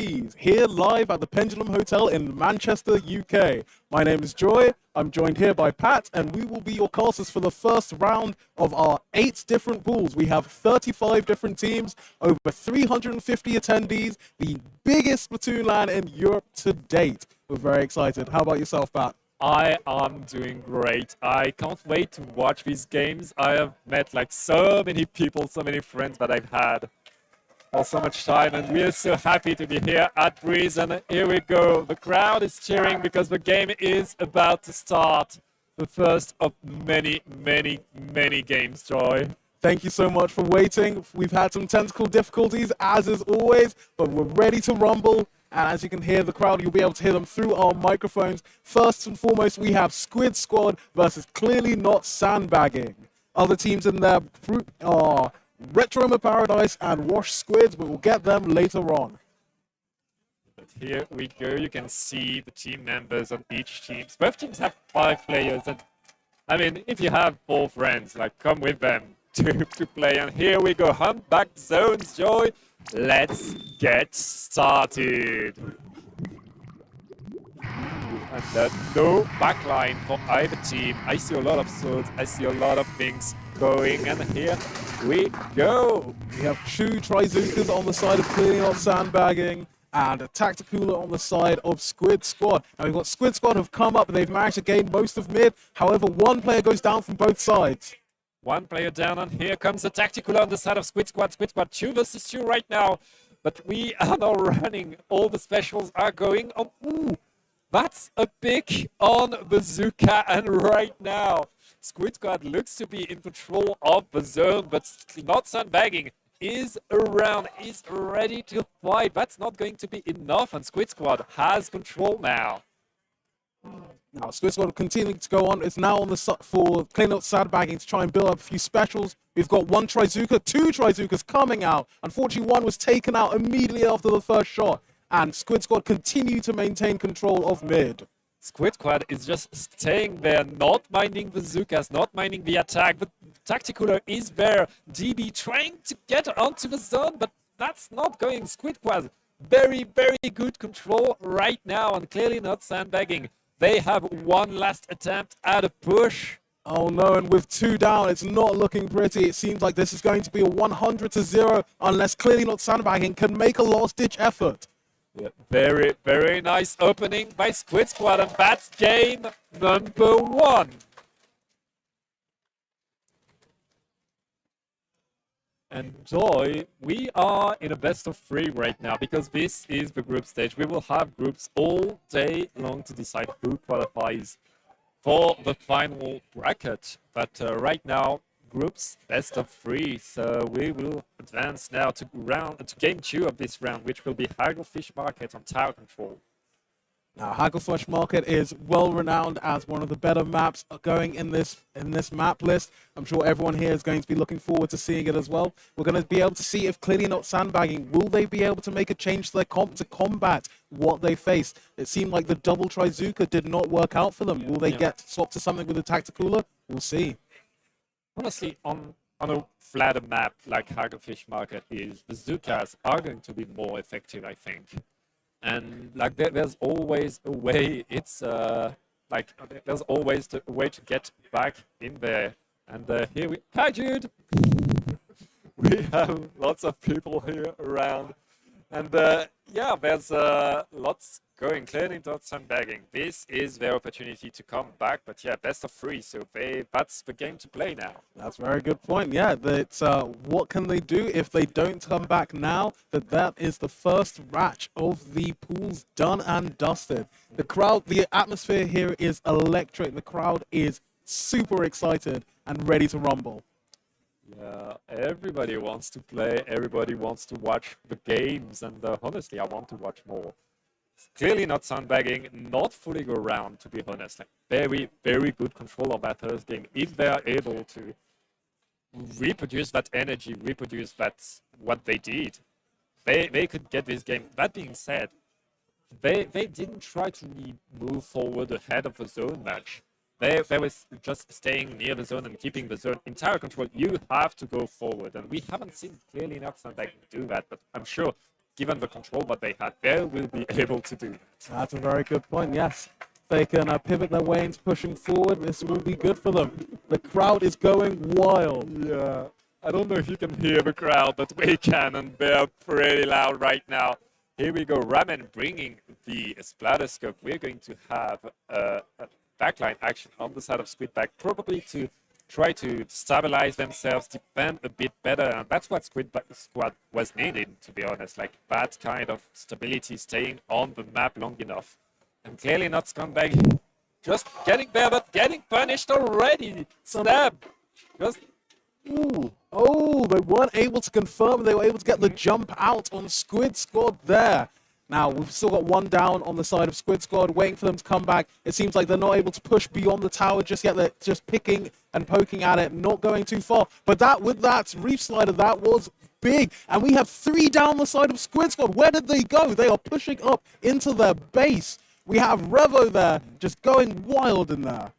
Seas, here live at the Pendulum Hotel in Manchester, UK. My name is Joy, I'm joined here by Pat, and we will be your casters for the first round of our 8 different pools. We have 35 different teams, over 350 attendees, the biggest Splatoon LAN in Europe to date. We're very excited. How about yourself, Pat? I am doing great. I can't wait to watch these games. I have met like so many people, so many friends that I've had for so much time, and we're so happy to be here at Breeze. And here we go. The crowd is cheering because the game is about to start. The first of many, many, many games, Joy. Thank you so much for waiting. We've had some technical difficulties, as is always, but we're ready to rumble. And as you can hear the crowd, you'll be able to hear them through our microphones. First and foremost, we have Squid Squad versus Clearly Not Sandbagging. Other teams in their group are Retroma Paradise and Wash Squids, but we'll get them later on. But here we go. You can see the team members on each team. Both teams have 5 players, and I mean, if you have 4 friends, like come with them to play. And here we go. Humpback zones, Joy. Let's get started. And no backline for either team. I see a lot of swords. I see a lot of things going. And here we go. We have 2 Trizukas on the side of Clearly Not Sandbagging and a Tacticula on the side of Squid Squad. Now we've got Squid Squad have come up. They've managed to gain most of mid. However, one player goes down from both sides. One player down, and here comes the Tactical on the side of Squid Squad. Squid Squad 2 versus 2 right now. But we are now running. All the specials are going on. Ooh, that's a pick on Bazooka. And right now, Squid Squad looks to be in control of the zone, but Not Sandbagging is around, is ready to fight. That's not going to be enough, and Squid Squad has control now. Now, Squid Squad continuing to go on. It's now on the for Clearly Not Sandbagging to try and build up a few specials. We've got 1 Trizuka, 2 Trizukas coming out. Unfortunately, 1 was taken out immediately after the first shot. And Squid Squad continue to maintain control of mid. Squid Squad is just staying there, not minding bazookas, not minding the attack. But Tacticular is there. DB trying to get onto the zone, but that's not going. Squid Squad, very, very good control right now, and Clearly Not Sandbagging. They have 1 last attempt at a push. Oh no, and with 2 down, it's not looking pretty. It seems like this is going to be a 100-0 unless Clearly Not Sandbagging can make a last-ditch effort. Yeah, very, very nice opening by Squid Squad, and that's game number 1. And Joy, we are in a best of 3 right now because this is the group stage. We will have groups all day long to decide who qualifies for the final bracket. But right now, groups best of 3. So we will advance now to game 2 of this round, which will be Hagglefish Market on Tower Control. Now, Hagglefish Market is well renowned as one of the better maps going in this map list. I'm sure everyone here is going to be looking forward to seeing it as well. We're going to be able to see if Clearly Not Sandbagging, will they be able to make a change to their comp to combat what they face? It seemed like the double Trizuka did not work out for them. Will they get swapped to something with the Tacticula? We'll see. Honestly, on a flatter map like Hagglefish Market is, bazookas are going to be more effective, I think. And like there's always a way. It's like there's always a way to get back in there. And here we, hi Jude. We have lots of people here around, and yeah, there's lots going. Clearly Not Sandbagging. This is their opportunity to come back. But yeah, best of 3. So that's the game to play now. That's a very good point. Yeah, that's what can they do if they don't come back now? That is the first match of the pools done and dusted. The crowd, the atmosphere here is electric. The crowd is super excited and ready to rumble. Yeah, everybody wants to play. Everybody wants to watch the games, and honestly, I want to watch more. Clearly Not Sandbagging, not fooling around, to be honest. Like very, very good control of that first game. If they are able to reproduce that energy, reproduce that what they did, they could get this game. That being said, they didn't try to move forward ahead of the zone match. They were just staying near the zone and keeping the zone in tower control. You have to go forward, and we haven't seen Clearly Not Sandbagging do that, but I'm sure given the control that they had, they will be able to do that. That's a very good point, yes. They can pivot their way into pushing forward. This will be good for them. The crowd is going wild. Yeah, I don't know if you can hear the crowd, but we can, and they're pretty loud right now. Here we go, Ramen bringing the Splatastic. We're going to have a backline action on the side of Squidback, probably to try to stabilize themselves, defend a bit better, and that's what Squad was needed, to be honest, like that kind of stability, staying on the map long enough. And clearly not Scumbag, just getting there, but getting punished already. Stab, just... Ooh. Oh, they weren't able to confirm. They were able to get the jump out on Squid Squad there. Now, we've still got one down on the side of Squid Squad, waiting for them to come back. It seems like they're not able to push beyond the tower just yet. They're just picking and poking at it, not going too far. But that, with that Reef Slider, that was big. And we have 3 down the side of Squid Squad. Where did they go? They are pushing up into their base. We have Revo there, just going wild in there.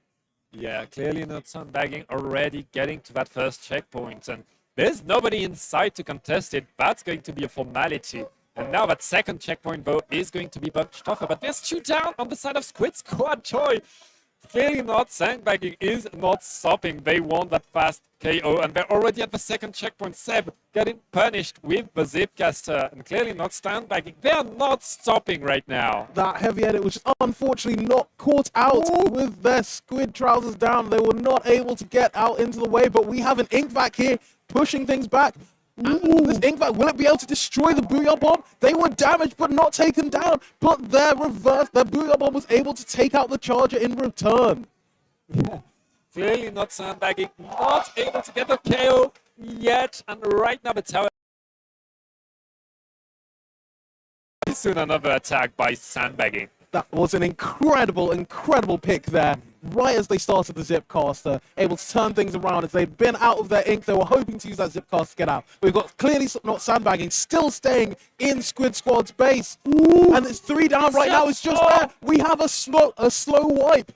Yeah, clearly not sandbagging, already getting to that first checkpoint. And there's nobody in sight to contest it. That's going to be a formality. And now that second checkpoint, though, is going to be much tougher. But there's 2 down on the side of Squid Squad. Choi, clearly not sandbagging, is not stopping. They want that fast KO, and they're already at the second checkpoint. Seb getting punished with the Zipcaster, and clearly not sandbagging. They're not stopping right now. That heavy edit was unfortunately not caught out with their squid trousers down. They were not able to get out into the way, but we have an ink vac here pushing things back. This ink vac, will it be able to destroy the Booyah Bomb? They were damaged but not taken down, but their Booyah Bomb was able to take out the charger in return. Yeah. Clearly not sandbagging, not able to get the KO yet, and right now the tower. Soon another attack by sandbagging. That was an incredible pick there, right as they started the Zipcaster, able to turn things around. As they'd been out of their ink, they were hoping to use that Zipcaster to get out. We've got clearly not sandbagging, still staying in Squid Squad's base. And it's 3 down right now, it's just there. We have a slow wipe.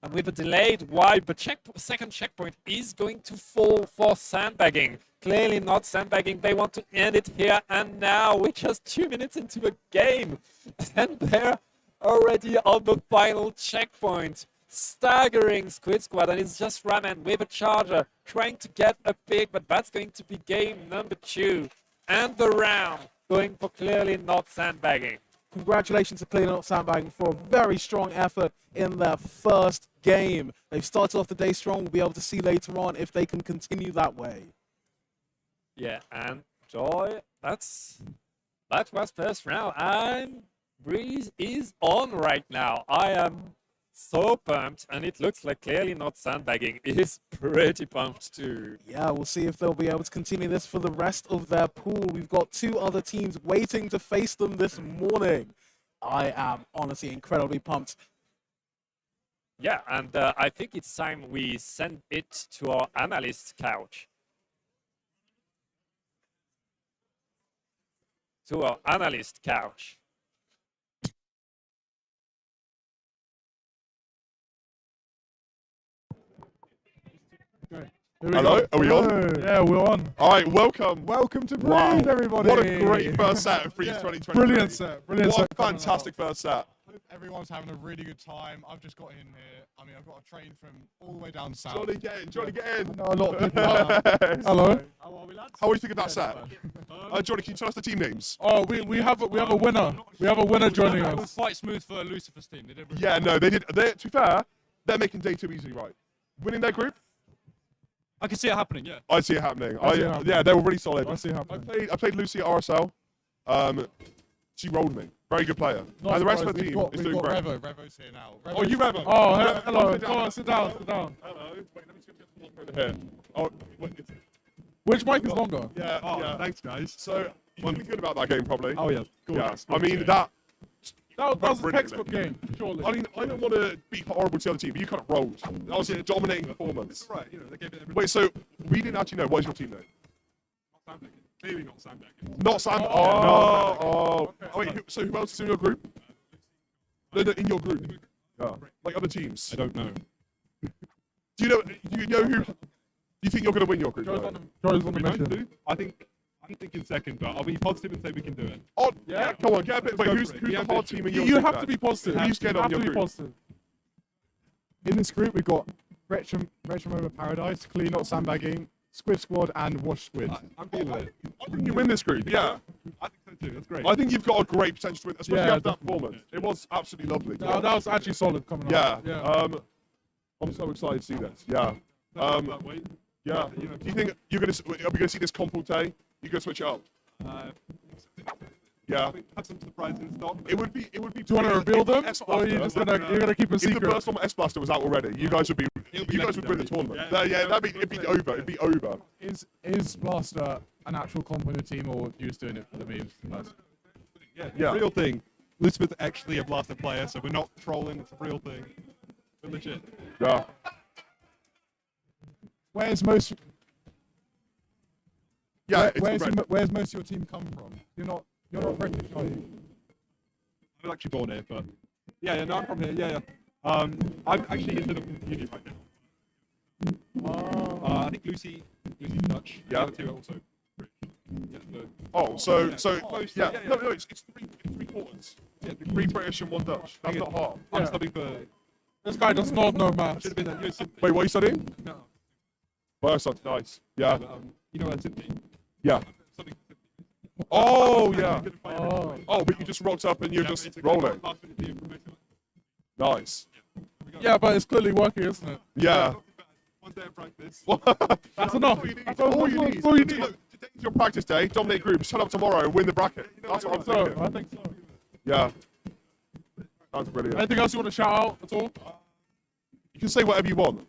And with a delayed wipe, the second checkpoint is going to fall for sandbagging. Clearly not sandbagging. They want to end it here and now. We're just 2 minutes into a game. And they're already on the final checkpoint. Staggering Squid Squad. And it's just Ramen with a charger trying to get a pick. But that's going to be game number 2. And the round going for clearly not sandbagging. Congratulations to Clearly Not Sandbagging for a very strong effort in their first game. They've started off the day strong. We'll be able to see later on if they can continue that way. Yeah, and Joy, that was first round. And Breeze is on right now. I am so pumped, and it looks like Clearly Not Sandbagging is pretty pumped too. Yeah, we'll see if they'll be able to continue this for the rest of their pool. We've got 2 other teams waiting to face them this morning. I am honestly incredibly pumped. Yeah, and I think it's time we send it to our analyst couch. To our analyst couch. Hello, are we on? Yeah, we're on. All right, welcome. Welcome to Breeze, Wow, everybody. what a great first set of Freeze 2020. Brilliant set. Brilliant What set. a fantastic first set. Hope everyone's having a really good time. I've just got in here. I mean, I've got a train from all the way down south. Johnny, get in. Johnny, get in. I know a lot of people are. Hello. How are you thinking about set? Johnny, can you tell us the team names? Oh, we have a winner. We have a winner joining It was us. quite smooth for Lucifer's team. They did really Yeah, no, they did. To be fair, they're making day 2 easily right. Winning their group, I can see it happening, yeah. I see it happening. I see it happening. Yeah, they were really solid. I see it happening. I played Lucy at RSL. She rolled me. Very good player. Not And the rest of surprised. the team We've is doing got great. Revo. Revo's here now. Oh, you Revo. Oh, Revo, hello. sit down. Come on, sit down. Sit down. Hello. Wait, let me just get the mic over here. Oh, wait, Which mic is longer? yeah, yeah. Thanks, guys. So, you're feeling good about that game, probably. Oh, yeah. Yeah. I mean, that. That was a Brilliant. textbook game, surely. I mean, I don't want to be horrible to the other team, but you kind of rolled. That was a dominating performance. Right, you know, they gave it everything. Wait, so we didn't actually know. What is your team name? Sandbagging. Clearly not sandbagging. Not Sam. Oh, Oh. Wait, so who else is in your group? No, in your group. Yeah. Like other teams. I don't know. Do you know who? Do you think you're going to win your group? Joe's though? on the mission. I think I'm thinking second, but I'll be positive and say we can do it. Oh, yeah. Come on, get a bit. Wait, go who's for it. the The hard ambition. team in your You group? have to then? be positive. Who you scared You of have in to your be group? positive. In this group, we've got Retro Mode Paradise, Clearly Not Sandbagging, Squid Squad, and Wash Squid. I'm feeling it. I think you win this group. Yeah. I think so too. That's great. I think you've got a great potential to win, especially Yeah, after that performance. It was absolutely lovely. No, that was actually solid coming Yeah. up. Yeah. I'm so excited to see this. Yeah. That way. Yeah. You know, Do you think you're gonna? Are we gonna see this Compulté? You gonna switch it up? Yeah. have some surprises in stock. It would be. It would be. Do you want to reveal them, S or are you just gonna you're gonna keep a If the secret? first one S Blaster was out already, you guys would be. You be guys would win the legendary. tournament. Yeah. That'd be. It'd be over. It'd be over. Is Blaster an actual comp in the team, or are you just doing it for the memes? Yeah, Yeah. real thing. Lucifer's actually a Blaster player, so we're not trolling. It's a real thing. We're legit. Yeah. Where's most? Yeah. It's where's great. where's most of your team come from? You're not British, are you? I was actually born here, but yeah, no, I'm from here. Yeah. I'm actually into the uni right now. I think Lucy's Dutch. Yeah. The other two are also British. Yeah, Oh, so close, yeah. yeah. No, it's three quarters. yeah, Three British and one Dutch. That's not hard. I'm Yeah. studying for. This guy does not know maths. Should have been at USC. Wait, what are you studying? No, Bioscience. Nice. Yeah. but, you know, at Sydney. Yeah. I'm studying for Sydney. Oh yeah. Couldn't find Oh. anything. Oh, but you just rocked up and you're Yeah, just basically, rolling. last minute the information. Nice. Yeah, but it's clearly working, isn't it? Yeah. Not too bad. One day of practice. That's enough. That's all you need. That's all you need. Look, today's your practice day. Dominate groups. Turn up tomorrow and win the bracket. That's what I'm So, thinking. I think so. Yeah. That's brilliant. Anything else you want to shout out at all? You can say whatever you want.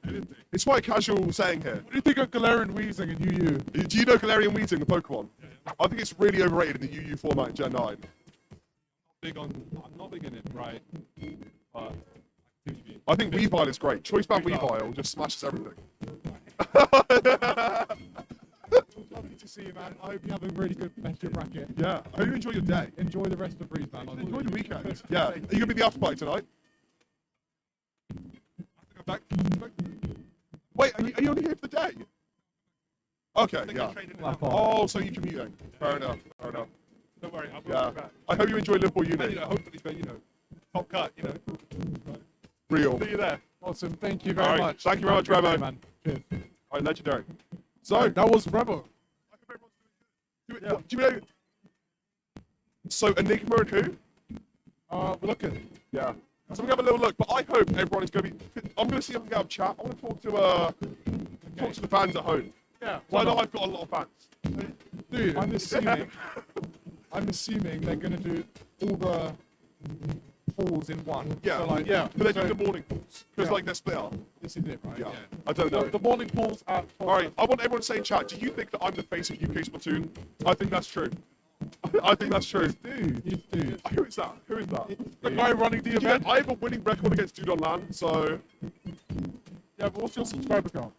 It's quite casual saying here. What do you think of Galarian Weezing and UU? Do you know Galarian Weezing, the Pokemon? I think it's really overrated in the UU format in Gen 9. I'm not big in it, right? But I think Weavile is great. Choice Band Weavile just smashes everything. Lovely to see you, man. I hope you have a really good competitive bracket. Yeah. I hope you enjoy your day. Enjoy the rest of the breeze, man. Enjoy the weekend. Yeah. Are you going to be the after party tonight? I'm back. Wait, are you only here for the day? Okay, yeah. Oh, Oh, so you're commuting. Fair enough. Fair enough. Don't worry, I'll be Yeah. back. I hope you enjoy Liverpool And, Uni. hopefully, but top cut, Real. See you there. awesome. Thank you very All right, much. thank you very much, Have a good Remo. day, man. Cheers. All right, legendary. So, That was Rebel. do you know? So, Enigma and who? We're looking. Yeah. So we have a little look, but I hope everyone is going to be. I'm going to see if I can get out of chat. I want to talk to the fans at home. Yeah. So I know I've got a lot of fans. Do you? I'm assuming they're going to do all the pools in one. Yeah. So, like, Yeah. But they're doing the morning pools because Yeah. like they're split up. this is it, right? Yeah. I don't know. The morning pools at 12. All right. I want everyone to say in chat. Do you think that I'm the face of UK Splatoon? I think that's true. I think that's true. You do. Who is that? Who is that? The guy running the Yeah, event. I have a winning record against Dude on Land, so Yeah, but what's your subscriber count?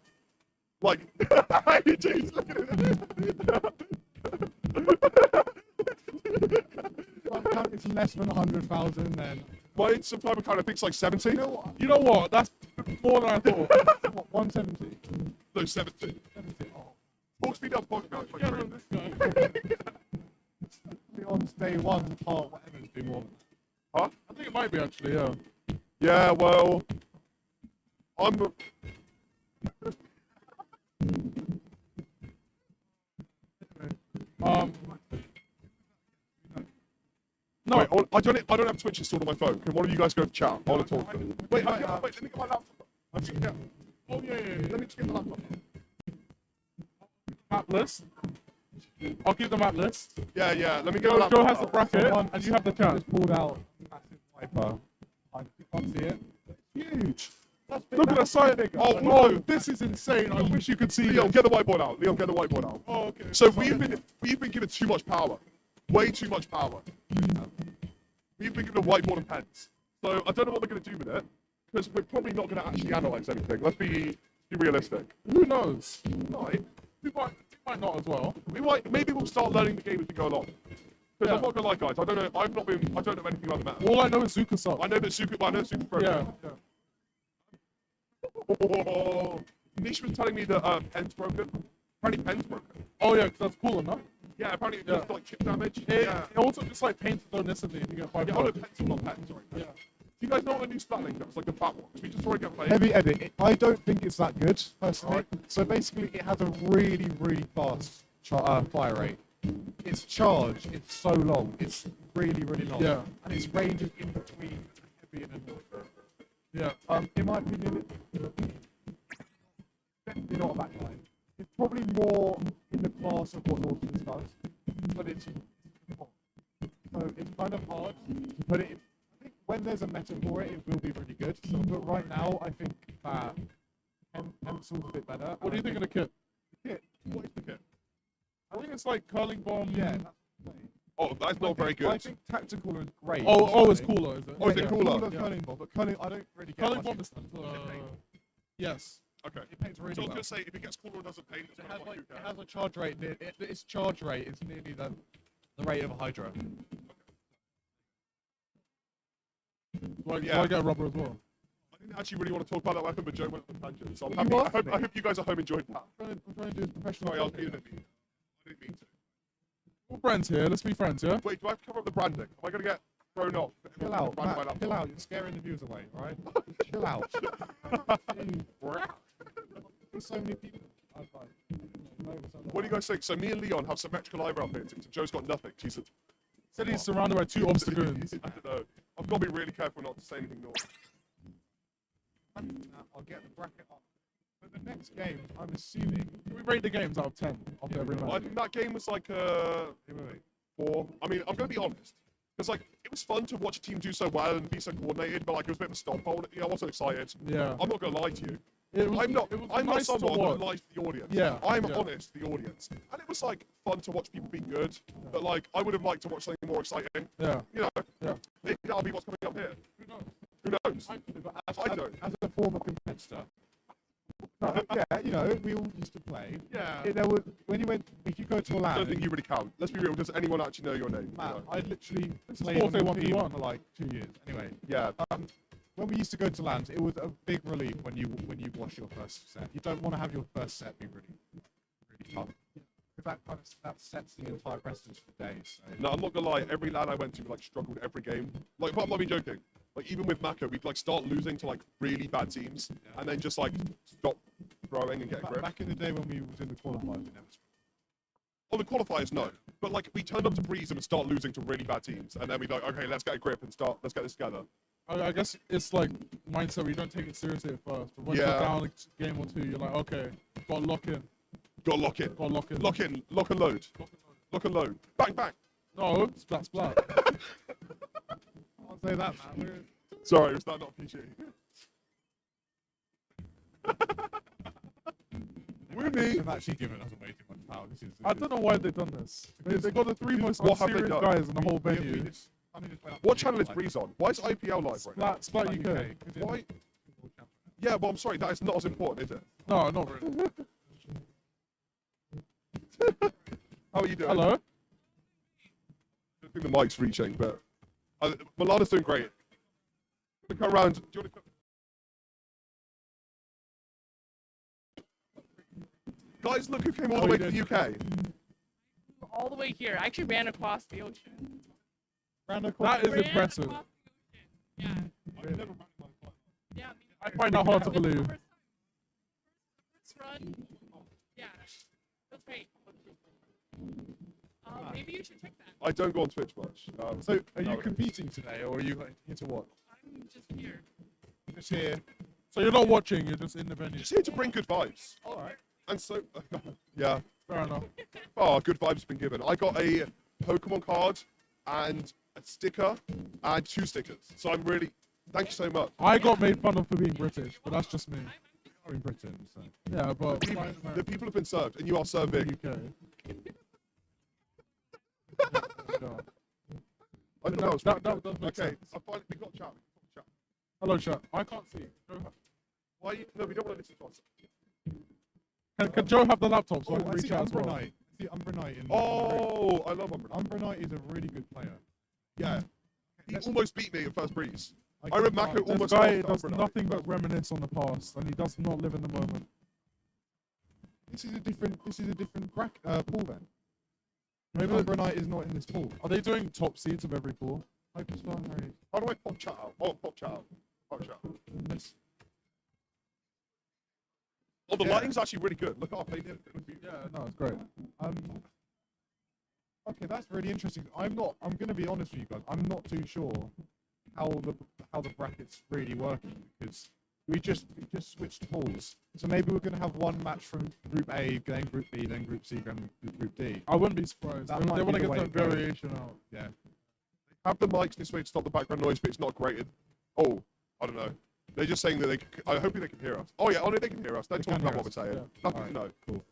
like, jeez, look at it. It's less than 100,000, then My subscriber count I think it's like 70. You know what? That's more than I thought. what, 170? No, 70. 70. Oh. Talk speed up podcast. Yeah, no, this guy. On day one, part whatever, do more. Huh? I think it might be actually, yeah. Yeah, well, I'm. No, Wait, I don't have Twitch installed on my phone. Can one of you guys go to chat? I want to talk to them. Wait, let me get my laptop. I'm just, yeah. oh yeah. Let me just get the laptop. Map list. I'll keep the map list. Yeah, yeah. Let me get my laptop. Joe has the bracket, and you have the chat. Just pulled out massive wiper. You can't see it. Huge. Look at the side. Oh no, this is insane. I wish you could see Leon, this. get the whiteboard out. Leon, get the whiteboard out. Oh, okay. So we've been given too much power, way too much power. We've been given a whiteboard and pens. So I don't know what we're going to do with it because we're probably not going to actually analyze anything. Let's be realistic. Who knows? Right? We might not as well. Maybe we'll start learning the game as we go along. Because Yeah. I'm not gonna lie, guys. I don't know. I don't know anything about the map. All I know is Zuka sucks. I know that Super. I know Super broken. Yeah. Oh, Nish was telling me that pen's broken. Apparently pen's broken. Oh yeah, 'cause that's cool enough. Yeah, apparently it Yeah. does like chip damage. It, Yeah. it also just like paints on instantly if you get 5 Yeah, on a cards. pencil, not pen, sorry. Yeah. Do you guys know what the new Splat does? Like the fat one. Should we just try and get played? Heavy edit. I don't think it's that good personally. So basically, it has a really, really fast fire rate. Its charge is so long. It's really, really long. Yeah. And its range is in between heavy and annoying. Yeah. In my opinion, it's definitely not a backline. It's probably more in the class of what Nautilus does, but it's so it's kind of hard to put it in. I think when there's a meta for it, it will be really good. So, but right now, I think that Pencil's a bit better. What do you think of the kit? Kit? What is the kit? I think it's like curling bomb. Yeah, that's what I'm saying. Oh, that's not very good. I think tactical is great. Oh, it's cooler, is it? Oh, is it cooler? Cooler curling bomb, but curling, I don't really get Curling much bomb is. into Yes. Okay. it paints really So I was well. going to say, if it gets cooler and doesn't paint, it's It kind has of like like it has a charge rate. Its charge rate is nearly the rate of a Hydra. Do I Yeah. get a rubber as well? I didn't actually really want to talk about that weapon, but Joe went on a tangent. So I'm You happy. I asked hope, me. I hope you guys at home enjoyed that. I'm trying to do this professional. Sorry, I was being a bit mean. I didn't mean to. We're friends here. Let's be friends, yeah? Wait, do I have to cover up the branding? Am I going to get thrown off? Chill out, Branded my Matt, chill laptop? out. You're scaring the viewers away, right? Chill out. There's so many people. What do you guys think? So me and Leon have symmetrical eyebrow piercings, and Joe's got nothing. Jesus. Said he's surrounded by 2 obstacles. I don't know. I've got to be really careful not to say anything naughty. I'll get the bracket up. But the next game, I'm assuming. Can we rate the games out of 10 of every I match? think that game was like Wait. 4. I mean, I'm going to be honest. Because like it was fun to watch a team do so well and be so coordinated, but like it was a bit of a stomp hold. I wasn't excited. Yeah. I'm not going to lie to you. It was, I'm not. It was I'm nice not to someone watch. that lies to the audience. Yeah, I'm yeah. honest to the audience, and it was like fun to watch people be good. But like, I would have liked to watch something more exciting. Yeah. You know, Yeah. maybe that'll be what's coming up here. Who knows? I don't. As a former competitor. Yeah, you know, we all used to play. Yeah. There was, when you went, if you go to a I LAN, don't think you really count. Let's be real. Does anyone actually know your name? Matt, You know? I literally is played on the 4-1v1. team for like 2 years. Anyway, Yeah. when we used to go to LANs, it was a big relief when you wash your first set. You don't want to have your first set be really tough. Because that sets the entire precedence for the day. So. No, I'm not gonna lie. Every LAN I went to, like, struggled every game. Like, but I'm not even joking. Like, even with Maka, we'd like start losing to like really bad teams, and then just like stop throwing and get a grip. Back in the day when we was in the qualifiers, we never. On the qualifiers, no. But like, we turned up to Breeze and would start losing to really bad teams, and then we'd like, okay, let's get a grip and start. Let's get this together. I guess it's like mindset where you don't take it seriously at first, but once Yeah. you're down a game or 2, you're like, okay, gotta lock in. Gotta lock in. Gotta lock in. Lock in. Lock and load. Lock and load. Bang bang. No, splat, splat. I'll say that, man. Sorry, was that not PG? Winnie. They've actually given us way too much power. This is. I don't know why they've done this. They got the 3 most What have they unserious done? guys in the whole venue. What channel is Breeze on? Why is IPL live right now? Splat UK. Why? Yeah, well, I'm sorry, that is not as important, is it? No, not really. How are you doing? Hello? I think the mic's reaching, but Milana's doing great. Come around. Do you want to... Guys, look who came all the way to the UK. All the way here. I actually ran across the ocean. That is Ran impressive. across the ocean. Yeah. Yeah. I find that hard to First believe. run. Yeah. That's great. Maybe you should check that. I don't go on Twitch much. So, are you no. competing today, or are you here to watch? I'm just here. Just here. So you're not watching, you're just in the venue. Just here to bring good vibes. All right. And so, yeah. Fair enough. Oh, good vibes have been given. I got a Pokemon card and a sticker and 2 stickers. So I'm really, thank you so much. I got made fun of for being British, but that's just me. You're in Britain, so. Yeah, but The people have been served, and you are serving. UK. I thought that was That really does good. make Okay, sense. I finally we got chat. Hello, chat. I can't see. Why? No, we don't want to listen to us. Can Joe have the laptop so I Oh, can I see reach out as well? Umbra Knight. I see Umbra Knight in. Oh, I love Umbra. Umbra Knight is a really good player. Yeah, he almost beat me at first breeze. I can remember Mako find- This almost guy lost does Umbra Knight. nothing but reminisce on the past, and he does not live in the moment. This is a different pool then. Maybe Umbronite is not in this pool. Are they doing top seeds of every pool? Hyperstar, Harry. How do I pop chat out? Oh, pop chat out. Pop chat out. Yes. Oh, the Yeah. lighting's actually really good. Look off. They did it. Yeah, no, it's great. Okay, that's really interesting. I'm gonna be honest with you guys. I'm not too sure how the bracket's really working because we just switched pools. So maybe we're gonna have one match from Group A, then Group B, then Group C, then Group D. I wouldn't be surprised. That They might want be to the get way some it goes. variation out. Yeah. Have the mics this way to stop the background noise, but it's not grated. Oh, I don't know. They're just saying that they. I hope they can hear us. Oh yeah, they can hear us. Don't They talk can about hear what we're us, saying. yeah. Nothing to know. Cool.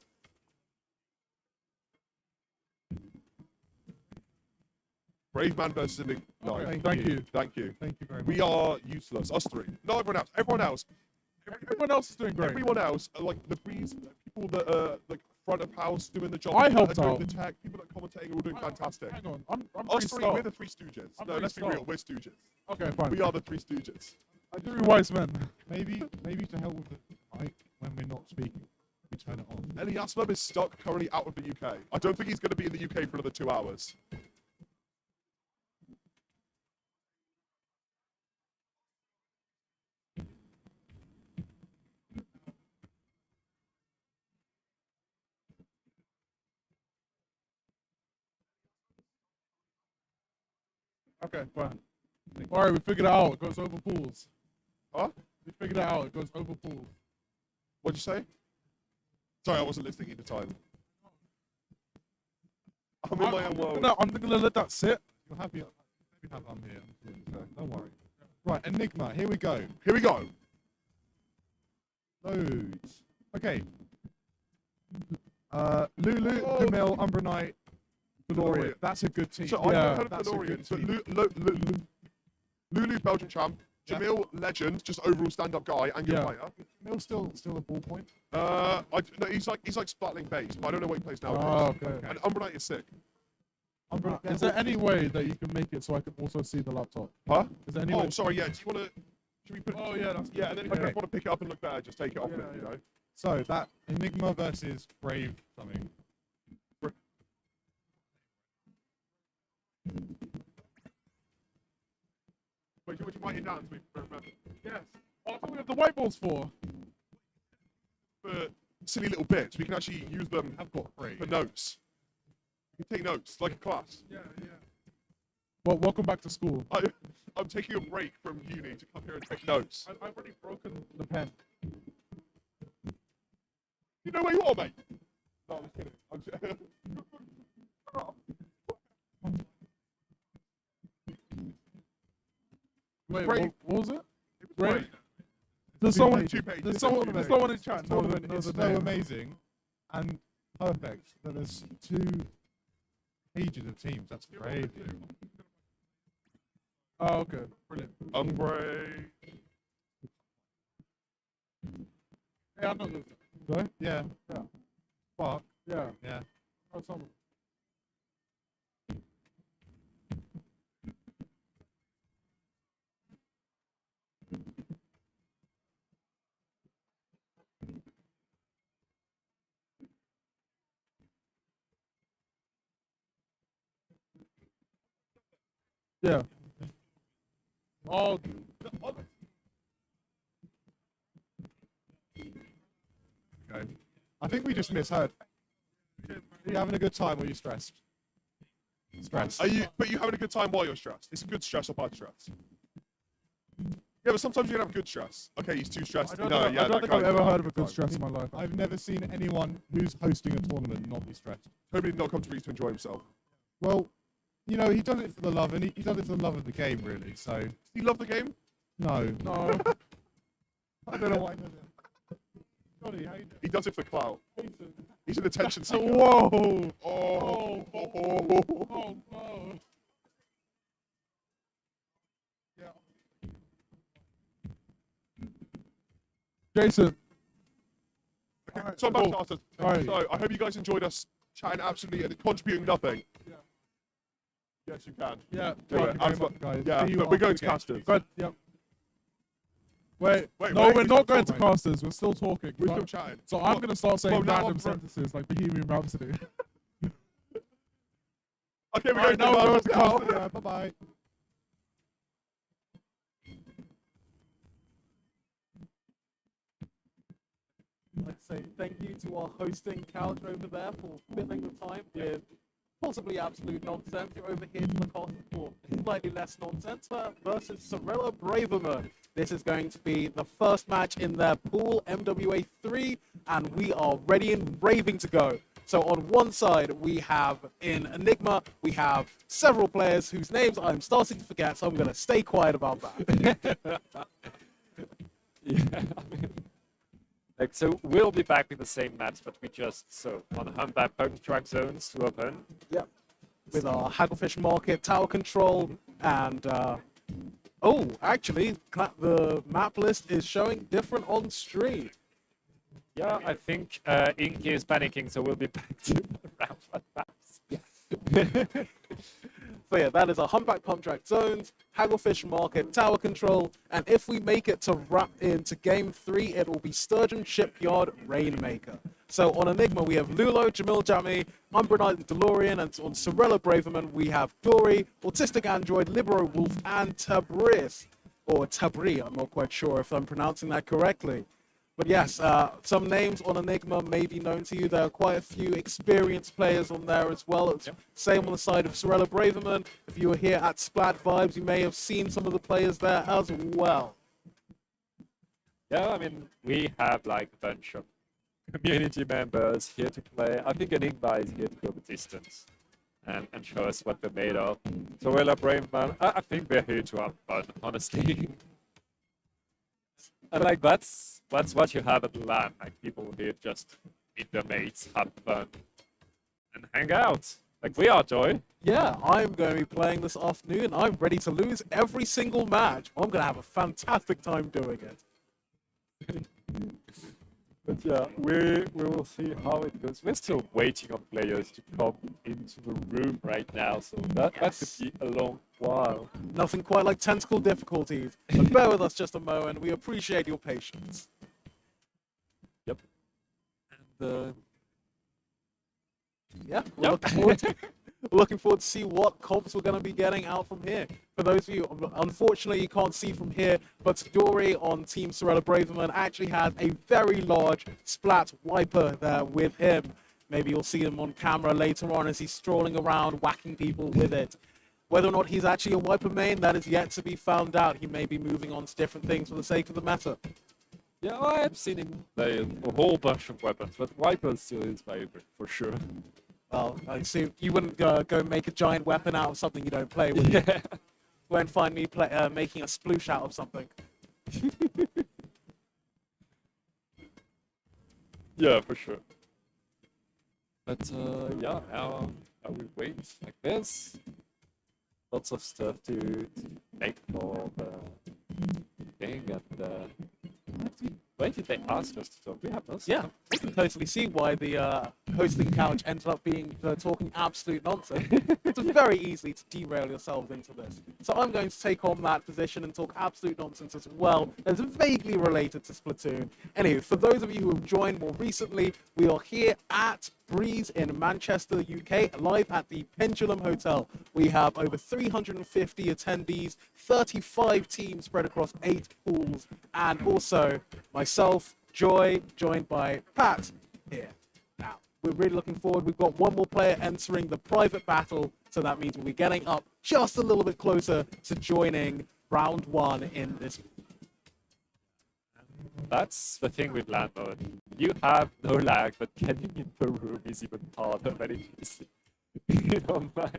Brave man versus Enigma. No, Okay, Thank you. thank you. Thank you very much. We are useless. Us three. Not everyone else. Everyone else. Everyone else is doing great. Everyone else, like the people that are like front of house doing the job. I people that helped are out. doing the tech. People that are commentating are all doing fantastic. Hang on, I'm Us pretty three, star. we're the Three Stooges. I'm No, pretty let's be star. real. We're Stooges. Okay, fine. We are the Three Stooges. I do wise men. Maybe to help with the mic when we're not speaking, we turn it off. Eliasmub is stuck currently out of the UK. I don't think he's going to be in the UK for another 2 hours. Okay, fine. All right, we figured it out. It goes over pools. Huh? We figured it out. It goes over pools. What'd you say? Sorry, I wasn't listening at the time. I'm in my own world. No, I'm gonna let that sit. You're happy. I'm here. So don't worry. Right, Enigma. Here we go. Here we go. Loads. Okay. Lulu, Oh. Lumil, Umbronite, Valorian. That's a good team. So I've Yeah, not heard of that's a Valorian, good but team. Lulu, Belgian champ. Yeah. Jamil, legend, just overall stand-up guy and good Yeah. player. Lumil's still a ballpoint. No, he's like Splatling based, but I don't know what he plays nowadays. Oh, okay. And Umbronite is sick. Is there any way that you can make it so I can also see the laptop? Huh? Is there any Oh, way? sorry, yeah. Do you want to? Should we put? Oh, yeah, that's Yeah, and then if you Okay. want to pick it up and look better, just take it off Yeah, it. You yeah. know. So that Enigma versus Brave something. Wait, would you write it down so we remember? Yes. Oh, that's what we have the whiteboards for. For silly little bits, we can actually use them I've got three. for notes. You can take notes like a class. Yeah, yeah. Well, welcome back to school. I'm taking a break from uni to come here and take notes. I've already broken the pen. You know where you are, mate? No, I'm just kidding. I'm just... Wait, Brave. what was it? It was Brave? great. There's Two someone. pages. 2 pages. There's someone. Two There's pages. someone in chat. knows Tournament the- knows is the so name. amazing and perfect that there's 2 pages of teams. That's great. Oh, okay. Brilliant. Umbre. Yeah, I know those. Right? Yeah. Yeah. Spark. Yeah. Yeah. Oh, someone. Yeah. Oh, Okay. I think we just misheard. Are you having a good time or are you stressed? Stressed. Are you? But you having a good time while you're stressed. It's a good stress or bad stress. Yeah, but sometimes you can have good stress. Okay, he's too stressed. I don't, No, think, yeah, I don't that think guy- I've ever heard of a that good guy. stress in my life. I've never seen anyone who's hosting a tournament not be stressed. Toby did not come to Greece to enjoy himself. Well, you know, he does it for the love, and he does it for the love of the game, really. So, Does he love the game? no. No. I don't know why he does it. Johnny, how you doing? He does it for clout. He's an attention seeker. Whoa. Oh. Oh no. Jason. Okay, so I'm back to cool. Arthur. Alright. So I hope you guys enjoyed us chatting absolutely and contributing nothing. Yeah. Yes, you can. Yeah. Do Thank it. you very And- much, guys. Yeah, See you but we're after going the to game. casters. Good. Yep. Wait. Wait, No, wait, we're we not still going to talking. casters. We're still talking. We're So- still chatting. So I'm Well, going to start saying well, now random I'm- sentences like Bohemian Rhapsody. Okay, we're Alright, going now to we're the going now. to yeah, bye-bye. I'd say thank you to our hosting couch over there for filling the time with possibly absolute nonsense. You're over here to look on for slightly less nonsense versus Sorella Braverman. This is going to be the first match in their pool, MWA 3, and we are ready and raving to go. So on one side, we have in Enigma, we have several players whose names I'm starting to forget, so I'm going to stay quiet about that. Yeah, I mean, like, so we'll be back with the same maps, but we just, so on Humpback Poke Track Zones to open. Yep. With our Hagglefish Market, Tower Control, and oh, actually, the map list is showing different on stream. Yeah, I think Inky is panicking, so we'll be back to the round one maps. So yeah, that is our Humpback Pump Track Zones, Hagglefish Market, Tower Control, and if we make it to wrap into Game 3, it will be Sturgeon Shipyard Rainmaker. So on Enigma, we have Lulo, Jamil Jami, Umbranite DeLorean, and on Sorella Braverman, we have Dory, Autistic Android, Libero Wolf, and Tabris. Or Tabri, I'm not quite sure if I'm pronouncing that correctly. But yes, some names on Enigma may be known to you. There are quite a few experienced players on there as well. It's same on the side of Sorella Braverman. If you were here at Splat Vibes, you may have seen some of the players there as well. Yeah, I mean, we have like a bunch of community members here to play. I think Enigma is here to go the distance and show us what they're made of. So, well, Braveman, I think we're here to have fun, honestly. And like that's what you have at LAN. Like people here just meet their mates, have fun, and hang out. Like we are, Joy. Yeah, I'm going to be playing this afternoon. I'm ready to lose every single match. I'm going to have a fantastic time doing it. But yeah, we will see how it goes. We're still waiting on players to come into the room right now, so that could be a long while. Nothing quite like tentacle difficulties. But bear with us just a moment. We appreciate your patience. Yep. And Yeah, we're looking forward to see what comps we're going to be getting out from here. For those of you, unfortunately, you can't see from here, but Dory on Team Sorella Braverman actually has a very large Splat wiper there with him. Maybe you'll see him on camera later on as he's strolling around, whacking people with it. Whether or not he's actually a wiper main, that is yet to be found out. He may be moving on to different things for the sake of the meta. yeah, I've seen him play a whole bunch of weapons, but Viper still is favorite for sure. Well, I assume you wouldn't go make a giant weapon out of something you don't play, would you? Yeah. Won't find me making a sploosh out of something. Yeah, for sure. But yeah, now we wait. Like there's lots of stuff to make for the thing, and why did they ask us to talk? We have those. Yeah, we can totally see why the hosting couch ended up being talking absolute nonsense. It's very easy to derail yourselves into this. So I'm going to take on that position and talk absolute nonsense as well. That's vaguely related to Splatoon. Anyway, for those of you who have joined more recently, we are here at Breeze in Manchester, UK, live at the Pendulum Hotel. We have over 350 attendees, 35 teams spread across 8 pools, and also myself, Joy, joined by Pat here. Now, we're really looking forward. We've got one more player entering the private battle, so that means we'll be getting up just a little bit closer to joining round 1 in this. That's the thing with LAN mode. You have no lag, but getting in the room is even harder than it is in online.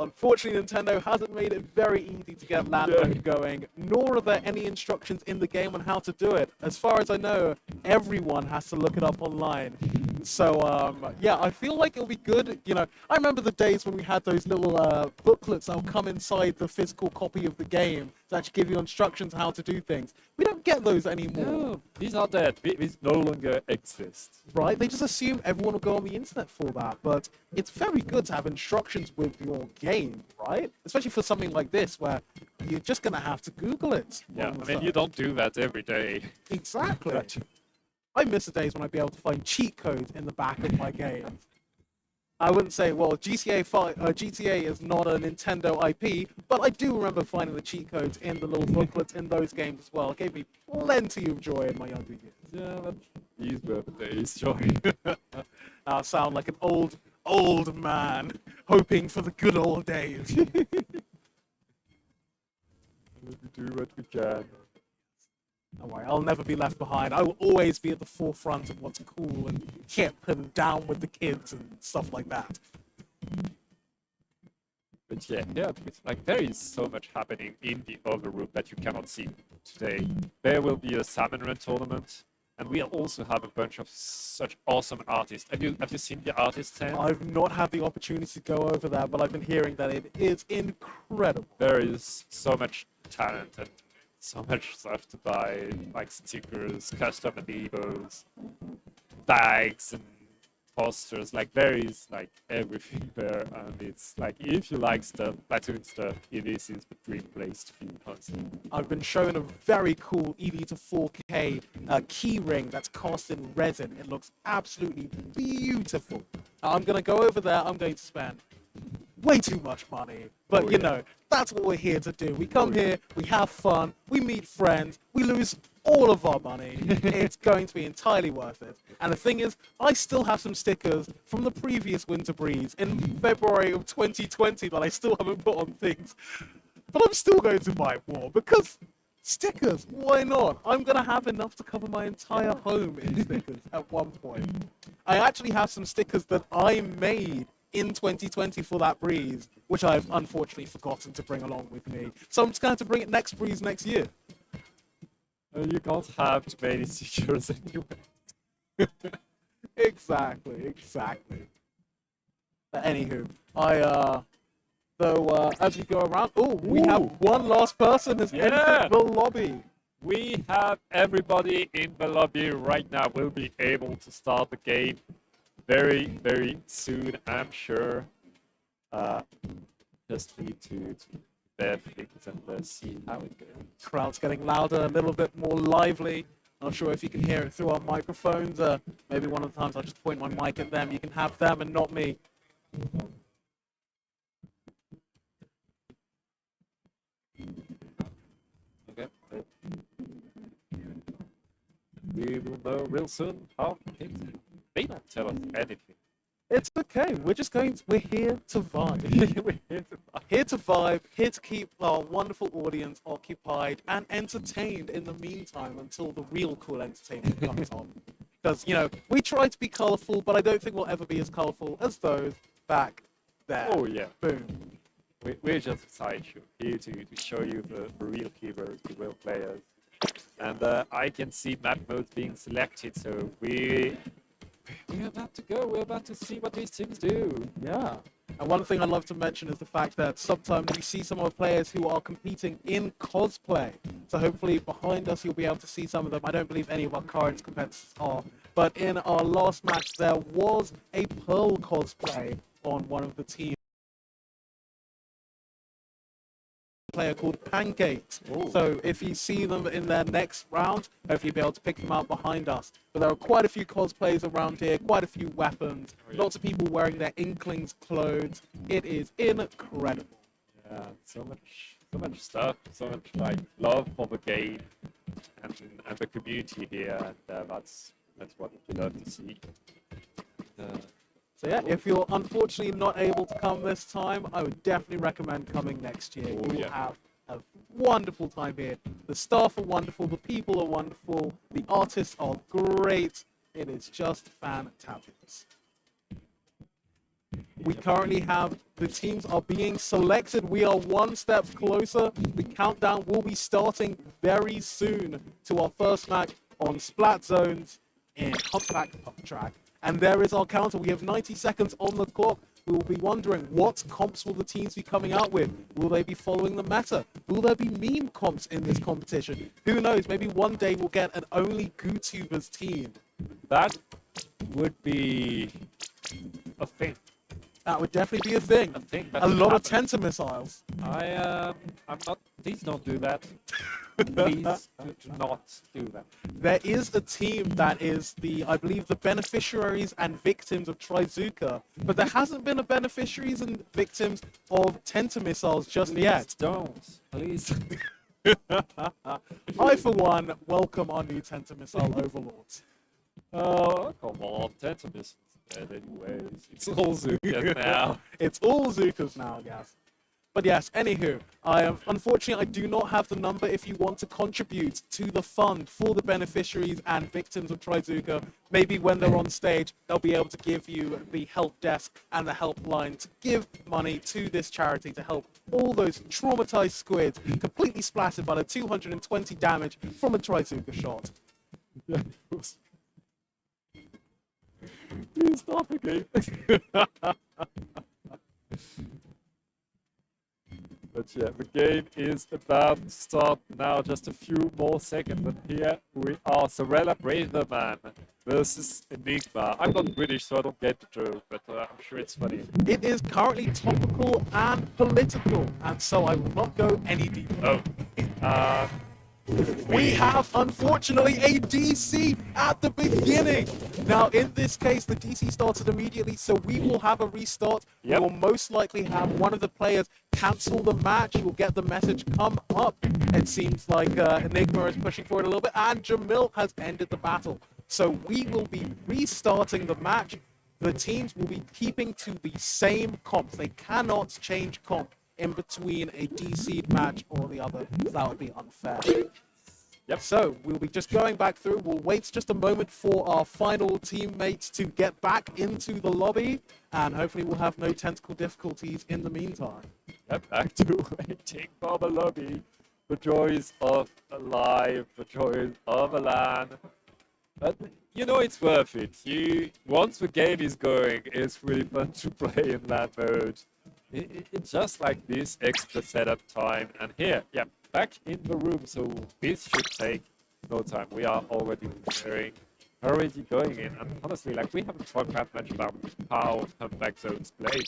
Unfortunately, Nintendo hasn't made it very easy to get LAN mode going, nor are there any instructions in the game on how to do it. As far as I know, everyone has to look it up online. So, yeah, I feel like it'll be good. You know, I remember the days when we had those little booklets that would come inside the physical copy of the game to actually give you instructions on how to do things. We don't get those anymore. No, these are dead. These no longer exist. Right? They just assume everyone will go on the internet for that, but it's very good to have instructions with your game, right? Especially for something like this, where you're just going to have to Google it. Yeah, I mean, you don't do that every day. Exactly. But I miss the days when I'd be able to find cheat codes in the back of my games. I wouldn't say, well, GTA is not a Nintendo IP, but I do remember finding the cheat codes in the little booklets in those games as well. It gave me plenty of joy in my younger years. Yeah, but these were the days, Joy. I sound like an old man hoping for the good old days. We do what we can. Don't worry, I'll never be left behind. I will always be at the forefront of what's cool and hip and down with the kids and stuff like that. But yeah, it's like there is so much happening in the other room that you cannot see today. There will be a salmon run tournament, and we'll also have a bunch of such awesome artists. Have you seen the artist tent? I've not had the opportunity to go over there, but I've been hearing that it is incredible. There is so much talent and so much stuff to buy, like stickers, custom amiibos, bags, and posters. Like there is like everything there, and it's like if you like stuff, Platoon stuff, this is the dream place to be, honestly. I've been shown a very cool EV to 4K key ring that's cast in resin. It looks absolutely beautiful. I'm going to go over there. I'm going to spend way too much money. But, Oh, you yeah. know, that's what we're here to do. We come here, we have fun, we meet friends, we lose all of our money. It's going to be entirely worth it. And the thing is, I still have some stickers from the previous Winter Breeze in February of 2020 that I still haven't put on things. But I'm still going to buy more because stickers, why not? I'm going to have enough to cover my entire home in stickers at one point. I actually have some stickers that I made in 2020 for that Breeze, which I've unfortunately forgotten to bring along with me. So I'm just going to have to bring it next Breeze next year. You can't have too many stickers anyway. Exactly. But anywho, as we go around, we have one last person has Yeah. entered the lobby. We have everybody in the lobby right now. We'll be able to start the game very, very soon, I'm sure. Just need to bear things and see how it goes. Crowd's getting louder, a little bit more lively. Not sure if you can hear it through our microphones. Maybe one of the times I'll just point my mic at them. You can have them and not me. Okay. We will know real soon how things may not tell us anything. It's okay. We're here to vibe. We're here to Here to vibe, here to keep our wonderful audience occupied and entertained in the meantime until the real cool entertainment comes on. Because, you know, we try to be colourful, but I don't think we'll ever be as colourful as those back there. Oh yeah. Boom. We're just a sideshow here to show you the real heroes, the real players. And I can see map modes being selected, so we're about to go. We're about to see what these teams do. Yeah. And one thing I'd love to mention is the fact that sometimes we see some of our players who are competing in cosplay. So hopefully behind us you'll be able to see some of them. I don't believe any of our current competitors are. But in our last match there was a Pearl cosplay on one of the teams. Player called Pancakes. Ooh. So if you see them in their next round, hopefully you'll be able to pick them out behind us. But there are quite a few cosplays around here, quite a few weapons, lots of people wearing their Inklings clothes. It is incredible. Yeah, so much stuff, so much like love for the game and the community here, and that's what we love to see. So yeah, if you're unfortunately not able to come this time, I would definitely recommend coming next year. You will yeah. have a wonderful time here. The staff are wonderful, the people are wonderful, the artists are great. It is just fantabulous. We currently have the teams are being selected. We are one step closer. The countdown will be starting very soon to our first match on Splat Zones in Humpback Pump Track. And there is our counter. We have 90 seconds on the clock. We will be wondering what comps will the teams be coming out with? Will they be following the meta? Will there be meme comps in this competition? Who knows? Maybe one day we'll get an only GooTubers team. That would be a thing. That would definitely be a thing. I think that A would lot of happen. Tenta missiles. I'm not. Please don't do that. Please do not do that. There is a team that is I believe, the beneficiaries and victims of Trizuka, but there hasn't been a beneficiaries and victims of Tenta missiles just Please yet. don't. Please. I, for one, welcome our new Tenta missile overlords. Oh, come on. Tentamis is dead anyways. It's all Zuka now. It's all Zukas now, guys. But yes, anywho, unfortunately, I do not have the number if you want to contribute to the fund for the beneficiaries and victims of Trizuka. Maybe when they're on stage, they'll be able to give you the help desk and the helpline to give money to this charity to help all those traumatized squids completely splattered by the 220 damage from a Trizuka shot. Please stop again. But yeah, the game is about to start now, just a few more seconds, and here we are, Sorella Braverman versus Enigma. I'm not British, so I don't get the joke, but I'm sure it's funny. It is currently topical and political, and so I will not go any deeper. Oh, We have, unfortunately, a DC at the beginning. Now, in this case, the DC started immediately, so we will have a restart. Yep. We will most likely have one of the players cancel the match. You'll get the message come up. It seems like Enigma is pushing forward a little bit, and Jamil has ended the battle. So we will be restarting the match. The teams will be keeping to the same comps. They cannot change comp in between a DC'd match or the other, because that would be unfair. Yep. So we'll be just going back through. We'll wait just a moment for our final teammates to get back into the lobby, and hopefully we'll have no technical difficulties in the meantime. Yep, back to waiting for the lobby. The joys of a live, the joys of a LAN. But you know it's worth it. Once the game is going, it's really fun to play in LAN mode. It's just like this extra setup time. And here, yeah, back in the room, so this should take no time. We are already preparing, already going in. And honestly, like, we haven't talked that much about how comeback zones play.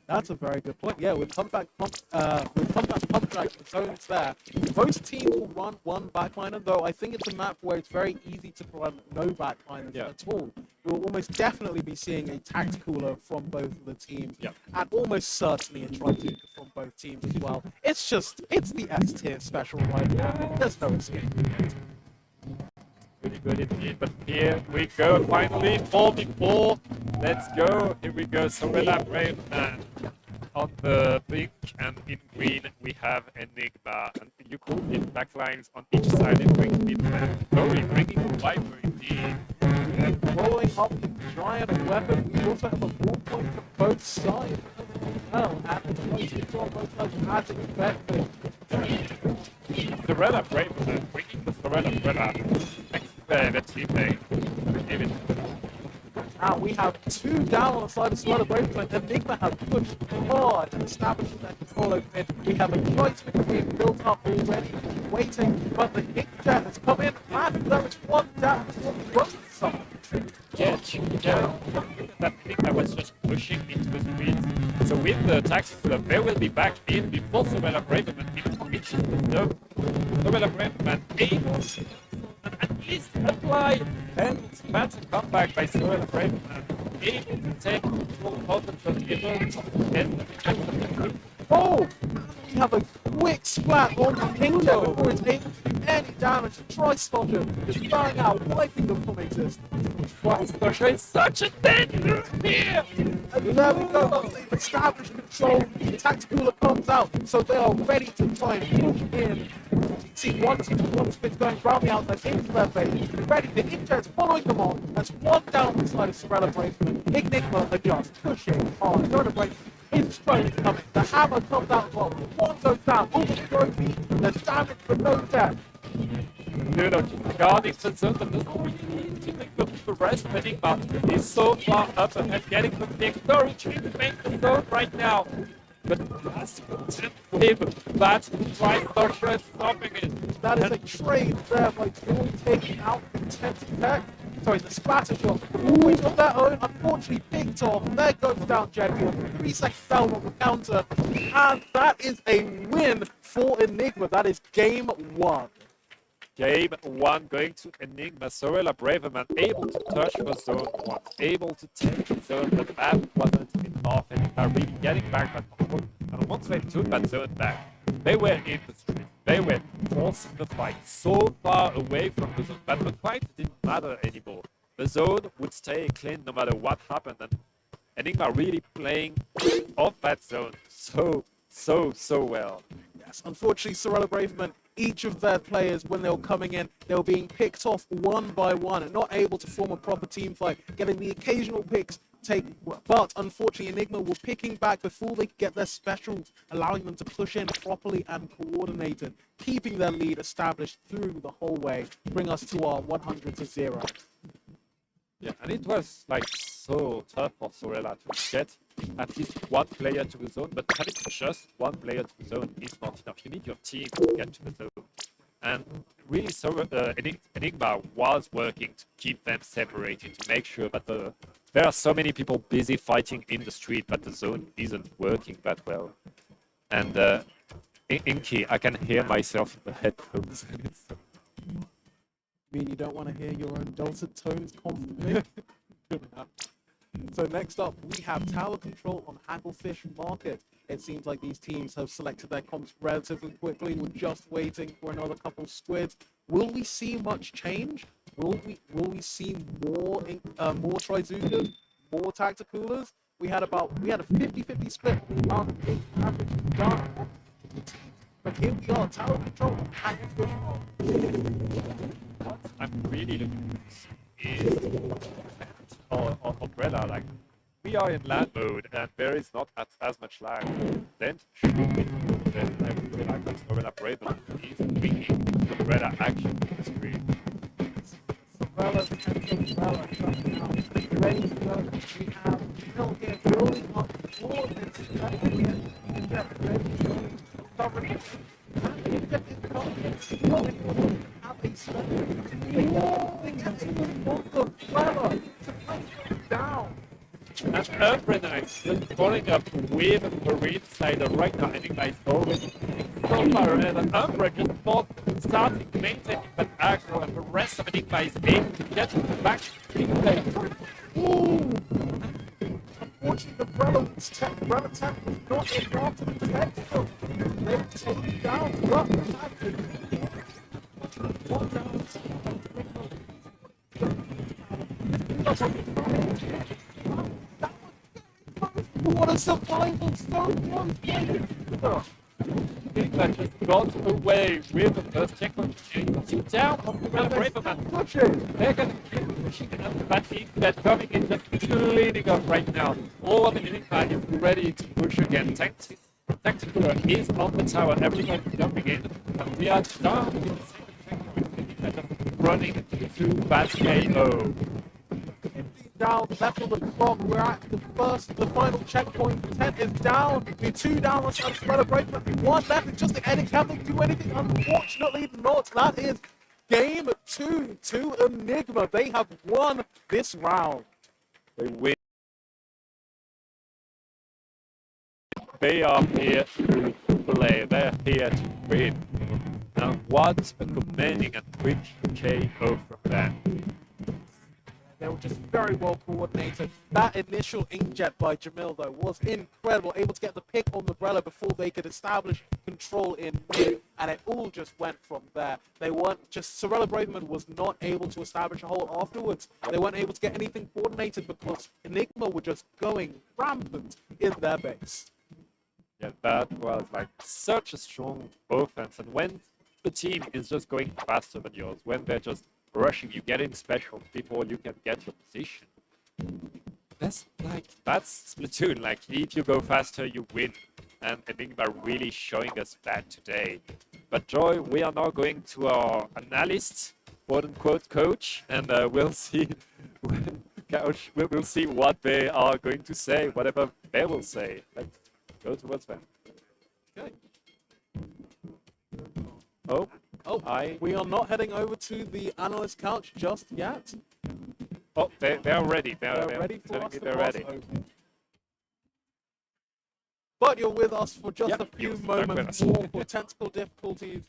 That's a very good point. Yeah, with comeback zones there, most teams will run one backliner, though I think it's a map where it's very easy to run no backliners at all. We'll almost definitely be seeing a tacticooler from both of the teams, and almost certainly a Trizuka from both teams as well. It's the S tier special right now. There's no escape. Pretty good indeed, but here we go, finally, 4v4. Let's go. Here we go, Sorella Braveman on the pink, and in green we have Enigma. And you could hit backlines on each side and bring it in. Glory, bringing the Viper indeed. And following up the giant weapon, we also have a ball point from both sides as well, and the points on both sides as expected. Sorella Braveman, bringing the Sorella Braveman. The teammate. Now we have two down on the side of Splatastic. Enigma has pushed hard and established their control over it. We have a choice being built up already, waiting, but the hit jet has come in, and there is one down on both sides. Yeah, that thing that was just pushing into the street. So with the taxi club, they will be back in before Sorella Braveman even reaches the zone. Sorella Braveman able to at least apply, and that's a comeback by Sorella Braveman, able to take control of the control and Oh! We have a quick splat on the King Jet before it's able to do any damage. Tri-Splasher is throwing out, wiping them from existence. Tri-Splasher is such a danger here! And there we go, once they've established control, the tactical comes out, so they are ready to try and push in. See, one spit's going round the outside into their base, ready, the Ninja's following them on, that's one down the side of Sorella Braveman. Enigma adjusts, pushing on, Sorella Braveman is straight coming, the hammer comes out well, one goes down, over the trophy, there's damage but no death. Guarding the zone, but doesn't really need to make the rest. Enigma is so far up ahead, getting the victory to make the zone right now. But last wave, that's Tri-Splasher is stopping it. That is a trade there by Joy taking out the intense attack. sorry, the splatter shot, always on their own, unfortunately picked off. There goes down Jaguar, 3 seconds down on the counter, and that is a win for Enigma. That is game 1. Game 1 going to Enigma. Sorella Braverman able to touch for zone 1, able to take the zone, but the map wasn't enough. Enigma really getting back that control. And once they took that zone back, they were in the street. They were forcing the fight so far away from the zone, but the fight didn't matter anymore. The zone would stay clean no matter what happened, and Enigma really playing off that zone so well. Yes, unfortunately, Sorella Braverman, each of their players, when they were coming in, they were being picked off one by one and not able to form a proper team fight, getting the occasional picks but unfortunately Enigma were picking back before they could get their specials, allowing them to push in properly and coordinated, keeping their lead established through the whole way, bring us to our 100-0. Yeah, and it was like so tough for Sorella to get at least one player to the zone, but having just one player to the zone is not enough. You need your team to get to the zone. And really, Enigma was working to keep them separated, to make sure that there are so many people busy fighting in the street that the zone isn't working that well. And Inky, I can hear myself in the headphones. And it's I mean, you don't want to hear your own dulcet tones constantly. So next up, we have Tower Control on Hagglefish Market. It seems like these teams have selected their comps relatively quickly. We're just waiting for another couple squids. Will we see much change? Will we see more Trizukas, more Tacticoolers? We had a 50-50 split on the average done. But here we are, Tower Control on Hagglefish Market. what I'm really looking at is or Umbrella, like we are in land mode and there is not as much lag. Then should we then I would feel like that's Umbrella Braven is bringing the Umbrella action to the screen. Umbrella and Umbrella coming out. Ready to go. We have Phil here building up for this strategy. Ready to go. Covering it. And Umbrenite just following up with Marine Slider right now. Enigma is already so far ahead, and Umbra just not starting maintaining that aggro, and the rest of Enigma is able to get back in play. Ooh! Unfortunately, the Umbrella tech was not enough to protect them. They were taken down, but what a survival stone! Enigma just got away with the first checkpoint. Two down on the Braverman. They're going to keep pushing another bad team that's coming in, just cleaning up right now. All of the Enigma is ready to push again. Tactical is on the tower, everybody's jumping in, and we are down in the second checkpoint. Enigma just running to bad KO. Down, left on the clock. We're at the final checkpoint. 10 is down. We're 2 down on side of Splat. 1 left. It's just the ending. Can they do anything? Unfortunately not. That is game 2 to Enigma. They have won this round. They win. They are here to play. They're here to win. And what a commanding and quick KO from them. They were just very well coordinated. That initial inkjet by Jamil, though, was incredible. Able to get the pick on the Umbrella before they could establish control in mid, and it all just went from there. They weren't just Sorella Braverman was not able to establish a hold afterwards. They weren't able to get anything coordinated because Enigma were just going rampant in their base. Yeah, that was like such a strong offense, and when the team is just going faster than yours, when they're just rushing you, getting specials before you can get your position. That's Splatoon. Like, if you go faster, you win. And Enigma really showing us that today. But Joy, we are now going to our analyst, quote-unquote coach, and we'll see. We'll see what they are going to say, whatever they will say. Let's go towards them. Okay. Oh, we are not heading over to the analyst couch just yet. Oh, they're ready. They're ready for telling us me to they're pass ready. over. But you're with us for just Yep, a few you're stuck with moments us. more for technical difficulties.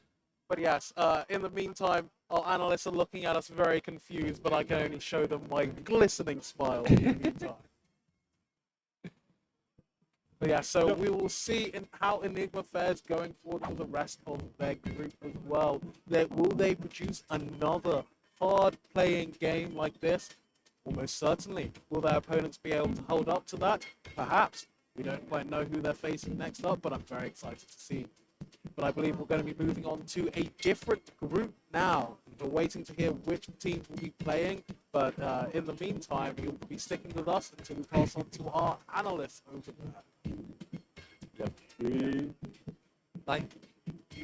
But yes, in the meantime, our analysts are looking at us very confused, but I can only show them my glistening smile in the meantime. But yeah, so we will see how Enigma fares going forward for the rest of their group as well. Will they produce another hard-playing game like this? Almost certainly. Will their opponents be able to hold up to that? Perhaps. We don't quite know who they're facing next up, but I'm very excited to see. But I believe we're going to be moving on to a different group now. We're waiting to hear which teams will be playing, but in the meantime, you'll be sticking with us until we pass on to our analysts over there. Yep. Like,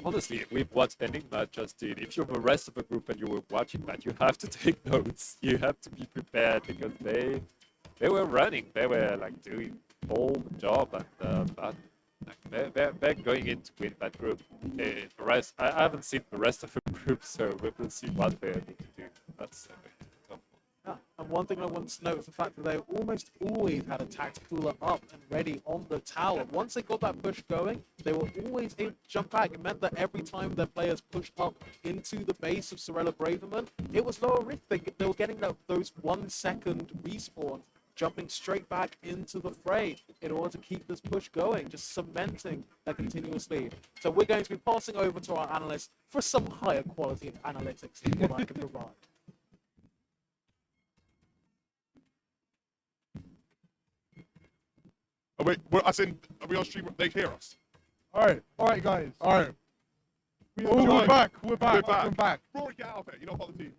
honestly, with what Enigma just did, if you're the rest of the group and you were watching that, you have to take notes. You have to be prepared because they were running. They were like doing all the job, and they're going in to win that group. The rest, I haven't seen the rest of the group, so we'll see what they're able to do. That's tough. Yeah, and one thing I want to note is the fact that they almost always had a tacticooler up and ready on the tower. Once they got that push going, they were always able to jump back. It meant that every time their players pushed up into the base of Sorella Braverman, it was lower risk. They were getting those 1 second respawns, jumping straight back into the fray in order to keep this push going, just cementing a continuous lead. So we're going to be passing over to our analysts for some higher quality of analytics than what I can provide. Oh, wait, well, as in, are we on stream? They hear us. All right, guys. All right. We're back. We're back. We're back. We're back. Rory, get out of it. You're not part of the team.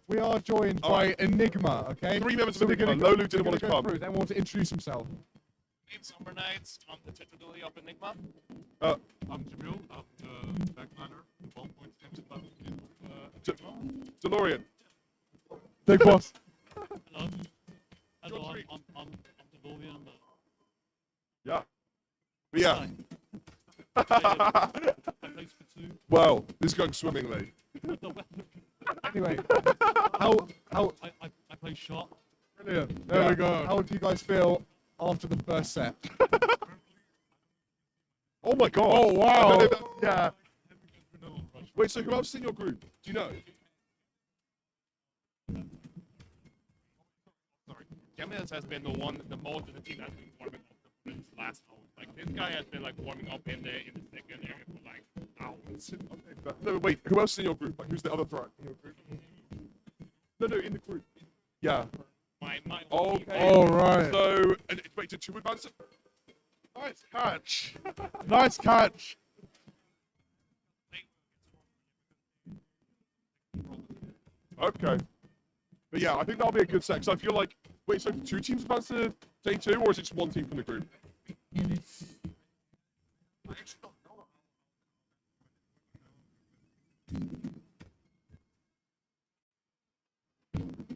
We are joined All by right. Enigma. Okay. 3 members So of we're Enigma. gonna Lolu didn't we're want to gonna go come. through. Then want to introduce himself. Name's Summer Knights. I'm the titular of Enigma. I'm Jamil. I'm the backliner. 1.10 DeLorean. Big boss. Hello. Hello, George I'm Devovian. Yeah. But yeah. I play Splatoon. Well, this is going swimmingly. Anyway, how I play shot. brilliant. There we go. How do you guys feel after the first set? Oh my god. Oh, wow. Yeah. Wait, so who else is in your group? Do you know? Sorry. Geminis has been the most in the team that's been warming up since last hour. Like this guy has been like warming up in the second area for like hours. Okay, no, wait, who else is in your group? Like, who's the other threat in your group? No, in the group. Yeah. My Okay. All right. So, and wait, did 2 advance? Nice catch. Nice catch. Okay. But yeah, I think that'll be a good set. So I feel like, wait, so 2 teams advance to day 2, or is it just 1 team from the group?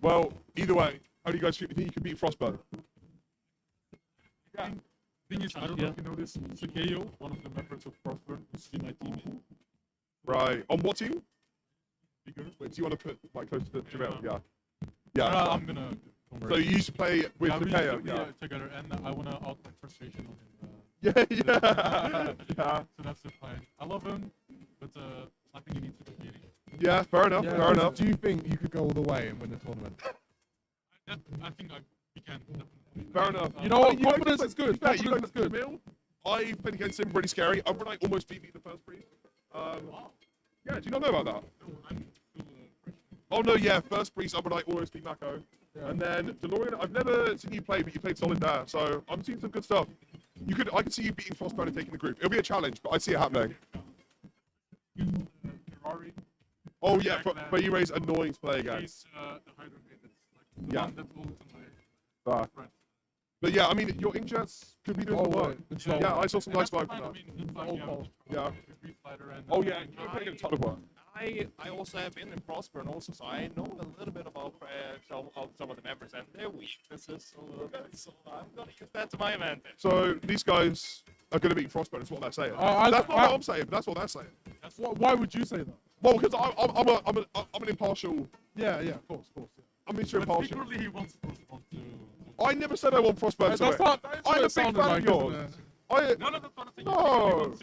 Well, either way, how do you guys feel? You think you can beat Frostbow? Thing is, I don't know if you know this. Sakeo, one of the members of Frostburn, who's in my team. Right. On what team? Bigger. Wait, do you want to put like close to Jamel? Yeah. Yeah. Yeah. I'm gonna. Don't So worry. you used to play with Yeah, we Sakeo, used to yeah. be, together, and I wanna out my frustration on him. Yeah, yeah. Yeah. So that's the plan. I love him, but I think he needs to be beating. Yeah, fair enough, fair enough. Do you think you could go all the way and win the tournament? I think we can. Definitely. Fair enough. You know what? You guys Confidence play- is good. yeah, you Confidence guys is good. Jamil, I've played against him, really scary. Overnight almost beat me the first breeze. Yeah, do you not know about that? Oh no, yeah, first breeze, Overnight almost beat Mako. And then DeLorean, I've never seen you play, but you played solid there. So I'm seeing some good stuff. I could see you beating Frostbound and taking the group. It'll be a challenge, but I see it happening. Ferrari. Oh yeah, but you raise annoying to play against. He's the Hydro Cadence. Like, the Yeah. one that ult on my friend. But yeah, I mean, your inkjets could be doing Oh, the work. wait, it's Yeah, not- I saw some And nice that's vibe fine, from I that. mean, it's like, Oh, yeah, oh, yeah. Street Fighter and Oh yeah, you're putting in a ton of work. I also have been in Frostburn also, so I know a little bit about some of the members and their weaknesses a little bit. So I'm gonna use that to my advantage. So these guys are going to beat Frostbone, is what they're saying. I- That's not what I'm saying, but that's what they're saying. Why would you say that? Well, because I'm an impartial. Yeah, of course. Yeah. I'm Mr. Impartial. Secretly, he wants Frostburn to. I never said I want Frostburn to That's win. not. That is what I'm a it big sounded fan like, of isn't yours. it? No, that's not a thing. No. He wants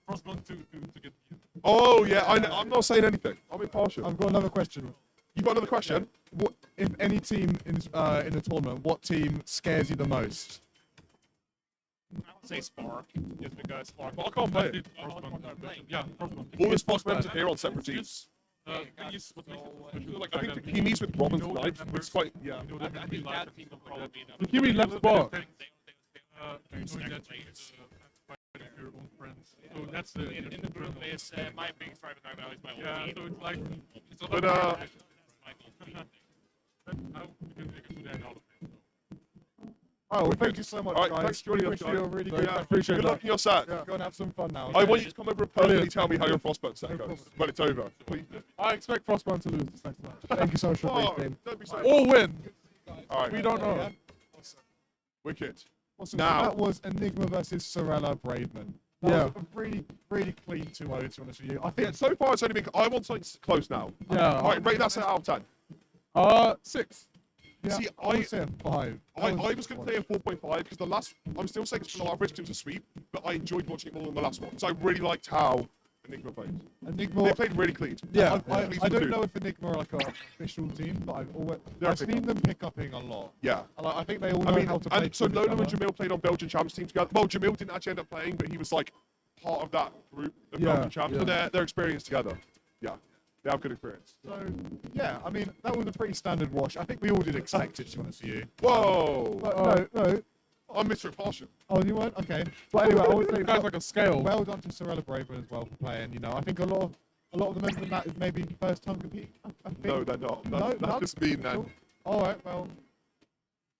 Frostburn to get the. Oh yeah, I'm not saying anything. I'm impartial. I've got another question. You've got another question? What, if any team in the tournament, what team scares you the most? I would say Spark, just because Spark. But I can't play it. Yeah, Frostburn. All the Sparks members are here on separate teams. Thing is, what makes it special, I think he meets with Robin tonight, which is quite, yeah. you know, I think that team will probably be enough. Yukimi left Spark. They Knowing stack that players. fight your own friends. So that's the In the group is my biggest driver right now is my own yeah. team. So it's like it's But, about That's my goal. how we can make a good end out of it. Oh, well, thank you so much, All right, guys. thanks for joining us, Wish guys. you a really So, good. yeah, Appreciate good that. luck in your set. Yeah, go and have some fun now. I want you to come over and personally Brilliant. tell me how your Frostburn set goes when it's over. Please. I expect Frostburn to lose. Thanks so much. Thank you so much for Oh, briefing. don't be so. Or win. All right, We don't know. wicked. Awesome. Now- So that was Enigma versus Sorella Braveman. That Yeah. was a really, really clean 2-0, to be honest with you. I Yeah, think, so far it's only been. I want something close now. Yeah. All right, rate that set out of 10. 6. yeah, See, I would say a 5. I was going to say a 4.5 because the last. I'm still saying it's below average because it was a sweep, but I enjoyed watching it more than the last one. So I really liked how Enigma played. Enigma. They played really clean. Yeah. I Please don't do. know if Enigma are like an official team, but They're I've a seen them pick up a lot. Yeah. I think they all I know mean, how to play. and so with each Lola and other. Jamil played on Belgian champs team together. Well, Jamil didn't actually end up playing, but he was like part of that group of Yeah, Belgian champs. So yeah. they're experienced together. Yeah, they have good experience. So, yeah, I mean, that was a pretty standard wash. I think we all did expect it, to be honest with you. Whoa! But no. I'm Mr. Impartial. Oh, you weren't? Okay. But anyway, I would say Guys like a scale. well done to Sorella Braveman as well for playing. You know, I think a lot of the members of that is maybe first time competing. I think. No, they're not. No, That's none? just mean then. All right, well,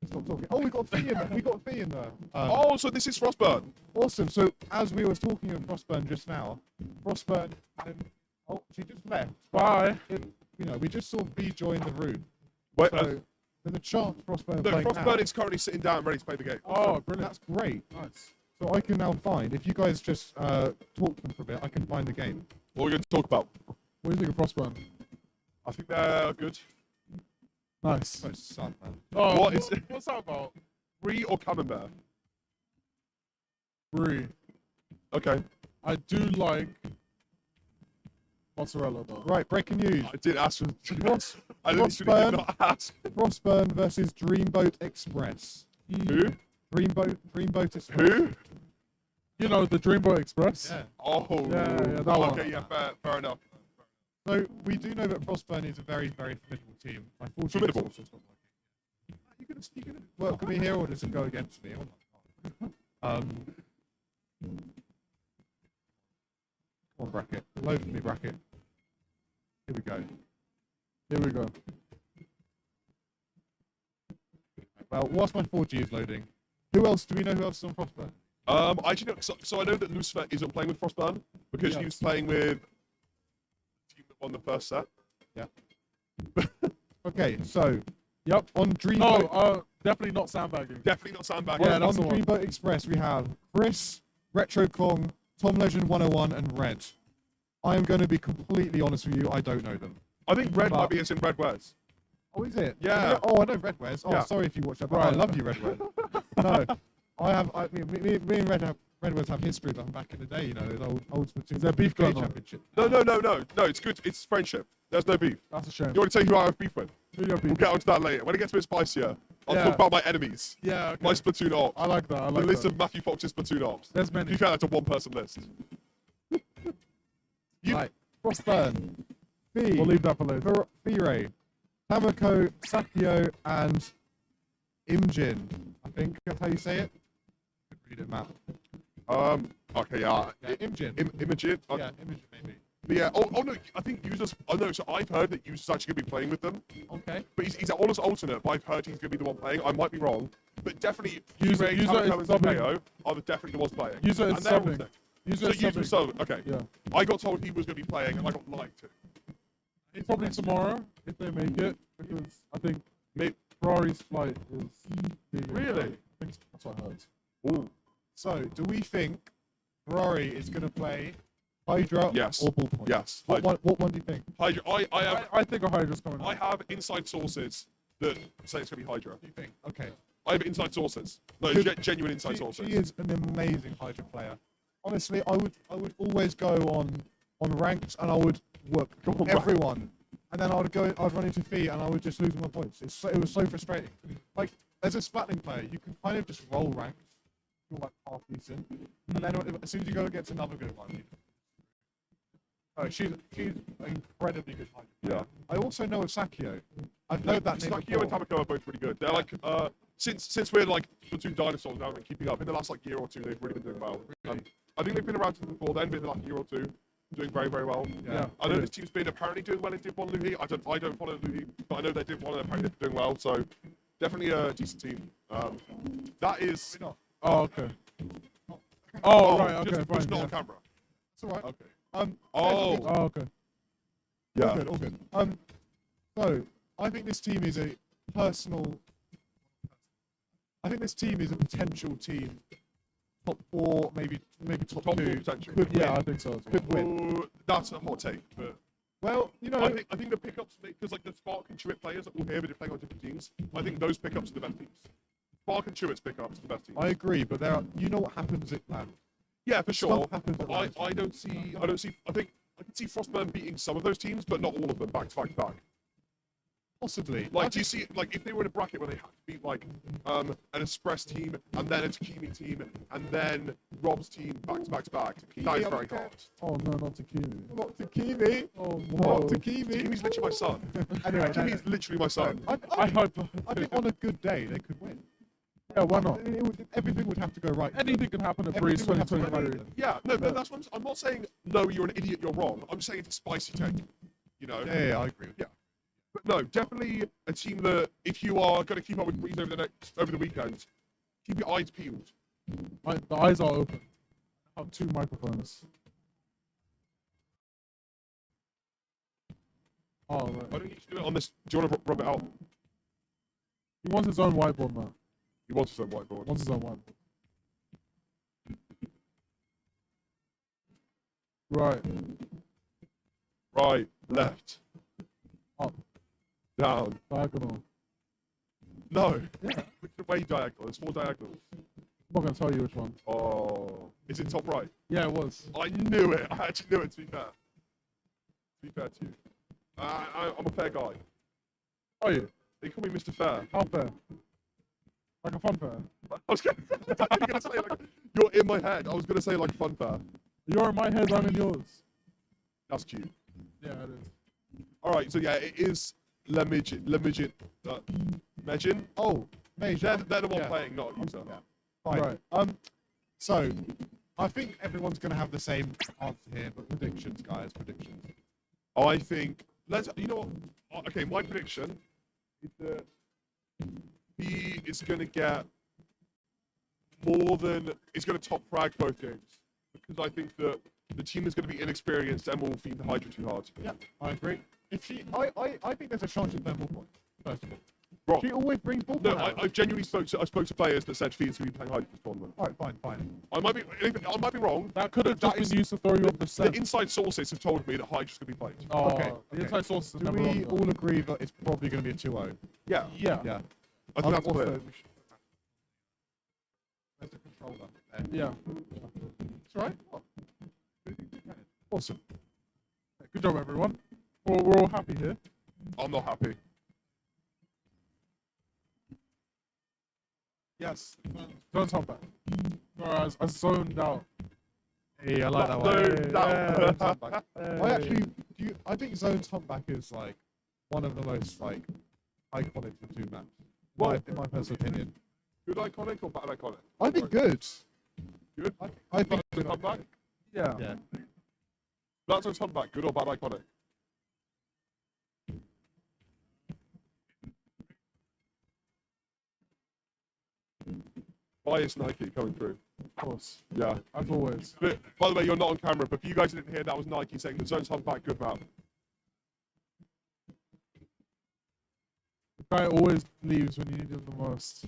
stop talking. Oh, we got Fee in there. We got Fee in there. Oh, so this is Frostburn. Awesome. So as we were talking of Frostburn just now, Frostburn. Oh, she just left. Bye. You know, we just saw Fee join the room. Wait, So there's a chance Frostburn no, playing now. Frostburn is currently sitting down, ready to play the game. Oh, brilliant. That's great. Nice. So I can now find. If you guys just talk to them for a bit, I can find the game. What are we going to talk about? What do you think of Frostburn? I think they're good. Nice. So sad, man. Oh, What is it? What's that about? Brie or Camembert? Brie. Okay. I do like mozzarella though. Right, breaking news. I did ask for. Frost, I literally Frostburn, did not ask. Frostburn versus Dreamboat Express. Who? Dreamboat Express. Who? You know, the Dreamboat Express. Yeah. Oh. Yeah, that oh, one. okay, yeah, fair enough. So we do know that Frostburn is a very, very formidable team. Unfortunately, Formidable. it's also not working. You gonna welcome me here, or does it go against me? Come on, bracket. Load for me, bracket. Here we go. Here we go. Well, whilst my 4G is loading, who else? Do we know who else is on Frostburn? I actually know, so I know that Lucifer isn't playing with Frostburn because he was playing with the team that won the first set. Yeah. Okay, so Yep. on Dreamboat, No, definitely not sandbagging. Definitely not Sandbag. Yeah, on that's the one. Dreamboat Express we have Chris, Retro Kong, Tom Legend 101, and Red. I am going to be completely honest with you. I don't know them. I think Red But- might be as in Red Words. Oh, is it? Yeah. Oh, I know Red Wears. Oh, Yeah. sorry if you watched that, but I Right. love you, Red Wears. No, I have. Me and Red Wears have history from back in the day. You know, the old Splatoon. Is there beef UK going on? championship. No. It's good. It's friendship. There's no beef. That's a shame. You want to tell you who I have beef with? Who you got We'll beef? get onto that later. When it gets a bit spicier, I'll Yeah. talk about my enemies. Yeah, okay. My Splatoon ops. I like that. I The like list that. of Matthew Fox's Splatoon ops. There's To many. be fair, that's a one-person list. You- Right. Frostburn, Fee, We'll leave that for later. Fire, Tamako, Sakio, and Imjin. I think that's how you say it. Read it, Matt. Okay, yeah. Yeah, Imjin. Imogen. Yeah, Imjin maybe. Yeah. Oh no. I think users. Oh no. So I've heard that users actually going to be playing with them. Okay. But he's on as alternate. But I've heard he's going to be the one playing. I might be wrong. But definitely, User Ray, is Calico, and subbing. Zakeo are definitely the ones playing. User is And they're all subbing. sick. User So is user subbing. is subbing. Okay. Yeah. I got told he was going to be playing, and I got lied to. It's probably tomorrow if they make it because I think Maybe. Ferrari's flight is being Really? I think that's what I heard. Ooh. So, do we think Ferrari is going to play Hydra Yes. or Ballpoint? Yes. What one do you think? Hydra. I have I think a Hydra's coming. I have inside sources that say it's going to be Hydra. You think? Okay. I have inside sources. No, genuine inside sources. She is an amazing Hydra player. Honestly, I would always go on ranked and I would work everyone, and then I'd run into Fee and I would just lose my points. It was so frustrating. Like as a Splatling player, you can kind of just roll ranked, you're like half decent, and then as soon as you go against another good one, she's an incredibly good Hydra player. Yeah. I also know of Sakio. I've heard that name Sakio and before. Tamako are both really good. They're like since we're like the two dinosaurs now and keeping up in the last like year or two, they've really been doing well. I think they've been around since before then, but in the last year or two, doing very, very well. Yeah. I know this team's been apparently doing well in Div 1 Luhi. I don't follow Luhi, but I know they did one and apparently they're doing well. So definitely a decent team. That is. Oh, okay. Oh, right, okay, just fine. not Yeah. on camera. It's all right. Okay. Oh, okay. Yeah. All good. So I think this team is a personal. I think this team is a potential team. Top 4, maybe top Top 2. 4 potential. Could Yeah, I win. think so as well. Could win. Oh, that's a hot take, but Well, you know, I think the pickups because like the Spark and Chewit players that will here, but they're playing on different teams. I think those pickups are the best teams. Spark and Chewit's pickups are the best teams. I agree, but you know what happens at LAN. Yeah, for sure. Stuff happens at LAN. I don't see. I think I can see Frostburn beating some of those teams, but not all of them back to back to back. Possibly. Like, do you see, like, if they were in a bracket where they had to beat, like, an Express team, and then a Takimi team, and then Rob's team back to back to back, that is very hard. Oh, no, not Takimi. Not Takimi. Oh, Not no. Takimi. Takimi's literally my son. Anyway, Takimi's literally my son. I hope. I think on a good day they could win. Yeah, why not? Everything would have to go right. Anything can happen at Breeze Everything would have to go 2023. right. Yeah, no, but that's what I'm not saying, no, you're an idiot, you're wrong. I'm saying it's a spicy take, you know? Yeah, I agree. Yeah. But no, definitely a team that, if you are going to keep up with Breeze over the weekend, keep your eyes peeled. The eyes are open. I have 2 microphones. Oh, right. I don't think you should do it on this. Do you want to rub it out? He wants his own whiteboard, man. He wants his own whiteboard. Wants his own whiteboard. Right. Right, left, Up. down. Diagonal. No. Which way diagonal? There's 4 diagonals. I'm not going to tell you which one. Oh. Is it top right? Yeah, it was. I knew it. I actually knew it, to be fair. To be fair to you. I'm a fair guy. Are you? They call me Mr. Fair. How fair? Like a fun fair? I was going to say, like, you're in my head. I was going to say, like, fun fair. You're in my head, I'm in yours. That's cute. Yeah, it is. All right, so yeah, it is Lemidget. Megin? Oh, Major. They're the one Yeah. playing, not a user. Yeah. Fine. Right. So, I think everyone's going to have the same answer here, but predictions, guys, predictions. I think, you know what? Okay, my prediction is that he is going to get more than, he's going to top frag both games. Because I think that the team is going to be inexperienced and will feed the Hydra too hard. Yeah, I agree. If she, I think there's a chance of thermal point. First of all, Wrong. she always brings ball. No, I genuinely spoke to players that said Feed's going to be playing Hydra this tournament. All right, fine. I might be wrong. That could have That just is- been used to throw you off the The scent. inside sources have told me that Hydra's going to be played. Oh, Okay, the inside sources have Do never we wrong. all agree that it's probably going to be a 2-0? Yeah, Yeah. Yeah. I think that's Also, clear. we should- Where's the controller? There. Yeah. It's all right. What? Awesome. Good job, everyone. We're all happy here. I'm not happy. Yes. Don't talk back. Sorry, I zoned out. Hey, I like that No, one. that- Zone's humpback. I actually, I think Zone's humpback is like one of the most like iconic of the 2 maps. In my personal opinion. Good iconic or bad iconic? I think good. Good? I think That's a comeback? Yeah. Yeah. That's a comeback. Good or bad iconic? Bias Nike coming through. Of course. Yeah. As always. But, by the way, you're not on camera, but for you guys who didn't hear, that was Nike saying the zone's humpback, good map. The guy always leaves when you need him the most.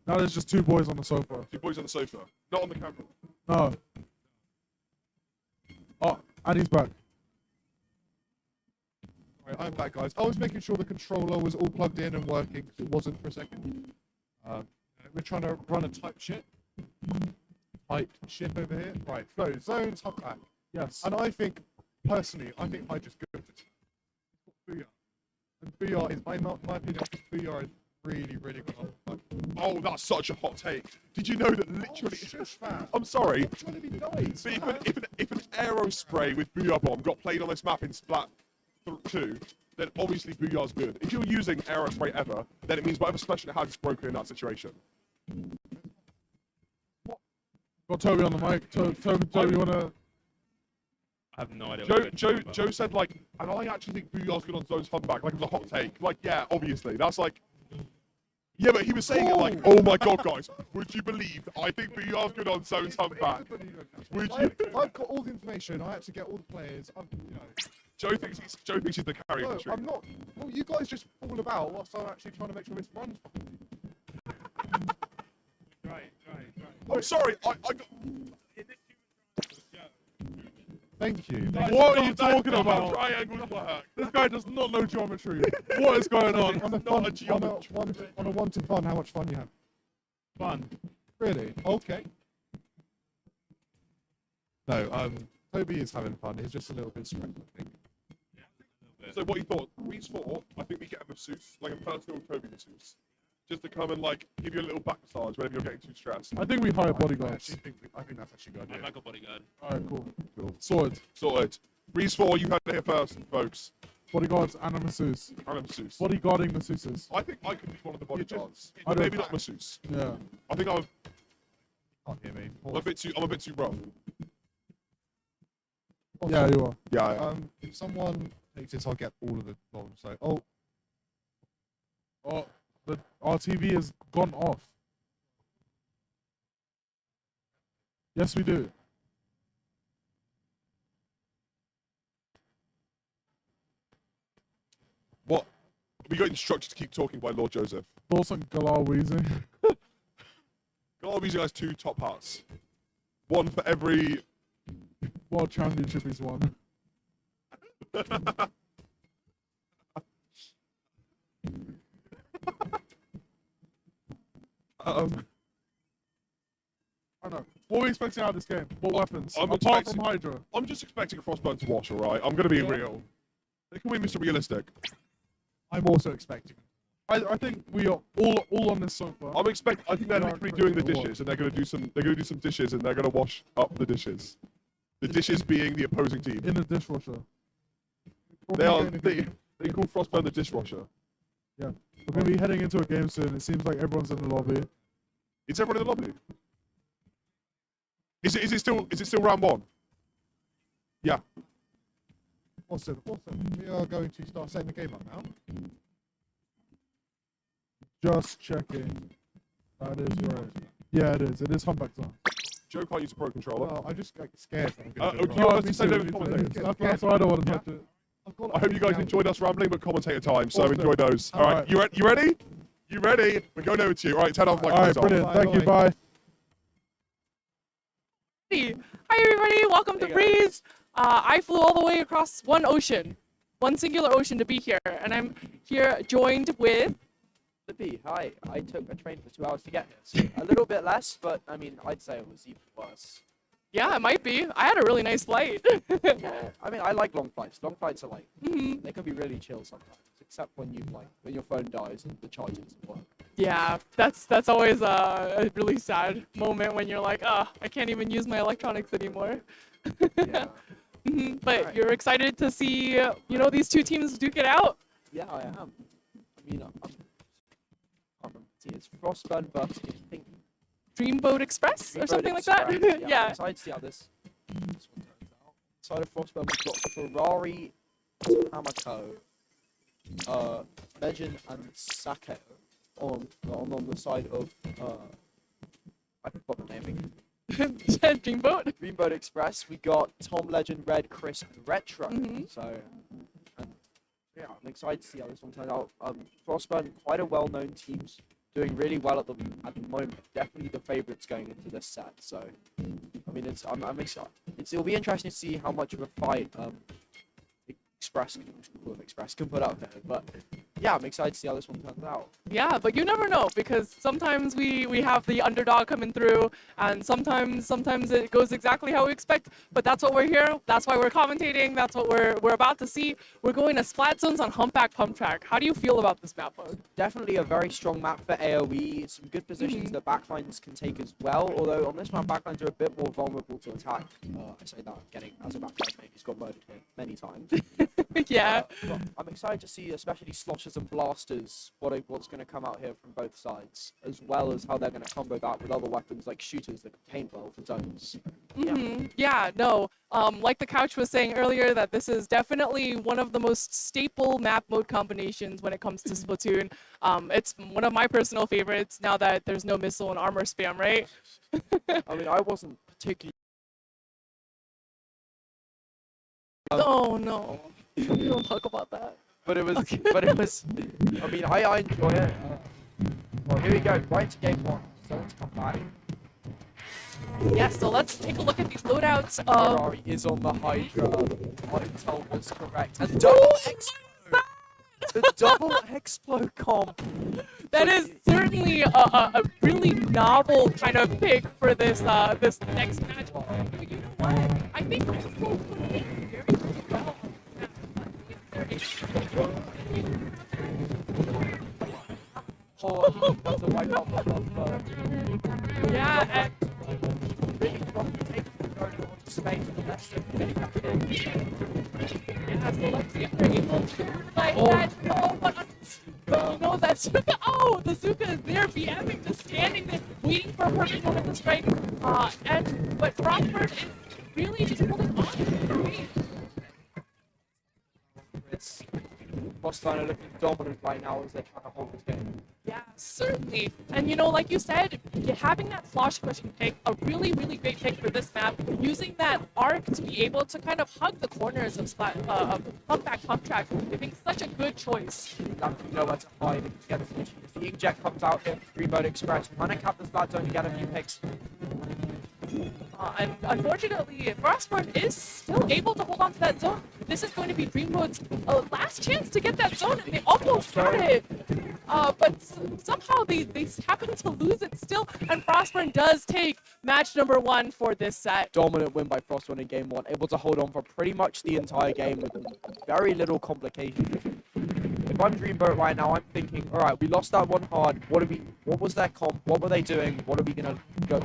Now there's just 2 boys on the sofa. 2 boys on the sofa. Not on the camera. No. Oh, and he's back. Right, I'm back, guys. I was making sure the controller was all plugged in and working because it wasn't for a second. We're trying to run a type ship. Typed ship over here. Right, flow, zones, humpback. Yes. And I think, personally, Hydra's good. Booyah. And Booyah is, my opinion, I think Booyah is really, really good on humpback. Oh, that's such a hot take. Did you know that literally? Shush, man. I'm sorry. I'm trying to be nice. But if an aero spray with Booyah Bomb got played on this map in Splat 2, then obviously Booyah's good. If you're using aero spray ever, then it means whatever special it has is broken in that situation. Got Toby on the mic. Toby, you wanna? I have no idea. What Joe said like, and I actually think Booyah's good on zones humpback. Like it was a hot take. Like yeah, obviously that's like. Yeah, but he was saying it like, oh my god, guys, would you believe I think Booyah's good on zones humpback? Would you? I've got all the information. I actually get all the players. Joe thinks he's the carry of No, the stream. I'm not. Well, you guys just fall about whilst I'm actually trying to make sure this runs properly. Right. I'm sorry, I got. Thank you. What are you talking about? Triangles work. This guy does not know geometry. What is going on? On a 1 to fun, how much fun you have? Fun. Really? Okay. No, Toby is having fun. He's just a little bit stressed, I think. So what you thought? Reese 4, I think we get a masseuse, like a personal Toby masseuse. Just to come and like give you a little back massage whenever you're getting too stressed. I think we hire I bodyguards. think that's actually good. I'm like a bodyguard. Alright, cool. Sorted. Sorted. Reese 4, you heard it here first, folks. Bodyguards and a masseuse. I'm a masseuse. Bodyguarding masseuses. I think I could be one of the bodyguards. I don't- Maybe not masseuse. Yeah. I think Can't hear me. I'm a bit too rough. Yeah, you are. Yeah. If someone takes this, I'll get all of the bombs. So, oh, Oh, our TV has gone off. Yes, we do. What? We got instructed to keep talking by Lord Joseph. Dawson Galar wheezing. Garvey's has 2 top hats. One for every. World Championship he's won. I know. What are we expecting out of this game? What weapons? I'm Apart expecting- from Hydra. I'm just expecting a Frostburn to wash, alright? I'm gonna be real. They can win Mr. Realistic. I'm also expecting. I think we are all on this so far. I think they're Yeah, literally doing the what? dishes, and they're gonna do some dishes, and they're gonna wash up the dishes. The dishes being the opposing team. In the dishwasher. They call Frostburn the dishwasher. Yeah. We're going to be heading into a game soon. It seems like everyone's in the lobby. Is everyone in the lobby? Is it still round 1? Yeah. Awesome. We are going to start setting the game up now. Just checking. That is right. Yeah, it is. It is humpback time. Joe can't use a pro controller. Well, I'm just like, scared. That I'm gonna Okay, do it wrong. let's say no commentators. That's why I don't want to touch it. I hope you guys enjoyed us rambling, but commentator time, so Awesome. enjoy those. All right, you ready? You ready? We're going over to you. All right, turn off my All right, brilliant. Thank you. Bye. Hi everybody, welcome to Breeze. I flew all the way across one singular ocean to be here, and I'm here joined with. Lippy, hi. I took a train for 2 hours to get here. So a little bit less, but I mean, I'd say it was even worse. Yeah, it might be. I had a really nice flight. Yeah, I mean, I like long flights. Long flights are like, they can be really chill sometimes, except when when your phone dies and the charger doesn't work. Yeah, that's always a really sad moment when you're like, I can't even use my electronics anymore. Yeah. But Right. you're excited to see, these two teams duke it out. Yeah, I am. I mean, I can't remember. See, it's Frostburn versus, I think, Dreamboat Express or Dreamboat something like that. Express. Yeah. I'm excited to see how this one turns out. Inside of Frostburn, we've got Ferrari, Hamako, Legend, and Sake on the side of I forgot the name again. Dreamboat. Dreamboat Express. We got Tom Legend, Red, Chris, and Retro. Mhm. So, yeah, I'm excited to see how this one turns out. Frostburn, quite a well-known teams, doing really well at the moment. Definitely the favourites going into this set. So, I mean, I'm excited. It'll be interesting to see how much of a fight Express, Express can put up there. But yeah, I'm excited to see how this one turns out. Yeah, but you never know because sometimes we have the underdog coming through, and sometimes it goes exactly how we expect. But that's what we're here. That's why we're commentating. That's what we're about to see. We're going to Splat Zones on Humpback Pump Track. How do you feel about this map mode? Definitely a very strong map for AoE. Some good positions that backlines can take as well. Although on this map, backlines are a bit more vulnerable to attack. I say that getting as a backline mate, he's got murdered here many times. Yeah. But I'm excited to see, especially Sloshes and Blasters, what's going to come out here from both sides, as well as how they're going to combo that with other weapons like shooters that can paint well for zones. Yeah, no. Like the couch was saying earlier, that this is definitely one of the most staple map mode combinations when it comes to Splatoon. It's one of my personal favorites now that there's no missile and armor spam, right? I mean, I wasn't particularly. Oh no. We don't talk about that. But it was. But it was. I mean, I enjoy it. Well, here we go. Right to game one. So let's come back. Yeah, so let's take a look at these loadouts. Ferrari is on the Hydra. My intel was correct. And double explode. The double explode comp. That is certainly a really novel kind of pick for this this next match. But you know what? I think this will play very well. Oh, that's a white off. Yeah, and Really strong take going on space for the rest of the yeah, so let's see if they're able to like that. Oh, but you know that Zuka. Oh, the Zuka is there, BMing, just standing there, waiting for a perfect moment to strike. But Frostburn is really just holding on. It's Frostburn looking dominant right now as they're trying to hold this game. Yeah, certainly. And you know, like you said, having that flash pushing pick, a really, really great pick for this map, using that arc to be able to kind of hug the corners of Humpback Pump Track, I think such a good choice. That you know where to hide and get the finish. If the Inkjet comes out here, Dreamboat Express, trying to cap the Splat Zone to get a few picks. And unfortunately, Frostburn is still able to hold on to that zone. This is going to be Dreamboat's last chance to get that zone, and they almost had it. But somehow they happen to lose it still, and Frostburn does take match number 1 for this set. Dominant win by Frostburn in game 1, able to hold on for pretty much the entire game with very little complications. If I'm Dreamboat right now, I'm thinking, all right, we lost that one hard. What was their comp? What were they doing? What are we gonna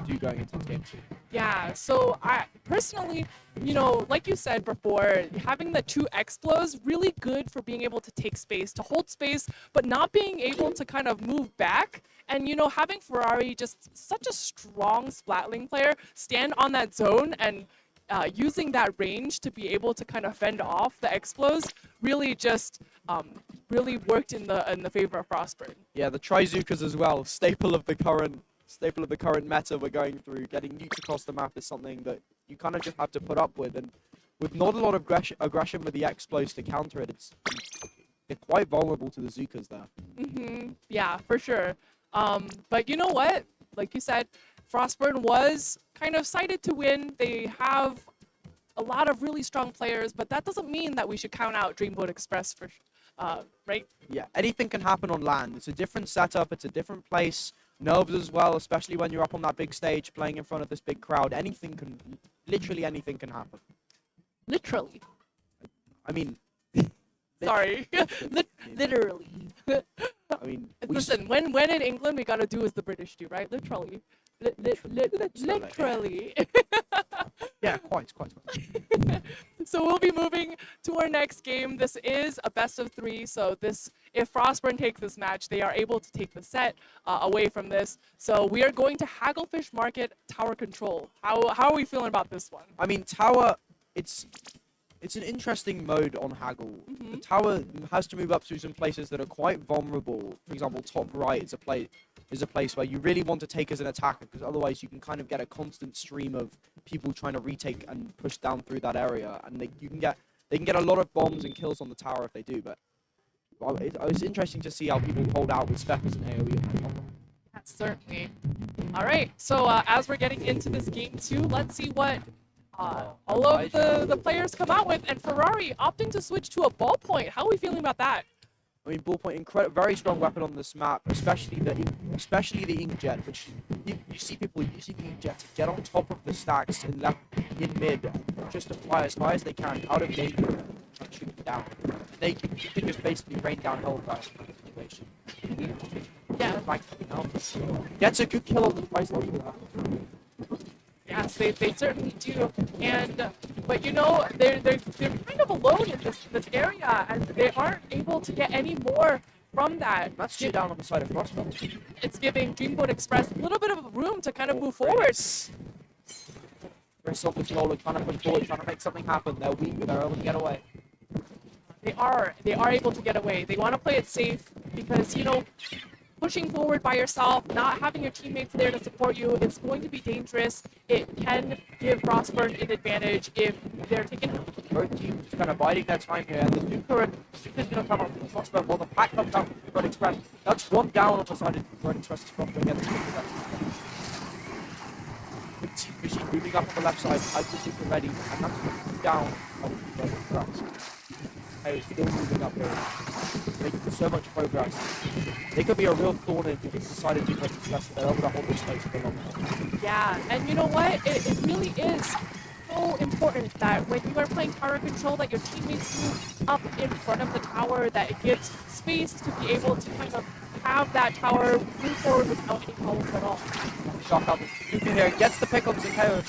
do going into this game 2? Yeah, so I personally, you know, like you said before, having the 2 explos really good for being able to take space, to hold space, but not being able to kind of move back. And, you know, having Ferrari, just such a strong Splatling player, stand on that zone and using that range to be able to kind of fend off the explos really just really worked in the favor of Frostburn. Yeah, the Trizukas as well, staple of the current meta we're going through. Getting nuked across the map is something that you kind of just have to put up with, and with not a lot of aggression with the explos to counter it, they're quite vulnerable to the Zukas there. Yeah, for sure. But you know what? Like you said, Frostburn was kind of cited to win. They have a lot of really strong players, but that doesn't mean that we should count out Dreamboat Express for, right? Yeah, anything can happen on land. It's a different setup. It's a different place. Nerves as well, especially when you're up on that big stage playing in front of this big crowd. Literally anything can happen. Literally. I mean, Sorry. Literally. I mean, Listen, when in England, we gotta do as the British do, right? Literally. Literally. yeah, quite. So we'll be moving to our next game. This is a best of 3. So if Frostburn takes this match, they are able to take the set away from this. So we are going to Hagglefish Market Tower Control. How are we feeling about this one? I mean, Tower, it's an interesting mode on Haggle. The tower has to move up through some places that are quite vulnerable. For example, top right is a place where you really want to take as an attacker, because otherwise you can kind of get a constant stream of people trying to retake and push down through that area, and they can get a lot of bombs and kills on the tower if they do. But it's interesting to see how people hold out with Speppers and AoE. Certainly. All right. So as we're getting into this game 2, let's see what All of the players come out with, and Ferrari opting to switch to a ballpoint. How are we feeling about that? I mean, ballpoint, very strong weapon on this map, especially the inkjet, which you see people using the inkjet to get on top of the stacks in mid, just to fly as high as they can out of danger and shoot them down. You can just basically rain down hellfire in that situation. Yeah. Gets a good kill on the price level. Yes, they certainly do. And but you know, they're kind of alone in this area, and they aren't able to get any more from that. That's two down on the side of Frostbelt. It's giving Dreamboat Express a little bit of room to kind of move forward. Very self-control, trying to push forward, trying to make something happen. They're weak, but they're able to get away. They are able to get away. They want to play it safe because, you know, pushing forward by yourself, not having your teammates there to support you, is going to be dangerous. It can give Frostburn an advantage if they're taking. Both teams kind of biding their time here. The Zuka is going to come up from Frostburn while the pack comes out from Red Express. That's one down on the side of Red Express. Frostburn gets with Team Machine moving up on the left side as the Zuka ready, and that's one down on Red Express. Is still moving up here, making so much progress. They could be a real thorn in the side of Dreamboat Express if they're able to hold this space for long. Yeah, and you know what? It really is so important that when you are playing tower control, that your teammates move up in front of the tower, that it gives space to be able to kind of have that tower move forward without any problems at all. Shock up. Zuka here gets the pick on Zakeo.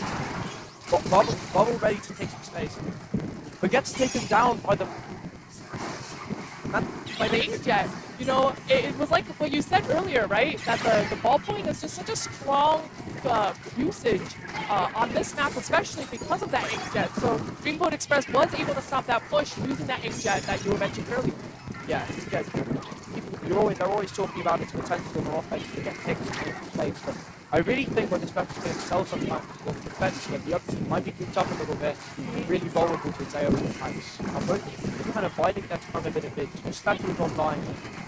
Bubble ready to take some space. But gets taken down by the inkjet. You know, it was like what you said earlier, right? That the ballpoint is just such a strong usage on this map, especially because of that inkjet. So Dreamboat Express was able to stop that push using that inkjet that you mentioned earlier. Yeah, they're always talking about its potential in offense to get picks in place, but I really think when this map is going to excel sometimes on defense, when the other team might be cooped up a little bit, really vulnerable to its AoE attacks. And both teams kind of biding their time a bit, especially online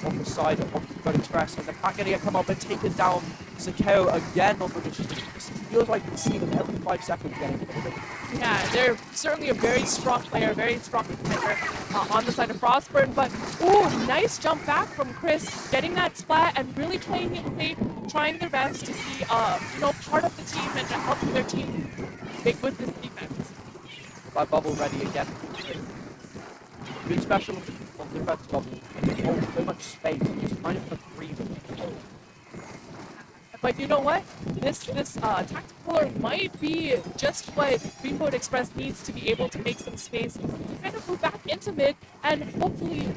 on the side of Red Express, and the pack going to come up and taken down Zakeo again on the machine. It feels like we see them every 5 seconds getting a little bit. Yeah, they're certainly a very strong player, very strong contender on the side of Frostburn, but ooh, nice jump back from Chris, getting that splat and really playing it safe, trying their best to be, you know, part of the team and to help their team make good this defense. By Bubble ready again. Good special on defense Bubble. They hold so much space, just kind of free with it. But you know what? This tactical puller might be just what Dreamboat Express needs to be able to make some space, kind of move back into mid, and hopefully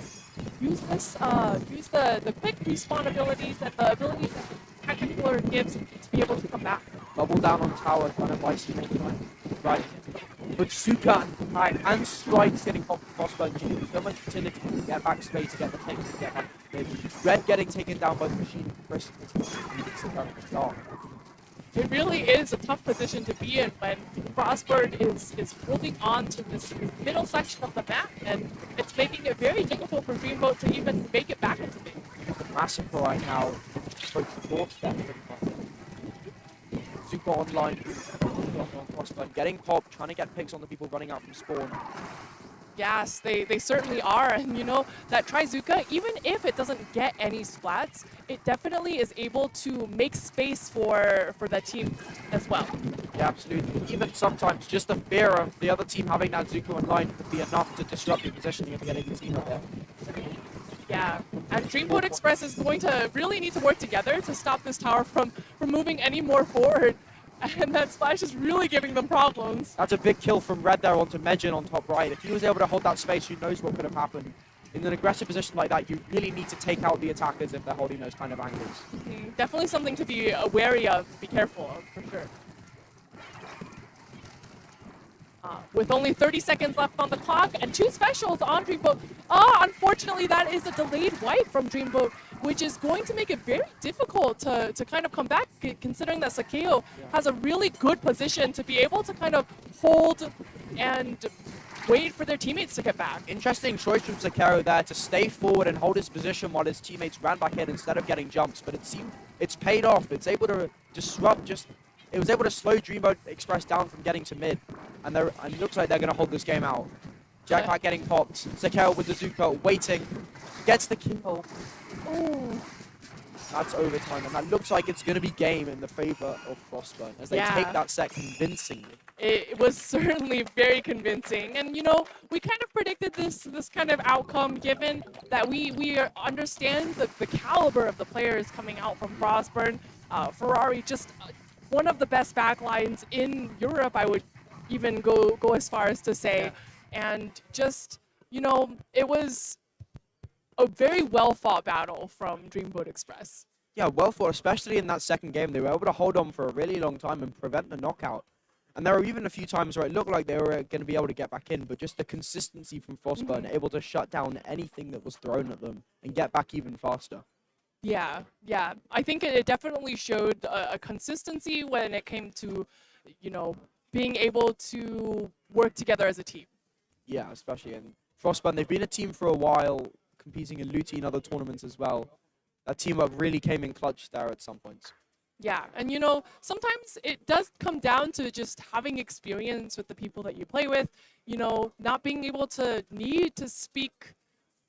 use the quick respawn abilities and the abilities that tactical puller gives to be able to come back. Bubble down on tower, kind of like right. But Suka and Strikes getting popped Frostburn, giving so much utility to get back space, to get the things, to get back to Red getting taken down by the machine. Chris It really is a tough position to be in when Frostburn is holding on to this middle section of the map, and it's making it very difficult for Dreamboat to even make it back into it. Massive right now. Super online, Frostburn getting popped, trying to get picks on the people running out from spawn. Yes, they certainly are, and you know, that Trizuka, even if it doesn't get any splats, it definitely is able to make space for the team as well. Yeah, absolutely. Even sometimes just the fear of the other team having that Zuko online could be enough to disrupt your positioning of getting the team up there. Yeah, and Dreamboat Express is going to really need to work together to stop this tower from moving any more forward. And that splash is really giving them problems. That's a big kill from Red there onto Mejin on top right. If he was able to hold that space, who knows what could have happened. In an aggressive position like that, you really need to take out the attackers if they're holding those kind of angles. Definitely something to be wary of, be careful of, for sure. With only 30 seconds left on the clock and 2 specials on Dreamboat. Unfortunately, that is a delayed wipe from Dreamboat, which is going to make it very difficult to kind of come back, considering that Sakeo has a really good position to be able to kind of hold and wait for their teammates to get back. Interesting choice from Zakero there to stay forward and hold his position while his teammates ran back in instead of getting jumps, but it seemed it's paid off. It's able to disrupt it was able to slow Dreamboat Express down from getting to mid, and it looks like they're going to hold this game out. Jackpot getting popped. Zekel with the Zuka waiting. Gets the kill. Ooh. That's overtime, and that looks like it's going to be game in the favor of Frostburn as they Yeah. take that set convincingly. It was certainly very convincing, and you know, we kind of predicted this kind of outcome given that we understand the caliber of the players coming out from Frostburn. Ferrari just one of the best backlines in Europe, I would even go as far as to say, and just, you know, it was a very well fought battle from Dreamboat Express. Yeah, well fought, especially in that second game. They were able to hold on for a really long time and prevent the knockout. And there were even a few times where it looked like they were going to be able to get back in, but just the consistency from Frostburn, able to shut down anything that was thrown at them and get back even faster. Yeah. I think it definitely showed a consistency when it came to, you know, being able to work together as a team. Yeah, especially in Frostburn. They've been a team for a while, competing in Luti and other tournaments as well. That teamwork really came in clutch there at some points. Yeah, and you know, sometimes it does come down to just having experience with the people that you play with, you know, not being able to need to speak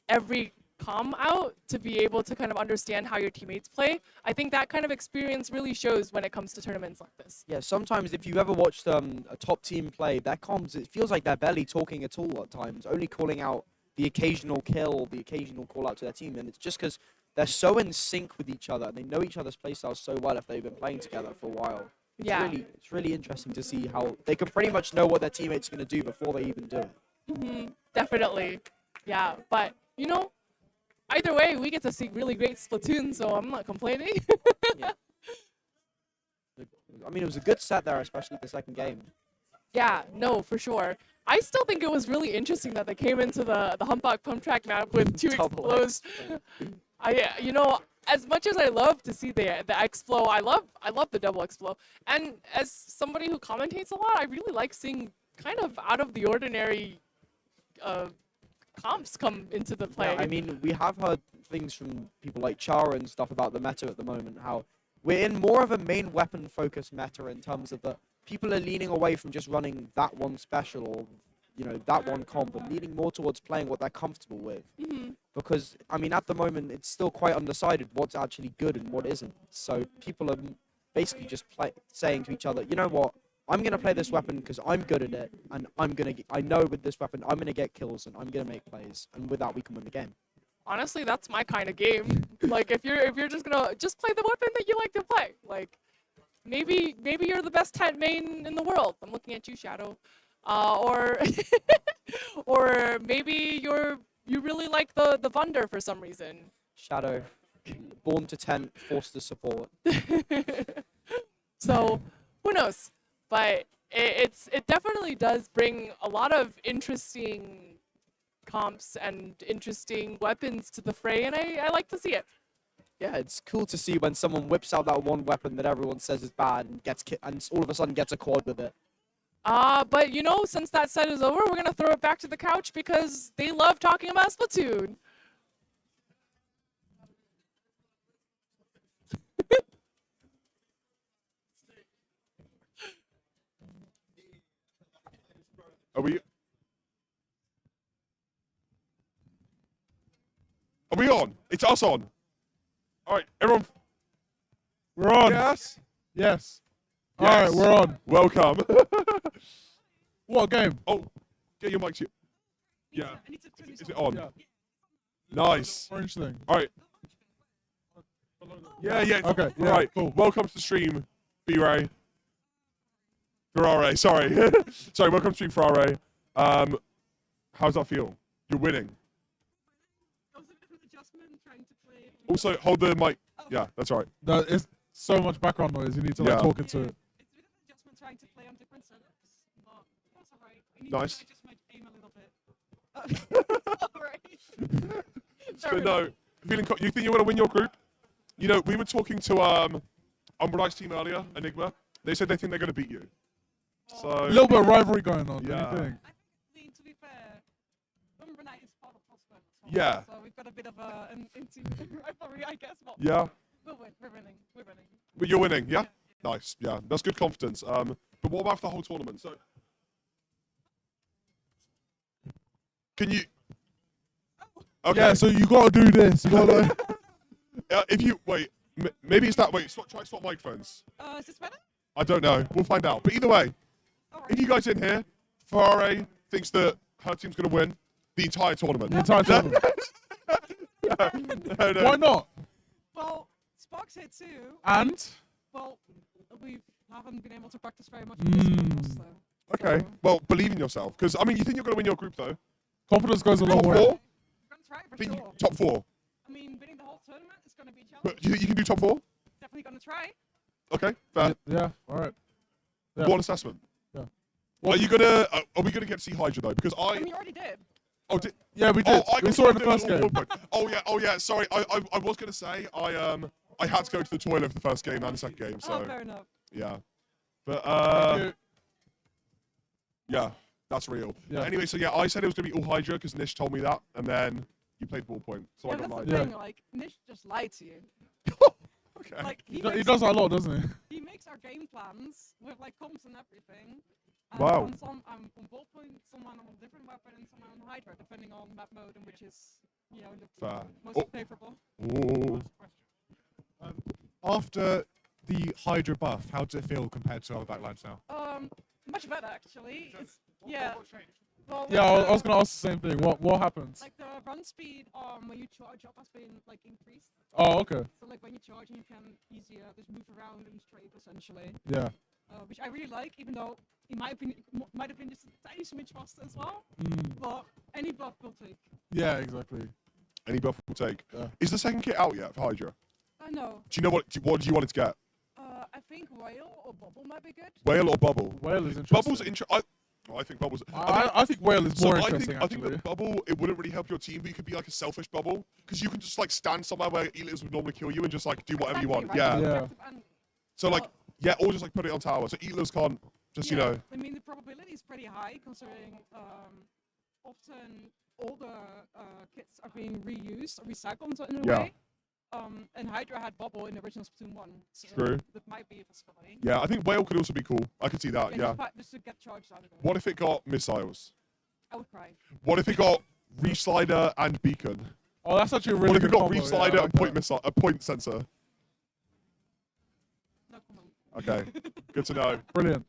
every comm out to be able to kind of understand how your teammates play. I think that kind of experience really shows when it comes to tournaments like this. Yeah, sometimes if you've ever watched a top team play, their comms, it feels like they're barely talking at all at times, only calling out the occasional kill, the occasional call out to their team, and it's just because they're so in sync with each other. They know each other's playstyles so well if they've been playing together for a while. It's really interesting to see how they can pretty much know what their teammates are going to do before they even do it. Definitely. Yeah, but, you know, either way, we get to see really great Splatoon, so I'm not complaining. Yeah. I mean, it was a good set there, especially the second game. Yeah, no, for sure. I still think it was really interesting that they came into the Humpback Pump Track map with two Double explodes. You know, as much as I love to see the Explo, I love the double Explo. And as somebody who commentates a lot, I really like seeing kind of out of the ordinary comps come into the play. Yeah, I mean, we have heard things from people like Chara and stuff about the meta at the moment, how we're in more of a main weapon focused meta in terms of the people are leaning away from just running that one special or, you know, that one comp and leaning more towards playing what they're comfortable with. Because, I mean, at the moment, it's still quite undecided what's actually good and what isn't. So people are basically just saying to each other, you know what, I'm going to play this weapon because I'm good at it, and I know with this weapon I'm going to get kills and I'm going to make plays, and with that we can win the game. Honestly, that's my kind of game. Like, if you're just gonna play the weapon that you like to play, like maybe you're the best tent main in the world. I'm looking at you, Shadow, or or maybe you really like the Vunder for some reason. Shadow, born to tent, forced to support. So who knows? But it definitely does bring a lot of interesting comps and interesting weapons to the fray, and I like to see it. Yeah, it's cool to see when someone whips out that one weapon that everyone says is bad and and all of a sudden gets a quad with it. But you know, since that set is over, we're gonna throw it back to the couch because they love talking about Splatoon. Are we on? It's us on. All right, everyone. We're on. Yes. Yes. All right, we're on. Welcome. What a game. Oh, get your mic to you. Yeah. I need to turn this Is it on? Yeah. Nice. Orange thing. All right. Yeah. Okay. Yeah, All right. cool. Welcome to the stream, B-Ray. Ferrari. Sorry. Sorry. Welcome to stream, Ferrari. How's that feel? You're winning. That was a bit of an adjustment trying to play. Also, hold the mic. Yeah, that's all right. No, it's so much background noise. You need to Yeah. like talk into it. It's a bit of an adjustment trying to play on different setups, but that's alright. Nice. To adjust my aim a little bit. Alright. So no, you think you're gonna win your group? You know, we were talking to Umbrelite's team earlier, Enigma. They said they think they're gonna beat you. So A little bit of rivalry going on. Yeah. What do you think? I think, to be fair, Umbranite is part of Prosper. Yeah. So we've got a bit of an rivalry, I guess. But yeah, we'll win. We're winning. We're winning. but you're winning. Yeah, nice. Yeah, that's good confidence. But what about the whole tournament? So Can you? Okay. Yeah, so you gotta do this. You gotta. If you wait, maybe it's that way. Try swap microphones. Is this better? I don't know. We'll find out. But either way, Alright. if you guys in here, Ferrari thinks that her team's going to win the entire tournament. The entire tournament. No. Why not? Well, Spark's here too. And Well, we haven't been able to practice very much with this course, though. Okay. So, Well, believe in yourself. Because, I mean, you think you're going to win your group, though. confidence goes a long Top way. 4? we're gonna try for Think sure. top 4. I mean, winning the whole tournament is gonna be a challenge. But do you think you can do top 4? Definitely gonna try. Okay. Fair. Yeah. All right. Yeah. One assessment. Yeah. Are you gonna? Are we gonna get to see Hydra though? Because I mean, you already did. Oh, did, Yeah, we did. I We got saw it in the told first was all game. one point. Oh yeah. Sorry, I was gonna say I had to go to the toilet for the first game and the second game. So Oh, fair enough. yeah, but Thank you. yeah, that's real. Yeah. Anyway, so yeah, I said it was gonna be all Hydra because Nish told me that, and then you played ballpoint, so Yeah, I got that's lied. the Yeah. thing. Like, Nish just lied to you. Okay. Like, He does that a lot, doesn't he? he makes our game plans with like comps and everything. And Wow. On some, I'm on ballpoint, some I'm on a different weapon, and some I'm on Hydra, depending on map mode and which is, you know, the Fair. most Oh. favorable. Ooh. After the Hydra buff, how does it feel compared to other backlines now? Much better actually. It's, yeah. Well, Yeah, I was gonna ask the same thing. What happens? Like the run speed, when you charge up has been like increased. Oh, okay. So like when you charge, you can easier just move around and strafe essentially. Yeah. Which I really like, even though in my opinion it might have been just a tiny smidge faster as well. Mm. But any buff will take. Yeah, exactly. Any buff will take. Yeah. Is the second kit out yet for Hydra? I know. Do you know what do you want it to get? I think whale or bubble might be good. Whale or bubble? Whale is interesting. Bubble's I think bubbles. I think whale is more interesting. I think actually. the bubble it wouldn't really help your team, but you could be like a selfish bubble because you can just like stand somewhere where Elias would normally kill you and just like do whatever you want. Exactly, Yeah. right? Yeah. And, So like or just like put it on tower so Elias can't just yeah, you know. I mean the probability is pretty high considering often older kits are being reused or recycled in a Yeah. way. And Hydra had bubble in the original Splatoon 1. So True. that might be a possibility. Yeah, I think whale could also be cool. I could see that. And Yeah. just to get charged out of it. What if it got missiles? I would cry. What if it got reach slider and beacon? Oh, that's actually a really What if it good got combo. reach Yeah, slider I like and point that. missile, a point sensor? No comment. Okay, good to know. Brilliant.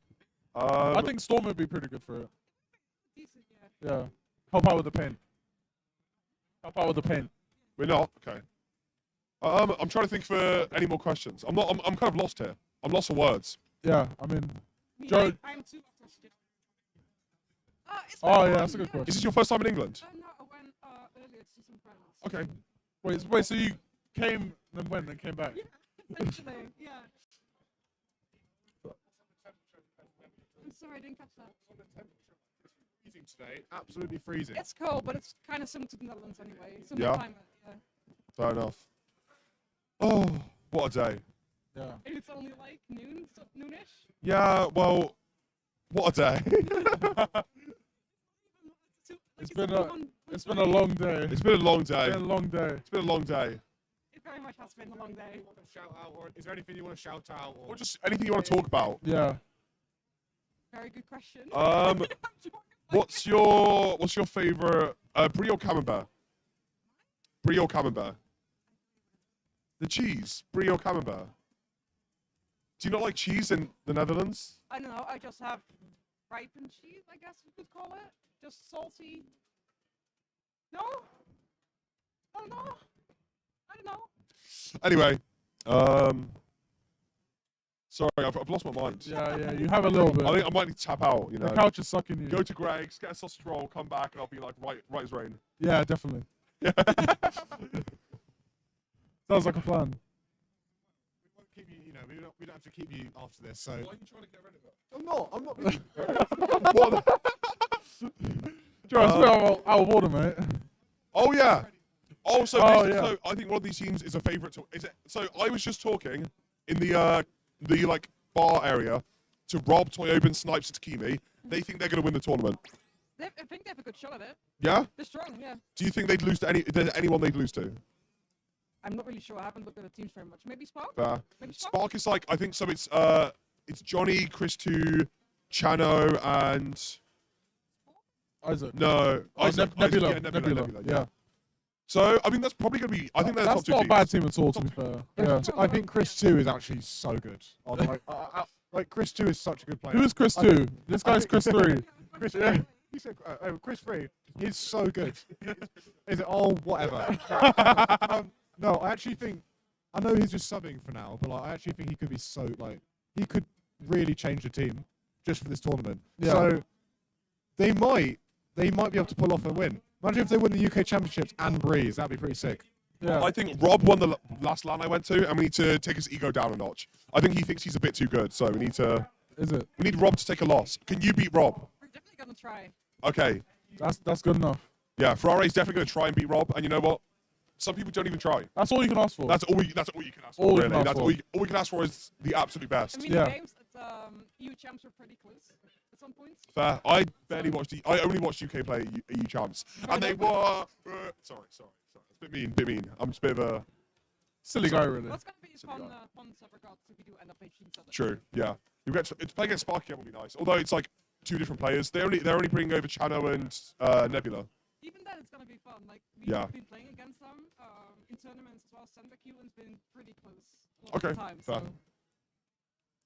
I Um, think Storm would be pretty good for it. Decent, yeah. Yeah. Help out with the paint. Help out with the paint. we're not okay. I'm trying to think for any more questions. I'm kind of lost here. I'm lost for words. Yeah, I mean. Me, Joe- I'm too optimistic. It's Oh, been yeah, fun, that's a good question. Is this your first time in England? No, I went earlier to see some friends. Okay. Wait, so you came and went and came back? Yeah, essentially, yeah. I'm sorry, I didn't catch that. Freezing today, absolutely freezing. It's cold, but it's kind of similar to the Netherlands anyway. Similar Yeah. climate, yeah. Fair enough. Oh, what a day. Yeah. And it's only like noon, so noonish. Yeah, well, what a day. It's been a long day. It's been a long day. It's been a long day. It's been a long day. It very much has been a long day. Shout out, or is there anything you want to shout out? Or just anything you want to talk about. Yeah. Very good question. What's your favorite brie or camembert? Brie or camembert? The cheese, brie or camembert? Do you not like cheese in the Netherlands? I don't know. I just have ripened cheese, I guess you could call it. Just salty. No? I don't know. I don't know. Anyway, sorry, I've lost my mind. Yeah, you have a little bit. I think I might need to tap out. You know, The couch is sucking you. go to Greg's, get a sausage roll, come back, and I'll be like right as rain. Yeah, definitely. Sounds like a plan. We won't keep you, we don't have to keep you after this. So Why are you trying to get rid of it? I'm not. What? Joe, it's a bit out of order, mate. Oh yeah. Oh, so, Oh, basically- yeah. so I think one of these teams is a favorite. Is it? So I was just talking in the like bar area to Rob, Toyobin, Snipes, and Takimi. They think they're going to win the tournament. I think they have a good shot at it. Yeah. They're strong, yeah. Do you think they'd lose to anyone they'd lose to? I'm not really sure. I haven't looked at the teams very much. Maybe Spark? Maybe Spark? Spark is like I think so. It's Johnny, Chris 2, Chano, and Isaac. No, Isaac, Nebula. yeah, Nebula. Yeah. So I mean, that's probably gonna be. I think they're the top That's two not a teams. bad team at all, to be fair. Yeah. I think Chris 2 is actually so good. Like Chris 2 is such a good player. Who is Chris 2? This guy's Chris 3. Chris 3. He said, Chris 3 is so good. Is it? Oh, whatever. No, I actually think. I know he's just subbing for now, but like, I actually think he could be so like he could really change the team just for this tournament. Yeah. So they might be able to pull off a win. Imagine if they win the UK Championships and Breeze. That'd be pretty sick. Yeah. I think Rob won the last LAN I went to, and we need to take his ego down a notch. I think he thinks he's a bit too good, so we need to. Is it? We need Rob to take a loss. Can you beat Rob? We're definitely gonna try. Okay. That's good enough. Yeah, Ferrari's definitely going to try and beat Rob, and you know what? Some people don't even try. That's all you can ask for. That's all you can ask for, All you really. can ask That's for. all we can ask for is the absolute best. I mean, Yeah. the games at EU champs were pretty close at some points. Fair. I barely watched I only watched UK play EU champs, and they were. Sorry. It's a bit mean. I'm just a bit of a. Silly guy, really. That's gonna be fun server gods if we do end up facing each other. True. Yeah. You get to play against Sparky would be nice. Although it's like two different players. They're only bringing over Chano and Nebula. Even then, it's gonna be fun. Like we've Yeah. been playing against them in tournaments as well. Sender Q-Win's been pretty close a lot Okay. of the time. Fair. So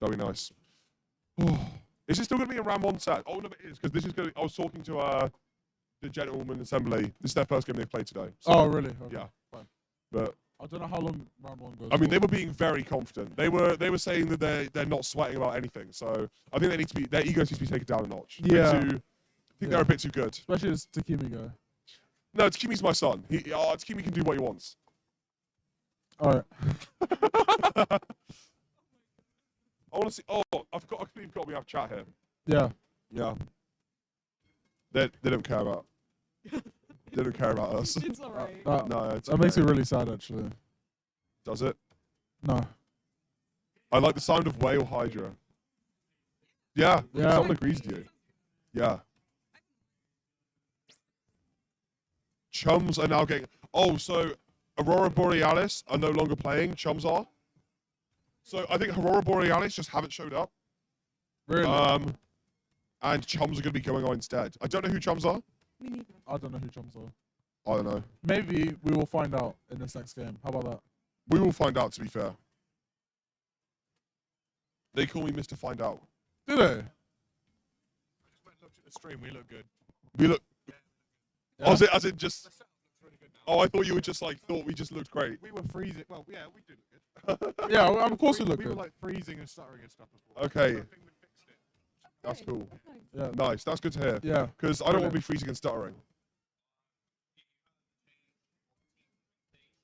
That'd be nice. Is it still going to be a round one set? Oh no, it is because this is going. I was talking to the Gentleman Assembly. This is their first game they've played today. So, Oh, really? Okay. Yeah. Fine. But I don't know how long round 1 goes. I mean, for. they were being very confident. They were saying that they're not sweating about anything. So I think they need to be their egos need to be taken down a notch. Yeah. I think they're a bit too good. Especially this Takimi guy. No, Takimi's my son. Takimi can do what he wants. All right. I want to see. Oh, I completely forgot we have chat here. Yeah. Yeah. They don't care about. They don't care about us. it's alright. No, it's That makes okay. me really sad, actually. Does it? No. I like the sound of whale hydra. Yeah. Yeah. Someone agrees with you. Yeah. Chums are now getting. Oh, so Aurora Borealis are no longer playing. Chums are. So I think Aurora Borealis just haven't showed up. Really? And Chums are going to be going on instead. I don't know who Chums are. Me neither. I don't know who Chums are. I don't know. Maybe we will find out in this next game. How about that? We will find out, to be fair. They call me Mr. Find Out. Do they? I just went and looked at the stream. We look good. We look. Yeah. As it just. Oh, I thought you were just like, thought we just looked great. We were freezing. Well, yeah, we did look good. Yeah, well, of course we look We good. were like freezing and stuttering and stuff before. Okay. So I think we fixed it. That's cool. Yeah. Nice. That's good to hear. Yeah. Because I don't want to be freezing and stuttering.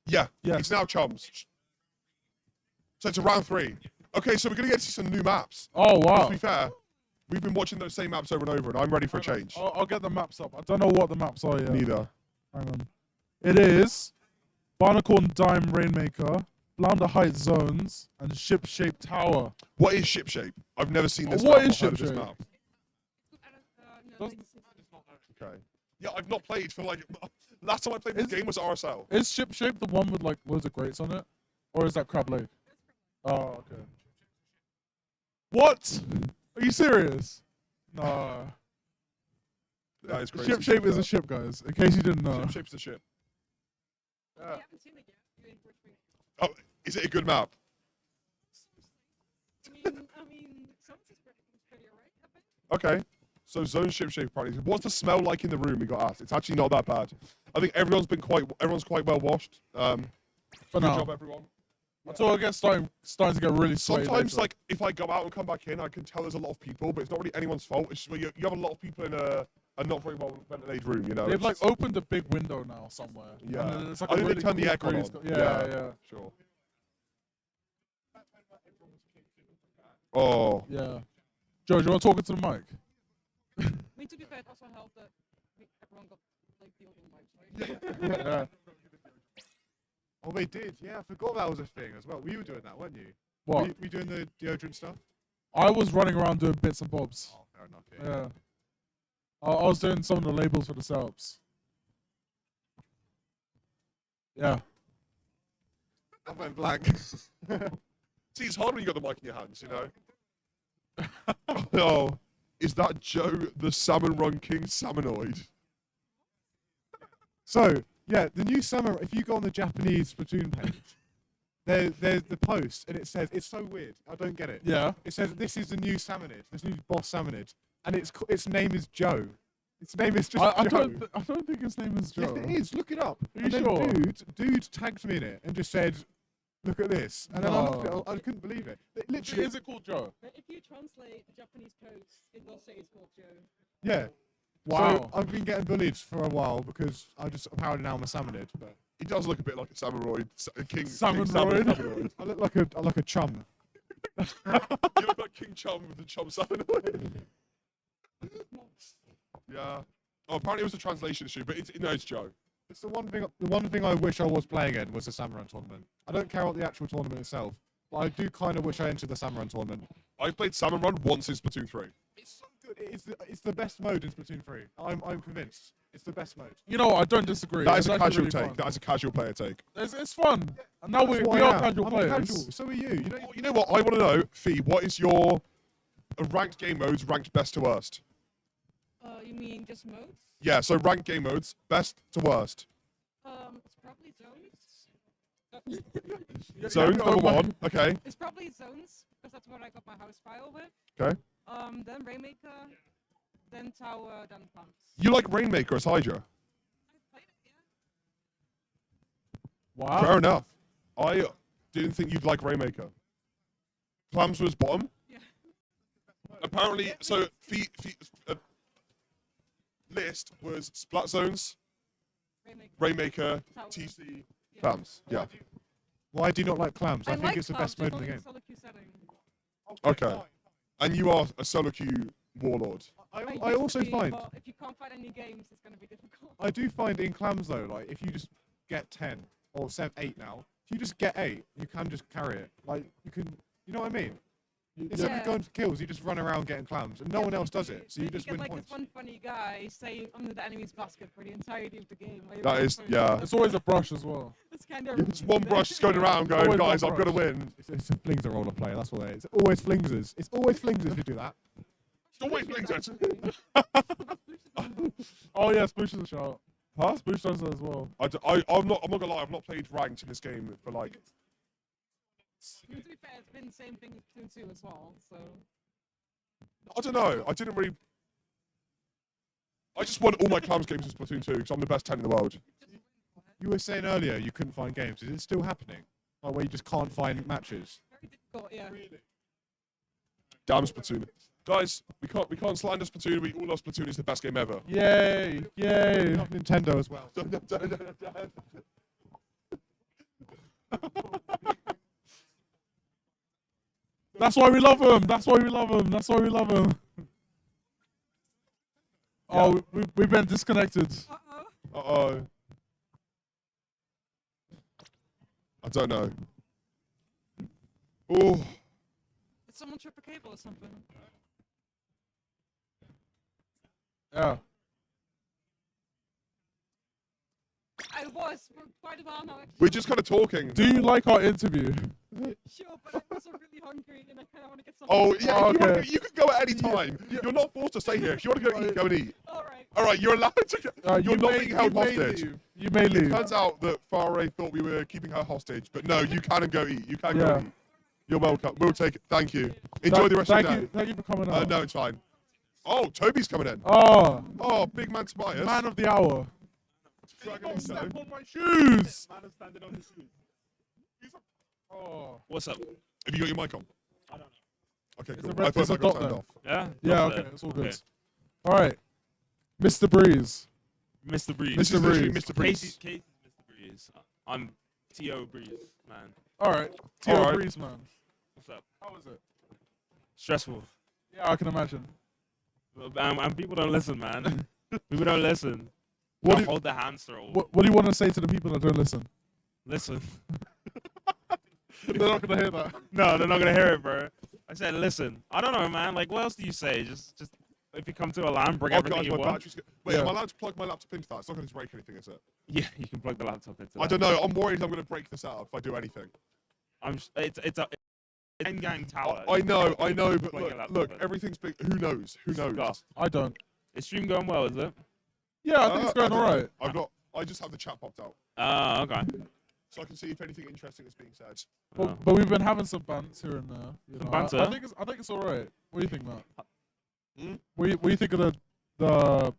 Yeah. Yeah. It's now Chums. So it's a round 3. Okay, so we're going to get to see some new maps. Oh, wow. To be fair, we've been watching those same maps over and over, and I'm ready for a change. I'll get the maps up. I don't know what the maps are yet. Neither. Hang on. It is Barnacorn Dime Rainmaker, Flounder Heights Zones, and Ship Shaped Tower. What is ship shape? I've never seen this What map. is or heard of ship this shape? map. No, Does- Okay. Yeah, I've not played for like. Last time I played this game was RSL. Is Ship Shaped the one with like loads of grates on it? Or is that Crab Lake? Oh, okay. What? Are you serious? No. That is crazy. Ship Shape is a ship, guys. In case you didn't know. Ship shape's a ship. we haven't seen it yet. You're in for a treat. Oh, is it a good map? I mean, Suns is pretty alright, I think. Okay. So zone ship shape parties. What's the smell like in the room? We got asked. It's actually not that bad. I think everyone's quite well washed. For Good now. job, everyone. Until it gets starting to get really sweaty. Sometimes, later. like, if I go out and come back in, I can tell there's a lot of people, but it's not really anyone's fault. It's just where you have a lot of people in a not very well ventilated room, you know. They've It's like just- opened a big window now somewhere. Yeah. And then it's like I a think really they turned the cool aircon breeze on. go- Yeah. Sure. Oh. Yeah. George, you want to talk into the mic? I mean, to be fair, it also helped that everyone got like the audio vibes, right? Yeah. Oh, they did. Yeah, I forgot that was a thing as well. You were doing that, weren't you? What? Were you doing the deodorant stuff? I was running around doing bits and bobs. Oh, fair enough. Yeah. I was doing some of the labels for the setups. Yeah. I went blank. See, it's hard when you got the mic in your hands, you know. Oh. Is that Joe the Salmon Run King Salmonoid? So, yeah, the new summer, if you go on the Japanese Splatoon page, there's the post, and it says, it's so weird, I don't get it. Yeah. It says, this is the new Salmonid, this new boss Salmonid, and its name is Joe. Its name is just I Joe. don't think his name is Joe. Yes, it is, look it up. Are you And then sure? dude tagged me in it and just said, look at this. And then I looked at it, I couldn't believe it. Literally, Is it called Joe? But if you translate the Japanese post, it will say it's called Joe. yeah. Wow. So I've been getting bullied for a while because apparently now I'm a Salmonid, but He does look a bit like a Salmonoid, King Salmonoid. Salmonoid. I look like a chum. You look like King Chum with the Chum Salmonoid. Yeah. Oh, apparently it was a translation issue, but it's Joe. It's the one thing I wish I was playing in was the Samurai tournament. I don't care about the actual tournament itself, but I do kind of wish I entered the Samurai tournament. I've played Salmon Run once in Splatoon 3. It's so good. It's the best mode in Splatoon 3. I'm convinced. It's the best mode. You know what? I don't disagree. That is It's a actually casual really take. fun. That is a casual player take. It's fun. And now we That's what are I am. casual I'm players. casual. So are you. You know what? I want to know, Fee, what is your ranked game modes ranked best to worst? You mean just modes? Yeah, so ranked game modes, best to worst. It's probably zones. Zones, number one. Okay. It's probably zones, because that's what I got my house file with. Okay. Then Rainmaker, then Tower, then Pumps. You like Rainmaker as Hydra? I played it, yeah. Wow. Fair enough. I didn't think you'd like Rainmaker. Clams was bottom? Yeah. Apparently, so list was Splat Zones, Rainmaker, Tower. TC, Clams. Yeah. Why do you not like clams? I think like it's the best Pumps, mode in the just game. only solo queue setting. Okay. And you are a solo queue warlord. I used also to be, find but if you can't find any games, it's going to be difficult. I do find in clams though, like if you just get 10 or 8 now, if you just get 8, you can just carry it. Like you can, you know what I mean? Instead Yeah. of going for kills, you just run around getting clams, and no one else does it, so you just get win like points. this one funny guy staying under the enemy's basket for the entirety of the game. That is, yeah. It's always a brush as well. It's kind of. It's one brush just going around going, Always guys, one I've got to brush. win. It's a flingser role of play. That's what it is. It's always flingsers. It's always flingsers who do that. It's always blinked. Oh yeah, Sploosh is a shout. Huh? Sploosh does that as well. I'm not gonna lie, I've not played ranked in this game for like. To be fair, it's been the same thing with Splatoon 2 as well. So. I don't know. I didn't really. I just won all my Clams games in Splatoon 2 because I'm the best 10 in the world. You were saying earlier you couldn't find games. Is it still happening? Like where you just can't find matches? Very difficult, yeah. Damn Splatoon. Guys, we can't slander Splatoon. We all love Splatoon. It's the best game ever. Yay! Yay! Not Nintendo as well. That's why we love him. That's why we love him. That's why we love him. Oh, we've been disconnected. Uh-oh. I don't know. Oh. Did someone trip a cable or something? Yeah. I was for quite a while now. Actually. We're just kind of talking. Do you like our interview? Sure, but I'm also really hungry and I kind of want to get something. Oh, to yeah, eat. if you can go at any time. You're not forced to stay here. If you want to go eat, go and eat. All right. All right, you're allowed to. You're not being held hostage. You may leave. Turns out that Faraway thought we were keeping her hostage, but no, you can and go eat. You can Yeah. go eat. You're welcome. We'll take it. Thank you. Enjoy the rest of your day. Thank you for coming out. No, it's fine. Oh, Toby's coming in. Oh, Oh, big man Tobias. man of the hour. Dragon Step so. on my shoes. Man is standing on his shoes. Oh. What's up? Have you got your mic on? I don't know. Okay, It's cool. a red- I thought it's a I got dot turned then. off. Yeah? Yeah, What's okay, that? it's all good. Okay. All right, Mr. Breeze. Mr. Breeze. This Mr. is literally Breeze. Mr. Breeze. Casey's Mr. Breeze. I'm T.O. Breeze, man. All right, T.O. All right. Breeze, man. What's up? How is it? Stressful. Yeah, I can imagine. And people don't listen, man. People don't listen. What Don't do, hold the hamster. Or what do you want to say to the people that don't listen? listen. They're not gonna hear that. No, they're not gonna hear it, bro. I said listen. I don't know, man. Like, what else do you say? Just if you come to a line, bring Oh, everything guys, you my want. battery's Wait, Yeah. am I allowed to plug my laptop into that? It's not going to break anything, is it? Yeah, you can plug the laptop into. I that. don't know. I'm worried I'm going to break this out if I do anything. It's a End gang tower. I know, but Playing a laptop, look, but- everything's big. Who knows? Who knows? Gus. I don't. Is stream going well, is it? Yeah, I think it's going I don't know. alright. I've got. I just have the chat popped out, Ah, okay. so I can see if anything interesting is being said. Oh. But we've been having some bants here and there. You Some know. banter? I think it's alright. What do you think, Matt? Hmm? What do you think of the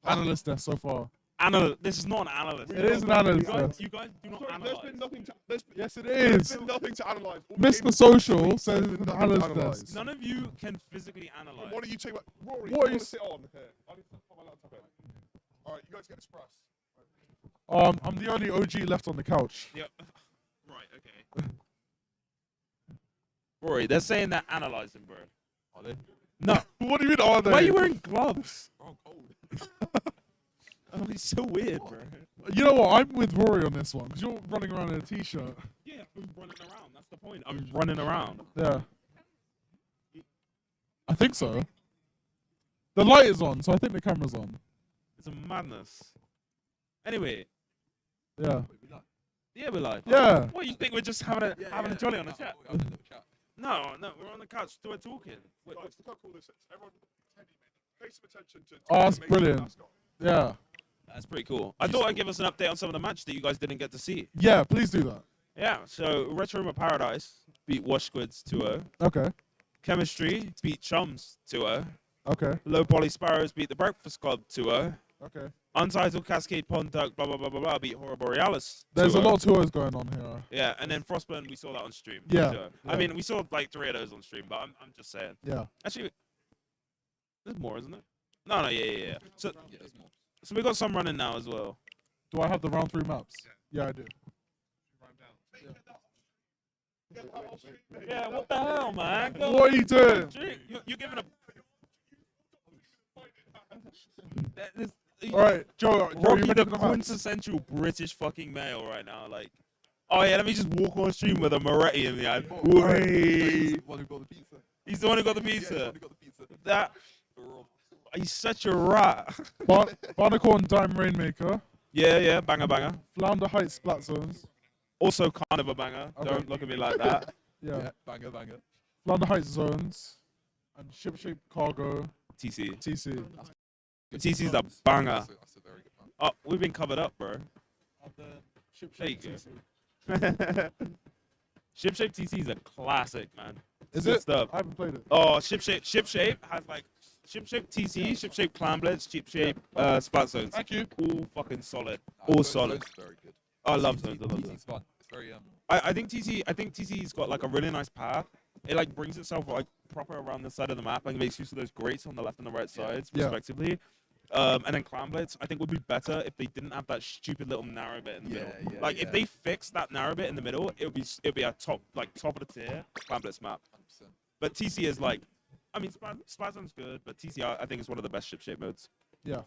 analyst desk so far? This is not an analyst. It is an analyst desk. You guys do not Sorry, analyze. there's been nothing to. Yes, it There's is. been nothing to analyze. All the Mr. games- Social says There's it's been an nothing to analyst analyse. desk. None of you can physically analyze. Why don't you take my Rory? What you is- sit on here? I need to put my laptop in. All right, you guys get Express. I'm the only OG left on the couch. Yeah. Right, okay. Rory, they're saying they're analyzing, bro. Are they? No. What do you mean, are they? Why are you wearing gloves? Oh, cold. Oh, it's so weird, bro. You know what? I'm with Rory on this one because you're running around in a t-shirt. Yeah, I'm running around. That's the point. I'm running around. Yeah. I think so. The light is on, so I think the camera's on. It's a madness. Anyway, Yeah. yeah, we're live. Yeah. What, you think we're just having a jolly on the chat? No, we're on the couch. We're talking. Guys, look how cool this is. Everyone, pay some attention to. Oh, that's the amazing brilliant. mascot. Yeah. That's pretty cool. I thought I'd give us an update on some of the matches that you guys didn't get to see. Yeah, please do that. Yeah, so Retro Room of Paradise beat Wash Squids 2-0. Okay. Chemistry beat Chums 2-0. Okay. Low Poly Sparrows beat the Breakfast Club 2-0. Okay. Untitled Cascade Pond Duck blah blah blah blah blah beat Horror Borealis. There's a 2-0. lot of tours going on here. Yeah, and then Frostburn, we saw that on stream. Yeah, 2-0. I yeah. mean, we saw like 3 of those on stream, but I'm just saying. Yeah. Actually, there's more, isn't there? No, yeah. So we got some running now as well. Do I have the round 3 maps? Yeah, I do. Yeah, what the hell, man? Go What are you doing? You're giving a. All right, Joe. Rocky, you the mentioned the maps. quintessential British fucking male right now. Like, oh yeah, let me just walk on stream with a Moretti in the eye. Wait. He's the one who got the pizza. That. He's such a rat. Barnacle and Dime Rainmaker. Yeah, banger. Flounder Heights Splat Zones. Also kind of a banger. Okay. Don't look at me like that. Yeah. Banger. Flounder Heights Zones. And Ship Shape Cargo. TC. TC. TC's a banger. That's a very good one. Oh, we've been covered up, bro. Ship There you Shape go. TC. Ship TC is a classic, man. Is Good it? stuff. I haven't played it. Oh, Ship Shape has like Ship TC, Ship Clan Blitz, Ship Splat Zones. Thank you. All fucking solid. All solid. Very good. I love Zones. I love Zones. It's fun. It's very I think TC's got like a really nice path. It like brings itself like proper around the side of the map and makes use of those grates on the left and the right sides Yeah. respectively. And then Clan Blitz, I think would be better if they didn't have that stupid little narrow bit in the middle. Like if they fix that narrow bit in the middle, it'd be a top of the tier Clan Blitz map. 100%. But TC is like, I mean, Splatzone's good, but TC I think is one of the best ship shape modes. Yeah.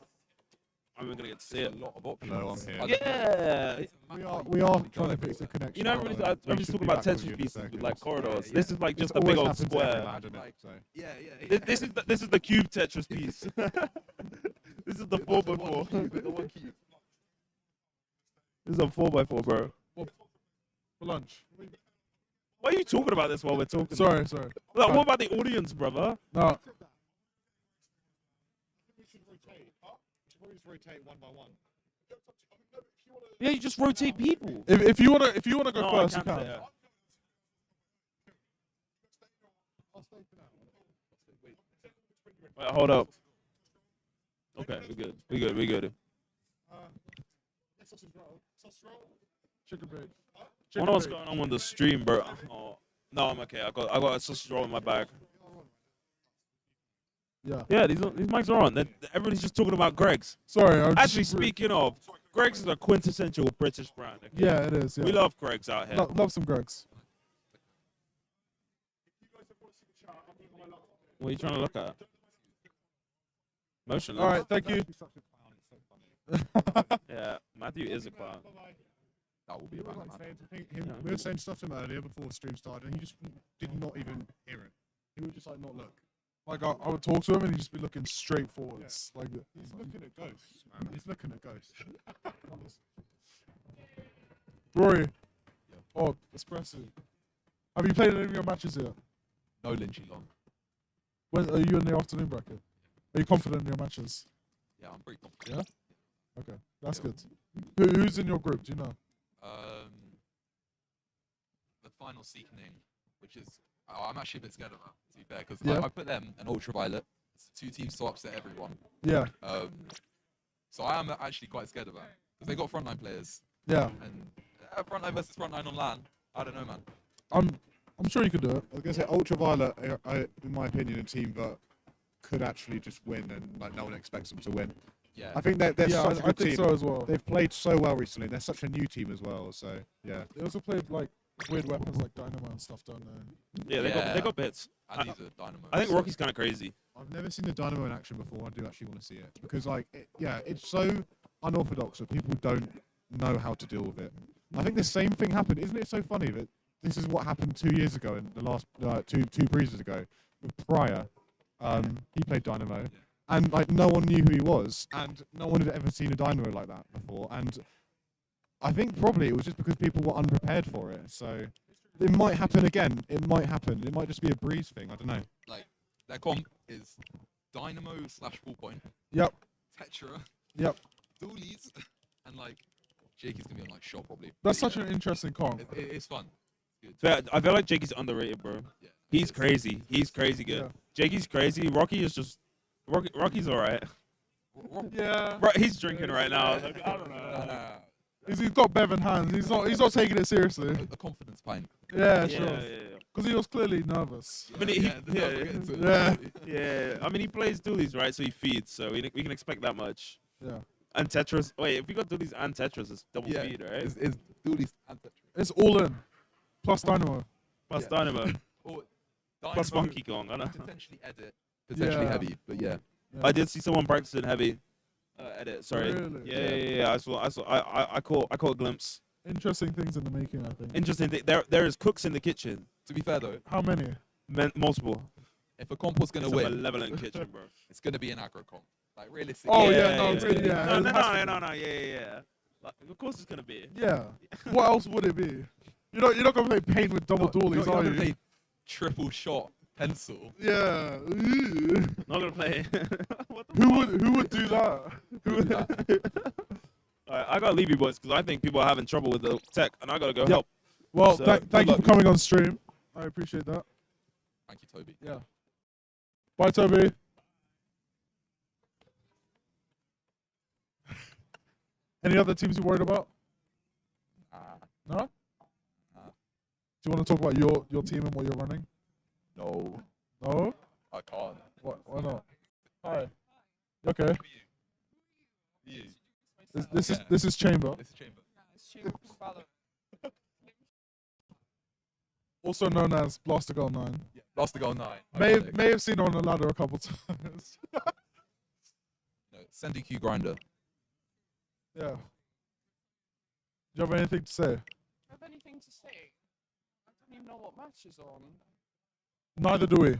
I mean, we're gonna get to see it. A lot of options. Hello, I'm here. Yeah. We are trying to fix the connection. You know, everybody's We should talking be about back with Tetris you in a pieces second. with like corridors. Yeah. This is like just This a big always old happens every square. match, so. This is the cube Tetris piece. This is the 4x4. This is a 4x4, bro. For lunch. Why are you talking about this while we're talking? Sorry. Like, what about the audience, brother? No. We should rotate. We should probably just rotate one by one. Yeah, you just rotate people. If you wanna go No, first, I you can't can. say that. Wait, hold up. Okay, we good. Chicken bake. I wonder what's going on with the stream, bro. Oh, no, I'm okay. I got a sausage roll in my bag. Yeah. Yeah, these mics are on. Everybody's just talking about Greg's. Sorry. I'm Actually, just, speaking of, Greg's is a quintessential British brand. Okay? Yeah, it is. Yeah. We love Greg's out here. Love some Gregs. What are you trying to look at? Motionless. All right. Thank you. Yeah, Matthew is a clown. That will be a banger, man. We were saying stuff to him earlier before the stream started, and he just did not even hear it. He would just like not look. Like I would talk to him and he'd just be looking straight forwards. Like He's looking at ghosts, man. He's looking at ghosts. Rory. Oh, espresso. Have you played any of your matches yet? No Lynchy long. When are you in the afternoon bracket? Are you confident in your matches? Yeah, I'm pretty confident. Yeah. Okay, that's good. Who's in your group? Do you know? The final Seekening, which is I'm actually a bit scared of that, to be fair, because Yeah. I put them and Ultraviolet. It's 2 teams to upset everyone. Yeah. So I am actually quite scared of that because they got frontline players. Yeah. And frontline versus frontline on LAN, I don't know, man. I'm sure you could do it. I was gonna say Ultraviolet, in my opinion, a team that could actually just win, and like no one expects them to win. Yeah. I think they're Yeah, such a I good think team. so as well. They've played so well recently. They're such a new team as well. So yeah. They also played like weird weapons like Dynamo and stuff, don't they? Yeah, they got bits. And these are Dynamo. I think Rocky's kind of crazy. I've never seen the Dynamo in action before. I do actually want to see it because, like, it's so unorthodox that people don't know how to deal with it. I think the same thing happened. Isn't it so funny that this is what happened 2 years ago in the last two breezes ago with Pryor? He played Dynamo, and like no one knew who he was, and no one had ever seen a Dynamo like that before. And I think probably it was just because people were unprepared for it. So it might happen again. It might happen. It might just be a breeze thing. I don't know. Like their comp is Dynamo / Full Point. Yep. Tetra. Yep. Doolies, and like Jakey's gonna be on like shot probably. That's such an interesting comp. It's fun. It's good. But I feel like Jakey's underrated, bro. Yeah. He's crazy. He's crazy good. Yeah. Jakey's crazy. Rocky is just Rocky's alright. Yeah. Right, he's drinking right now. Like, I don't know. He's got Bev in hands. He's not taking it seriously. A confidence pint. Yeah, Yeah, sure. yeah. Because he was clearly nervous. I mean, Yeah. I mean, he plays dualies, right? So he feeds. So we can expect that much. Yeah. And Tetris. Wait, if we got dualies and Tetris, it's double Yeah, feed, right? it's Doolies and Tetra. It's all in. Plus Dynamo. Plus Dynamo. Or Plus Dynamo, Funky Kong. I know. potentially edit, potentially Yeah. heavy, but yeah. I did see someone practicing heavy. Edit. Sorry. Really? Yeah. I saw. I caught a glimpse. Interesting things in the making, I think. Interesting. There is cooks in the kitchen. To be fair though, How many? Multiple. if a comp was gonna It's a win, malevolent kitchen, bro. it's gonna be an aggro comp. Like realistically. Oh, Yeah, no, yeah, really, yeah. No, it has to be. no. Yeah. Like, of course, it's gonna be. Yeah. What else would it be? You're not gonna play pain with double dualies, You're are gonna you? play triple shot pencil. Yeah. Ooh. Not gonna play. What the Who would do that? Who would do that? Alright, I gotta leave you boys because I think people are having trouble with the tech, and I gotta go help. Well, So, thank good you for luck. coming on stream. I appreciate that. Thank you, Toby. Yeah. Bye, Toby. Any other teams you're worried about? No? Do you want to talk about your team and what you're running? No, No? I can't. Why not? Hi. Okay. You. This is Chamber. This is Chamber. Also known as Blaster Girl 9. Yeah. Lost the goal 9. May have seen her on the ladder a couple times. No, Sandy Q grinder. Yeah. Do you have anything to say? Have anything to say? I don't even know what match is on. Neither do we.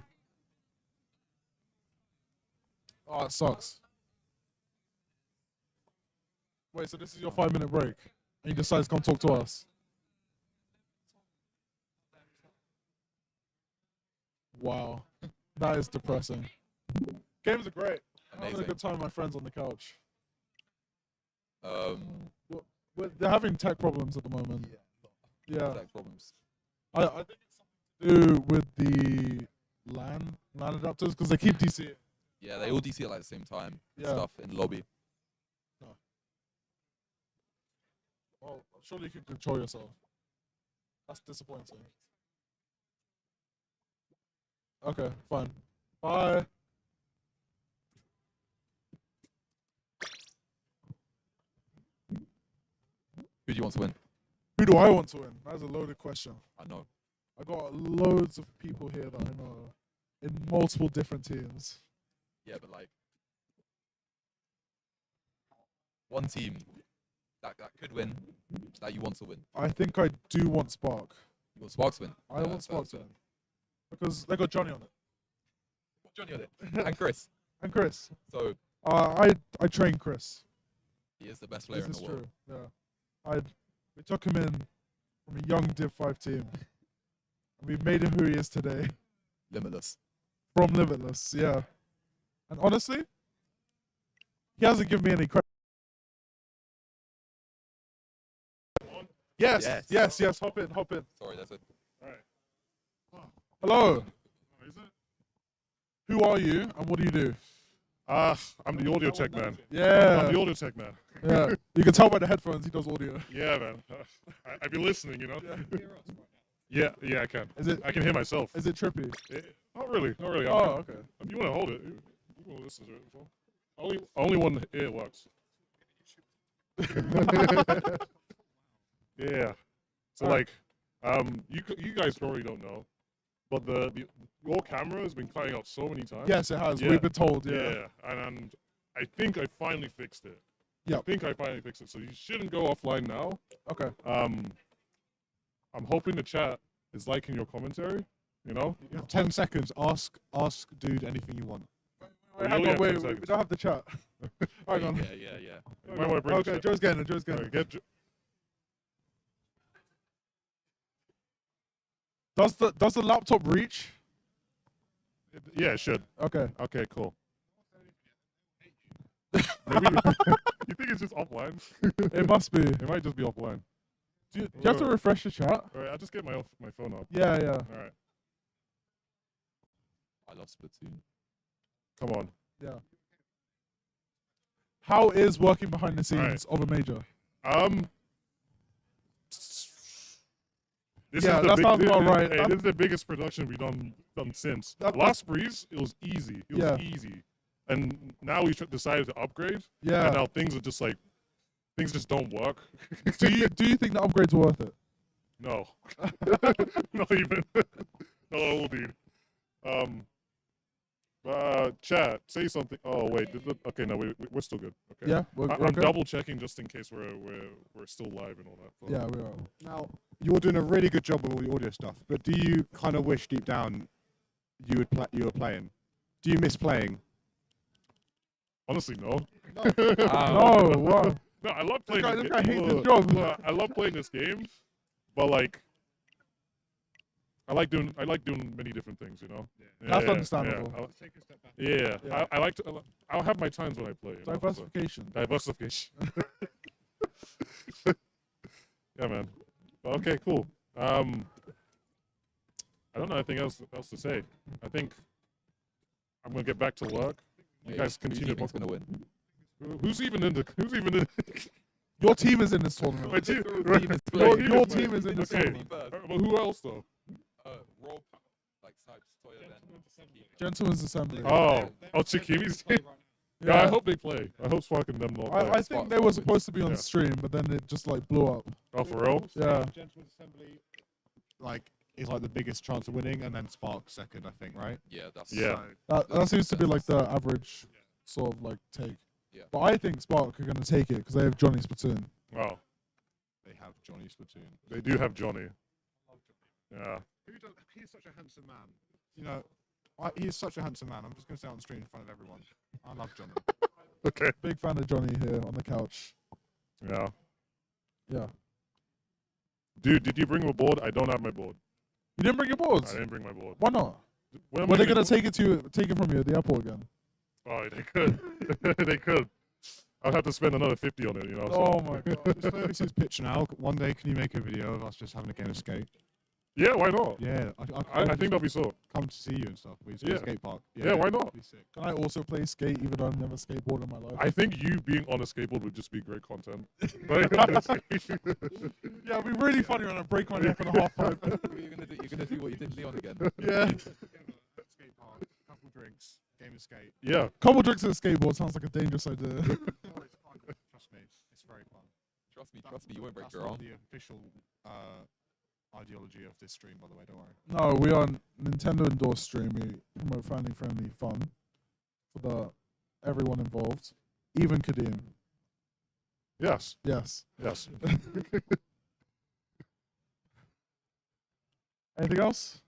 Oh, it sucks. Wait, so this is your 5-minute break? And you decide to come talk to us? Wow. That is depressing. Games are great. I'm having a Amazing. good time with my friends on the couch. Yeah. They're having tech problems at the moment. Yeah. Tech problems. I think it's something to do with the LAN adapters because they keep DC. Yeah, they all DC at like the same time. and Yeah. Stuff in the lobby. Well, surely you can control yourself. That's disappointing. Okay, fine. Bye. Who do you want to win? Who do I want to win? That's a loaded question. I know. I got loads of people here that I know in multiple different teams. Yeah, but like one team that could win, that you want to win. I think I do want Spark. You want Sparks to win? I want Spark to win. Because they got Johnny on it. Johnny on it. And Chris. And Chris. So I train Chris. he is the best player This in is the world. true. Yeah. We took him in from a young Div 5 team. We've made him who he is today. Limitless. From Limitless, yeah. And honestly, he hasn't given me any credit. Yes, Yes. yes, yes. Hop in, hop in. Sorry, that's it. All right. Hello. Is it? Who are you and what do you do? I'm the audio tech man. Yeah. I'm the audio tech man. Yeah. You can tell by the headphones he does audio. Yeah, man. I've been listening, you know. Yeah, I can. Is it? I can hear myself. Is it trippy? Not really, not really. Oh, okay. If you want to hold it, you want to listen to it. As well. Only one ear works. Yeah. So like, you guys probably don't know, but your camera has been cutting out so many times. Yes, it has. Yeah. We've been told. Yeah. Yeah, and I think I finally fixed it. Yeah. I think I finally fixed it. So you shouldn't go offline now. Okay. I'm hoping the chat is liking your commentary. You know. You have 10 seconds. Ask dude anything you want. We Hang only on, have 10 wait, we seconds. don't have the chat. Hang on. Yeah. You might wanna bring the Okay, chat. Joe's getting it. Joe's getting Alright, it. Does the laptop reach? Yeah, it should. Okay. Okay, cool. Maybe you think it's just offline? It must be. It might just be offline. Do you have to refresh the chat? All right, I'll just get my phone up. Yeah, yeah. All right. I love Splatoon. Come on. Yeah. How is working behind the All right. scenes of a major? This Yeah, is the that big, sounds this, about right. Hey, this is the biggest production we've done since. Last Breeze, it was easy. It was Yeah. easy. And now we decided to upgrade. Yeah. And now things are just like, things just don't work. do you think the upgrades are worth it? No. Not even. No, dude. Chat, say something. Oh wait. Okay, no, we're still good. Okay. Yeah, we're I'm okay? double checking just in case we're still live and all that. Yeah, we are. Now, you're doing a really good job with all the audio stuff, but do you kind of wish deep down you were playing? Do you miss playing? Honestly, no. No, what? No, I love playing. This this guy game. hates his job. Look, I love playing this game, but like, I like doing many different things. You know. Yeah. That's yeah, understandable. Yeah, Take a step back. yeah. I like to. I'll have my times when I play. You know, so- Diversification. Diversification. Yeah, man. But okay, cool. I don't know anything else to say. I think I'm gonna get back to work. You guys continue. Who's gonna win? Who's even in? Your team is in this tournament. My team, Your team is in this okay. tournament. But who else though? Rob, like Snipes, Toya, then. Gentlemen's Assembly. Oh, Chikimi's team. Yeah, Yeah. I hope they play. I hope Spark and them not play. I think they were supposed to be on Yeah. stream, but then it just like blew up. Oh, for real? Yeah. Gentlemen's Assembly, like, is like the biggest chance of winning, and then Spark second, I think, right? Yeah, that's. Yeah. That seems to be like the average sort of like take. Yeah. But I think Spark are going to take it because they have Johnny Splatoon. Oh, They have Johnny Splatoon. they do have Johnny. Yeah. He's such a handsome man. You know, he's such a handsome man. I'm just going to say it on screen in front of everyone. I love Johnny. Okay. Big fan of Johnny here on the couch. Yeah. Yeah. Dude, did you bring a board? I don't have my board. You didn't bring your boards? I didn't bring my board. Why not? When am Were I they gonna- going to take it from you at the airport again? Oh, they could. They could. I'd have to spend another 50 on it, you know. Oh my god. Just let me see his pitch now. One day, can you make a video of us just having a game of skate? Yeah, why not? Yeah, I think that'll be so. Come to see you and stuff. We Yeah. skate park. Yeah, why not? Be sick. Can I also play skate even though I've never skateboarded in my life? I think you being on a skateboard would just be great content. Like, honestly. Yeah, it'd be really funny when I break my neck on a half pipe. You're gonna do what you did Leon again. Yeah. Skate park, couple drinks, game of skate. Yeah. Couple drinks and a skateboard sounds like a dangerous idea. Oh, it's fun. Trust me, it's very fun. Trust me, you won't break That's your not arm. the official ideology of this stream, by the way. Don't worry. No, we are Nintendo endorsed stream. We promote family-friendly fun for everyone involved, even Kadeem. Yes. Yes. Yes. Anything else?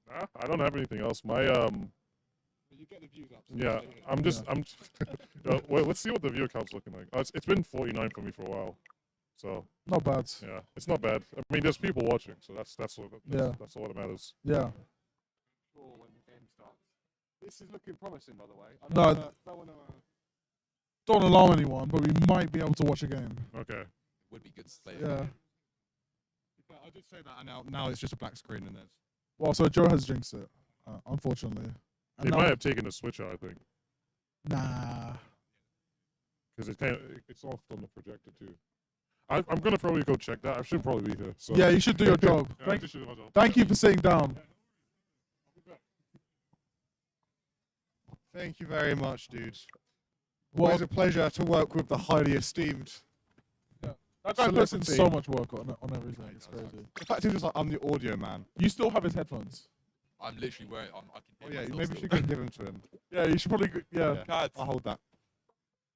Nah, I don't have anything else. My You get the views up. yeah, I'm. Well, let's see what the view account's looking like. It's been 49 for me for a while. So Not bad. yeah, it's not bad. I mean, there's people watching, so that's Yeah. that's all that matters. Yeah. Sure, when the game starts. This is looking promising, by the way. I No, don't wanna, don't alarm anyone, but we might be able to watch a game. Okay. Would be good to play. Yeah. I did say that, and now it's just a black screen, and there's. Well, so Joe has jinxed it, unfortunately. They might have taken the switch out, I think, Nah. because it's off on the projector too. I'm gonna probably go check that. I should probably be here. So. Yeah, you should do your job. Yeah, I just should do my job. Thank you for sitting down. Thank you very much, dude. Well- Always a pleasure to work with the highly esteemed. That guy puts in celebrity. so much work on everything. It's crazy. The fact is, just like I'm the audio man. You still have his headphones. I'm literally wearing. I can Oh hear yeah, myself maybe still. you should go give them to him. Yeah, you should probably. Yeah. Yeah, I'll hold that.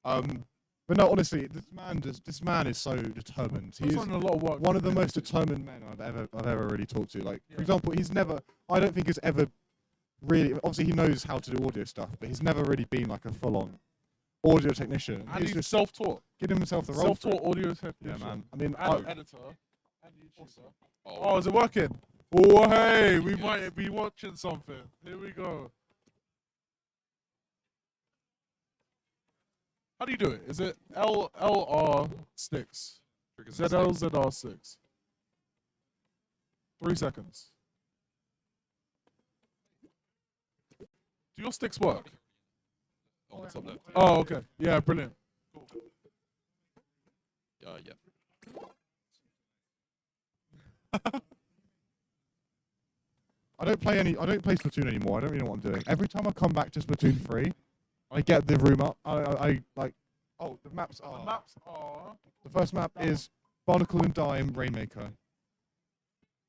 But no, honestly, this man is so determined. He's He's done a lot of work. one of the most determined men I've ever really talked to. Like, for example, he's never. I don't think he's ever really. Obviously, he knows how to do audio stuff, but he's never really been like a full-on audio technician. And he's just self-taught. Giving himself the role. for Self-taught it. audio technician. Yeah, man. I mean, and editor and YouTuber. Oh, Oh, is it working? Oh, hey, we might be watching something. Here we go. How do you do it? Is it LR sticks? ZL ZR 6. 3 seconds. Do your sticks work? on the top left. Oh, okay. Yeah, brilliant. Yeah. I don't play Splatoon anymore. I don't really know what I'm doing. Every time I come back to Splatoon 3, I get the room up. I like. Oh, the maps are. The first map is Barnacle and Dime Rainmaker.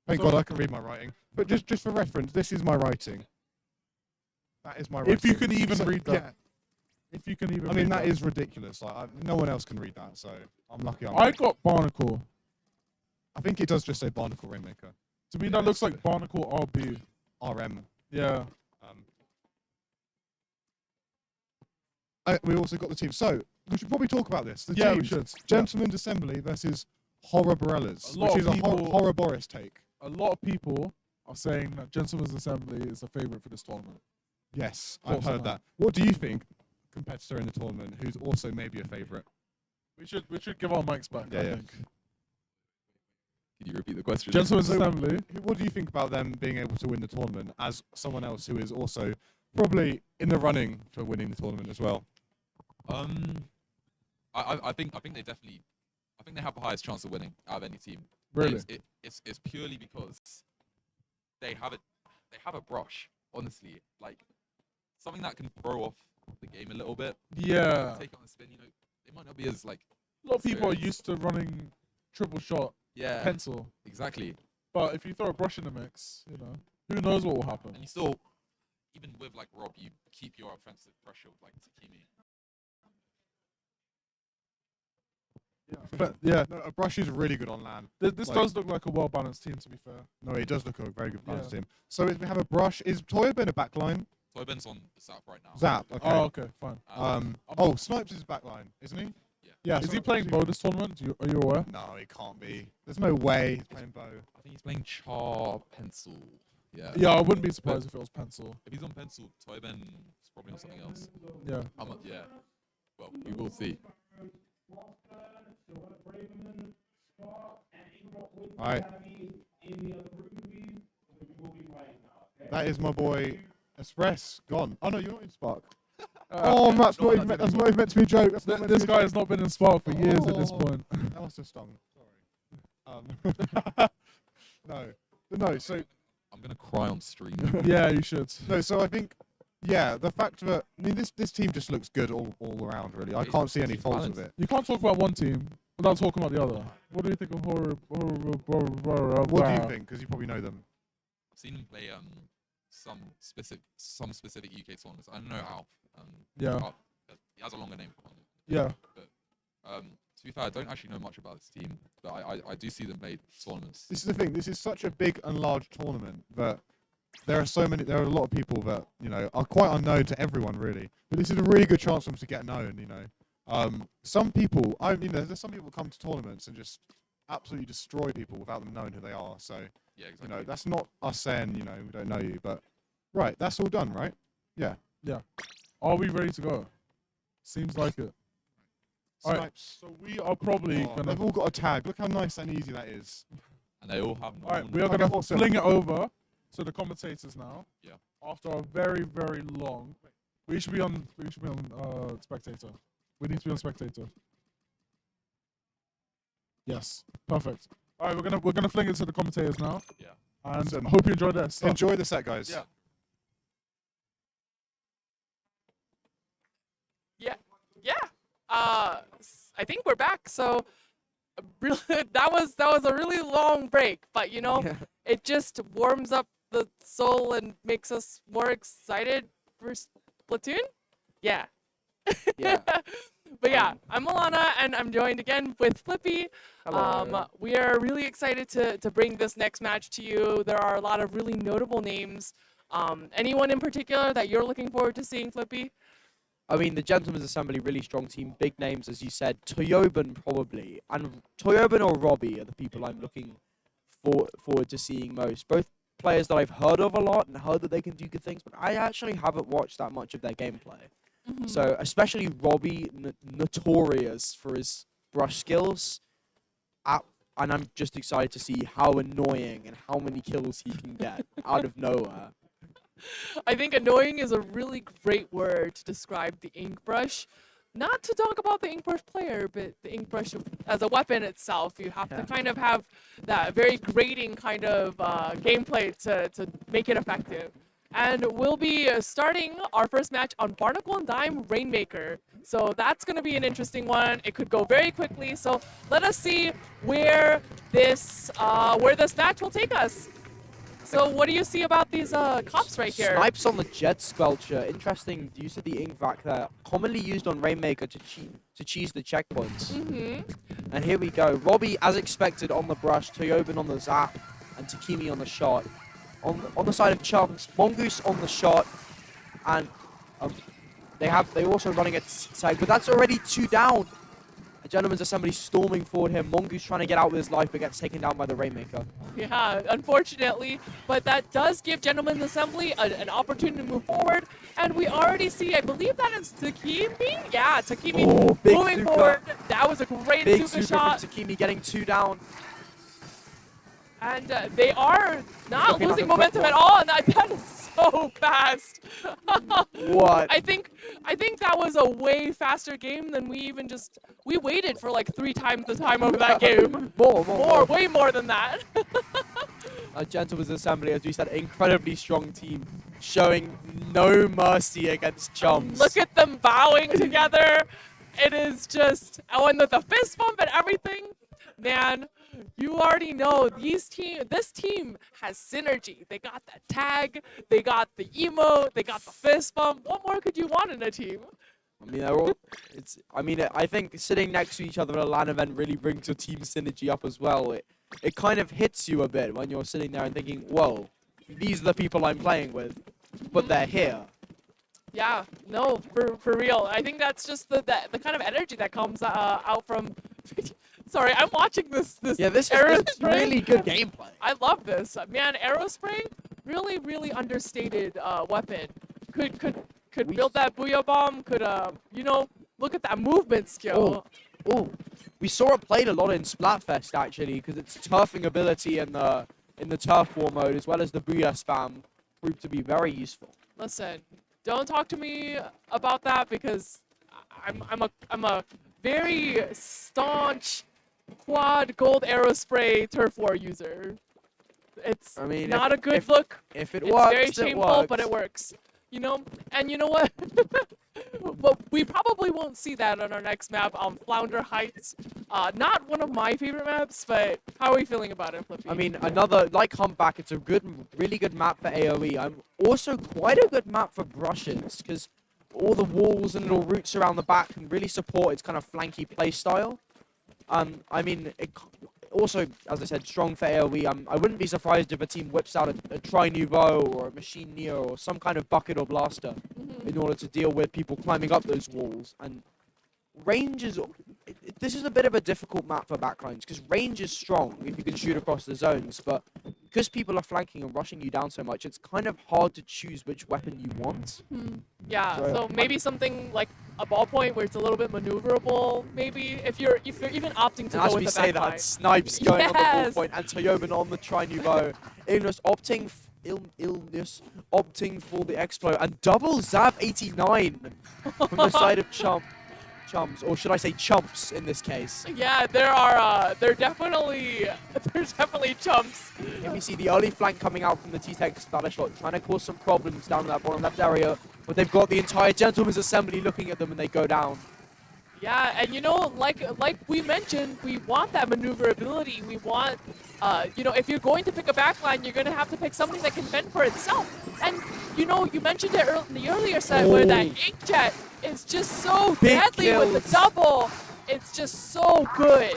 Thank God I can read my writing. But just for reference, this is my writing. That is my writing. If you can even read that. Yeah. If you can even I mean, read that is ridiculous. Like, no one else can read that, so I'm lucky. I got Barnacle. I think it does just say Barnacle Rainmaker. To me, that looks like Barnacle RB. RM. Yeah. We also got the team. So, we should probably talk about this. The Yeah, we teams. should. Gentlemen's Assembly versus Horrorbarellas, A lot which is of a people- Horror Boris take. A lot of people are saying that Gentlemen's Assembly is the favorite for this tournament. Yes, Thoughts I've on heard that. What do you think, competitor in the tournament, who's also maybe a favourite? We should give our mics back. I think. Can you repeat the question? Gentlemen's Assembly. What do you think about them being able to win the tournament as someone else who is also probably in the running for winning the tournament as well? I think they definitely. I think they have the highest chance of winning out of any team. Really? It's purely because they have a brush. Honestly, like something that can throw off the game a little bit. Yeah. Take on a spin. It might not be as like. A lot of people are serious. used to running triple shot Yeah. pencil. Exactly. But if you throw a brush in the mix, who knows what will happen. And you still, even with like Rob, you keep your offensive pressure with like Takimi. But yeah, No, a brush is really good on land. this Like- does look like a well-balanced team, to be fair. No, it does look a very good balanced Yeah. team. So we have a brush. Is Toya been a backline? Toyben's on the Zap right now. Zap. Okay. Oh, okay, fine. Snipes is backline, isn't he? Yeah, is he playing bow this tournament? Are you aware? No, he can't be. There's no way he's playing bow. I think he's playing Char Pencil. Yeah. Yeah, I wouldn't be surprised if it was pencil. If he's on Pencil, Toyben is probably on something else. Yeah. Yeah. Well, we will see. Alright. That is my boy Express gone. Oh no, you're not in Spark. Oh, that's not even meant to be a joke. That's not meant to This be a guy joke. has not been in Spark for years at this Oh, point. That must have stung. Sorry. No. So I'm gonna cry on stream. Yeah, you should. no. So I think, yeah, the fact that this team just looks good all around. Really, I can't see any faults with it. You can't talk about one team without talking about the other. What do you think of What do you think? Because you probably know them. I've seen him play some specific UK tournaments. I don't know how. Yeah. He has a longer name. Yeah. But to be fair, I don't actually know much about this team, but I do see them play tournaments. This is the thing. This is such a big and large tournament that there are a lot of people that are quite unknown to everyone really. But this is a really good chance for them to get known. Some people, I mean, there's some people come to tournaments and just absolutely destroy people without them knowing who they are. So, Yeah, you exactly. know, that's not us saying, you know, we don't know you, but right, that's all done, right? Yeah. Yeah. Are we ready to go? Seems like it. All right. Snipes. So we are probably Oh, gonna. they've all got a tag. Look how nice and easy that is. And they all have. All right, we are gonna fling it over to the commentators now. Yeah. After a very, very long. We should be on. We should be on spectator. We need to be on spectator. Yes. Perfect. All right, we're gonna fling it to the commentators now. Yeah. And Awesome. I hope you enjoyed that. Stuff. Enjoy the set, guys. Yeah. Yeah. I think we're back. So, really, that was a really long break, but you know, it just warms up the soul and makes us more excited for Splatoon. Yeah. Yeah. But yeah, I'm Alana, and I'm joined again with Flippy. Hello. We are really excited to bring this next match to you. There are a lot of really notable names. Anyone in particular that you're looking forward to seeing, Flippy? I mean, the Gentleman's Assembly, really strong team, big names, as you said. Toyoban, probably. And Toyoban or Robbie are the people I'm looking forward to seeing most. Both players that I've heard of a lot and heard that they can do good things, but I actually haven't watched that much of their gameplay. So, especially Robbie, notorious for his brush skills. And I'm just excited to see how annoying and how many kills he can get out of nowhere. I think annoying is a really great word to describe the ink brush. Not to talk about the ink brush player, but the ink brush as a weapon itself. You have to kind of have that very grating kind of gameplay to make it effective. And we'll be starting our first match on Barnacle and Dime Rainmaker. So that's going to be an interesting one. It could go very quickly. So let us see where this match will take us. So what do you see about these cops right here? Snipes on the Jet Squelcher. Interesting use of the ink vac there. Commonly used on Rainmaker to cheese the checkpoints. And here we go. Robbie, as expected, on the brush. Toyoban on the zap. And Takimi on the shot. On the side of Chums, Mongoose on the shot. And they're also running a tag, but that's already 2 down. A Gentleman's Assembly storming forward here. Mongoose trying to get out with his life, but gets taken down by the Rainmaker. Yeah, unfortunately, but that does give Gentleman's Assembly an opportunity to move forward. And we already see, I believe that is Takimi? Yeah, Takimi moving forward. That was a great Big Zuka Zuka shot. from Takimi getting 2 down. And they are not Looking losing like a quick momentum at all, and that is so fast. What? I think that was a way faster game than we waited for like 3 times the time of that game. More. Way more than that. A Gentleman's Assembly, as we said, incredibly strong team, showing no mercy against Chums. Look at them bowing together. It is just, and with the fist bump and everything, man. You already know this team has synergy. They got that tag, they got the emote, they got the fist bump. What more could you want in a team? I mean, they're all, I think sitting next to each other at a LAN event really brings your team synergy up as well. It kind of hits you a bit when you're sitting there and thinking, whoa, these are the people I'm playing with, but they're here. Yeah, no, for real. I think that's just the kind of energy that comes out from. Sorry, I'm watching this. Yeah, this is really good gameplay. I love this, man. Aerospray, really understated weapon. Could build that booyah bomb. Could look at that movement skill. Oh, we saw it played a lot in Splatfest actually, because its turfing ability in the turf war mode as well as the booyah spam proved to be very useful. Listen, don't talk to me about that because I'm a very staunch quad gold Aerospray turf war user. It's not a good look. If it it's works, very shameful, but it works. You know, and you know what? Well, we probably won't see that on our next map on Flounder Heights. Not one of my favorite maps, but how are we feeling about it, Flippy? I mean, like Humpback, it's a really good map for AoE. I'm also quite a good map for brushes, because all the walls and little roots around the back can really support its kind of flanky playstyle. I mean, also, as I said, strong for AoE. I wouldn't be surprised if a team whips out a Tri-Nouveau or a Machine Neo or some kind of bucket or blaster in order to deal with people climbing up those walls. And range is. This is a bit of a difficult map for backlines because range is strong if you can shoot across the zones, but because people are flanking and rushing you down so much, it's kind of hard to choose which weapon you want. Yeah, so maybe something like a ballpoint where it's a little bit maneuverable. Maybe if you're even opting to And go as with we the say backline. that, Snipes going on the Yes! ballpoint and Toyoban on the Tri-Nouveau. Illness opting Illness opting for the Explo and double Zab 89 from the side of Chums, or should I say Chumps in this case. Yeah, there's definitely chumps. Here we see the early flank coming out from the T-Tech Splatashot, trying to cause some problems down in that bottom left area, but they've got the entire Gentleman's Assembly looking at them and they go down. Yeah, and you know, like we mentioned, we want that maneuverability. We want, you know, if you're going to pick a backline, you're going to have to pick something that can fend for itself. And you know, you mentioned it in the earlier set where that Inkjet is just so Big deadly with the kills. double. It's just so good.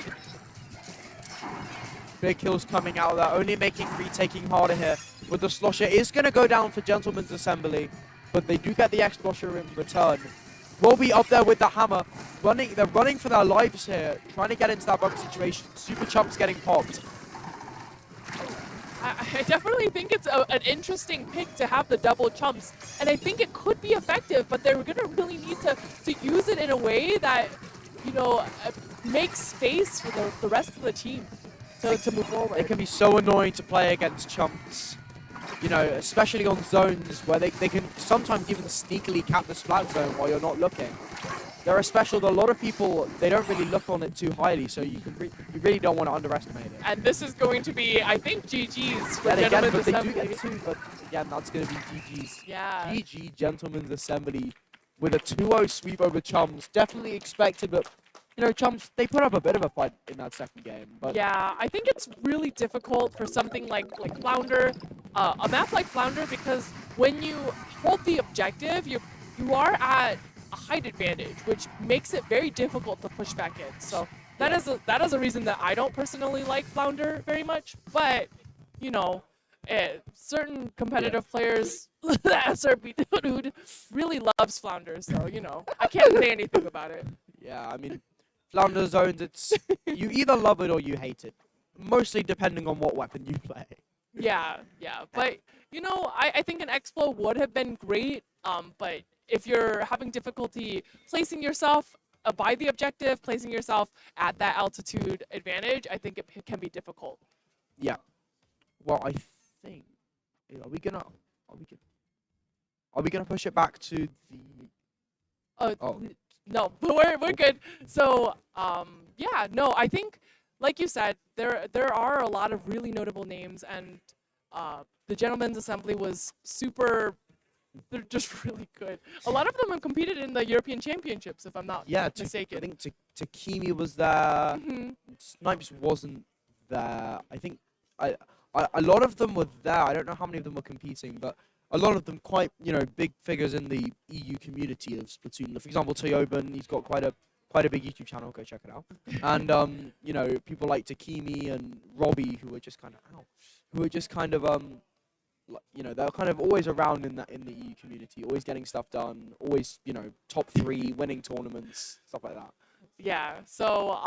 Big kills coming out of that, only making retaking harder here. But the Slosher is going to go down for Gentleman's Assembly, but they do get the X-Slosher in return. Will be up there with the hammer. They're running for their lives here, trying to get into that bug situation. Super Chumps getting popped. I definitely think it's an interesting pick to have the double chumps, and I think it could be effective, but they're going to really need to use it in a way that, you know, makes space for the rest of the team to move forward. It can be so annoying to play against Chumps, you know, especially on zones where they can sometimes even sneakily cap the Splat zone while you're not looking. They're a special that a lot of people, they don't really look on it too highly, so you really don't want to underestimate it. And this is going to be, I think, GG's for Yeah, they get, Gentleman's but they do Assembly. get two, but again, that's going to be GG's. Yeah. GG Gentleman's Assembly with a 2-0 sweep over Chums. Definitely expected, but, you know, Chums, they put up a bit of a fight in that second game. But Yeah, I think it's really difficult for something like Flounder, a map like Flounder, because when you hold the objective, you are at a height advantage, which makes it very difficult to push back in. So that is a reason that I don't personally like Flounder very much. But you know, certain competitive players, SRB dude, really loves Flounder. So you know, I can't say anything about it. yeah, I mean, Flounder zones, it's you either love it or you hate it. Mostly depending on what weapon you play. Yeah, but you know, I think an Explo would have been great. But if you're having difficulty placing yourself by the objective, placing yourself at that altitude advantage, I think it can be difficult. Yeah. Well, I think are we gonna push it back to the? No, we're good. So yeah, no, I think like you said, there are a lot of really notable names, and the Gentleman's Assembly was super. They're just really good. A lot of them have competed in the European Championships, if I'm not mistaken. I think Takimi was there. Mhm. Snipes wasn't there. I think a lot of them were there. I don't know how many of them were competing, but a lot of them quite, you know, big figures in the EU community of Splatoon. For example, Toyoban, he's got quite a big YouTube channel. Go check it out. And you know, people like Takimi and Robbie, who are just kind of you know, they're kind of always around in the EU community, always getting stuff done, always, you know, top 3, winning tournaments, stuff like that. Yeah. So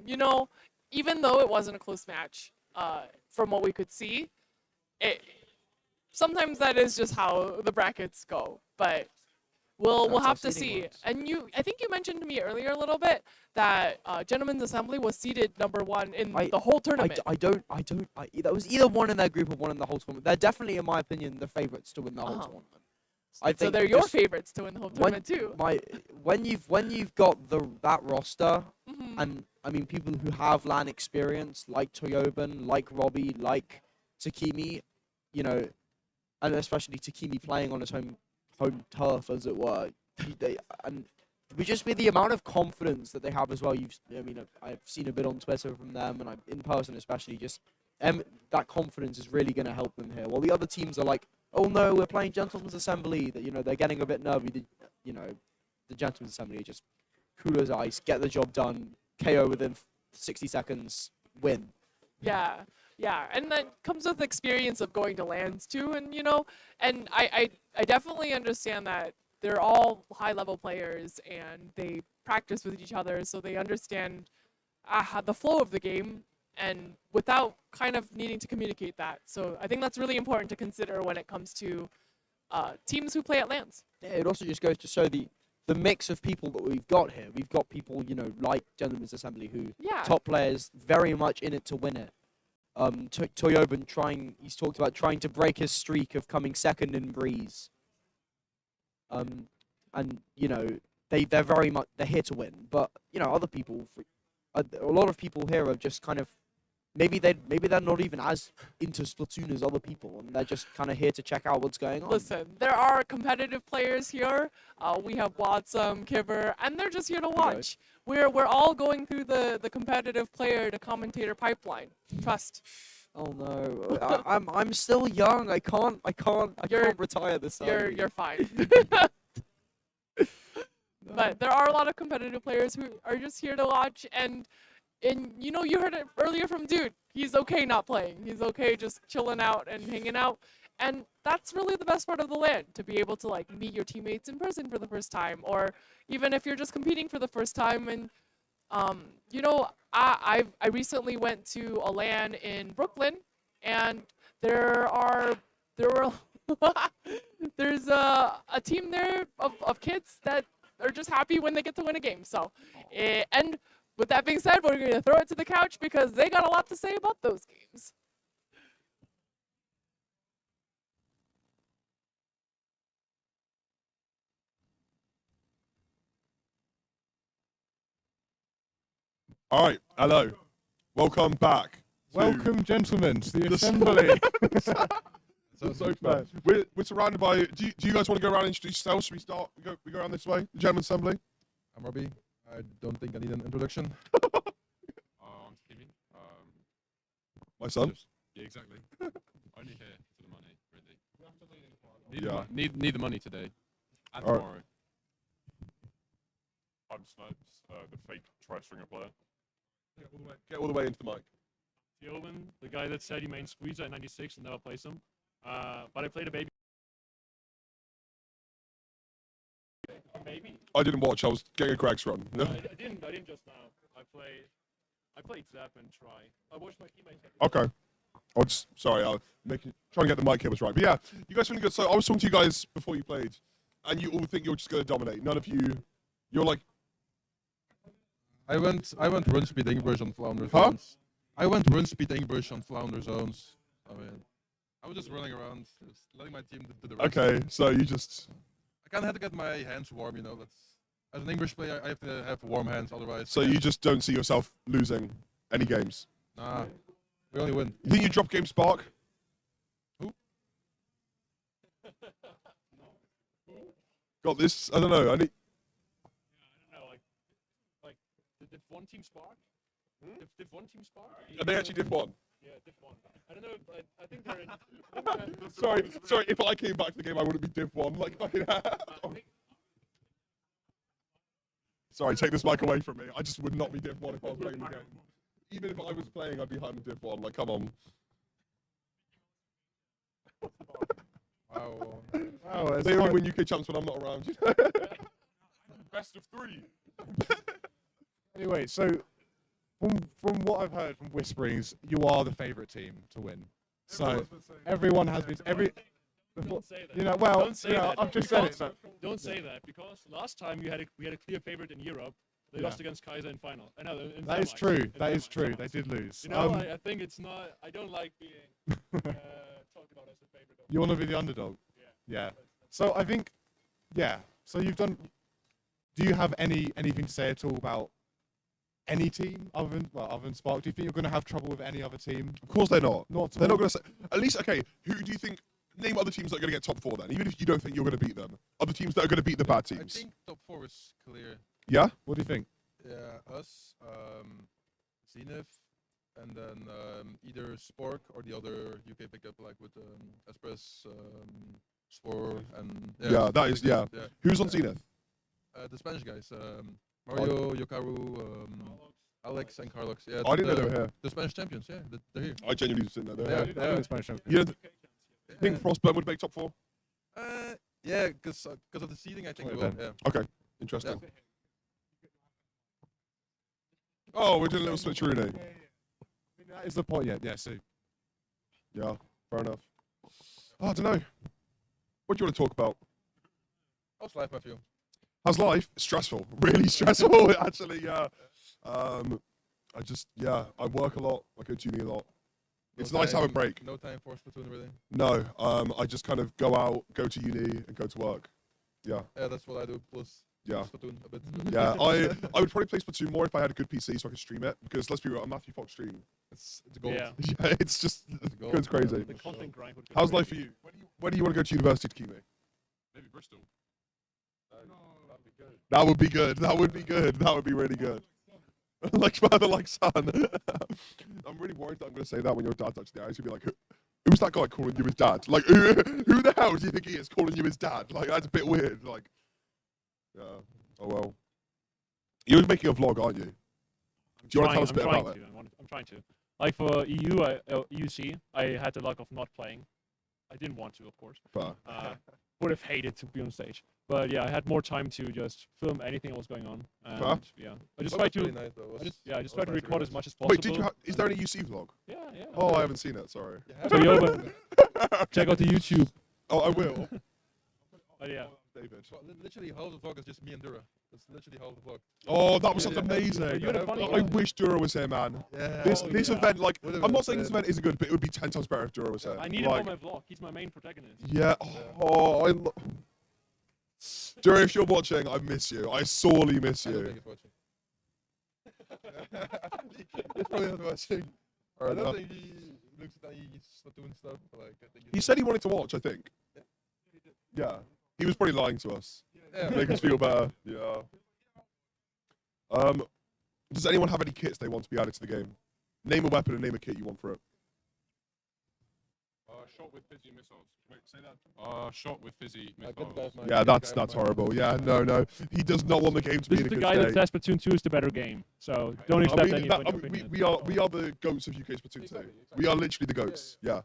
you know, even though it wasn't a close match, from what we could see, sometimes that is just how the brackets go. But we'll have to see. And I think you mentioned to me earlier a little bit that Gentleman's Assembly was seeded #1 in the whole tournament. That was either one in their group or one in the whole tournament. They're definitely, in my opinion, the favorites to win the whole tournament. I So think they're your just favorites to win the whole tournament too. when you've got that roster, Mhm. and I mean people who have LAN experience, like Toyoban, like Robbie, like Takimi, you know, and especially Takimi playing on his home turf, as it were. And just with the amount of confidence that they have as well, I've seen a bit on Twitter from them, and in person especially, just that confidence is really going to help them here. While the other teams are like, oh no, we're playing Gentleman's Assembly, that, you know, they're getting a bit nervy. You know, the Gentleman's Assembly are just cool as ice, get the job done, KO within 60 seconds, win. Yeah, and that comes with experience of going to lands too, and you know, and I definitely understand that they're all high-level players and they practice with each other, so they understand the flow of the game and without kind of needing to communicate that. So I think that's really important to consider when it comes to teams who play at LANs. Yeah, it also just goes to show the mix of people that we've got here. We've got people, you know, like Gentlemen's Assembly, who top players, very much in it to win it. Toyoban he's talked about trying to break his streak of coming second in Breeze. And you know, they're very much, they're here to win. But you know, other people, a lot of people here are just kind of, maybe they're not even as into Splatoon as other people, and they're just kind of here to check out what's going on. Listen, there are competitive players here. We have Watsum, Kibber, and they're just here to watch. We're all going through the competitive player to commentator pipeline. Trust. Oh no, I'm still young. I can't retire this early. You're fine. But there are a lot of competitive players who are just here to watch, and you know, you heard it earlier from Dude. He's okay not playing. He's okay just chilling out and hanging out. And that's really the best part of the LAN, to be able to like meet your teammates in person for the first time, or even if you're just competing for the first time. And you know, I recently went to a LAN in Brooklyn, and there's a team there of kids that are just happy when they get to win a game. So, and with that being said, we're going to throw it to the couch because they got a lot to say about those games. All right, hello. Welcome back. Welcome, gentlemen, to the assembly. So fair. We're surrounded by. Do you guys want to go around and introduce yourselves? Should we start? We go around this way. The Gentleman's Assembly. I'm Robbie. I don't think I need an introduction. I'm Stevie. My son. Yeah, exactly. Only here for the money, really. Need the money today and All right. tomorrow. I'm Snipes, the fake tri-stringer player. Get all the way into the mic. Thielman, the guy that said he main Squeezer at 96 and never plays him. But I played a baby. Maybe. I didn't watch. I was getting a Greg's run. I didn't just now. I played Zap and Try. I watched my teammates. Okay. I'll try and get the mic cables right. But yeah, you guys feeling good? So I was talking to you guys before you played, and you all think you're just going to dominate. None of you're like. I went run speed English on flounder zones. I went run speed English on flounder zones. I mean, I was just running around, just letting my team do the rest. Okay, so you just. I kind of had to get my hands warm, you know. That's, as an English player, I have to have warm hands, otherwise. So you just don't see yourself losing any games. Nah, we only win. You think you drop game Spark? Who? Got this. I don't know. I need. Did one team spark? Did one team spark? They actually did one. Yeah, did one. I don't know. I think they're in. Sorry. If I came back to the game, I wouldn't be Div 1. Like fucking. Sorry, take this mic away from me. I just would not be Div 1 if I was playing the game. Even if I was playing, I'd be hiding Div 1. Like, come on. Wow. They only win UK champs when I'm not around. Best of 3. Anyway, so from what I've heard from whisperings, you are the favourite team to win. So everyone has been Don't say that. You know, well, don't say that. I've just said it. Because- Don't say that because last time we had a clear favorite in Europe. They lost against Kaiser in final. I know. That is true. That is true. They did lose. You know, I think it's not. I don't like being talked about as a favorite. You want to be the underdog. Yeah. So I think, yeah. So you've done. Do you have anything to say at all about any team other than Spark? Do you think you're going to have trouble with any other team? Of course they're not. They're not all? going to say. At least, okay. Who do you think? Name other teams that are going to get top 4 then, even if you don't think you're going to beat them. Other teams that are going to beat the bad teams. I think top 4 is clear. Yeah. What do you think? Yeah, us, Zenith, and then either Spork or the other UK pickup, like with Express, Spore, and Yeah, that is Who's on Zenith? The Spanish guys, Mario, Yokaru, Alex, and Carlox. Yeah, I didn't know they were here. The Spanish champions, yeah, they're here. I genuinely just didn't know they were Yeah, here. yeah. The Spanish champions. You know, think Frostburn would make top 4? Yeah, because of the seeding, I think we Okay. will. Yeah. Okay, interesting. Oh, we're doing a little switcheroo. That is the point. Yeah. See. Yeah, fair enough. Oh, I don't know. What do you want to talk about? How's life, Matthew? How's life? Stressful. Really stressful, actually, yeah. I work a lot. I go to uni a lot. It's nice to have a break. No time for Splatoon, really. No, I just kind of go out, go to uni, and go to work. Yeah. Yeah, that's what I do. Plus Yeah. Splatoon a bit. Yeah, I would probably play Splatoon more if I had a good PC so I could stream it. Because let's be real, a Matthew Fox stream. It's gold. Yeah. Yeah, it's just gold. goes crazy. The content grind would go How's life for crazy. you? Where do you want to go to university, Kimi? Maybe Bristol. That would be good. That would be good. That would be really good. Like father, like son. I'm really worried that I'm going to say that when your dad's actually there. He's going to be like, who's that guy calling you his dad? Like, who the hell do you think he is calling you his dad? Like, that's a bit weird. Like, yeah. Oh, well. You're making a vlog, aren't you? Do you want to tell us a bit about it? I'm trying to. Like for EUC, I had the luck of not playing. I didn't want to, of course. Fair. Would have hated to be on stage. But yeah, I had more time to just film anything that was going on. And Fair. yeah, I just That tried was to. really nice, though. I just That tried to was record nice. as much as possible. Wait, did you? Is there any UC vlog? Yeah. Oh, I haven't seen it. Sorry. So you open, check out the YouTube. Oh, I will. But yeah. David. Literally, half the vlog is just me and Dura. That's literally half the vlog. Oh, that was amazing. You're the funny I guy. wish Dura was here, man. Yeah. This event, like, Would've I'm been not saying this sick. event isn't good, but it would be 10 times better if Dura was here. I need him on my vlog. He's my main protagonist. Yeah. Oh, Dura, if you're watching, I miss you. I sorely miss I don't you. think he's watching. He's probably not watching. I don't think he looks at any Splatoon stuff. But like, I think He said he wanted to watch, I think. Yeah. He was probably lying to us. Yeah. Make us feel better. Yeah. Does anyone have any kits they want to be added to the game? Name a weapon and name a kit you want for it. Shot with fizzy missiles. Wait, say that. Shot with fizzy good missiles. guys, man. Yeah, that's horrible. Yeah, no. He does not want the game to be This in is a the good guy that state. says Splatoon 2 is the better game. So don't expect any opinion. we are the goats of UK Splatoon 2. We are literally the goats. Yeah.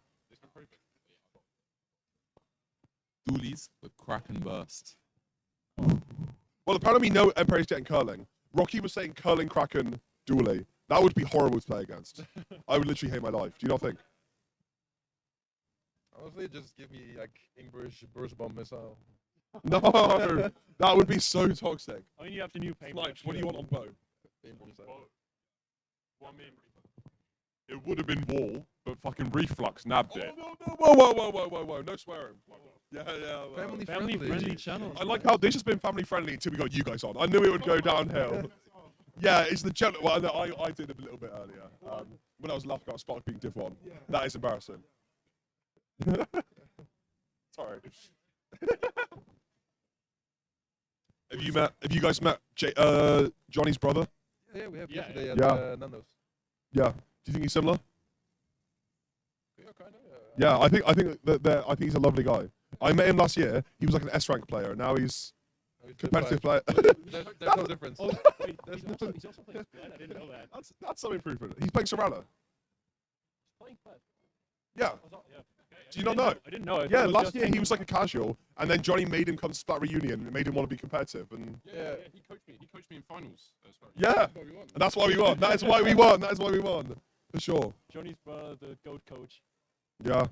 Dualies with crack and burst. Well, apparently no Empire's getting curling. Rocky was saying curling Kraken dually. That would be horrible to play against. I would literally hate my life. Do you not think? Honestly, just give me like English burst bomb missile. No, that would be so toxic. I mean, you have the new paint. Snipes, what do you want on bow? Well, I mean, it would have been wall, but fucking reflux nabbed it. Whoa, no swearing. Yeah. Family friendly channel. I like how this has been family friendly until we got you guys on. I knew it would go downhill. Yeah, it's the general. Well, no, I did a little bit earlier. When I was laughing about Spark being Div 1. That is embarrassing. Sorry. Have you guys met Johnny's brother? Yeah, we have Yeah, yesterday at yeah. Nando's. Yeah. Do you think he's similar? Yeah, kind of. Yeah, I think he's a lovely guy. I met him last year. He was like an S rank player. Now he's competitive player. There's no difference. Oh, wait, he's also playing Splat. I didn't know that. That's some improvement. He's playing Serrano. Playing Splat. Yeah. Do you not know? I didn't know. I thought Yeah, it was last just year he was like a casual, and then Johnny made him come to Splat Reunion and made him want to be competitive. And Yeah, he coached me. He coached me in finals. yeah, and that's why we won. That is why we won. That is why we won. For sure. Johnny's brother, the GOAT coach. Yeah.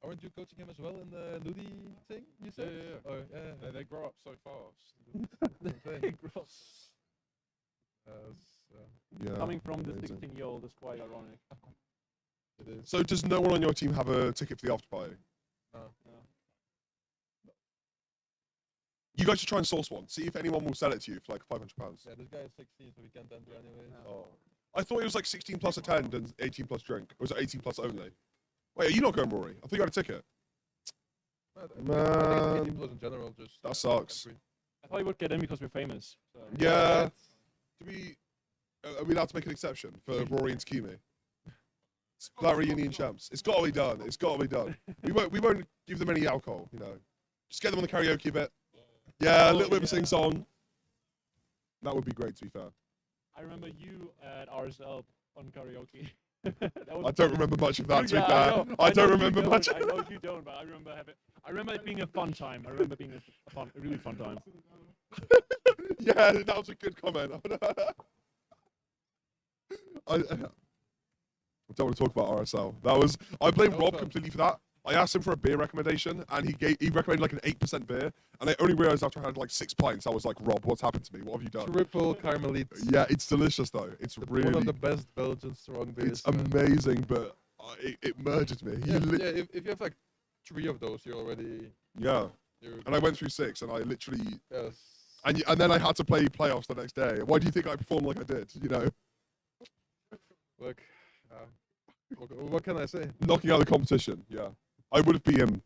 Aren't you coaching him as well in the Ludi thing? You said? Yeah. Oh, yeah. They grow up so fast. They grow up. Yeah. Coming from the amazing. 16-year-old is quite ironic. It is. So does no one on your team have a ticket for the after party? No. You guys should try and source one. See if anyone will sell it to you for like £500. Yeah, this guy is 16, so we can't enter anyway. Oh. I thought it was like 16 plus attend and 18 plus drink. Or was it 18 plus only? Wait, are you not going, Rory? I thought you had a ticket. I think it's 18 Man, plus in general. Just that sucks. I thought we would get in because we're famous. So. Yeah. Are we allowed to make an exception for Rory and Takumi? Splat Reunion champs. It's got to be done. It's got to be done. We won't give them any alcohol. You know, just get them on the karaoke bit. Yeah, a little bit of a sing song. That would be great. To be fair. I remember you at RSL on karaoke. I don't remember much of that. To be Yeah, fair, know. I don't know remember you much. don't, I know you don't, but I remember it being a fun time. I remember being a really fun time. Yeah, that was a good comment. I don't want to talk about RSL. I blame Rob completely for that. I asked him for a beer recommendation, and he recommended like an 8% beer, and I only realized after I had like 6 pints, I was like, Rob, what's happened to me? What have you done? Triple Carmelite. Yeah, it's delicious though. It's really one of the best Belgian strong beers. It's amazing, but it merges me. Yeah, if you have like 3 of those, you're already. Yeah. And I went through 6, and I literally. Yes. And then I had to play playoffs the next day. Why do you think I performed like I did? You know. Look, what can I say? Knocking out the competition. Yeah, I would have beat him.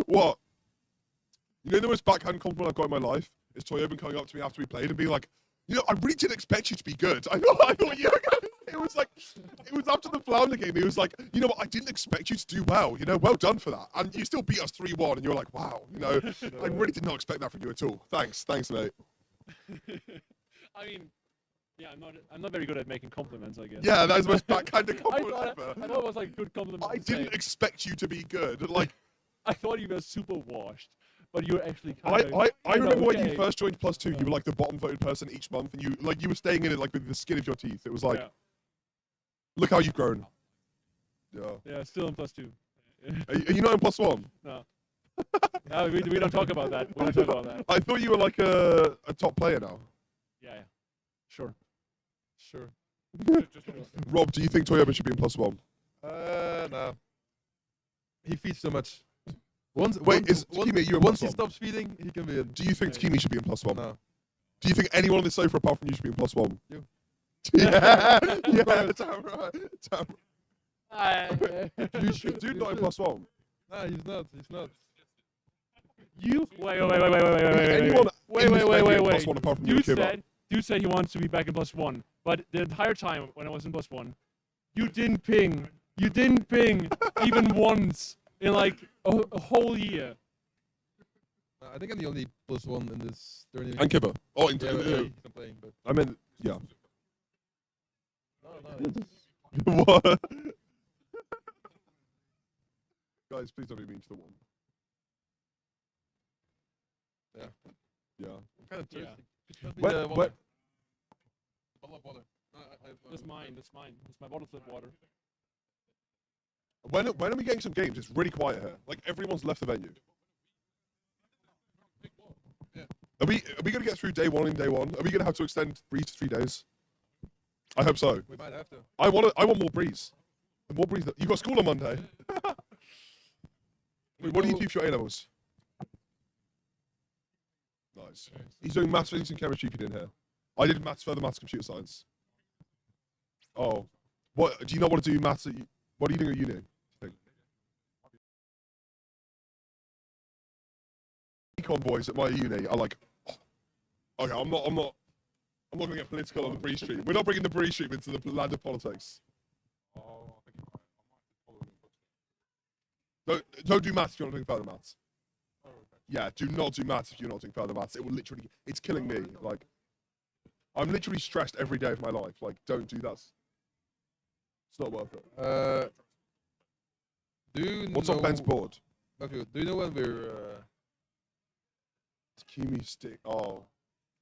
What? You know the most backhand compliment I've got in my life is Toyoban coming up to me after we played and being like, you know, I really didn't expect you to be good. I thought you. It was like, it was after the Flounder game. He was like, you know what, I didn't expect you to do well. You know, well done for that. And you still beat us 3-1, and you're like, wow. You know, I really did not expect that from you at all. Thanks, mate. I mean, yeah, I'm not very good at making compliments, I guess. Yeah, that is the most backhanded compliment ever. I thought it was like a good compliment. I didn't expect you to be good. Like, I thought you were super washed, but you were actually kind of. I remember when you first joined Plus 2, you were like the bottom voted person each month, and you were staying in it like with the skin of your teeth. It was like, look how you've grown. Yeah. Yeah, still in Plus 2. Are you not in +1? No. No, we don't talk about that. We don't talk about that. I thought you were like a top player now. Yeah. Sure. Rob, do you think Toyoba should be in +1? No. He feeds too much. Once he stops feeding, he can be in. Do you think Takimi should be in +1? No. Do you think anyone on this sofa apart from you should be in +1? You. Yeah, damn right. You should. Dude, not in +1. No, he's not. He's not. You wait. Anyone Wait. +1 apart from you, Dude said he wants to be back in +1, but the entire time when I was in +1, you didn't ping. You didn't ping even once in like a whole year. I think I'm the only +1 in this tournament. And Kibber. Oh, he's not playing, but. I mean, yeah. No. What? Guys, please don't be mean to the one. Yeah. Yeah. I'm kind of thirsty. What? Bottle of water. That's mine. That's my bottle flip water. When are we getting some games? It's really quiet here. Like everyone's left the venue. Yeah. Are we gonna get through day 1 in day 1? Are we gonna have to extend Breeze to 3 days? I hope so. We might have to. I want more Breeze. The more Breeze. You got school on Monday. Wait, what do you do for your A levels? Nice. He's doing maths, physics, and chemistry. You did here. I did maths, further maths, computer science. Oh, what? Do you not want to do maths? What are you doing at uni? Econ boys at my uni are like, oh, okay, I'm not going to get political on the Breeze stream. We're not bringing the Breeze stream into the land of politics. Don't do maths if you're not doing further maths. Yeah, do not do maths if you're not doing further maths. It will literally, it's killing me. Like, I'm literally stressed every day of my life. Like, don't do that. It's not worth it. What's on Ben's board? Okay, do you know when we're Takimi stick. Oh,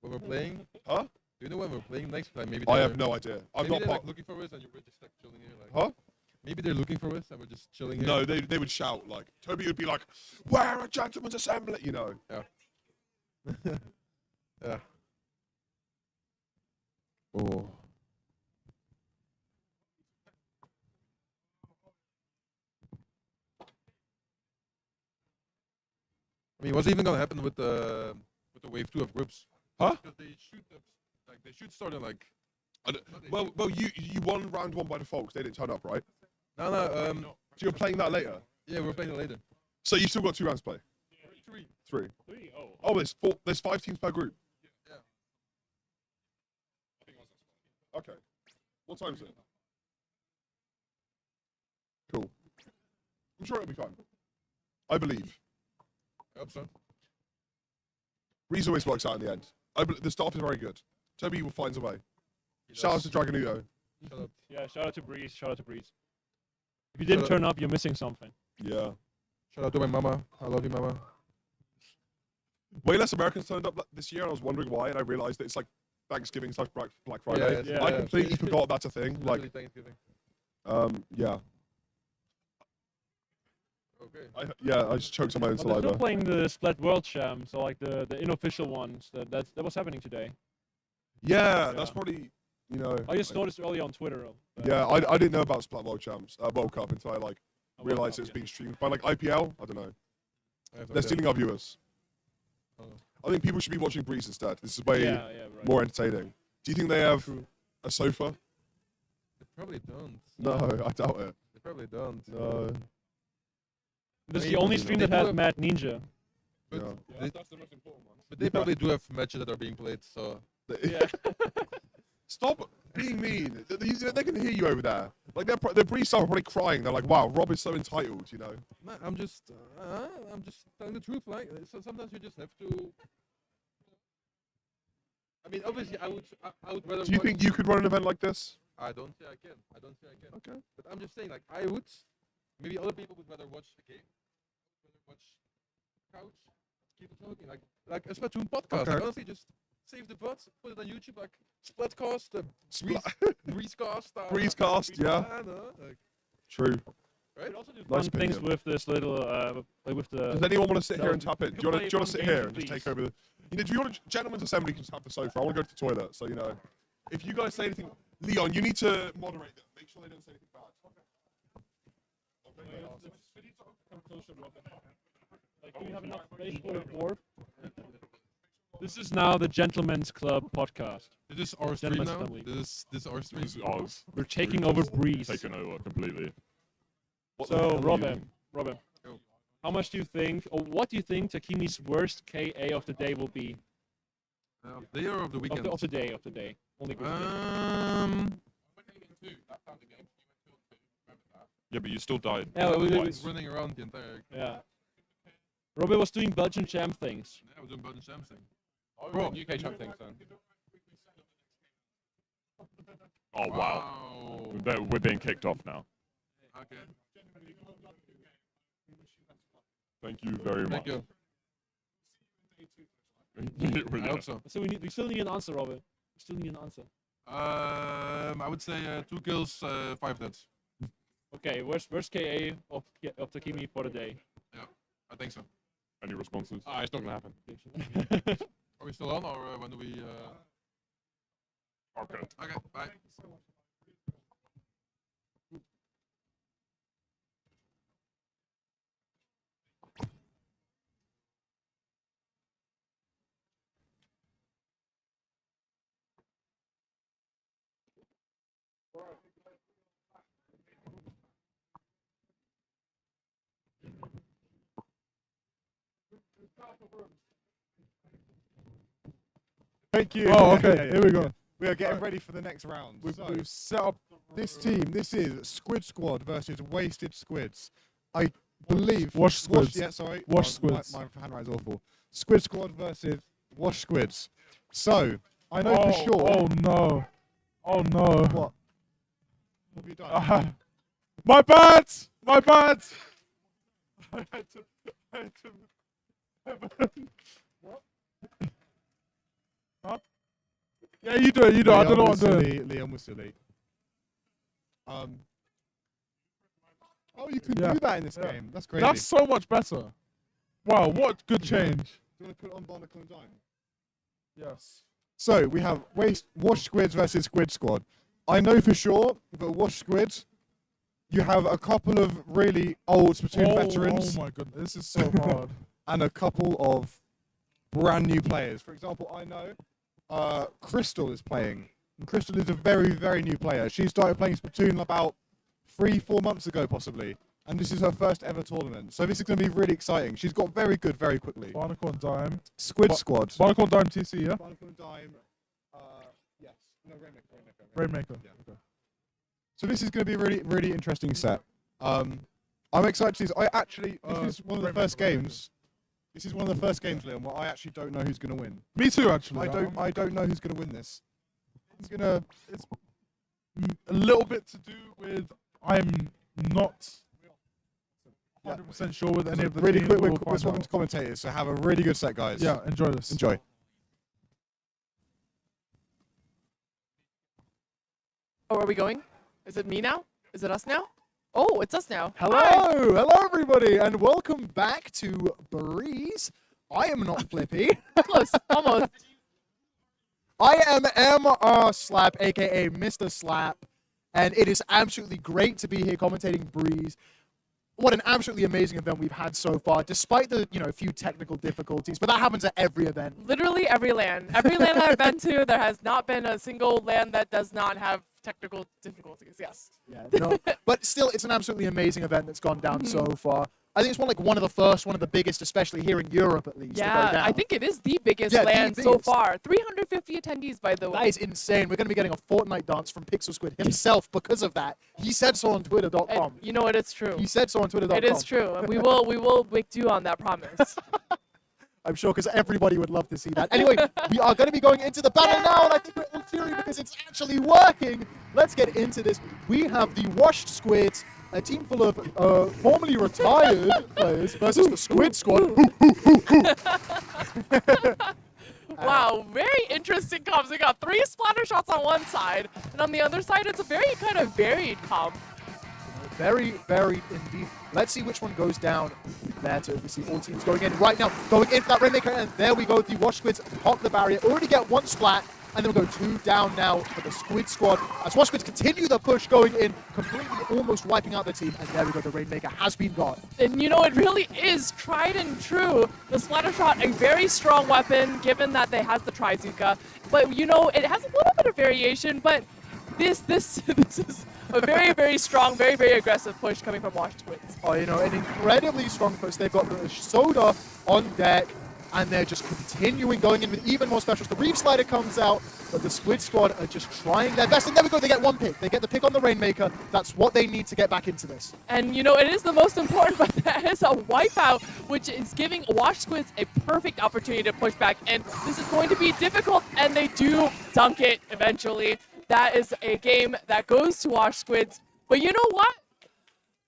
when we're playing? Huh? Do you know when we're playing next time? Maybe I have no idea. I'm maybe not they're part. like looking for us, and we're just like chilling here. Like, Huh? Maybe they're looking for us, and we're just chilling here. No, they would shout like Toby would be like, "We're a gentleman's assembly," you know. Yeah. Yeah. Oh. I mean, what's even gonna happen with the wave 2 of groups? Huh? Because they should start in like. Well, you won round 1 by default because they didn't turn up, right? No. So you're playing that later. Yeah, we're playing it later. So you still got 2 rounds to play. 3. 3. Oh, there's 5 teams per group. Yeah. Okay. What time is it? Cool. I'm sure it'll be fine. I believe. I hope so. Reese always works out in the end. The staff is very good. Toby will find a way. Shout out to Dragonudo. Yeah, shout out to Breeze. Shout out to Breeze. If you didn't turn up, you're missing something. Yeah. Shout out to my mama. I love you, mama. Way less Americans turned up this year, and I was wondering why, and I realized that it's like Thanksgiving / Black Friday. Yeah, I completely forgot that's a thing. Literally Like, Thanksgiving. yeah. Okay. I just choked on my own But they're still saliva. playing the Splat World Champ, so like the unofficial ones. That was happening today. Yeah, that's probably, you know. I just noticed earlier on Twitter. Yeah, I didn't know about Splat World Champs, World Cup until I World realized Cup, it's being streamed by like IPL. I don't know. no They're idea. stealing our viewers. Oh. I think people should be watching Breeze instead. This is way right. more entertaining. Do you think they have a sofa? They probably don't. No, I doubt it. They probably don't. No. This is the only stream that has Mad Ninja. But Yeah. they, That's the most important one. but they probably do have matches that are being played, so. Yeah. Stop being mean. They can hear you over there. Like their Breeze staff are probably crying. They're like, "Wow, Rob is so entitled," you know. Man, I'm just telling the truth. Like, so sometimes you just have to. I mean, obviously, I would rather. Do you think you could run an event like this? I don't say I can. I don't say I can. Okay. But I'm just saying, like, I would. Maybe other people would rather watch the game. Rather watch couch. Keep it talking. Like a Splatoon podcast. Okay. Like, honestly, just save the VOD, put it on YouTube, like Splatcast, Breezecast. Breezecast, yeah. I know, like, True. right? Also do Nice fun things opinion. with this little like with the. Does anyone want to sit here and No, tap in? you Do you want can to play sit fun here games, and just please. take over the? You know, do you want to, gentlemen's assembly can just have the sofa? I want to go to the toilet. So you know, if you guys say anything, Leon, you need to moderate them. Make sure they don't say anything bad. Like, do we have enough space for a dwarf? This is now the Gentlemen's Club podcast. This is our stream Gentlemen's now. Club League. This is our stream. This is ours. We're taking over Breeze. Taken over completely. So, Robin, how much do you think, or what do you think Takimi's worst KA of the day will be? Day or of the weekend? Of the day. Only good. Yeah, but you still died. Yeah, we twice. running around the entire. Yeah. Robin was doing Belgian champ things. Yeah, we're doing Belgian champ thing. Bro, UK champ thing, son. Oh wow. We're being kicked off now. Okay. Thank you very much. Thank you. Yeah. I hope so. So we still need an answer, Robin. We still need an answer. I would say 2 kills, 5 deaths. Okay, worst KA of Takimi for the day. Yeah, I think so. Any responses? Ah, it's not gonna happen. Are we still on, or when do we? Okay. Okay, bye. Thank you. Oh, okay. Here we go. We are getting ready for the next round. We've set up this team. This is Squid Squad versus Wasted Squids. I believe. Wash Squids. Yeah, sorry. Wash My Squids. handwriting's awful. Squid Squad versus Wash Squids. So I know for sure. Oh no! Oh no! What? What have you done? My bad! My bad! I had to. What? Huh? Yeah, you do it. You do it. I don't know what I'm doing. Leon was silly. Oh, you can Yeah. do that in this Yeah. game. That's crazy. That's so much better. Wow, what good change. Do you want to put it on Barnacle and Dime? Yes. So we have Wash Squids versus Squid Squad. I know for sure that Wash Squids, you have a couple of really old Splatoon veterans. Oh my goodness, this is so hard. And a couple of brand new players. For example, I know Crystal is playing. And Crystal is a very, very new player. She started playing Splatoon about 3-4 months ago, possibly. And this is her first ever tournament. So this is going to be really exciting. She's got very good very quickly. Barnacle and Dime. Squid Squad. Barnacle and Dime TC, yeah? Barnacle and Dime. Yes. No, Rainmaker. Rainmaker. Yeah. Okay. So this is going to be a really, really interesting set. I'm excited to see this. This is one of the first games. This is one of the first games, Leon, where I actually don't know who's going to win. Me too, actually. I don't know who's going to win this. It's a little bit to do with I'm not 100% sure with any of the Really teams. quick, We'll we're find swapping out. to commentators, so have a really good set, guys. Yeah, enjoy this. Enjoy. Oh, are we going? Is it me now? Is it us now? Oh, it's us now. Hello, Hi. hello everybody, and welcome back to Breeze. I am not Flippy. Close, almost. I am MR Slap, aka Mr. Slap, and it is absolutely great to be here commentating Breeze. What an absolutely amazing event we've had so far, despite the few technical difficulties. But that happens at every event. Literally every LAN. Every LAN I've been to, there has not been a single LAN that does not have technical difficulties. Yes. Yeah, no, but still, it's an absolutely amazing event that's gone down so far. I think it's one of the first, one of the biggest, especially here in Europe at least. to go Yeah, down. I think it is the biggest Yeah, the LAN so biggest. far. 350 attendees, by the way. That is insane. We're going to be getting a Fortnite dance from Pixel Squid himself because of that. He said so on Twitter.com. You know what? It's true. He said so on Twitter.com. It is true. And we will make do on that promise. I'm sure because everybody would love to see that. Anyway, we are going to be going into the battle now, and I think we're all cheering because it's actually working. Let's get into this. We have the Washed Squids, a team full of formerly retired players versus the Squid Squad. Wow, very interesting comps. We got 3 splatter shots on one side, and on the other side, it's a very kind of varied comp. Very varied indeed. Let's see which one goes down better. We see all teams going in right now, going in for that Rainmaker, and there we go. The Wash Squids pop the barrier, already get 1 splat, and then we'll go 2 down now for the Squid Squad. As Wash Squids continue the push going in, completely almost wiping out the team, and there we go. The Rainmaker has been gone. And you know, it really is tried and true. The splatter shot, a very strong weapon, given that they has the Trizuka. But you know, it has a little bit of variation, but this is a very, very strong, very, very aggressive push coming from Washed Squids. Oh, an incredibly strong push. They've got the Soda on deck, and they're just continuing going in with even more specials. The Reef Slider comes out, but the Squid Squad are just trying their best. And there we go, they get 1 pick. They get the pick on the Rainmaker. That's what they need to get back into this. And you know, it is the most important, but that is a wipeout, which is giving Washed Squids a perfect opportunity to push back. And this is going to be difficult, and they do dunk it eventually. That is a game that goes to Washed Squids. But you know what?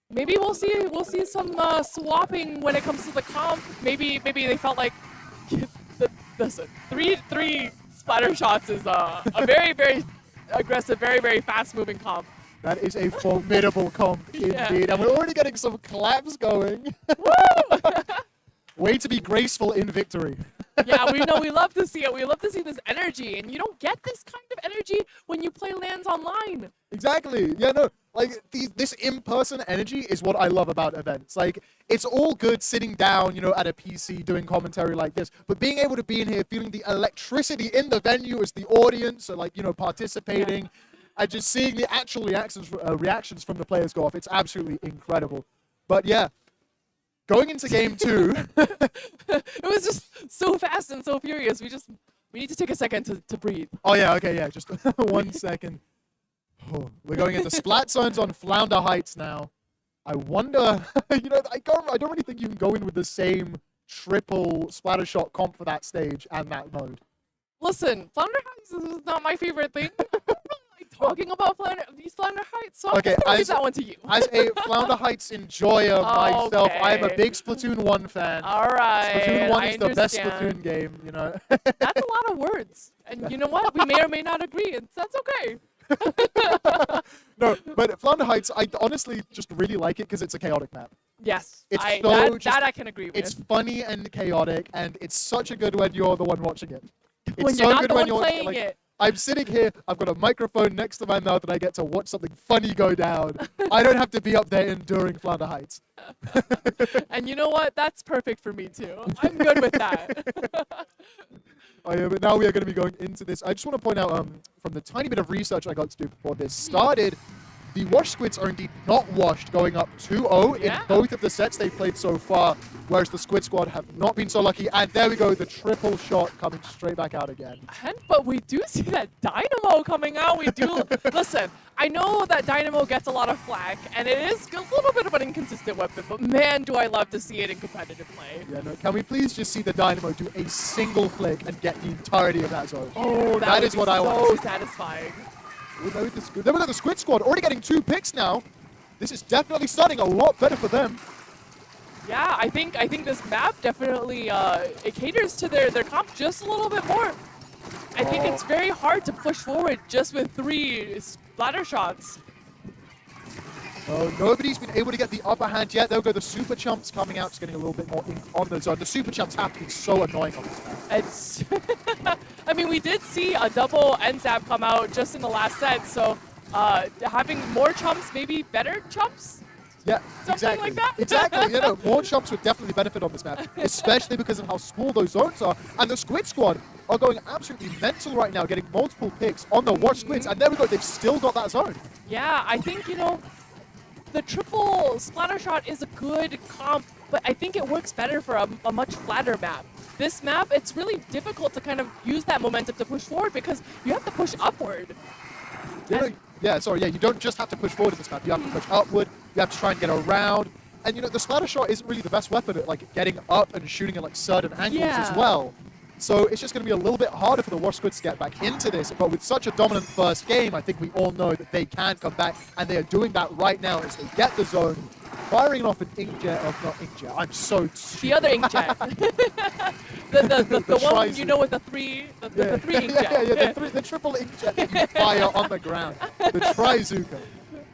Maybe we'll see some swapping when it comes to the comp. Maybe they felt like listen, three splatter shots is a very, very aggressive, very, very fast moving comp. That is a formidable comp indeed. And we're already getting some claps going. Way to be graceful in victory. Yeah, we love to see it. We love to see this energy, and you don't get this kind of energy when you play LANs online. Exactly. Yeah, no, like this in-person energy is what I love about events. Like, it's all good sitting down, at a PC doing commentary like this, but being able to be in here, feeling the electricity in the venue as the audience, so participating, and just seeing the actual reactions from the players go off, it's absolutely incredible. But yeah. Going into game 2. It was just so fast and so furious. We need to take a second to breathe. Oh yeah, okay, yeah, just 1 second. Oh, we're going into Splat zones on Flounder Heights now. I wonder, I don't really think you can go in with the same triple splatter shot comp for that stage and that mode. Listen, Flounder Heights is not my favorite thing. Talking about these Flounder Heights, so Okay, I'm gonna leave that one to you. As a Flounder Heights enjoyer myself, I am a big Splatoon 1 fan. All right, Splatoon 1 is the best understand. Splatoon game, That's a lot of words, and you know what? We may or may not agree, and that's okay. No, but Flounder Heights, I honestly just really like it because it's a chaotic map. Yes, It's that I can agree with. It's funny and chaotic, and it's such a good when you're the one watching it. It's When so you're not good the when one you're playing like, it. I'm sitting here, I've got a microphone next to my mouth, and I get to watch something funny go down. I don't have to be up there enduring Flounder Heights. And you know what? That's perfect for me too. I'm good with that. Oh yeah, but now we are going to be going into this. I just want to point out, from the tiny bit of research I got to do before this started, the Wash Squids are indeed not washed, going up 2-0 in both of the sets they've played so far, whereas the Squid Squad have not been so lucky. And there we go, the triple shot coming straight back out again. But we do see that Dynamo coming out. We do. Listen, I know that Dynamo gets a lot of flack, and it is a little bit of an inconsistent weapon, but man, do I love to see it in competitive play. Yeah, no, can we please just see the Dynamo do a single flick and get the entirety of that zone? Oh, that is what I want. So satisfying. There we go, the Squid Squad already getting 2 picks now. This is definitely starting a lot better for them. Yeah, I think this map definitely it caters to their comp just a little bit more. I think it's very hard to push forward just with 3 splatter shots. Oh, nobody's been able to get the upper hand yet. There we go, the Super Chumps coming out, just getting a little bit more on the zone. The Super Chumps have to be so annoying on this map. It's I mean, we did see a double end zap come out just in the last set, so having more chumps, maybe better chumps? Yeah, Something exactly. like that? Exactly, you know, more chumps would definitely benefit on this map, especially because of how small those zones are. And the Squid Squad are going absolutely mental right now, getting multiple picks on the Watch Squids, and there we go, they've still got that zone. Yeah, I think, you know, the triple splatter shot is a good comp, but I think it works better for a much flatter map. This map, it's really difficult to kind of use that momentum to push forward because you have to push upward. You don't just have to push forward in this map, you have to push upward, you have to try and get around. And you know, the splatter shot isn't really the best weapon at like getting up and shooting at like certain angles as well. So it's just going to be a little bit harder for the Wash Squids to get back into this. But with such a dominant first game, I think we all know that they can come back. And they are doing that right now as they get the zone, firing off an inkjet. Not inkjet, I'm so stupid. The other inkjet. the one, you know, with the three inkjet. The triple inkjet that you fire on the ground. The Trizuka.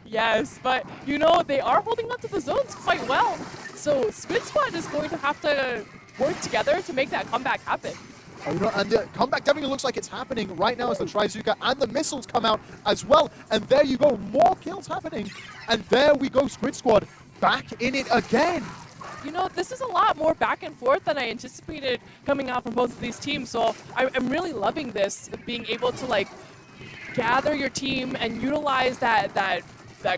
Yes, but you know, they are holding on to the zones quite well. So Squid Squad is going to have to work together to make that comeback happen. Oh, you know, and the comeback definitely looks like it's happening right now as the Trizuka and the missiles come out as well. And there you go, more kills happening. And there we go, Squid Squad back in it again. You know, this is a lot more back and forth than I anticipated coming out from both of these teams. So I'm really loving this, being able to like gather your team and utilize that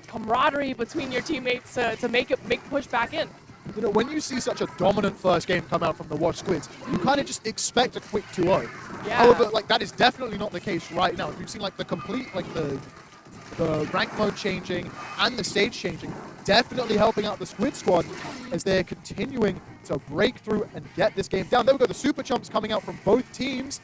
camaraderie between your teammates to make push back in. You know, when you see such a dominant first game come out from the Watch Squids, you kind of just expect a quick 2-0. Yeah. However, like that is definitely not the case right now. You've seen like the complete, like the rank mode changing and the stage changing, definitely helping out the Squid Squad as they're continuing to break through and get this game down. There we go, the Super Chumps coming out from both teams.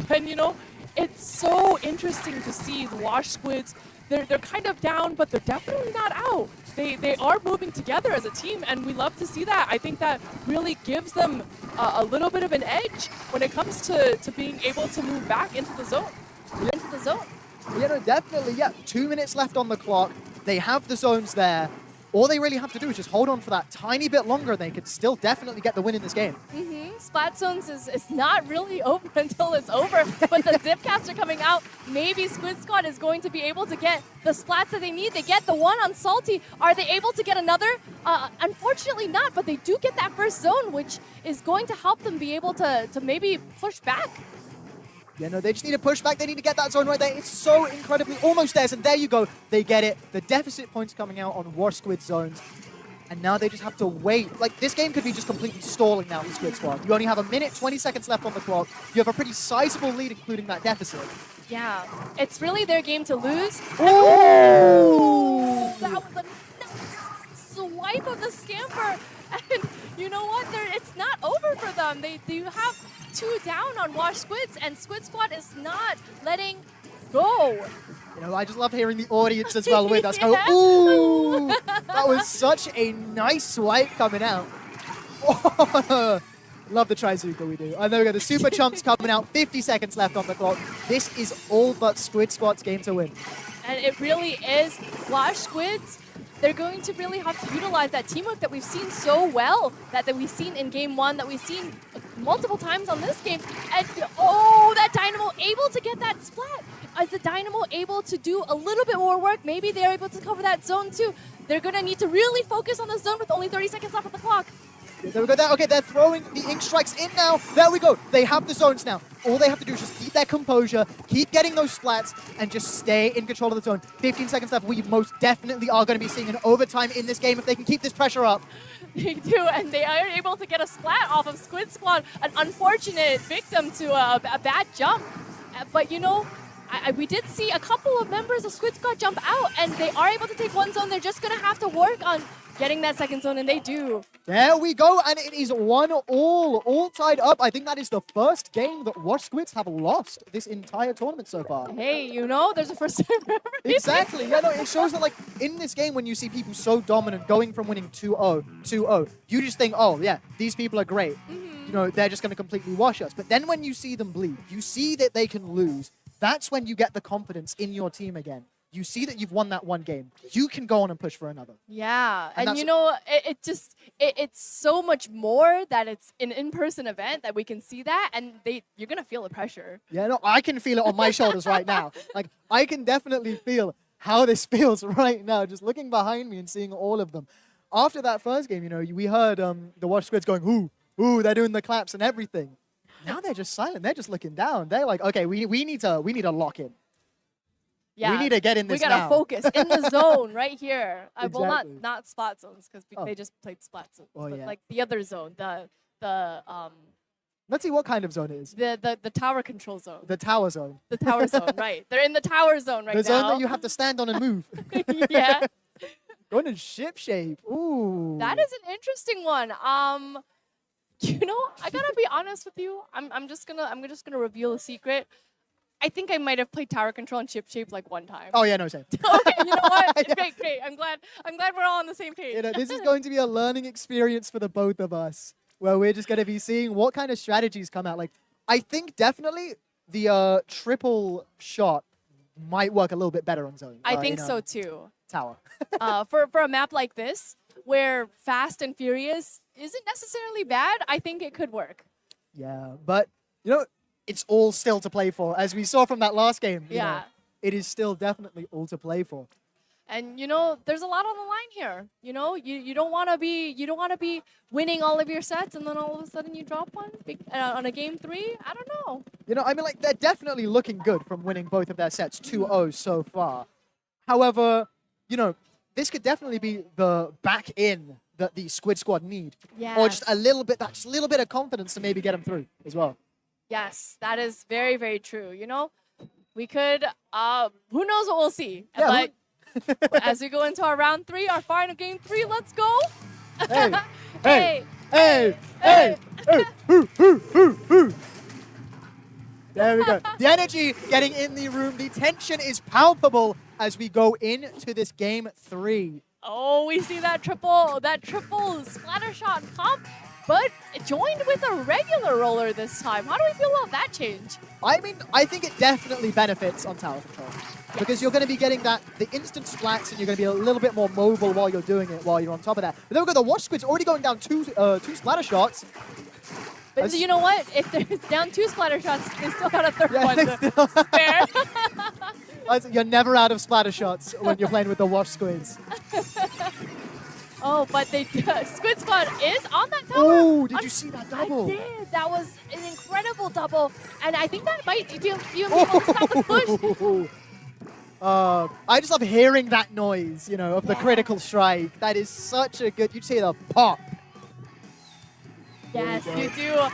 And you know, it's so interesting to see the Wash Squids. They're kind of down, but they're definitely not out. They are moving together as a team, and we love to see that. I think that really gives them a little bit of an edge when it comes to being able to move back into the zone. Yeah, no, definitely, yeah. 2 minutes left on the clock. They have the zones there. All they really have to do is just hold on for that tiny bit longer, and they could still definitely get the win in this game. Splat Zones is not really over until it's over, but the Zipcaster coming out, maybe Squid Squad is going to be able to get the splats that they need. They get the one on Salty. Are they able to get another? Unfortunately not, but they do get that first zone, which is going to help them be able to maybe push back. Yeah, no, they just need to push back. They need to get that zone right there. It's so incredibly almost theirs, and there you go. They get it. The deficit points coming out on Wash Squid zones. And now they just have to wait. Like, this game could be just completely stalling now with Squid Squad. You only have a minute, 20 seconds left on the clock. You have a pretty sizable lead, including that deficit. Yeah, it's really their game to lose. Oh! That was a nice swipe of the scamper. And you know what? It's not over for them. They do have 2 down on Wash Squids, and Squid Squad is not letting go. You know, I just love hearing the audience as well with us go, ooh! That was such a nice swipe coming out. Love the Trizuka we do. And there we go, the Super Chumps coming out, 50 seconds left on the clock. This is all but Squid Squad's game to win. And it really is. Wash Squids, they're going to really have to utilize that teamwork that we've seen so well, that we've seen in Game 1, that we've seen multiple times on this game. And, oh, that Dynamo able to get that splat. Is the Dynamo able to do a little bit more work? Maybe they're able to cover that zone too. They're going to need to really focus on the zone with only 30 seconds left on the clock. There we go. Okay, they're throwing the ink strikes in now. There we go. They have the zones now. All they have to do is just keep their composure, keep getting those splats, and just stay in control of the zone. 15 seconds left. We most definitely are going to be seeing an overtime in this game if they can keep this pressure up. They do, and they are able to get a splat off of Squid Squad, an unfortunate victim to a bad jump. But you know, we did see a couple of members of Squid Squad jump out, and they are able to take one zone. They're just going to have to work on getting that second zone, and they do. There we go, and it is 1-1, all tied up. I think that is the first game that Wash Squids have lost this entire tournament so far. Hey, you know, there's a first time for everything. Exactly. Yeah, no, it shows that, like, in this game, when you see people so dominant, going from winning 2-0, 2-0, you just think, oh, yeah, these people are great. You know, they're just going to completely wash us. But then when you see them bleed, you see that they can lose. That's when you get the confidence in your team again. You see that you've won that one game. You can go on and push for another. Yeah, and you know, it's so much more that it's an in-person event that we can see that, and you're gonna feel the pressure. Yeah, no, I can feel it on my shoulders right now. Like, I can definitely feel how this feels right now, just looking behind me and seeing all of them. After that first game, you know, we heard the Wash Squids going, ooh, they're doing the claps and everything. Now they're just silent. They're just looking down. They're like, okay, we need to lock in. Yeah, we need to get in this We gotta now. focus in the zone right here. Well, Exactly. not splat zones because they just played splat zones. Oh, but yeah. like the other zone, Let's see what kind of zone it is. the tower control zone. The tower zone. The tower zone, right? They're in the tower zone right The now. zone that you have to stand on and move. Yeah. Going in ship shape. Ooh. That is an interesting one. You know, I gotta be honest with you. I'm just gonna reveal a secret. I think I might have played tower control and ship shape like one time. Oh yeah, no, same. Okay, you know what? Great. I'm glad we're all on the same page. You know, this is going to be a learning experience for the both of us, where we're just going to be seeing what kind of strategies come out. Like, I think definitely the triple shot might work a little bit better on zone. I think so too. Tower. For a map like this, where fast and furious isn't necessarily bad, I think it could work. Yeah, but you know, it's all still to play for, as we saw from that last game. You know, it is still definitely all to play for. And you know, there's a lot on the line here. You know, you don't want to be winning all of your sets and then all of a sudden you drop one on a game 3. I don't know. You know, I mean, like, they're definitely looking good from winning both of their sets 2-0 so far. However, you know, this could definitely be the back in that the Squid Squad need, or just a little bit of confidence to maybe get them through as well. Yes, that is very, very true. You know, we could, who knows what we'll see. Yeah, but as we go into our round 3, our final game 3, let's go. Hey. There we go. The energy getting in the room. The tension is palpable as we go into this game 3. Oh, we see that triple splatter shot pump, but joined with a regular roller this time. How do we feel about that change? I mean, I think it definitely benefits on tower control. Because you're going to be getting the instant splats, and you're going to be a little bit more mobile while you're doing it, while you're on top of that. But then we've got the Wash Squid's already going down two splatter shots. But you know what? If there's down 2 splatter shots, they still got a third one to spare. You're never out of splatter shots when you're playing with the Wash Squids. Oh, but Squid Squad is on that tower. Oh, did you see that double? I did. That was an incredible double. And I think that might be able to stop the push. I just love hearing that noise, you know, of the critical strike. That is such a good, you'd say the pop. Yes, you do.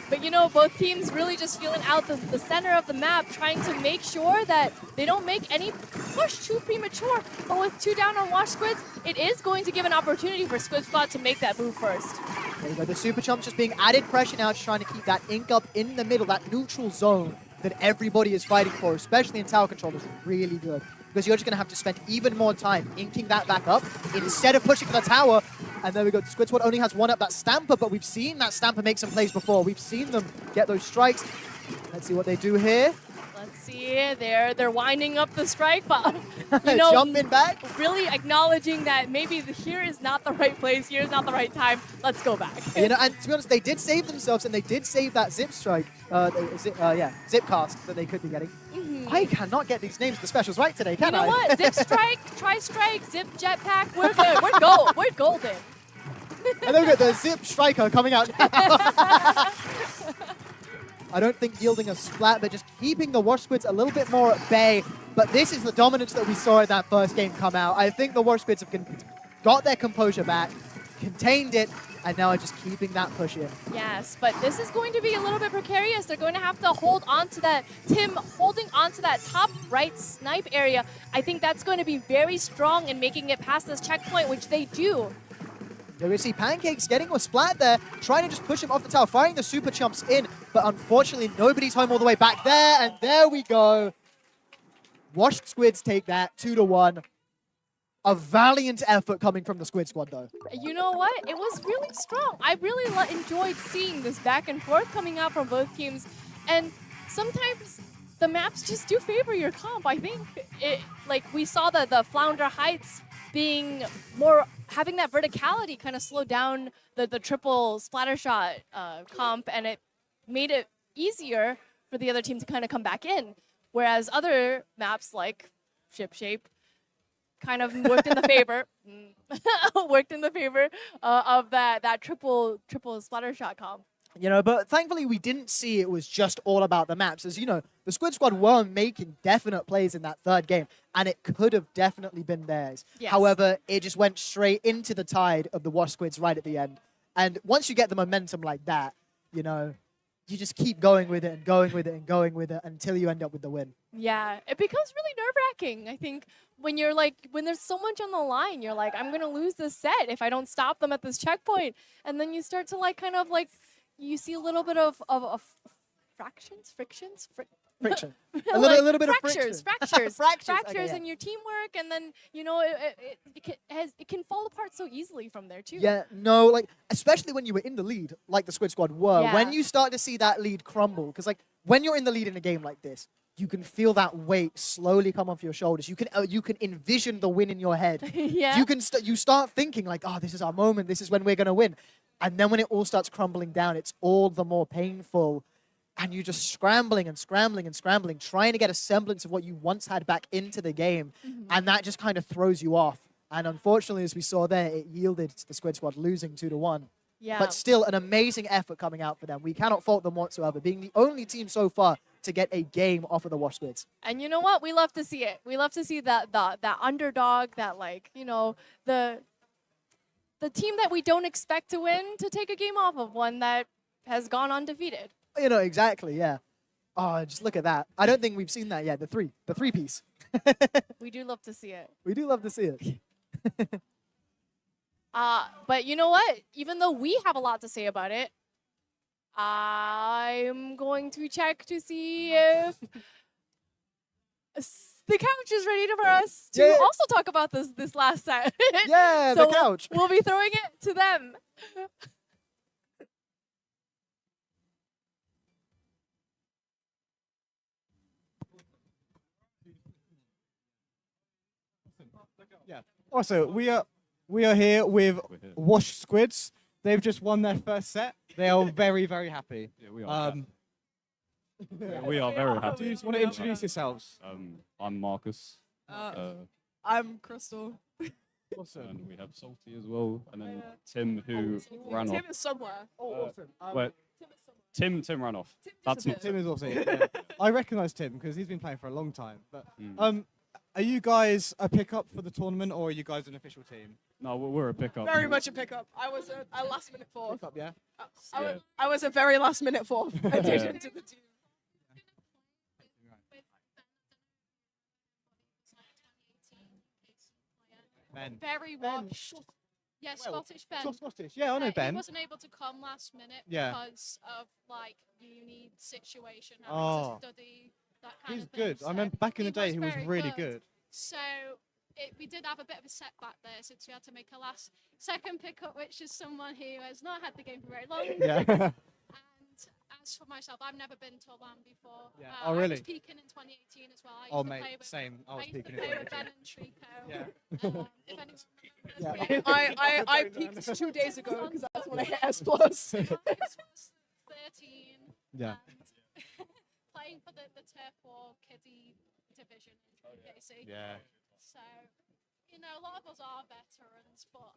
But you know, both teams really just feeling out the center of the map, trying to make sure that they don't make any push too premature. But with 2 down on Wash Squids, it is going to give an opportunity for Squid Squad to make that move first. There you go. The Super Chumps just being added pressure now, just trying to keep that ink up in the middle, that neutral zone that everybody is fighting for, especially in tower control, is really good. Because you're just going to have to spend even more time inking that back up instead of pushing for the tower. And there we go. Squid Squad only has 1 up, that Stamper, but we've seen that Stamper make some plays before. We've seen them get those strikes. Let's see what they do here. Let's see, they're winding up the strike, but you know, jumping back, really acknowledging that maybe here is not the right place, here is not the right time. Let's go back. You know, and to be honest, they did save themselves, and they did save that zip strike, zip cast that they could be getting. I cannot get these names of the specials right today, can I? You know what? Zip strike, tri-strike, zip jetpack. We're good. We're golden. And then we got the Zip Striker coming out now. I don't think yielding a Splat, but just keeping the Wash Squids a little bit more at bay. But this is the dominance that we saw in that first game come out. I think the Wash Squids have got their composure back, contained it, and now are just keeping that push in. Yes, but this is going to be a little bit precarious. They're going to have to hold on to that. Tim holding on to that top right snipe area. I think that's going to be very strong in making it past this checkpoint, which they do. There we see Pancakes getting a Splat there, trying to just push him off the tower, firing the super chumps in, but unfortunately nobody's home all the way back there, and there we go. Washed Squids take that 2-1. A valiant effort coming from the Squid Squad, though. You know what? It was really strong. I really enjoyed seeing this back and forth coming out from both teams, and sometimes the maps just do favor your comp. I think like we saw the Flounder Heights being more, having that verticality kind of slow down the triple splatter shot comp, and it made it easier for the other team to kind of come back in. Whereas other maps like Ship Shape kind of worked in the favor, of that triple splatter shot comp. You know, but thankfully we didn't see it was just all about the maps. As you know, the Squid Squad were making definite plays in that third game, and it could have definitely been theirs. Yes. However, it just went straight into the tide of the Wash Squids right at the end. And once you get the momentum like that, you know, you just keep going with it and going with it and going with it until you end up with the win. Yeah, it becomes really nerve-wracking. I think when you're like, when there's so much on the line, you're like, I'm gonna lose this set if I don't stop them at this checkpoint. And then you start to like kind of like, you see a little bit of friction. A little bit of fractures, friction. fractures Okay, yeah. in your teamwork, and then you know it can fall apart so easily from there too. Yeah, no, like, especially when you were in the lead, like the Squid Squad were, Yeah. when you start to see that lead crumble, because, like, when you're in the lead in a game like this, you can feel that weight slowly come off your shoulders. You can envision the win in your head. Yeah. You start thinking, like, oh, this is our moment, this is when we're going to win. And then when it all starts crumbling down, it's all the more painful. And you're just scrambling and scrambling and scrambling, trying to get a semblance of what you once had back into the game. And that just kind of throws you off. And unfortunately, as we saw there, it yielded to the Squid Squad losing 2-1. Yeah. But still, an amazing effort coming out for them. We cannot fault them whatsoever, being the only team so far to get a game off of the Wash Squids. And you know what? We love to see it. We love to see that underdog, that, like, you know, the team that we don't expect to win to take a game off of one that has gone undefeated. You know, exactly, yeah. Oh, just look at that. I don't think we've seen that yet, the three-piece. We do love to see it. We do love to see it. But you know what? Even though we have a lot to say about it, I'm going to check to see if the couch is ready for us to also talk about this last set. Yeah, so the couch. We'll be throwing it to them. Yeah. Also, we are here with Wash Squids. They've just won their first set. They are very, very happy. Yeah, we are. Yeah, we are very happy. Do you just want to introduce yourselves? I'm Marcus. I'm Crystal. Awesome. And we have Salty as well, and then Tim, who ran Tim off. is somewhere. Awesome. Wait, Tim ran off. That's not Tim is also here. Yeah. I recognise Tim because he's been playing for a long time. But Mm. are you guys a pickup for the tournament, or are you guys an official team? No, we're a pickup. Very much a pickup. I was a last minute fourth. Pickup, yeah. I was a very last minute fourth addition to the team. Ben. Very washed. Yeah, Well, Scottish Ben. Scottish, yeah, I know Ben. He wasn't able to come last minute Yeah. because of like uni situation, having Oh. to study, that kind He's of thing. good. I remember back in the day, he was very really good. So we did have a bit of a setback there since we had to make a last second pickup, which is someone who has not had the game for very long. Yeah. And as for myself, I've never been to a LAN before. Yeah. Oh, I really? was peaking in 2018 as well. I used Oh, to mate, play with, same. I was used to peaking in play with 2018. Ben and Trico. Yeah. If anyone remembers. Yeah. I peaked 2 days ago because that's when I hit S plus. I was 13. Yeah. And playing for the Turf War Kiddie division in KC. Yeah. So you know, a lot of us are veterans, but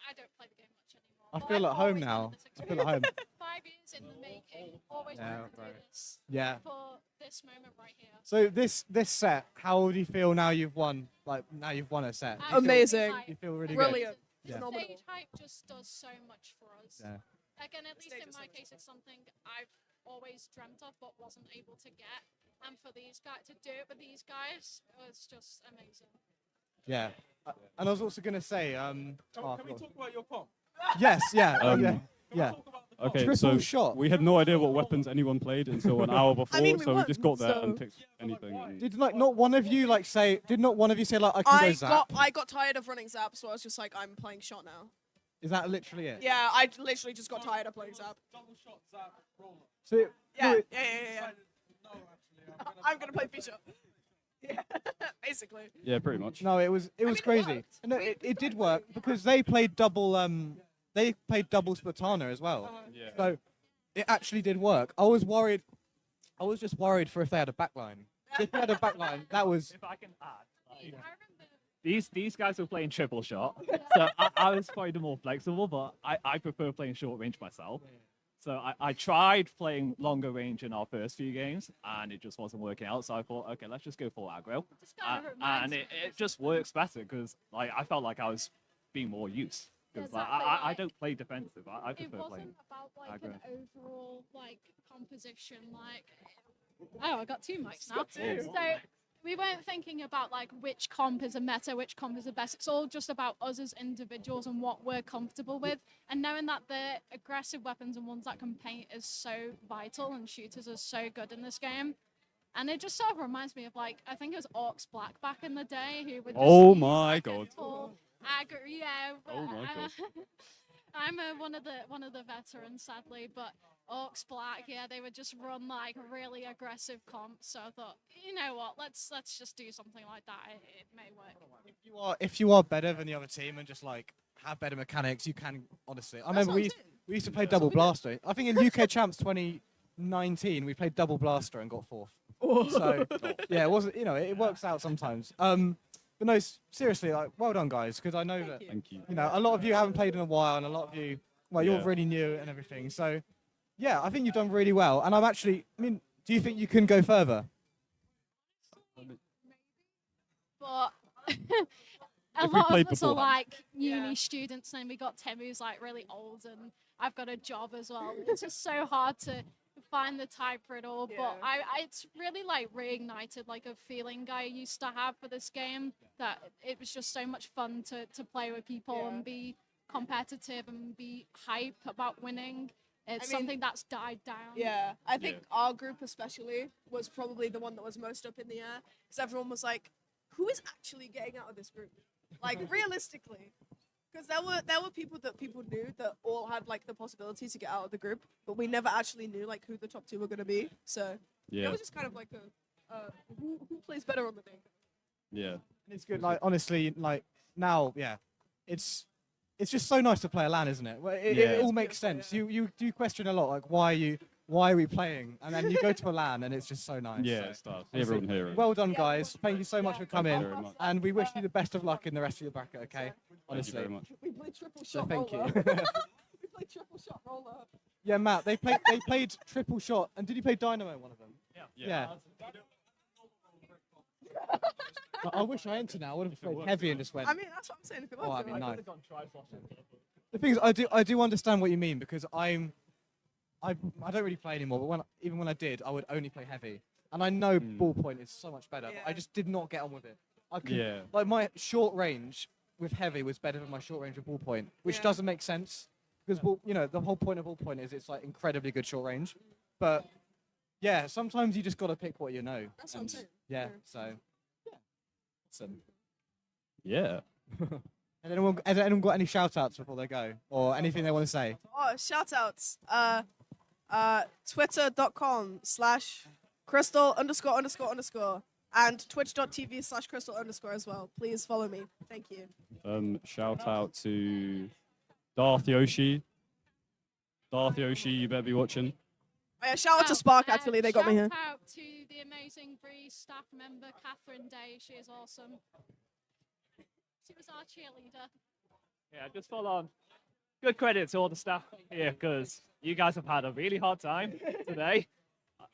I don't play the game much anymore. I But feel I've at home always now. wanted this I feel at home. 5 years in the making, always Yeah, wanted to do right. this. Yeah. For this moment right here. So this set, how do you feel now you've won? Like now you've won a set. Do you feel- Amazing. You feel really Brilliant. good. Yeah. The stage hype just does so much for us. Yeah. Again, at least in my case, it's something I've always dreamt of but wasn't able to get. And for these guys to do it with these guys was just amazing. Yeah. And I was also gonna say, Can we talk about your comp? Yes. Yeah. Um, yeah. Okay, Triple so shot. we had no idea what weapons anyone played until an hour before, mean, we so we won, just got there and so- picked anything. And Did not one of you like say? Did not one of you say like I can go zap? I got tired of running Zap, so I was just like, I'm playing shot now. Is that literally it? Yeah, I literally just got tired of playing Zap. So Yeah, no, yeah. I'm gonna play Fisher. Yeah, basically. yeah, pretty much. No, it was crazy. No, it did work because they played double Splatana as well. Yeah. So it actually did work. I was worried. I was just worried for if they had a backline. If they had a backline, that was. If I can add, these guys were playing triple shot, so I was probably the more flexible, but I prefer playing short range myself. So I tried playing longer range in our first few games, and it just wasn't working out. So I thought, okay, let's just go full aggro, and it just works better because like I felt like I was being more used. Because I don't play defensive. I It prefer playing wasn't about like aggro. an overall like composition. Like, oh, I got two mics now. two. So we weren't thinking about like which comp is a meta, which comp is the best. It's all just about us as individuals and what we're comfortable with, and knowing that the aggressive weapons and ones that can paint is so vital, and shooters are so good in this game. And it just sort of reminds me of like I think it was Orcs Black back in the day who would. Just Oh use, my like, a God. full yeah. Oh my God. I'm one of the veterans, sadly, but Orcs Black, yeah, they would just run like really aggressive comps. So I thought, you know what, let's just do something like that. It may work. If you are better than the other team and just like have better mechanics, you can honestly. I remember we used to play double blaster. I think in UK Champs 2019 we played double blaster and got fourth. So yeah, it wasn't. You know, it works out sometimes. But no, seriously, like, well done, guys, because I know that Thank you. you know a lot of you haven't played in a while, and a lot of you, well, you're Yeah. really new and everything. So, yeah, I think you've done really well. And I'm actually, I mean, do you think you can go further? But a If we lot played of us are beforehand. like uni students, and we got Tim who's like really old, and I've got a job as well. It's just so hard to find the time for it all. But it's really like reignited like a feeling I used to have for this game. That it was just so much fun to play with people and be competitive and be hype about winning. It's I mean, something that's died down. Yeah, I think our group especially was probably the one that was most up in the air because everyone was like, "Who is actually getting out of this group?" Like realistically, because there were people that people knew that all had like the possibility to get out of the group, but we never actually knew like who the top two were gonna be. So Yeah. it was just kind of like a who plays better on the day. Yeah. And it's good. Like honestly, like now, yeah, it's just so nice to play a LAN, isn't it? Well, it Yeah. all makes sense. You do question a lot, like why are we playing? And then you go to a LAN, and it's just so nice. Yeah, So, it starts. honestly, Everyone here. Well done, guys. Thank you so much for coming, very much. and we wish you the best of luck in the rest of your bracket. Okay, honestly. very much. We played triple So shot thank you. roller. We played triple shot roller. Yeah, Matt. They played triple shot, and did you play Dynamo one of them? Yeah. I wish I entered now. I would have played heavy and just went. I mean, that's what I'm saying. If it Oh, I worked, mean, it nice. worked. The thing is, I do understand what you mean because I don't really play anymore. But even when I did, I would only play heavy, and I know ballpoint is so much better. But I just did not get on with it. Yeah. Like my short range with heavy was better than my short range with ballpoint, which doesn't make sense because you know the whole point of ballpoint is it's like incredibly good short range, but yeah, sometimes you just got to pick what you know. That's what I'm saying. Yeah, so yeah, awesome. Yeah. Has anyone got any shout outs before they go or anything they want to say? Oh, shout outs. Twitter.com/crystal___ and twitch.tv/crystal_ as well. Please follow me. Thank you. Shout out to Darth Yoshi. Darth Yoshi, you better be watching. Oh, yeah, shout out to Spark, actually. They got me here. Shout out to the amazing Breeze staff member, Catherine Day. She is awesome. She was our cheerleader. Yeah, just full on. Good credit to all the staff here because you guys have had a really hard time today.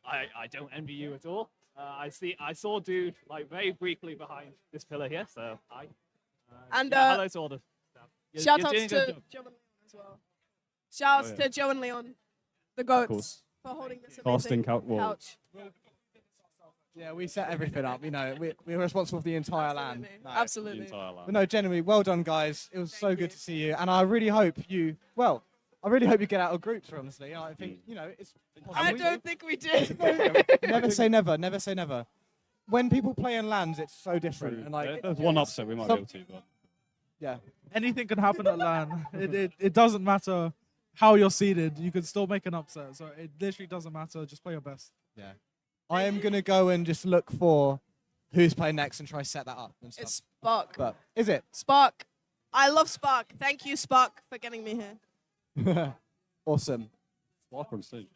I don't envy you at all. I saw dude like very briefly behind this pillar here, so hi. And yeah, hello to all the staff. Shout You're outs doing a to good job. Joe and Leon as well. Shouts Oh, yeah. to Joe and Leon, the goats, course. for holding this Casting amazing couch. Well, couch. Yeah, we set everything up. You know, we're responsible for the entire land. Absolutely. No. Absolutely. the entire land. But no, genuinely, well done, guys. It was so good to see you, and I really hope you. Well, I really hope you get out of groups. Honestly, you know, I think it's. I don't think we did. Never say never. Never say never. When people play in lands, it's so different. True. And like, There's one upset we might be able to, but yeah. Anything can happen at LAN. It doesn't matter how you're seeded. You can still make an upset. So it literally doesn't matter. Just play your best. Yeah. I am gonna go and just look for who's playing next and try set that up and stuff. It's Spark. But is it? Spark. I love Spark. Thank you, Spark, for getting me here. Awesome. Spark on stage.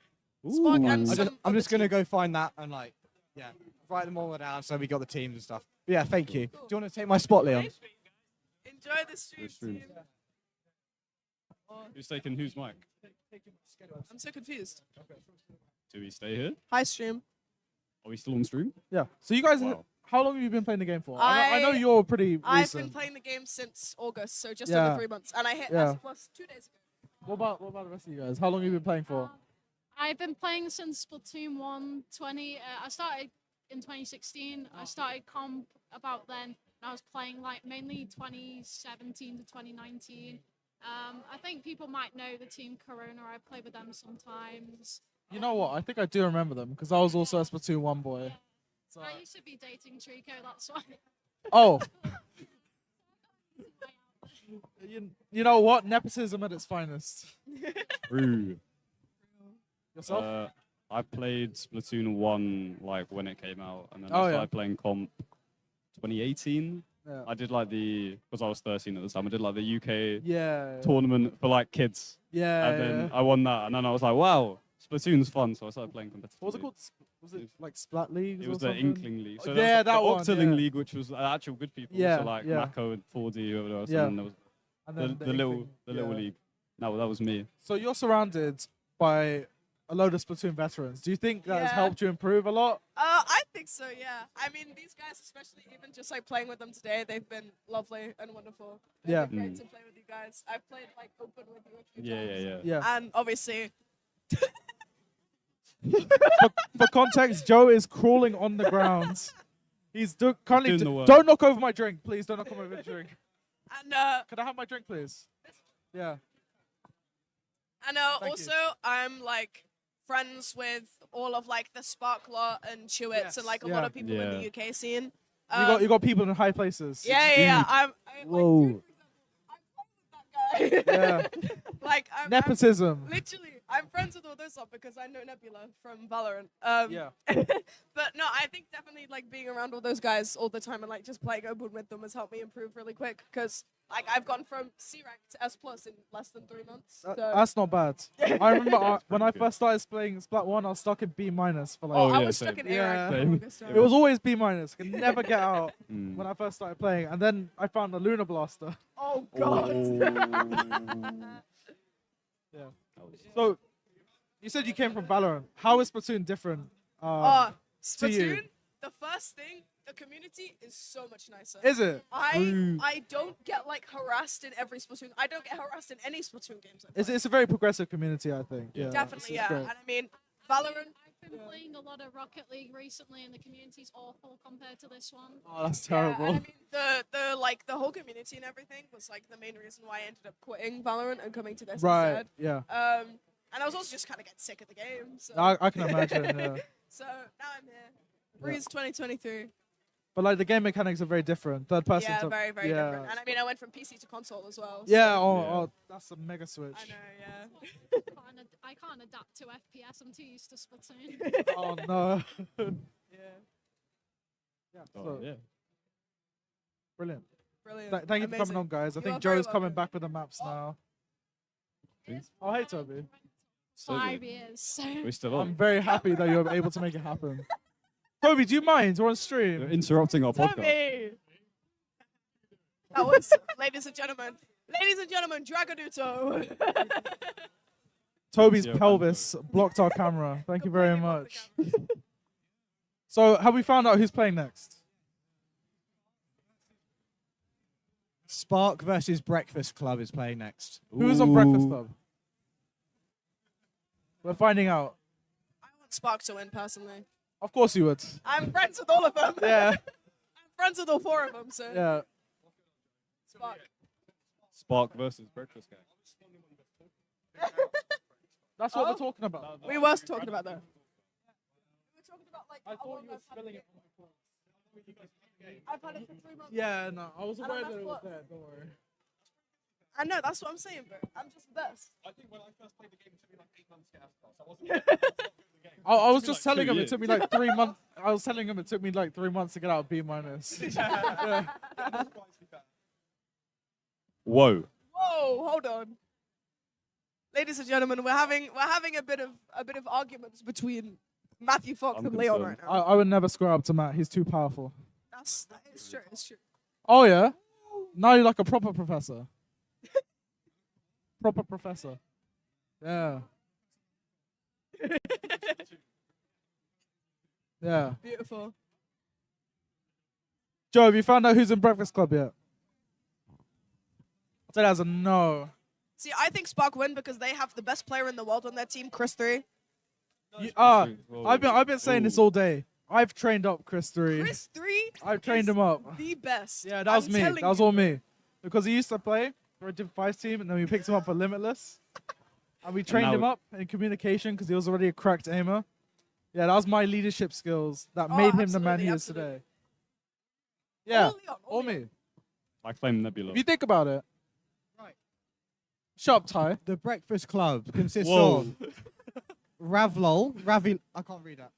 Spark and I'm some I'm just gonna go find that and like, yeah, write them all down so we got the teams and stuff. But yeah, thank you. Do you want to take my spot, Leon? Enjoy the stream, team. Who's taking whose mic? I'm so confused. Do we stay here? Hi, stream. Are we still on stream? Yeah. So you guys, Wow. how long have you been playing the game for? I know you're pretty I've recent. been playing the game since August, so just Yeah. over 3 months. And I hit Yeah. S plus 2 days ago. What about the rest of you guys? How long have you been playing for? I've been playing since Splatoon 1 20. I started in 2016. I started comp about then. And I was playing like mainly 2017 to 2019. I think people might know the team Corona. I play with them sometimes. You know what? I think I do remember them because I was also a Splatoon 1 boy. So, I used to be dating Trico, that's why. oh. You know what? Nepotism at its finest. True. Yourself? I played Splatoon 1 like when it came out, and then Oh, I yeah. started playing comp 2018. Yeah. I did like because I was 13 at the time, I did like the UK Yeah. tournament for like kids. Yeah, And then yeah. I won that, and then I was like, wow, Splatoon's fun, so I started playing competitively. What was it called? Was it like Splat League? It was the Inkling League. So yeah, there was that the one. Octoling yeah. League, which was actual good people. Yeah, So like yeah. Mako and 4D, whoever else. Yeah. And then there was And then the little Inkling, yeah. league. No, that was me. So you're surrounded by a load of Splatoon veterans. Do you think that has Yeah. helped you improve a lot? I think so, yeah. I mean, these guys, especially even just like playing with them today, they've been lovely and wonderful. They've Yeah. been great Mm. to play with you guys. I've played like open with you a few Yeah, times. yeah. Yeah. And obviously, For context, Joe is crawling on the ground. He's currently. doing the work. Don't knock over my drink, please. Don't knock over my drink. and Can I have my drink, please? Yeah. And Thank you. also, I'm like friends with all of like the Spark lot and Chewits and like a lot Yeah. of people in the Yeah. UK scene. You got people in high places. Yeah. Whoa. Yeah. Like I'm Nepotism. literally, I'm friends with all those lot because I know Nebula from Valorant. Yeah. But no, I think definitely like being around all those guys all the time and like just playing open with them has helped me improve really quick because like I've gone from C rank to S plus in less than 3 months. So That's not bad. I remember when I first started playing Splat 1, I was stuck in B minus for like. Oh, I yeah, was same. stuck in A Yeah. rank for the Same. longest time. It was always B minus. Could never get out Mm. when I first started playing, and then I found the Lunar Blaster. Oh god. Yeah. So, you said you came from Valorant. How is Splatoon different? to you? Splatoon, the first thing, the community is so much nicer. Is it? I don't get like harassed in every Splatoon. I don't get harassed in any Splatoon games. It's a very progressive community, I think. Yeah, Definitely, it's yeah. great. And I mean, Valorant. I've been playing a lot of Rocket League recently, and the community's awful compared to this one. Oh, that's Yeah, terrible. and I mean, the like the whole community and everything was like the main reason why I ended up quitting Valorant and coming to this Right, instead. yeah. And I was also just kind of getting sick of the game. So I can imagine, yeah. So now I'm here. Breeze 2023. But like the game mechanics are very different. Third person. Yeah, to, very, very yeah. different. And I mean, I went from PC to console as well. Yeah, so- oh, that's a mega switch. I know, yeah. I can't adapt to FPS. I'm too used to Splatoon. Oh no. Yeah. Yeah. Oh, So, yeah. brilliant. Brilliant. Thank you for coming Amazing. on, guys. I You think are very Joe's coming welcome. back with the maps now. Oh, hey, Toby. So 5 good. years. We're still on. I'm very happy that you're able to make it happen. Toby, do you mind? We're on stream. You're interrupting our podcast. Toby! That was, ladies and gentlemen, Dragaduto. Toby's Yeah, pelvis blocked our camera. Thank you very much. So, have we found out who's playing next? Spark versus Breakfast Club is playing next. Who's on Breakfast Club? We're finding out. I want Spark to win personally. Of course you would. I'm friends with all of them. Yeah. I'm friends with all 4 of them, so. Yeah. Spark. Spark versus Breakfast Gang. That's what we're talking about. We were talking about that. I thought you were spelling it. I've had it for 3 months. Yeah, no, I was And aware I'm that it was F+. there. Don't worry. I know, that's what I'm saying, bro. I'm just the best. I think when I first played the game, it took me like 8 months to get F+. I wasn't. I was just telling him it 2 took me like 3 months. I was telling him it took me like 3 months to get out of B minus. Yeah. Whoa. Whoa, hold on. Ladies and gentlemen, we're having a bit of arguments between Matthew Fox and Leon right now. I would never square up to Matt. He's too powerful. It's true, it's true. Oh yeah. Now you're like a proper professor. Proper professor. Yeah. Yeah. Beautiful. Joe, have you found out who's in Breakfast Club yet? I'll tell you as a no. See, I think Spark win because they have the best player in the world on their team, Chris 3. I've been saying this all day. I've trained up Chris 3. Chris 3 I've trained him up. the best. Yeah, that was I'm me. telling That was you. all me. Because he used to play for a Div 5 team, and then we picked him up for Limitless. And we trained now him we- up in communication because he was already a cracked aimer. Yeah, that was my leadership skills that Oh, made him the man absolutely, he is absolutely. today. Yeah, All Leon, all me. I claim Nebula. If you think about it. Shut up, Ty. The Breakfast Club consists Whoa. of I can't read that.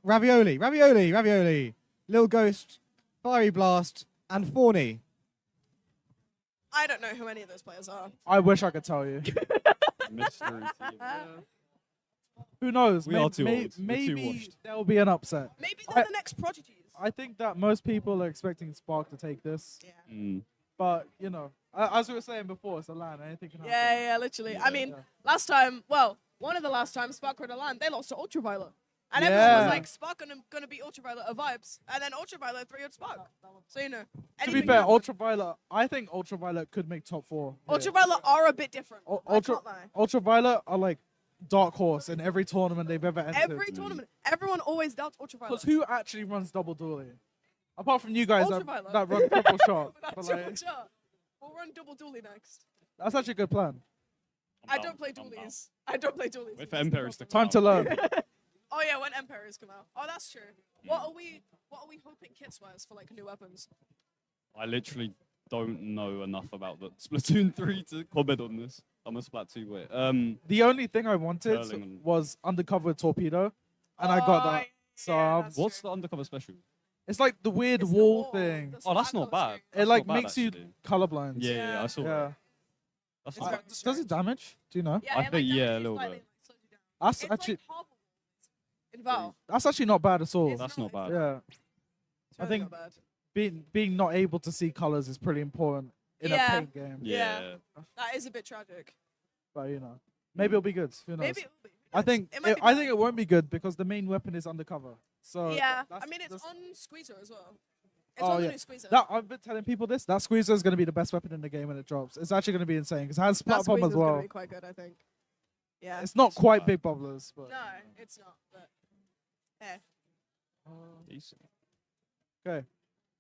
Ravioli, Lil Ghost, Fiery Blast, and Fawny. I don't know who any of those players are. I wish I could tell you. Mystery team. Who knows? We are too old. We're too Maybe washed. there will be an upset. Maybe they're the next prodigies. I think that most people are expecting Spark to take this. Yeah. Mm. But, you know, as we were saying before, it's a LAN. Anything can happen. Yeah, literally. I mean, last time, well, one of the last times Spark were in a LAN, they lost to Ultraviolet. And everyone was Yeah. like, Spark gonna beat Ultraviolet are vibes. And then Ultraviolet 3-0'd Spark. So, you know. To be anything fair, can happen. Ultraviolet, I think Ultraviolet could make top 4. Ultraviolet are a bit different. I Ultra, can't lie. Ultraviolet are like dark horse in every tournament they've ever entered. Every tournament, everyone always doubts Ultraviolet. Because who actually runs double dueling? Apart from you guys that Ultraviolet. run triple shot. That's But triple like, shot. We'll run double dually next. that's actually a good plan. I don't play dualies. I don't play dualies. Wait for Emperors to Time to learn. Oh yeah, when Emperors come out. Oh, that's true. What are we hoping kits wise for like new weapons? I literally don't know enough about the Splatoon 3 to comment on this. I'm a Splat 2 wait. The only thing I wanted Sterling and- was undercover torpedo, and I got that. So What's the undercover special? it's like the weird wall thing. Oh, that's not bad. It That's like not bad, makes you actually. colorblind. Yeah, I saw Yeah. that. That's Uh, not bad. does it damage? Do you know? Yeah, I think yeah, a little bit. That's It's actually like half in Val. that's actually not bad at all. It's That's not bad. Yeah. I Totally think not bad. being not able to see colors is pretty important in Yeah. a paint game. Yeah. That is a bit tragic. But you know, maybe it'll be good. Who knows? Maybe it will be. I think It might be I think it won't be good because the main weapon is undercover. So Yeah, that's- I mean it's that's- on Squeezer as well. It's Oh on the yeah, new Squeezer. that I've been telling people this. That squeezer is going to be the best weapon in the game when it drops. It's actually going to be insane because it has That splat bomb as Squeezer's gonna well. be quite good, I think. Yeah. It's not quite big bubblers, but No, it's not. But eh. Decent. okay.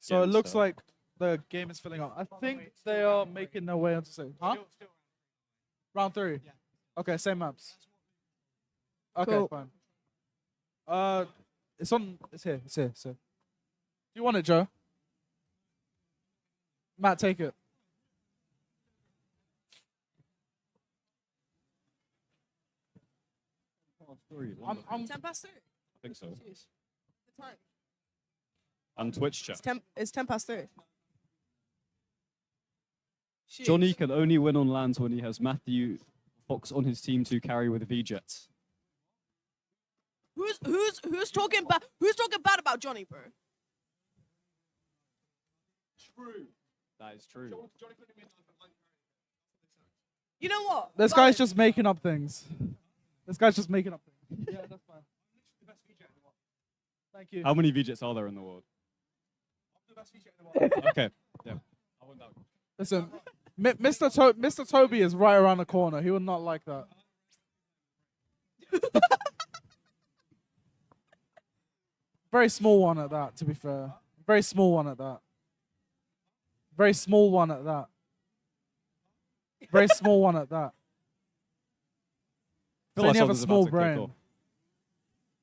So Yeah, it looks so- like the game is filling up. I think they are making their way onto say, huh? Round 3. Okay, same maps. Okay, Cool. fine. It's on. It's here. It's here. It's here. Do you want it, Joe? Matt, take it. I'm 10 past 3. I think so. Jeez. The time. And Twitch chat. It's 10 past 3. Johnny can only win on lands when he has Matthew Fox on his team to carry with V-Jets. Who's talking bad about Johnny, bro? True. That is true. You know what? This guy's just making up things. This guy's just making up things. Yeah, that's fine. Thank you. How many VJets are there in the world? Okay. Yeah. I wouldn't know. Listen, Mr. Toby is right around the corner. He would not like that. Very small one at that, to be fair. Very small one at that. Very small one at that. Very small one at that. Feel So like you have a something's about small to kick brain. off.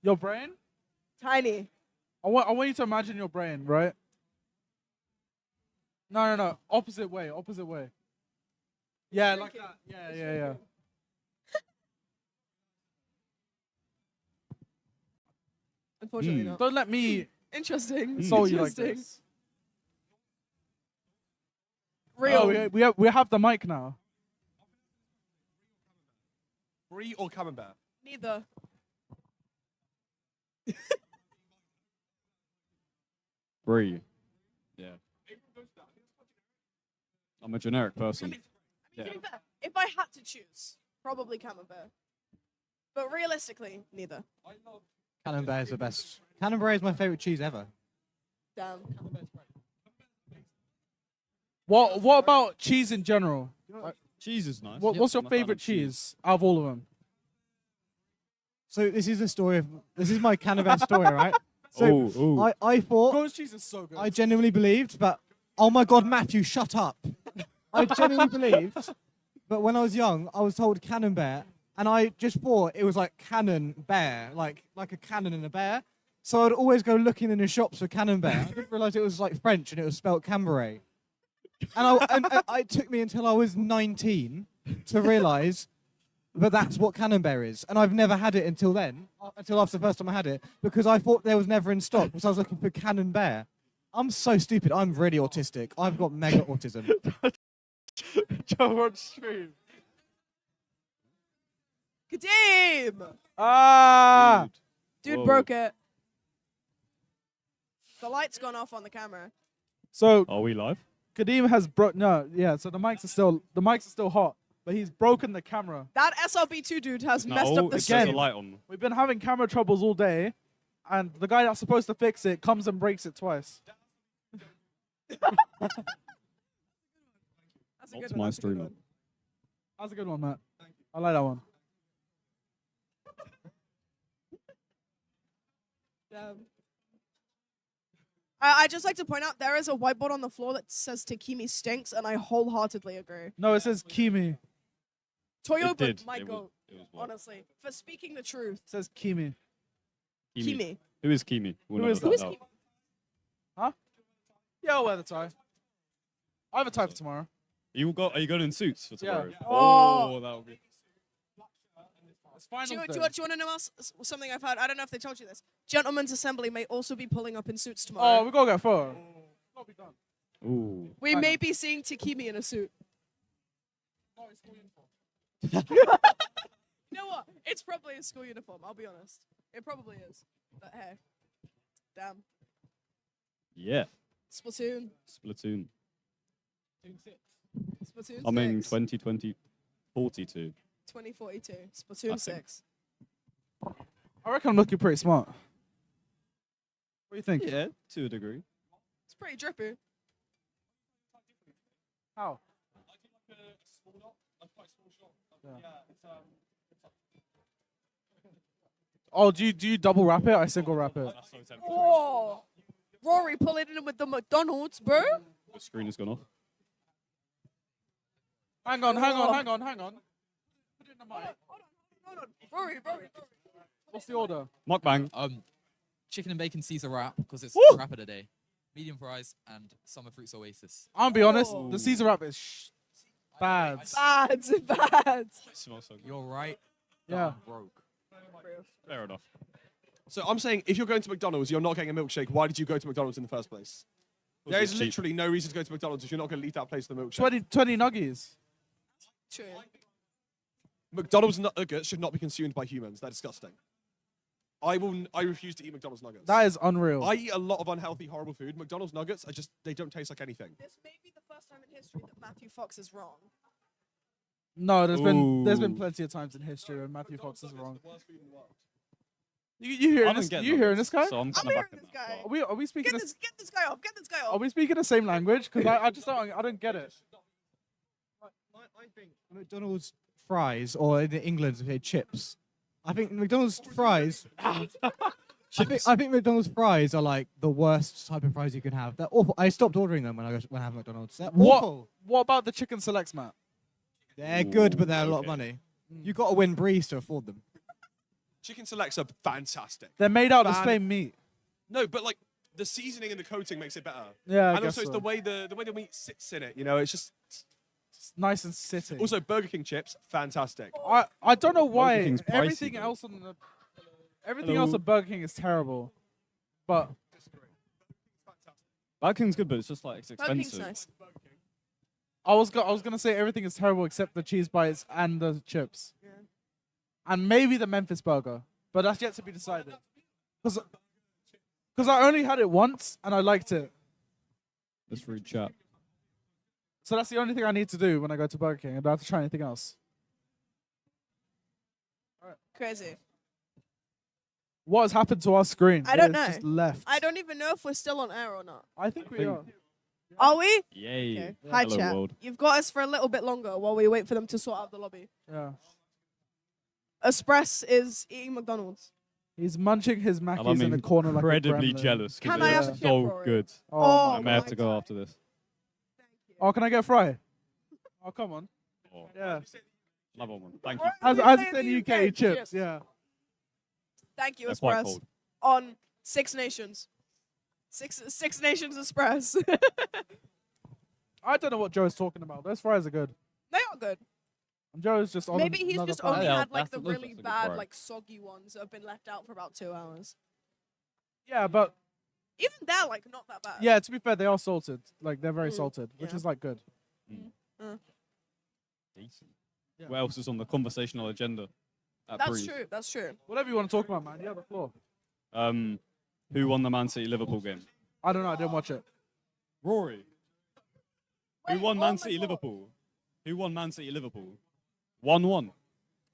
Your brain? Tiny. I want you to imagine your brain, right? No. Opposite way. Opposite way. Yeah, like that. Yeah. Unfortunately not. Don't let me Interesting. insult you like Interesting. this. Real. Oh, we have the mic now. Brie or camembert? Neither. Brie. Yeah. I'm a generic person. To be fair, if I had to choose, probably camembert. But realistically, neither. Camembert is the best. Camembert is my favorite cheese ever. Damn. What about cheese in general? Cheese is nice. What's your favorite cheese out of all of them? So this is the story of this is my Camembert story, right? So I thought Goat's cheese is so good. I genuinely believed, but oh my god, Matthew, shut up! I genuinely believed, but when I was young, I was told Camembert, and I just thought it was like cannon bear, like a cannon and a bear. So I'd always go looking in the shops for Camembert. I didn't realise it was like French and it was spelt Cambrai. And it took me until I was 19 to realise that that's what Camembert is. And I've never had it until then, until after the first time I had it, because I thought there was never in stock, because I was looking for Cannon Bear. I'm so stupid. I'm really autistic. I've got mega autism. Joe on stream. Kadeem! Ah! Dude Whoa. broke it. The light's gone off on the camera. So Are we live? Kadeem has so the mics are still hot, but he's broken the camera. That SRB2 dude has Now, messed up the it says stream. the light on. We've been having camera troubles all day, and the guy that's supposed to fix it comes and breaks it twice. That's a good What's one. my That's a good streamer? one. That's a good one, Matt. I like that one. I just like to point out there is a whiteboard on the floor that says Takimi stinks, and I wholeheartedly agree. No, it says Kimi. Toyo, did. but my It was- goat, it was what? honestly, for speaking the truth. It says Kimi. Kimi. Who is Kimi? We'll Who never is find that? out. Huh? Yeah, I'll wear the tie. I have a tie for tomorrow. Are you going in suits for Yeah. tomorrow? Oh. That would be. It's finals Do you day. want to know something I've heard? I don't know if they told you this. Gentlemen's Assembly may also be pulling up in suits tomorrow. Oh, we gotta get a photo. Ooh. We may be seeing Takimi in a suit. You know what? It's probably a school uniform, I'll be honest. It probably is. But hey. Damn. Yeah. Splatoon. Splatoon. Splatoon Coming 6. 2020, 42. 2042. Splatoon I think. 6. I reckon I'm looking pretty smart. What do you think? Yeah, to a degree. It's pretty drippy. How? Oh, do you double wrap it? I single wrap it. Oh! Rory pulling in with the McDonald's, bro. The screen has gone off. Hang on. Put it in the mic. Hold on. Rory. What's the order? Mukbang. Chicken and bacon Caesar wrap because it's Woo! wrap of the day. Medium fries and summer fruits oasis. I'll be honest. The Caesar wrap is bad. Bad. It smells so good. You're right. Yeah. I'm broke. Fair enough. So I'm saying, if you're going to McDonald's, you're not getting a milkshake. Why did you go to McDonald's in the first place? There is cheap. literally no reason to go to McDonald's if you're not going to leave that place with a milkshake. 20 nuggies. True. McDonald's nuggets should not be consumed by humans. They're disgusting. I refuse to eat McDonald's nuggets. That is unreal. I eat a lot of unhealthy, horrible food. McDonald's nuggets they don't taste like anything. This may be the first time history that Matthew Fox is wrong. No, there's been Ooh. plenty of times in history when Matthew Fox is wrong. You hearing I don't this? get You hearing numbers, this guy? so I'm kind of backing that. guy. Are we speaking? Get this guy off. Get this guy off. Are we speaking the same language? Because I just don't get it. I think McDonald's fries, or in England they say chips. I think McDonald's fries. I think McDonald's fries are like the worst type of fries you can have. They're awful. I stopped ordering them when I have McDonald's. They're awful. What about the chicken selects, Matt? They're good, but they're a lot of money. You got to win Breeze to afford them. Chicken selects are fantastic. They're made out of the same meat. No, but like the seasoning and the coating makes it better. Yeah, I and guess also it's so. the way the meat sits in it. You know, it's just It's nice and sitting. also Burger King chips, fantastic. I don't know Burger why King's pricey, everything though. else on the everything else at Burger King is terrible, but Burger King's good, but it's just like it's Burger King's expensive. nice. I was gonna say everything is terrible except the cheese bites and the chips, and maybe the Memphis burger, but that's yet to be decided. Because I only had it once and I liked it, That's rude chat. so that's the only thing I need to do when I go to Burger King. I don't have to try anything else. Crazy. What has happened to our screen? I don't It know. has Just left. I don't even know if we're still on air or not. I think we are. Are we? Yay. Okay. Hi, Hello, chat. world. You've got us for a little bit longer while we wait for them to sort out the lobby. Yeah. Espress is eating McDonald's. He's munching his And Mackies I'm in the corner like a incredibly gremlin. jealous Can because I it have is a chip so for it? good. Oh, I may have to go after this. Oh, can I get a fry? Oh, come on. Oh, Yeah. love one. Thank you. As I said, UK chips. Yeah. Thank you, They're quite Espress. cold. On Six Nations. Six Nations Express. I don't know what Joe's talking about. Those fries are good. They are good. And Joe's just on Maybe he's another just fry. only had like the that's really a good bad, fry. like soggy ones that have been left out for about 2 hours. Yeah, but Even they're like not that bad. yeah, to be fair, they are salted. Like they're very Mm, salted, which yeah. is like good. Decent. What else is on the conversational agenda? At That's Breeze? true. That's true. Whatever you want to talk about, man. You have the floor. Who won the Man City Liverpool game? I don't know. I didn't watch it. Rory. Who won Man City Liverpool? Who won Man City Liverpool? 1-1.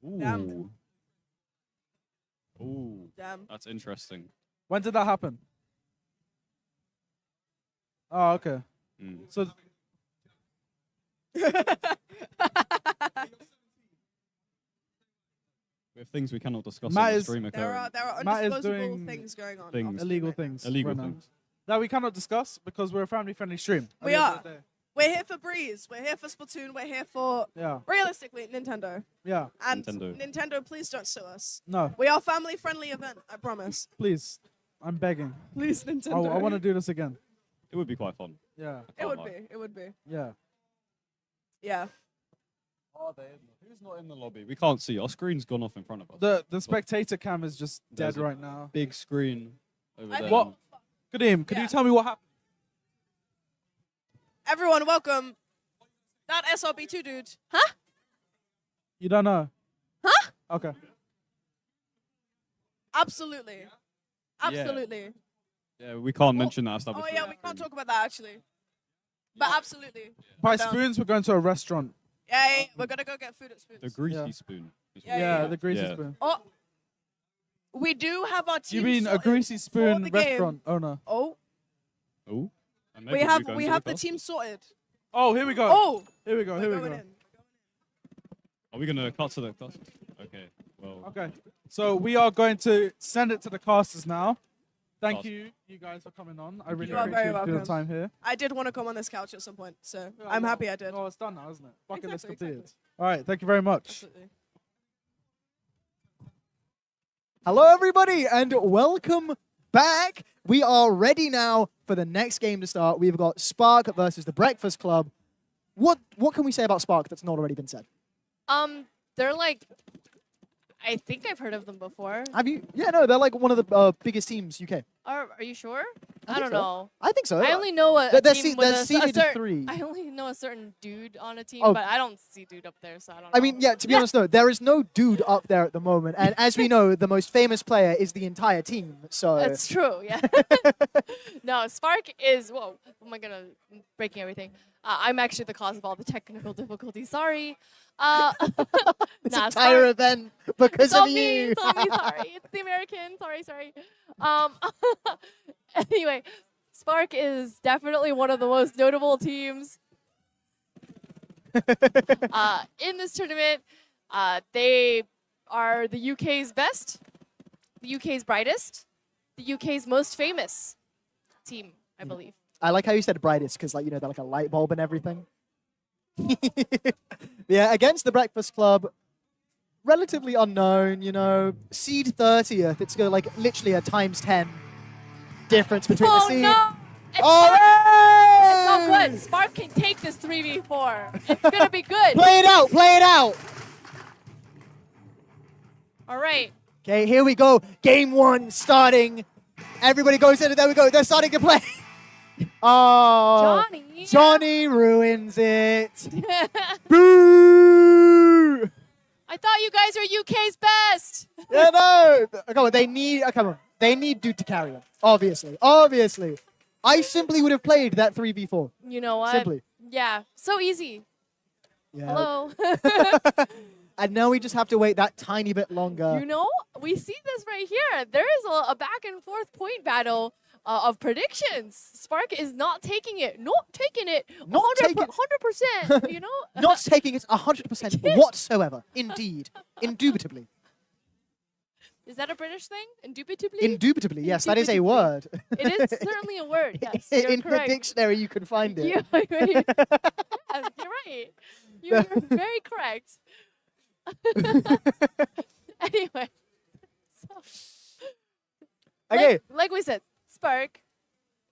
Ooh. Damn. Ooh. Damn. That's interesting. When did that happen? Oh, okay. Mm. So We have things we cannot discuss Matt on the is- stream There occurring. are Matt is undisclosable doing things going on. things. obviously, illegal right now. things. Illegal right now. things. That we cannot discuss because we're a family-friendly stream. at We the end are. of the day. We're here for Breeze. We're here for Splatoon. We're here for Yeah. realistically Nintendo. Yeah. And Nintendo. Nintendo, please don't sue us. No, We are a family-friendly event. I promise. please. I'm begging. Please, Nintendo. I want to do this again. It would be quite fun. Yeah. It Can't would lie. be. It would be. Yeah. Yeah. Are they? Who's not in the lobby? We can't see. Our screen's gone off in front of us. The spectator cam is just dead There's a right now. Big screen over I there. What? Kadeem, could you Yeah. tell me what happened? Everyone, welcome. That SRB2 dude. Huh? You don't know. Huh? Okay. Absolutely. Absolutely. Yeah, we can't mention that stuff. Oh yeah, we can't talk about that actually. But absolutely. By I'm down. spoons, we're going to a restaurant. Yeah, we're gonna go get food at Spoons. The greasy Yeah. spoon. is Yeah, what Yeah, it's the called. greasy Yeah. spoon. Oh, we do have our team. You mean a sorted greasy for spoon the game. restaurant owner? Oh, Oh. And we maybe have you're going we to have with the us? team sorted. Oh, here we go. Oh, Here we go. Here we're we going go. in. Are we gonna cut to the? Okay. Well. Okay. So we are going to send it to the casters now. Thank Cast. you guys, for coming on. I really You are very appreciate your welcome. time here. I did want to come on this couch at some point, so Yeah, I'm no. happy I did. Oh, it's done now, isn't it? Bucket list Exactly, completed. All right. Thank you very much. Absolutely. Hello, everybody, and welcome back. We are ready now for the next game to start. We've got Spark versus the Breakfast Club. What can we say about Spark that's not already been said? They're like, I think I've heard of them before. Have you? Yeah, no, they're like one of the biggest teams UK. Are you sure? I think don't so. know. I think so. I only know a They're team with a seeded certain. 3. I only know a certain dude on a team, Oh. but I don't see dude up there, so I don't know. I mean, yeah, to be honest, no, there is no dude up there at the moment. And as we know, the most famous player is the entire team. So That's true, yeah. No, Spark is, whoa, oh my god, I'm breaking everything. I'm actually the cause of all the technical difficulties, sorry. this nah, entire Spark, event because it's all of me, you. it's all me, sorry. It's the American, sorry. Anyway, Spark is definitely one of the most notable teams in this tournament. They are the UK's best, the UK's brightest, the UK's most famous team, I believe. I like how you said brightest because, like, you know, they're like a light bulb and everything. Yeah, against the Breakfast Club, relatively unknown, you know, seed 30th. It's got like literally a ×10 difference between the seed. No! It's so good. Spark can take this 3v4. It's gonna be good. Play it out, play it out. All right. Okay, here we go. Game 1 starting. Everybody goes in, and there we go. They're starting to play. Oh, Johnny ruins it. Boo! I thought you guys were UK's best. Yeah, no. Come on, they need. Come on, they need dude to carry them. Obviously. I simply would have played that 3v4. You know what? Simply. Yeah, so easy. Yeah. Hello. And now we just have to wait that tiny bit longer. You know, we see this right here. There is a back and forth point battle of predictions. Spark is not taking it. Not taking it. 100%. You know? Not taking it 100% whatsoever. Indeed. Indubitably. Is that a British thing? Indubitably? Indubitably, yes, that is a word. It is certainly a word, yes. You're In correct. the dictionary, you can find it. Yeah, you're right. You're very correct. Anyway. Okay. Like we said, Spark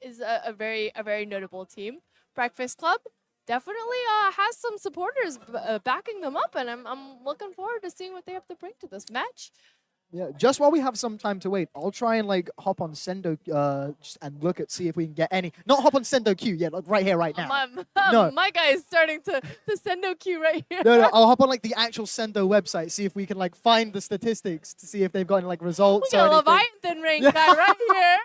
is a very notable team. Breakfast Club definitely has some supporters backing them up, and I'm looking forward to seeing what they have to bring to this match. Yeah, just while we have some time to wait, I'll try and like hop on Sendo and look at see if we can get any. Not hop on Sendo Q, yeah, like right here, right now. No. My guy is starting to send no Q right here. No, I'll hop on like the actual Sendo website, see if we can like find the statistics to see if they've got any like results. We got a or anything. Leviathan rank guy right here.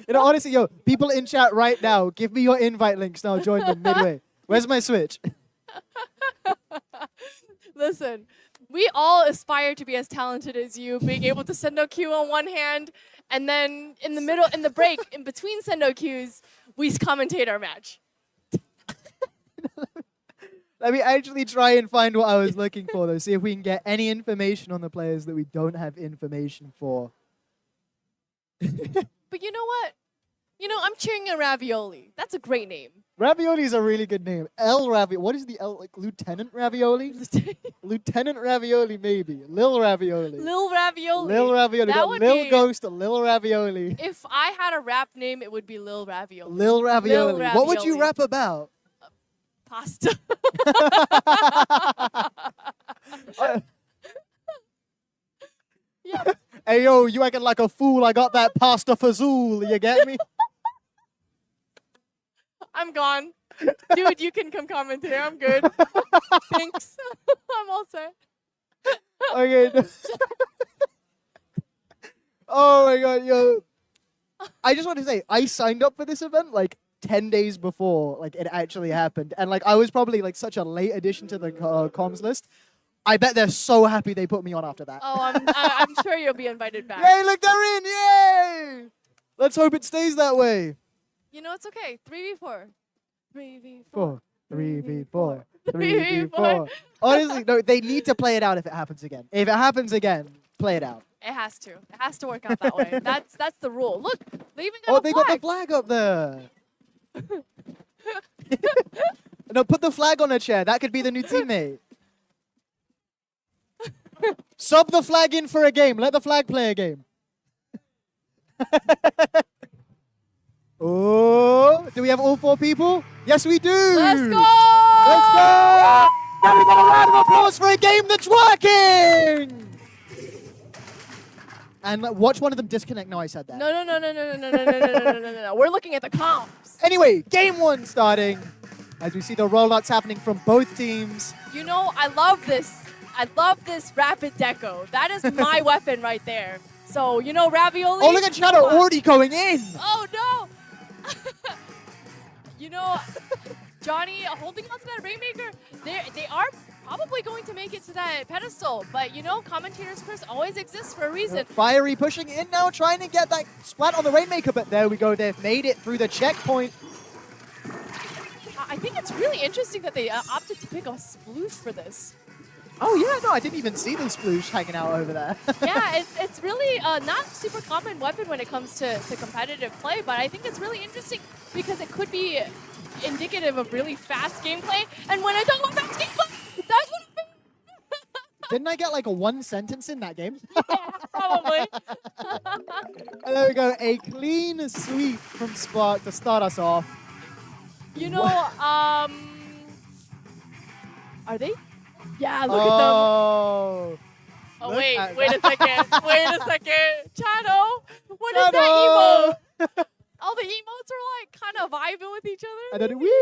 You know, honestly, yo, people in chat right now, give me your invite links now. Join them midway. Where's my Switch? Listen, we all aspire to be as talented as you, being able to send no Q on one hand, and then in the middle, in the break, in between send no Qs, we commentate our match. Let me actually try and find what I was looking for, though. See if we can get any information on the players that we don't have information for. But you know what? You know, I'm cheering a Ravioli. That's a great name. Ravioli is a really good name. L Ravioli. What is the L? Like Lieutenant Ravioli? Lieutenant Ravioli, maybe. Lil Ravioli. Lil Ravioli. Lil Ravioli. That Got would Lil be, Ghost, Lil Ravioli. If I had a rap name, it would be Lil Ravioli. Lil Ravioli. Lil What would you Ravioli. rap about? Pasta. Yeah. Hey, yo, you acting like a fool. I got that pasta fazool. You get me? I'm gone. Dude, you can come comment here. I'm good. Thanks. I'm all set. Okay. Oh my god, yo. I just want to say, I signed up for this event like 10 days before like it actually happened. And like I was probably like such a late addition to the comms list. I bet they're so happy they put me on after that. Oh, I'm sure you'll be invited back. Yay, look, they're in! Yay! Let's hope it stays that way. You know, it's okay. 3v4. 3v4. 4, 3v4, 3v4. Honestly, no, they need to play it out if it happens again. If it happens again, play it out. It has to. It has to work out that way. That's the rule. Look, they even got Oh, a they flag. got the flag up there. No, put the flag on a chair. That could be the new teammate. Sub the flag in for a game. Let the flag play a game. Oh, do we have all 4 people? Yes, we do. Let's go! Let's go! Now we got a round of applause for a game that's working. And watch one of them disconnect. No, I said that. No. We're looking at the comps. Anyway, game 1 starting. As we see the rollouts happening from both teams. You know, I love this. I love this rapid deco. That is my weapon right there. So, you know, Ravioli. Oh, look at Shadow already going in. Oh, no. You know, Johnny holding on to that Rainmaker, they are probably going to make it to that pedestal. But, you know, commentator's curse always exists for a reason. Fiery pushing in now, trying to get that Splat on the Rainmaker. But there we go. They've made it through the checkpoint. I think it's really interesting that they opted to pick a sploosh for this. Oh, yeah, no, I didn't even see the sploosh hanging out over there. Yeah, it's really not super common weapon when it comes to competitive play, but I think it's really interesting because it could be indicative of really fast gameplay. And when I talk about fast gameplay, that's what I mean. Didn't I get like a 1 sentence in that game? Yeah, probably. And there we go, a clean sweep from Spark to start us off. You know, are they? Yeah, look at them. Oh, wait a second. Wait a second. Chano, what is that emote? All the emotes are like kind of vibing with each other. And then we.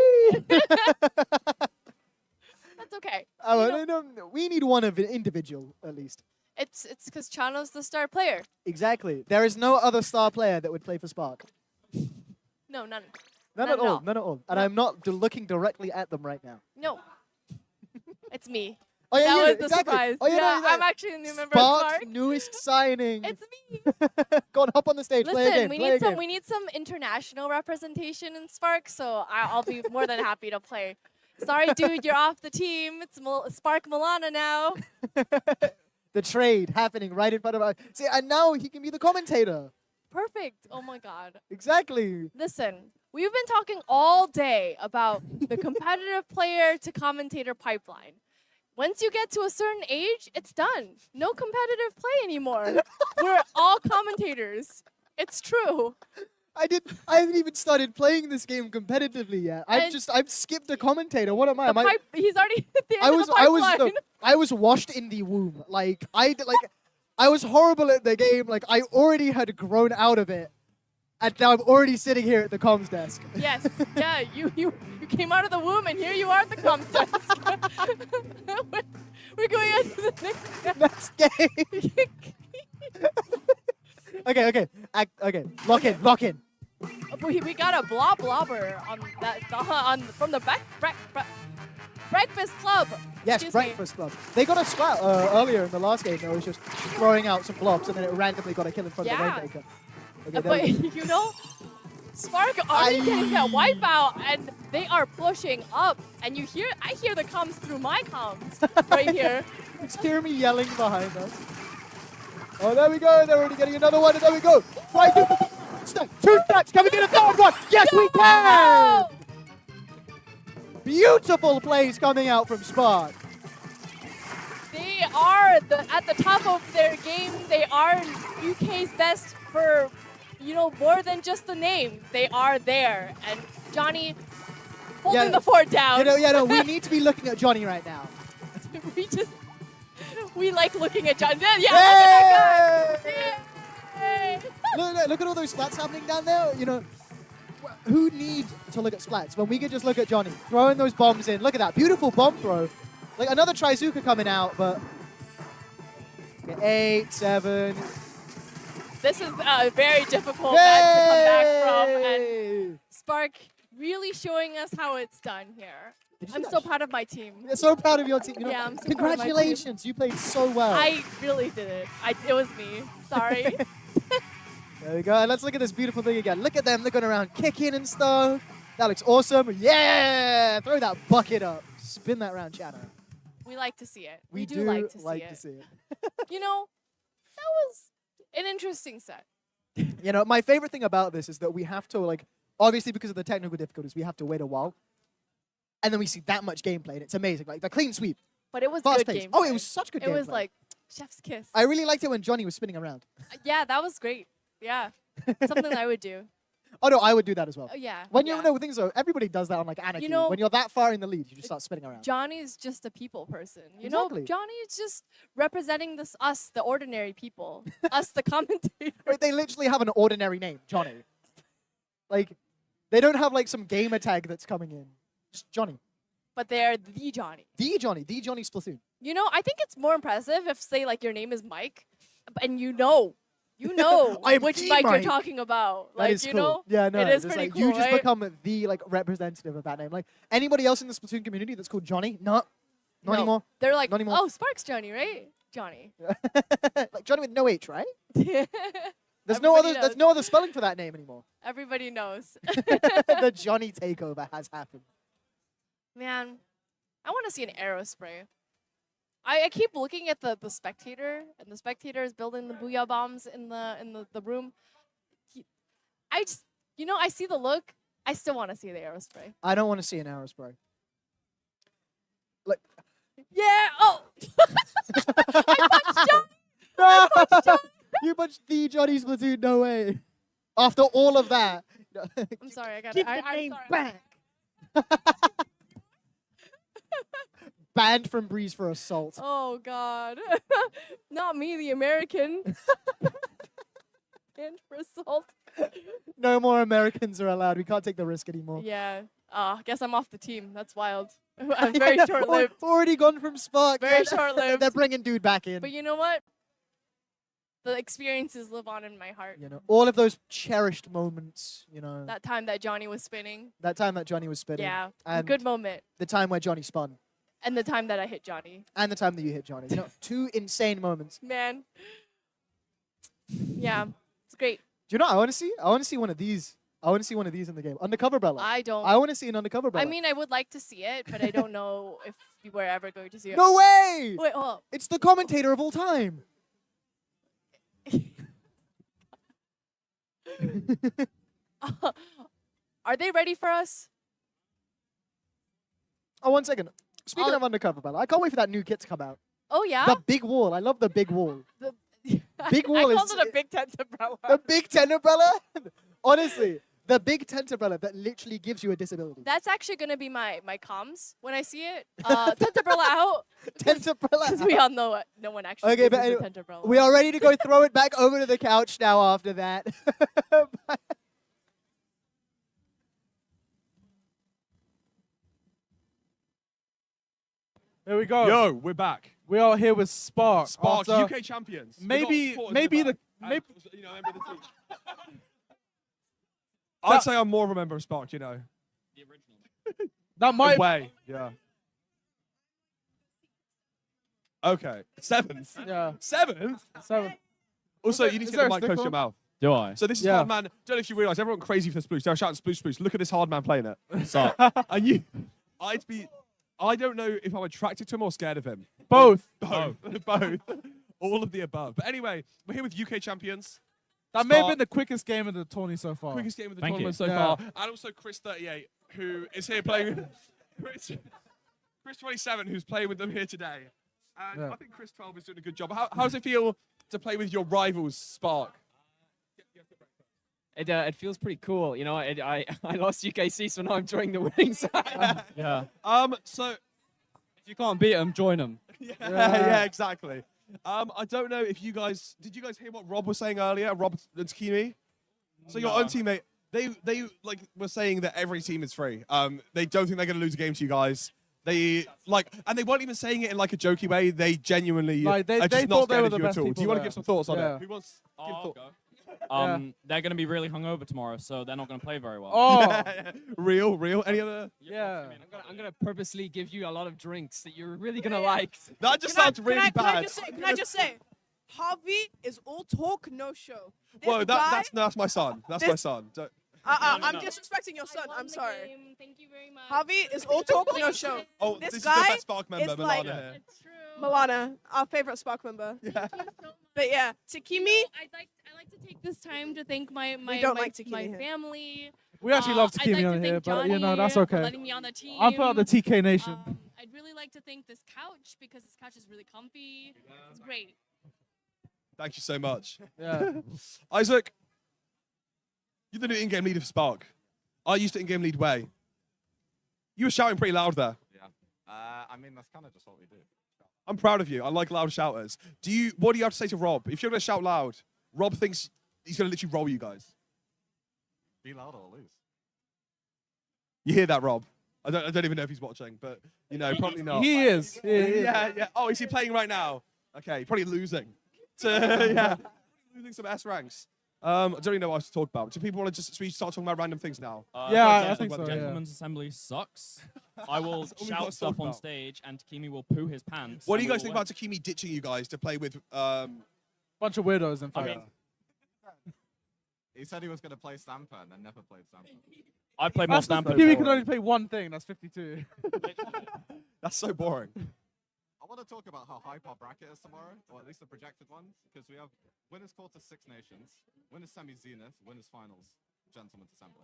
That's okay. Oh, You know, no, we need one of an individual at least. it's because Chano's the star player. Exactly. There is no other star player that would play for Spark. No, none. None at all. None at all. And I'm not looking directly at them right now. No. It's me. Oh, yeah, that you, was the exactly. surprise. Oh, yeah, yeah, no, I'm actually a new member of Spark's Spark. newest signing. It's me. Go on, hop on the stage. Play a Listen, game. we play a need some. game. We need some international representation in Spark, so I'll be more than happy to play. Sorry, dude, you're off the team. It's Spark Milana now. The trade happening right in front of us. See, and now he can be the commentator. Perfect. Oh my God. Exactly. Listen, we've been talking all day about the competitive player to commentator pipeline. Once you get to a certain age, it's done. No competitive play anymore. We're all commentators. It's true. I haven't even started playing this game competitively yet. I've skipped a commentator. What am I? He's already at the end of the pipeline. I was washed in the womb. I was horrible at the game. Like I already had grown out of it. And now I'm already sitting here at the comms desk. Yes. Yeah, you came out of the womb and here you are at the comms desk. We're going on to the next game. Okay. Okay. Lock in. We got a blobber on that from the Breakfast Club. Yes, Excuse Breakfast Club. They got a Splat earlier in the last game. That was just throwing out some blobs, and then it randomly got a kill in front of the Rainmaker. Okay, but you know, Spark already getting that wipeout, and they are pushing up. And I hear the comms through my comms right here. It's hear me yelling behind us. Oh, there we go. They're already getting another one, and there we go. Right, two stacks. Can we get a third one? Yes, we can. Beautiful plays coming out from Spark. They are at the top of their game. They are UK's best for, more than just the name. They are there. And Johnny holding the fort down. We need to be looking at Johnny right now. We like looking at Johnny. Yeah, look at that guy. Look at all those splats happening down there. Who needs to look at splats when we could just look at Johnny throwing those bombs in? Look at that beautiful bomb throw. Like another Trizuka coming out, but 8, 7. This is a very difficult match to come back from, and Spark really showing us how it's done here. I'm so proud of my team. I'm so proud of your team. Yeah, I'm so congratulations, proud of my team. you played so well. I really did it. It was me. Sorry. There we go. And let's look at this beautiful thing again. Look at them looking around, kicking and stuff. That looks awesome. Yeah! Throw that bucket up. Spin that round, Chatter. We like to see it. We do like to see it. That was an interesting set. My favorite thing about this is that we have to, obviously because of the technical difficulties, we have to wait a while. And then we see that much gameplay, and it's amazing. Like, the clean sweep. But it was fast good pace. gameplay. Oh, it was such good gameplay. It was like chef's kiss. I really liked it when Johnny was spinning around. Yeah, that was great. Yeah. Something I would do. Oh no, I would do that as well. Yeah. When you know things though, everybody does that on like Anarchy. know, when you're that far in the lead, you just start spinning around. Johnny's just a people person. You Exactly. know, Johnny is just representing us, the ordinary people, us, the commentators. Right, they literally have an ordinary name, Johnny. Like, they don't have like some gamer tag that's coming in. Just Johnny. But they're the Johnny. The Johnny Splatoon. You know, I think it's more impressive if, say, like your name is Mike, and you know I'm which the Mike Mike. you're talking about. That Like, is you cool. know, Yeah, no, it is it's pretty like cool. you just right? become the like representative of that name. Like anybody else in the Splatoon community that's called Johnny? Not No, anymore. They're like, Not anymore. oh, Sparks Johnny, right? Johnny. Like Johnny with no H, right? There's There's no other spelling for that name anymore. Everybody knows. The Johnny takeover has happened. Man, I want to see an arrow spray. I keep looking at the spectator, and the spectator is building the booyah bombs in the room. I just, I see the look. I still want to see the arrow spray. I don't want to see an arrow spray. Like, yeah. Oh. I punched John. no! You punched the Johnny Splatoon. No way. After all of that. I'm sorry. I got Give it. the name back. Banned from Breeze for assault. Oh God. Not me, the American. Banned for assault. No more Americans are allowed. We can't take the risk anymore. Yeah. Guess I'm off the team. That's wild. I'm very short-lived. Already gone from Spark. Very short-lived. They're bringing dude back in. But you know what? The experiences live on in my heart. You know, all of those cherished moments. You know, That time that Johnny was spinning. that time that Johnny was spinning. Yeah. A And good moment. the time where Johnny spun. And the time that I hit Johnny. And the time that you hit Johnny. You know, two insane moments. Man. Yeah. It's great. Do you know what I want to see? I want to see one of these. I want to see one of these in the game. Undercover Bella. I don't. I want to see an Undercover Bella. I mean, I would like to see it, but I don't know if we're ever going to see it. No way! Wait, hold up. It's the commentator of all time. Are they ready for us? Oh, 1 second. Speaking of Undercover Bella, I can't wait for that new kit to come out. Oh, yeah? The big wall. I love the big wall. Big I wall called is it a big tent umbrella. the big tent umbrella. Honestly, the big tent umbrella that literally gives you a disability. That's actually going to be my comms when I see it. Tent umbrella out. Tent umbrella Because we all know it. No one actually Okay, uses but the anyway, tent umbrella. we are ready to go throw it back over to the couch now after that. Here we go. Yo, we're back. We are here with Spark. Spark, after UK champions. We Maybe, got supporters maybe in the back. maybe. You know, member of the team. I'd say I'm more of a member of Spark. You know. That might. Way. Yeah. Okay. Seventh. Yeah. Seventh. Seventh. Also, you need to Is get there the a mic close to sticker? your mouth. Do I? So this is Yeah. hard man. Don't know if you realise everyone crazy for Sploose. They're shouting Sploose, Sploose. Look at this hard man playing it. So, And you, I don't know if I'm attracted to him or scared of him. Both. Both. Both. All of the above. But anyway, we're here with UK champions. That may have Spark, been the quickest game of the tourney so far. quickest game of the Thank tournament you. so Yeah. far. And also Chris38, who is here playing Chris27, who's playing with them here today. And Yeah. I think Chris12 is doing a good job. How does it feel to play with your rivals, Spark? It feels pretty cool. You know, I lost UKC, so now I'm joining the winning side. yeah. So if you can't beat them, join them. yeah, exactly. I don't know if you guys did you guys hear what Rob was saying earlier? Rob and Takimi? So your own teammate, they like were saying that every team is free. They don't think they're gonna lose a game to you guys. They and they weren't even saying it in like a jokey way. They genuinely Like, they are just not thought they scared were of the you at best all. Do people you want to there. give some thoughts on Yeah. it? Who wants to give thoughts? They're going to be really hungover tomorrow, so they're not going to play very well. Oh. Real. Any other? Yeah. I'm gonna purposely give you a lot of drinks that you're really gonna like. That just sounds really Can bad. I just say, Harvey is all talk, no show. This Whoa, guy, that's my son. That's my son. Don't- I'm disrespecting your son. I'm sorry. Thank you very much. Harvey is all talk, no show. Oh, this this is guy the best Spark member, is like Milana here. Milana, our favorite Spark member. Yeah. But yeah, Takimi. I like to take this time to thank my don't like Takimi my here. family. We actually love I'd Takimi like on to here, thank but you know Johnny that's for okay. letting me on the team. I'm part of the TK Nation. I'd really like to thank this couch because this couch is really comfy. It's great. Thank you so much. Yeah. Isaac, You're the new in-game leader for Spark. I used to in-game lead Way. You were shouting pretty loud there. Yeah. I mean, that's kind of just what we do. I'm proud of you. I like loud shouters. What do you have to say to Rob? If you're going to shout loud, Rob thinks he's going to literally roll you guys. Be loud or lose. You hear that, Rob? I don't even know if he's watching, but you know, probably not. He is. He is. Yeah. Oh, is he playing right now? Okay, probably losing. Yeah, losing some S ranks. I don't even know what else to talk about. Do people want to should we start talking about random things now? I think so. Gentleman's Assembly sucks. I will That's all we've got shout to stuff talk on about. stage, and Takimi will poo his pants. What do and you guys we think will about Takimi ditching you guys to play with? Bunch of weirdos in I fact. mean, He said he was going to play Stamper and then never played Stamper. I played more Stamper. Kiwi can only play one thing. That's 52. That's so boring. I want to talk about how hype our bracket is tomorrow, or at least the projected ones, because we have winners quarter Six Nations, winners semi Zenith, winners finals, Gentleman's Assembly.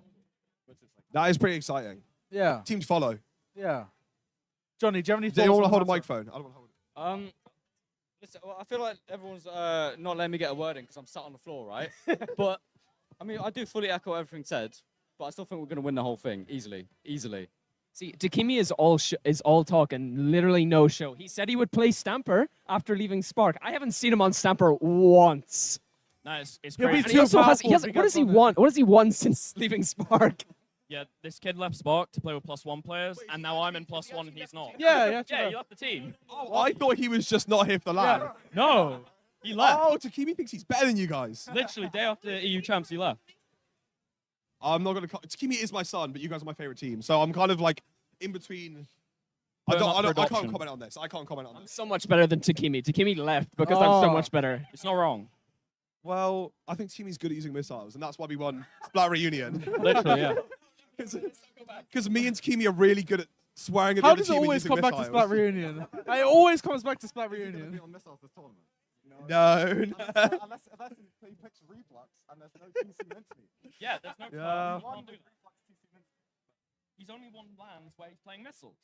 Which is like That is pretty exciting. Yeah. Team to follow. Yeah. Johnny, do you have any Do you thoughts want to on hold a that? microphone? I don't want to hold it. Listen, well, I feel like everyone's not letting me get a word in because I'm sat on the floor, right? But I mean, I do fully echo everything said, but I still think we're going to win the whole thing easily. See, Takimi is all talk and literally no show. He said he would play Stamper after leaving Spark. I haven't seen him on Stamper once. No, it's He'll be great. And he also has, what does he want? What has he won since leaving Spark? Yeah, this kid left Spark to play with +1 players, and now I'm in +1 and he's not. Yeah, Yeah, he left the team. Oh, I thought he was just not here for the LAN. No, he left. Oh, Takimi thinks he's better than you guys. Literally, day after EU champs, he left. I'm not gonna. Takimi is my son, but you guys are my favorite team, so I'm kind of like in between. I Put him up for can't adoption. comment on this. I can't comment on I'm this. so much better than Takimi. Takimi left because I'm so much better. It's not wrong. Well, I think Takimi's good at using missiles, and that's why we won Splat Reunion. Literally, yeah. Because me and Takimi are really good at swearing at the How other does it team and always using come back to missiles. Splat Reunion? It always comes back to Splat Reunion. on missiles this tournament. No. Unless he picks Reflux and there's no TC Minty. Yeah, there's no Yeah. he can't do that. He's only won lands where he's playing missiles.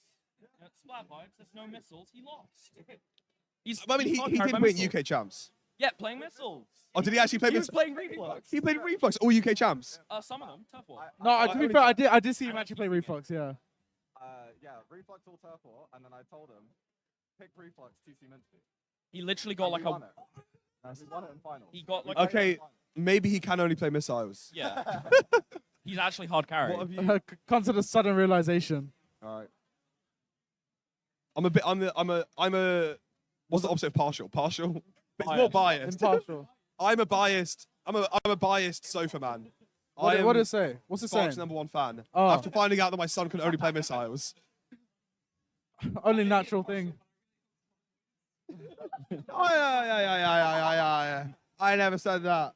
At Splat vibes, there's no missiles. He lost. I mean, he can't carry did by win missiles. UK champs. Yeah, playing missiles. Oh, did he actually play He was missiles? playing Reflux. He played Reflux, all UK champs. Some of them, tough one. No, to be fair, I did see him actually play Reflux, yeah. Yeah, Reflux all turf war, and then I told him, pick Reflux TC Minty. He literally got like We a. won it. We won it in finals. He got like. Okay, maybe he can only play missiles. Yeah. He's actually hard carry. What have you? Consider sudden realization. All right. I'm a. What's the opposite of partial? Partial. It's more biased. Impartial. I'm a biased sofa man. What I did am it say? What's it Spark's saying? #1 fan. Oh. After finding out that my son can only play missiles. Only natural thing. Oh yeah. I never said that.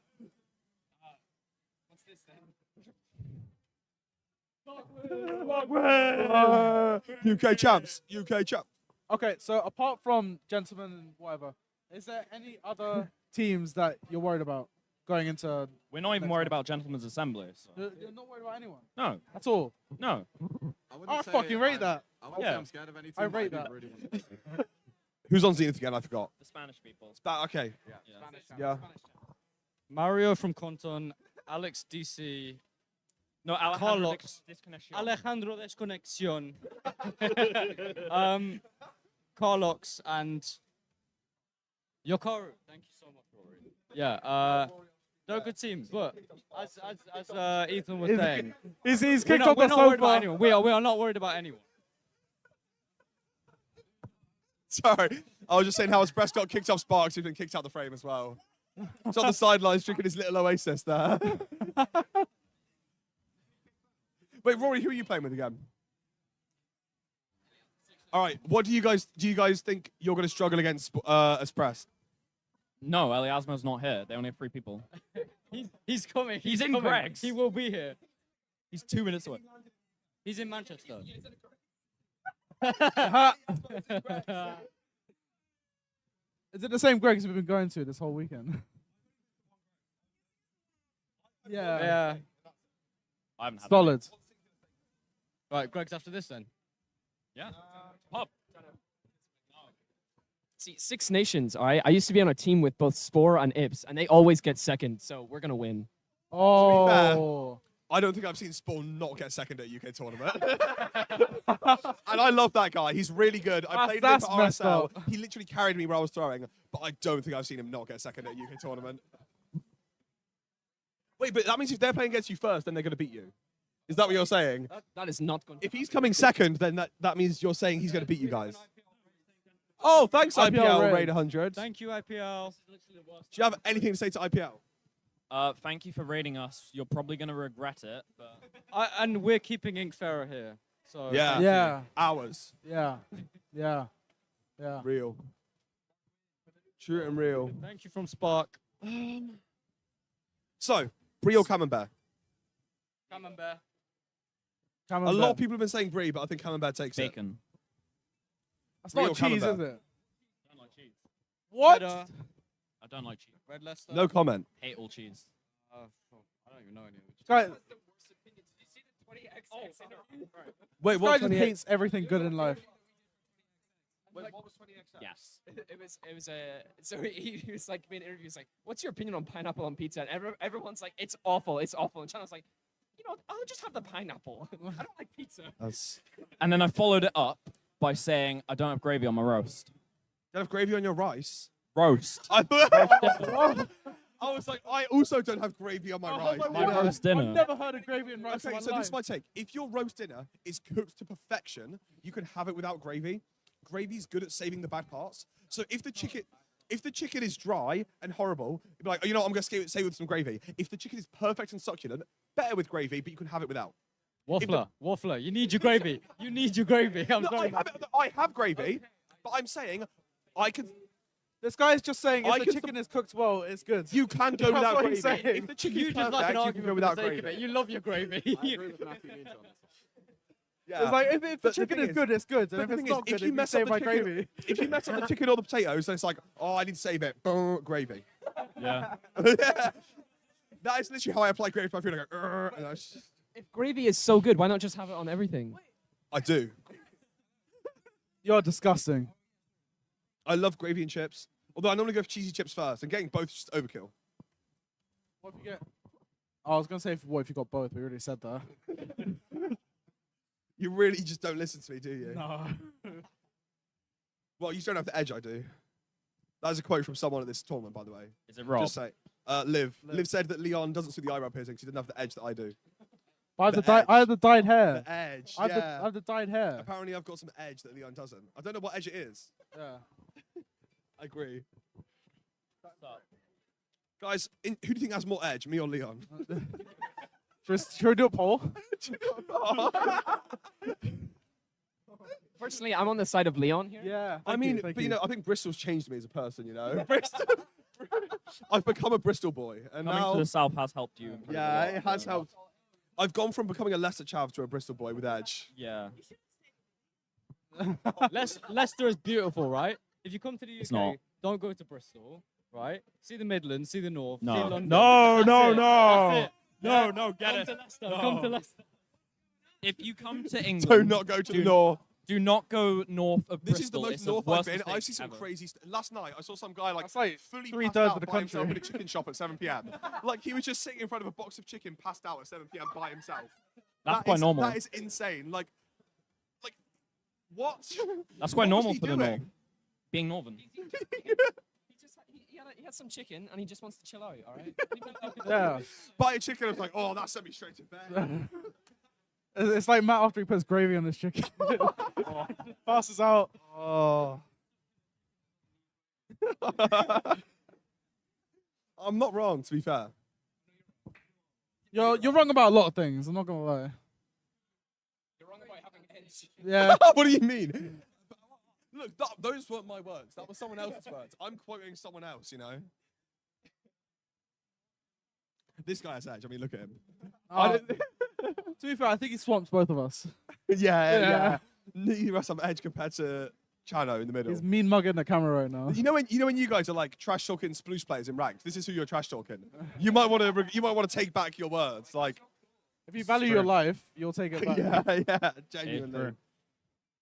UK champs. UK champs. Okay, so apart from gentlemen and whatever, is there any other teams that you're worried about going into? We're not even worried about Gentleman's Assembly. So. You're not worried about anyone. No. That's all. No. I fucking rate that. I wouldn't say I'm scared of any team. I but rate do that. really want to- Who's on Zenith again? I forgot. The Spanish people. Okay. Yeah. Mario from Conton, Alex DC. No, Alejandro Carlos. Desconexion. Alejandro Desconexion. Carlox and Yokoru. Thank you so much, Rory. Yeah, they're a good team, but as Ethan was saying, He's we're kicked not, off we're the not worried about sofa. anyone. We are not worried about anyone. Sorry, I was just saying how his breast got kicked off Sparks. He's been kicked out the frame as well. He's on the sidelines drinking his little oasis there. Wait, Rory, who are you playing with again? All right, what do you guys think you're going to struggle against Espress? No, Eliasmo's not here. They only have 3 people. He's coming. He's in coming. Greg's. He will be here. He's 2 minutes away. He's in Manchester. Is it the same Greg's we've been going to this whole weekend? Yeah. Yeah. I haven't had Solid. Right, Greg's after this then. Yeah. Pop. See, Six Nations, all right? I used to be on a team with both Spore and Ips, and they always get second, so we're going to win. Oh. I don't think I've seen Spawn not get second at UK tournament. And I love that guy. He's really good. I played him That's for messed RSL. up. He literally carried me where I was throwing, but I don't think I've seen him not get second at UK tournament. Wait, but that means if they're playing against you first, then they're going to beat you. Is that what you're saying? That is not going to If he's coming second, then that means you're saying he's going to beat you guys. Oh, thanks, IPL Raid 100. Thank you, IPL. Do you have anything to say to IPL? Thank you for raiding us. You're probably going to regret it. But And we're keeping Inkferrer here. So Yeah. thank you. Yeah. Hours. Yeah. Yeah. Yeah. Real. True and real. Thank you from Spark. So, Brie or Camembert? Camembert. A lot of people have been saying Brie, but I think Camembert takes Bacon. That's Brie not or cheese, Camembert? is it? I don't like cheese. What? Cheddar. I don't like cheese. Red Leicester. No comment. Hate all cheese. I don't even know any of it. Guy, Wait, this guy what? just 28? hates everything good in life. Yes. It was so he was like being interviewed. He's like, "What's your opinion on pineapple on pizza?" And everyone's like, "It's awful. It's awful." And Chana's like, "You know, I'll just have the pineapple. I don't like pizza." And then I followed it up by saying, I don't have gravy on my roast. Don't have gravy on your rice? Roast. I was like, I also don't have gravy on my rice. My roast dinner. I've never heard of gravy and rice in Okay, my so life. this is my take. If your roast dinner is cooked to perfection, you can have it without gravy. Gravy's good at saving the bad parts. So if the chicken is dry and horrible, you'd be like, oh, you know what, I'm going to save it with some gravy. If the chicken is perfect and succulent, better with gravy, but you can have it without. Waffler, you need your gravy. You need your gravy. I'm No, sorry. I have gravy, but I'm saying I can. This guy's just saying I if the can chicken is cooked well, it's good. You can go That's without what gravy. he's saying. If the chicken You is just perfect, like an you can argument go for without the sake of gravy. it. You love your gravy. I agree with Matthew Leach on this. Yeah. It's like if the But the chicken thing is good, it's good. but And the if thing it's is, not good, if you mess save up my the chicken, gravy. if you mess up the chicken or the potatoes, then it's like, oh, I need to save it. Boom, gravy. Yeah. That is literally how I apply gravy to my food. I go, "Urgh," and If gravy is so good, why not just have it on everything? I do. You're disgusting. I love gravy and chips. Although I normally go for cheesy chips first, and getting both is just overkill. What if you get? Oh, I was gonna say what if you got both? We already said that. You really just don't listen to me, do you? No. Well, you don't have the edge I do. That is a quote from someone at this tournament, by the way. Is it Rob? Just say. Liv. Liv said that Leon doesn't do the eyebrow piercing because he doesn't have the edge that I do. I have The I have the dyed hair. The edge, I have, yeah. I have the dyed hair. Apparently I've got some edge that Leon doesn't. I don't know what edge it is. Yeah. I agree. Guys, who do you think has more edge, me or Leon? Should we do a poll? Personally, I'm on the side of Leon here. Yeah. I mean, but you know, I think Bristol's changed me as a person, you know? Bristol. I've become a Bristol boy. And Coming now, to the south has helped you. improve a yeah, lot. it has helped. I've gone from becoming a Leicester chav to a Bristol boy with edge. Yeah. Leicester is beautiful, right? If you come to the UK, It's not. don't go to Bristol, right? See the Midlands, see the North, see No. London. No, That's no, it. no. That's it. No, Yeah. no, get Come it. to Leicester. No. Come to Leicester. If you come to England, Do not go to the north. Do not go north of This Bristol. is It's the most the north I've worst been. mistake I've seen some ever. crazy Last night, I saw some guy like like fully 3/3 passed out of the by himself country. in a chicken shop at 7 p.m. Like he was just sitting in front of a box of chicken, passed out at 7 p.m. by himself. That's That quite is- normal. That is insane. Like, what? That's quite What was normal he for the doing? north. Being northern. He had some chicken and he just wants to chill out. All right. Yeah. Buy a chicken. I was like, oh, that sent me straight to bed. It's like Matt after he puts gravy on his chicken. Passes out. Oh. I'm not wrong, to be fair. You're wrong about a lot of things. I'm not gonna lie. You're wrong about having edge. Yeah. What do you mean? Look, those weren't my words. That was someone else's words. I'm quoting someone else, you know? This guy has edge. I mean, look at him. To be fair, I think he swamps both of us. Yeah. Neither of us have edge compared to Chano in the middle. He's mean mugging the camera right now. You know when you guys are like trash talking Sploosh players in ranked. This is who you're trash talking. You might want to take back your words. Like, If you value your life, you'll take it back. yeah, genuinely.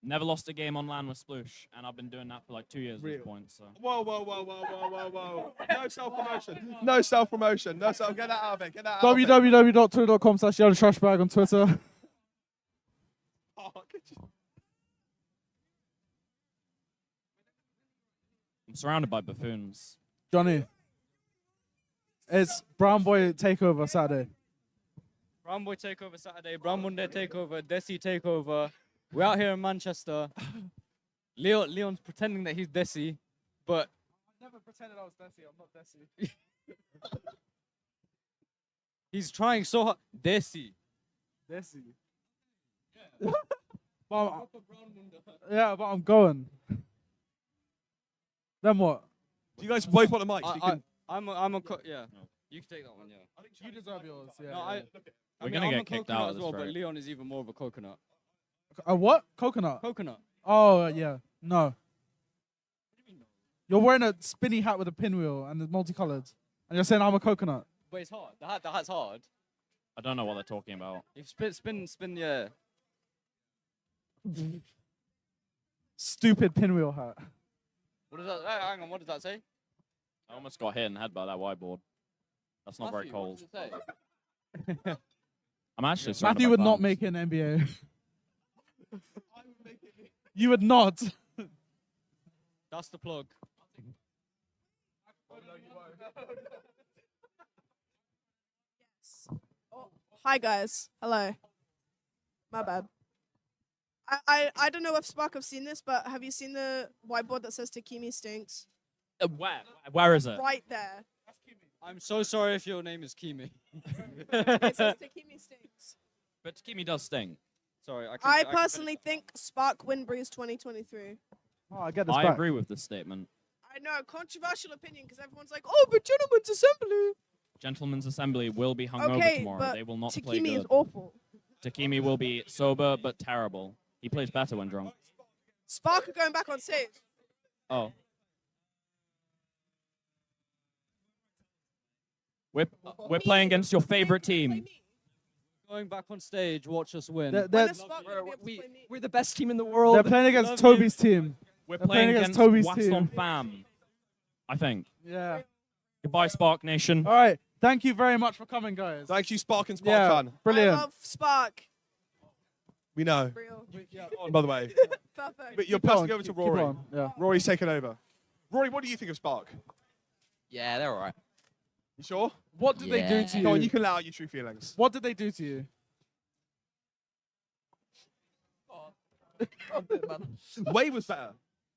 Never lost a game on LAN with Sploosh, and I've been doing that for like 2 years at this point. So. Whoa, whoa, whoa, whoa, whoa, whoa, whoa. No self-promotion. No self-promotion. No self. Get that out of it. Get that out of it. www.twitter.com/YellaTrashBag on Twitter. Oh, could you- I'm surrounded by buffoons. Johnny. It's Brown Boy Takeover Saturday. Brown Boy Takeover Saturday, Brown Monday Takeover, Desi Takeover. We're out here in Manchester. Leon's pretending that he's Desi, but I never pretended I was Desi. I'm not Desi. he's trying so hard. Desi. Desi. Yeah, but I'm going. Then what? Do you guys both want a mic? So you can... Yeah. You can take that one, yeah. You deserve yours. Yeah. No, We're gonna I'm a get kicked coconut out as of well, this but track. Leon is even more of a coconut. A what? Coconut. Coconut. Oh yeah. No. You're wearing a spinny hat with a pinwheel and it's multicolored, and you're saying I'm a coconut. But it's hard. The hat's hard. I don't know what they're talking about. You spin, yeah. Stupid pinwheel hat. What does that? Hang on. What does that say? I almost got hit in the head by that whiteboard. That's not very Matthew, cold. What does it say? I'm actually surrounded Matthew by would not clowns. make an NBA. You would not. That's the plug. Oh, hi guys. Hello. My bad. I don't know if Spark have seen this, but have you seen the whiteboard that says Takimi stinks? Where is it? Right there. I'm so sorry if your name is Kimi. It says Takimi stinks. But Kimi does sting. Sorry, I personally think Spark Windbreeze 2023. Oh, I get this I back. agree with this statement. I know, controversial opinion, because everyone's like, oh, but Gentleman's Assembly. Gentlemen's Assembly will be hungover Okay, tomorrow. but They will not play Takimi good. is awful. Takimi will be sober but terrible. He plays better when drunk. Spark are going back on stage. Oh. We're playing against your favorite team. Going back on stage, watch us win. We're the best team in the world. They're playing against Toby's team. We're They're playing against Toby's Waston team. Fam. I think. Yeah. Goodbye, Spark Nation. All right. Thank you very much for coming, guys. Thank you, Spark and Spark Yeah, fan. brilliant. I love Spark. We know. Real. By the way. Perfect. But you're Keep passing on, over to keep Rory. on, yeah. Rory's taken over. Rory, what do you think of Spark? Yeah, they're alright. You sure? What did they do to you? Go on, you can let out your true feelings. What did they do to you? Way was better.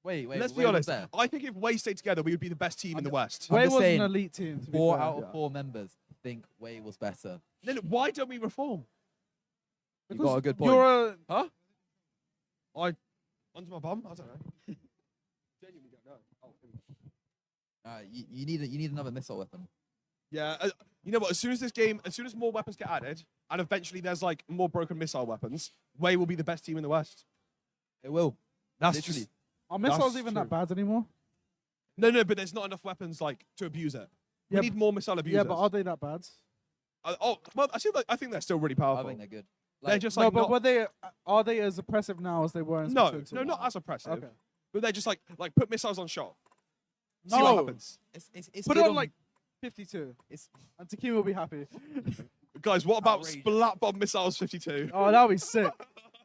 Wait, Let's be Way was honest. better. I think if Way stayed together, we would be the best team in the West. Way I'm just was saying, an elite team. To be 4 fair. out of 4 members think Way was better. Then why don't we reform? You got a good point. You're a Huh? Under my bum? I don't know. Genuinely don't know. Oh, You need another missile weapon. yeah, you know what? As soon as more weapons get added, and eventually there's like more broken missile weapons, Way will be the best team in the West. It will. That's Literally. just Are missiles That's even true. that bad anymore? no, but there's not enough weapons like to abuse it. Yeah, We need more missile abusers. Yeah, but are they that bad? Well, I think they're still really I powerful. think they're good. They're just no, like but are they as oppressive now as they were in no, Splatoon 2? no, not as oppressive. Okay. But they're just like put missiles on shot. See No. what happens. It's Put good it on like 52. And Takimi will be happy. Guys, what about Outrageous. Splat Bomb Missiles 52? Oh, that would be sick.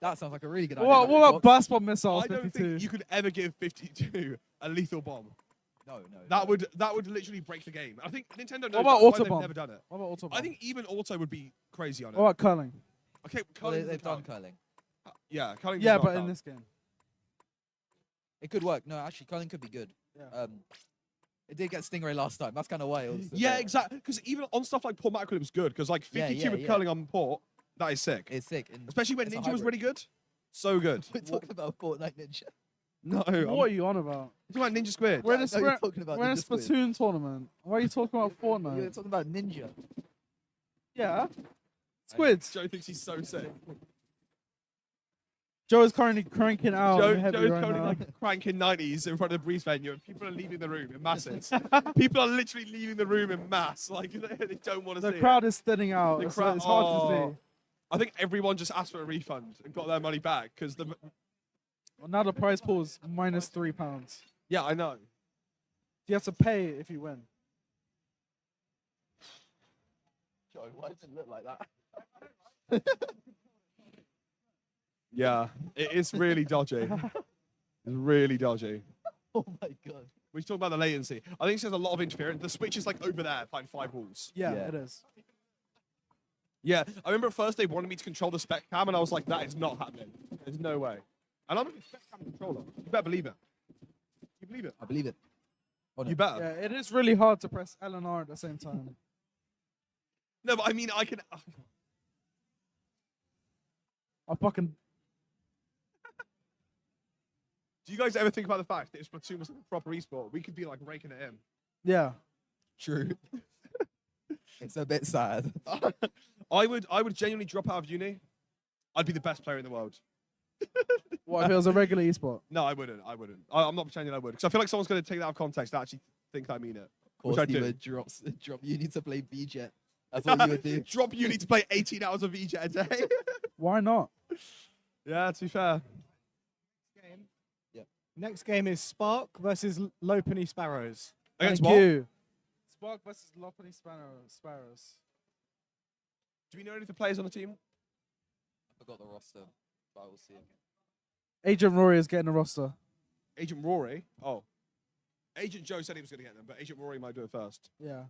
That sounds like a really good idea. What about Blast Bomb I Missiles don't 52? think you could ever give 52 a lethal bomb. No. That would literally break the game. I think Nintendo knows What about that's why Auto they've Bomb? never done it. What about Auto I Bomb? think even Auto would be crazy on it. What about curling? Okay, Well, curling. they've done curling. Yeah, curling. Yeah, does not but in count. this game. It could work. No, actually, curling could be good. Yeah. It did get Stingray last time. That's kind of wild. Yeah, exactly. Because even on stuff like Port Mackerel, it was good. Because like 52 with curling on Port, that is sick. It's sick. And Especially when it's a Ninja was hybrid. really good. So good. We're talking about Fortnite Ninja. No. What are you on about? You're talking about Ninja Squid. We're in a, No, you're talking about we're in a Ninja Squid. Splatoon tournament. Why are you talking about You're Fortnite? talking about Ninja. Yeah. Squids. Joe thinks he's so sick. Joe is currently cranking out Joe, heavy Joe's right currently now. like cranking 90s in front of the Breeze venue, and people are leaving the room in masses. People are literally leaving the room in mass. Like they don't want to The see crowd is thinning out. The It's, crowd- it's hard to see. I think everyone just asked for a refund and got their money back because Well, now the prize pool is minus £3. Yeah, I know. You have to pay if you win. Joe, why does it look like that? Yeah, it is really dodgy. It's really dodgy. Oh my god. We talk about the latency. I think there's a lot of interference. The Switch is like over there, playing 5 walls. Yeah, it is. Yeah, I remember first they wanted me to control the spec cam, and I was like, that is not happening. There's no way. And I'm a spec cam controller. You better believe it. You believe it? I believe it. You better. Yeah, it is really hard to press L and R at the same time. No, but I mean, I can. I fucking. Do you guys ever think about the fact that if Splatoon was like a proper esport, we could be like raking it in? Yeah. True. It's a bit sad. I would genuinely drop out of uni. I'd be the best player in the world. What if it was a regular esport? No, I wouldn't. I'm not pretending I would, because I feel like someone's going to take that out of context and actually think I mean it. Of course, you would drop uni to play VJet. That's what you would do. Drop uni to play 18 hours of VJet a day. Why not? Yeah, to be fair. Next game is Spark versus Lopenny Sparrows. Against Thank what? you. Spark versus Lopenny Sparrows. Do we know any of the players on the team? I forgot the roster, but I will see it. Agent Rory is getting a roster. Agent Rory? Oh. Agent Joe said he was going to get them, but Agent Rory might do it first. Yeah.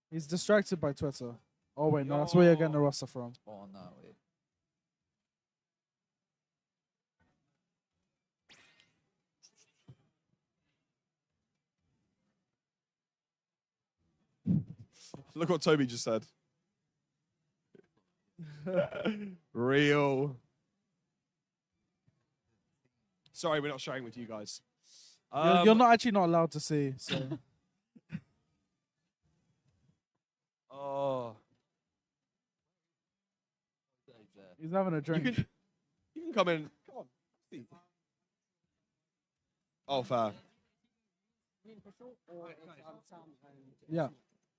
He's distracted by Twitter. Oh, wait, no, that's where you're getting the roster from. Oh, no, wait. Look what Toby just said. Real. Sorry, we're not sharing with you guys. You're not actually not allowed to see, so. Oh. He's having a drink. You can come in. Come on. See. Oh, fair. Yeah.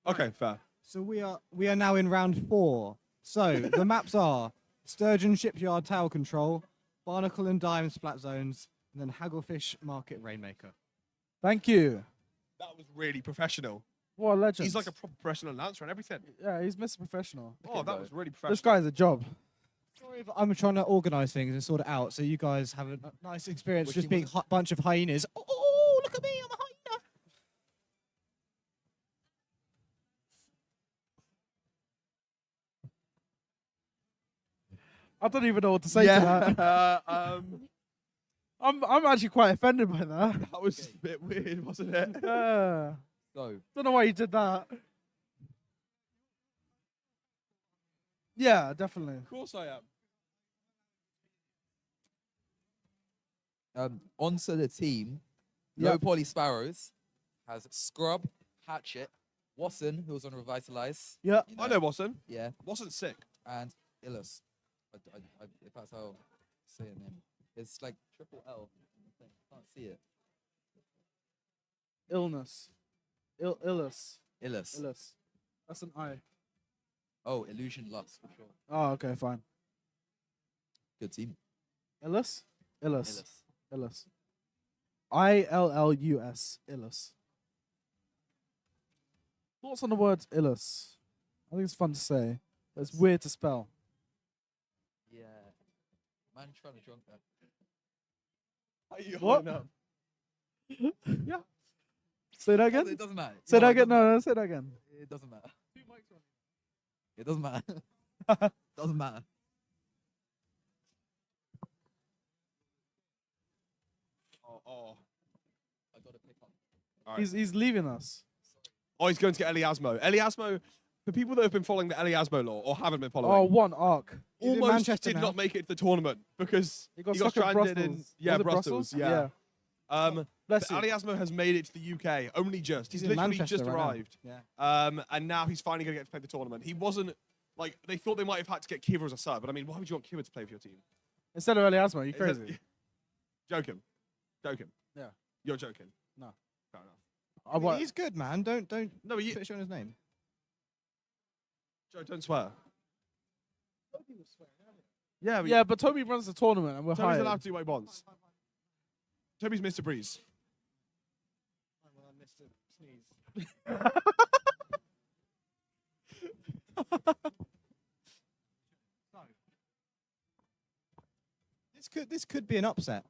Okay, fair. So we are now in round 4. So the maps are Sturgeon Shipyard Tower Control, Barnacle and Dime Splat Zones, and then Hagglefish Market Rainmaker. Thank you. That was really professional. What a legend. He's like a proper professional announcer and everything. Yeah, he's Mr. Professional. Oh, that was really This professional. guy's a job. Sorry if I'm trying to organise things and sort it out so you guys have a nice experience just being a bunch of hyenas. Oh, look at me, I'm a hyena. I don't even know what to say to that. I'm actually quite offended by that. That was a bit weird, wasn't it? Yeah. Go. Don't know why you did that. Yeah, definitely. Of course I am. Onto the team. Yep. Low Poly Sparrows has Scrub, Hatchet, Watson, who was on Revitalize. Yeah. I know Watson. Yeah. Watson's sick. And Illus. If that's how I say it name. It's like triple L. Can't see it. Illness. Illus. Illus. Illus. That's an I. Oh, Illusion Lux for sure. Oh, okay, fine. Good team. Illus? Illus. Illus. Illus. ILLUS. Illus. Thoughts on the word Illus? I think it's fun to say, but it's weird to spell. Yeah. Man trying to drunk that. What? Yeah. Say that again? It doesn't matter. Say No, that it again? doesn't No, say that again. It doesn't matter. It doesn't matter. Doesn't matter. Oh. I gotta pick up. He's leaving us. Oh, he's going to get Eliasmo. Eliasmo, for people that have been following the Eliasmo law or haven't been following, Oh, one arc. almost did not make it to the tournament because He got he got stuck in stranded in Brussels. yeah, Was it Brussels. Brussels? Yeah. Bless but you. Eliasmo has made it to the UK, only just. He's in literally Manchester just right now. arrived. Yeah. And now he's finally going to get to play the tournament. He wasn't, like, they thought they might have had to get Kiva as a sub, but I mean, why would you want Kiva to play for your team? Instead of Eliasmo, you Is that- crazy? Joking. Yeah. You're joking. No. Fair enough. He's good, man. Don't No, but you, put on his name. Joe, don't swear. Yeah, Yeah, but Toby runs the tournament, and we're Toby's hired. allowed to do what he wants. Toby's Mr. Breeze. This could be an upset.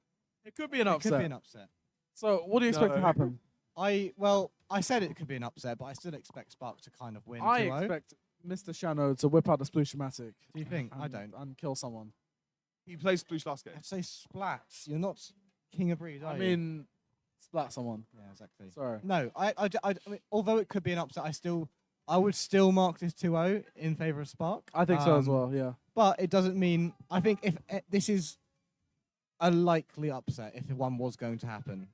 It could be an It upset. could be an upset. So, what do you expect to happen? I said it could be an upset, but I still expect Spark to kind of win. I 2-0. expect Mr. Shano to whip out the Sploosh-o-matic. Do you think? I and- don't. And kill someone. He plays Sploosh last game. I'd say Splats. You're not King of Breed, are I you? mean, splat someone. Yeah, exactly. Sorry. No, I mean, although it could be an upset, I would still mark this 2-0 in favor of Spark. I think so as well, yeah. But it doesn't mean, I think if this is a likely upset if one was going to happen.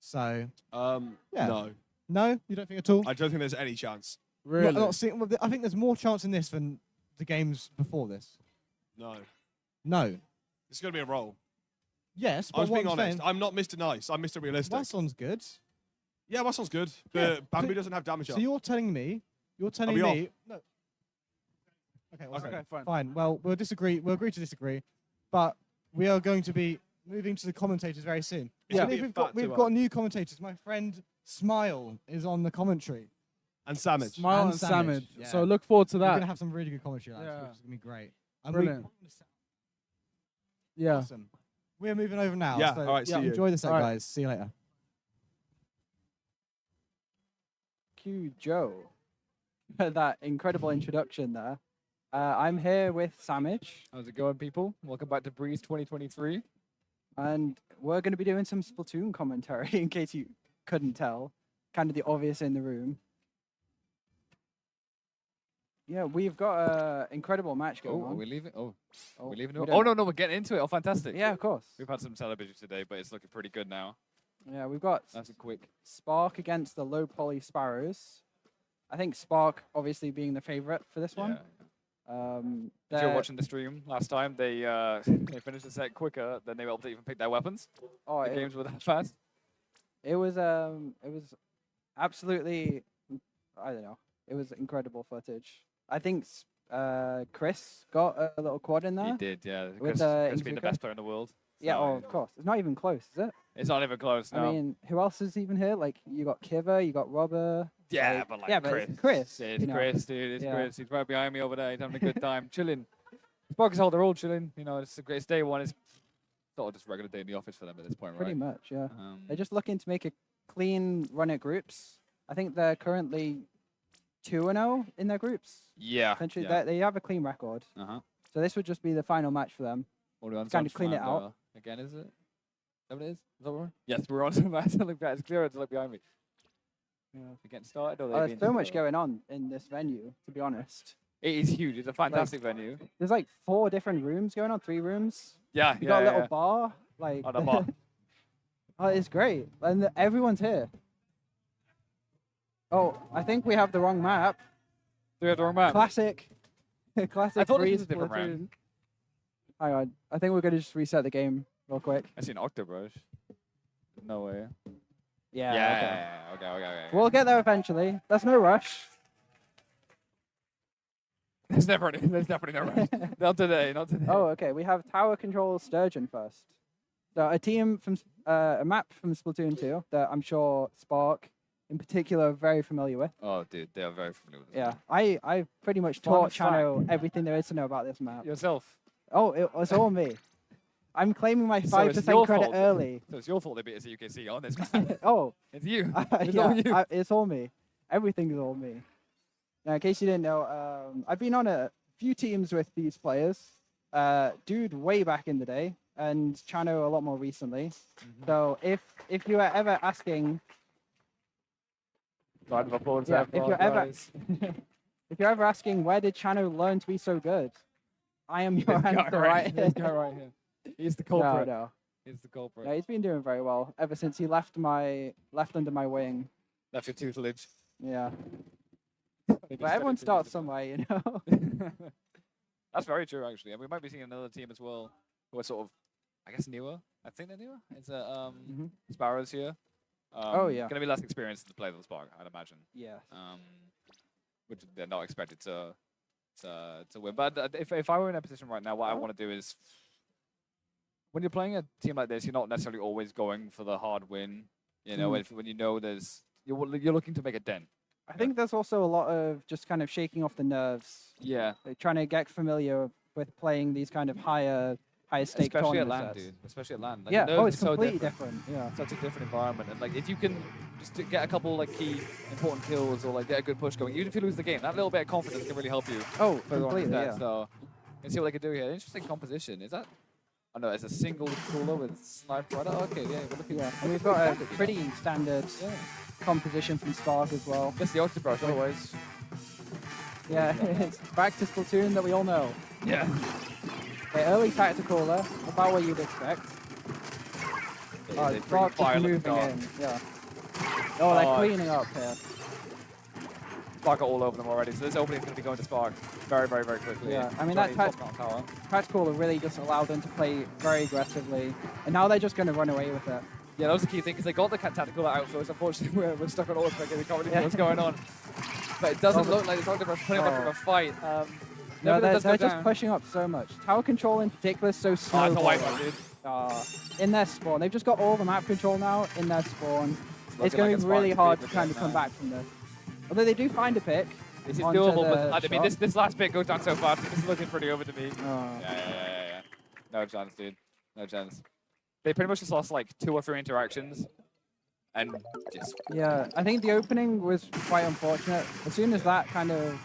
So, yeah. No. No, you don't think at all? I don't think there's any chance. Not seeing, I think there's more chance in this than the games before this. No. No. It's going to be a roll. Yes, I but was what being I'm honest. saying- I'm not Mr. Nice. I'm Mr. Realistic. Wasson's good. Yeah, Wasson's good. Yeah, But Bamboo doesn't have damage So up. you're telling me, I'll be me, off. no. Okay, Okay, fine. Well, we'll disagree. We'll agree to disagree, but we are going to be moving to the commentators very soon. It's I gonna believe be a fat we've 2-0. got new commentators. My friend Smile is on the commentary. And Samage. Smile and Samage. So look forward to We're that. gonna have some really good commentary, lads, Yeah. which is gonna be great. And Brilliant. Yeah. Awesome. We're moving over now. Yeah, So all right, see you. enjoy the set, All right. guys. See you later. Q Joe for that incredible introduction there. I'm here with Samich. How's it going, people? Welcome back to Breeze 2023. And we're going to be doing some Splatoon commentary, in case you couldn't tell. Kind of the obvious in the room. Yeah, we've got an incredible match going Oh, on. are we leaving? Oh, we're leaving. we Oh, don't- no, we're getting into it. Oh, fantastic. Yeah, of course. We've had some celebrations today, but it's looking pretty good now. Yeah, we've got Nice and quick. Spark against the low poly Sparrows. I think Spark obviously being the favorite for this one. If you were they're- watching the stream last time, they they finished the set quicker than they were able to even pick their weapons. Oh, the it- games were that fast. It was absolutely, I don't know. It was incredible footage. I think Chris got a little quad in there. He did, yeah. With Chris being the Inzuka. best player in the world. Yeah, so- oh, of course. It's not even close, is it? It's not even close, no. I mean, who else is even here? Like, you got Kiva, you got Robber. Yeah, but Chris. it's Chris. It's you know. Chris, dude. It's Yeah. Chris. He's right behind me over there. He's having a good time, chilling. Spark is all they're all chilling. You know, it's a great day one. It's sort of just regular day in the office for them at this point, Pretty right? much, yeah. Um, They're just looking to make a clean run at groups. I think they're currently 2-0 in their groups. Yeah, Essentially, yeah. they have a clean record. Uh-huh. So this would just be the final match for them. What are we on? Kind of Sound clean it Commando out. Again, is it? Is that what it is? Is that what we're on? Yes, we're on some match. Look back. It's clearer to look behind me. Yeah. We're getting started. Or Oh, there's so much going on in this venue, to be honest. It is huge. It's a fantastic venue. There's like 4 different rooms going on, 3 rooms. Yeah, You got a yeah, little yeah. bar. Like, Oh, the bar. oh, it's great. And everyone's here. Oh, I think we have the wrong map. Do we have the wrong map? Classic. Classic I thought this Breeze was a different Splatoon. round. Hang on. I think we're going to just reset the game real quick. I see an octobrush. No way. Yeah. Yeah. Okay. We'll get there eventually. There's no rush. There's definitely no rush. Not today. Not today. Oh, okay. We have Tower Control Sturgeon first. So a team from a map from Splatoon 2 that I'm sure Spark in particular are very familiar with. Oh, dude, they are very familiar with this. Yeah, I pretty much Fun taught fact. Chano everything there is to know about this map. Yourself. Oh, it was all me. I'm claiming my So 5% it's your credit fault. early. So it's your fault they beat us at UKC on this map. Oh. It's you. Yeah, It's all you. it's all me. Everything's all me. Now, in case you didn't know, I've been on a few teams with these players. Dude, way back in the day, and Chano a lot more recently. So if you are ever asking, Round of applause yeah, there if for you're our ever guys. if you're ever asking where did Chano learn to be so good, I am your This guy answer right This guy right here. He's the No, culprit. no. He's the culprit. No, he's been doing very well ever since he left under my wing. Left your tutelage. Yeah. Maybe But everyone starts somewhere, you know. That's very true, actually. And we might be seeing another team as well who are sort of, I guess, newer. I think they're newer. It's Sparrows here. Oh, yeah. Going to be less experienced to play than Spark, I'd imagine. Yeah. Which they're not expected to to win. But if I were in a position right now, what I want to do is, when you're playing a team like this, you're not necessarily always going for the hard win. You know, when you know you're looking to make a dent. I think there's also a lot of just kind of shaking off the nerves. Yeah. Like trying to get familiar with playing these kind of higher stake Especially at tournament LAN, sets. dude. Especially at LAN. Like, Yeah. the nerves Oh, it's are so completely different. Yeah. Such a different environment, and like if you can just get a couple like key important kills or like get a good push going, even if you lose the game, that little bit of confidence can really help you. Oh, further on in completely. that. Yeah. So let's see what they can do here. Interesting composition. Is that? Oh no, it's a single cooler with sniper rider. Okay, yeah, we're looking. Yeah. And we've got a pretty standard composition from Spark as well. Just the Octobrush, otherwise. Yeah, it's back to Splatoon that we all know. Yeah. Okay, early tacticaler, about what you'd expect. They bring Spark fire just like a moving dog. in. Yeah. Oh, they're Oh, cleaning up here. Spark are all over them already, so this opening is going to be going to Spark very, very, very quickly. Yeah, I mean Johnny that top tower. tacticaler really just allowed them to play very aggressively, and now they're just going to run away with it. Yeah, that was the key thing, because they got the tactical out first. Unfortunately, we're stuck on autopic and we can't really see what's going on. But it doesn't look like it's Octobrush putting up much of a fight. No, Nevertheless, they're does go just down. pushing up so much. Tower control in particular is so slow. Oh, it's a white one, dude. In their spawn. They've just got all the map control now in their spawn. It's looking going like to a be really Spark hard to defeat kind of right come now. back from this. Although they do find a pick. This is onto doable, the but I mean, shot. this last bit goes down so fast. This is looking pretty over to me. Oh. Yeah. No chance, dude. No chance. They pretty much just lost like 2 or 3 interactions, and just Yeah, I think the opening was quite unfortunate. As soon as that kind of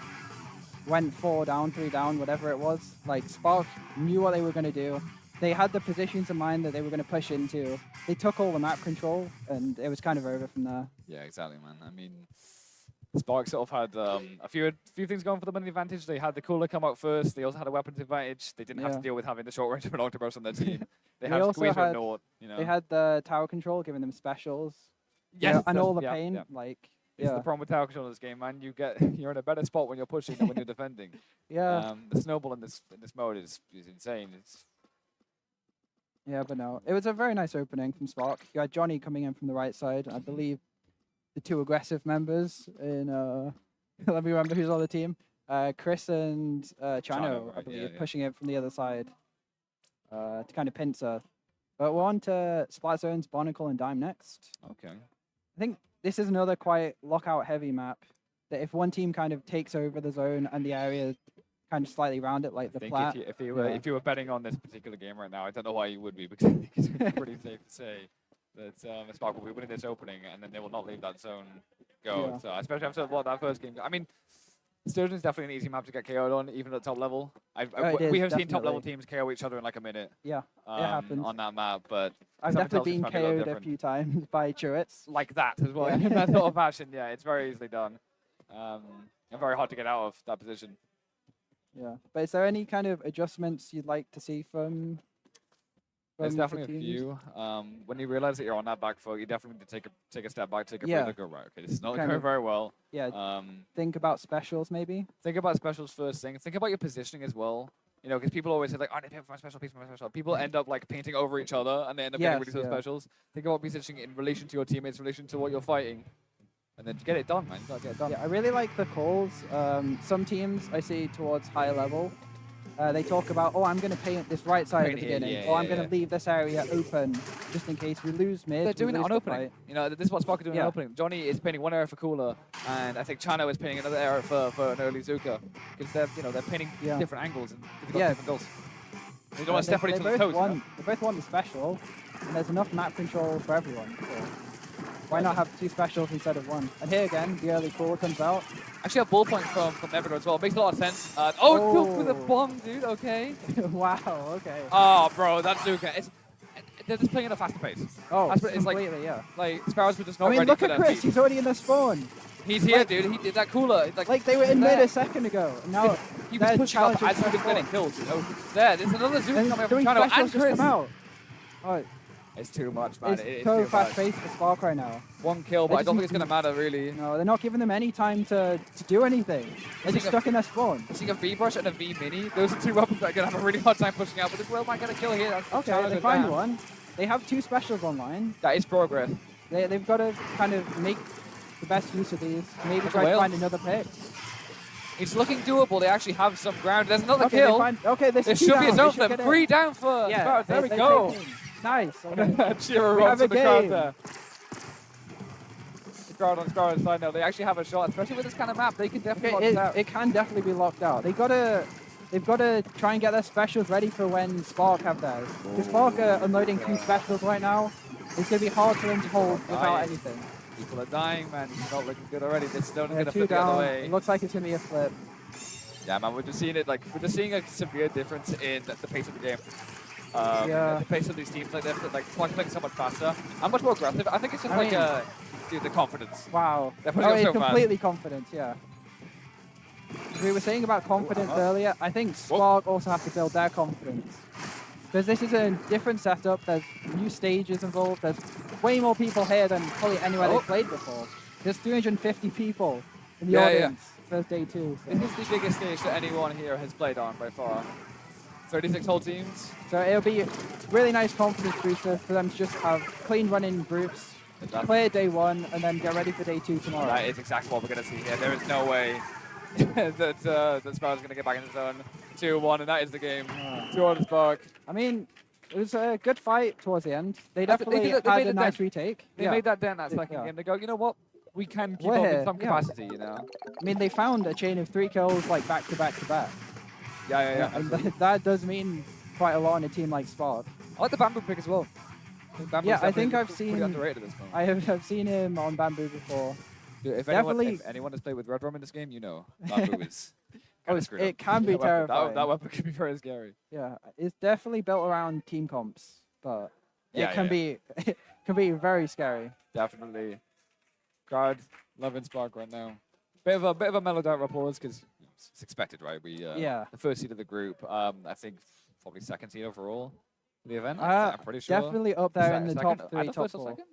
went 4 down, 3 down, whatever it was, like Spark knew what they were going to do. They had the positions in mind that they were going to push into. They took all the map control, and it was kind of over from there. yeah, exactly, man. I mean, Spark sort of had a few things going for them in the advantage. They had the cooler come out first. They also had a weapons advantage. They didn't have to Yeah. deal with having the short range of an Octobrush on their team. They They had also Squeezer had- and Nort, you know. They had the tower control, giving them specials. You Yes, know, and all the yeah, pain, yeah. like, It's yeah. the problem with tower control in this game, man. You're in a better spot when you're pushing than when you're defending. Yeah. The snowball in this mode is insane. It's Yeah, but no. It was a very nice opening from Spark. You had Johnny coming in from the right side. I believe the 2 aggressive members in, let me remember who's on the team. Chris and Chano, I right, believe, yeah. pushing it from the other side to kind of pincer. But we're on to Splat Zones, Barnacle, and Dime next. Okay. I think this is another quite lockout-heavy map. That if one team kind of takes over the zone and the area kind of slightly around it, like the I think plat. if you were yeah. if you were betting on this particular game right now, I don't know why you would be, because I think it's pretty safe to say that Spark will be winning this opening, and then they will not leave that zone go. Yeah. So especially after what that first game. I mean, Sturgeon's definitely an easy map to get KO'd on, even at top level. It We is, have seen top level definitely. teams KO each other in like a minute. Yeah, it happens. On that map, but I've something definitely tells been me it's probably a little KO'd a different. few times by Truits. Like that as well. Yeah. In that sort of fashion, yeah, it's very easily done. And very hard to get out of that position. Yeah, but is there any kind of adjustments you'd like to see from? There's the definitely a teams? few. When you realize that you're on that back foot, you definitely need to take a step back, take a Yeah. breather, go right. Okay, this is not Kind going of- very well. Yeah. Think about specials, maybe. Think about specials first thing. Think about your positioning as well. You know, because people always say like, "I need to pick my special piece, my special." People end up like painting over each other, and they end up getting Yes, really good yeah. specials. Think about positioning in relation to your teammates, in relation to what you're fighting, and then get it done, man. You gotta get it done. Yeah, I really like the calls. Some teams I see towards higher level, they talk about, oh, I'm going to paint this right side at Paint the here, beginning, yeah, or I'm yeah, going to leave this area open just in case we lose mid. They're we doing it lose on the opening. fight. You know, this is what Spark are doing on Yeah. opening. Johnny is painting one area for Cooler, and I think Chano is painting another area for an early Zuka, because they're painting Yeah. different angles and they've got Yeah. different goals. They don't want to step on each they other's both toes. you know? want- They both want the special, and there's enough map control for everyone. So why not have 2 specials instead of 1? And here again, the early call comes out. Actually, a ball point from Nevergo as well. Makes a lot of sense. Cook with a Oh. bomb, dude. Okay. Wow. Okay. Oh, bro, that's Zuka. They're just playing at a faster pace. Oh, That's what- it's completely, yeah. Like Sparrows were just not I mean, ready look for at that Chris. beat. He's already in the spawn. He's here, Like- dude. He did that Cooler. Like they were in there. mid a second ago. and Now He was they're pushing up challenging as he for was the getting spawn. killed. You know? There's another Zuka And coming up 3 from Chano and specials just Chris. come out. Oh, It's too much, man. it's It's so too fast much. paced for Spark right now. 1 kill, but They I don't just think it's going to matter, really. No, they're not giving them any time to do anything. They're just stuck in their spawn. Seeing a V-Brush and a V-Mini, those are 2 weapons that are going to have a really hard time pushing out, but this Will might get a kill here. That's Okay, Chano they goes find down. one. They have 2 specials online. That is progress. They've got to kind of make the best use of these. Maybe That's a try to whale. find another pick. It's looking doable. They actually have some ground. There's another Okay, they kill. find- okay, this This is two should be a down. They zone should for them. get it. 3 down for Yeah, Sparrows. There we they go. take it. Nice. Cheer We on have to a the crowd game. there. The crowd on Sparrows side now. They actually have a shot, especially with this kind of map. They can definitely lock it out. It can definitely be locked out. They've got to try and get their specials ready for when Spark have theirs. Because Spark are unloading 2 specials right now. It's going to be hard for them to hold without Dying. anything. People are dying, man. It's not looking good already. They're still going to 2 flip the other down. way. It looks like it's going to be a flip. Yeah, man, we're just seeing it. Like, we're just seeing a severe difference in the pace of the game. Yeah. The pace of these teams like this, like Spark's playing so much faster and much more aggressive. I think it's just I like mean- dude, the confidence. Wow. They're putting Oh, up it's so fast. completely confident, yeah. We were saying about confidence earlier. I think Spark also have to build their confidence. Because this is a different setup. There's new stages involved. There's way more people here than probably anywhere they've played before. There's 350 people in the Yeah, yeah. audience for day 2. So. This is the biggest stage that anyone here has played on by far. 36 whole teams. So it'll be really nice confidence booster for them to just have clean running groups, play day 1, and then get ready for day 2 tomorrow. That is exactly what we're going to see here. There is no way that Sparrow's going to get back in the zone. 2-1, and that is the game. 2-1 Spark. I mean, it was a good fight towards the end. They I think definitely they had made a the nice dent. retake. They Yeah. made that dent that second Yeah. game. They go, you know what? We can keep We're up here, in some yeah. capacity, you know? I mean, they found a chain of 3 kills like back to back to back. Yeah. And that does mean quite a lot in a team like Spark. I like the bamboo pick as well. Yeah, I think I've pretty seen. underrated at this point. I've seen him on Bamboo before. Dude, if Definitely. anyone has played with Red Rum in this game, you know bamboo is kind of screwed it up. can be That weapon- terrifying. That weapon can be very scary. Yeah, it's definitely built around team comps, but Yeah, it can be it can be very scary. Definitely. Crowd loving Spark right now. Bit of a mellowed out applause because it's expected, right? We Yeah. the first seed of the group. I think probably second seed overall for the event. I'm pretty sure. Definitely up there in the Second? top Either 3, top first or 4. second?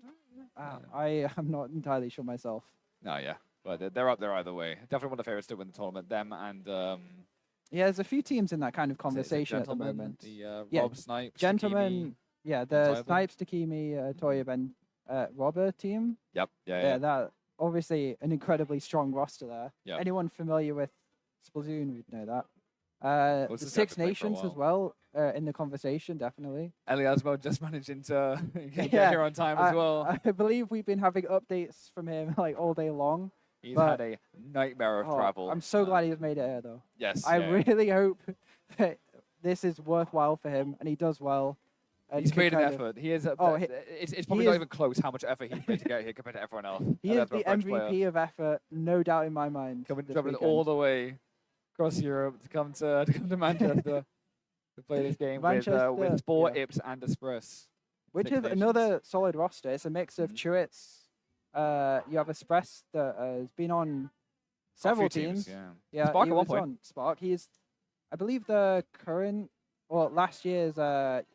I am not entirely sure myself. No, yeah, but they're up there either way. Definitely one of the favorites to win the tournament. Them and Yeah, there's a few teams in that kind of is it conversation at the Gentlemen, moment. the yeah, Rob, Snipes, Gentlemen. Yeah, the Toyab. Snipes, Takimi, Toyab, and Robber team. Yep. Yeah. That obviously an incredibly strong roster there. Yep. Anyone familiar with Splatoon would know that. Well, The it's just Six had to play for a Nations as well in the conversation, definitely. Eliasmo just managing to get Yeah, here on time as well. I believe we've been having updates from him like all day long. He's but- had a nightmare of Oh, travel. I'm so glad he's made it here, though. Yes, I yeah. really hope that this is worthwhile for him and he does well. And He's can made an kind of- effort. He is. Oh, It's probably he not is- even close how much effort he's made to get here compared to everyone else. He is That's the a French MVP player. of effort, no doubt in my mind. Coming this traveling weekend. all the way across Europe to come to Manchester to play this game Manchester, with Sport, yeah. Ips, and Express. Which Six is Nations. another solid roster. It's a mix Mm-hmm. of Chewits. You have Express that has been on several few teams, teams. yeah. Spark he at one was point. on Spark. He's, I believe, the current, or last year's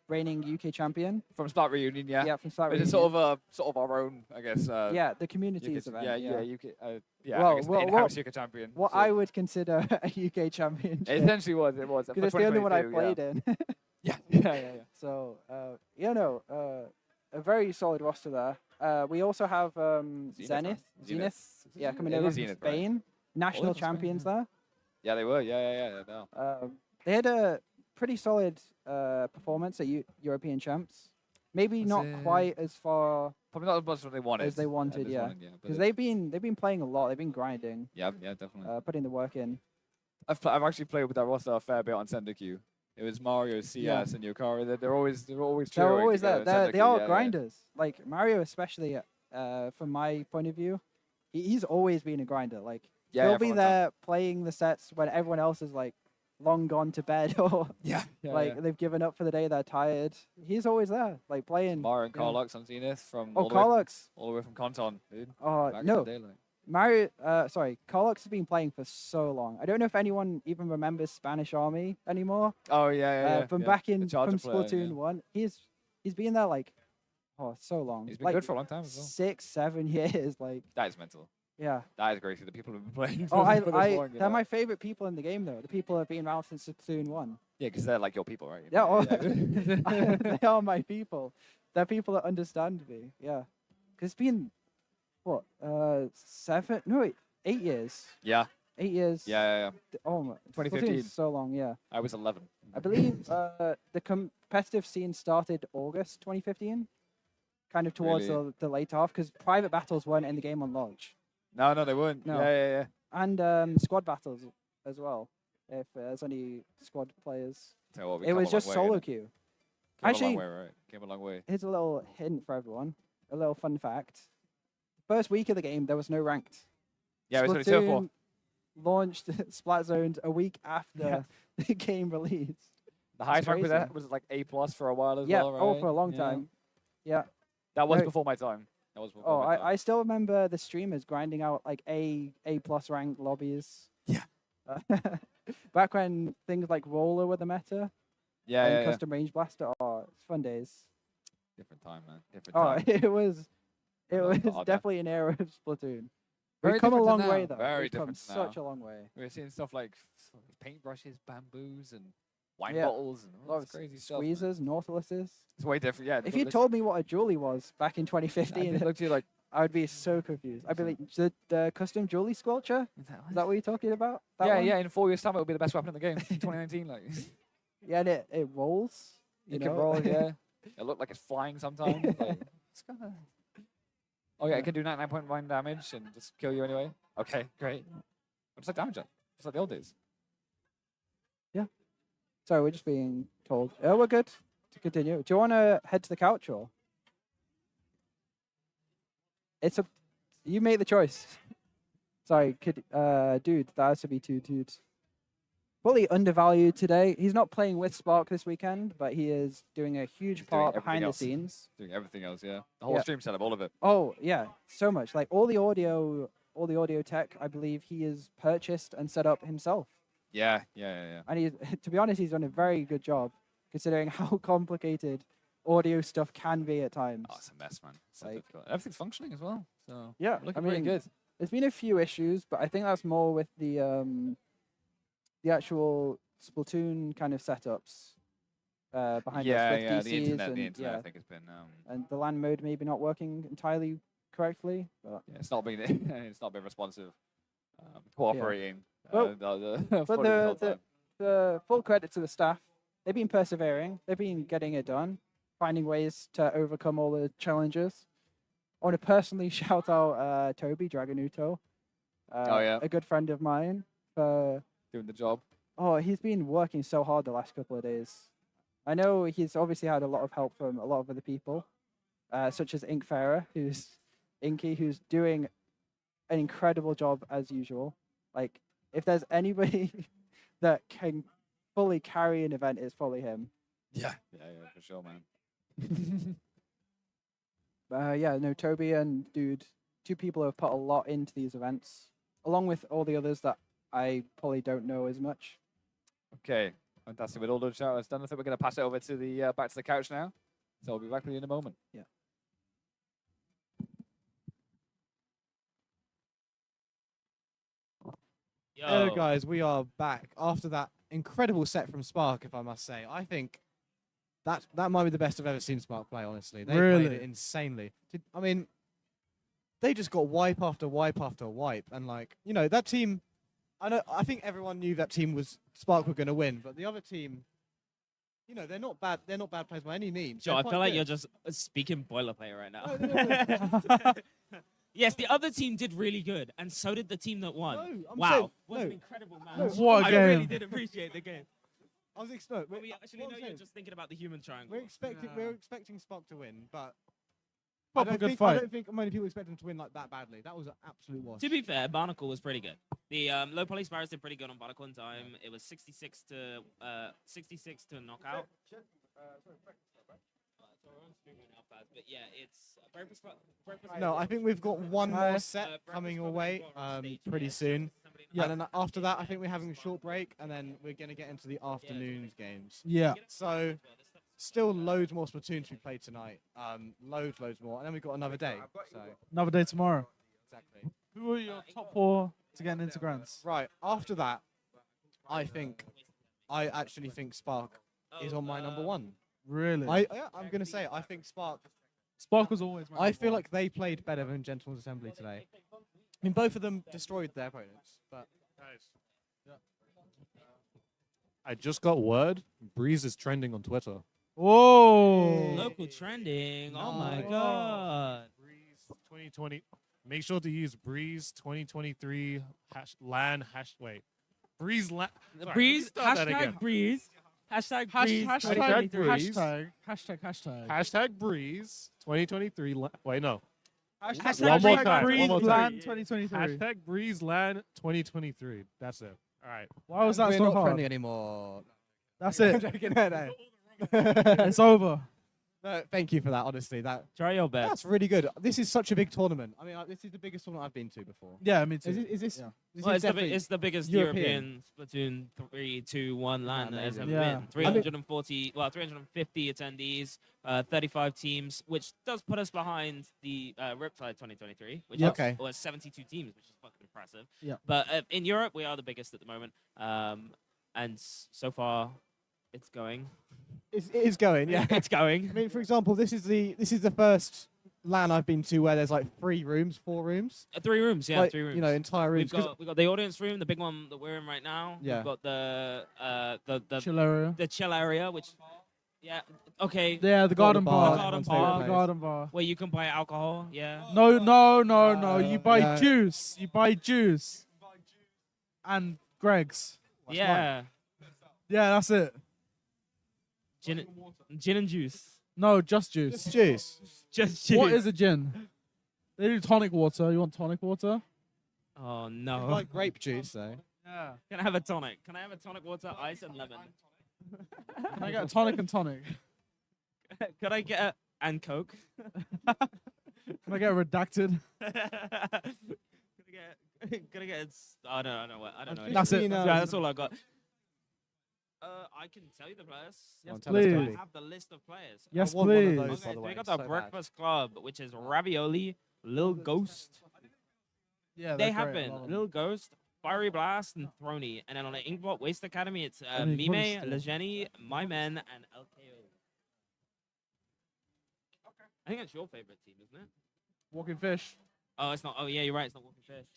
reigning UK champion. From Splat Reunion, yeah. Yeah, from Splat Which is Reunion. sort of our own, I guess. Yeah, the communities UK event, Yeah, yeah. UK. Yeah, Well, I guess well, in-house what- UK champion. What so- I would consider a UK championship. It essentially was. It was. Because it's the only one I played in. Yeah. So, a very solid roster there. We also have Zenith. Yeah, coming It over is from Zenith, right? Spain. National they're from Spain, champions yeah. there. Yeah, they were. Yeah. No. They had a pretty solid performance at European champs. Maybe Was not it- quite as far Probably not as much as they wanted. as they wanted, this yeah. morning, but Because it- they've been playing a lot. They've been grinding. Yeah, definitely. Putting the work in. I've actually played with that roster a fair bit on Sendikyu. It was Mario, CS, Yeah. and Yokari. They're always They're cheering always there. together in They Sendikyu, are yeah. grinders. Like Mario, especially from my point of view, he's always been a grinder. Like Yeah, he'll yeah, be from on top. there playing the sets when everyone else is like long gone to bed or Yeah, like yeah. they've given up for the day. They're tired. He's always there, like playing. Mario and yeah. Carlux on Zenith from Oh, all the way- Carlux. all the way from Conton, dude. Oh Back in no, the day, like. Mario. Sorry, Carlux has been playing for so long. I don't know if anyone even remembers Spanish Army anymore. Oh yeah. From yeah. back in The charger from player, Splatoon yeah. 1. He's been there like so long. He's been like, good for a long time as well. 6-7 years. Like That is mental. yeah. That is crazy. The people who've been playing. Oh, for this long, you they're know? my favorite people in the game though. The people that have been around since Splatoon 1. Yeah, because they're like your people, right? Yeah, oh, Yeah. they are my people. They're people that understand me. Yeah, because it's been what 8 years. Yeah. 8 years. Yeah. Oh, my. 2015. Splatoon's so long, yeah. I was 11. I believe the competitive scene started August 2015, kind of towards Really? the late half, because private battles weren't in the game on launch. No, they weren't. No. Yeah. And squad battles as well, if there's any squad players. Tell you what, we It come a was long just way, solo innit? queue. Came Actually, a long way, right? Came a long way. here's a little hint for everyone, a little fun fact. First week of the game, there was no ranked. Yeah, it was only 2 or 4. Splatoon launched Splat Zones a week after the game released. The highest rank crazy. was like A+ for a while as Yeah, well, right? oh, for a long Yeah. time. Yeah. That was No- before my time. That was before Oh, my time. I still remember the streamers grinding out like A+ ranked lobbies. Yeah. Back when things like Roller were the meta. Yeah, and yeah, yeah. Custom Range Blaster. Oh, it's fun days. Different time, man. Different Oh, time. it was Oh, that- definitely an era of Splatoon. Very We've come a different to long now. way though. Very We've come different to now. such a long way. We're seeing stuff like paintbrushes, bamboos, and wine Yeah. bottles, and A lot all of this crazy stuff. man. Squeezers, Nautiluses. It's way different, yeah. If you told me what a Julie was back in 2015, I'd look to you like, I would be so confused. I'd be like, the custom Julie squelcher? Is that what you're talking about? That one? yeah, in 4 years' time, it will be the best weapon in the game. 2019, like. Yeah, and it rolls. You It know? can roll, yeah. It look like it's flying sometimes. Like, it's kind of. Oh yeah, it can do 99.9 damage and just kill you anyway. Okay, great. What's like damage up? It's like the old days. Sorry, we're just being told. Oh, we're good to continue. Do you want to head to the couch or? It's a. You make the choice. Sorry, dude, that has to be two dudes. Fully undervalued today. He's not playing with Spark this weekend, but he is doing a huge He's doing part everything behind the else. scenes. Doing everything else, yeah. The whole Yeah. stream setup, all of it. Oh yeah, so much. Like all the audio tech, I believe he has purchased and set up himself. Yeah. And he's, to be honest, he's done a very good job, considering how complicated audio stuff can be at times. Oh, it's a mess, man. It's so difficult. Everything's functioning as well. So Yeah, looking I mean, pretty good. There's been a few issues, but I think that's more with the actual Splatoon kind of setups behind us Yeah, with yeah. DCs The internet, and, I yeah, think has been. and the LAN mode maybe not working entirely correctly. But Yeah, it's not being. It's not been responsive. Cooperating. Well, But but the full credit to the staff. They've been persevering. They've been getting it done, finding ways to overcome all the challenges. I want to personally shout out Toby Dragonuto, Oh, yeah. a good friend of mine, for doing the job. Oh, he's been working so hard the last couple of days. I know he's obviously had a lot of help from a lot of other people, such as Inky, who's doing an incredible job as usual. Like, if there's anybody that can fully carry an event, it's probably him. Yeah, for sure, man. Yeah, no, Toby and Dude, two people who have put a lot into these events, along with all the others that I probably don't know as much. Okay, fantastic. With all those shout outs done, I think we're going to pass it over to the back to the couch now. So I'll be back with you in a moment. Yeah. Hello, guys. We are back after that incredible set from Spark, if I must say. I think that might be the best I've ever seen Spark play, honestly. They played Really? it insanely. I mean, they just got wipe after wipe after wipe. And, like, you know, that team, I think everyone knew that team was Spark were going to win, but the other team, you know, they're not bad players by any means. Joe, They're I quite feel like good. you're just speaking boilerplate right now. No. Yes, the other team did really good, and so did the team that won. No, I'm wow, saying- was no. an incredible match. No, what a I really game. did appreciate the game. I was But we actually what know I'm you're saying- just thinking about the human triangle. We're expecting Spark to win, but Proper I good I fight. don't think many people expect them to win like that badly. That was an absolute wash. To be fair, Barnacle was pretty good. The low poly sparrows did pretty good on Barnacle in time. It was 66 to knockout. But yeah, it's No, I think we've got one more Uh, set coming away pretty soon. Yeah. And then after that, I think we're having a short break, and then we're going to get into the afternoons games. Yeah. So, still loads more Splatoon to be played tonight. Loads more. And then we've got another day. So, Another day tomorrow. exactly. Who are your top 4 to get into Grants? Right, after that, I actually think Spark is on my number one. Really? I'm going to say, I think Spark. Spark was always my I number feel one. like they played better than Gentleman's Assembly today. I mean, both of them destroyed their opponents, but I just got word. Breeze is trending on Twitter. Whoa. Local trending. Oh my Nice. god. 2020. Make sure to use Breeze 2023 wait. Breeze LAN. Breeze. Hashtag Breeze. Hashtag Breeze. 2023. Hashtag Breeze 2023. Wait, no. Hashtag One more Breeze time. Breeze One more LAN time. 2023. Hashtag Breeze LAN 2023. That's it. All right. Why was that We're so not hard? friendly anymore. That's I'm it. joking. No. It's over. No, thank you for that. Honestly, Try your best. That's really good. This is such a big tournament. I mean, this is the biggest tournament I've been to before. Yeah, me too. Is this? Yeah. This Well, is it's the biggest European Splatoon 3, 2, 1 LAN that has ever Yeah. been. 350 attendees, 35 teams, which does put us behind the Riptide 2023, which Yep. Okay. was 72 teams, which is fucking impressive. Yeah. But in Europe, we are the biggest at the moment, and so far, it's going. It is going. Yeah, It's going. I mean, for example, this is the first LAN I've been to where there's like 3 rooms, 4 rooms. 3 rooms, yeah, Like, 3 rooms. You know, entire rooms. We've got the audience room, the big one that we're in right now. Yeah. We've got the Chill area. the chill area, which okay. Yeah, the garden bar. The garden The bar. garden bar. Where you can buy alcohol. Yeah. No. You buy yeah. juice. You buy juice. And Greg's. Yeah. Yeah, that's it. Gin and juice. No, just juice. Just juice. Just What juice. is a gin? They do tonic water. You want tonic water? Oh no. I like grape juice though. Yeah. Can I have a tonic? Can I have a tonic water, ice and lemon? Can I get a tonic and tonic? Could I get and Coke? Can I get redacted? Could I get? I don't know. I don't know. That's it. Yeah, that's all I got. I can tell you the players. Yes, please. I have the list of players. Yes, I want one of please. those, Okay, by the so way. we got so the bad. Breakfast Club, which is Ravioli, Lil Ghost. Yeah, They they're have great. I been love 'em. Lil Ghost, Fiery Blast, and Throny. And then on the Inkblot Waste Academy, it's mean, Mime, what is Lejeni, My Men, and LKO. I think that's your favorite team, isn't it? Walking fish. Oh, it's not. Oh, yeah, you're right. It's not Walking Fish.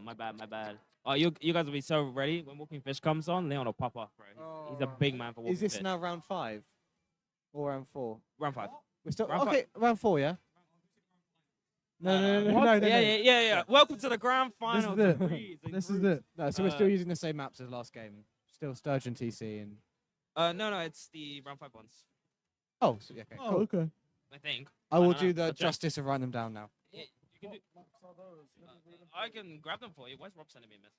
My bad. My bad. Oh, you guys will be so ready when Walking Fish comes on. Leon will pop off, bro. He's a big man for Walking Is this Fish. now round 5 or round 4? Round 5. We're still Round okay. Round 4, yeah. No. Yeah. Welcome to the grand final. This is to it. Breeze and This is Group. it. No, so we're still using the same maps as last game. Still Sturgeon TC and. No, it's the round 5 ones. Oh, so, yeah, okay. Oh, okay. I think. I will don't do know. the I'll check. justice of writing them down now. Yeah, you can do. I can grab them for you. Why's Rob sending me a message?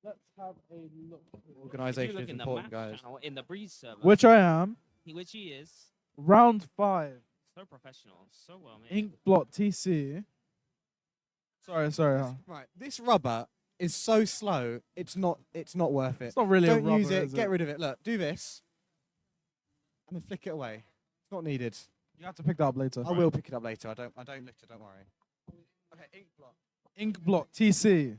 Let's have a look. Organisation If you is look in the important, match guys. channel in the Breeze server, Which I am. which he is, Round 5. so professional, so well made. Inkblot TC. Sorry. Right, this rubber is so slow. It's not worth it. It's not really a Don't use rubber, it. is Get it? rid of it. Look, do this, and then flick it away. It's not needed. You have to pick that up later. I will pick it up later. I don't litter. Don't worry. Okay, Inkblot TC.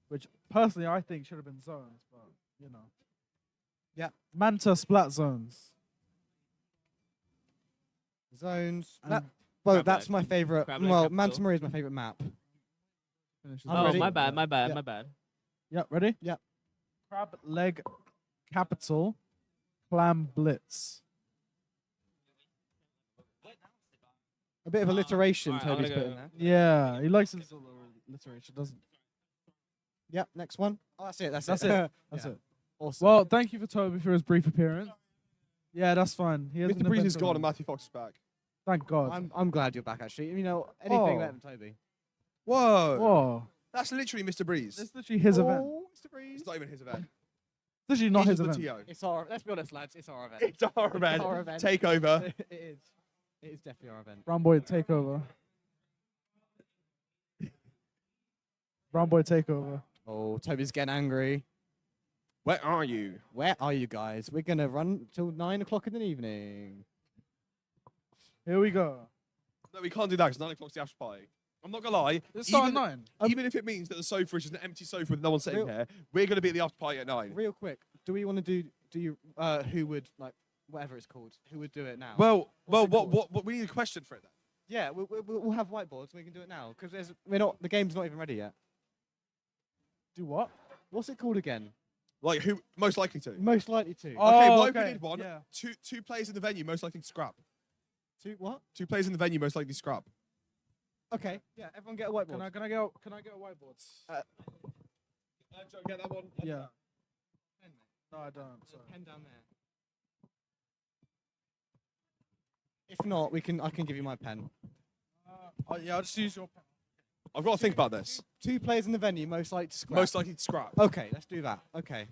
Which personally I think should have been zones, but you know. Yeah. Manta Splat zones. Zones. And Well, Crab that's leg. my favorite. Crab leg Well, capital. Manta Maria is my favorite map. Finish I'm Oh, ready. my bad. Yeah. My bad. Yep, ready? Yep. Crab leg capital. Clam blitz. A bit of alliteration Alright, I'm Toby's gonna put in go- there. Yeah, he likes his alliteration, doesn't he? Yep, next one. Oh, that's it. That's That's it. it. That's Yeah. it. Awesome. Well, thank you for Toby for his brief appearance. Yeah, that's fine. He has Mr. Breeze is gone and Matthew Fox is back. Thank God. I'm glad you're back. Actually, you know anything Oh. better than Toby. Whoa. Whoa. That's literally Mr. Breeze. It's literally his event. Mr. Breeze. It's not even his event. It's literally not He's his just event. the TO. It's our. Let's be honest, lads. It's our event. It's our event. our event. Take over. It is. It is definitely our event. Brown boy takeover. Brown boy takeover. Oh, Toby's getting angry. Where are you? Where are you guys? We're gonna run till 9 o'clock in the evening. Here we go. No, we can't do that because 9 o'clock's the after party. I'm not gonna lie. Let's start at even, 9. Even if it means that the sofa is just an empty sofa with no one sitting Real- here, we're gonna be at the after party at 9. Real quick, do we want to do? Do you? Who would like whatever it's called? Who would do it now? Well, What's it what we need a question for it then. Yeah, we'll have whiteboards. We can do it now because the game's not even ready yet. Do what? What's it called again? Like who most likely to? Most likely to. Okay, Oh, what if we okay, did one? yeah. Two players in the venue most likely to scrap. Two what? Two players in the venue most likely to scrap. Okay. Yeah, everyone get a whiteboard. Can I get a whiteboard? Get that one. Yeah. No, I don't. Sorry. Pen down there. If not, I can give you my pen. Yeah, I'll just use your pen. I've got to think about this. Two players in the venue most likely to scrap. Most likely to scrap. Okay, let's do that. Okay.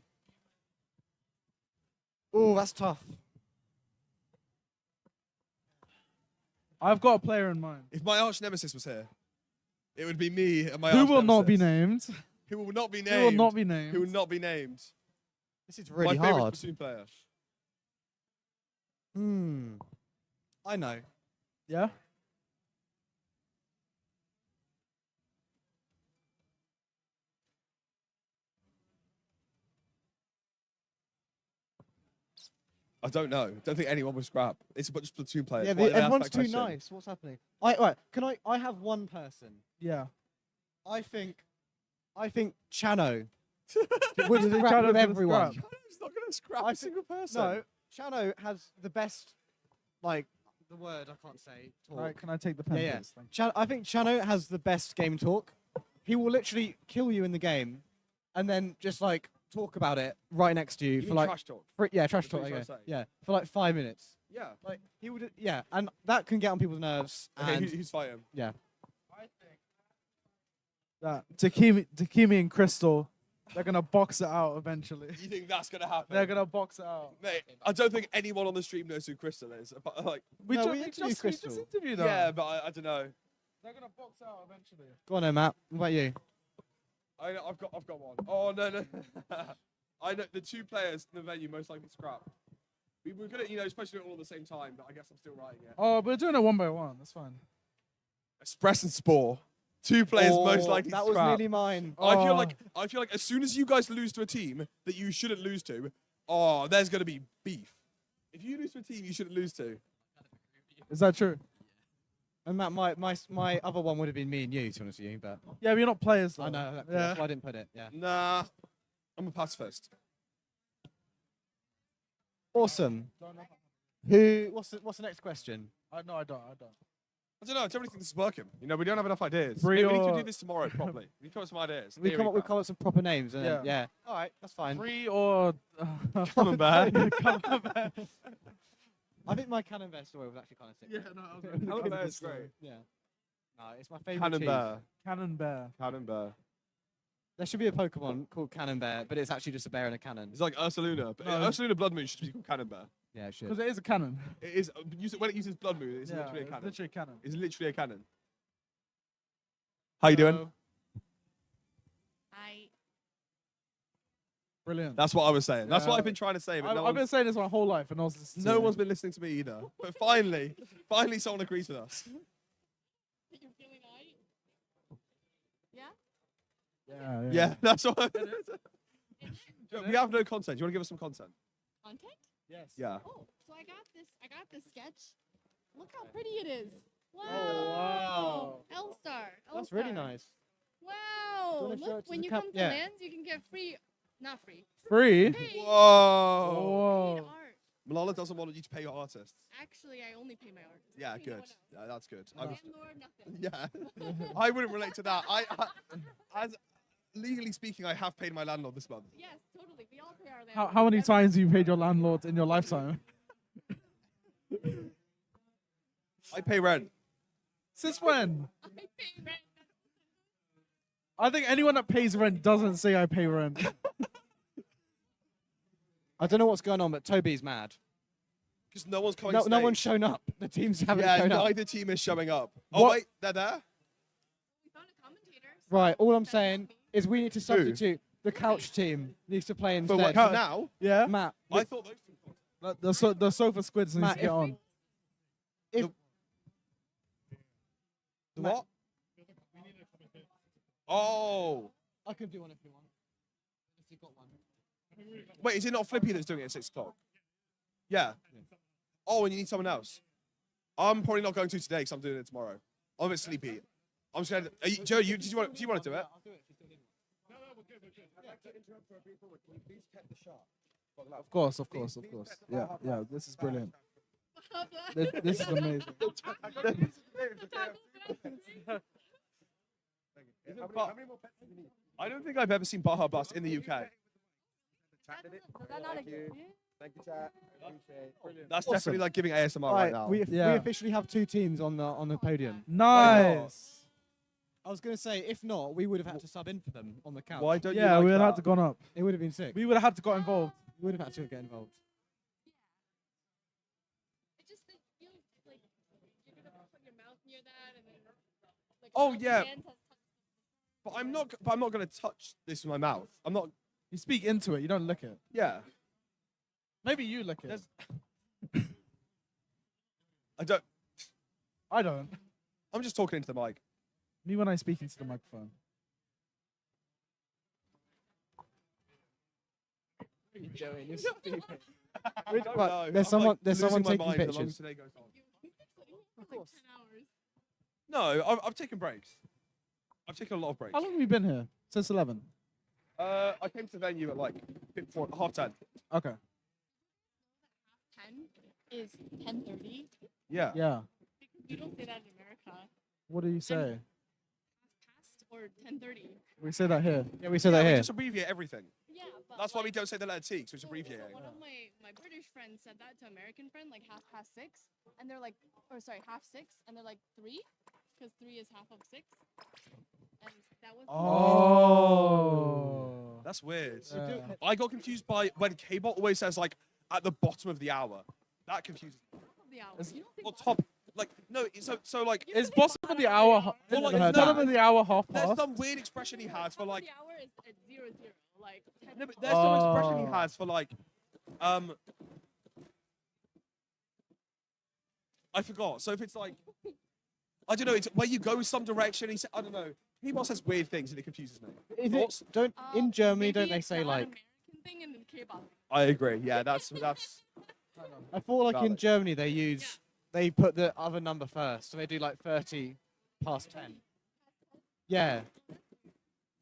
Oh, that's tough. I've got a player in mind. If my arch nemesis was here, it would be me and my Who arch will not be nemesis. named? Who will not be named? Who will not be named? Who will not be named? This is really my favorite hard. Splatoon player. I know. Yeah? I don't know. Don't think anyone will scrap. It's a bunch of Splatoon players. Yeah, Why did they ask everyone's that too question? nice. What's happening? Right, I have one person. Yeah. I think Chano Would would you think scrap Chano's with gonna everyone. scrap? He's not going to scrap I a single person. No, Chano has the best, like, the word I can't say. Talk. Can I take the pen, Yeah, yeah. please? Thank I think Chano has the best game talk. He will literally kill you in the game, and then just like talk about it right next to you You for mean like trash talk? yeah, trash That's what talk. you're Okay. trying to say? Yeah, for like 5 minutes. Yeah. Like he would. Yeah, and that can get on people's nerves. Okay, and who's fighting? yeah. That Takimi and Crystal, they're gonna box it out eventually. You think that's going to happen? They're gonna box it out. Mate, I don't think anyone on the stream knows who Crystal is. But, like, We No, just we we interviewed just, we Crystal. just interviewed her. yeah, but I don't know. They're gonna box out eventually. Go on, then, Matt. What about you? I've got one. Oh no. I know the two players in the venue most likely to scrap. We're gonna, supposed to do it all at the same time, but I guess I'm still writing it. Oh, we're doing it one by one. That's fine. Express and Spore. Two players most Oh, likely that to was scrap. nearly mine. I feel Oh. like as soon as you guys lose to a team that you shouldn't lose to, there's gonna be beef. If you lose to a team you shouldn't lose to. Is that true? And Matt, my other one would have been me and you, to be honest with you, but Yeah, we're not players though. I know Yeah. that's why I didn't put it. Yeah. Nah, I'm a pacifist. Awesome. What's the next question? I don't. I don't know. I don't really think this is working. We don't have enough ideas. Free Maybe we need to or- do this tomorrow properly. We need to come up with some ideas. We come up with some proper names. And Yeah. then, yeah. All right, that's fine. Free or Camembert. Camembert. I think my Camembert story was actually kind of sick. Yeah, no, I was Camembert is great. Yeah. No, it's my favorite cheese. Camembert. Camembert. Camembert. There should be a Pokemon called Camembert, but it's actually just a bear in a cannon. It's like Ursaluna, but No. Ursaluna Blood Moon should be called Camembert. Yeah, it should. Because it is a cannon. It is when it uses Blood Moon, it's Yeah, literally a it's cannon. literally a cannon. It's literally a cannon. How you doing? Brilliant. That's what I was saying. That's what Yeah. I've been trying to say, but I've been saying this my whole life, and no one's listening to no me. one's been listening to me either. But finally someone agrees with us. Yeah. Yeah, that's what. We have no content. Do you want to give us some content? Content? Yes. Yeah. Oh, so I got this sketch. Look how pretty it is. Wow. Oh, wow. L-Star. That's really L-Star. nice. Wow. wanna show it Look, to when the you cap- come to yeah. lands, you can get free, not free. Free? Free Whoa. art. Malala doesn't want you to pay your artists. Actually, I only pay my artists. Yeah, Pay no good. one else. Yeah, that's good. I'm- Landlord, nothing. Yeah. I wouldn't relate to that. I as legally speaking, I have paid my landlord this month. Yes, totally. We all pay our landlord. How many times have you paid your landlord in your lifetime? I pay rent. Since when? I pay rent. I think anyone that pays rent doesn't say I pay rent. I don't know what's going on, but Toby's mad. Because no one's coming. No, to no stage. one's shown up. The teams haven't Yeah, shown up. neither team is showing up. Oh What? wait, they're there. Right, all I'm saying is we need to substitute. The couch team needs to play For instead. what, for now? Yeah. Matt, I thought those two. The sofa squids need Matt, to get on. if The what? Oh. I can do one if you want. If you've got one. Wait, is it not Flippy that's doing it at 6 o'clock? Yeah. Oh, and you need someone else. I'm probably not going to today because I'm doing it tomorrow. I'm a bit sleepy. I'm just gonna. Joe, do you want to do it? Of course. Yeah, yeah. This is brilliant. This is amazing. I don't think I've ever seen Baja Blast in the UK. Thank you, chat. Appreciate. That's definitely like giving ASMR right Right, now. we officially have 2 teams on the podium. Nice. I was going to say, if not, we would have had to sub in for them on the couch. Why don't you Yeah, like we would that? have to gone up. It would have been sick. We would have had to got involved. We would have had to get involved. Oh yeah. But I'm not. But I'm not going to touch this with my mouth. I'm not. You speak into it. You don't lick it. Yeah. Maybe you lick it. I don't. I don't. I'm just talking into the mic. Me when I speak into the microphone. Joey, you're stupid. Right, there's someone taking pictures. No, I've taken breaks. I've taken a lot of breaks. How long have you been here? Since 11. I came to the venue at like 10:30. Okay. 10 is 10:30. Yeah. Yeah. You don't say that in America. What do you say? Past or 10:30. We say that here. Yeah, we say that We here. just abbreviate everything. Yeah, but That's why we don't say the letter T, because we just abbreviate it. one of my British friends said that to American friend like 6:30, and they're like, or sorry, 6:30, and they're like 3, because 3 is half of 6. And that was. Oh. That's weird. Yeah. I got confused by when K-Bot always says like at the bottom of the hour. That confuses me. The hour. Is- You don't think Or top, like no. So like. Is bottom of the hour? Well, like, Is no, bottom of the hour half There's past? some weird expression he has for like. the hour is at 00, like 10. No, but there's some expression he Oh. has for like. I forgot. So if it's like. I don't know. It's where you go some direction. He said, I don't know. K-Bot says weird things and it confuses me. Is Thoughts? it, don't in Germany Maybe don't they it's say not like? American thing and then K-pop. I agree. Yeah, that's. I thought like in Valid. Germany they put the other number first, so they do like 30 past 10. Yeah. I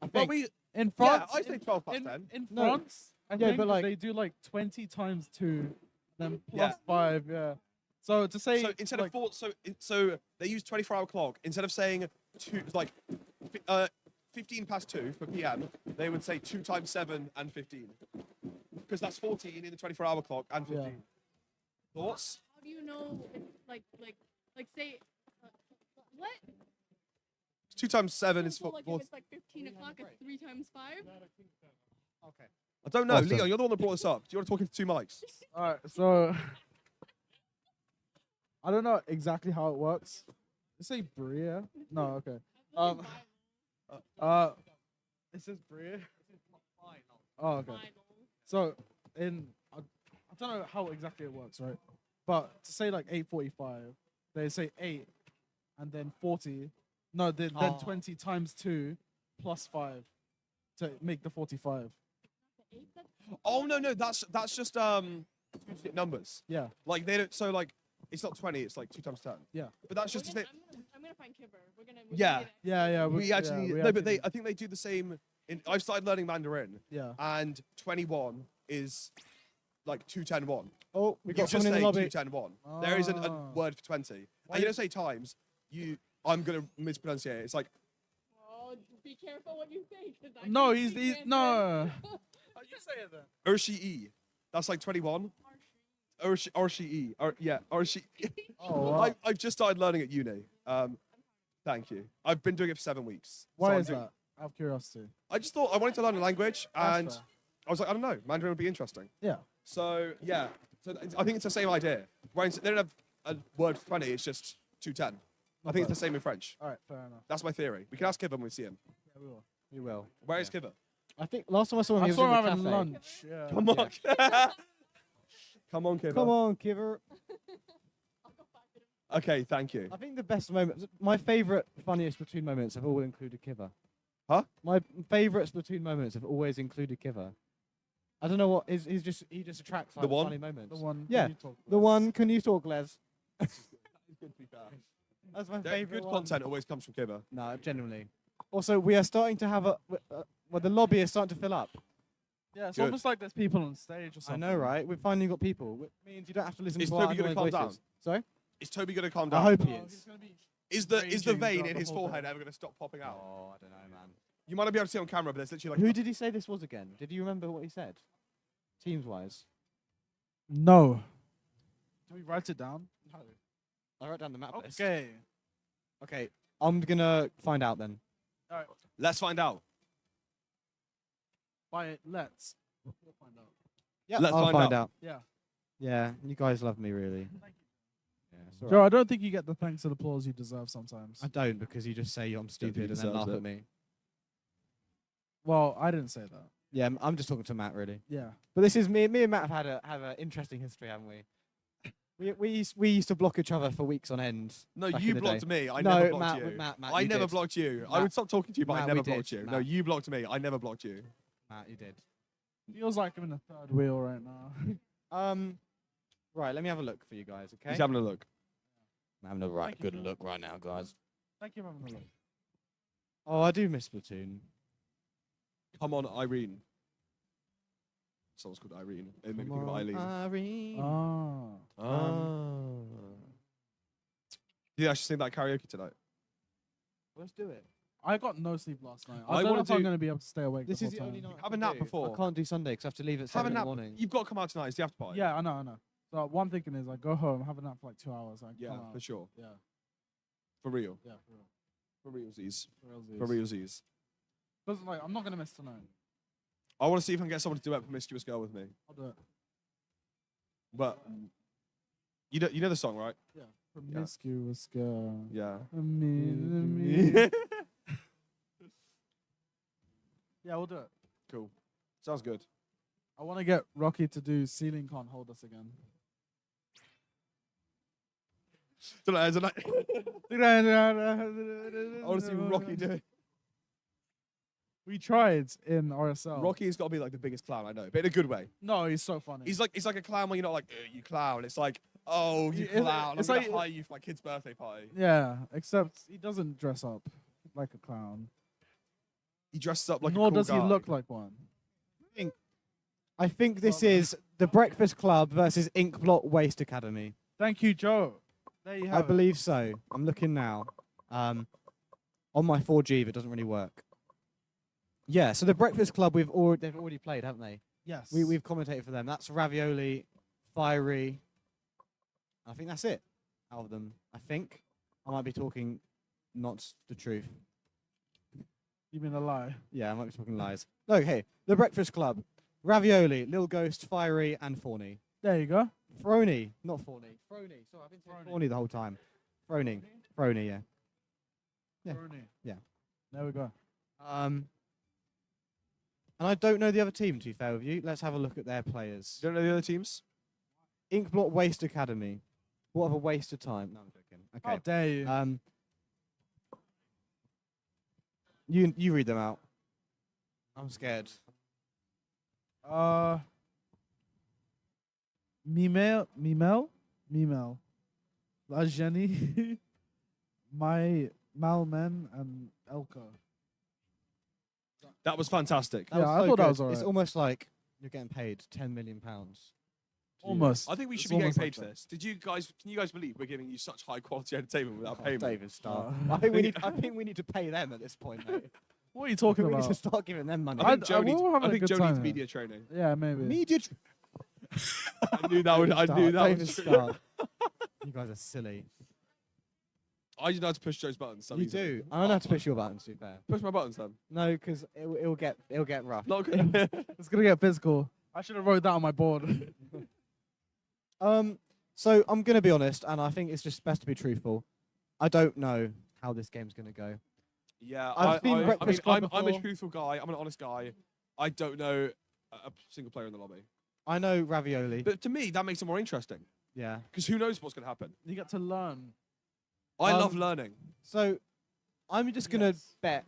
Well, think. we. In Yeah, France, I say 12 past in 10. No, France, I yeah, think but, like- they do like 20 times 2, then plus Yeah. 5. Yeah. So to say, So instead like, of 4, so they use 24-hour clock. Instead of saying 2, like 15 past 2 for PM, they would say 2 times 7 and 15, because that's 14 in the 24-hour clock and 15. Yeah. Thoughts? How do you know it's like say what? 2 times 7 is So, like, 4. if it's like 15 o'clock, it's 3 times 5. Okay. I don't know, Awesome. Leo. You're the one that brought this up. Do you want to talk into 2 mics? all right. So I don't know exactly how it works. Let's say Bria. No, okay. It says Bria. Oh, okay. So I don't know how exactly it works, right? But to say like 8:45, they say 8, and then 40. No, then Oh. 20 times 2 plus 5 to make the 45. Oh no, that's just numbers. Yeah. Like they don't. So like it's not 20. It's like 2 times 10. Yeah. But that's just to say. I'm gonna find Kibber. We're gonna Yeah. say that. Yeah. We actually yeah, we no, but actually- I think they do the same. I've started learning Mandarin. Yeah. And 21 is like 210-1. Oh, we You got just someone in say the lobby. 210-1. There isn't a Ah. word for 20. And you don't say times. I'm gonna mispronunciate it. It's like Oh, be careful what you say. 'Cause I No, can't he's speak no. How you say it then? Urshi-E. That's like 21. Urshi-E. Yeah, Urshi. Oh, wow. I've just started learning at uni. Thank you. I've been doing it for 7 weeks. Why I'm is doing- that? Out of curiosity. I just thought I wanted to learn a language, That's and fair. I was like, I don't know, Mandarin would be interesting. Yeah. So yeah, I think it's the same idea. Whereas they don't have a word for 20, it's just 210. I think it's the same in French. All right, fair enough. That's my theory. We can ask Kibber when we see him. Yeah, we will. We will. Where is Kibber? I think last time I saw him, I he was saw in him the having cafe. lunch. Yeah. Come on. Come on, Kibber. Come on, Kiver. Okay, thank you. I think the best moments, my favourite, funniest Splatoon moments have all included Kiver. Huh? My favourite Splatoon moments have always included Kiver. I don't know what he just attracts like The one? funny moments. The one. Yeah. you talk The one. Can you talk, Les? good to be fair. That's my Their favorite good one. content always comes from Kibber. No, genuinely. Also, we are starting to have well, the lobby is starting to fill up. Yeah, it's Good. almost like there's people on stage or I something. know, right? We've finally got people. Which means you don't have to listen Is to our Toby going to annoying calm down? voices. Sorry? Is Toby going to calm I down? hope he is. Is the raging vein throughout in the his whole forehead day. ever going to stop popping out? Oh, I don't know, man. You might not be able to see on camera, but there's literally like Who did he say this was again? Did you remember what he said? Teams-wise. No. Do we write it down? No. I wrote down the map list. Okay. Okay, I'm going to find out then. All right. Let's find out. Let's. We'll find out. Yeah, Let's I'll find find out. out. Yeah. Yeah, you guys love me, really. Yeah, it's all Joe, right. I don't think you get the thanks and applause you deserve sometimes. I don't, because you just say I'm stupid and then deserves laugh it. at me. Well, I didn't say that. Yeah, I'm just talking to Matt, really. Yeah. But this is me and Matt have had an interesting history, haven't we? We used to block each other for weeks on end. No, back you in the blocked day. me. I No, never blocked Matt, you. Matt, I you never did. blocked you. I Matt- would stop talking to you, but I Matt, never we did. blocked you. No, Matt. you blocked me. I never blocked you. Matt, you did. Feels like I'm in the third wheel right now. Right, let me have a look for you guys, okay? He's having a look. I'm having a right good look right now, guys. Thank you for having a look. Oh, I do miss Splatoon. Come on, Irene. Someone's called Irene. It made me think of Eileen. Irene. Yeah, I should sing that karaoke tonight. Let's do it. I got no sleep last night. I I don't know wanna if I'm do- going to be able to stay awake. This the is whole the only time. night Have a nap before. I can't do Sunday because I have to leave at Have 7 a in the nap. morning. You've got to come out tonight. It's the after party. Yeah, I know. So what I'm thinking is I go home, have a nap for like 2 hours. I Yeah, come out. for sure. Yeah. For real. Yeah, for real. For realsies. For For realsies. realsies. Because like I'm not going to miss tonight. I want to see if I can get someone to do a promiscuous girl with me. I'll do it. But you know the song, right? Yeah. Promiscuous girl. Yeah. Me. Yeah, we'll do it. Cool. Sounds good. I want to get Rocky to do Ceiling Can't Hold Us again. I want to see Rocky do it. We tried in RSL. Rocky's got to be like the biggest clown I know, but in a good way. No, he's so funny. He's like, it's like a clown where you're not like, you clown. It's like, oh, you It's- clown. it's I'm like- gonna hire you for my kid's birthday party. Yeah, except he doesn't dress up like a clown. He dresses up like Nor a cool does guy. he look like one. I think this is the Breakfast Club versus Inkblot Waste Academy. Thank you, Joe. There you I have it. believe so. I'm looking now. On my 4G, but it doesn't really work. Yeah, so the Breakfast Club they've already played, haven't they? Yes. We've commentated for them. That's Ravioli, Fiery. I think that's it out of them. I think I might be talking not the truth. You mean a lie? Yeah, I might be talking lies. Okay, the Breakfast Club. Ravioli, Lil Ghost, Fiery, and Fawny. There you go. Frony, not Fawny. Frony. Sorry, I've been saying Fawny the whole time. Frony. Frony, yeah. Yeah. Brony. Yeah. There we go. And I don't know the other team, to be fair with you. Let's have a look at their players. You don't know the other teams? Inkblot Waste Academy. What of a waste of time. No, I'm joking. Okay. How dare you? You read them out. I'm scared. Mimel, La Jenny, my Malmen, and Elko. That was fantastic. That was I so thought that good. was It's alright. almost like you're getting paid £10 million. Almost. I think we It's should be getting almost paid like for that. this. Can you guys believe we're giving you such high quality entertainment without payment? David Starr. Uh, I think we need to pay them at this point, mate. What are you talking We need about? to start giving them money. I think Joe we're needs, all having I a think good Joe time needs here. media training. Yeah, maybe. Media. I knew that would. I knew that David was true. Starr. You guys are silly. I just know how to push Joe's buttons. So You easily. do. I don't know how to push your buttons, to be fair. Push my buttons then. No, because it'll get rough. Not good. It's gonna get physical. I should have wrote that on my board. So I'm gonna be honest, and I think it's just best to be truthful. I don't know how this game's gonna go. Yeah, I've been Breakfast Club I'm a before. truthful guy. I'm an honest guy. I don't know a single player in the lobby. I know Ravioli. But to me, that makes it more interesting. Yeah. Because who knows what's going to happen? You get to learn. I love learning. So I'm just gonna bet.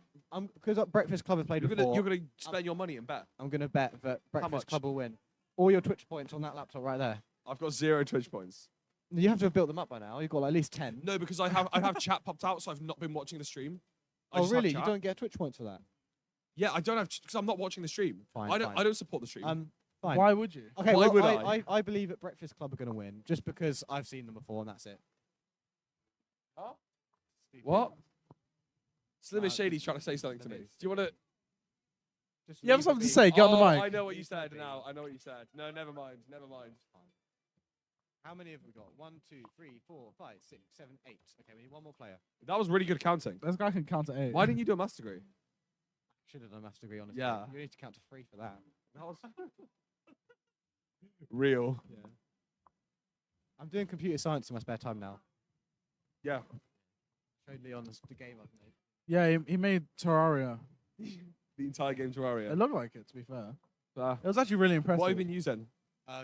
Because Breakfast Club have played before. You're gonna spend your money and bet. I'm gonna bet that Breakfast much? Club will win. All your Twitch points on that laptop right there. I've got 0 Twitch points. You have to have built them up by now. You've got like, at least 10. No, because I have chat popped out, so I've not been watching the stream. I Oh, just have really? You chat. don't get Twitch points for that? Yeah, I don't have because I'm not watching the stream. Fine, I don't support the stream. Fine. Why would you? Okay, Why well, would I believe that Breakfast Club are going to win just because I've seen them before and that's it. What? Slim and Shady's trying to say something to me. Do you want to? You have something to say? Get on the mic. I know what you said now. I know what you said. No, never mind. Never mind. How many have we got? 1, 2, 3, 4, 5, 6, 7, 8. Okay, we need one more player. That was really good counting. This guy can count to 8. Why didn't you do a master degree? Should have done a master degree, honestly. Yeah. You need to count to 3 for that. That was real. Yeah. I'm doing computer science in my spare time now. Yeah. Showed Leon the game I've made. Yeah, he made Terraria. The entire game Terraria. It looked like it, to be fair. Ah. It was actually really impressive. What have you been using?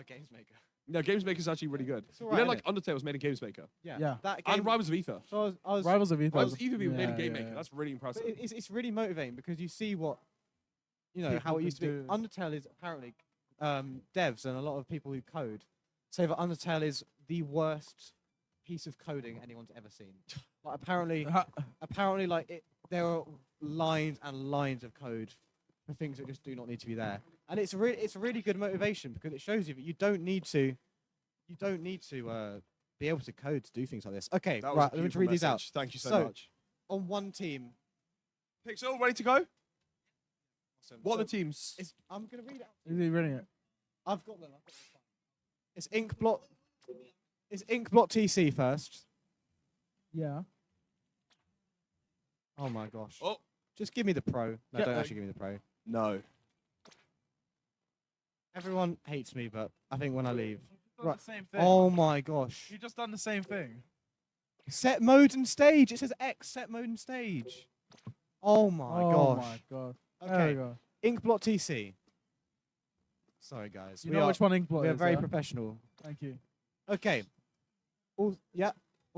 Games Maker. No, Games Maker's actually really good. It's You alright, know, like Undertale was made in Games Maker. Yeah. That And game, Rivals of Ether. So I was Rivals of Ether. Rivals of Ether being made in Yeah, Game yeah, Maker. yeah. That's really impressive. But it's really motivating because you see what, how People it used to can be. Undertale is apparently devs and a lot of people who code say that Undertale is the worst piece of coding anyone's ever seen. Like apparently, like there are lines and lines of code for things that just do not need to be there, and it's really good motivation because it shows you that you don't need to be able to code to do things like this. Okay, That was a right. Let me beautiful read these out. message. Thank you so much. On one team, Pixel, ready to go? awesome. What are So the teams? I'm gonna read it out. Is he reading it? I've got them. It's Inkblot. It's Inkblot TC first. Yeah. Oh my gosh. Oh, Just give me the pro. No, Yeah, don't actually give me the pro. no. Everyone hates me, but I think when I leave. Done the same thing. Oh my gosh. You just done the same thing. Set mode and stage. It says X set mode and stage. Oh my Oh gosh. my god. Okay. There we go. Inkblot TC. Sorry guys. You know which one Inkblot We are is, very yeah? professional. Thank you. Okay. All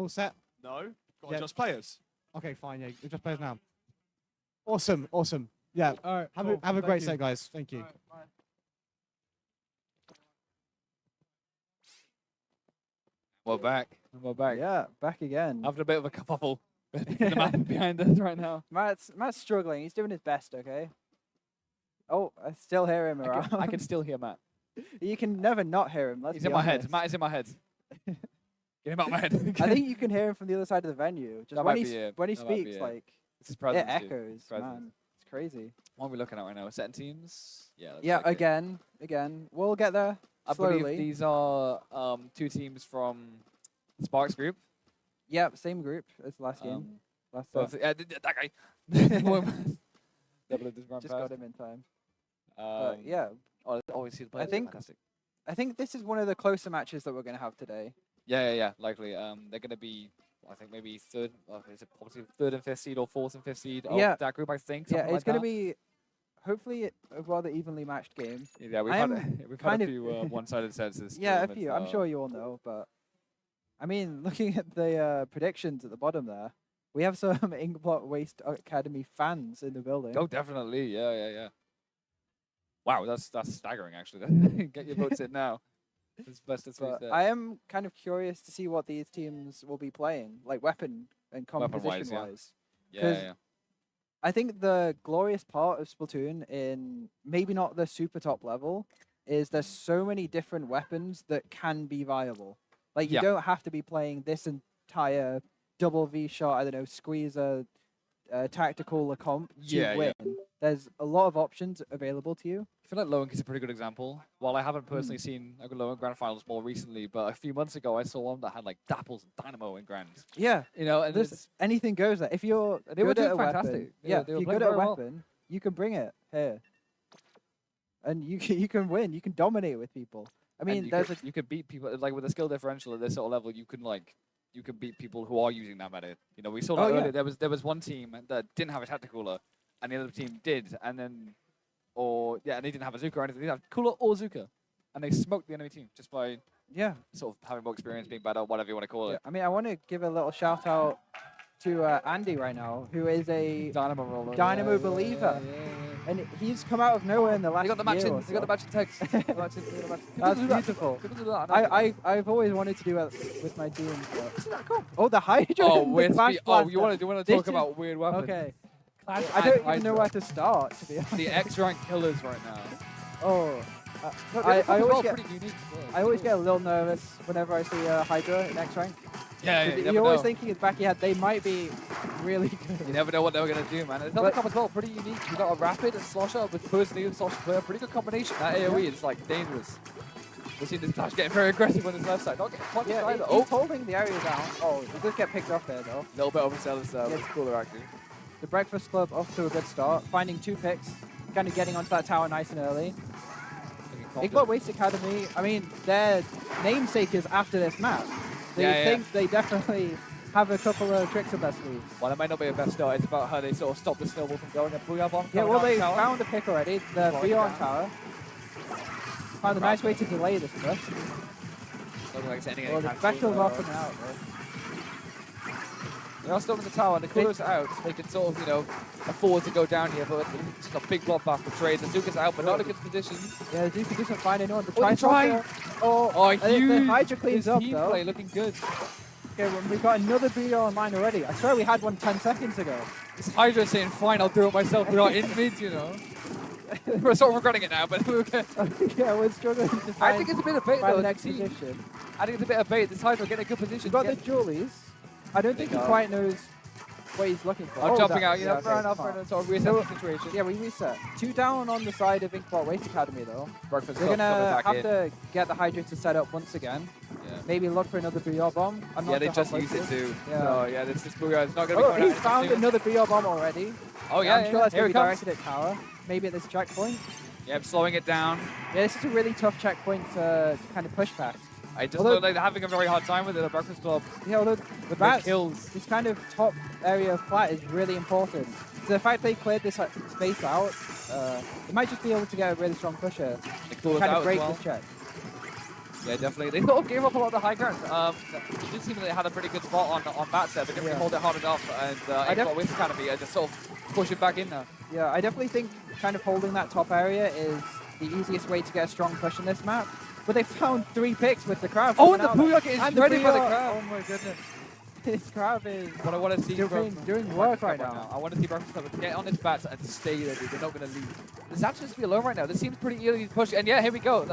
set. No. Got Yeah. just players. Okay, fine. Yeah, we just players now. Awesome. Yeah. All right. Have cool. a Thank great you. set, guys. Thank you. All right, bye. We're back. We're back. Yeah, back again. After a bit of a kerfuffle. The man behind us right now. Matt's struggling. He's doing his best, okay? Oh, I still hear him around. I can still hear Matt. You can never not hear him. Let's He's be in my head. honest. Matt is in my head. Get him out of my head. I think you can hear him from the other side of the venue. Just That when might he be it. when he That might be speaks, it. like It's his it presence, dude. echoes. Presence. Man, it's crazy. What are we looking at right now? Setting teams? Yeah. that's Yeah, like it. again. We'll get there I slowly. believe these are two teams from Sparks group. Yep, same group as last game. Last set. That guy. Just got him in time. Um, yeah, always see the I players. think Fantastic. I think this is one of the closer matches that we're going to have today. Yeah, likely. They're going to be, I think, maybe third. Is it probably third and fifth seed or fourth and fifth seed of Yeah. that group? I think. Yeah, something it's like going to that. be hopefully a rather evenly matched game. Yeah, we've I'm had kind a of- few one-sided sets this Yeah, a tournament, few. I'm so- sure you all know, but I mean, looking at the predictions at the bottom there, we have some Inkblot Waste Academy fans in the building. Oh, definitely. Yeah. Wow, that's staggering. Actually, get your votes in now. It's best of three. But set. I am kind of curious to see what these teams will be playing, like weapon and composition wise. Yeah. I think the glorious part of Splatoon, in maybe not the super top level, is there's so many different weapons that can be viable. Like you Yeah. don't have to be playing this entire double V shot, I don't know, squeezer, tactical comp to Yeah, win. yeah. There's a lot of options available to you. I feel like Lowenk is a pretty good example. While I haven't personally seen a Lowenk Grand Finals more recently, but a few months ago I saw one that had like Dapples and Dynamo in Grand. Yeah, You know, and there's it's, anything goes there. If you're They were good at a doing weapon, fantastic. They yeah, were- they if were you're playing good at a very well. weapon, you can bring it here, and you can win. You can dominate with people. I mean, you there's could, you could beat people like with a skill differential at this sort of level. You can beat people who are using that meta. You know, we saw that Oh, yeah. earlier. There was one team that didn't have a tactical cooler, and the other team did, and then and they didn't have a Zuka or anything. They didn't have cooler or Zuka, and they smoked the enemy team just by sort of having more experience, being better, whatever you want to call it. I mean, I want to give a little shout out to Andy right now, who is a Dynamo roller. Dynamo Yeah, believer. yeah. And he's come out of nowhere in the last They got the year matching. or They got the so. matching text. That's beautiful. People do that. I know. I've always wanted to do that with my team. Oh, the Hydra. Oh, and the with Flash you Blaster. want to This talk is- about weird weapons? Okay. Clash I don't and even know Hydra. where to start, to be honest. The X rank killers right now. Oh. No, I they're always all get pretty unique as well. I always get a little nervous whenever I see Hydra in X rank. Yeah, yeah, you never You're always know. thinking in the back of your head they might be really good. You never know what they were going to do, man. And another comp as well, pretty unique. You got a rapid and slosher with burst and slosher player. Pretty good combination. That AoE is like dangerous. We've seen this Clash getting very aggressive on his left side. Not getting punched Yeah, either. he's holding the area down. Oh, he does get picked off there though. A little bit overzealous there, but it's cooler actually. The Breakfast Club off to a good start, finding 2 picks, kind of getting onto that tower nice and early. Inkbot Waste Academy, I mean, their namesake is after this map. They think they definitely have a couple of tricks up their sleeves. Well, it might not be a best start. It's about how they sort of stop the snowball from going. And Booyah Bomb Yeah, coming well, down the they tower. found a pick already, the Right Beyond down. Tower. Found a nice way to delay this push. Looking like it's ending Well, any the time special soon. off and out, though. They are still in the tower, and the coolers are out. They can sort of, you know, afford to go down here, but it's just a big blockback for trade. The Duke is out, but not a good position. Yeah, the Duke doesn't find anyone to Oh, they try. Oh, the huge. Hydra cleans His up, team though. play looking good. Okay, well, we've got another BO online already. I swear we had one 10 seconds ago. This Hydra saying, fine, I'll do it myself. We're not in mid, you know. We're sort of regretting it now, but we're okay. Yeah, we're struggling to find, I think it's a bit of bait, find though. the next team. position. I think it's a bit of bait. This Hydra getting a good position. We've got the Julies. I don't think he go. quite knows what he's looking for. I'm jumping out. Yeah, Yeah, fair enough. smart. Fair enough. Sort of reset the situation. Yeah, we reset. 2 down on the side of Inkbot Waste Academy, though. Breakfast They're Club going coming to back have in. to get the Hydra to set up once again. Yeah. Maybe look for another BR bomb. I'm not Yeah, they sure how just close used it too. Yeah. So, yeah, this Booyah is not going to be Oh, coming he's out found anytime soon. another BR bomb already. Oh, yeah, I'm yeah, sure that's here going it to be comes. directed at tower. Maybe at this checkpoint. Yeah, I'm slowing it down. Yeah, this is a really tough checkpoint to kind of push past. I just Although- look like they're having a very hard time with it at Breakfast Club. Yeah, although the that's, kills. this kind of top area of flat is really important. So the fact they cleared this space out, they might just be able to get a really strong push here. They call it Kind out of as break well. this check. Yeah, definitely. They sort of gave up a lot of the high ground. It did seem that they had a pretty good spot on that set, but didn't really hold it hard enough. And Inkbot Waste Academy are just sort of pushing back in now. Yeah, I definitely think kind of holding that top area is the easiest way to get a strong push in this map. But they found 3 picks with the crowd. Oh, and coming the out Booyah is and the ready by the Booyah- crowd. Oh my goodness. This crowd is What I want to see doing work right now. I want to see Breakfast Club get on its bats and stay there, dude. They're not going to leave. This actually just be alone right now. This seems pretty easy to push. And yeah, here we go.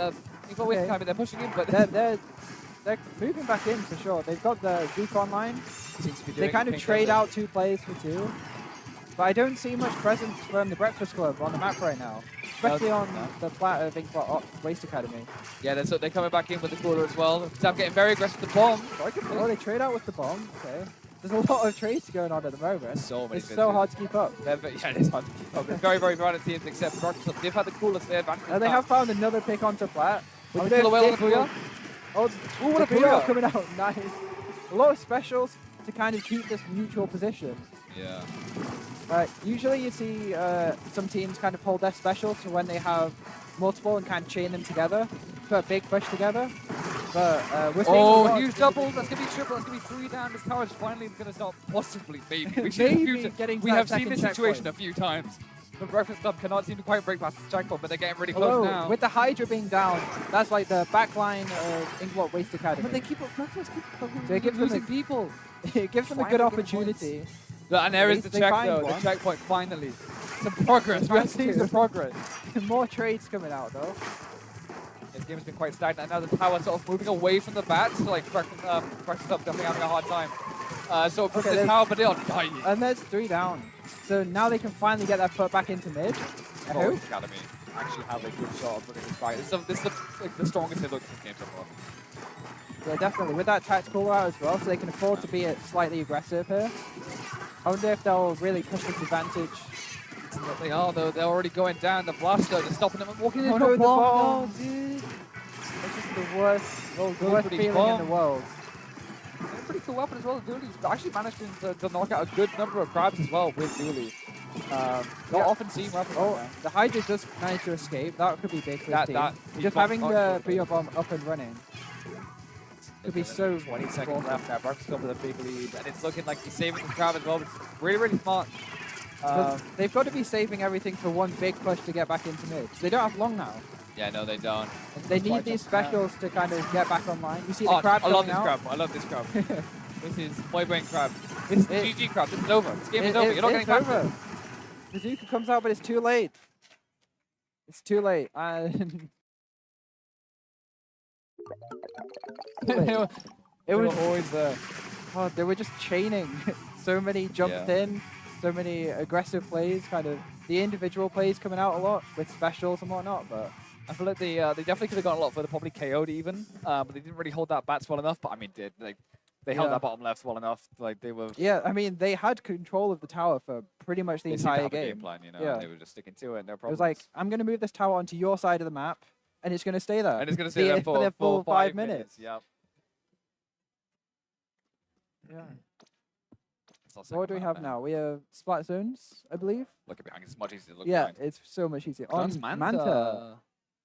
Inkbot Waste Academy, they're pushing in, but They're moving back in for sure. They've got the Duke online. seems to be They doing kind of pink trade there. out 2 players for 2. But I don't see much presence from the Breakfast Club on the map right now. Especially on the plat of Inkbot Waste Academy. Yeah, they're coming back in with the cooler as well. Sam getting very aggressive with the bomb. Oh, they trade out with the bomb. Okay. There's a lot of trades going on at the moment. So many It's so pitches. hard to keep up. Yeah, it is hard to keep up. It's very, very bad teams except Breakfast Club. They've had the coolest their advantage. They have found another pick onto plat. With Oh, the killer whale on the they've- Booyah. Oh, Ooh, what a the Booyah Booyah. coming out. Nice. A lot of specials to kind of keep this neutral position. Yeah. Usually you see some teams kind of hold their specials to when they have multiple and kind of chain them together, put a big push together. But we're seeing a lot of huge double. That's going to be triple. That's going to be 3 down. This tower is finally going to stop. Possibly, maybe. We, Maybe getting to we that have seen second this situation checkpoint. a few times. The Breakfast Club cannot seem to quite break past the checkpoint, but they're getting really close Although, now. with the Hydra being down, that's like the back line of Inkbot Waste Academy. But they keep up Breakfast. So it gives them losing a, people. it gives them a Find good the good opportunity. And there is the They check, find though. one. The checkpoint, finally. Some progress. We have seen some progress. More trades coming out, though. This game has been quite stagnant. Now the tower sort of moving away from the bats. So like Breakfast Club definitely having a hard time. So Okay, the there's- tower, but they are dying. And there's 3 down. So now they can finally get their foot back into mid. I Oh, hope. Academy actually have a good shot of winning this fight. This is like the strongest they've looked in this game so far. Yeah, definitely. With that tactical out as well, so they can afford to be slightly aggressive here. I wonder if they'll really push this advantage. They are, though. They're already going down. The blaster just stopping them and walking into Oh no, a the bomb. bomb, dude. This is the worst pretty feeling bomb. in the world. They're a pretty cool weapon as well. Dooley's actually managed to knock out a good number of crabs as well with Dooley. Not often seen weapons like Oh, that. the Hydra does manage to escape. That could be big for his team. he's Just got having knocked the out. Brio bomb up and running could be so 20 seconds important. left now. Breakfast Club with a big lead. And it's looking like he's saving the crab as well. It's really, really smart. They've got to be saving everything for one big push to get back into mid. They don't have long now. Yeah, no, they don't. They need Quite these tough. specials to kind of get back online. You see the Oh, crab I love coming this out? crab. I love this crab. This is boy brain crab. This is GG crab. This is over. This game is over. You're not getting back to it. Bazooka comes out, but it's too late. It's too late. And it was always there. Oh, they were just chaining. So many jumps in, so many aggressive plays, kind of the individual plays coming out a lot with specials and whatnot, but I feel like they definitely could have gone a lot further, probably KO'd even, but they didn't really hold that bats well enough. But I mean, they held Yeah. that bottom left well enough. Like they were. yeah, I mean, they had control of the tower for pretty much the They seemed to entire have a game. game plan, you know, yeah. and they were just sticking to it. No It problem. was like, I'm going to move this tower onto your side of the map, and it's going to stay there. And it's going to stay there for the full 5 minutes. Yep. Yeah. It's our So what do we second have map now? We have Splat Zones, I believe. Look behind. It's much easier to look Yeah, behind. it's so much easier. That's On Manta.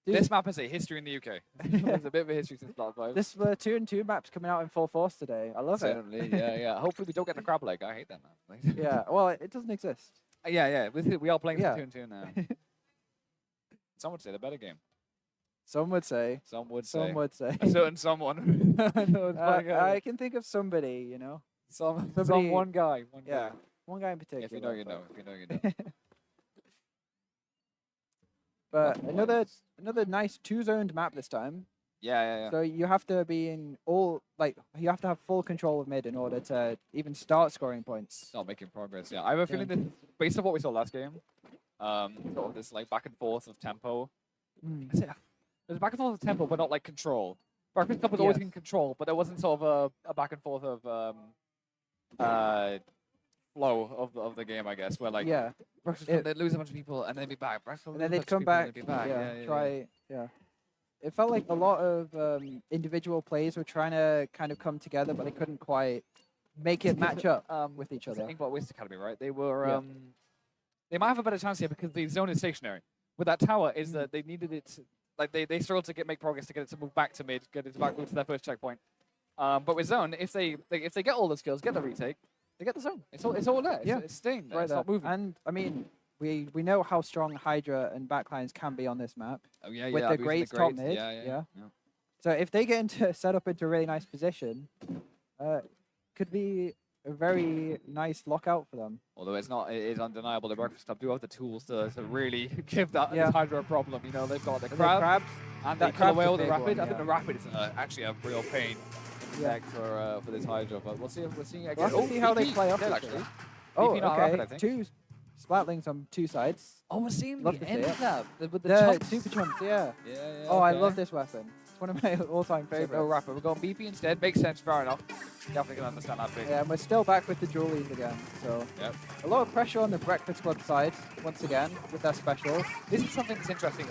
Dude, This map has a history in the UK. There's a bit of a history since Splat Vibes. this Splatoon 2 map's coming out in full force today. I love Certainly, it. yeah. Hopefully we don't get the crab leg. I hate that map. Yeah, well, it doesn't exist. Yeah. We are playing Yeah. Splatoon 2 now. Some would say the better game. Some would say. Some would say. Some would say. A certain someone. I know it's playing it. I can think of somebody, you know. Some Somebody, one guy. One yeah, guy. one guy in particular. If you know, you know. If you know, you know. But another nice two-zoned map this time. Yeah. So you have to be in you have to have full control of mid in order to even start scoring points. Not making progress. Yeah, I have a feeling that based on what we saw last game, sort of this like back and forth of tempo. There's back and forth of tempo, but not like control. Breakfast Cup was always Yes. in control, but there wasn't sort of a back and forth of flow of the game, I guess, where like Yeah. Breakfast Cup, they'd lose a bunch of people and then they'd be back. Breakfast Cup, And then lose a they'd bunch of come people and back. they'd be back. Yeah, Yeah. try. Yeah. It felt like a lot of individual plays were trying to kind of come together, but they couldn't quite make it match up with each The other. thing about Waste Academy, right? They were Yeah. they might have a better chance here because the zone is stationary. With that tower, is that they needed it. Like they struggled to make progress to get it to move back to mid, get it back to their first checkpoint. But with zone, if they get all the skills, get the retake, they get the zone. It's all there. Yeah, It's staying there. right It's there. not moving. And I mean, we know how strong Hydra and backlines can be on this map. Oh, yeah, with yeah, the abusing the grades top grades. mid. Yeah. So if they get into set up into a really nice position, could be a very nice lockout for them. Although it is undeniable the Breakfast Club do have the tools to really give that Yeah. this Hydra a problem. You know, they've got the And the crab crabs, and that they kill crab's away a all the big rapid. one, I think the yeah. rapid is actually a real pain in the Yeah. neck for this Hydra. But we'll see. We're seeing again. We'll have to see how they BP play off dead, each actually. other. Oh, BP not okay. rapid, I think. Two Splatlings on two sides. Oh, we're seeing Love the to see end it. of that with the The chumps. super chumps, yeah. Yeah. Oh, I okay. love this weapon. It's one of my all-time So favorites. no rapid. We're going BP instead. Makes sense. Fair enough. Definitely can understand that bit. Yeah, and we're still back with the Julies again. So Yep. a lot of pressure on the Breakfast Club side once again with their specials. This is something that's interesting.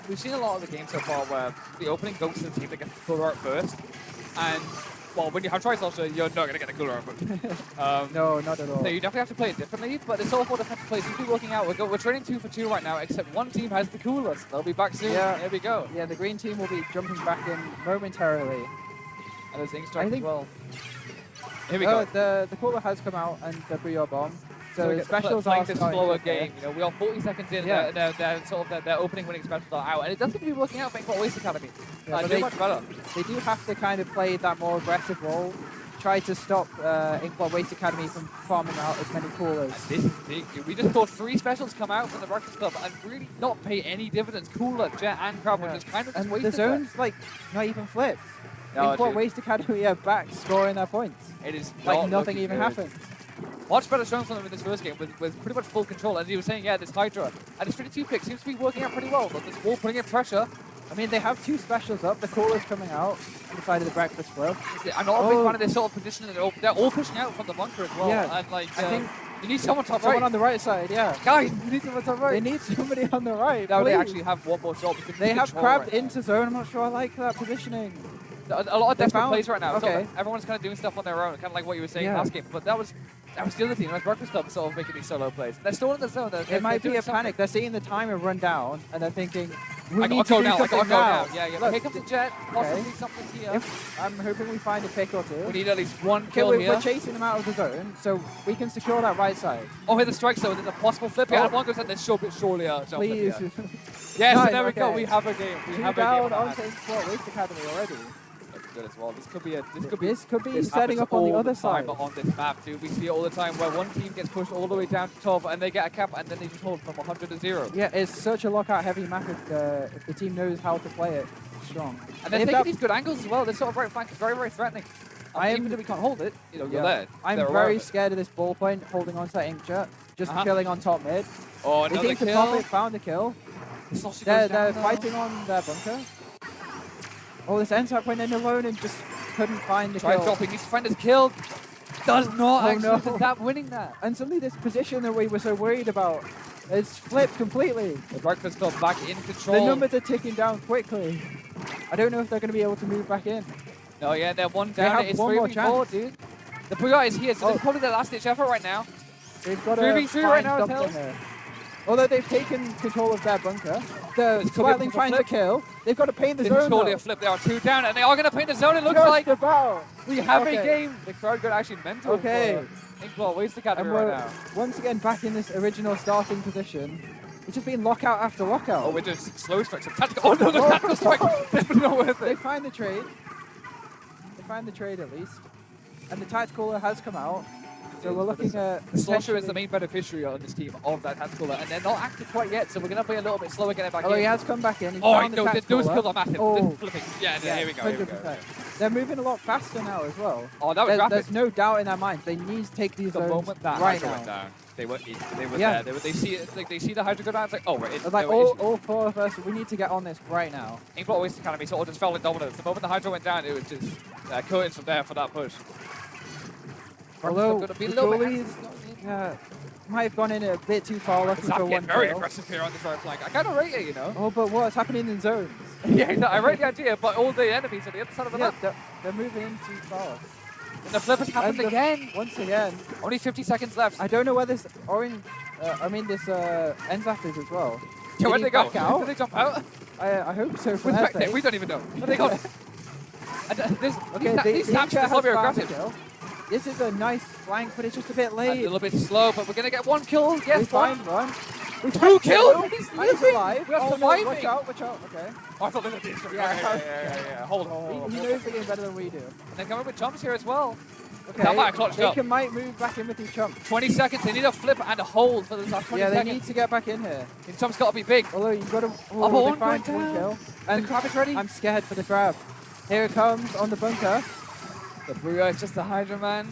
We've seen a lot of the game so far where the opening goes to the team that gets the cooler out first. And, well, when you have Tri-Salsa, you're not going to get the cooler out first. No, not at all. So you definitely have to play it differently, but it's all for defensive plays. Seems to be working out. We're training 2 for 2 right now, except one team has the coolest. They'll be back soon. Yeah. Here we go. Yeah, the green team will be jumping back in momentarily. And there's Ink I Strike as think- well. Here we go. The cooler has come out and the Brio bomb. So we the get specials playing are this starting slower to play. game. You know, we are 40 seconds in. Yeah. They're sort of their opening winning specials are out, and it does seem to be working out. Thanks for Waste Academy. Yeah, but doing much better. They do have to kind of play that more aggressive role. Try to stop Inkblood Waste Academy from farming out as many coolers. This is big. Dude. We just saw 3 specials come out from the Breakfast Club and really not pay any dividends. Cooler, Jet, and Crab were just kind of just And wasted the there. zone's like not even flipped. No, Inkblood dude. Waste Academy are back scoring their points. It is like not nothing looking even good. happened. Much better shown from them in this first game with pretty much full control. As he was saying, yeah, this Hydra and this 52 pick seems to be working out pretty well. But this wall putting in pressure. I mean, they have 2 specials up. The cooler's coming out on the side of the Breakfast Club. I'm not a big fan of this sort of position. They're all pushing out from the bunker as well. Yeah, And like, I think you need someone top someone right. on the right side, yeah. Guys, you need someone top right. They need somebody on the right. No, they please. actually have one more shot. They have crabbed into zone. I'm not sure I like that positioning. A lot of They desperate found- plays right now. So okay. everyone's kind of doing stuff on their own, kind of like what you were saying Yeah. last game. But that was the other team. It was Breakfast Club sort of making these solo plays. They're still in the zone. It might be doing a something. panic. They're seeing the timer run down, and they're thinking, We I need got to go do now. I got something go now. now. Yeah, yeah. Look, Here comes a jet. Possibly something here. I'm hoping we find a pick or two. We need at least one Okay, kill we're here. chasing them out of the zone, so we can secure that right side. Oh, here the strike zone. There's a possible flip here. Oh. And one goes in. There's surely a jump Please. flip here. Yeah, so Nice, there we go. okay. We have a game. We Two have a game. down on our on hands. Splat Waste Academy already. Looks good as well. This could be This setting up on the all other time side. on this map, dude. We see it all the time where one team gets pushed all the way down to top and they get a cap and then they just hold from 100 to 0. Yeah, it's such a lockout heavy map if the team knows how to play it strong. And they're taking these good angles as well. This sort of right flank is very, very threatening. Even if we can't hold it, you know, you're there. I'm They're aware very of it. scared of this ball point, holding on to that inkjet, just Uh-huh. chilling on top mid. Oh, they another seem to kill. pop it, found the kill. The sausage They're goes down, though. fighting on their bunker. Oh, this ends up went in alone and just couldn't find the Try kill. dropping. Needs to find his kill. Does not Oh, actually no. end up winning that. And suddenly this position that we were so worried about is flipped completely. The Breakfast Club back in control. The numbers are ticking down quickly. I don't know if they're going to be able to move back in. No, yeah, they're one They down. have It's one more 3v4, chance. dude. The Booyah is here, so this is probably their last ditch effort right now. They've got 3v3 to right find now, something Tails. here. Although they've taken control of their bunker, the This could be a Splatling possible finds a flip. kill. They've got to paint the This is zone. surely though. a flip. They are 2 down, and they are going to paint the zone. It looks Just like about. we have Okay. a game. The crowd got actually mental. Okay. Inkball Waste Academy And right we're now. once again back in this original starting position. It's just been lockout after lockout. Oh, we're doing slow strikes. Tactical. Oh no, the tactical strike. Definitely not worth They it. find the trade. They find the trade at least. And the tactical has come out. So we're looking at... Slosher is the main beneficiary on this team of that tactical, and they're not active quite yet, so we're going to play a little bit slower getting back Oh, in. he has come back in. He's Oh, found the no, those tactical kills are up. massive. Oh. This is flipping. Yeah, here we go. Here we go. 100%. They're moving a lot faster now as well. Oh, that was rapid. There's no doubt in their minds. They need to take these The zones moment that right Hydra now. went down, they were Yeah. there. They see it, like they see the Hydra go down. It's like, oh, we're in. Like no, it's- all four of us, we need to get on this right now. Inkball Waste Academy sort of just fell in dominance. The moment the Hydra went down, it was just curtains from there for that push. Although Gonna be a the little bit goalies might have gone in a bit too far, looking I'm for getting one very kill. aggressive here on this right flank. I kind of rate it, you know. Oh, but what's happening in zones? Yeah, no, I rate the idea, but all the enemies on the other side of the Yeah, map. they're moving in too far. And the flip has happened And again. Once again. Only 50 seconds left. I don't know where this orange, this Enzap is as well. Yeah, Did where'd he they go? back out? Did they jump out? I hope so. For With their back there, sake. we don't even know. Where they gone? And, Okay, these the snaps Inca are has very found a aggressive. kill. This is a nice flank, but it's just a bit A late. little bit slow, but we're going to get one kill. Yes, We find one. We Two find kills? two. He's And he's living. alive. We are Oh, no, surviving. watch out, okay. Oh, I thought they were this. Yeah. Hold on. He knows the game better than we do. And they're coming with jumps here as well. Okay, That might have clutched they up. might move back in with these chumps. 20 seconds. They need a flip and a hold for the last 20 Yeah, they seconds. need to get back in here. These jumps got to be big. Although you've got to. but Oh, one they find going one down. kill. And The crab is ready. I'm scared for the crab. Here it comes on the bunker. The Booyah is just the Hydra man.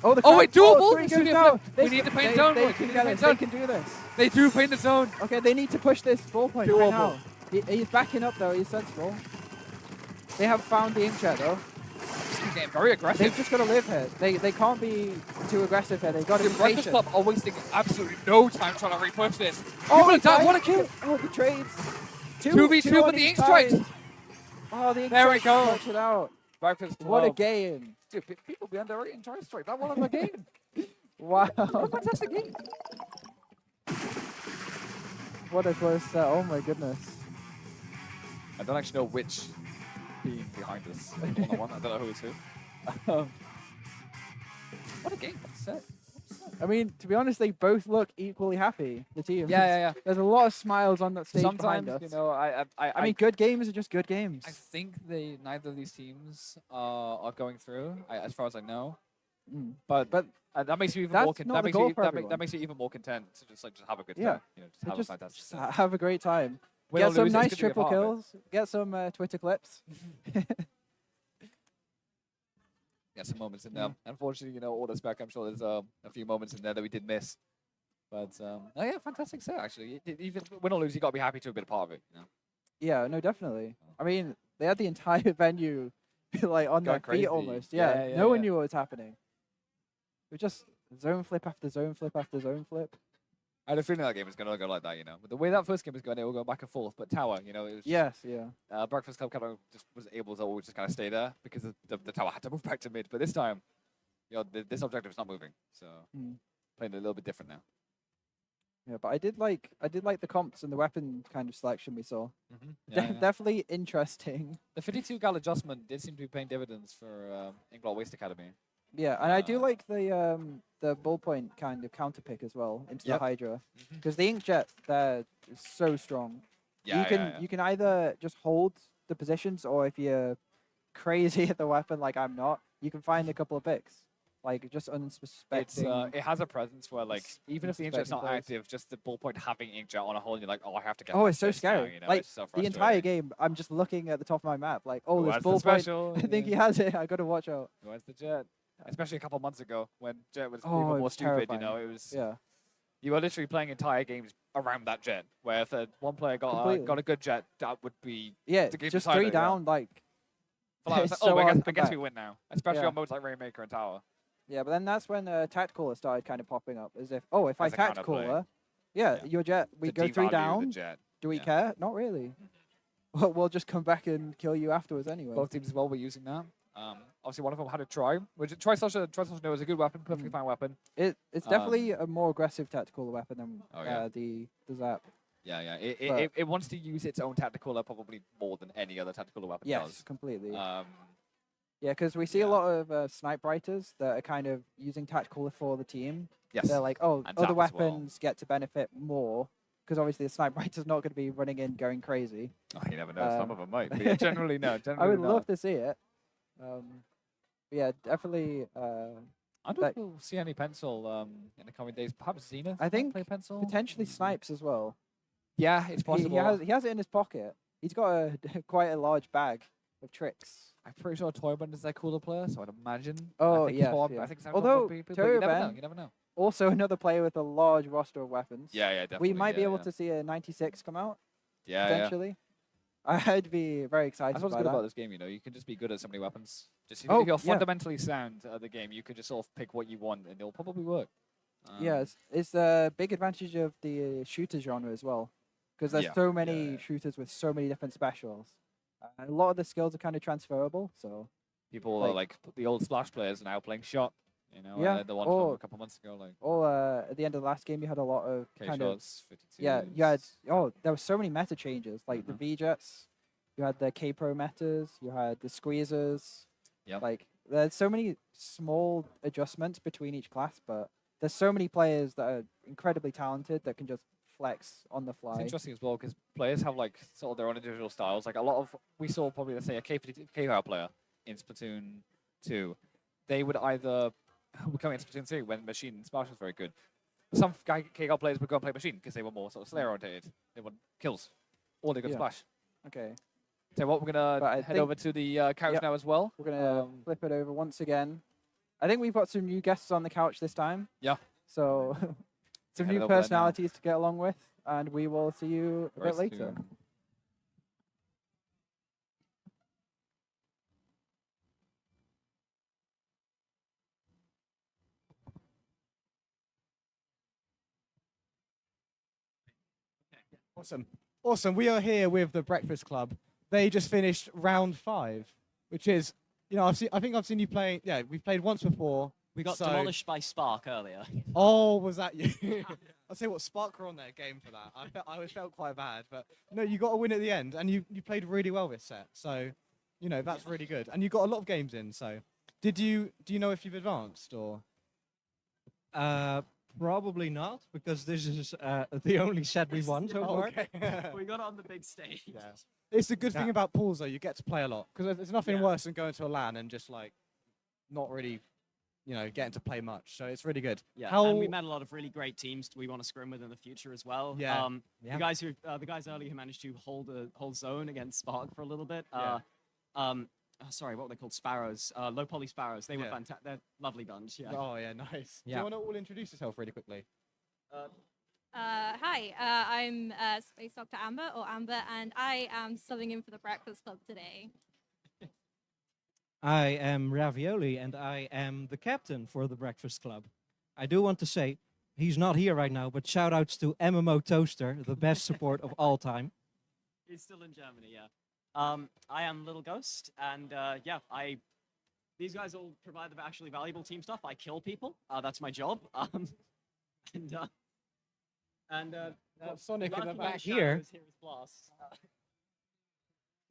Oh, the Oh, crab. wait, dual oh, ball. three This should goes be a down. flip. We need to paint they, zone, They boys. can We get need it. to They paint can do this. They do paint the zone. Okay, they need to push this ball point Doable. right now. He's backing up though. He's sensible. They have found the inkjet though. He's getting very aggressive. They've just got to live here. They can't be too aggressive here. They've got to The be Breakfast patient. Club are wasting absolutely no time trying to repush this. Oh, People are he down. died. What a kill. Oh, the trades. 2v2 on with the each ink strikes. side. Oh, the ink There we strikes go. clutch it out. Breakfast Club. What a game. Dude, people be underrating Try Strike. That one of the game. Wow. What a fantastic game. What a close set. Oh my goodness. I don't actually know which team behind this one-on-one. I don't know who is who. What a game. What a set. I mean, to be honest, they both look equally happy, the teams. Yeah. There's a lot of smiles on that stage Sometimes, behind us. you know, I mean, good games are just good games. I think neither of these teams are going through, as far as I know. But that makes you even That's more not that the makes goal you for that everyone. makes you even more content to just have a good Yeah. time. You know, just have a fantastic just time. have a great time. Win or Get some lose, it's nice good to be a triple part of it. kills. Get some Twitter clips. Yeah, some moments in there. Unfortunately, you know, all this back, I'm sure there's a few moments in there that we did miss. But oh yeah, fantastic set actually. Even win or lose, you got to be happy to have been a part of it. You know? Yeah, no, definitely. I mean, they had the entire venue like on their Going crazy. feet almost. Yeah, Yeah, yeah, no one yeah. knew what was happening. It was just zone flip after zone flip after zone flip. I had a feeling that game was going to go like that, you know. But the way that first game was going, it will go back and forth. But Tower, you know, it was Yes, yeah. Breakfast Club kind of just was able to always just kind of stay there because the Tower had to move back to mid. But this time, you know, this objective is not moving. So playing it a little bit different now. Yeah, but I did like the comps and the weapon kind of selection we saw. Yeah, yeah. Definitely interesting. The 52 gal adjustment did seem to be paying dividends for Inglot Waste Academy. Yeah, and I do like the ballpoint kind of counter pick as well into Yep. the Hydra, because the inkjet there is so strong. Yeah, you can yeah, yeah. you can either just hold the positions, or if you're crazy at the weapon like I'm not, you can find a couple of picks, like just unsuspecting. It has a presence where, like, even if the inkjet's not plays. active, just the ballpoint having inkjet on a hole, and you're like, oh, I have to get. Oh, past it's so this now, scary. you know, Like it's so the entire frustrating. game, I'm just looking at the top of my map, like, oh, Who this has the ballpoint. special? I think he has it. I got to watch out. Who has the jet? Especially a couple months ago when jet was Oh, even it more was stupid. You know, terrifying. it was. Yeah. You were literally playing entire games around that jet, where if one player Completely. got a good jet, that would be Yeah, the game just decider, 3 yeah. down, like. Well, I was it's like, so oh, I hard guess, to I guess come we back. win now, especially Yeah. on modes like Rainmaker and Tower. Yeah, but then that's when Tactcaller started kind of popping up, as if, oh, if I As a counterplay. Tactcaller, yeah, your jet, we To go 3 devalue the down. jet, Do we yeah. care? Not really. We'll just come back and kill you afterwards anyway. Both teams as well were using that. Obviously, one of them had a try, which Tri-Slash is a good weapon, perfectly fine weapon. It's definitely a more aggressive tactical weapon than Oh, yeah. the Zap. Yeah, yeah. But- It wants to use its own tactical probably more than any other tactical weapon Yes, does. completely. Um, Yeah, because we see a lot of snipe writers that are kind of using tactical for the team. Yes, They're like, oh, and other Zap as well. weapons get to benefit more, because obviously the snipe writer's not going to be running in going crazy. Oh, you never know. Some Um, of them might, but yeah, generally no. I Generally would no. love to see it. But yeah, definitely. I don't know if we'll see any pencil in the coming days. Perhaps Zenith I might think play pencil. potentially snipes as well. Yeah, it's possible. He has it in his pocket. He's got a quite a large bag of tricks. I'm pretty sure Toyman is their cooler player, so I'd imagine. Oh, I think yes, Storm- yeah. I think Storm Although would be, but you never know. Toyman, You never know. also another player with a large roster of weapons. Yeah, yeah, We definitely, might be yeah, able yeah. to see a 96 come out. Yeah, yeah. potentially. I'd be very excited That's what's by good that. about this game, you know. You can just be good at so many weapons. Just if, Oh, if you're yeah. fundamentally sound at the game, you can just sort of pick what you want, and it'll probably work. Yeah, it's a big advantage of the shooter genre as well, because there's Yeah, so many shooters with so many different specials. A lot of the skills are kind of transferable, so People are like the old Splash players are now playing shot. You know, Yeah, the one or- from a couple months ago, like or at the end of the last game you had a lot of K kind shots, of yeah, 52s. you had there were so many meta changes like the V jets, you had the K Pro metas, you had the squeezers. Yep. Like there's so many small adjustments between each class, but there's so many players that are incredibly talented that can just flex on the fly. It's interesting as well because players have like sort of their own individual styles. Like a lot of we saw probably let's say a K-Power player in Splatoon 2. They would either coming in Splatoon 3 when Machine Splash was very good. Some K-Power players would go and play Machine because they were more sort of Slayer oriented. They want kills, or they got Yeah. Splash. Okay. So what we're But gonna I head over to the couch Yep. now as well. We're gonna flip it over once again. I think we've got some new guests on the couch this time. Yeah. So some Head new over there now. personalities to get along with, and we will see you a Very bit later. soon. Awesome. Awesome. We are here with the Breakfast Club. They just finished round 5, which is, you know, I think I've seen you play. Yeah, we've played once before. We got so- demolished by Spark earlier. Oh, was that you? I'll say what Spark were on their game for that. I felt quite bad, but no, you got a win at the end, and you played really well this set. So, you know, that's really good, and you got a lot of games in. So, do you know if you've advanced or? Probably not, because this is the only set we won so far. Okay. We got on the big stage. Yeah. It's the good thing Yeah. about pools though, you get to play a lot because there's nothing worse than going to a LAN and just like not really, you know, getting to play much. So it's really good. Yeah, How and we met a lot of really great teams we want to scrim with in the future as well. Yeah. The guys earlier who managed to hold zone against Spark for a little bit. Yeah. Sorry, what were they called? Sparrows. Low poly sparrows. They were Yeah. fantastic. They're lovely bunch. Yeah. Oh yeah, nice. Do Yeah. you want to all introduce yourself really quickly? Hi, I'm Space Dr. Amber, or Amber, and I am subbing in for the Breakfast Club today. I am Ravioli, and I am the captain for the Breakfast Club. I do want to say, he's not here right now, but shout outs to MMO Toaster, the best support of all time. He's still in Germany. Yeah. I am Little Ghost, and these guys all provide the actually valuable team stuff. I kill people. That's my job. And And Sonic in the Lucky back here. Shadows, Heroes Blast.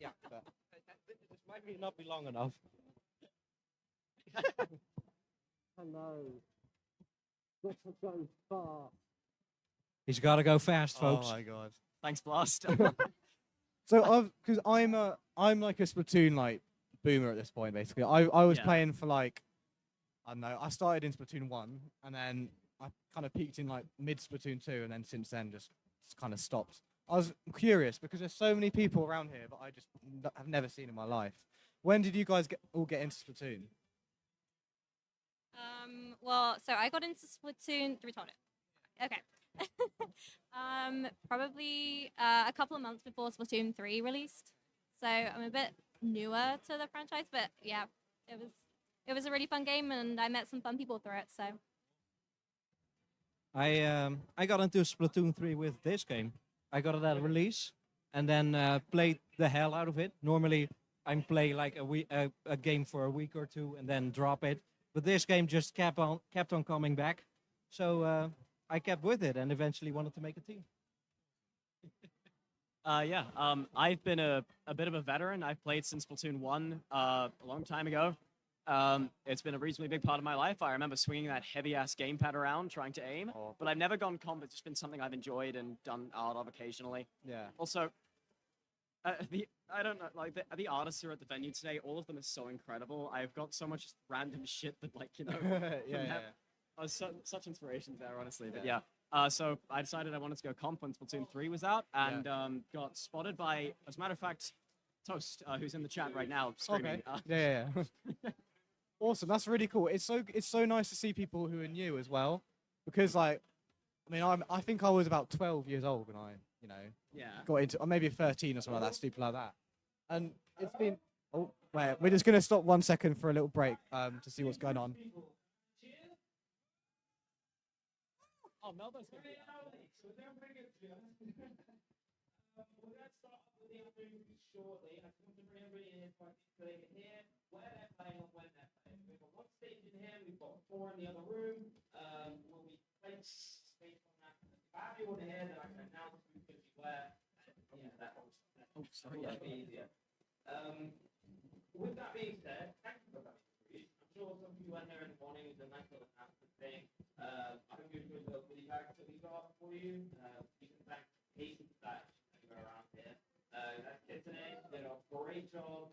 Yeah. This might not be long enough. Hello. He's got to go fast, folks. Oh my god. Thanks, Blast. So because I'm like a Splatoon like boomer at this point basically. I was Yeah. playing for like I don't know. I started in Splatoon 1 and then I kind of peaked in like mid Splatoon 2 and then since then just kind of stopped. I was curious because there's so many people around here that I just have never seen in my life. When did you guys all get into Splatoon? Well, so I got into Splatoon. Do we tell it? Okay. Probably a couple of months before Splatoon 3 released. So I'm a bit newer to the franchise, but yeah, it was a really fun game, and I met some fun people through it. So I got into Splatoon 3 with this game. I got it at release, and then played the hell out of it. Normally, I play like a game for a week or two and then drop it. But this game just kept on coming back, so I kept with it and eventually wanted to make a team. Yeah, I've been a bit of a veteran. I've played since Splatoon 1 a long time ago. It's been a reasonably big part of my life. I remember swinging that heavy-ass gamepad around trying to aim, but I've never gone comp. It's just been something I've enjoyed and done art of occasionally. Yeah. Also, I don't know, like the artists here at the venue today, all of them are so incredible. I've got so much random shit that, like, you know, I was such inspirations there, honestly. But yeah, so I decided I wanted to go comp when Splatoon 3 was out, and got spotted by, as a matter of fact, Toast, who's in the chat right now screaming. Okay. Yeah. Awesome. That's really cool. It's so nice to see people who are new as well, because like, I mean, I think I was about 12 years old when I, you know, got into, or maybe 13 or something like that, stupid like that. And it's been. Oh, wait. We're just gonna stop 1 second for a little break to see what's going on. Oh, Melbo's here. Shortly, I just want to bring everybody in so I can hear where they're playing and when they're playing. We've got one stage in here, we've got 4 in the other room. We'll be placed based on that. If I have you on here, then I can announce who's going to be where. Yeah, that sorry, that'll be easier. With that being said, thank you for that. I'm sure some of you went there in the morning. It's a nice little announcement thing. I hope you enjoyed the goodie bags that we got for you. You can thank Casey for that around here. That's it today. Did a great job.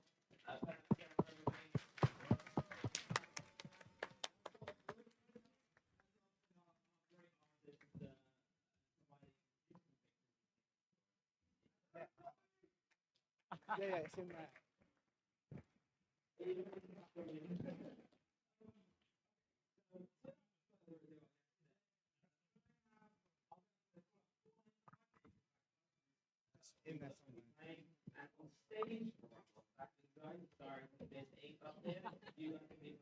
Yeah, it's in there. In there somewhere. And on stage, sorry, there's 8 up there. You have to be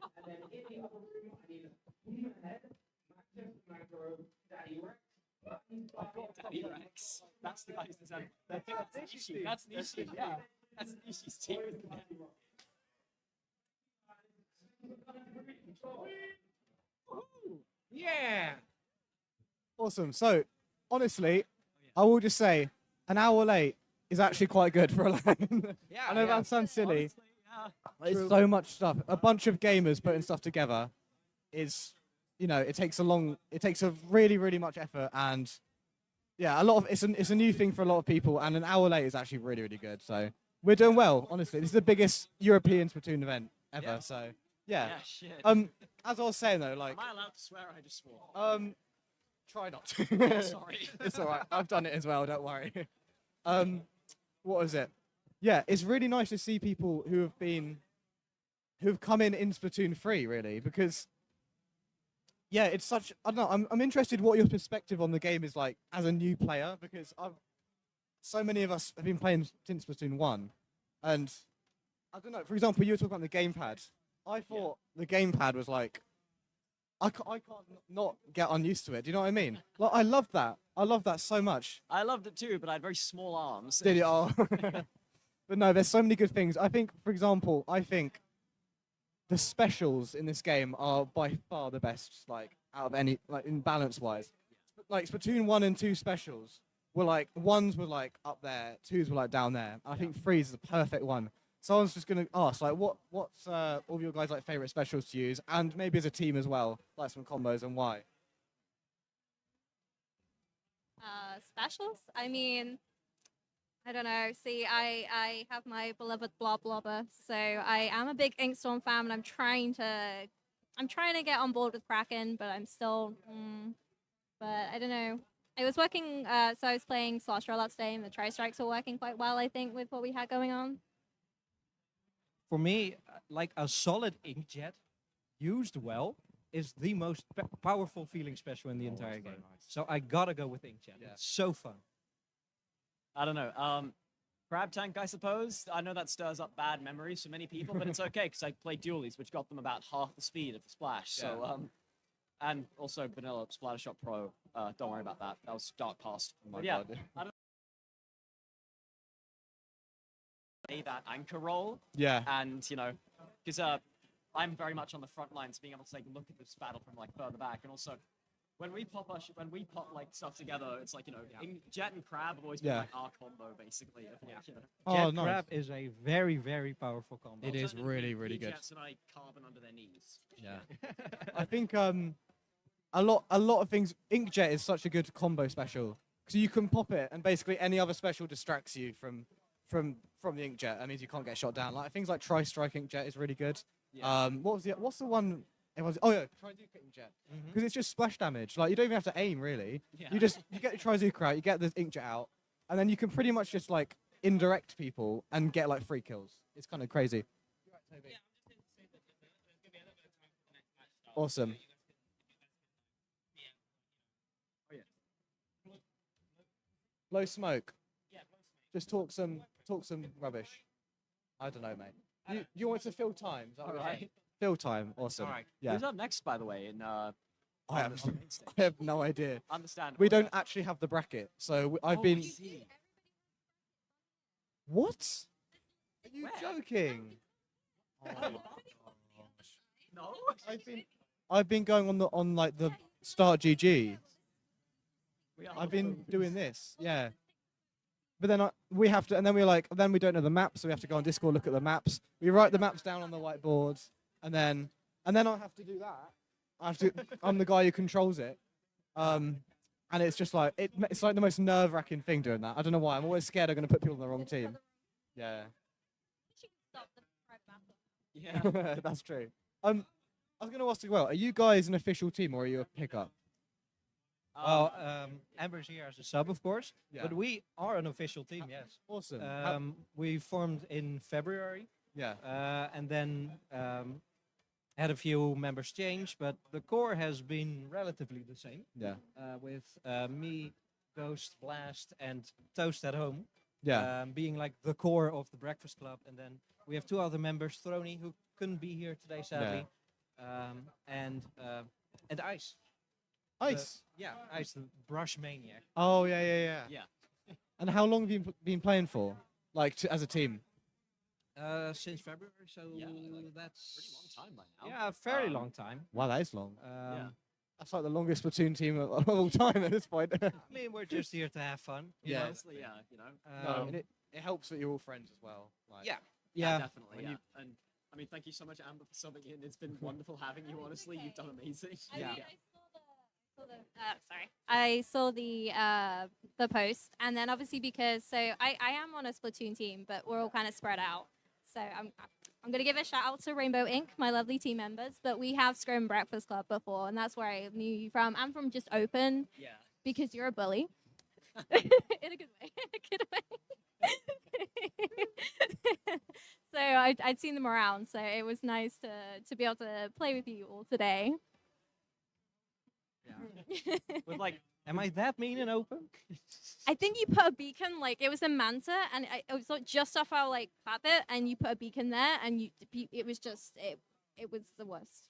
and then in the other room, I need a human head, Maxis, Macro, Daddy Rex. Daddy Rex. That's the guy who's designed. That's Nishi. That's Nishi. Yeah, that's Nishi's team. Yeah. Awesome. So, honestly, I will just say, an hour late is actually quite good for a LAN. Yeah, I know that sounds silly. Honestly, yeah. It's so much stuff. A bunch of gamers putting stuff together is, you know, it takes a really, really much effort, and yeah, it's a new thing for a lot of people, and an hour late is actually really, really good. So we're doing well, honestly. This is the biggest European Splatoon event ever. Yeah. So yeah. Yeah, shit. As I was saying though, like, Am I allowed to swear? Or I just swore. try not to. Oh, sorry. It's all right. I've done it as well. Don't worry. What was it? Yeah, it's really nice to see people who've come in Splatoon 3, really, because yeah, it's such. I don't know. I'm interested what your perspective on the game is like as a new player, because so many of us have been playing since Splatoon 1, and I don't know. For example, you were talking about the gamepad. I thought the gamepad was like, I can't not get unused to it. Do you know what I mean? Like, I love that. I love that so much. I loved it too, but I had very small arms. Did you? Oh. But no, there's so many good things. I think, for example, the specials in this game are by far the best, like, out of any, like, in balance-wise. like Splatoon 1 and 2 specials were like, ones were like up there, twos were like down there. I think threes is the perfect one. So I was just gonna ask, like, what's all of your guys like favorite specials to use, and maybe as a team as well, like some combos and why? Specials? I mean, I don't know. See, I have my beloved Blob Blobber, so I am a big Inkstorm fan, and I'm trying to get on board with Kraken, but I'm still, but I don't know. I was working, so I was playing Slosh Rollout today, and the Tri-Strikes were working quite well, I think, with what we had going on. For me, like a solid inkjet used well is the most powerful feeling special in the entire game. So I gotta go with inkjet. It's so fun. I don't know. Crab tank, I suppose. I know that stirs up bad memories for many people, but it's okay because I played dualies, which got them about half the speed of the splash. So, and also vanilla Splattershot Pro. Don't worry about that. That was dark past. Oh my But yeah, God. I don't play that anchor role. Yeah. And you know, because I'm very much on the front lines, being able to take a look at this battle from like further back, and also. When we pop like stuff together, it's like, you know, Jet and Crab have always been like our combo basically. Of, like, you know. Jet Crab is a very, very powerful combo. It is really, really good. Jets and I carbon under their knees. Yeah. I think a lot of things. Inkjet is such a good combo special because you can pop it, and basically any other special distracts you from the Inkjet. That means you can't get shot down. Like things like Tri-Strike Inkjet is really good. Yeah. What's the one? Everyone's, oh yeah, Trizuka Inkjet. Because it's just splash damage. Like you don't even have to aim really. Yeah. You get the Trizuka out, you get the Inkjet out, and then you can pretty much just like indirect people and get like free kills. It's kind of crazy. Awesome. Low smoke. Just talk some rubbish. I don't know, mate. You want to fill time? Is that All what you're right. saying? Fill time. Awesome. All right. Yeah. Who's up next, by the way? In I on have, the main stage? I have no idea. Understandable. We don't actually have the bracket, so I've been. What? Are you joking? No. I've been going on like the start GG. We are I've been also- doing this, yeah. But then we have to, and then we're like, then we don't know the maps, so we have to go on Discord, look at the maps. We write the maps down on the whiteboard, and then I have to do that. I'm the guy who controls it, and it's just like it's like the most nerve-wracking thing doing that. I don't know why. I'm always scared I'm going to put people on the wrong team. Yeah. Yeah. That's true. I was going to ask as well. Are you guys an official team or are you a pickup? Well, Amber's here as a sub, of course, Yeah. but we are an official team, yes. Awesome. We formed in February. Yeah. And then had a few members change, but the core has been relatively the same. Yeah. With me, Ghost, Blast, and Toast at home. Yeah. Being like the core of the Breakfast Club, and then we have two other members, Throny, who couldn't be here today, sadly, and Ice. Ice? Ice, the brush maniac. Oh, yeah. Yeah. And how long have you been playing for? Like, as a team? Since February, so that's pretty long time by now. Yeah, a fairly long time. Wow, that is long. Yeah. That's like the longest Splatoon team of all time at this point. I mean, we're just here to have fun. you know? Honestly, yeah, you know. No, and it helps that you're all friends as well. Like, Yeah. Definitely. When Yeah. you- And I mean, thank you so much, Amber, for subbing in. It's been wonderful having you. Honestly, you've done amazing. Yeah. Sorry. I saw the post, and then obviously because I am on a Splatoon team, but we're all kind of spread out. So I'm gonna give a shout out to Rainbow Inc., my lovely team members. But we have Scrum Breakfast Club before, and that's where I knew you from. I'm from just Open. Yeah. Because you're a bully. In a good way. In a good way. So I'd seen them around, so it was nice to be able to play with you all today. With like, am I that mean and open? I think you put a beacon, like it was a Manta, and it was like just off our like carpet, and you put a beacon there, and it was just it was the worst.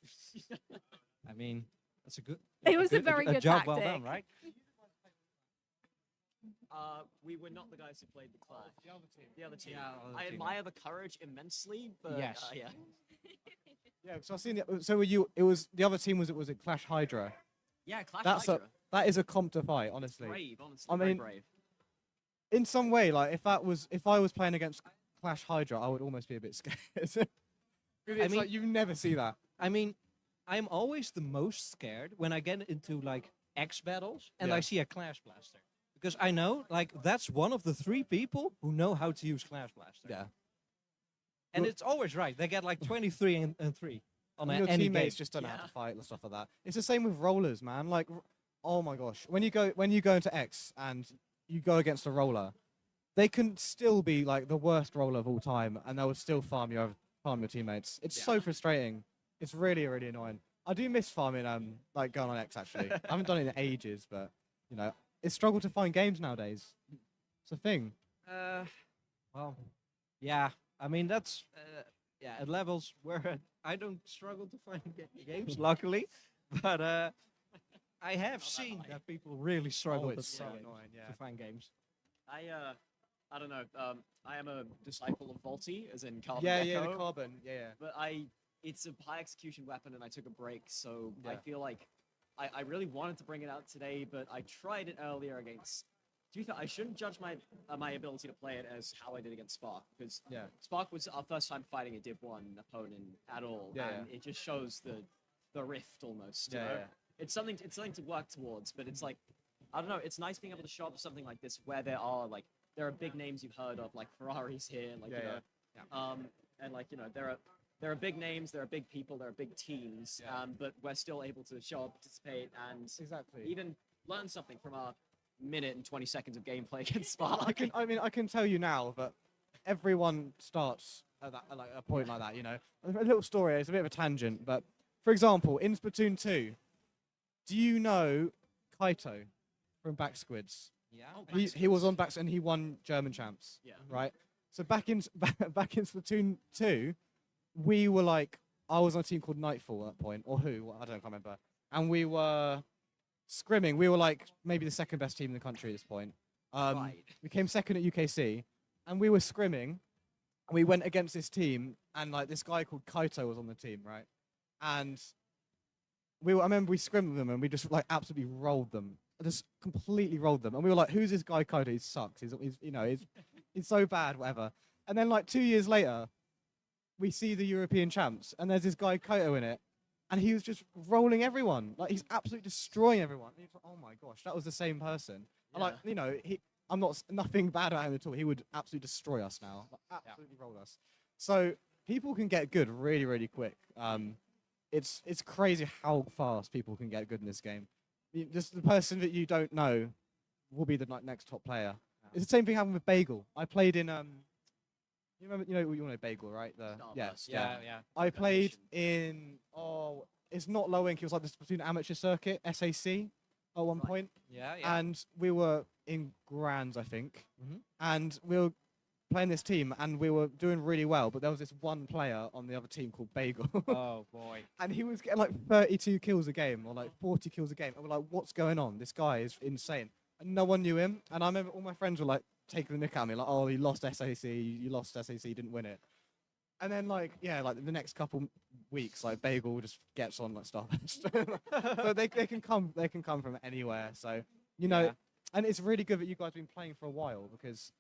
I mean, that's a good. It was a very good job well tactic. done, right? We were not the guys who played the clash. The other team. The other team. Yeah, other I team. admire the courage immensely, but Yes. yeah. Yeah, so I've seen. So were you? It was the other team. Was it Clash Hydra? Yeah, Clash That's Hydra. That is a comp to fight, honestly. Brave, honestly. I very mean, brave. in some way, like if I was playing against Clash Hydra, I would almost be a bit scared. It's like you never see that. I mean, I'm always the most scared when I get into like X battles and Yeah. I see a Clash Blaster. Because I know, like, that's one of the 3 people who know how to use Clash Blaster. Yeah. And it's always right. They get like 23 and 3 on And your any teammates game. just don't know how to fight and stuff like that. It's the same with rollers, man. Like, oh my gosh, when you go into X and you go against a roller, they can still be like the worst roller of all time, and they will still farm your teammates. It's so frustrating. It's really really annoying. I do miss farming like going on X actually. I haven't done it in ages, but you know, it's struggle to find games nowadays. It's a thing. Well, yeah. I mean, that's yeah, at levels where I don't struggle to find games, luckily, but I have seen that people really struggle it's to so find annoying, yeah. to find games. I don't know. I am a disciple of Volti, as in carbon. Yeah, Gecko, the carbon. Yeah. But it's a high execution weapon, and I took a break, so I Yeah. feel like I really wanted to bring it out today, but I tried it earlier against. Do you think I shouldn't judge my ability to play it as how I did against Spark? Because Spark was our first time fighting a Div 1 opponent at all, and it just shows the rift almost. You know? It's something to work towards, but it's like I don't know. It's nice being able to show up something like this where there are big names you've heard of, like Ferrari's here, like and like there are big names, there are big people, there are big teams, but we're still able to show up, participate, and even learn something from our minute and 20 seconds of gameplay against Spark. I can tell you now that everyone starts at like a point like that. You know, a little story. It's a bit of a tangent, but for example, in Splatoon 2, do you know Kaito from Back Squids? Yeah. He was on Back and he won German champs. Yeah. Right. So back in Splatoon 2, we were like, I was on a team called Nightfall at that point, or who? I can't remember. And we were scrimming. We were like maybe the second best team in the country at this point. We came second at UKC, and we were scrimming. We went against this team, and like this guy called Kaito was on the team, right? And I remember we scrimmed with them, and we just like absolutely rolled them, just completely rolled them. And we were like, "Who's this guy Kaito? He sucks. He's so bad, whatever." And then like 2 years later, we see the European champs, and there's this guy Kaito in it, and he was just rolling everyone. Like he's absolutely destroying everyone. And you're like, oh my gosh, that was the same person. And like I'm not nothing bad about him at all. He would absolutely destroy us now. Like, absolutely roll us. So people can get good really, really quick. It's crazy how fast people can get good in this game. Just the person that you don't know will be the next top player. It's the same thing happened with Bagel. I played in you know Bagel, right? Yeah. I played in it's not low ink. It was like the Splatoon amateur circuit, SAC, at one point. Yeah. And we were in Grands, I think, and we were playing this team, and we were doing really well. But there was this one player on the other team called Bagel. Oh boy. And he was getting like 32 kills a game or like 40 kills a game. And we're like, what's going on? This guy is insane. And no one knew him. And I remember all my friends were like taking the mick at me, like, oh, he lost SAC, you lost SAC, you didn't win it. And then like the next couple weeks, like Bagel just gets on like Starburst. So they can come from anywhere. So and it's really good that you guys have been playing for a while, because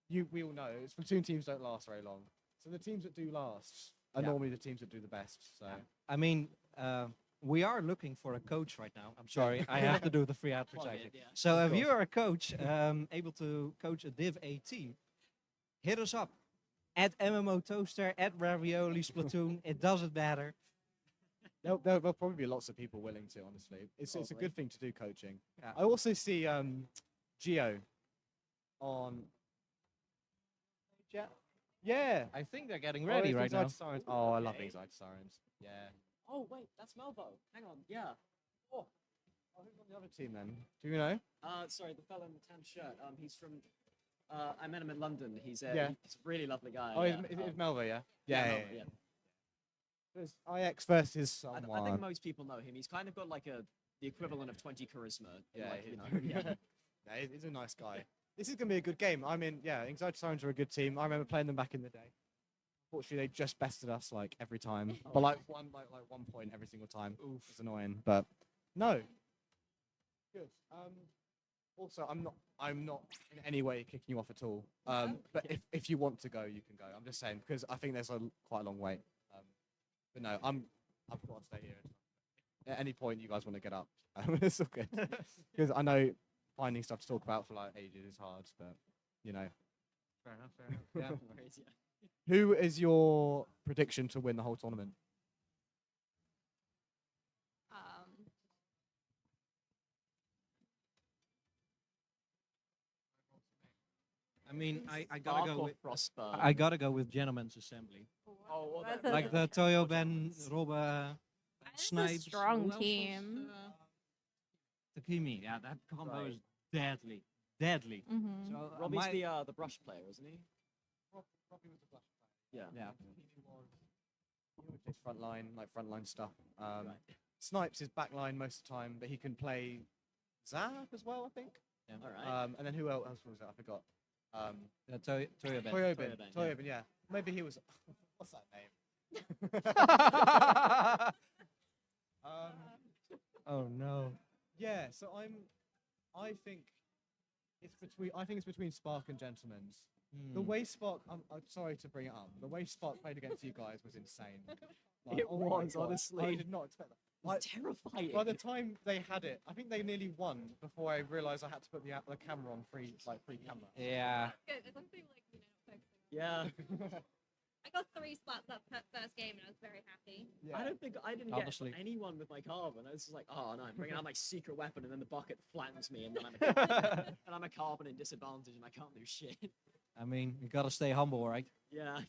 we all know Splatoon teams don't last very long. So the teams that do last are normally the teams that do the best. So I mean, we are looking for a coach right now. I'm sorry, I have to do the free advertising. So if you are a coach able to coach a Div A team, hit us up at MMO Toaster, at Ravioli Splatoon. It doesn't matter. There'll probably be lots of people willing to. Honestly, it's a good thing to do coaching. I also see Geo on. Yeah. I think they're getting ready right now. Anxiety Sirens. Oh, I love Anxiety Sirens. Yeah. Oh wait, that's Melvo. Hang on, yeah. Oh, who's on the other team then? Do you know? Sorry, the fellow in the tan shirt. He's from. I met him in London. He's he's a really lovely guy. Oh, it's Melvo, yeah. Yeah. There's IX versus someone. I think most people know him. He's kind of got like the equivalent of 20 charisma. Yeah, he's a nice guy. This is gonna be a good game. I mean, Anxiety Sirens are a good team. I remember playing them back in the day. Unfortunately, they just bested us like every time, but like one point every single time. Oof, it's annoying. But no, Good. Also, I'm not in any way kicking you off at all. But if you want to go, you can go. I'm just saying because I think there's quite a long wait. But no, I've got to stay here. At any point you guys want to get up, it's all good. Because I know finding stuff to talk about for like ages is hard, but you know. Fair enough. Fair enough. Yeah. No worries, yeah. Who is your prediction to win the whole tournament? I mean, I Spark gotta go or with Prosper? I gotta go with Gentleman's Assembly. Oh, well, That's that- Like the Toyo Ben, Roba, It's a Snipes. strong who else was, team. Takimi, yeah, that combo Right. is deadly, deadly. Mhm. So Robbie's my- the brush player, isn't he? Robbie was the flash Yeah. Yeah. He always plays frontline stuff. Snipes is backline most of the time, but he can play Zap as well, I think. Yeah. All right. And then who else was that? I forgot. Toyo Ben. Toyobin, yeah. Maybe he was. What's that name? Oh no. Yeah. So I think it's between Spark and Gentleman's. The Hmm. way Spark, I'm sorry to bring it up. The way Spark played against you guys was insane. It oh my was, God, honestly. I did not expect that. Terrifying. By the time they had it, I think they nearly won before I realised I had to put the camera on free camera. Yeah. Good. As long as they like, you know, focus. Yeah. I got 3 splats that first game, and I was very happy. I don't think I didn't Honestly. get anyone with my carbon. I was just like, oh no, I'm bringing out my secret weapon, and then the bucket flattens me, and then I'm a carbon in disadvantage, and I can't do shit. I mean, you gotta stay humble, right? Yeah.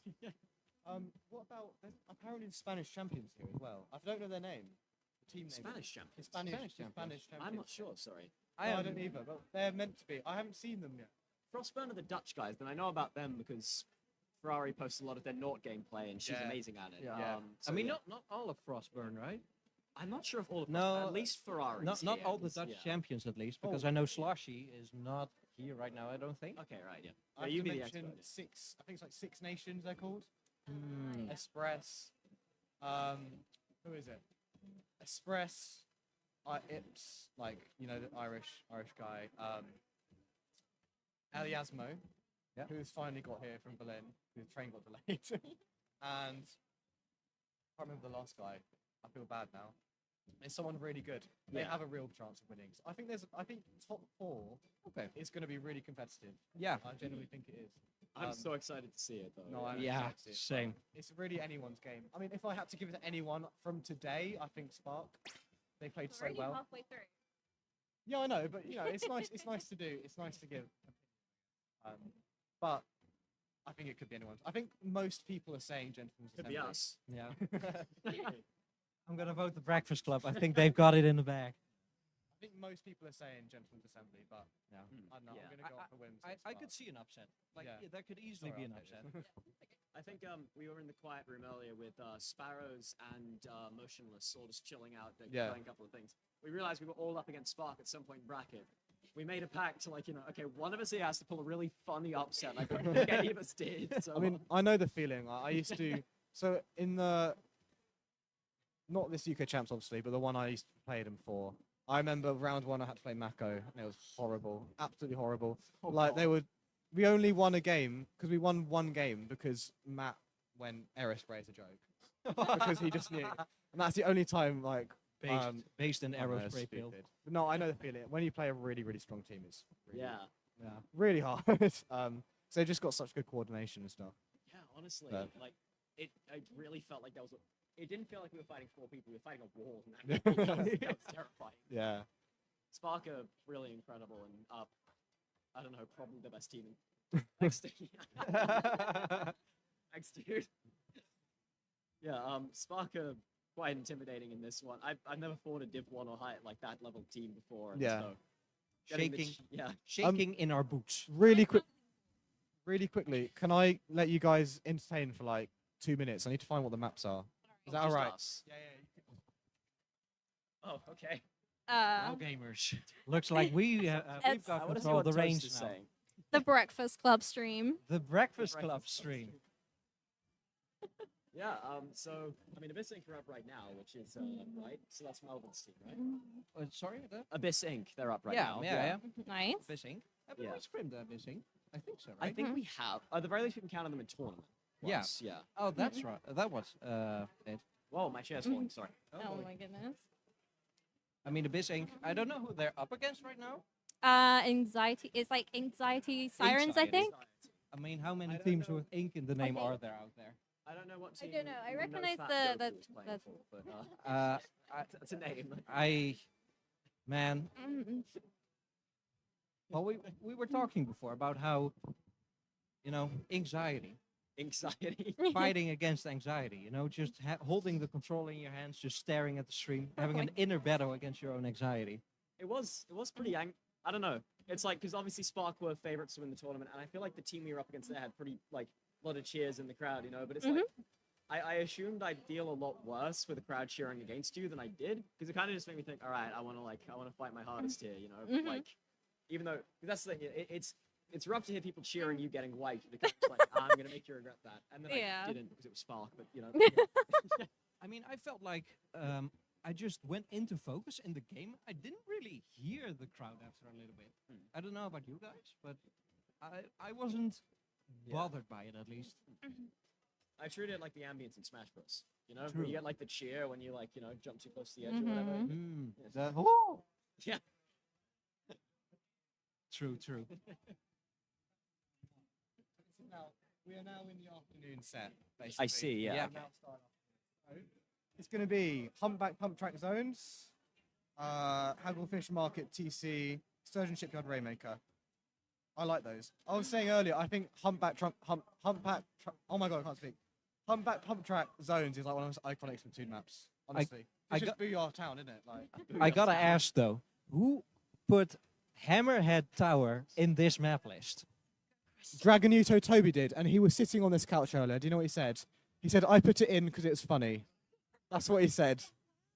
What about there's apparently Spanish champions here as well? I don't know their name. The team name. Spanish champions. Spanish champions. I'm not sure. Sorry. I don't either, but they're meant to be. I haven't seen them yet. Frostburn are the Dutch guys, and I know about them because Ferrari posts a lot of their Nort gameplay, and she's Yeah. amazing at it. Yeah. So I mean, yeah. not all of Frostburn, right? I'm not sure if all of No, Frostburn, at least Ferrari. Not all the Dutch yeah. champions, at least, because Oh. I know Slushy is not here right now. I don't think. Okay, right, yeah. I Yeah, have you to be the mention expert. six. I think it's like Six Nations. They're called. Hmm. Express. Who is it? Express. Ips, like you know, the Irish guy. Eliasmo, who's finally got here from Berlin. His train got delayed, and I can't remember the last guy. I feel bad now. It's someone really good. They Yeah. have a real chance of winning. So I think top 4 is going to be really competitive. Yeah. I genuinely think it is. I'm so excited to see it, though. No, I'm Yeah, excited to see it. same. It's really anyone's game. I mean, if I had to give it to anyone from today, I think Spark. They played We're so already well. halfway through. Yeah, I know, but you know, it's nice. It's nice to do. It's nice to give. But I think it could be anyone's. I think most people are saying Gentleman's Could be Assembly. us. Yeah. I'm gonna vote the Breakfast Club. I think they've got it in the bag. I think most people are saying Gentleman's Assembly, but Yeah. I don't know. Yeah. I'm going to go for wins. I could see an upset. Like Yeah. yeah, that could easily Sorry, be an I'll upset. take I think we were in the quiet room earlier with Sparrows and Motionless, all just chilling out, Yeah. playing a couple of things. We realized we were all up against Spark at some point in bracket. We made a pact to okay, one of us here has to pull a really funny upset. I don't think any of us did. So. I mean, I know the feeling. I used to. So in the. Not this UK champs, obviously, but the one I used to play them for. I remember round 1 I had to play Mako, and it was horrible, absolutely horrible. We only won a game because we won one game because Matt went air spray as a joke because he just knew, and that's the only time Based in I arrow know, spray stupid. field. But no, I know the feeling. When you play a really strong team, it's really, Yeah. really hard. So they just got such good coordination and stuff. Yeah, honestly, But- I really felt like it didn't feel like we were fighting 4 people. We were fighting a wall. And that was terrifying. Yeah. Spark are really incredible and I don't know, probably the best team. Thanks, Thanks, dude. Yeah, Spark are quite intimidating in this one. I've never fought a Div 1 or high like that level team before. and Yeah. so getting the Shaking, yeah. shaking in our boots. Really quickly, can I let you guys entertain for like 2 minutes? I need to find what the maps are. Is that all Just right? us. Oh, okay. Pro gamers. Looks like we've It's- got I wanna see control of what the Toast range is now. saying. The Breakfast Club stream. The Breakfast Club stream. Yeah. So I mean, Abyss Inc. are up right now, which is right. So that's Melbourne's team, right? Sorry? Abyss Inc. They're up right Yeah, now. yeah. Nice. Bissing. Have we Yeah. scrimmed Bissing? I think so, I right? think we have. At the very least, we can count on them in tournament. Yeah. once, Yeah. Oh, that's right. That was it. Whoa, my chair's falling. Sorry. Oh my goodness. I mean, Abyss Inc. I don't know who they're up against right now. Anxiety. It's like anxiety sirens, I Anxiety. think. I mean, how many teams with ink in the name are there out there? I don't know what I team. don't know. I No recognize Fat the Joker was playing the. for, but, That's a name. Man. Well, we were talking before about how, anxiety. Anxiety. Fighting against anxiety. Just holding the controller in your hands, just staring at the stream, having an inner battle against your own anxiety. It was pretty I don't know. It's like, because obviously Spark were favorites to win the tournament, and I feel like the team we were up against there had pretty, like, a lot of cheers in the crowd, but it's like, I assumed I'd deal a lot worse with the crowd cheering against you than I did, because it kind of just made me think, all right, I want to fight my hardest here, like, even though, 'cause that's the thing, it's rough to hear people cheering you getting wiped, because it's like, I'm going to make you regret that, and then I didn't, because it was Spark, but, I mean, I felt like I just went into focus in the game. I didn't really hear the crowd after a little bit. I don't know about you guys, but I wasn't bothered by it, at least. I treated it like the ambience in Smash Bros. Where True. you get like the cheer when you like, jump too close to the edge or whatever. Yeah. Yeah. True. Now, we are now in the afternoon set, I basically. see, yeah. Now start off. It's going to be Humpback Pump Track Zones, Hagglefish Market TC, Sturgeon Shipyard Raymaker. I like those. I was saying earlier, I think oh my god, I can't speak. Humpback Pump Track Zones is like one of the most iconic Splatoon maps, honestly. I It's just got- Booyah Town, isn't it? Like, I gotta ask though, who put Hammerhead Tower in this map list? Dragonuto Toby did, and he was sitting on this couch earlier. Do you know what he said? He said, I put it in because it was funny. That's what he said.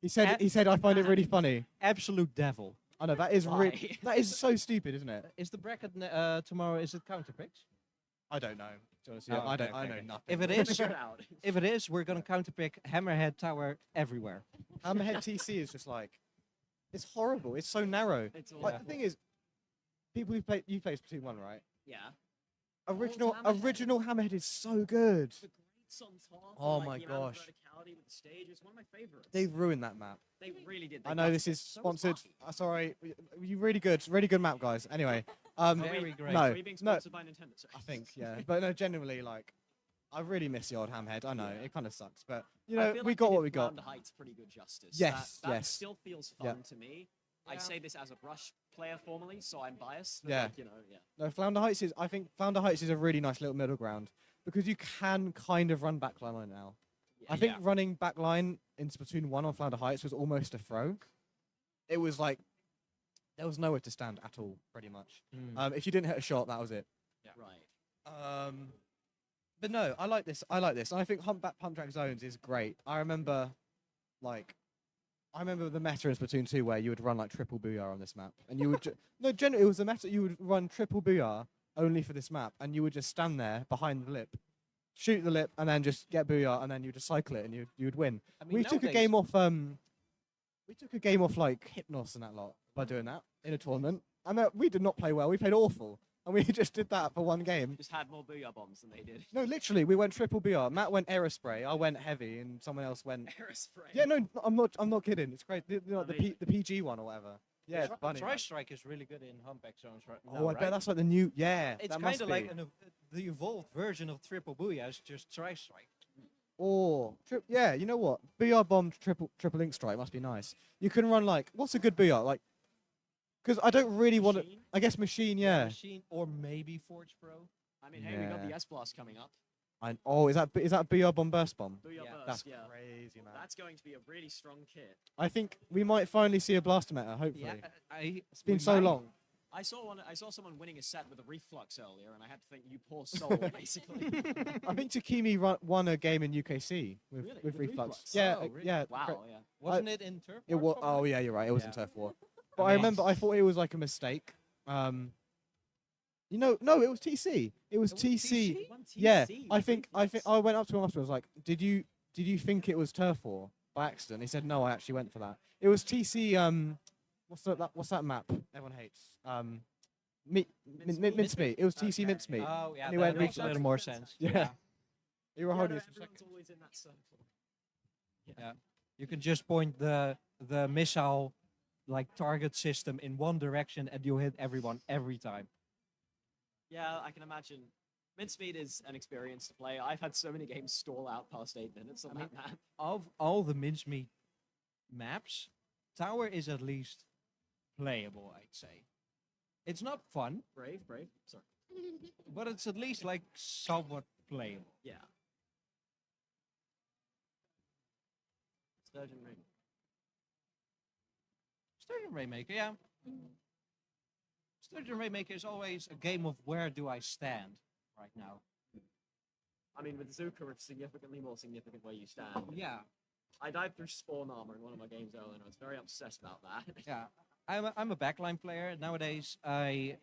He said, I find it really funny. Absolute devil. I know, that is that is so stupid, isn't it? Is the bracket tomorrow? Is it counter picks? I don't know. To be honest, Oh, I okay, know okay. nothing. If it is, we're gonna counter pick Hammerhead Tower everywhere. Hammerhead TC is just like, it's horrible. It's so narrow. It's Like, the awful. thing is, people who play, you play Splatoon 1, right? Yeah. Original Hammerhead is so good. The grates on top. Oh and, my like, the amount of gosh. verticality with the stage is one of my favorites. They've ruined that map. They really did. I know this is sponsored. Sorry, you really good map, guys. Anyway, Very great. no, Are we being no, sponsored by Nintendo? Sorry. I think yeah, but no, genuinely, like, I really miss the old Hamhead. I know it kind of sucks, but I feel we like got they what did we got. Flounder Heights pretty good justice. Yes, that yes. still feels Yeah. fun to me. I say this as a Brush player formerly, so I'm biased. But Yeah. like, yeah. No, Flounder Heights is. I think Flounder Heights is a really nice little middle ground because you can kind of run backline on it now. I think running backline in Splatoon 1 on Flounder Heights was almost a throw. It was like there was nowhere to stand at all, pretty much. If you didn't hit a shot, that was it. Right. But no, I like this. I think Humpback Pump Track Zones is great. I remember the meta in Splatoon 2 where you would run like triple booyah on this map, and you would no, generally it was the meta. You would run triple booyah only for this map, and you would just stand there behind the lip, shoot the lip, and then just get booyah, and then you just cycle it, and you would win. I mean, We took a nowadays- game off. We took a game off like Hypnos and that lot by doing that in a tournament, and we did not play well. We played awful, and we just did that for one game. Just had more booyah bombs than they did. No, literally, we went triple BR. Matt went Aerospray. I went heavy, and someone else went. Aerospray. Yeah, no, I'm not kidding. It's great. The Amazing. PG one or whatever. Yeah, it's funny. Tri Strike is really good in humpback zones right now. Oh, I bet that's like the new. Yeah, It's that must kind of like be. the evolved version of Triple Booyah. It's just Tri Strike. Or yeah, you know what? BR bomb triple ink strike must be nice. You can run like what's a good BR like? Because I don't really want to. I guess machine, yeah. Machine or maybe Forge Pro. I mean, hey, we got the Yeah. S Blast coming up. Is that BR bomb burst bomb? Booyah Yeah. Burst, That's yeah. crazy, man. That's going to be a really strong kit. I think we might finally see a blaster meta. Hopefully, it's been so long. I saw someone winning a set with a reflux earlier, and I had to think, you poor soul, basically. I think Takimi won a game in UKC with, Really? with With reflux. reflux? Yeah, Oh, really? yeah. Wow, correct. yeah. Wasn't it in Turf It War was. probably? Oh yeah, you're right. It was in Yeah. Turf War. But I mean- remember I thought it was like a mistake. No, it was TC. It was TC. Yeah, I think I went up to him after. I was like, "Did you think it was turf war by accident?" He said, "No, I actually went for that." It was TC. What's that map everyone hates? Mincemeat. It was TC Mincemeat. Oh yeah, And he that went, makes a little more sense. Yeah. You were Yeah, holding no, it for a everyone's second. always in that circle. Yeah, you can just point the missile like target system in one direction and you hit everyone every time. Yeah, I can imagine. Mincemeat is an experience to play. I've had so many games stall out past 8 minutes on that map. Of all the mincemeat maps, Tower is at least playable, I'd say. It's not fun, Brave. Sorry. but it's at least like somewhat playable. Yeah. Sturgeon Ring. Sturgeon Rainmaker, yeah. Sturgeon Rainmaker is always a game of where do I stand right now. I mean, with Zuka, it's significantly more significant where you stand. Yeah. I died through Spawn Armor in one of my games earlier, and I was very obsessed about that. Yeah, I'm a backline player nowadays. Whenever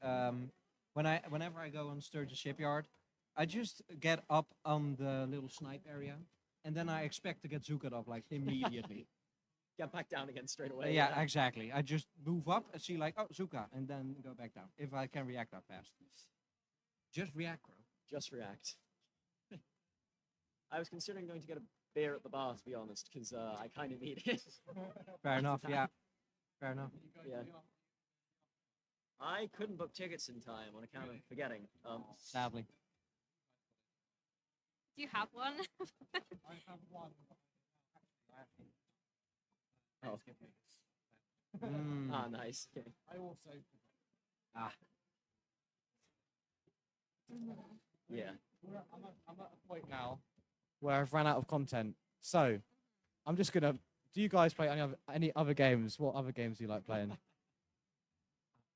I go on Sturgeon Shipyard, I just get up on the little snipe area, and then I expect to get Zuka off like immediately. Get back down again straight away. Yeah, exactly. I just move up and see like, oh, Zuka, and then go back down if I can react that fast. Just react, bro. Just react. I was considering going to get a beer at the bar, to be honest, because I kind of need it. Fair enough. Yeah. Fair enough. Yeah. I couldn't book tickets in time on account of forgetting. Sadly. Do you have one? I have one. Oh. Mm. Ah, nice. I also. Ah. Yeah. I'm at a point now where I've run out of content. So, I'm just gonna. Do you guys play any other games? What other games do you like playing?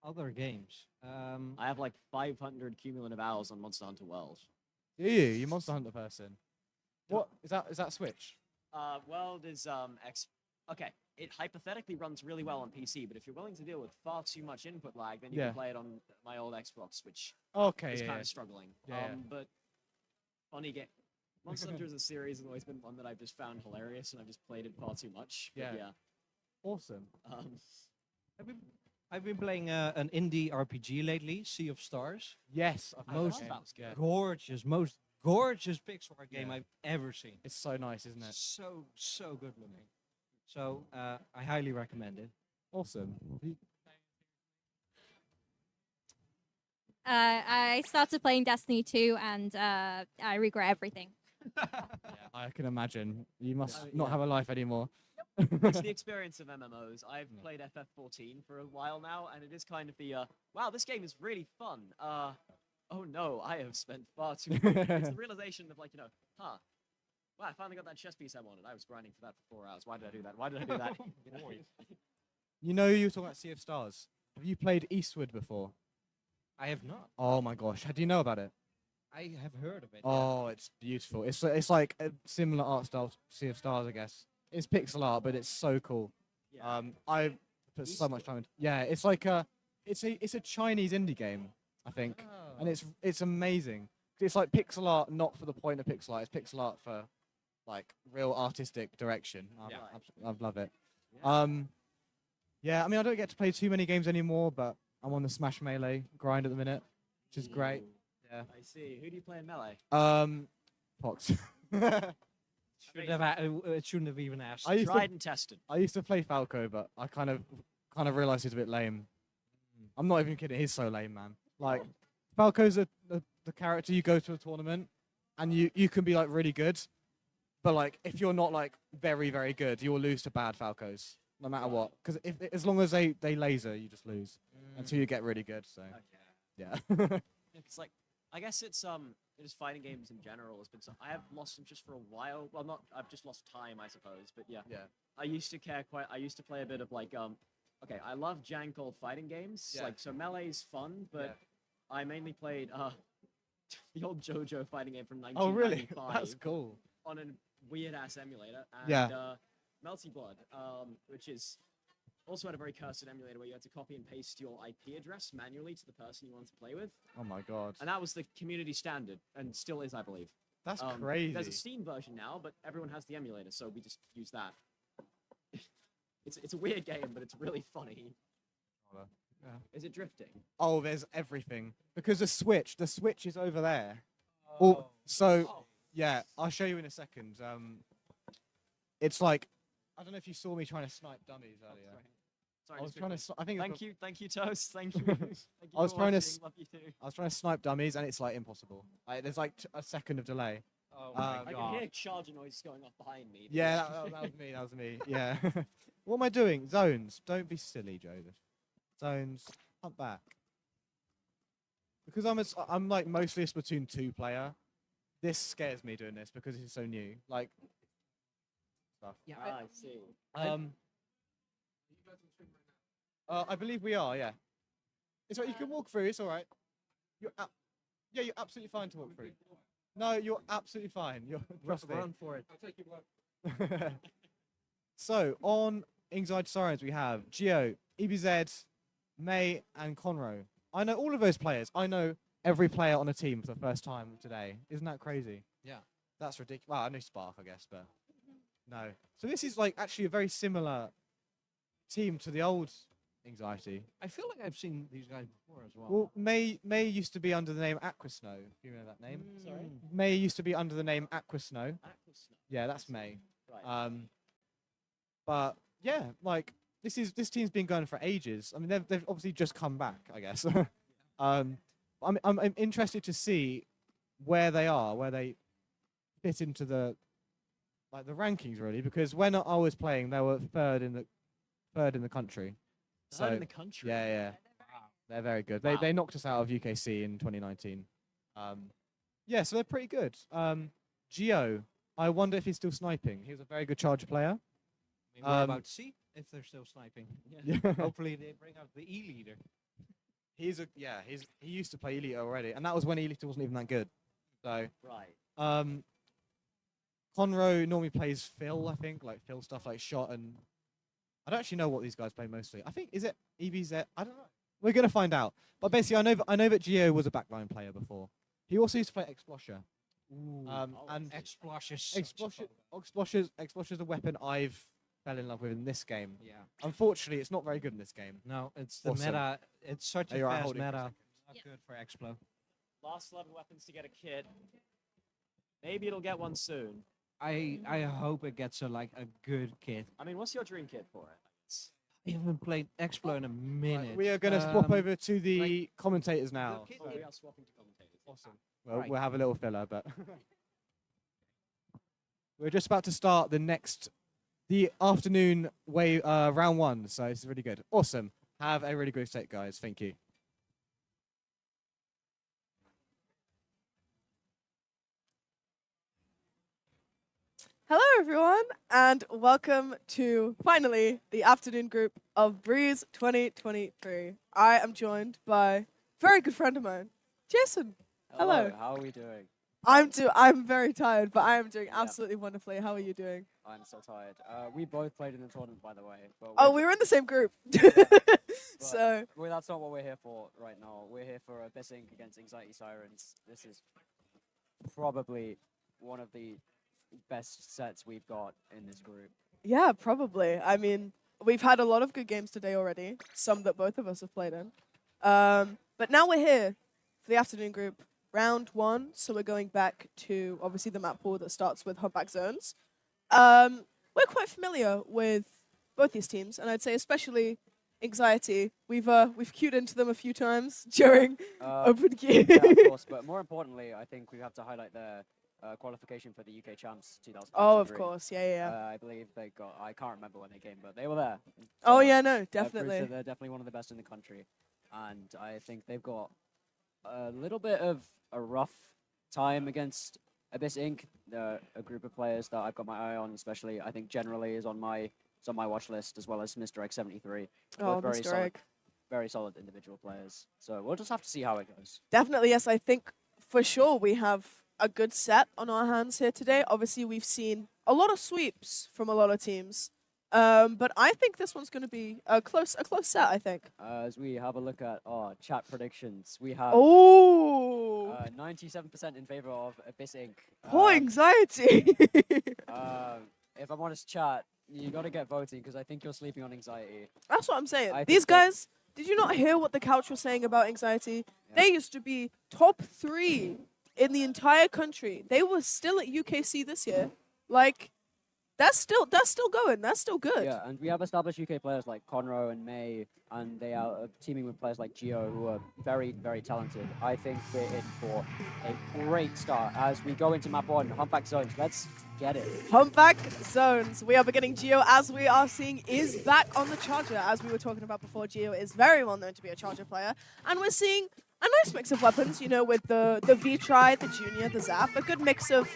Other games. I have like 500 cumulative hours on Monster Hunter World. Do you? You Monster Hunter person. What is that? Is that Switch? World is Okay, it hypothetically runs really well on PC, but if you're willing to deal with far too much input lag, then you Yeah. can play it on my old Xbox, which Okay, is yeah, kind yeah. of struggling. Yeah. But funny game. Monster Hunter as a series has always been one that I've just found hilarious, and I've just played it far too much. But Yeah. yeah. Awesome. I've been playing an indie RPG lately, Sea of Stars. Yes, I've heard most that was good. gorgeous, most gorgeous Pixar game I've ever seen. It's so nice, isn't it? So good looking. So I highly recommend it. Awesome. I started playing Destiny 2 and I regret everything. I can imagine. You must Oh, not yeah. have a life anymore. It's the experience of MMOs. I've played FF14 for a while now, and it is kind of the wow, this game is really fun. Oh no, I have spent far too long. It's the realization of like, wow, I finally got that chess piece I wanted. I was grinding for that for 4 hours. Why did I do that? Why did I do that? You know, you were talking about Sea of Stars. Have you played Eastward before? I have not. Oh my gosh, how do you know about it? I have heard of it. Oh, it's beautiful. It's like a similar art style to Sea of Stars, I guess. It's pixel art, but it's so cool. Yeah. I put so much time into. Yeah, it's like it's a Chinese indie game, I think, and it's amazing. It's like pixel art, not for the point of pixel art. It's pixel art for like real artistic direction. I love it. Yeah, I mean, I don't get to play too many games anymore, but I'm on the Smash Melee grind at the minute, which is great. Yeah. I see. Who do you play in Melee? Fox. It shouldn't have even asked. Tried and tested. I used to play Falco, but I kind of realized he's a bit lame. I'm not even kidding. He's so lame, man. Like, Falco's the character you go to a tournament, and you can be like really good, but like if you're not like very very good, you'll lose to bad Falcos no matter what. Because as long as they laser, you just lose until you get really good. So yeah. It's like, I guess it's fighting games in general has been. I have lost interest for a while. Well, not. I've just lost time, I suppose. But yeah. Yeah. I used to care quite. I used to play a bit of like Okay, I love jank old fighting games. Yeah. Like so, Melee's fun, but Yeah. I mainly played the old JoJo fighting game from 1995. Oh really? That's cool. On a weird ass emulator. And, Yeah. Melty Blood, which is also had a very cursed emulator where you had to copy and paste your IP address manually to the person you wanted to play with. Oh my god. And that was the community standard, and still is, I believe. That's There's a crazy. Steam version now, but everyone has the emulator, so we just use that. It's a weird game, but it's really funny. Yeah. Is it drifting? Oh, there's everything. Because the switch is over there. Oh, so, yeah, I'll show you in a second. It's like, I don't know if you saw me trying to snipe dummies earlier. Sorry, I was just trying to. quickly. I think. Thank you, Toast. Thank you. Thank you I was for trying to. watching. Love you too. I was trying to snipe dummies, and it's like impossible. Like, there's like a second of delay. Oh I can hear charger noises going off behind me. Yeah, that was me. That was me. Yeah. What am I doing? Zones. Don't be silly, Joseph. Zones. Hunt back. Because I'm like mostly a Splatoon 2 player. This scares me doing this because it's so new. Like. Stuff. Yeah, I see. I believe we are. Yeah. It's right. You can walk through. It's all right. Yeah, you're absolutely fine to walk through. No, you're absolutely fine. You're trust me. Run for it. I'll take your word. So on Anxiety Sirens we have Geo, EBZ, May, and Conroe. I know all of those players. I know every player on a team for the first time today. Isn't that crazy? Yeah. That's ridiculous. Well, I know Spark, I guess, but no. So this is like actually a very similar team to the old Anxiety. I feel like I've seen these guys before as well. Well, May used to be under the name Aquasnow. Do you know that name? Sorry? May used to be under the name Aquasnow. Aquasnow. Yeah, that's May. Right. But yeah, like this team's been going for ages. I mean, they've obviously just come back, I guess. I'm interested to see where they are, where they fit into the rankings really, because when I was playing, they were third in the country. Third in the country? Yeah. They're very good. They knocked us out of UKC in 2019. Yeah, so they're pretty good. Geo, I wonder if he's still sniping. He was a very good Charger player. I mean, we're about to see if they're still sniping. Yeah. Hopefully they bring out the E-leader. He used to play Elite already, and that was when Elite wasn't even that good. So right. Conroe normally plays Phil, I think, like Phil stuff like shot, and I don't actually know what these guys play mostly. I think is it EBZ? I don't know. We're gonna find out. But basically, I know that Geo was a backline player before. He also used to play Explosher. And Explosher's a weapon I've fell in love with in this game. Yeah. Unfortunately, it's not very good in this game. No, it's the Awesome. meta. It's such Oh, a you're right, fast holding for a meta. second. Not good for Explo. Last 11 weapons to get a kit. Maybe it'll get one soon. I hope it gets a good kit. I mean, what's your dream kit for it? I haven't played Explo in a minute. We are going to swap over to the commentators now. Oh, we are swapping to commentators. Awesome. Well, Right. we'll have a little filler, but we're just about to start the afternoon round one. So it's really good. Awesome. Have a really good set, guys. Thank you. Hello, everyone, and welcome to, finally, the afternoon group of Breeze 2023. I am joined by a very good friend of mine, Jason. Hello. How are we doing? I'm very tired, but I am doing absolutely wonderfully. How are you doing? I'm so tired. We both played in the tournament, by the way. But Oh, we were in the same group. So. Well, that's not what we're here for right now. We're here for a Abyss Inc. against Anxiety Sirens. This is probably one of the best sets we've got in this group. Yeah, probably. I mean, we've had a lot of good games today already, some that both of us have played in. But now we're here for the afternoon group, round one. So we're going back to, obviously, the map pool that starts with humpback zones. We're quite familiar with both these teams, and I'd say especially Anxiety. We've queued into them a few times during open queue. Yeah, of course, but more importantly, I think we have to highlight their qualification for the UK Champs 2023. Oh, of course, yeah. I believe they got, I can't remember when they came, but they were there. Oh, yeah, no, that proves definitely. that they're definitely one of the best in the country. And I think they've got a little bit of a rough time against Abyss Inc., a group of players that I've got my eye on, especially I think generally is on my watch list, as well as Mr. X73. Oh, Both Mr. Egg. very solid individual players. So we'll just have to see how it goes. Definitely, yes. I think for sure we have a good set on our hands here today. Obviously, we've seen a lot of sweeps from a lot of teams. But I think this one's going to be a close set. I think. As we have a look at our chat predictions, we have Oh, 97% in favor of Abyss Inc. poor anxiety. If I'm honest, chat, you got to get voting because I think you're sleeping on anxiety. That's what I'm saying. I These think that- guys, did you not hear what the couch was saying about anxiety? They used to be top 3 in the entire country. They were still at UKC this year. Like, that's still going. That's still good. Yeah, and we have established UK players like Conroe and May, and they are teaming with players like Gio, who are very, very talented. I think we're in for a great start as we go into map 1, Humpback Zones. Let's get it. Humpback Zones. We are beginning. Gio, as we are seeing, is back on the Charger. As we were talking about before, Gio is very well known to be a Charger player. And we're seeing a nice mix of weapons, you know, with the V-Tri, the Junior, the Zap, a good mix of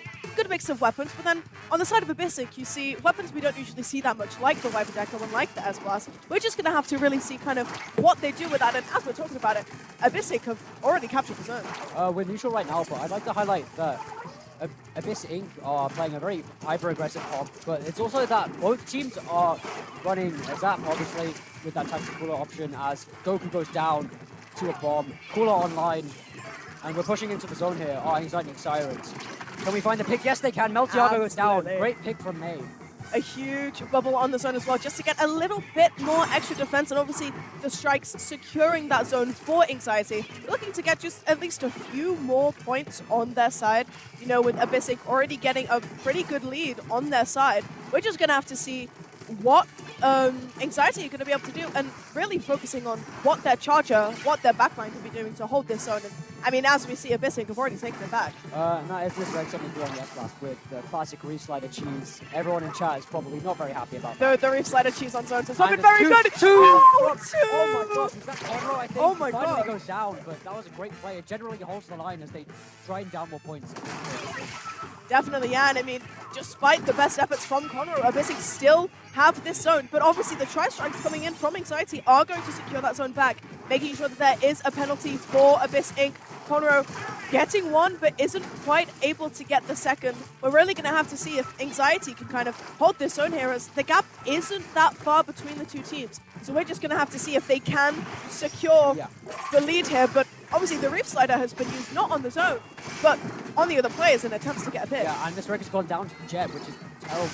weapons. But then on the side of Abyssic, you see weapons we don't usually see that much, like the Viper Deco and like the S-Blast. We're just going to have to really see kind of what they do with that. And as we're talking about it, Abyssic have already captured the zone. We're neutral right now, but I'd like to highlight that Abyss Inc. are playing a very hyper-aggressive comp, but it's also that both teams are running a Zap, obviously, with that tactical cooler option as Goku goes down to a bomb, cooler online, and we're pushing into the zone here. Oh, Anxiety and Sirens. Can we find the pick? Yes, they can. Meltiago goes down. Absolutely. Great pick from May. A huge bubble on the zone as well, just to get a little bit more extra defense, and obviously the strikes securing that zone for Anxiety, looking to get just at least a few more points on their side. You know, with Abyssic already getting a pretty good lead on their side, we're just going to have to see what Anxiety are going to be able to do, and really focusing on what their Charger, what their backline can be doing to hold this zone. And I mean, as we see, Abyssic have already taken it back. And that is this Red 73 on the S-Blast with the classic Reef Slider cheese. Everyone in chat is probably not very happy about that. The Reef Slider cheese on zones has not And been very good. two! Oh, Oh my god, was that Conroe, I think? Oh my Finally god. goes down, but that was a great play. It generally holds the line as they grind down more points. Definitely, yeah, and I mean, despite the best efforts from Conroe, Abyssic still have this zone, but obviously the tri-strikes coming in from Anxiety are going to secure that zone back, making sure that there is a penalty for Abyss Inc. Conroe getting one, but isn't quite able to get the second. We're really going to have to see if Anxiety can kind of hold this zone here, as the gap isn't that far between the two teams. So we're just going to have to see if they can secure the lead here, but obviously the Reef Slider has been used not on the zone, but on the other players in attempts to get a pick. Yeah, and this wreck has gone down to the Jet, which is terrible.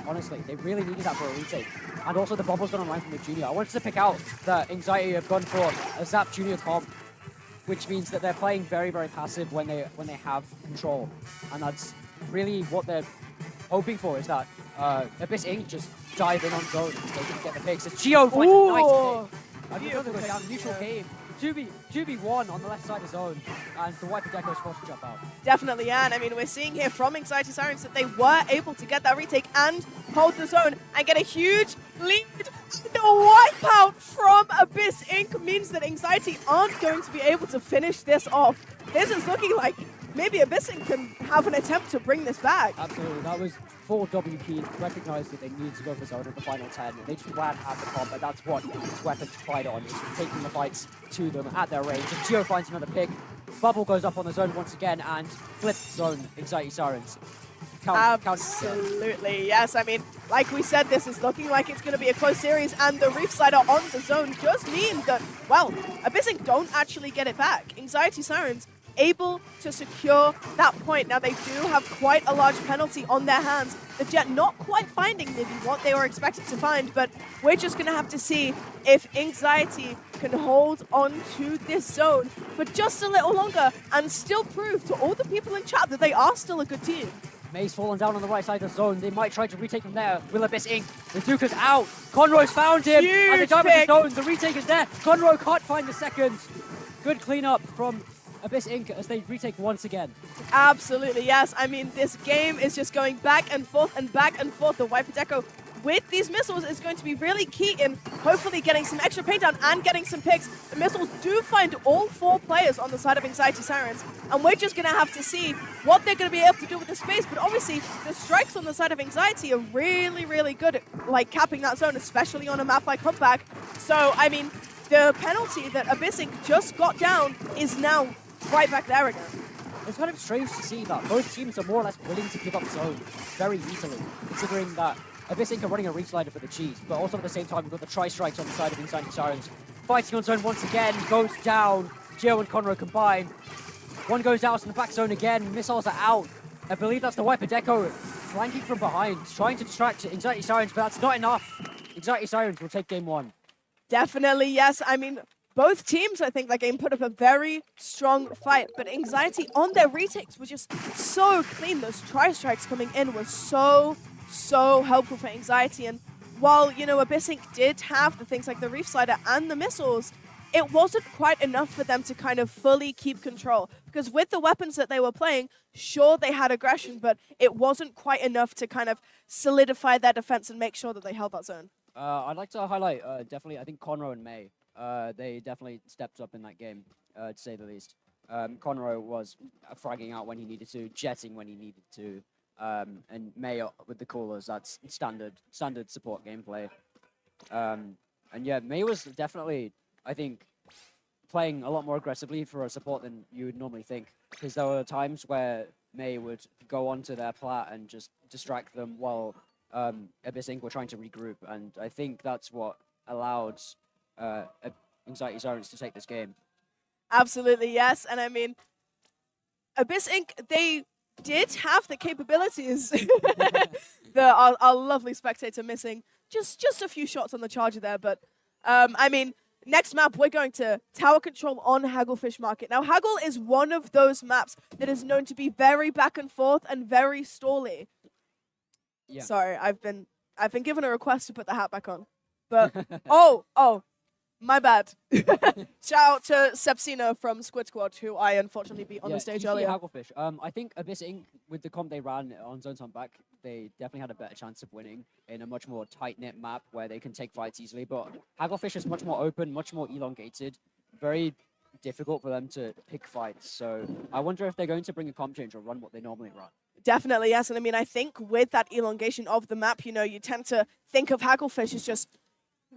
Honestly, they really needed that for a retake. And also the bubble's gone online from the Junior. I wanted to pick out that Anxiety have gone for a Zap Junior comp, which means that they're playing very, very passive when they have control. And that's really what they're hoping for, is that Abyss Inc. just dive in on zone and they can get the picks. As Gio finds a nice pick. And because they go down, neutral game. 2v1 on the left side of zone, and the Viper Deco is forced to jump out. Definitely, yeah, and I mean, we're seeing here from Anxiety Sirens that they were able to get that retake and hold the zone and get a huge lead. The wipeout from Abyss Inc. means that Anxiety aren't going to be able to finish this off. This is looking like maybe Abyss Inc. can have an attempt to bring this back. Absolutely, that was full W key, recognized that they needed to go for zone at the final 10. They just ran at the comp, but that's what this weapon fight on, is taking the fights to them at their range. And Gio finds another pick. Bubble goes up on the zone once again and flips zone Anxiety Sirens. Absolutely, yes. I mean, like we said, this is looking like it's going to be a close series, and the Reef Slider on the zone does mean that, well, Abyss Inc. don't actually get it back. Anxiety Sirens able to secure that point. Now, they do have quite a large penalty on their hands. The Jet not quite finding maybe what they were expected to find, but we're just going to have to see if Anxiety can hold on to this zone for just a little longer and still prove to all the people in chat that they are still a good team. May's fallen down on the right side of the zone. They might try to retake from there. Will Abyss Inc. The Duke out. Conroe's found him. Huge and the dive pick. the zone. The retake is there. Conroe can't find the second. Good cleanup from Abyss Inc. as they retake once again. Absolutely, yes. I mean, this game is just going back and forth and back and forth. The Viper Deco with these missiles is going to be really key in hopefully getting some extra paint down and getting some picks. The missiles do find all 4 players on the side of Anxiety Sirens, and we're just going to have to see what they're going to be able to do with the space. But obviously, the strikes on the side of Anxiety are really, really good at like capping that zone, especially on a map like Humpback. So, I mean, the penalty that Abyss Inc. just got down is now right back there again. It's kind of strange to see that both teams are more or less willing to give up zone very easily, considering that Abyss Inc. are running a reslider for the cheese, but also at the same time, we've got the tri-strikes on the side of Anxiety Sirens. Fighting on zone once again, goes down. Gio and Conroe combine. One goes out in the back zone again. Missiles are out. I believe that's the Wiper Deco flanking from behind, trying to distract Anxiety Sirens, but that's not enough. Anxiety Sirens will take game 1. Definitely, yes. I mean, both teams, I think, that game put up a very strong fight, but Anxiety on their retakes was just so clean. Those tri-strikes coming in was so helpful for Anxiety. And while, you know, Abyss Inc. did have the things like the Reef Slider and the missiles, it wasn't quite enough for them to kind of fully keep control. Because with the weapons that they were playing, sure, they had aggression, but it wasn't quite enough to kind of solidify their defense and make sure that they held that zone. I'd like to highlight, definitely, I think Conroe and May. They definitely stepped up in that game, to say the least. Conroe was fragging out when he needed to, jetting when he needed to, and May with the coolers. That's standard support gameplay. And yeah, May was definitely, I think, playing a lot more aggressively for a support than you would normally think. Because there were times where May would go onto their plat and just distract them while Abyss Inc. were trying to regroup, and I think that's what allowed Anxiety Sirens to take this game. Absolutely, yes. And I mean, Abyss Inc., they did have the capabilities. Our lovely spectator missing just a few shots on the charger there, but I mean, next map, we're going to Tower Control on Hagglefish Market. Now, Haggle is one of those maps that is known to be very back and forth and very stally. Yeah. Sorry, I've been given a request to put the hat back on. But oh, my bad. Shout out to Sepsina from Squid Squad, who I unfortunately beat on the stage earlier. Hagglefish. I think Abyss Inc. with the comp they ran on Zones on Back, they definitely had a better chance of winning in a much more tight-knit map where they can take fights easily. But Hagglefish is much more open, much more elongated, very difficult for them to pick fights. So I wonder if they're going to bring a comp change or run what they normally run. Definitely, yes. And I mean, I think with that elongation of the map, you know, you tend to think of Hagglefish as just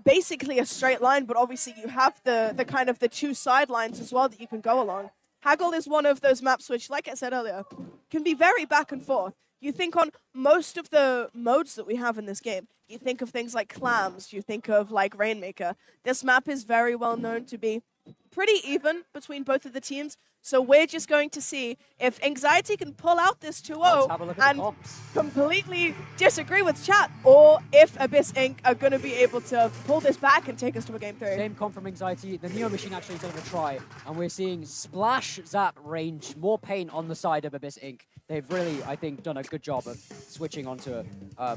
basically a straight line, but obviously you have the kind of the two sidelines as well that you can go along. Haggle is one of those maps which, like I said earlier, can be very back and forth. You think on most of the modes that we have in this game, you think of things like Clams, you think of like Rainmaker. This map is very well known to be pretty even between both of the teams. So we're just going to see if Anxiety can pull out this 2-0 and completely disagree with chat, or if Abyss Inc. are going to be able to pull this back and take us to a game 3. Same comp from Anxiety. The Neo Machine actually is going to try, and we're seeing splash zap range, more pain on the side of Abyss Inc. They've really, I think, done a good job of switching onto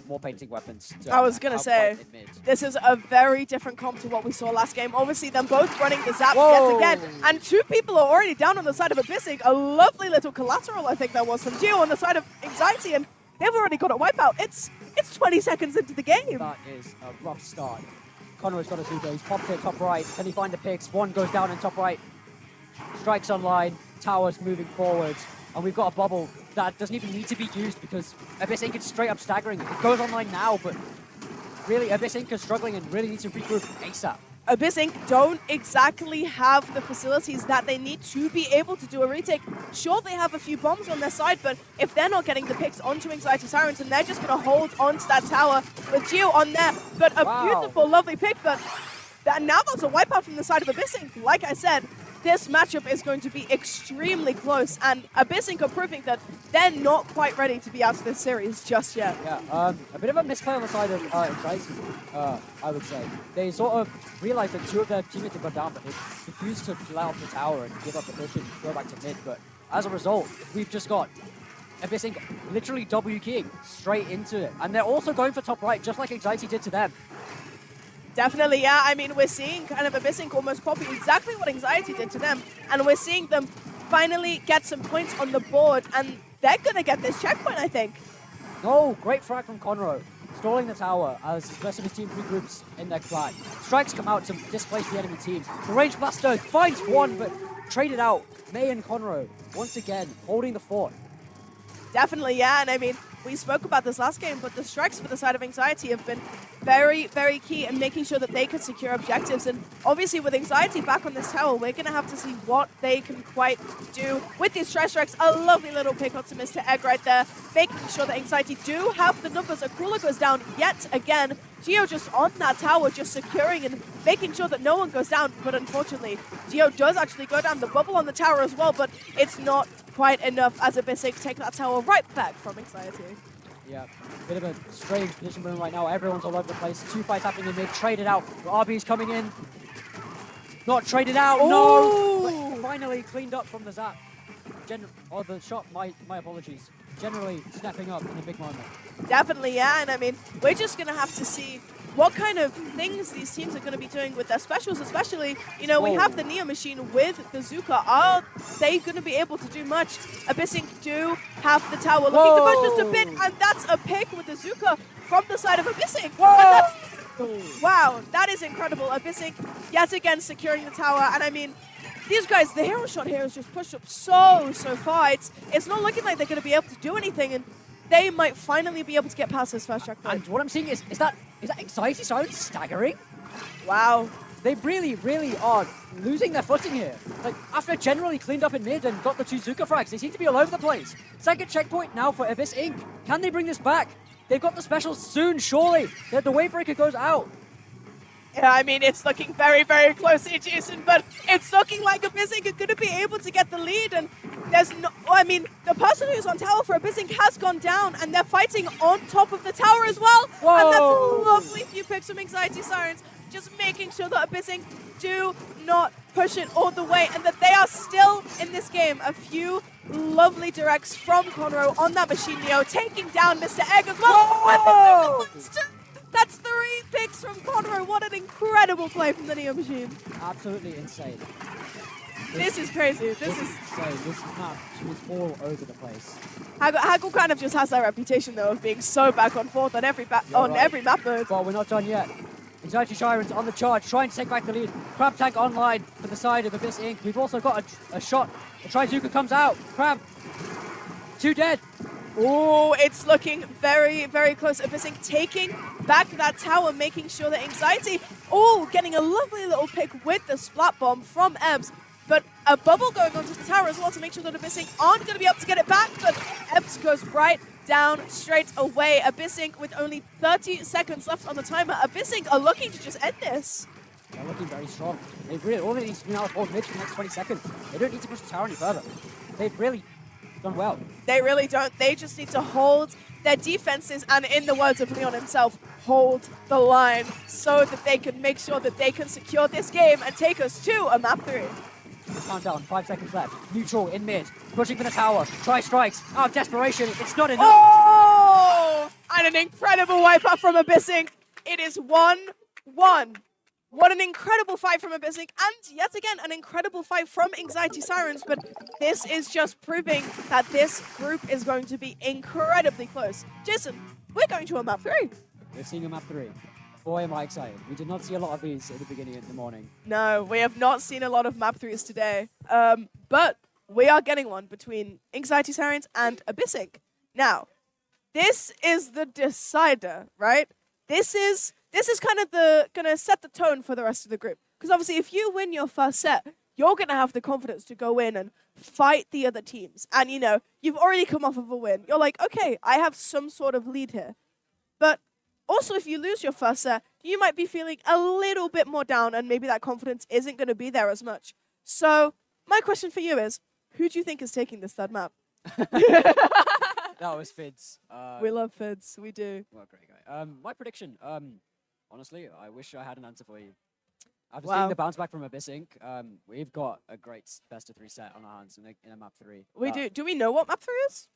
more painting weapons. I was going to say, this is a very different comp to what we saw last game. Obviously, them both running the zap yet again, and 2 people are already down on the side of Abyss Inc. A lovely little collateral, I think that was, from Gio on the side of Anxiety, and they've already got a wipeout. It's 20 seconds into the game. That is a rough start. Conroe's got a super. He's popped it top right. Can he find the picks? One goes down in top right. Strikes online. Towers moving forward. And we've got a bubble that doesn't even need to be used because Abyss Inc. is straight up staggering. It goes online now, but really Abyss Inc. is struggling and really needs to regroup ASAP. Abyss Inc. don't exactly have the facilities that they need to be able to do a retake. Sure, they have a few bombs on their side, but if they're not getting the picks onto Anxiety Sirens, and they're just going to hold onto that tower with Gio on there. But a beautiful, lovely pick, but now that's a wipeout from the side of Abyss Inc. Like I said, this matchup is going to be extremely close, and Abyss Inc. are proving that they're not quite ready to be out of this series just yet. Yeah, a bit of a misplay on the side of Anxiety, I would say. They sort of realized that 2 of their teammates had gone down, but they refused to let off the tower and give up the push and go back to mid. But as a result, we've just got Abyss Inc. literally W-keying straight into it. And they're also going for top right, just like Anxiety did to them. Definitely, yeah. I mean, we're seeing kind of Abyss Inc. almost copy exactly what Anxiety did to them, and we're seeing them finally get some points on the board, and they're going to get this checkpoint, I think. Oh, great frag from Conroe, stalling the tower as the rest of his team regroups in their flag. Strikes come out to displace the enemy team. The range blaster finds one, but traded out. May and Conroe, once again, holding the fort. Definitely, yeah, and I mean, we spoke about this last game, but the strikes for the side of Anxiety have been very, very key in making sure that they can secure objectives. And obviously with Anxiety back on this tower, we're going to have to see what they can quite do with these strikes. A lovely little pick onto Mr. Egg right there, making sure that Anxiety do have the numbers. Akula goes down yet again. Gio just on that tower, just securing and making sure that no one goes down. But unfortunately, Gio does actually go down. The bubble on the tower as well, but it's not quite enough as Abyssig take that tower right back from Anxiety. Yeah, bit of a strange position we're in right now. Everyone's all over the place. 2 fights happening in mid. Traded out. RB's coming in. Not traded out. Ooh. No. But finally cleaned up from the zap. The shot. My apologies. Generally stepping up in a big moment. Definitely, yeah. And I mean, we're just going to have to see what kind of things these teams are going to be doing with their specials, especially, you know, we have the Neo Machine with the Zuka. Are they going to be able to do much? Abyssing do have the tower looking to push just a bit, and that's a pick with the Zuka from the side of Abyssing. Wow, that is incredible. Abyssing yet again securing the tower, and I mean, these guys, the hero shot here has just pushed up so far. It's not looking like they're going to be able to do anything, and they might finally be able to get past this first checkpoint. And what I'm seeing is that Anxiety Sirens staggering? Wow. They really are losing their footing here. Like, after generally cleaned up in mid and got the 2 Zuka frags, they seem to be all over the place. Second checkpoint now for Abyss Inc. Can they bring this back? They've got the specials soon, surely. The Wavebreaker goes out. Yeah, I mean, it's looking very close here, Jason, but it's looking like Abyssing are going to be able to get the lead, and there's no, I mean, the person who's on tower for Abyssing has gone down, and they're fighting on top of the tower as well. Whoa. And that's a lovely few picks from Anxiety Sirens, just making sure that Abyssing do not push it all the way, and that they are still in this game. A few lovely directs from Conroe on that Machine Neo, taking down Mr. Egg as well. That's 3 picks from Conroe. What an incredible play from the Neo Machine. Absolutely insane. This is crazy. This is insane. This map is all over the place. Haggle kind of just has that reputation though of being so back and forth on every map mode. But we're not done yet. Anxiety Sirens on the charge, trying to take back the lead. Crab Tank online for the side of Abyss Inc. We've also got a shot. The Trizuka comes out. Crab, 2 dead. Oh, it's looking very close. Abyssing taking back that tower, making sure that Anxiety, getting a lovely little pick with the Splat Bomb from Ebbs. But a bubble going onto the tower as well to make sure that Abyssing aren't going to be able to get it back. But Ebbs goes right down straight away. Abyssing with only 30 seconds left on the timer. Abyssing are looking to just end this. They're looking very strong. They've really, all they need to do now is hold mid for the next 20 seconds. They don't need to push the tower any further. They've really done well. They really don't. They just need to hold their defenses and, in the words of Leon himself, hold the line so that they can make sure that they can secure this game and take us to a map 3. Countdown, 5 seconds left. Neutral in mid, pushing for the tower. Try strikes. Out of desperation. It's not enough. Oh! And an incredible wipeout from Abyssing. It is 1-1. What an incredible fight from Abyssing, and yet again, an incredible fight from Anxiety Sirens, but this is just proving that this group is going to be incredibly close. Jason, we're going to a map 3. We're seeing a map 3. Boy, am I excited. We did not see a lot of these at the beginning of the morning. No, we have not seen a lot of map 3s today, but we are getting one between Anxiety Sirens and Abyssing. Now, this is the decider, right? This is kind of gonna set the tone for the rest of the group. Because obviously, if you win your first set, you're gonna have the confidence to go in and fight the other teams. And you know, you've already come off of a win. You're like, okay, I have some sort of lead here. But also, if you lose your first set, you might be feeling a little bit more down, and maybe that confidence isn't gonna be there as much. So, my question for you is, who do you think is taking this third map? That was Fids. We love Fids, we do. Well, great guy. My prediction. Honestly, I wish I had an answer for you. After Wow. seeing the bounce back from Abyss Inc., we've got a great best of 3 set on our hands in a map 3. We do. Do we know what map 3 is?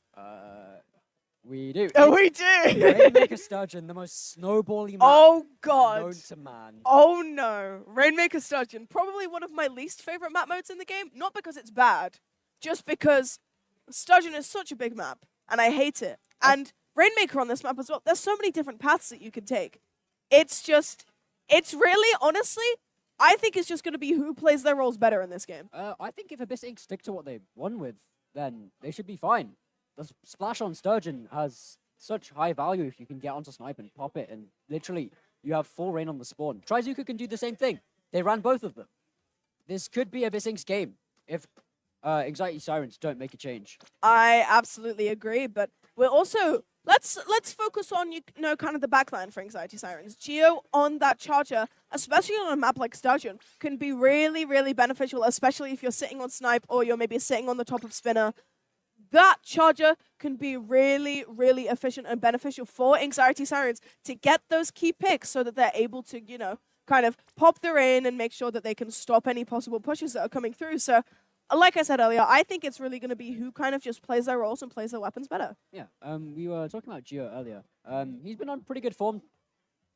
We do. Oh, we do. Rainmaker Sturgeon, the most snowbally map Oh, God. known to man. Oh, no. Rainmaker Sturgeon, probably one of my least favorite map modes in the game. Not because it's bad, just because Sturgeon is such a big map, and I hate it. And Rainmaker on this map as well. There's so many different paths that you can take. It's really, honestly, I think it's just going to be who plays their roles better in this game. I think if Abyss Inc. stick to what they won with, then they should be fine. The splash on Sturgeon has such high value if you can get onto snipe and pop it, and literally you have full rain on the spawn. Trizuka can do the same thing. They ran both of them. This could be Abyss Inc.'s game if Anxiety Sirens don't make a change. I absolutely agree, but we're also let's focus on kind of the backline for Anxiety Sirens. Geo on that charger, especially on a map like Sturgeon, can be really, really beneficial, especially if you're sitting on snipe or you're maybe sitting on the top of spinner. That charger can be really, really efficient and beneficial for Anxiety Sirens to get those key picks so that they're able to, kind of pop their in and make sure that they can stop any possible pushes that are coming through. So, like I said earlier, I think it's really going to be who kind of just plays their roles and plays their weapons better. Yeah, we were talking about Gio earlier. He's been on pretty good form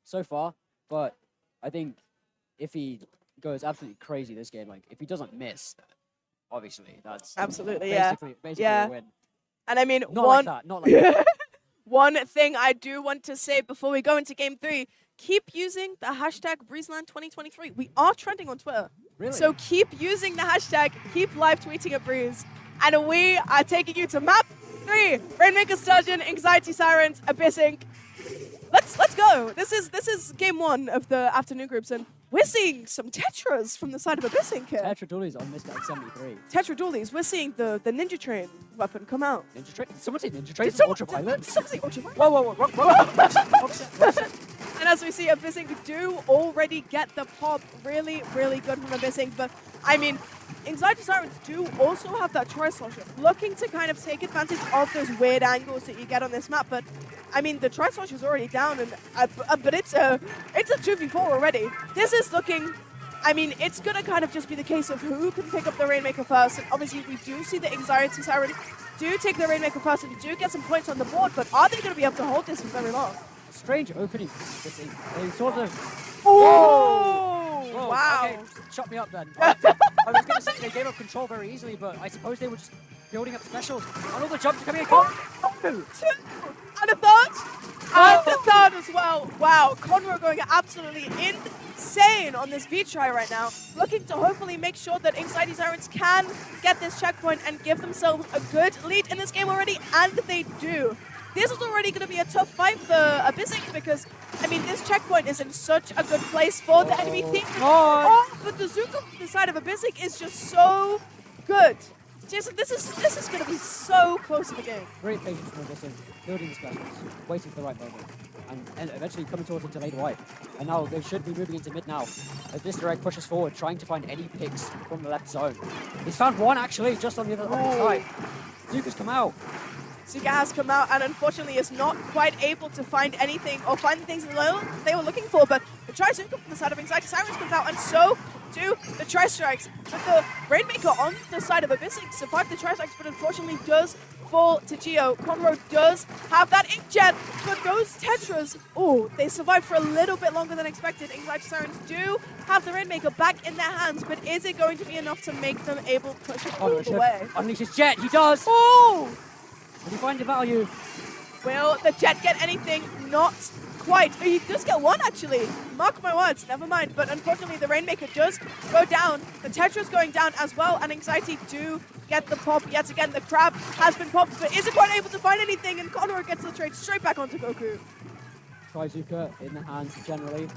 so far, but I think if he goes absolutely crazy this game, like if he doesn't miss, obviously that's absolutely basically a win. And I mean, Not like that. One thing I do want to say before we go into Game 3, keep using the hashtag BreezeLand2023. We are trending on Twitter. Really? So keep using the hashtag, keep live tweeting at Breeze. And we are taking you to map 3, Rainmaker Sturgeon, Anxiety Sirens, Abyss Inc. Let's go. This is game 1 of the afternoon groups, and we're seeing some Tetras from the side of Abyss Inc. here. Tetra Doolies on Mr. X73. Tetra Doolies, we're seeing the Ninja Train weapon come out. Ninja Train? Someone say Ninja Train? Ultraviolet? Did someone say Ultraviolet? Whoa. And as we see, Abyss Inc. do already get the pop really, really good from Abyss Inc. But, I mean, Anxiety Sirens do also have that Tri-Slosher, looking to kind of take advantage of those weird angles that you get on this map. But, I mean, the Tri-Slosher's already down, and but it's a 2v4 already. This is looking... I mean, it's going to kind of just be the case of who can pick up the Rainmaker first. And obviously, we do see the Anxiety Sirens do take the Rainmaker first and do get some points on the board, but are they going to be able to hold this for very long? Strange opening. They sort of... Oh! Wow. Okay, shut me up then. I was going to say they gave up control very easily, but I suppose they were just building up specials. And all the jumps are coming in. And a third? And a third as well. Wow, Conroe going absolutely insane on this V-try right now. Looking to hopefully make sure that Anxiety Sirens can get this checkpoint and give themselves a good lead in this game already, and they do. This is already going to be a tough fight for Abyss Inc. because, I mean, this checkpoint is in such a good place for the enemy team. But the Zuko from the side of Abyss Inc. is just so good. Jason, this is going to be so close to the game. Great patience from Abyss Inc. Building the specials, waiting for the right moment, and eventually coming towards into late white. And now they should be moving into mid now, as this direct pushes forward, trying to find any picks from the left zone. He's found one, actually, just on the other side. Zuko's come out. Zuka has come out and unfortunately is not quite able to find anything or find the things that they were looking for, but the Tri-Zuka from the side of Anxiety Sirens comes out, and so do the Tri-Strikes. But the Rainmaker on the side of Abyss Inc. survived the Tri-Strikes, but unfortunately does fall to Geo. Conroe does have that Inkjet, but those Tetras, they survived for a little bit longer than expected. Anxiety Sirens do have the Rainmaker back in their hands, but is it going to be enough to make them able to push it all the way? Unleash his jet, he does! Oh! Will he find the value? Will the Jet get anything? Not quite. He does get one, actually. Mark my words, never mind. But unfortunately, the Rainmaker does go down. The Tetra's going down as well, and Anxiety do get the pop. Yet again, the Crab has been popped, but isn't quite able to find anything, and Conroe gets the trade straight back onto Goku. Tri-Zuka in the hands, generally.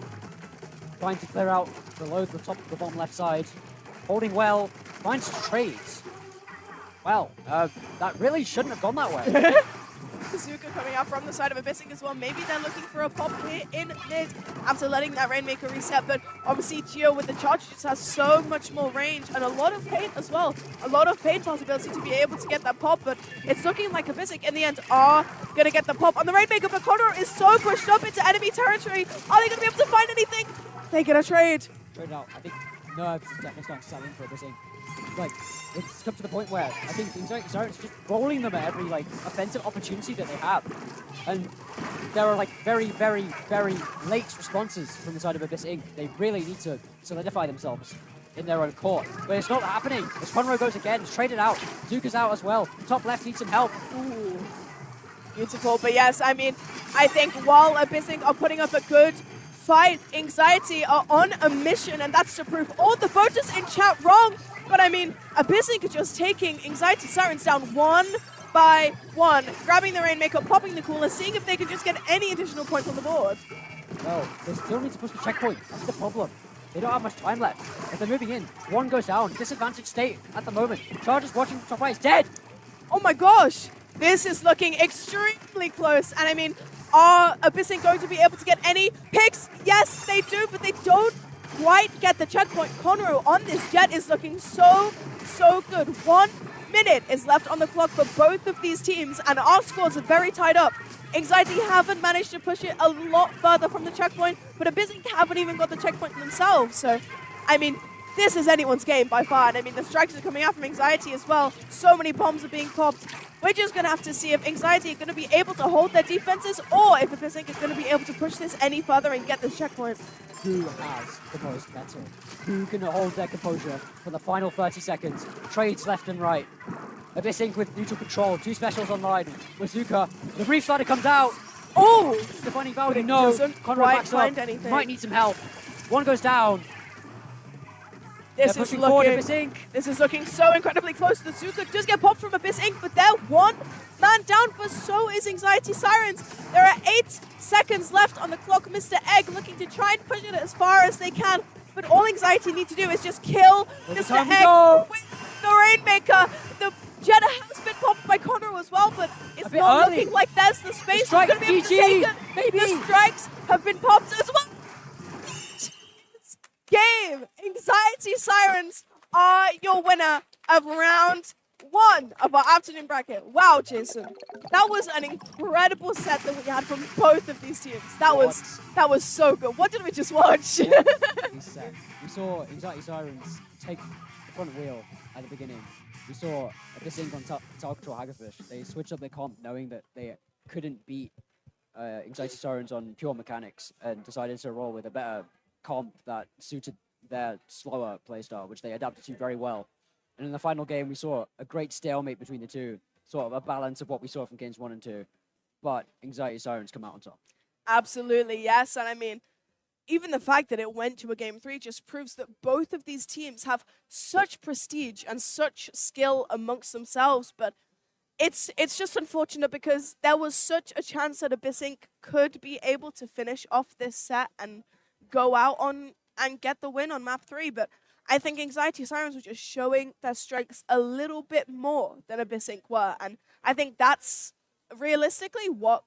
Trying to clear out below the top of the bottom left side. Holding well. Finds trades. Well, that really shouldn't have gone that way. Zuka coming out from the side of Abyss Inc. as well. Maybe they're looking for a pop here in mid after letting that Rainmaker reset. But obviously Geo with the charge just has so much more range and a lot of pain as well. A lot of pain possibility to be able to get that pop. But it's looking like Abyss Inc. in the end are going to get the pop on the Rainmaker. But Conroe is so pushed up into enemy territory. Are they going to be able to find anything? They get a trade. Trade out. I think Nerves is definitely starting to sell in for Abyss Inc. Like, it's come to the point where I think Anxiety Sirens just rolling them at every offensive opportunity that they have. And there are very, very, very late responses from the side of Abyss Inc. They really need to solidify themselves in their own court. But it's not happening. As Conroe goes again, it's traded out. Zuka's out as well. Top left needs some help. Ooh. Beautiful. But yes, I mean, I think while Abyss Inc. are putting up a good fight, Anxiety are on a mission, and that's to prove all the voters in chat wrong. But I mean, Abyss Inc. are just taking Anxiety Sirens down one by 1, grabbing the Rainmaker, popping the Cooler, seeing if they can just get any additional points on the board. No, they still need to push the checkpoint. That's the problem. They don't have much time left. If they're moving in, 1 goes down. Disadvantaged state at the moment. Chargers watching top right is dead. Oh my gosh, this is looking extremely close. And I mean, are Abyssing going to be able to get any picks? Yes, they do, but they don't quite get the checkpoint. Conroe on this Jet is looking so good. 1 minute is left on the clock for both of these teams, and our scores are very tied up. Anxiety haven't managed to push it a lot further from the checkpoint, but Abyssing haven't even got the checkpoint themselves. So, I mean, this is anyone's game by far. And I mean, the strikes are coming out from Anxiety as well. So many bombs are being popped. We're just going to have to see if Anxiety are going to be able to hold their defenses, or if Abyssing is going to be able to push this any further and get this checkpoint. Who has the most metal? Who can hold their composure for the final 30 seconds? Trades left and right. Abyss Inc. with neutral control, 2 specials online. Bazooka, the brief slider comes out. Oh! Defining Valdi, no. Conrad backs up. Anything. Might need some help. 1 goes down. This is looking so incredibly close. The Zuka does get popped from Abyss Inc., but they're 1 man down, but so is Anxiety Sirens. There are 8 seconds left on the clock. Mr. Egg looking to try and push it as far as they can, but all Anxiety need to do is just kill Mr. Egg with the Rainmaker. The Jetta has been popped by Connor as well, but it's not looking like there's the space. The He's going to be able to take it. maybe. The strikes have been popped as well. Game. Anxiety Sirens are your winner of round 1 of our afternoon bracket. Wow, Jason. That was an incredible set that we had from both of these teams. That was so good. What did we just watch? We saw Anxiety Sirens take the front wheel at the beginning. We saw Abyss Inc. on Tower Control Haggerfish. They switched up their comp knowing that they couldn't beat Anxiety Sirens on pure mechanics and decided to roll with a better comp that suited their slower playstyle, which they adapted to very well. And in the final game, we saw a great stalemate between the two, sort of a balance of what we saw from games 1 and 2. But Anxiety Sirens come out on top. Absolutely, yes. And I mean, even the fact that it went to a game 3 just proves that both of these teams have such prestige and such skill amongst themselves. But it's just unfortunate because there was such a chance that Abyss Inc. could be able to finish off this set and go out on and get the win on map 3. But I think Anxiety Sirens were just showing their strengths a little bit more than Abyss Inc. were. And I think that's realistically what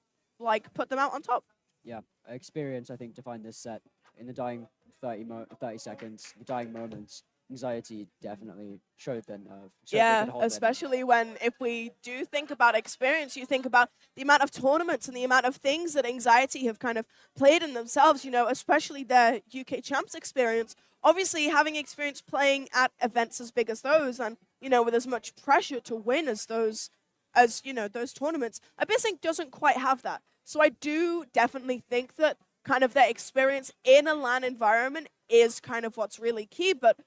put them out on top. Yeah, experience, I think, defined this set. In the dying 30 seconds, the dying moments, Anxiety definitely showed their nerve. Yeah, especially when, if we do think about experience, you think about the amount of tournaments and the amount of things that Anxiety have kind of played in themselves, especially their UK Champs experience. Obviously, having experience playing at events as big as those and, with as much pressure to win as those tournaments, Abyss Inc. doesn't quite have that. So I do definitely think that kind of their experience in a LAN environment is kind of what's really key. But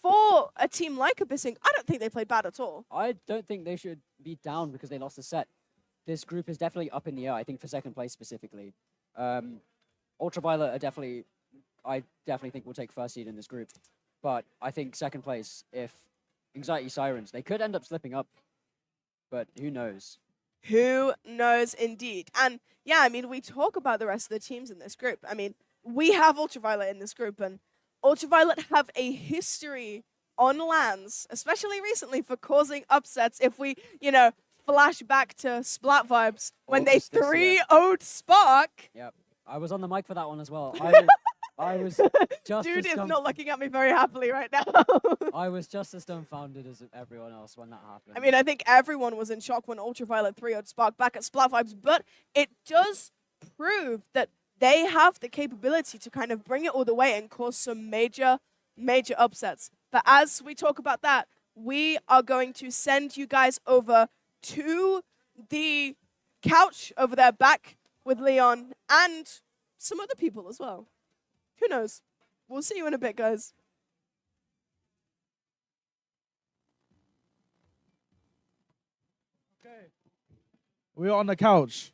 for a team like Abyss Inc., I don't think they played bad at all. I don't think they should be down because they lost the set. This group is definitely up in the air, I think, for second place specifically. Ultraviolet are I definitely think will take first seed in this group. But I think second place, if Anxiety Sirens, they could end up slipping up. But who knows? Who knows indeed. And yeah, I mean, we talk about the rest of the teams in this group. I mean, we have Ultraviolet in this group, and Ultraviolet have a history on LANs, especially recently, for causing upsets. If we, flash back to Splat vibes when they 3-0'd Spark. Yep, I was on the mic for that one as well. I was just Dude is not looking at me very happily right now. I was just as dumbfounded as everyone else when that happened. I mean, I think everyone was in shock when Ultraviolet 3-0'd Spark back at Splat vibes, but it does prove that they have the capability to kind of bring it all the way and cause some major upsets. But as we talk about that, we are going to send you guys over to the couch over there back with Leon and some other people as well. Who knows? We'll see you in a bit, guys. Okay. We are on the couch.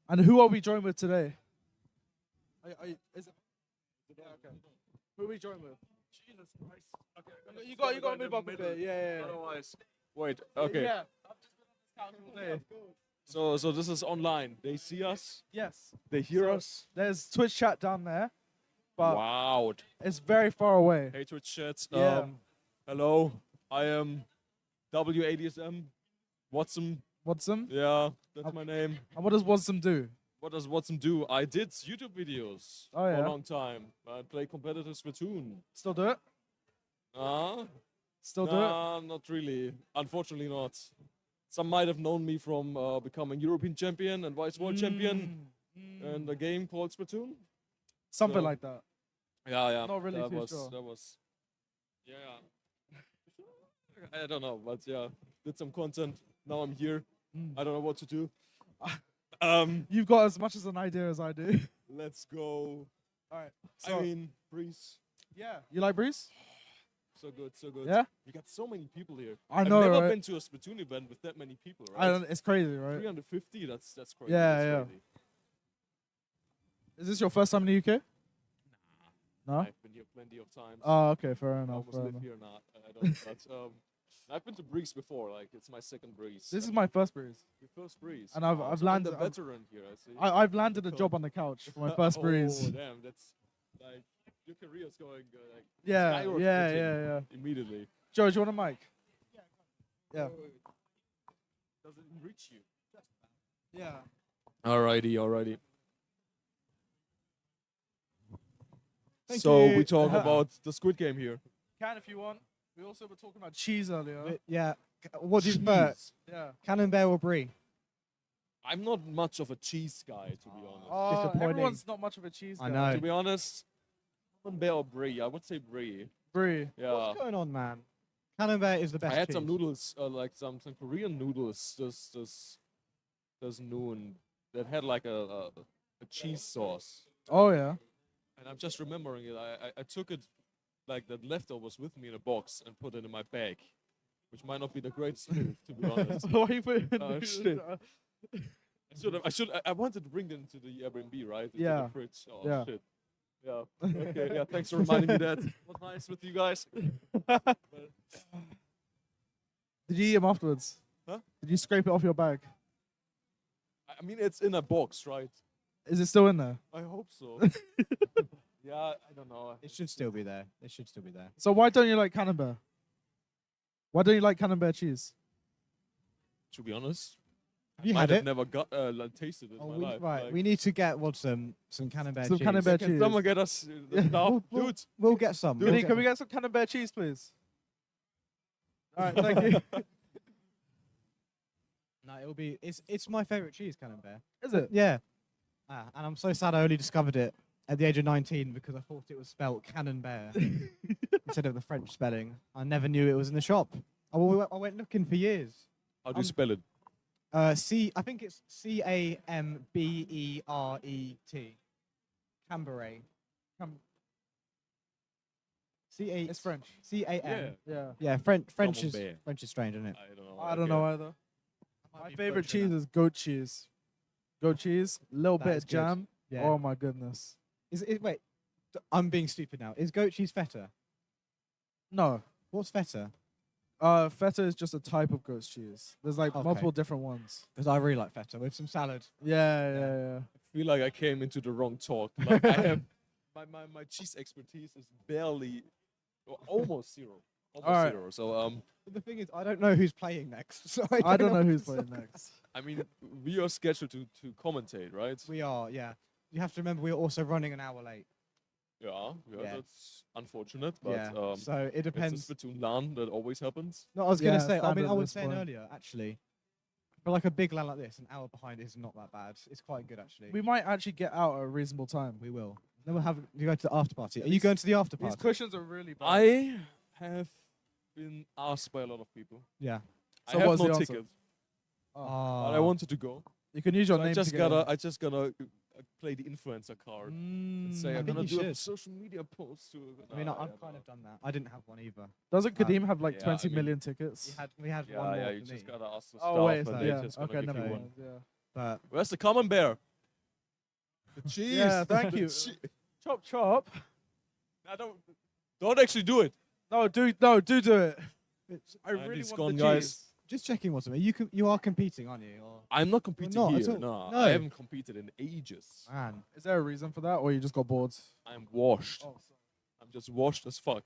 And who are we joined with today? Is it? Yeah, okay. Who are we joined with? Jesus Christ. Okay. You got to move up a bit. Yeah. Otherwise, wait. Okay. Yeah. So this is online. They see us. Yes. They hear So us. There's Twitch chat down there, but Wow. it's very far away. Hey Twitch chat. Yeah. Hello. I am WADSM. Watson. Watson? Yeah, that's my name. And what does Watson do? What does Watson do? I did YouTube videos Oh, for yeah. a long time. I play competitive Splatoon. Still do it? Still do it? Not really. Unfortunately not. Some might have known me from becoming European champion and vice world champion in a game called Splatoon. Something So- like that. Yeah. Not really that too was, sure. That was. Yeah. I don't know, but yeah, did some content. Now I'm here. I don't know what to do. You've got as much as an idea as I do. Let's go. All right. I mean, Breeze. Yeah. You like Breeze? So good, so good. Yeah? You got so many people here. I know, I've never right? been to a Splatoon event with that many people, right? I don't, it's crazy, right? 350, that's crazy. Yeah, that's yeah. crazy. Is this your first time in the UK? No. I've been here plenty of times. Oh, okay, fair I enough. almost Fair live enough. here now. I don't, but I've been to Breeze before. Like it's my second Breeze. This is my first Breeze. Your first Breeze. And I've Oh, I've so I'm landed. the veteran here. I see. I've landed a job on the couch for my first Breeze. Oh damn, that's like your career's going like Yeah, skyrocketing yeah. immediately. George, you want a mic? Yeah. Does it reach you? Yeah. Alrighty. Thank So you. we talk about the Squid Game here. Can if you want. We also were talking about cheese earlier. Yeah. What do you prefer? Yeah. Camembert or brie? I'm not much of a cheese guy, to be honest. Oh, everyone's not much of a cheese guy. I know. To be honest, Camembert or brie? I would say brie. Brie. Yeah. What's going on, man? Camembert is the best I had cheese. some noodles, like some Korean noodles this noon that had like a cheese sauce. Oh yeah. And I'm just remembering it. I took it like the leftovers with me in a box and put it in my bag, which might not be the greatest move, to be honest. Why you put it in Oh, the- shit. I wanted to bring them to the Airbnb, right? Into Yeah. the fridge. Oh Yeah. shit. Yeah. Okay. Yeah. Thanks for reminding me that. Was nice with you guys. Did you eat them afterwards? Huh? Did you scrape it off your bag? I mean, it's in a box, right? Is it still in there? I hope so. Yeah, I don't know. It should still be there. It should still be there. So why don't you like Camembert? Why don't you like Camembert cheese? To be honest, Have you I might had have it? never like, tasted it in my life. Right, like- we need to get some Camembert Some cheese. Camembert Can cheese. someone get us the stuff, dude? We'll get some. Can we get some Camembert cheese, please? All right, thank you. No, it'll be. It's my favorite cheese, Camembert. Is it? Yeah. And I'm so sad I only discovered it at the age of 19 because I thought it was spelled Camembert instead of the French spelling. I never knew it was in the shop. I went looking for years. How do you spell it? I think it's Camberet. Camberet. It's French. C-A-M. Yeah. Yeah, French is Camembert. French is strange, isn't it? I don't know. I don't know either. My favorite cheese is goat cheese. Goat cheese, little That bit is of good. jam. Yeah. Oh my goodness. Wait, I'm being stupid now. Is goat cheese feta? No. What's feta? Feta is just a type of goat cheese. There's like Okay. multiple different ones. Because I really like feta with some salad. Yeah. I feel like I came into the wrong talk. Like I have my cheese expertise is barely, or almost zero. Almost Alright. zero. So The thing is, I don't know who's playing next. So I don't know what who's to playing say. next. I mean, we are scheduled to commentate, right? We are, yeah. You have to remember we're also running an hour late. Yeah, Yeah. that's unfortunate, but Yeah, so it depends. It's a Splatoon LAN that always happens. No, I was going to Yeah, say, I mean, standard I at was this saying point. earlier, actually, for like a big LAN like this, an hour behind is not that bad. It's quite good, actually. We might actually get out at a reasonable time. We will. Then we'll have you go to the after party. Are you going to the after These party? cushions are really bad. I have been asked by a lot of people. Yeah. I So have what's no the answer? ticket, Oh. but I wanted to go. You can use your So name. to get in. I just gotta play the influencer card and say Mm. I'm think gonna you do a should. social media post. I mean, I've kind of done that. I didn't have one either. Doesn't Kadeem have like yeah, 20 I mean- million tickets? We had Yeah, one more yeah, for you me. just gotta ask the Oh staff wait, and so, they yeah. just gonna Okay, give never you mind. one. Yeah. But Where's the Camembert? The cheese. Yeah, thank The you. chee- Chop chop. I don't actually do it. No, do it. I And really he's want gone, the guys. cheese. Just checking what's you are competing, aren't you? Or I'm not competing not at here. all. No, No. I haven't competed in ages. Man, Is there a reason for that, or you just got bored? I'm washed. Oh, I'm just washed as fuck.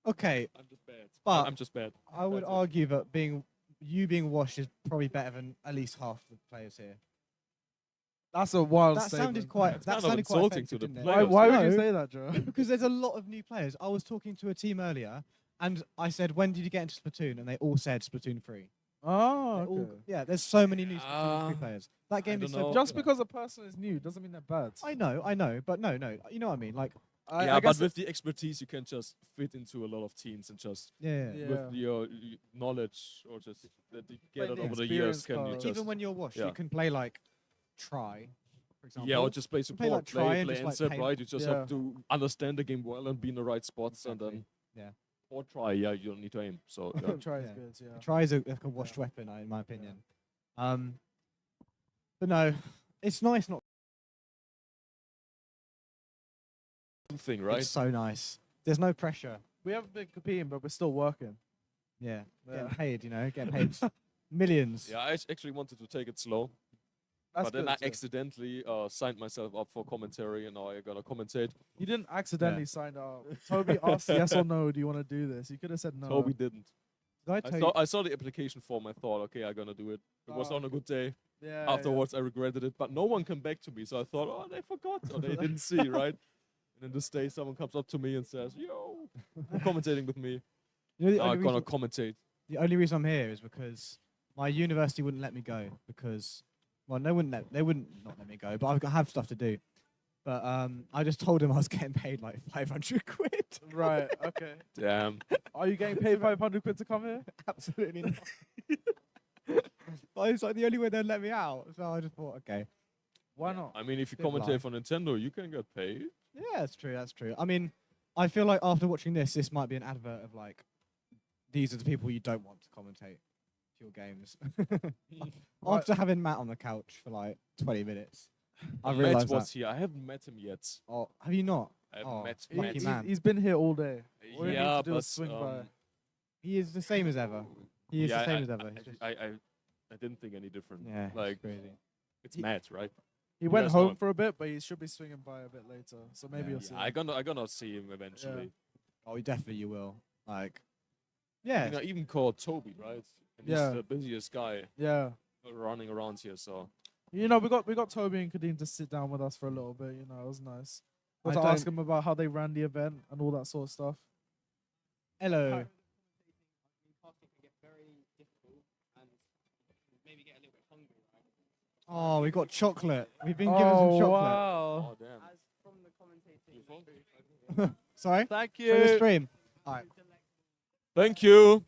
okay. I'm just bad. But I'm just bad. I would That's it. argue that being washed is probably better than at least half the players here. That's a wild That statement. sounded quite. It's That kind of sounded quite insulting offensive, to the didn't it? players. Why would you No, say that, Joe? because there's a lot of new players. I was talking to a team earlier, and I said, "When did you get into Splatoon?" And they all said Splatoon 3. Oh, They all- okay. yeah, there's so many new Splatoon 3 players. That game is don't so know. Just popular. because a person is new doesn't mean they're bad. I know, but no, you know what I mean. Like, Yeah, I guess but with the expertise, you can just fit into a lot of teams and just yeah. with your knowledge or just that you get Playing it the over the years, experience can you card. just Even when you're washed, yeah. you can play like try, for example. yeah, or just play You can play, support, like, try and play just, like, insert, pay- right? You just Yeah. have to understand the game well and be in the right spots, and then Yeah. or try. Yeah, you don't need to aim. So yeah. Try is Yeah. good, yeah. Try is like a washed weapon, in my opinion. But no, it's nice not. thing, right? It's so nice. There's no pressure. We haven't been competing, but we're still working. Yeah, Yeah. getting paid. Getting paid millions. Yeah, I actually wanted to take it slow, That's but then good, I too. accidentally signed myself up for commentary, and now I gotta commentate. You didn't accidentally sign up. Toby asked yes or no, do you want to do this? You could have said no. Toby didn't. Did I I tell saw, you? I saw the application form. I thought, okay, I'm gonna do it. It was Oh, on a good day. Yeah. Afterwards, I regretted it, but no one came back to me. So I thought, oh, they forgot, or they didn't see, right? And then this day, someone comes up to me and says, "Yo, you're commentating with me." You know, the Now only I'm gonna reason- commentate. The only reason I'm here is because my university wouldn't let me go because, well, they wouldn't not let me go, but I have stuff to do. But I just told them I was getting paid like 500 quid. Right, okay. Damn. Are you getting paid 500 quid to come here? Absolutely not. But it's like the only way they'd let me out, so I just thought, okay. Why not? I mean, if you Bit commentate blind. for Nintendo, you can get paid. Yeah, that's true. That's true. I mean, I feel like after watching this might be an advert of like, these are the people you don't want to commentate your games. After having Matt on the couch for like 20 minutes, I Matt realized was that. here. I haven't met him yet. Oh, have you not? I haven't Oh, met lucky Matt. man. He's been here all day. All you need Yeah, to do but is swing by. He is the same as ever. He is yeah, the same as ever. I didn't think any different. Yeah, like crazy. it's Matt, right? He You went guys know home him. for a bit, but he should be swinging by a bit later. So maybe you'll see. Yeah, him. I gonna see him eventually. Oh, definitely you will. Like, yeah. You know, even called Toby, right? And Yeah. he's the busiest guy Yeah. running around here. So You know, we got Toby and Kadeem to sit down with us for a little bit. You know, it was nice. I Got to ask don't- him about how they ran the event and all that sort of stuff. Hello. Oh, we got chocolate. We've been given some chocolate. Wow. oh damn. Sorry? Thank Show the you. stream. All right. Thank you.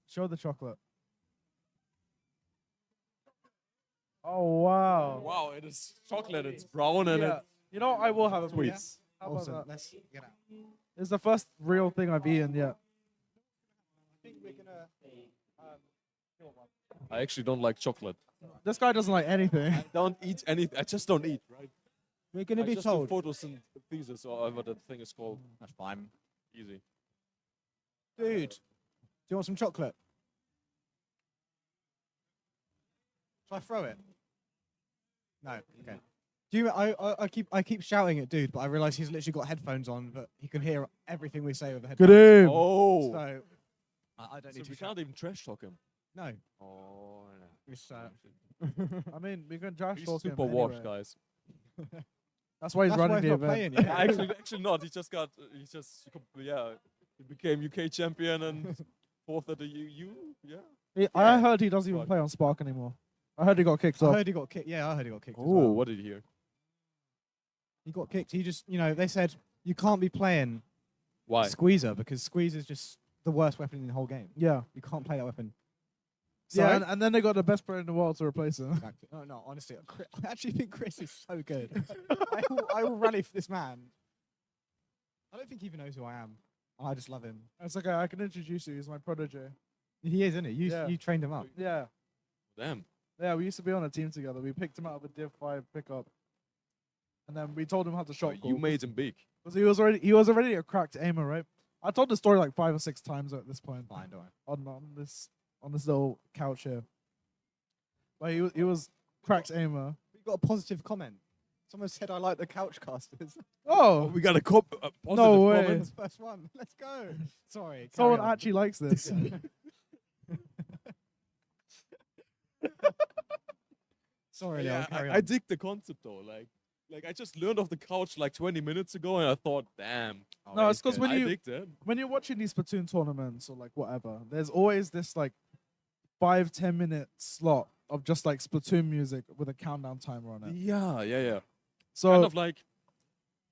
Show the chocolate. Oh wow. Wow, it is chocolate. It's brown and Yeah. You know, I will have a Sweet. piece. How about Awesome. that? Let's get out. It's the first real thing I've eaten yet. I actually don't like chocolate. This guy doesn't like anything. I don't eat anything. I just don't eat, right? We're gonna I be just told. do photosynthesis or whatever that thing is called. That's fine. Easy. Dude, do you want some chocolate? Shall I throw it? No. Okay. Do you? I keep shouting at dude, but I realize he's literally got headphones on, but he can hear everything we say with the headphones. Good aim. Oh. So I don't So need to we shout. can't even trash talk him. No. Oh, no. It's, I mean, we can trash He's talk him super washed, anyway. guys. That's why he's That's running why the he's not event. playing, yeah. actually not. He became UK champion and fourth at the EU. Yeah. I heard he doesn't even play on Spark anymore. I heard he got kicked I off. heard he got kicked. Yeah, I heard he got kicked. as Oh, well. what did you hear? He got kicked. He just, they said you can't be playing Why? Squeezer because Squeezer is just the worst weapon in the whole game. Yeah. You can't play that weapon. Yeah, Sorry? and then they got the best player in the world to replace him. Exactly. No, honestly, I actually think Chris is so good. I will rally for this man. I don't think he even knows who I am. I just love him. It's okay, I can introduce you. He's my protege. He is, isn't he? Yeah. You trained him up. Yeah. Damn. Yeah, we used to be on a team together. We picked him out of a Div 5 pickup. And then we told him how to shot You made him big. Because he was already a cracked aimer, right? I told the story like 5 or 6 times at this point. Fine, don't worry. on this little couch here. But he was Crack's aimer. We got a positive comment. Someone said I like the couch casters. Oh, we got a positive no way. comment. First one. Let's go. Sorry. Someone carry on. actually likes this. Sorry, Yeah, Leon, carry I on. dig the concept though. Like I just learned off the couch like 20 minutes ago, and I thought, damn. No, it's because when I you dig that. when you're watching these Splatoon tournaments or like whatever, there's always this like 5-10 minute slot of just like Splatoon music with a countdown timer on it. Yeah. So kind of like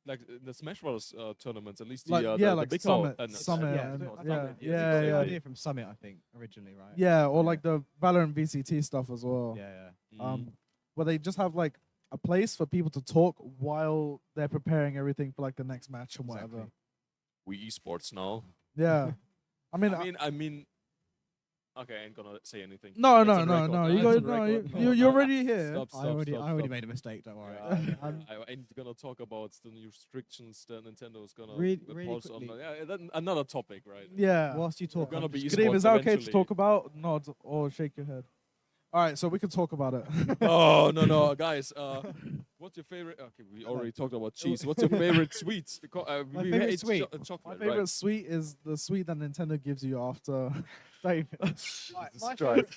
in the Smash Bros. Tournaments, at least like, the like big Summit, hole, Summit, Yeah, and, I thought yeah, it's yeah, a good yeah. idea from Summit, I think, originally, right? Yeah, or like the Valorant VCT stuff as well. Yeah. Where they just have like a place for people to talk while they're preparing everything for like the next match and whatever. We esports now. Yeah, I mean, okay, I ain't gonna say anything. no. It's on record. You It's go, on record. you're already here. Stop, I already stop. made a mistake. Don't worry. I ain't gonna talk about the new restrictions that Nintendo's gonna Really impose on. quickly. Yeah, another topic, right? Yeah. Whilst you talk, Gonna be Kadeem, is esports that okay to eventually. talk about? Nod or shake your head. All right, so we can talk about it. Oh no, guys. What's your favorite? Okay, we already talked about cheese. What's your favorite sweets? My We favorite ate sweet. chocolate, My favorite right? sweet is the sweet that Nintendo gives you after. Right, Jesus my Christ.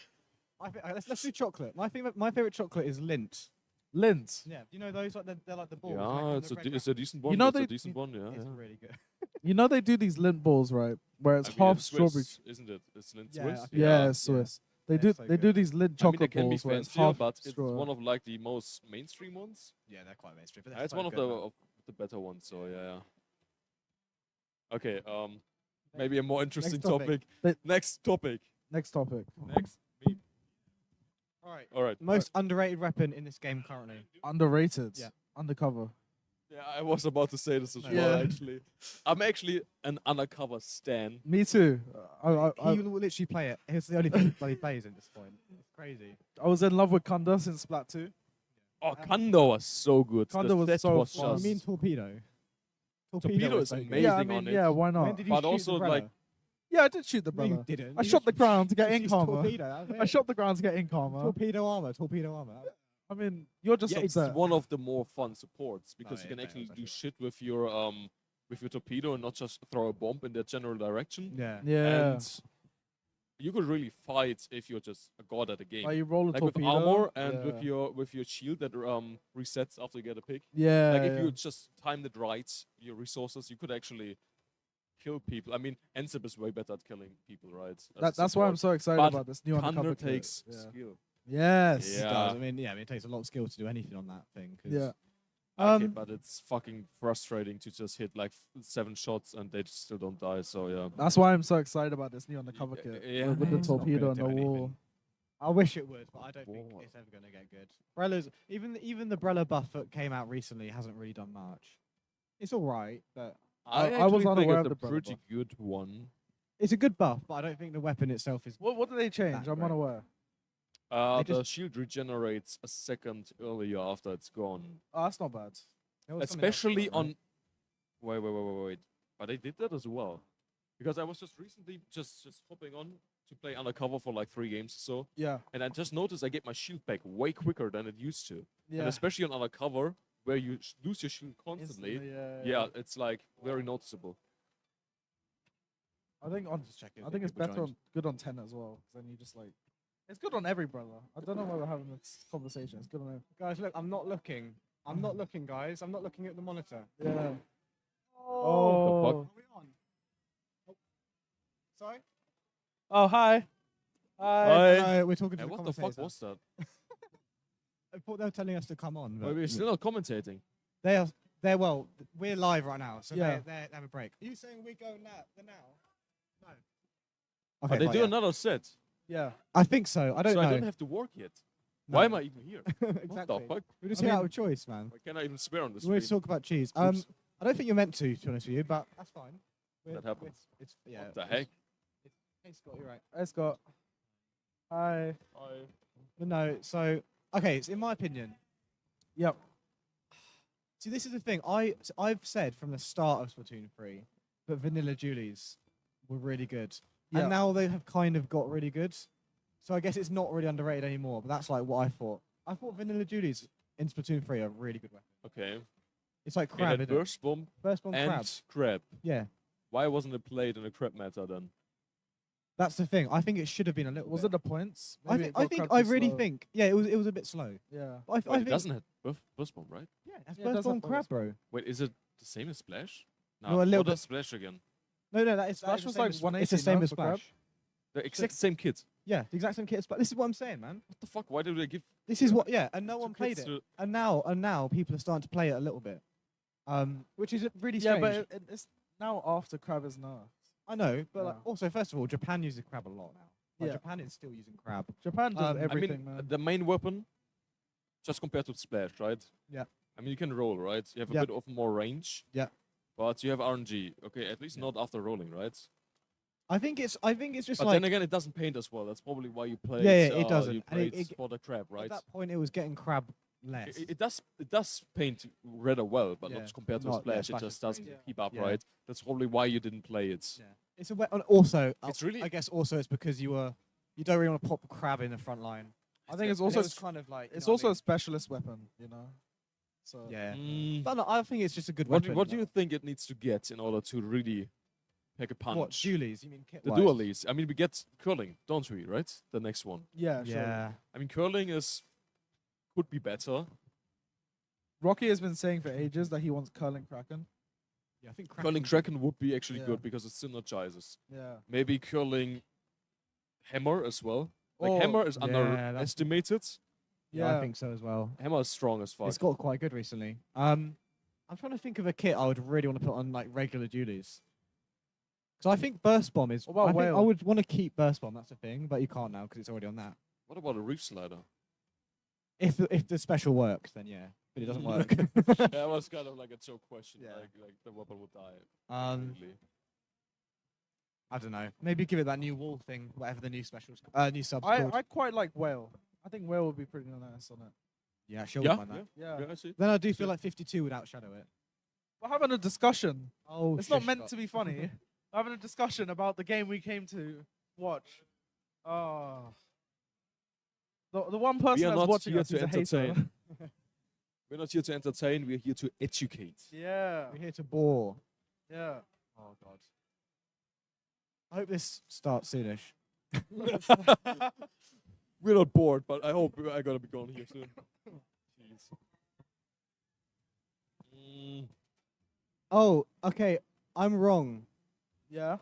favorite, let's do chocolate. My favorite chocolate is Lindt. Lindt. Yeah, do you know those? Like they're like the balls. Yeah, like, it's the red it's a wrappers. decent one. You know it's a they- decent one. Yeah, It's yeah. really good. You know they do these Lindt balls, right? Where it's I mean, half it's strawberry. Swiss, isn't it? It's Lindt Yeah, Swiss. I think Yeah, Yeah. it's Swiss. They They're do so they do good. these Lindt I mean, they chocolate can be balls where it's fancier, half but it's straw. one of like the most mainstream ones. Yeah, they're quite mainstream. But they're It's so one of good, man. the better ones. So yeah. Okay. Maybe a more interesting topic. topic. Next topic. Next topic. Next. Me. All right. All right. Most underrated weapon in this game currently. Underrated. Yeah. Undercover. Yeah, I was about to say this as Yeah. well. Actually, I'm actually an undercover stan. Me too. He will literally play it. It's the only thing that he plays at this point. It's crazy. I was in love with Kunda since Splat 2. Oh, Kando was so good. Kando The was set so was fun. You just- mean Torpedo? Torpedo was is so good. amazing Yeah, I mean, on it. yeah, why not? When did you But shoot the also umbrella? like Yeah, I did shoot the No, you brother. didn't. I You shot just- the ground to get just ink used armor. torpedo, that was I it. shot the ground to get ink armor. Torpedo armor. Torpedo armor. I mean, you're just yeah, it's upset. one of the more fun supports because No, you can yeah, actually for do sure. shit with your torpedo and not just throw a bomb in their general direction. Yeah. Yeah. And you could really fight if you're just a god at the game. Like you roll a like torpedo. with armor and yeah. with your shield that resets after you get a pick. Yeah. Like if yeah. you just timed it right, your resources, you could actually kill people. I mean, Ensip is way better at killing people, right? as a That's why I'm support. so excited But about this new undercover Thunder kit. takes Yeah. skill. Yes. It Yeah. does. I mean, it takes a lot of skill to do anything on that thing. 'Cause Yeah. Okay, but it's fucking frustrating to just hit like 7 shots and they just still don't die. So yeah. That's why I'm so excited about this new undercover kit. yeah. With the It's not torpedo gonna and the do wall. anything. I wish it would, but I don't think it's ever going to get good. Brella's even the Brella buff that came out recently hasn't really done much. It's all right, but I I was actually think unaware it's of a the Brella pretty buff. good one. it's a good buff. But I don't think the weapon itself is. What did they change? That I'm great. unaware. They The just- shield regenerates a second earlier after it's gone. Oh, that's not bad. There was something else Especially about it, on. Wait. But they did that as well. Because I was just recently just hopping on to play undercover for like 3 games or so. Yeah. And I just noticed I get my shield back way quicker than it used to. Yeah. And especially on undercover, where you lose your shield constantly. Instantly, yeah. It's like very noticeable. I think on. checking I if think it's people better joined. good on 10 as well. 'Cause then you just like. It's good on every brother. I don't know why we're having this conversation. It's good on every. Guys, look, I'm not looking. I'm not looking, guys. I'm not looking at the monitor. Yeah. Oh. fuck? Are we on? Oh. Sorry? Oh, hi. No, we're talking to Hey, the what the fuck commentators. was that? I thought they were telling us to come on. Well, But we're still not commentating. they're well, we're live right now, so Yeah. they have a break. Are you saying we go now? No. But Okay, they fine, do yeah. another set. Yeah. I think so. I don't so know. I don't have to work yet. No. Why am I even here? What Exactly. the fuck? We're just I here mean- out of choice, man. Why can't I even swear on this We wanted to stream? talk about cheese. Oops. I don't think you're meant to be honest with you, but that's fine. That happens. It's yeah. What the heck? Hey Scott, you're right. Hey, Scott. Hi. But no, so okay, it's in my opinion. Yep. See, this is the thing. I've said from the start of Splatoon 3 that Vanilla Julies were really good, Yeah. and now they have kind of got really good. So I guess it's not really underrated anymore. But that's like what I thought. I thought Vanilla Julies in Splatoon 3 are a really good weapon. Okay. It's like And crab. then isn't it? burst bomb. Burst bomb and crab. crab. Yeah. Why wasn't it played in a crab meta then? That's the thing. I think it should have been a little. Was bit. it the points? I Maybe think. it got I think. crab I too really slow. think. Yeah, it was a bit slow. Yeah. But I Wait, it think doesn't have burst bomb, right? Yeah, that's Yeah, it burst does bomb have crab, burst bro. Wait, is it the same as Splash? No, a little what bit- is Splash again? No, that is Splash the was same like as- 180, It's the same no, as for crab? Splash. The exact same kit. Yeah, the exact same kit as Splash. This is what I'm saying, man. What the fuck? Why did they give? This is what. Yeah, and no one played kits it. to- And now people are starting to play it a little bit. Which is really Yeah, strange. but it's now after crab is nerfed. I know, but like, Yeah. also first of all, Japan uses crab a lot now. Like, Yeah. Japan is still using crab. Japan does Um, everything, I mean, man. the main weapon, just compared to Splash, right? Yeah. I mean, you can roll, right? You have a Yeah. bit of more range. Yeah. But you have RNG. Okay, at least not after rolling, right? I think it's just But like then again, it doesn't paint as well. That's probably why you play. Yeah, it doesn't. You And it- played it- for the crab, right? at that point it was getting crab less. It does paint rather well, but Yeah, not compared to not- yeah, Splash. It Splash just is doesn't crazy. keep up, Yeah. right? That's probably why you didn't play it. Yeah. It's a and also It's really- I guess also it's because you don't really want to pop crab in the front line. I think it's And also it was kind of like you it's know what also I a specialist weapon, you know. So mean? Yeah. Mm. But no, I think it's just a good What weapon. do, what do you think it needs to get in order to really pack a punch? What, Julies? You mean The kit-wise? dualies. I mean, we get curling, don't we? Right? The next one. yeah, sure. Yeah. I mean, curling could be better. Rocky has been saying for ages that he wants curling Kraken. Yeah, I think Curling Kraken would be actually Yeah. good because it synergizes. Yeah. Maybe curling hammer as well. Like Oh, hammer is yeah, that's- underestimated. Yeah, I think so as well. Hammer is strong as fuck. It's got quite good recently. I'm trying to think of a kit I would really want to put on like regular Julies. Because I think Burst Bomb is. What about I think I Whale? would want to keep Burst Bomb. That's the thing, but you can't now because it's already on that. What about a reef slider? If the special works, then yeah. But it doesn't work. That was kind of like a joke question. Yeah. Like the weapon would die. Um, I don't know. Maybe give it that new wall thing, whatever the new specials, new subs called. I quite like Whale. I think Whale would be pretty nice on it. Yeah, sure. Yeah, Mind that. Yeah. I see. Then I do feel like 52 would outshadow it. We're having a discussion. Oh, It's not shush, meant stop. to be funny. We're having a discussion about the game we came to watch. Oh. The one person We are that's not watching here us to is a hater. entertain. We're not here to entertain. We're here to educate. Yeah. We're here to bore. Yeah. Oh god. I hope this starts soonish. We're not bored, but I hope I gotta be gone here soon. Jeez. Mm, Oh, okay. I'm wrong. Yeah.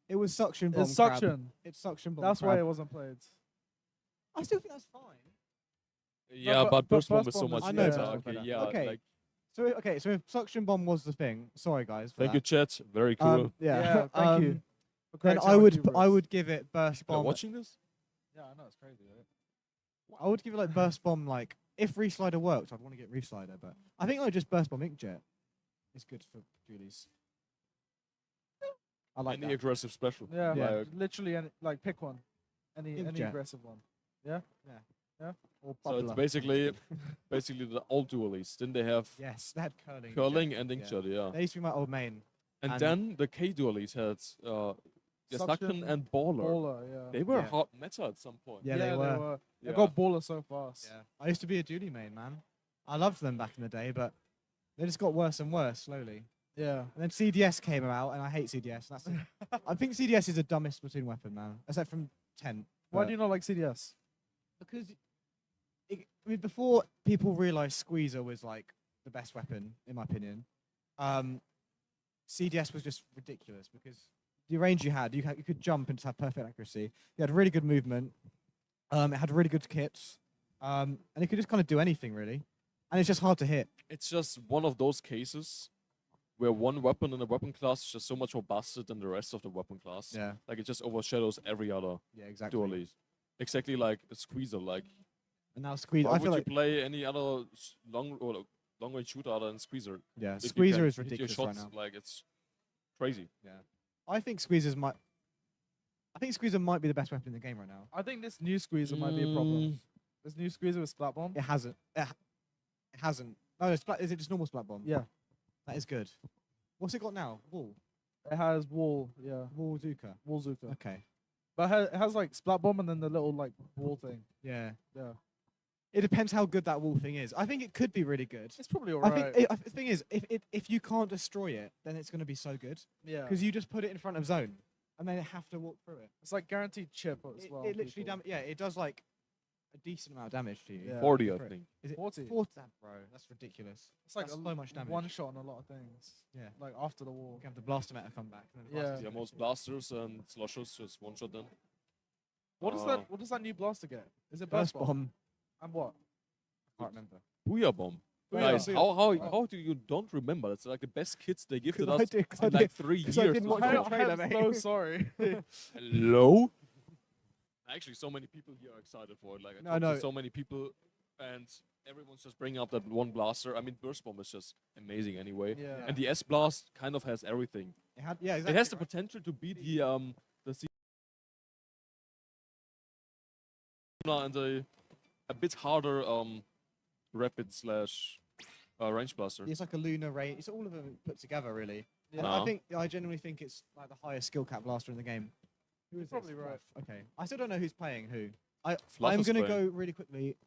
It was suction bomb. It's crab. suction. It's suction bomb. That's why crab. it wasn't played. I still think that's fine. yeah, but- but but burst bomb Burst is so Bomb much is- I know better. Burst Bomb's Okay, better. yeah. Okay. Like, So if suction bomb was the thing, sorry guys. For thank you, that. chat. Very cool. Yeah. Thank you. for Then correcting I our would hubris. give it burst Am I bomb. watching this? Yeah, I know it's crazy. Right? I would give it like burst bomb. Like if Reef Slider worked, I'd want to get Reef Slider, but I think like just burst bomb inkjet is good for Julie's. I like Any that. aggressive special. Yeah. Like, Literally, any pick one. Any Inkjet. aggressive one. Yeah. Yeah. Yeah. Or so it's bubbler. basically the old dualies. Didn't they have Yes, they had curling. curling inkjet. and Yeah. inkjet? Yeah. They used to be my old main. And and- then the K dualies had suction and baller. Baller, yeah. They were Yeah. hot meta at some point. Yeah, they were. They Yeah. got baller so fast. Yeah. I used to be a Julie main, man. I loved them back in the day, but they just got worse and worse slowly. Yeah. And then CDS came out, and I hate CDS. That's I think CDS is the dumbest Splatoon weapon, man. Aside from 10. Why but- do you not like CDS? Because I mean, before people realized Squeezer was like the best weapon, in my opinion, CDS was just ridiculous because the range you had, you could jump and just have perfect accuracy. You had really good movement. It had really good kits, and it could just kind of do anything really, and it's just hard to hit. It's just one of those cases where one weapon in a weapon class is just so much more busted than the rest of the weapon class. Yeah. Like it just overshadows every other Yeah, exactly. dualies. Exactly like a squeezer. Like And now Squeezer, why I would feel you like play any other long range shooter other than squeezer? Yeah, If you Squeezer can is hit your ridiculous right shots, now. Like it's crazy. Yeah, I think Squeezer's might. I think Squeezer might be the best weapon in the game right now. I think this new squeezer might be a problem. This new squeezer with Splat Bomb. It hasn't. It hasn't. No, is it just normal Splat Bomb? Yeah. That is good. What's it got now? Wall. It has wall. Yeah. Wall Zuka. Wall Zuka. Okay. But it has like Splat Bomb and then the little like wall thing. Yeah. Yeah. It depends how good that wall thing is. I think it could be really good. It's probably I alright. think the thing is, if you can't destroy it, then it's going to be so good. Yeah. Because you just put it in front of zone, and they have to walk through it. It's like guaranteed chip as well. It literally it does like a decent amount of damage to you. Yeah. 40, I For it. think. Is it 40? 40? Bro, that's ridiculous. It's like That's a so much damage. one shot on a lot of things. Yeah. Like after the wall. You have the blaster meta come back. And then the Yeah. blaster's Yeah, gonna most hit. blasters and slushes just one shot them. What does that new blaster get? Is it Burst burst bomb. And what? I can't remember. Booyah Bomb. Booyah. Guys, how do you don't remember? It's like the best kits they gifted us in like 3 years. I didn't watch ago. the trailer, mate. So sorry. Hello? Actually, so many people here are excited for it. Like, I No, talked no. to so many people, and everyone's just bringing up that one blaster. I mean, Burst Bomb is just amazing anyway. Yeah. And the S Blast kind of has everything. Yeah, exactly. It has the potential to beat the C and a bit harder rapid slash range blaster. It's like a lunar ray. It's all of them put together, really. Yeah. And I genuinely think it's like the highest skill cap blaster in the game. Who is probably this? right. Fluff. Okay. I still don't know who's playing who. Fluff I'm is gonna playing. go really quickly,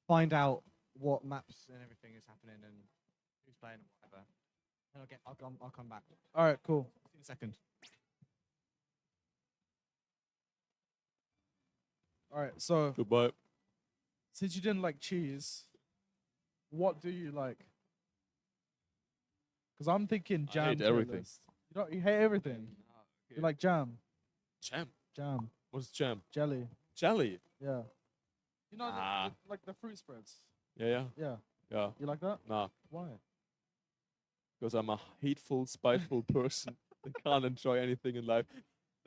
find out what maps and everything is happening and who's playing and whatever. And I'll come back. All right, cool. See you in a second. All right, so Goodbye. since you didn't like cheese, what do you like? Because I'm thinking I jam. hate tier everything. list. You hate everything. You like jam. Jam. Jam. What's jam? Jelly. Jelly. Yeah. You know, Ah. like the fruit spreads. Yeah. Yeah. Yeah. You like that? Nah. Why? Because I'm a hateful, spiteful person that can't enjoy anything in life.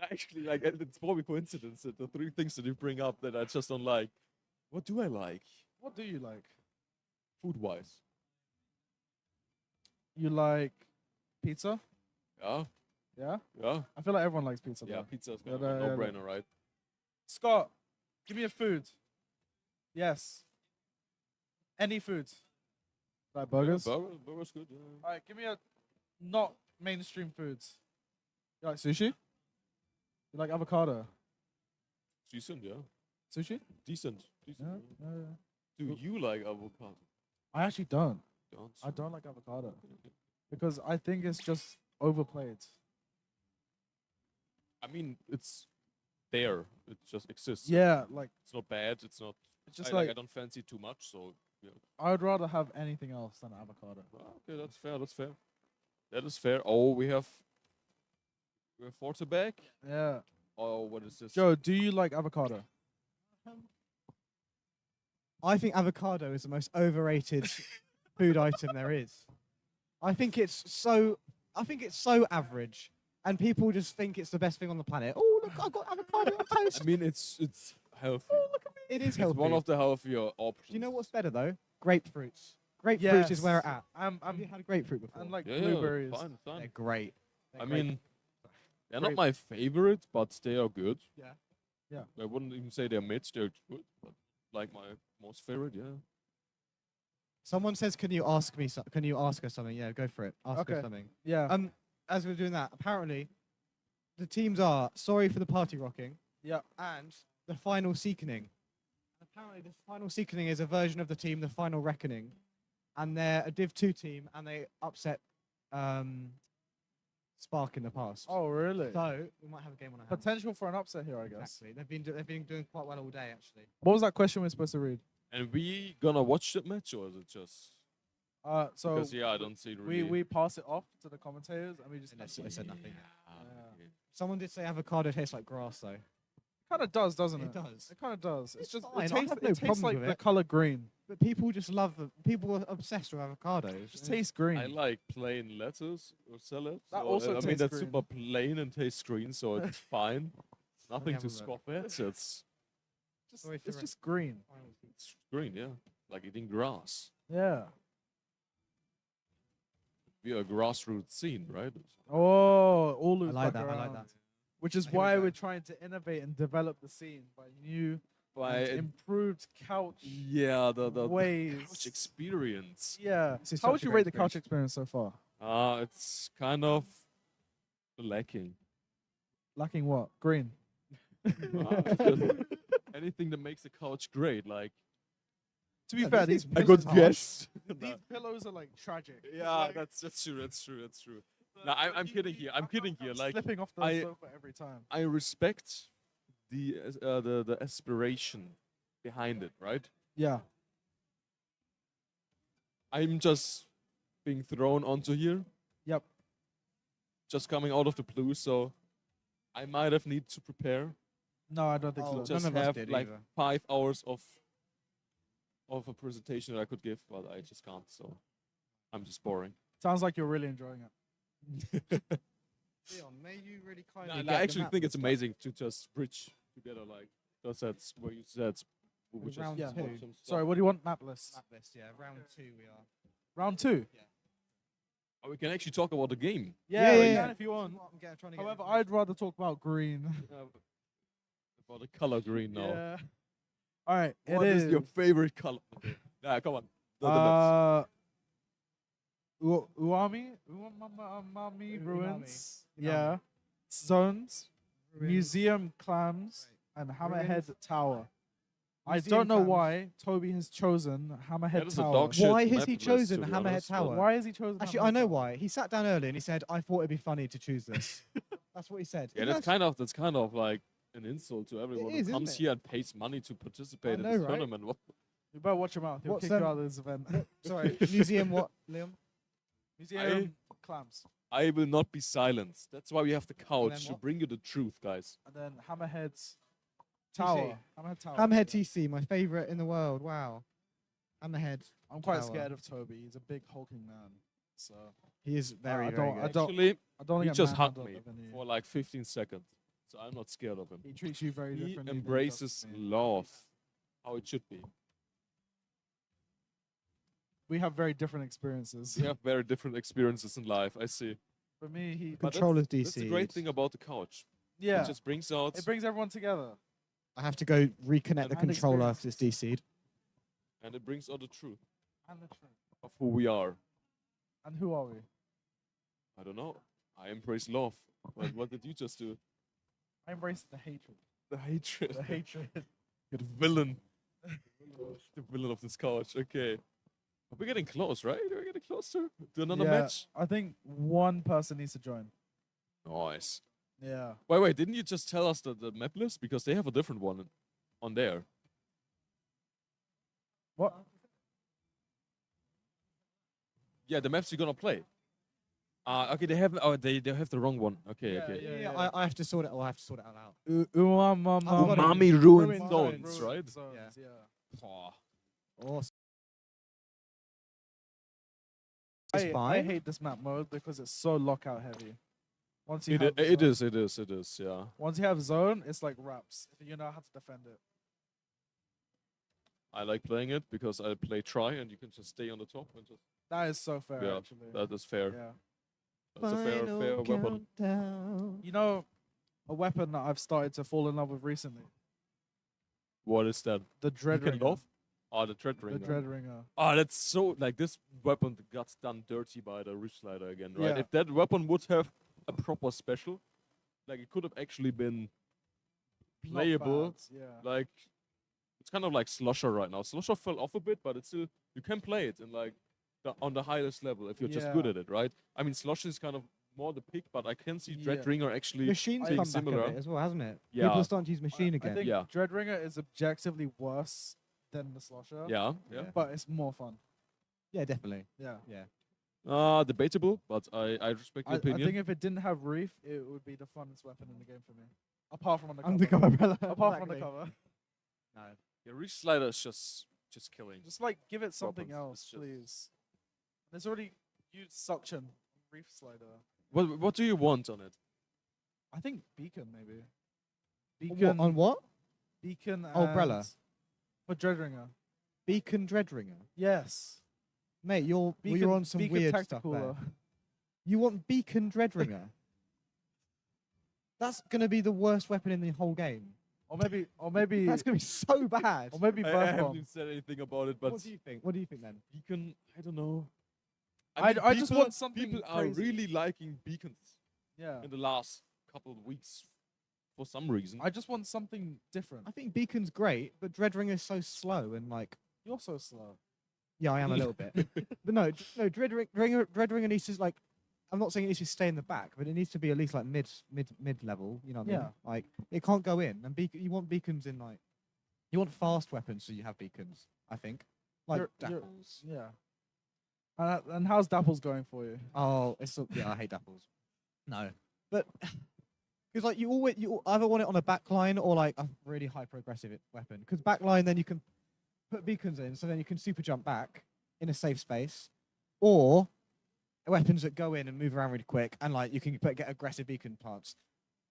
Actually, like, it's probably coincidence that the 3 things that you bring up that I just don't like. What do I like? What do you like? Food-wise. You like pizza? Yeah. Yeah? Yeah. I feel like everyone likes pizza. Yeah, though. pizza's Yeah, kind of a yeah, yeah. no-brainer, right? Scott, give me a food. Yes. Any food. Like burgers? Yeah, burgers good, yeah. All right, give me a not mainstream foods. You like sushi? You like avocado? Decent, yeah. Sushi? Decent. Yeah, yeah. yeah, yeah. Do you like avocado? I actually don't. Don't? I don't like avocado because I think it's just overplayed. I mean, it's there. It just exists. Yeah, like it's not bad. It's not. It's just I like- I don't fancy it too much, so yeah. I would rather have anything else than avocado. Okay, that's fair. That's fair. That is fair. Oh, we have 4 to back. Yeah. Oh, what is this? Joe, do you like avocado? I think avocado is the most overrated food item there is. I think it's so average, and people just think it's the best thing on the planet. Oh, look, I've got avocado on toast. I mean, it's healthy. It is It's healthy. one of the healthier options. Do you know what's better though? Grapefruits. Grapefruits Yes. is where it's at. I'm Have you had a grapefruit before? and like Yeah, blueberries. fine, fine. They're great. They're I great. mean, they're Grape- not my favorite, but they are good. Yeah. Yeah. I wouldn't even say they're mid. They're good, but like my most favorite, yeah. Someone says, "Can you ask me? Can you ask us something?" Yeah, go for it. Ask Okay. us something. Yeah. As we're doing that, apparently, the teams are sorry for the party rocking. Yeah. And the final Seekening. Apparently, the final Seekening is a version of the team, the Final Reckoning, and they're a Div 2 team, and they upset Spark in the past. Oh, really? So we might have a game on our hands. Potential for an upset here, I guess. Exactly. They've been doing quite well all day, actually. What was that question we were supposed to read? And we gonna watch that match, or is it just? So Because yeah, I don't see it really. we pass it off to the commentators and we just. They said nothing. Ah, okay. Someone did say avocado tastes like grass, though. Kind of does, doesn't it? It does. It kind of does. It's just fine, it I tastes, have no it tastes problems like with the it. color green. But people just love them. People are obsessed with avocados. Just tastes green. I like plain lettuce or salad. That so, also I mean, tastes that's green. super plain and tastes green, so it's fine. Nothing have to a look. scoff at. It's Just, Sorry for it's re- just green. it's green, yeah, like eating grass. Yeah. We are a grassroots scene, right? Oh, all I lose like back that. I like around. that. Which is Here we why go. we're trying to innovate and develop the scene by new, By and improved couch yeah, the ways. couch experience. Yeah. This is How such would a you great rate the couch experience so far? It's kind of lacking. Lacking what? Green. Just anything that makes the couch great, like. To be fair, these I got guessed. These pillows are like tragic. Yeah, Like, that's true. That's true. That's true. No, I'm kidding here. I'm kidding here. Like slipping off the sofa every time. I respect the aspiration behind it, right? Yeah. I'm just being thrown onto here. Yep. Just coming out of the blue, so I might have need to prepare. No, I don't think so. Just none of us have did like either. 5 hours of a presentation that I could give, but I just can't. So I'm just boring. Sounds like you're really enjoying it. Leon, may you really kind No, of. I actually think it's amazing to just bridge together, like that's where you said. We just Round watch two. some stuff. Sorry, what do you want? Map list. Map list, yeah. Round 2 we are. Round 2. Oh, we can actually talk about the game. Yeah, we yeah. can if you want. Trying to get However, I'd rather talk about green. About the color green now. Yeah. All right. What it is your favorite color? Okay. Yeah, come on. Uami ruins. Yeah. Zones, museum clams, and Hammerhead Tower. I Museum don't know clams. why Toby has chosen Hammerhead That is a Tower. dog shit Why has map he list, chosen to be Hammerhead honest, but- Tower? Why has he chosen? Actually, Hammerhead I know Tower? why. He sat down early and he said, "I thought it'd be funny to choose this." That's what he said. Yeah, Isn't that's that- kind of like an insult to everyone is, who comes isn't it? here and pays money to participate in know, this right? tournament. What? You better watch your mouth. He'll What's, kick you out of this event. Sorry, museum what, Liam? Museum clams. I will not be silenced. That's why we have the then couch to what? bring you the truth, guys. And then Hammerhead's Tower. Hammerhead Tower. Hammerhead TC, my favorite in the world. Wow. Hammerhead. I'm quite Tower. scared of Toby. He's a big hulking man. So He is very, I very don't- good. I don't- Actually, I don't he get just hugged manhandled me of any- for like 15 seconds, so I'm not scared of him. He treats you very He differently. than he does embraces me. love, how it should be. We have very different experiences. We have very different experiences in life. I see. For me, he But Controller's that's the great DC'd. thing about the couch. yeah, It just brings out. it brings everyone together. I have to go reconnect the And controller after it's DC'd. And it brings out the truth And the truth. of who we are. And who are we? I don't know. I embrace love. What did you just do? I embrace the hatred. The hatred. The hatred. You're the villain. The villain of this couch. Okay. We're getting close, right? We're getting close to another Yeah, match. I think one person needs to join. Nice. Yeah. Wait. Didn't you just tell us the map list? Because they have a different one on there. What? Yeah, the maps you're gonna play. Okay, they have. Oh, they have the wrong one. Okay, Yeah, okay. yeah. I have to sort it. I have to sort it out loud. Umami ruined zones, right? Zones, yeah. Oh. Awesome. I fine. hate this map mode because it's so lockout heavy. Once you It have is. Yeah. Once you have zone, it's like wraps. If you know how to defend it. I like playing it because I play try and you can just stay on the top and just. That is so fair, Yeah, actually. that is fair. Yeah. That's a fair weapon. You know, a weapon that I've started to fall in love with recently. What is that? The Dread You can Ringer. love? Oh, the Dread The Ringer. Dread Ringer. Oh, that's so like this weapon got done dirty by the Ridge Slider again, right? Yeah. If that weapon would have a proper special, like it could have actually been Not playable. bad, yeah. Like it's kind of like Slosher right now. Slosher fell off a bit, but it's still you can play it in like on the highest level if you're just good Yeah. at it, right? I mean, Slosher is kind of more the pick, but I can see Dread Yeah. Ringer actually Machine's being come back a similar. bit as well, hasn't it? Yeah. People are starting to use machine I again. think Yeah. Dread Ringer is objectively worse than the Slosher. Yeah. But it's more fun. Yeah, definitely. Yeah. Yeah. Debatable, but I respect your I opinion. think if it didn't have Reef, it would be the funnest weapon in the game for me. Apart from undercover. Undercover umbrella. Apart from Exactly. undercover. No. Yeah, Ridge Slider is just killing. Just like give it something weapons. else, It's just- please. There's already used suction on Reef Slider. What do you want on it? I think Beacon maybe. On what? Beacon Oh, umbrella. and- For Dreadringer. Beacon Dreadringer. Yes. Mate, you're Beacon, on some Beacon weird stuff Tacticooler. there. You want Beacon Dreadringer? That's gonna be the worst weapon in the whole game. Or maybe That's gonna be so bad. Or maybe I Birth haven't Bomb. even said anything about it, but What do you think? What do you think then? Beacon, I don't know. I just people- want something People are crazy. really liking beacons Yeah. in the last couple of weeks. for some reason. I just want something different. I think Beacon's great, but Dreadringer is so slow and like. You're so slow. Yeah, I am a little bit. But no, Dreadringer needs to like. I'm not saying it needs to stay in the back, but it needs to be at least like mid level. You know what I mean? Yeah. Like it can't go in, and you want beacons in like. You want fast weapons, so you have beacons. I think, like You're- Dapples. Yeah. And how's Dapples going for you? Oh, I hate Dapples. No, but because like you either want it on a backline or like a really high progressive weapon. Because backline, then you can put beacons in, so then you can super jump back in a safe space, or weapons that go in and move around really quick, and like you can get aggressive beacon plants.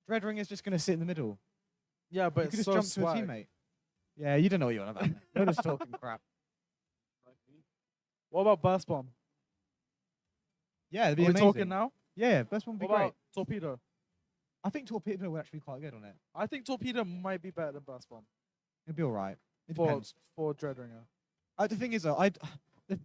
Dreadring is just going to sit in the middle. Yeah, but you it's can just so jump swag. to a teammate. Yeah, you don't know what you're on about. You're just talking crap. What about Burst Bomb? Yeah, it'd be Are we amazing. talking now? Yeah, Burst Bomb would be What great. about Torpedo? I think Torpedo would actually be quite good on it. I think Torpedo might be better than Burst Bomb. It'd be all right. It for, depends. For Dreadringer. The thing is, though,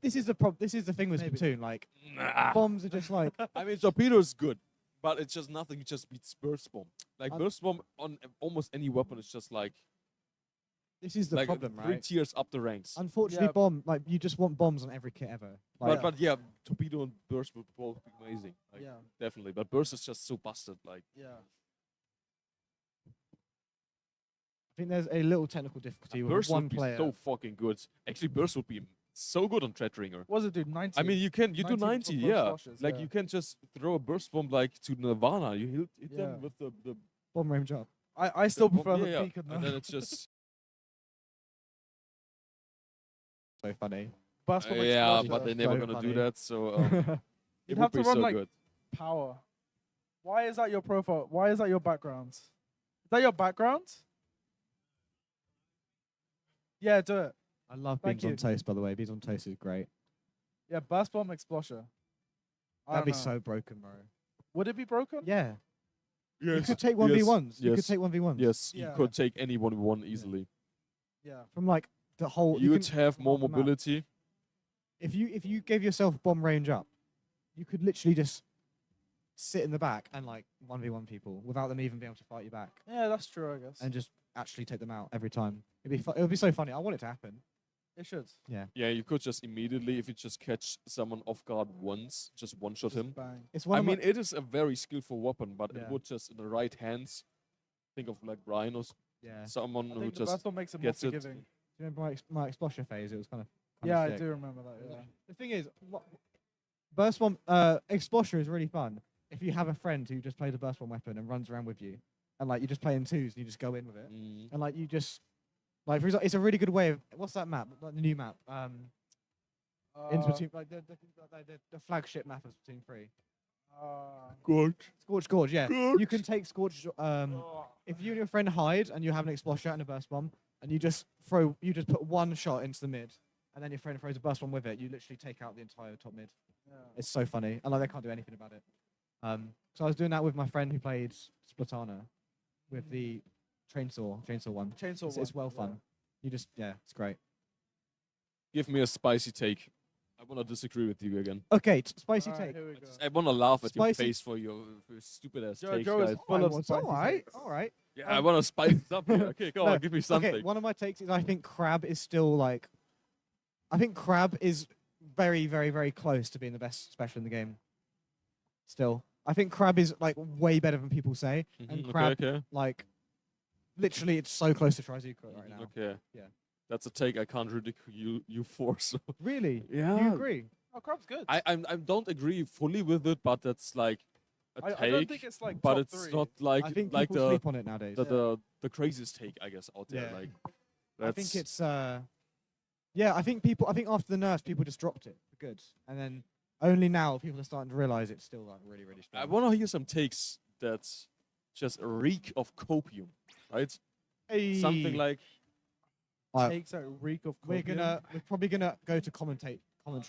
this is the thing with Splatoon. Like, Nah. bombs are just like. I mean, Torpedo is good, but it's just nothing. It just beats Burst Bomb. Like Um, Burst Bomb on almost any weapon is just like. This is the like problem, three right? tiers up the ranks. Unfortunately, you just want bombs on every kit ever. But yeah, Torpedo and Burst would both be amazing. Like, Yeah. definitely. But Burst is just so busted. Like, Yeah. I think there's a little technical difficulty with Burst one would be player. so fucking good. Actually, Burst would be so good on Dreadringer. What does it do? 90? I mean, you do 90 90, for yeah. burst flashes, Like yeah. you can just throw a burst bomb like to Nirvana. You hit Yeah. them with the Bomb range up. I still bomb- prefer the yeah, Beacon, and though. then it's just So funny. Burst Bomb yeah, Explosion. but they're never So gonna funny. do that. So it You'd would have to be run so like good. power. Why is that your profile? Why is that your background? Is that your background? Yeah, do it. I love Thank Beans on you. Toast, by the way. Beans on Toast is great. Yeah, Burst Bomb Explosion. I That'd be don't know. so broken, bro. Would it be broken? Yeah. You Yes. could take 1v1s. You could yes, take 1v1s. Yes, Yeah. you could take any 1v1 easily. Yeah. From like the whole. You can would have more half the map. mobility. If you gave yourself bomb range up, you could literally just sit in the back and like 1v1 people without them even being able to fight you back, Yeah, that's true, I guess. and just actually take them out every time. It would be so funny. I want it to happen. It should. Yeah. Yeah, you could just immediately, if you just catch someone off guard once, just one shot him. Bang. It's one I of my- mean, it is a very skillful weapon, but Yeah. it would just in the right hands. Think of like Brian or Yeah. someone I who think the just Burst Bomb makes it more gets it. forgiving. Do you remember my explosion phase? It was kind of. Yeah, I do remember that. Yeah. The thing is, burst bomb explosion is really fun if you have a friend who just plays a burst bomb weapon and runs around with you, and like you just play in twos and you just go in with it, Mm. and like you just like for example, it's a really good way of what's that map? Like the new map, in Splatoon, like the flagship map of Splatoon 3. Scorch Gorge, yeah. You can take Scorch. If you and your friend hide and you have an explosion and a burst bomb, and you just put one shot into the mid, and then your friend throws a burst bomb with it, you literally take out the entire top mid. Yeah. It's so funny, and like they can't do anything about it. So I was doing that with my friend who played Splatana, with the chainsaw one. Chainsaw It's one, well fun. You just it's great. Give me a spicy take. I want to disagree with you again. Okay, spicy Alright, take. here we go. I want to laugh at your Spicy- face for your stupid ass Joe- takes, Joe is guys. full of It's spicy all right, takes. all right. Yeah, I want to spice it up here. Okay, come No, on, give me something. Okay, one of my takes is I think Crab is still like. I think Crab is very, very, very close to being the best special in the game. Still, I think Crab is like way better than people say, and Mhm, Crab okay. like, literally, it's so close to Trizuka right now. Okay. Yeah. That's a take I can't ridicule you for. So Really? yeah. You agree? Oh, Crab's good. I don't agree fully with it, but that's like a take. I don't think it's like but top it's three. not like I think like people the sleep on it nowadays. the craziest take I guess out there. Yeah. Like I think that's- it's yeah. I think after the nerfs, people just dropped it for good, and then only now people are starting to realize it's still like really, really strong. I want to hear some takes that just reek of copium, right? Something Hey. like Takes that reek of We're copium. probably gonna go to commentary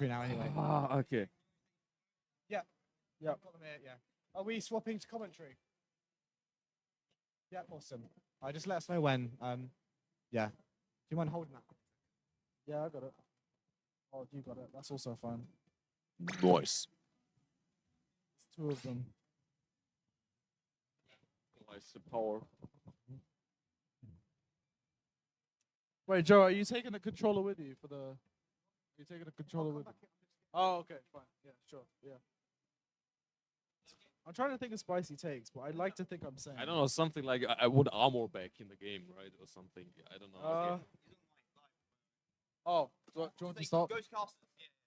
now anyway. okay. Yeah. Yeah. Got them here, yeah. Are we swapping to commentary? Yeah, awesome. Just let us know when. Yeah. Do you mind holding that? Yeah, I got it. Oh, you got it. That's also fine. Nice. It's two of them. Nice the power. Wait, Joe, are you taking the controller with you for the? Are you taking the controller with you? Oh, okay, fine. Yeah, sure. Yeah. I'm trying to think of spicy takes, but I'd like to think I'm saying. I don't know, something like I would armor back in the game, right, or something. I don't know. Oh, do you want to start?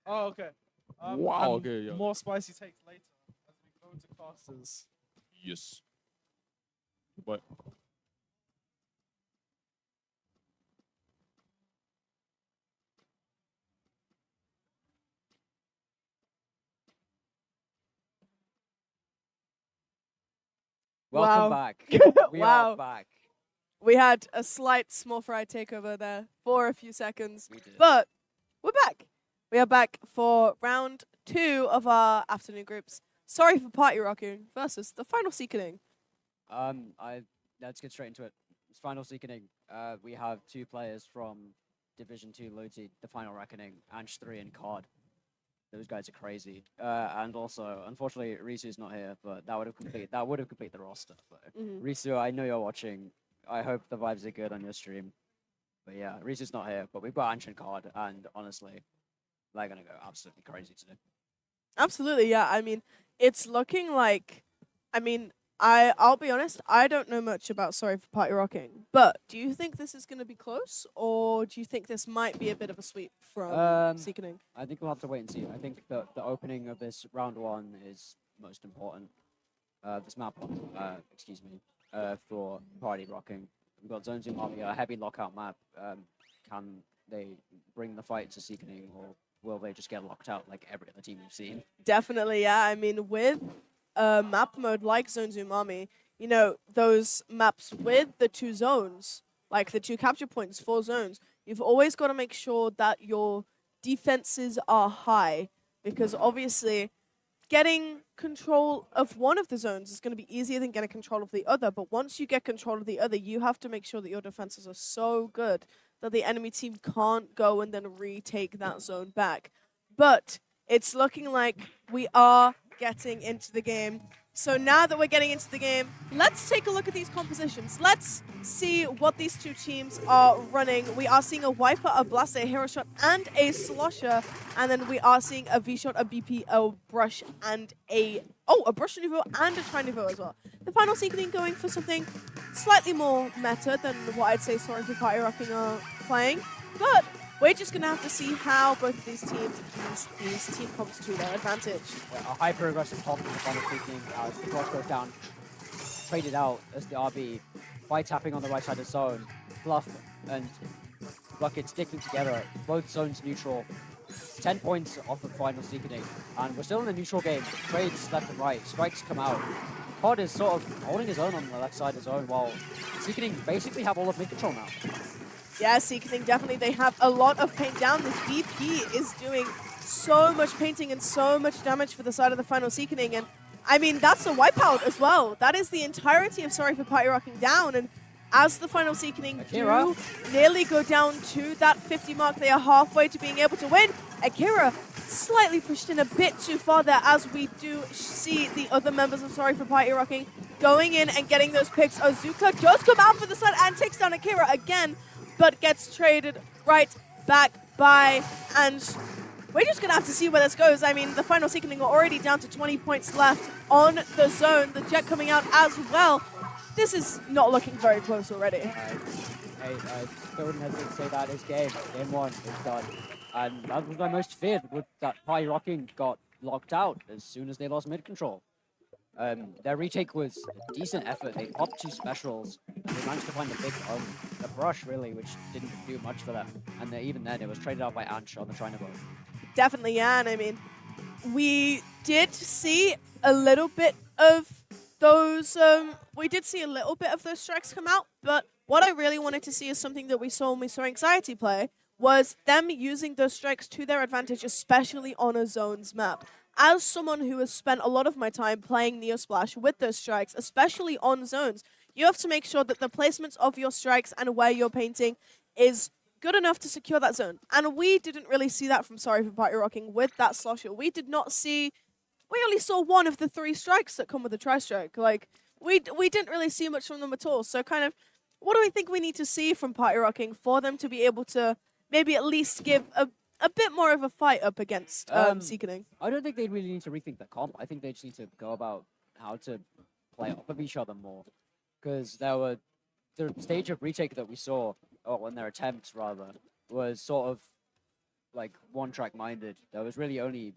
Oh, okay. Wow, and okay, yeah. More spicy takes later as we go into casters. Yes. But Welcome Wow. back. We Wow. are back. We had a slight small fry takeover there for a few seconds, We did. but we're back. We are back for round 2 of our afternoon groups. Sorry for Party Rocking versus the Final Seekening. Let's get straight into it. It's Final Seekening. We have 2 players from Division 2 Lodi, the Final Reckoning, Anch 3 and COD. Those guys are crazy. And also, unfortunately, Risu's not here, but that would have completed the roster. So. Mhm. Risu, I know you're watching. I hope the vibes are good on your stream. But yeah, Risu's not here, but we've got Anch and COD, and honestly, they're gonna go absolutely crazy today. Absolutely, yeah. I mean, it's looking like, I'll be honest, I don't know much about Sorry for Party Rocking, but do you think this is going to be close, or do you think this might be a bit of a sweep from Seekening? I think we'll have to wait and see. I think the opening of this round 1 is most important. This map, for Party Rocking. We've got Zone Zoom Army, a heavy lockout map. Can they bring the fight to Seekening, or will they just get locked out like every other team we've seen? Definitely, yeah. I mean, with a map mode like Zone Zoom Army, you know, those maps with the 2 zones, like the 2 capture points, 4 zones, you've always got to make sure that your defenses are high, because obviously getting control of one of the zones is going to be easier than getting control of the other, but once you get control of the other, you have to make sure that your defenses are so good that the enemy team can't go and then retake that zone back. But it's looking like we are getting into the game. So now that we're getting into the game, let's take a look at these compositions. Let's see what these 2 teams are running. We are seeing a Wiper, a Blaster, a Hero Shot, and a Slosher. And then we are seeing a V-Shot, a BP, a Brush, and a Brush Nouveau and a Tri Nouveau as well. The Final Seekening going for something slightly more meta than what I'd say Sorry for Party Rocking are playing. But we're just going to have to see how both of these teams use these team comps to their advantage. Yeah, a hyper-aggressive top in the Final Seekening as the cross goes down, traded out as the RB, by tapping on the right side of zone, Fluff and Bucket sticking together, both zones neutral. 10 points off of Final Seekening, and we're still in a neutral game. Trades left and right, strikes come out. COD is sort of holding his own on the left side of zone, while Seekening basically have all of mid-control now. Yeah, Seekening, definitely. They have a lot of paint down. This BP is doing so much painting and so much damage for the side of the Final Seekening. And, I mean, that's a wipeout as well. That is the entirety of Sorry for Party Rocking down. And as the Final Seekening do nearly go down to that 50 mark, they are halfway to being able to win. Akira slightly pushed in a bit too far there, as we do see the other members of Sorry for Party Rocking going in and getting those picks. Azuka does come out for the side and takes down Akira again, but gets traded right back by, and we're just going to have to see where this goes. I mean, the Final Seekening are already down to 20 points left on the zone. The Jet coming out as well. This is not looking very close already. I wouldn't hesitate to say that is game. Game 1 is done. And that was my most feared, with that Party Rocking got locked out as soon as they lost mid-control. Their retake was a decent effort. They popped 2 specials. They managed to find a brush, really, which didn't do much for them. And even then, it was traded out by Anch on the China boat. Definitely, yeah. And I mean, we did see a little bit of those. Strikes come out. But what I really wanted to see is something that we saw when we saw Anxiety play, was them using those strikes to their advantage, especially on a zones map. As someone who has spent a lot of my time playing Neo Splash with those strikes, especially on zones, you have to make sure that the placements of your strikes and where you're painting is good enough to secure that zone. And we didn't really see that from Sorry for Party Rocking with that Slosher. We only saw 1 of the 3 strikes that come with the Tri-Strike. Like, we didn't really see much from them at all. So kind of, what do we think we need to see from Party Rocking for them to be able to maybe at least give a bit more of a fight up against Seekening? I don't think they really need to rethink their comp. I think they just need to go about how to play off of each other more. Because the stage of retake that we saw, or in their attempts rather, was sort of like one-track minded. There was really only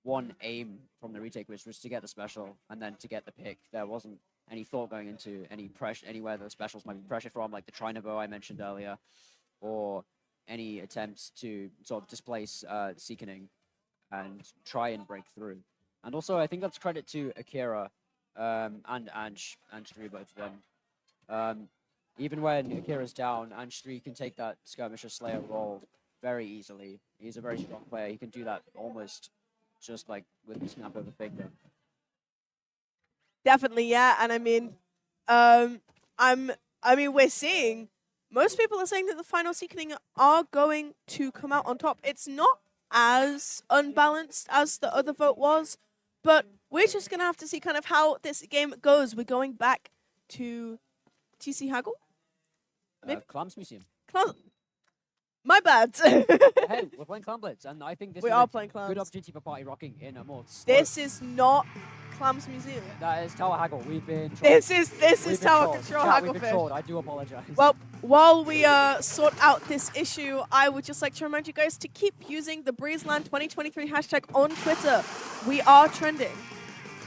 one aim from the retake, which was to get the special and then to get the pick. There wasn't any thought going into any pressure anywhere the specials might be pressure from, like the Trinavo I mentioned earlier, or any attempts to sort of displace Seekening and try and break through. And also, I think that's credit to Akira and Ange3, both of them. Even when Akira's down, Ange3 can take that Skirmisher Slayer role very easily. He's a very strong player. He can do that almost just like with the snap of a finger. Definitely, yeah. And I mean, we're seeing most people are saying that the final Seekening are going to come out on top. It's not as unbalanced as the other vote was, but we're just gonna have to see kind of how this game goes. We're going back to TC Haggle. Clams Museum. My bad. Hey, we're playing Clam Blitz, and I think this We is are a playing Clams. good opportunity for Party Rocking in a more This is not Clams Museum. That is Tower Haggle. We've been trolled. This is We've been Tower trolled. Control Chat, we've been Hagglefish. trolled. I do apologize. Well, while we sort out this issue, I would just like to remind you guys to keep using the Breezeland 2023 hashtag on Twitter. We are trending,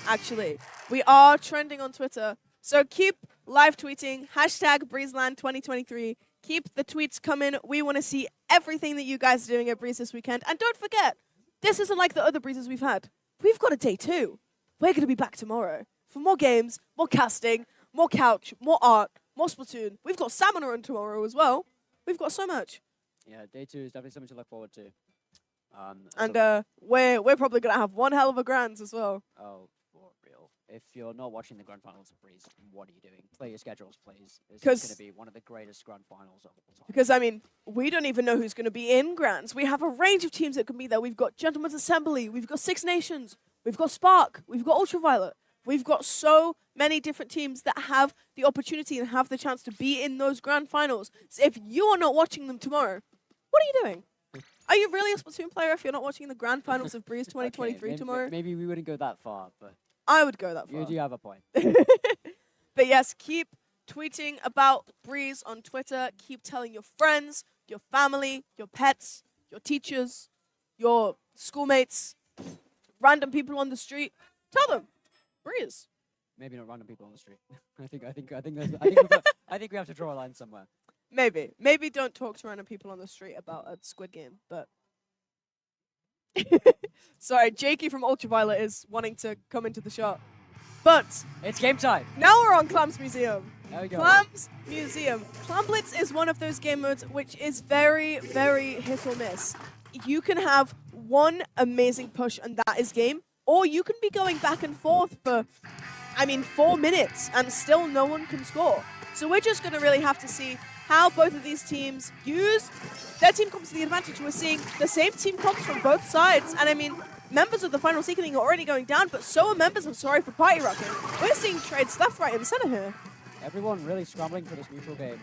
actually. We are trending on Twitter. So keep live tweeting, hashtag Breezeland 2023. Keep the tweets coming. We want to see everything that you guys are doing at Breeze this weekend. And don't forget, this isn't like the other Breezes we've had. We've got a day 2. We're going to be back tomorrow for more games, more casting, more couch, more art, more Splatoon. We've got Salmon on tomorrow as well. We've got so much. Yeah, day 2 is definitely something to look forward to. And we're probably going to have one hell of a Grands as well. Oh, for real. If you're not watching the Grand Finals of Breeze, what are you doing? Play your schedules, please. It's going to be one of the greatest Grand Finals of all time. Because, I mean, we don't even know who's going to be in Grands. We have a range of teams that can be there. We've got Gentleman's Assembly. We've got Six Nations. We've got Spark. We've got Ultraviolet. We've got so many different teams that have the opportunity and have the chance to be in those Grand Finals. So if you are not watching them tomorrow, what are you doing? Are you really a Splatoon player if you're not watching the Grand Finals of Breeze 2023 tomorrow? Maybe we wouldn't go that far, but I would go that far. you do have a point. But yes, keep tweeting about Breeze on Twitter. Keep telling your friends, your family, your pets, your teachers, your schoolmates, random people on the street. Tell them, Breeze. Maybe not random people on the street. I think we have to draw a line somewhere. Maybe don't talk to random people on the street about a Squid Game, but... Sorry, Jakey from Ultraviolet is wanting to come into the shot. But... It's game time! Now we're on Clams Museum. There we go. Clams Museum. Clam Blitz is one of those game modes which is very, very hit or miss. You can have one amazing push and that is game, or you can be going back and forth for, 4 minutes and still no one can score. So we're just going to really have to see how both of these teams use their team comps to the advantage. We're seeing the same team comps from both sides. And members of the final Seekening are already going down, but so are members of Sorry for Party Rocking. We're seeing trades left, right, and center here. Everyone really scrambling for this neutral game.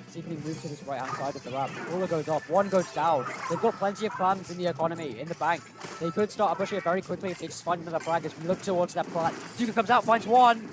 Seekening moves to this right-hand side of the ramp. Ruler goes up, one goes down. They've got plenty of clams in the economy, in the bank. They could start a push here very quickly if they just find another frag as we look towards that plat. Duka comes out, finds one.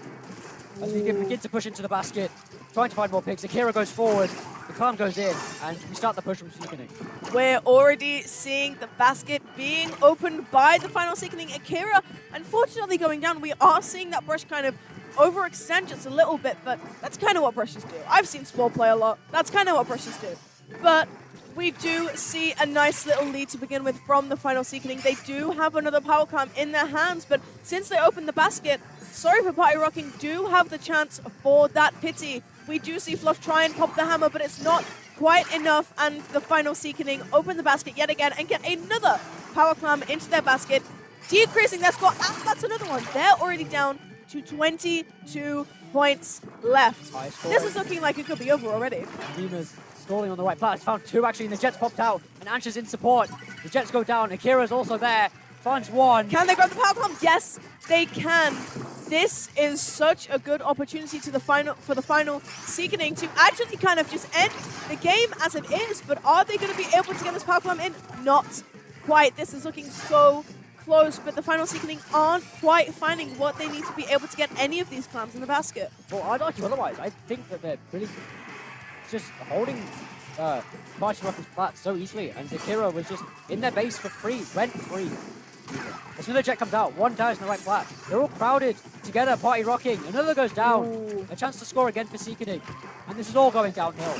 As we begin to push into the basket, trying to find more picks. Akira goes forward, the clam goes in, and we start the push from Seekening. We're already seeing the basket being opened by the final Seekening. Akira, unfortunately, going down. We are seeing that brush kind of overextend just a little bit, but that's kind of what brushes do. I've seen Splat play a lot. That's kind of what brushes do. But we do see a nice little lead to begin with from the final Seekening. They do have another power clam in their hands, but since they opened the basket, Sorry for Party Rocking do have the chance for that pity. We do see Fluff try and pop the hammer, but it's not quite enough, and the final Seekening open the basket yet again and get another power clam into their basket, decreasing their score, and that's another one. They're already down to 22 points left. This is looking like it could be over already. Lima's stalling on the right plat. It's found 2 actually, and the Jets popped out, and Ansh's in support. The Jets go down, Akira's also there, finds 1. Can they grab the power clam? Yes, they can. this is such a good opportunity to the final for the final Seekening to actually kind of just end the game as it is. But are they going to be able to get this power climb in? Not quite. This is looking so close, but the final Seekening aren't quite finding what they need to be able to get any of these clams in the basket. Well, I'd argue otherwise. I think that they're really just holding Party Rock's Splat so easily, and Zakira was just in their base for free, went free. As soon as the jet comes out, one dies in the right flat. They're all crowded together, party rocking. Another goes down. A chance to score again for Seekening. And this is all going downhill.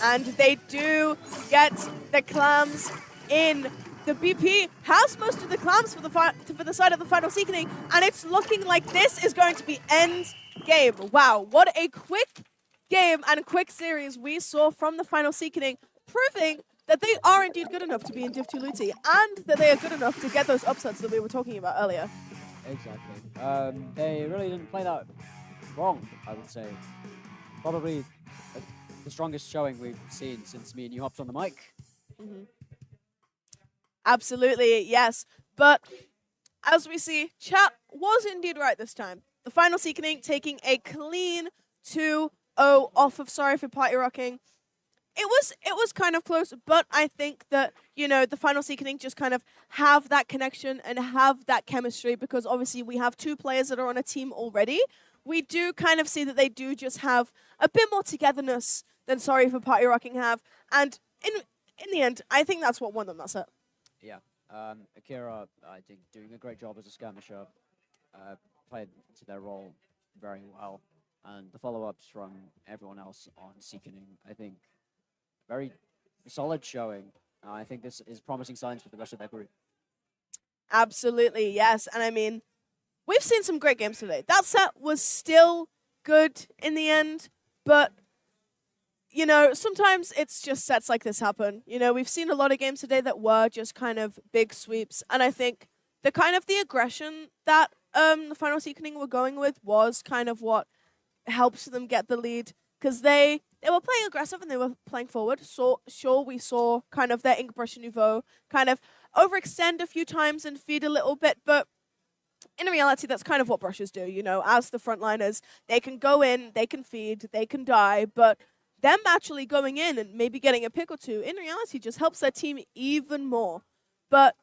And they do get the clams in. The BP has most of the clams for the side of the final Seekening, and it's looking like this is going to be end game. Wow, what a quick game and a quick series we saw from the final Seekening, proving that they are indeed good enough to be in Div 2 Luti, and that they are good enough to get those upsets that we were talking about earlier. Exactly. They really didn't play that wrong, I would say. Probably the strongest showing we've seen since me and you hopped on the mic. Mm-hmm. Absolutely, yes. But as we see, chat was indeed right this time. The final Seekening taking a clean 2-0 off of Sorry for Party Rocking. It was kind of close, but I think that, you know, the final Seekening just kind of have that connection and have that chemistry, because obviously we have two players that are on a team already. We do kind of see that they do just have a bit more togetherness than Sorry for Party Rocking have. And in the end, I think that's what won them that set. Yeah. Akira, I think, doing a great job as a skirmisher. Played into their role very well. And the follow-ups from everyone else on Seekening, I think, very solid showing. I think this is promising signs for the rest of their group. Absolutely, yes. And I mean, we've seen some great games today. That set was still good in the end, but, you know, sometimes it's just sets like this happen. You know, we've seen a lot of games today that were just kind of big sweeps, and I think the aggression that the final Seekening were going with was kind of what helped them get the lead, because they were playing aggressive and they were playing forward. So sure, we saw kind of their Ink Brush Nouveau kind of overextend a few times and feed a little bit, but in reality, that's kind of what brushes do. You know, as the frontliners, they can go in, they can feed, they can die, but them actually going in and maybe getting a pick or two, in reality, just helps their team even more. But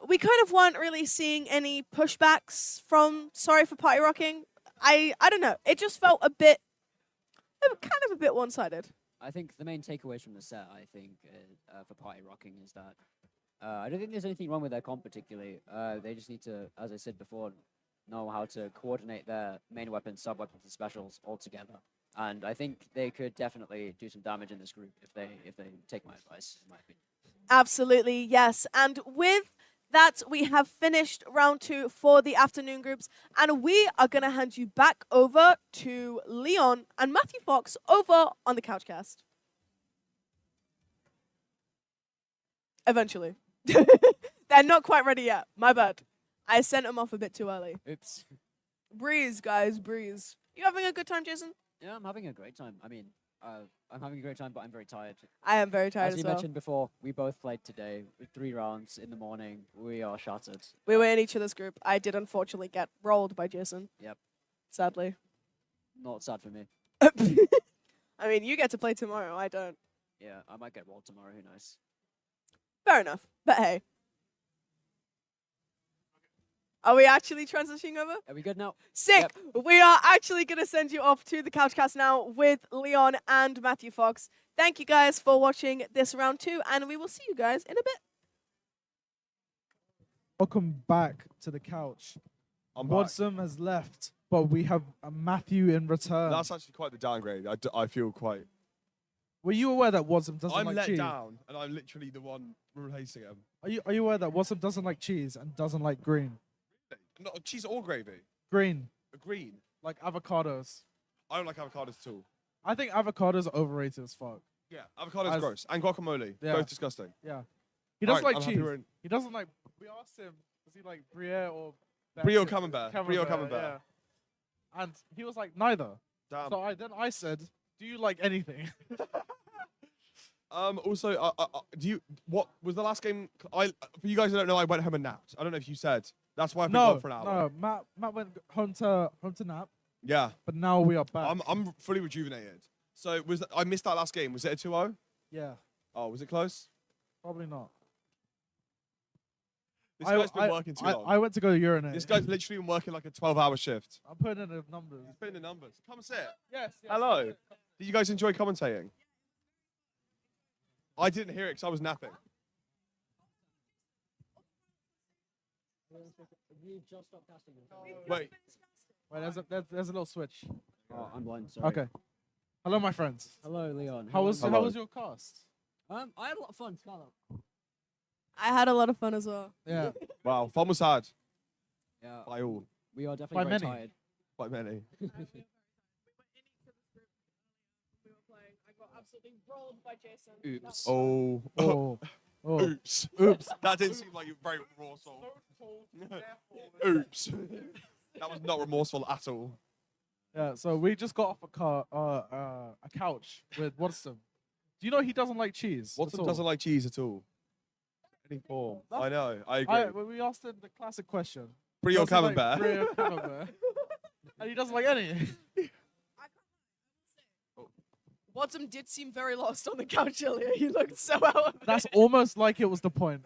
we kind of weren't really seeing any pushbacks from Sorry for Party Rocking. I don't know. It just felt a bit one-sided. I think the main takeaways from the set, I think, for Party Rocking is that I don't think there's anything wrong with their comp particularly. They just need to, as I said before, know how to coordinate their main weapons, sub-weapons, and specials all together. And I think they could definitely do some damage in this group if they take my advice, in my opinion. Absolutely, yes. And with that, we have finished round 2 for the afternoon groups, and we are going to hand you back over to Leon and Matthew Fox over on the Couchcast. Eventually. They're not quite ready yet. My bad. I sent them off a bit too early. Oops. Breeze, guys, breeze. You having a good time, Jason? Yeah, I'm having a great time. I mean, I'm having a great time, but I'm very tired. I am very tired as as you well. mentioned before, we both played today with 3 rounds in the morning. We are shattered. We were in each other's group. I did unfortunately get rolled by Jason. Yep. Sadly. Not sad for me. I mean, you get to play tomorrow. I don't. Yeah, I might get rolled tomorrow. Who knows? Fair enough. But hey. Are we actually transitioning over? Are we good now? Sick. Yep. We are actually going to send you off to the Couchcast now with Leon and Matthew Fox. Thank you guys for watching this round 2, and we will see you guys in a bit. Welcome back to the couch. Wadsum has left, but we have a Matthew in return. That's actually quite the downgrade. I feel quite... Were you aware that Wadsum doesn't I'm like let cheese? down, and I'm literally the one replacing him. Are you aware that Wadsum doesn't like cheese and doesn't like green? Not cheese or gravy. Green. Green. Like avocados. I don't like avocados at all. I think avocados are overrated as fuck. Yeah, avocados gross. And guacamole. Yeah. Both disgusting. Yeah. He doesn't Alright, like I'm happy cheese. we're in- He doesn't like... We asked him, does he like Gruyere or... Brie Camembert. Brie Camembert. Yeah. And he was like, neither. Damn. So I said, do you like anything? Also, what was the last game? For you guys who don't know, I went home and napped. I don't know if you said. That's why I've been No, gone for an hour. no. Matt went home to nap. Yeah. But now we are back. I'm fully rejuvenated. So I missed that last game. Was it a 2-0? Yeah. Oh, was it close? Probably not. This guy's been working too long. I went to go urinate. This guy's literally been working like a 12-hour shift. I'm putting in the numbers. He's putting in the numbers. Come and sit. Yes. Hello. Did you guys enjoy commentating? I didn't hear it because I was napping. Wait. Wait, there's a little switch. Oh, I'm blind. Sorry. Okay. Hello, my friends. Hello, Leon. How was your cast? I had a lot of fun, Scarlett. I had a lot of fun as well. Yeah. Wow, fun was hard. Yeah. By all. We are definitely very tired. By many. Absolutely rolled by Jason. Oops. Oops. Oops. That didn't seem like very remorseful. Oops. That was not remorseful at all. Yeah. So we just got off a couch with Watson. Do you know he doesn't like cheese? Watson doesn't like cheese at all. Any form. I know. I agree. We asked him the classic question. Brie or Does he like camembert? Brie or camembert? And he doesn't like any. Watson did seem very lost on the couch earlier. He looked so out of it. That's almost like it was the point.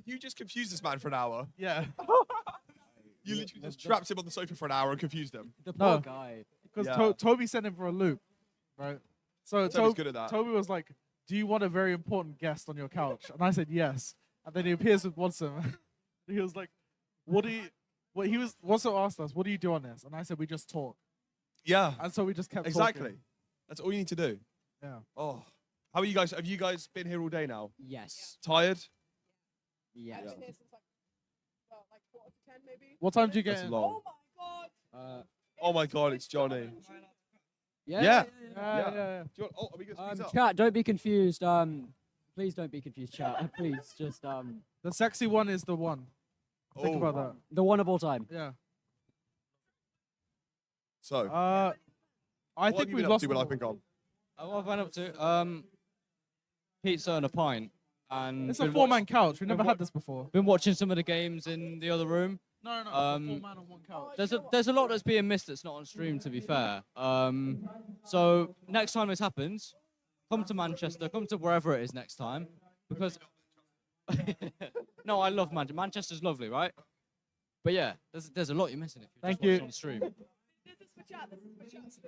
You just confused this man for an hour. Yeah. You literally just trapped him on the sofa for an hour and confused him. The poor guy. Because Yeah. Toby sent him for a loop, right? So Toby's good at that. Toby was like, "Do you want a very important guest on your couch?" And I said yes. And then he appears with Watson. He was like, "What do you?" What he was Watson asked us, "What do you do on this?" And I said, "We just talk." Yeah. And so we just kept Exactly. talking. That's all you need to do. Yeah. Oh. How are you guys? Have you guys been here all day now? Yes. Tired? Yes. I've been here since like 4:10 maybe. What time do you get That's in? long. Oh my god, it's Johnny. Yeah. Yeah. Yeah. Do you want, are we going to squeeze up? Chat, don't be confused. Please don't be confused, chat. Please, just The sexy one is the one. Think about that. the one of all time. Yeah. So. I what think have you we been up lost. to when I've been gone? What have I been up to? Pizza and a pint. And It's a been four-man couch. We've been never wa- had this before. Been watching some of the games in the other room. No, no, Um, 4-man on one couch. There's a lot that's being missed that's not on stream, to be fair. So next time this happens, come to Manchester, come to wherever it is next time, because no, I love Manchester. Manchester's lovely, right? But yeah, there's a lot you're missing if you Thank just watch you. it on stream.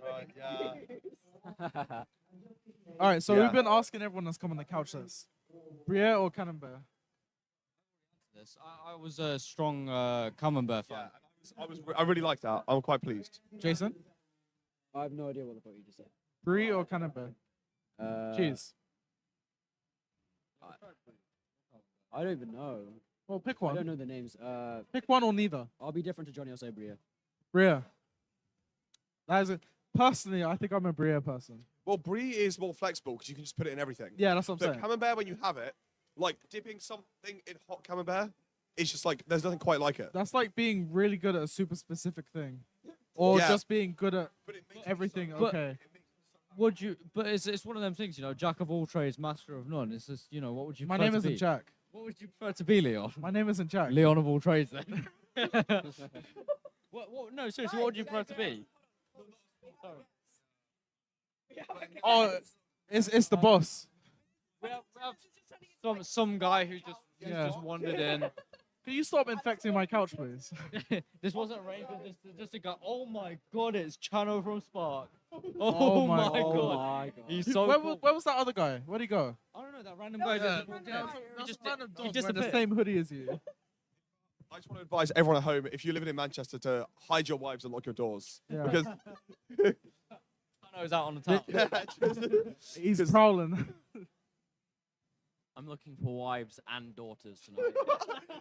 Right, yeah. All right, so Yeah. we've been asking everyone that's come on the couch this. Brie or Camembert? This I was a strong Camembert fan. I really like that. I'm quite pleased. Jason? I have no idea what the fuck you just said. Brie or Camembert? Cheese. I don't even know. Well, pick I one. don't know the names. Pick one or neither. I'll be different to Johnny. I'll say Bria. Brie. That is it. Personally, I think I'm a Brie person. Well, Brie is more flexible because you can just put it in everything. Yeah, that's what I'm But saying. Camembert, when you have it, like dipping something in hot Camembert, it's just like there's nothing quite like it. That's like being really good at a super specific thing, or Yeah. just being good at everything. But- Okay. Would you? But it's one of them things, you know. Jack of all trades, master of none. It's just, you know, what would you? My prefer name to isn't be? Jack. What would you prefer to be, Leon? My name isn't Jack. Leon of all trades, then. What? No, seriously, what would you prefer to be? Oh, it's the boss. We have some guy who just wandered in. Can you stop infecting my couch, please? This wasn't arranged. Just a guy. Oh my god, it's Chano from Spark. Oh my god. God. He's so where, cool. where was that other guy? Where'd he go? I don't know, that random guy just walked in. He just random he dog just wearing the same hoodie as you. I just want to advise everyone at home, if you're living in Manchester, to hide your wives and lock your doors. Yeah. Because Chano's out on the town. He's prowling. I'm looking for wives and daughters tonight.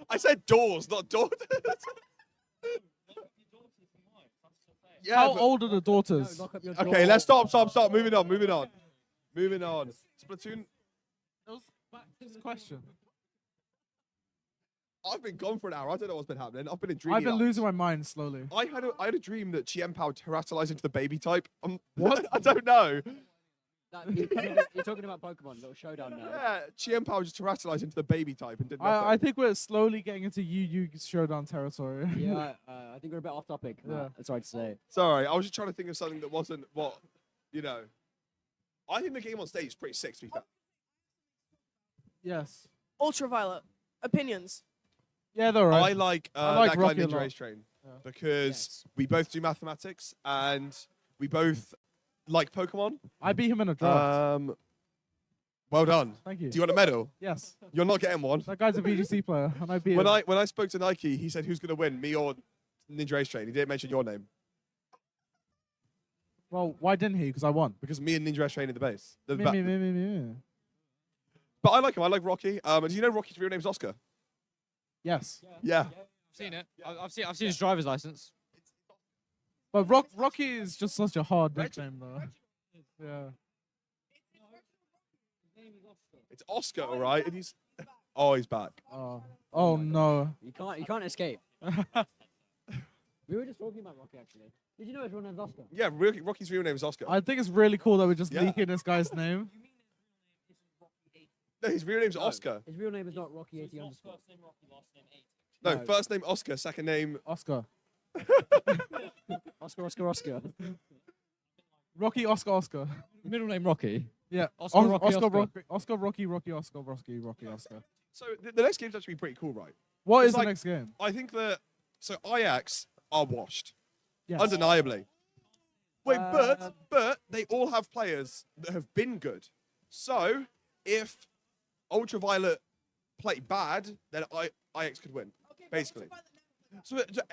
I said doors, not daughters. Yeah, How but- old are the daughters? Okay, let's stop. Moving on. Splatoon. Back to this question. I've been gone for an hour. I don't know what's been happening. I've been in dreamy I've been land. losing my mind slowly. I had a dream that Chien Pao terrestrialized into the baby type. What? I don't know. You're talking about Pokemon, little showdown now. Yeah, Chien-Pao just terrestrialized into the baby type and did nothing. I think we're slowly getting into Yu Showdown territory. Yeah, I think we're a bit off topic. Yeah. That's right to say. Sorry, I was just trying to think of something that wasn't what, you know. I think the game on stage is pretty sick, to be fair. Yes. Ultraviolet. Opinions. Yeah, they're right. I like like that guy Rocky a Ninja lot. Race Train because we both do mathematics and we both like Pokemon. I beat him in a draft. Well done. Thank you. Do you want a medal? Yes. You're not getting one. That guy's a VGC player, and I beat When him. I spoke to Nike, he said who's going to win, me or Ninja Race Train. He didn't mention your name Well, why didn't he? Because I won. because me and Ninja Race Train in the base. Me. But I like him. I like Rocky. Do you know Rocky's real name's Oscar? Yes. Yeah. I've seen it. I've seen his driver's license. But Rocky is just such a hard nickname, though. Yeah. It's Oscar, all right. And he's he's back. Oh no. You can't escape. We were just talking about Rocky actually. Did you know everyone has Oscar? Yeah, Rocky's real name is Oscar. I think it's really cool that we're just Yeah. leaking this guy's name. No, his real name's Oscar. His real name is not Rocky 80 underscore. No, first name Oscar, second name Oscar. Oscar. Rocky Oscar. Middle name Rocky. Yeah. Oscar, Rocky, Oscar. Rocky Oscar. So the next game's actually pretty cool, right? What It's is the next game? I think so Ajax are washed. Yes. Undeniably. Wait, but they all have players that have been good. So if Ultraviolet play bad, then Ajax could win, basically.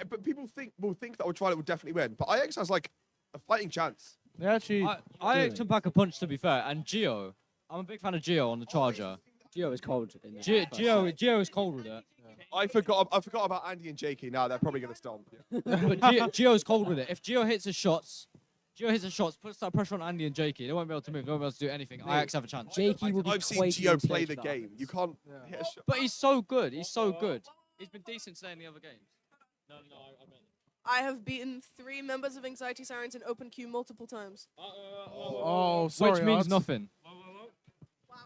But people will think that Ultraviolet will definitely win. But Ajax has like a fighting chance. They actually. I can pack a punch, to be fair. And Geo, I'm a big fan of Geo on the Charger. Geo is cold. In there. Geo is cold with it. I forgot about Andy and Jakey. Now they're probably going to stomp. Yeah. But Geo's cold with it. If Geo hits his shots, puts that pressure on Andy and Jakey. They won't be able to move. They won't be able to do anything. Ajax have a chance. Jakey will be I've seen quaking Geo on play stage the with that game. You can't hit a shot. But he's so good. He's so good. He's been decent today in the other games. No, I meant. I have beaten 3 members of Anxiety Sirens in open queue multiple times. Oh, sorry. Which means Arts. nothing.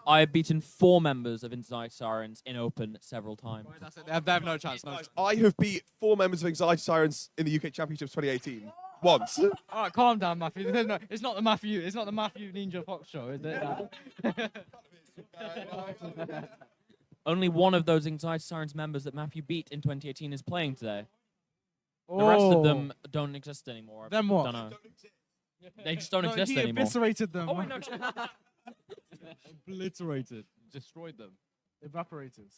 I have beaten 4 members of Inside Sirens in open several times. That's it. They have no chance. No chance. I have beat 4 members of Anxiety Sirens in the UK Championships 2018. Once. All right, calm down, Matthew. It's not the Matthew. It's not the Matthew Ninja Fox show, is it? Only one of those Inside Sirens members that Matthew beat in 2018 is playing today. The rest of them don't exist anymore. Then what? Don't know. They just don't No, exist he anymore. eviscerated them. Oh, wait, no. Obliterated. Destroyed them. Evaporated.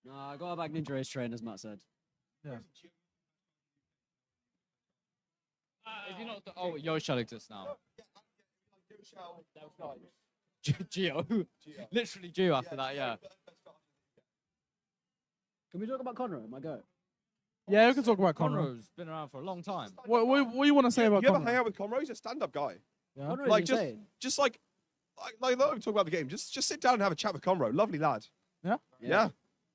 No, I got back Ninja Race Train, as Matt said. Yeah. If you not, oh, Yoshell exists now. Geo. Literally Geo after that, yeah. Can we talk about Conroe? My go. Yeah, we can talk about Conroe. Conroe's been around for a long time. What do you want to say about You ever Conroe? hang out with Conroe? He's a stand-up guy. Yeah. Conroe Like is just insane. like not even talk about the game. Just sit down and have a chat with Conroe. Lovely lad. Yeah? Yeah.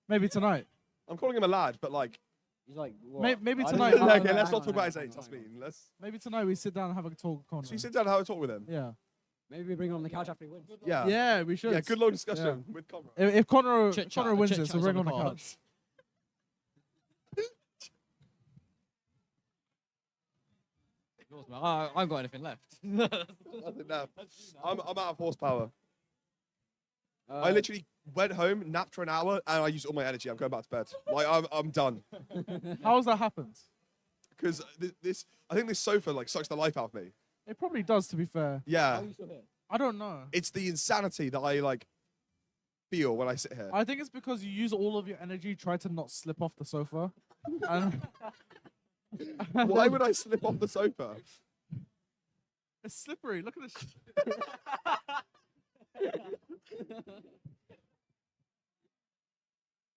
Maybe tonight. I'm calling him a lad, but like. He's like, what? Maybe I tonight. don't know. Okay, let's hang not on, talk about hang his on, age. hang That's on. mean. Let's. Maybe tonight we sit down and have a talk with Conroe. So you sit down and have a talk with him. Yeah. Maybe we bring him on the couch after he wins. Yeah. Yeah, we should. Yeah, good long discussion with Conroe. If Conroe Chit-chat, Conroe wins this, chit-chat's we'll bring on on the the cards. couch. I haven't got anything left. Nothing now. I'm out of horsepower. I literally went home, napped for an hour, and I used all my energy. I'm going back to bed. Like I'm done. How's that happened? Because I think this sofa like sucks the life out of me. It probably does, to be fair. Yeah. I don't know. It's the insanity that I like feel when I sit here. I think it's because you use all of your energy, try to not slip off the sofa. And Why would I slip off the sofa? it's slippery. Look at this.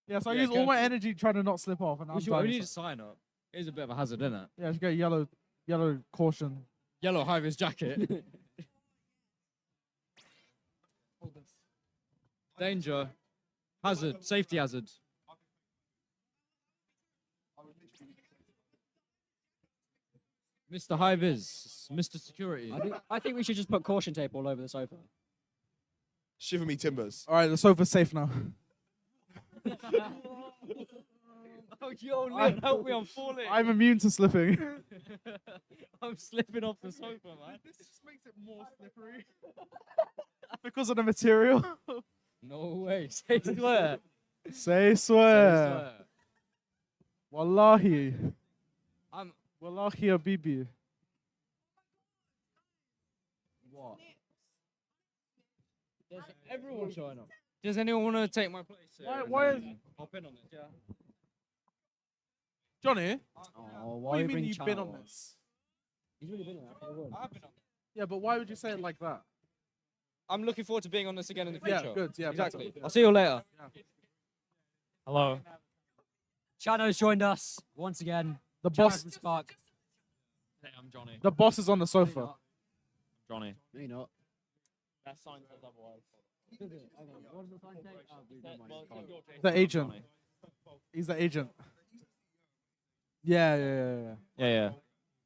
Yeah, so I use all my energy trying to not slip off, and I'm We dying. need to sign up. It is a bit of a hazard, isn't it? Yeah, just get yellow caution. Yellow high-vis jacket. Danger. Hazard. Safety hazard. Mr. High-vis. Mr. Security. I think we should just put caution tape all over the sofa. Shiver me timbers. All right, the sofa's safe now. Oh, yo, Liam, help me, I'm falling. I'm immune to slipping. I'm slipping off the sofa, man. This just makes it more slippery. Because of the material. No way. Say swear. Say swear. Wallahi. Wallahi Habibi. What? Does everyone showing up? Does anyone want to take my place? Here Why and is- then hop in on this? Yeah. Johnny? Oh, What do you mean you've been on this? He's really been on that. I've been on it. Yeah, but why would you say it like that? I'm looking forward to being on this again in the Yeah, future. good, yeah, exactly. better, yeah. I'll see you later. Hello. Chano's joined us once again. The Chano boss. from Spark. Hey, I'm Johnny. The boss is on the sofa. Johnny. No, you're not. That sign says otherwise. What does the sign say? The agent. He's the agent. Yeah. Yeah.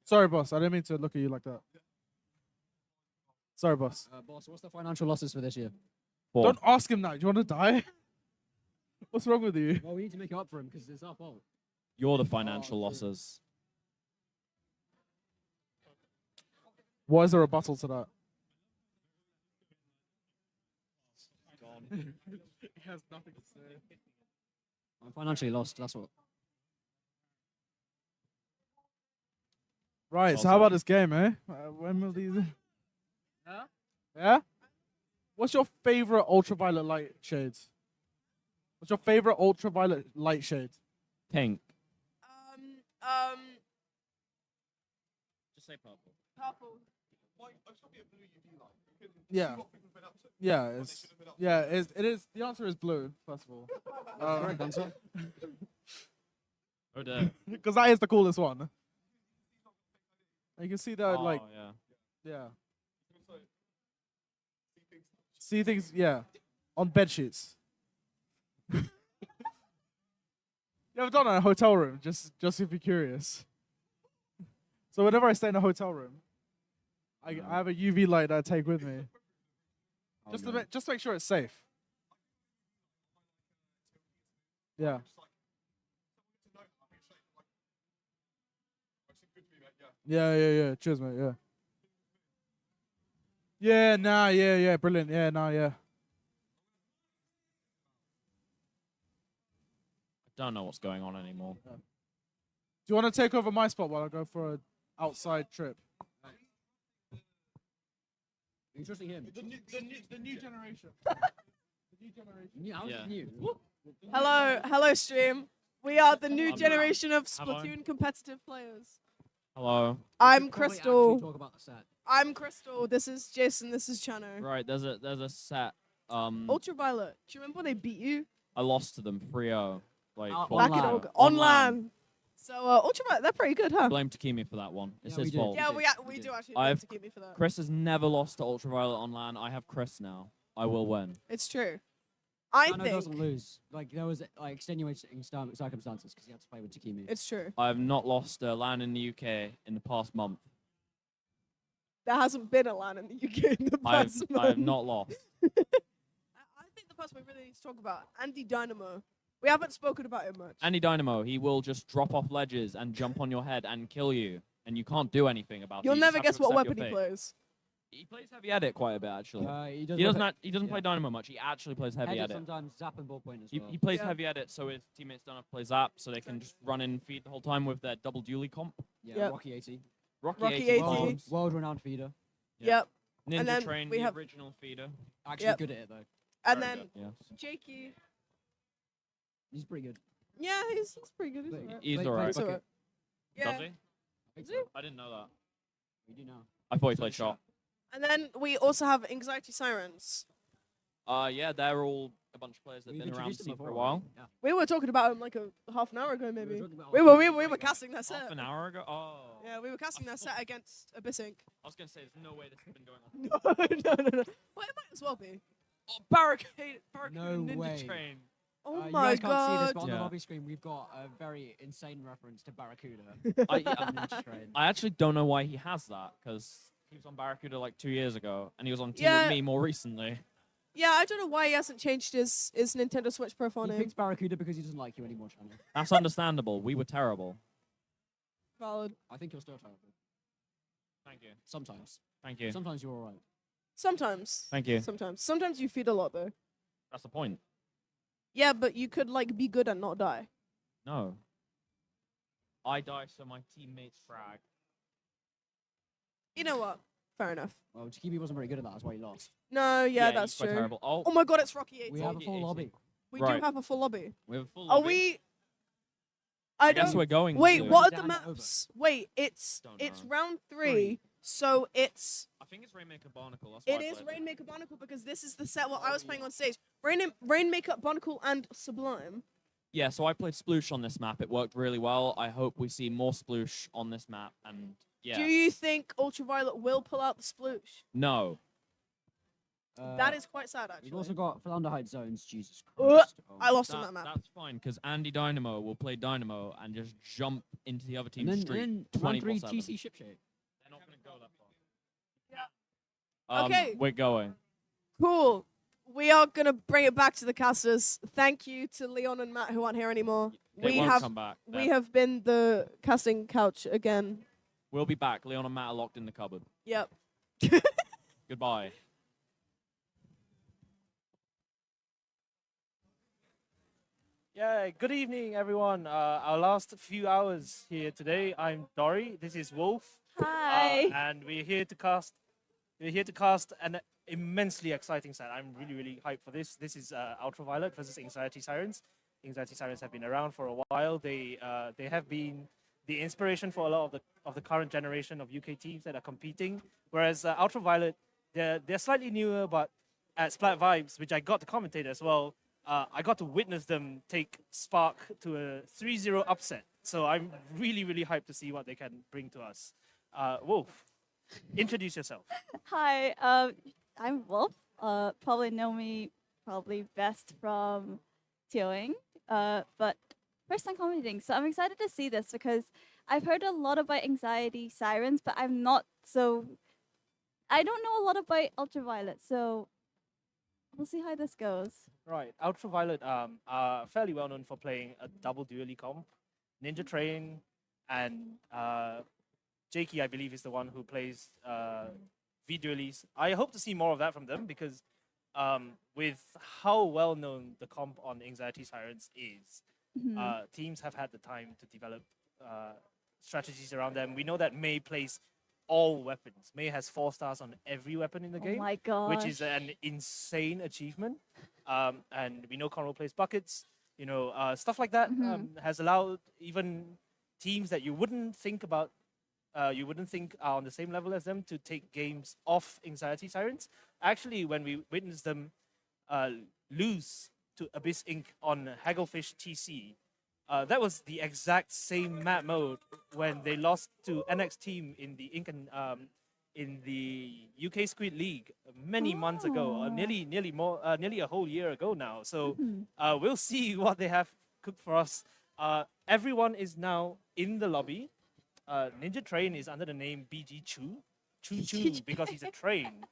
Sorry, boss. I didn't mean to look at you like that. Sorry, boss. Boss, what's the financial losses for this year? Don't ask him that. Do you want to die? What's wrong with you? Well, we need to make it up for him because it's our fault. You're the financial losses. Why is there a rebuttal to that? He has nothing to say. I'm financially lost. That's what. Right, so how about this game, eh? When will these... Yeah? What's your favorite ultraviolet light shades? What's your favorite ultraviolet light shade? Pink. Just say purple. Purple. Yeah. It is. The answer is blue, first of all. Correct answer. Oh, dear. Because that is the coolest one. You can see that, Oh, like, yeah. yeah. See things, yeah, on bed sheets. You ever done it in a hotel room? Just if you're curious. So whenever I stay in a hotel room, I have a UV light that I take with me, just to make sure it's safe. Yeah. Yeah. Cheers, mate. Yeah. Yeah. Brilliant. Yeah. I don't know what's going on anymore. Do you want to take over my spot while I go for an outside trip? Are you trusting him? The new generation. Hello, stream. We are the new I'm generation of Hello. Splatoon competitive players. Hello. I'm Probably Crystal. actually talk about the set. I'm Crystal. This is Jason. This is Chano. Right, there's a set. Ultraviolet. Do you remember when they beat you? I lost to them 3-0. Like Back in August. On LAN. So Ultraviolet, they're pretty good, huh? Blame Takimi for that one. It's Yeah, we his did. fault. Yeah, we do actually I've have to keep me for that. Chris has never lost to Ultraviolet on LAN. I have Chris now. I will win. It's true. I Chano think doesn't lose. Like there was like extenuating circumstances because he had to play with Takimi. it's true. I have not lost a LAN in the UK in the past month. There hasn't been a LAN in the UK in the I have past I have month. not lost. I think the person we really need to talk about, Andy Dynamo. We haven't spoken about him much. Andy Dynamo, he will just drop off ledges and jump on your head and kill you, and you can't do anything about it. You'll You just never have guess to what accept weapon your he fate. plays. He plays heavy edit quite a bit actually. He He doesn't play Dynamo much. He actually plays heavy edit. Sometimes zap and ballpoint as well. He plays Yeah. heavy edit, so his teammates don't have to play zap, so they can just run in feed the whole time with their double dually comp. Yeah, Yep. Rocky 80. Rocky, Rocky 80 80. bombs. World-renowned feeder. Yep. Ninja And then Train, we the have- original feeder. Actually Yep. good at it though. And Very then good, yes. Jakey. He's pretty good. Yeah, he's pretty good. He's But alright. He's Play- alright. play He's alright. Yeah. Does he? I think so. I didn't know that. We do now. I thought he played shot. And then we also have Anxiety Sirens. Yeah, they're all a bunch of players that've We've been around the introduced them scene for a before, while. right? Yeah. We were talking about him like a half an hour ago, maybe. talking about We Ultimate were Fighter. casting that set. Half an hour ago? Oh. Yeah, we were casting that set against Abyss Inc. I was going to say, there's no way this has been going on. no. Well, it might as well be. Oh, barricade No Ninja way. Train. Oh You my guys can't see this, god. but on the Yeah. lobby screen, we've got a very insane reference to Barracuda. I, and Ninja Train. I actually don't know why he has that because he was on Barracuda like 2 years ago, and he was on team Yeah. with me more recently. Yeah, I don't know why he hasn't changed his Nintendo Switch profile He name. picks Barracuda because he doesn't like you anymore, Chandler. That's understandable. We were terrible. Valid. I think you're still terrible. Thank you. Sometimes. Thank you. Sometimes you're alright. Sometimes. Thank you. Sometimes. Sometimes you feed a lot though. That's the point. Yeah, but you could like be good and not die. No. I die so my teammates frag. You know what? Fair enough. Well, Chikibi wasn't very good at that. That's why he lost. No, yeah, he's that's quite true. terrible. Oh. Oh my god, it's Rocky 18. We have a full lobby. We do Right. have a full lobby. We have a full Are lobby. we? I don't. guess we're going Wait, to. what are the Down to maps? Wait, it's Don't it's know. round 3, so it's I think it's Rainmaker Barnacle. That's what it I is played. Rainmaker Barnacle because this is the set what I was playing on stage. Rainmaker Barnacle and Sublime. Yeah, so I played Sploosh on this map. It worked really well. I hope we see more Sploosh on this map. And yeah. Do you think Ultraviolet will pull out the sploosh? No. That is quite sad, actually. We've also got Philanderhide Zones. Jesus Ugh, Christ. I lost on that map. That's fine because Andy Dynamo will play Dynamo and just jump into the other And team's then, street and then round 3 24/7. TC ship shape. They're not going to go that far. Okay. We're going. Cool. We are gonna bring it back to the casters. Thank you to Leon and Matt who aren't here anymore. They we won't have come back. we have been the casting couch again. We'll be back. Leon and Matt are locked in the cupboard. Yep. Goodbye. Yeah, good evening, everyone. Our last few hours here today. I'm Dory. This is Wolf. Hi. And we're here to cast. We're here to cast an immensely exciting set. I'm really, really hyped for this. This is Ultraviolet versus Anxiety Sirens. Anxiety Sirens have been around for a while. They have been the inspiration for a lot of the current generation of UK teams that are competing. Whereas Ultraviolet, they're slightly newer, but at Splat Vibes, which I got to commentate as well. I got to witness them take Spark to a 3-0 upset. So I'm really, really hyped to see what they can bring to us. Wolf, introduce yourself. Hi, I'm Wolf. Probably know me best from TOing, but first time commenting. So I'm excited to see this because I've heard a lot about Anxiety Sirens, but I don't know a lot about Ultraviolet. So we'll see how this goes. Right, Ultraviolet are fairly well known for playing a double dually comp. Ninja Train and Jakey, I believe, is the one who plays V dualies. I hope to see more of that from them because with how well known the comp on Anxiety Sirens is, teams have had the time to develop strategies around them. We know that May plays all weapons. May has 4 stars on every weapon in the game, my which is gosh. an insane achievement. And we know Conroe plays buckets. You know, stuff like that has allowed even teams that you wouldn't think about, you wouldn't think are on the same level as them to take games off Anxiety Sirens. Actually, when we witnessed them lose to Abyss Inc. on Hagglefish TC, that was the exact same map mode when they lost to NX Team in the Inc. and in the UK Squid League many months ago, nearly a whole year ago now. So we'll see what they have cooked for us. Everyone is now in the lobby. Ninja Train is under the name BG Choo, because he's a train,